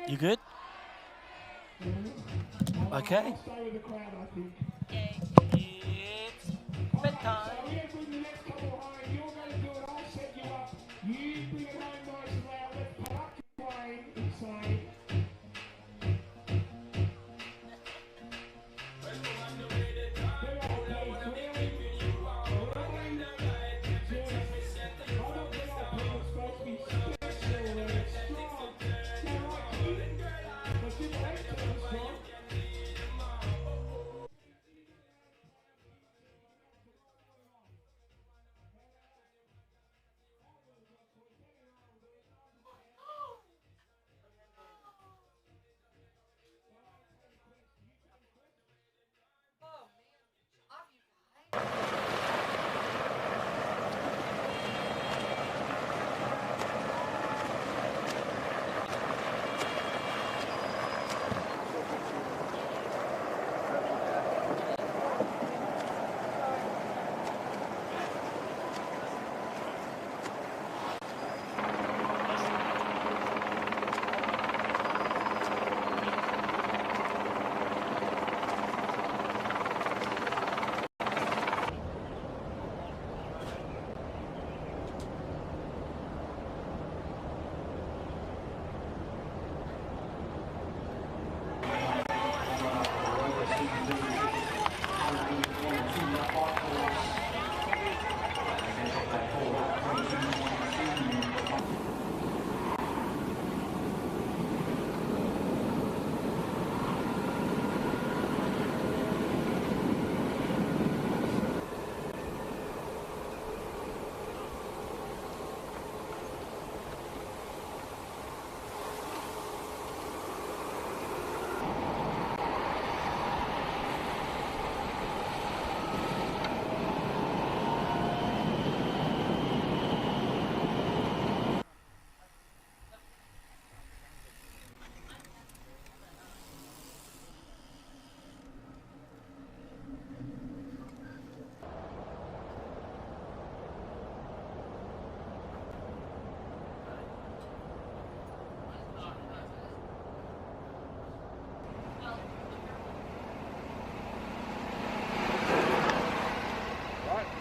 Speaker 1: You good? Okay. It's bedtime.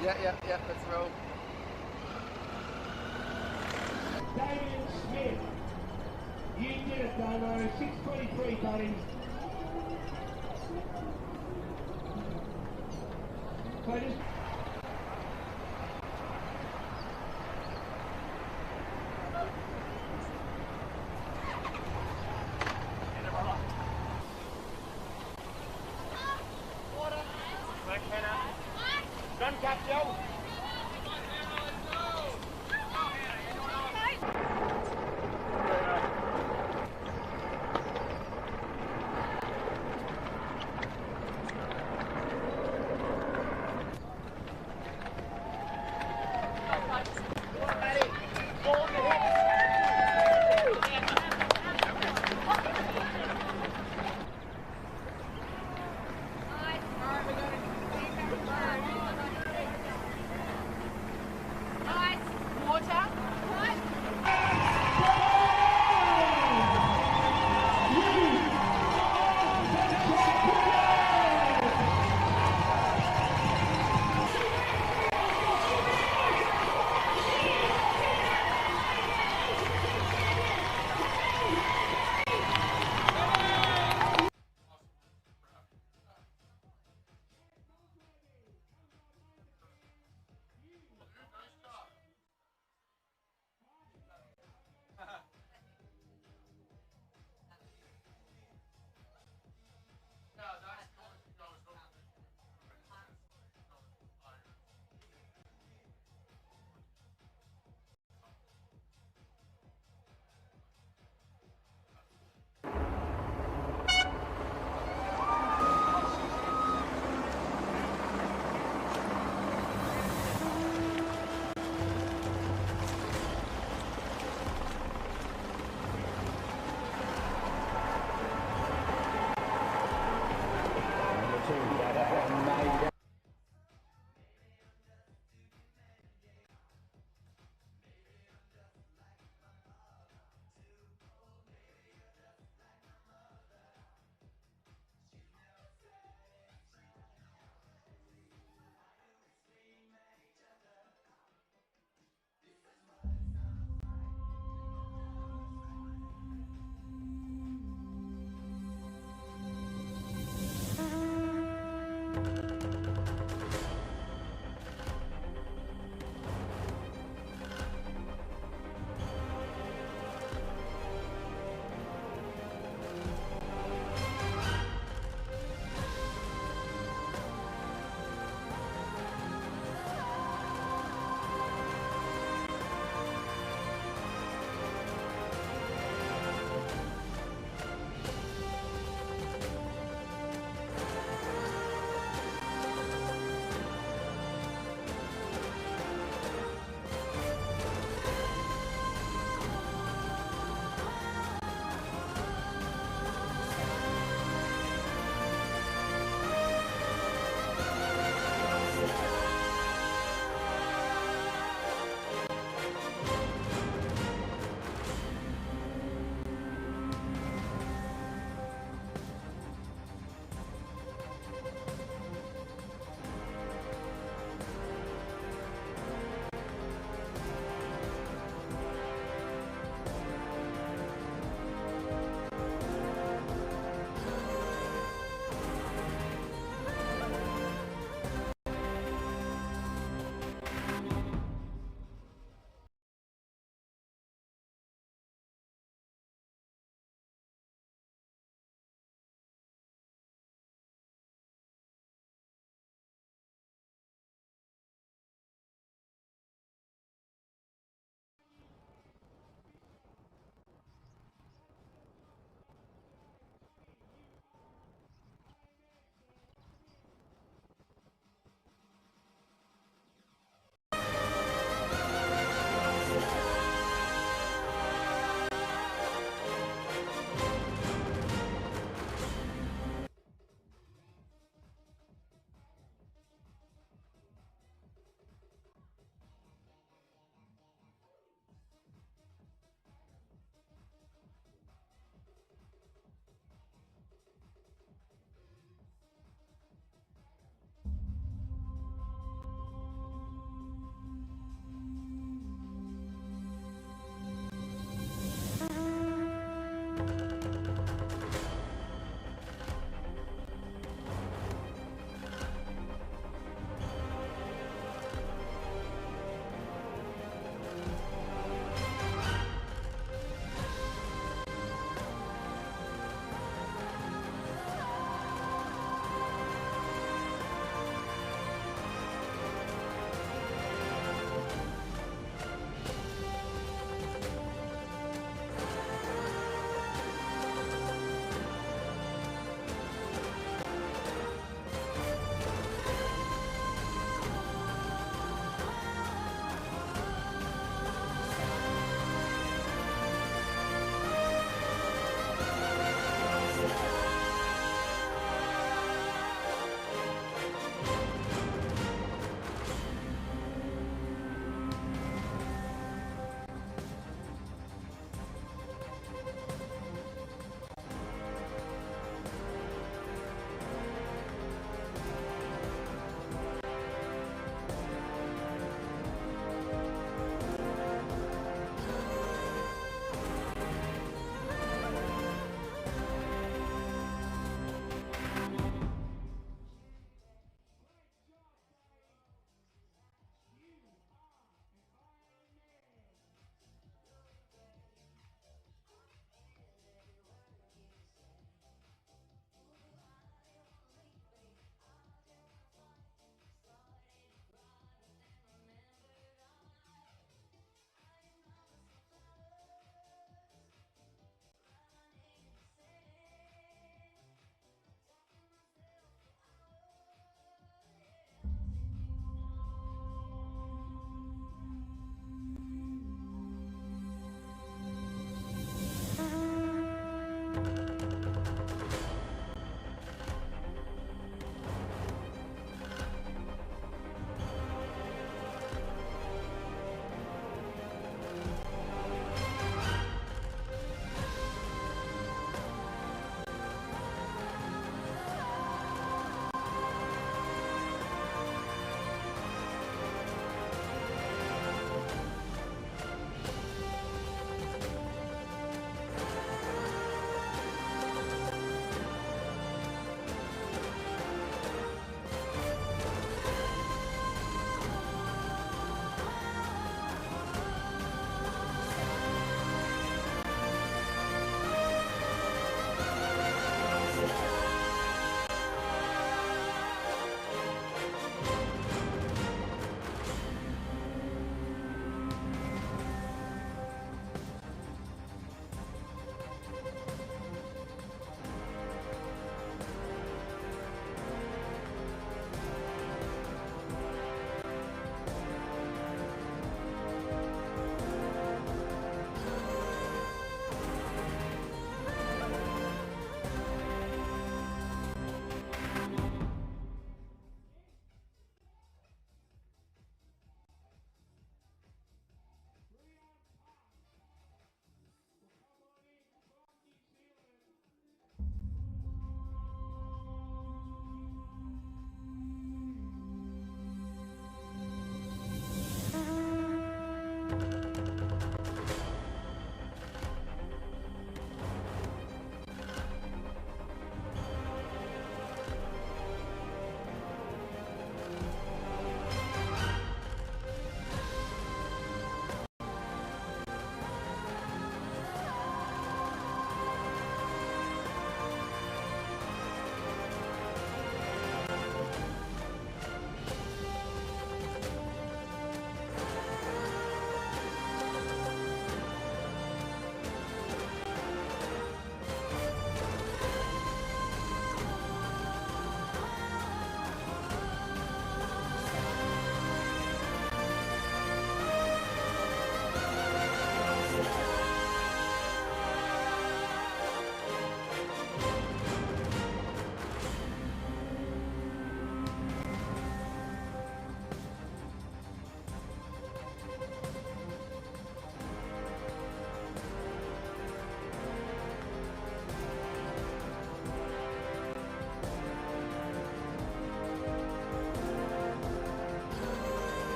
Speaker 3: Yeah, let's roll.
Speaker 13: Damien Smith. You did it, Damo. 6:23, buddy. So just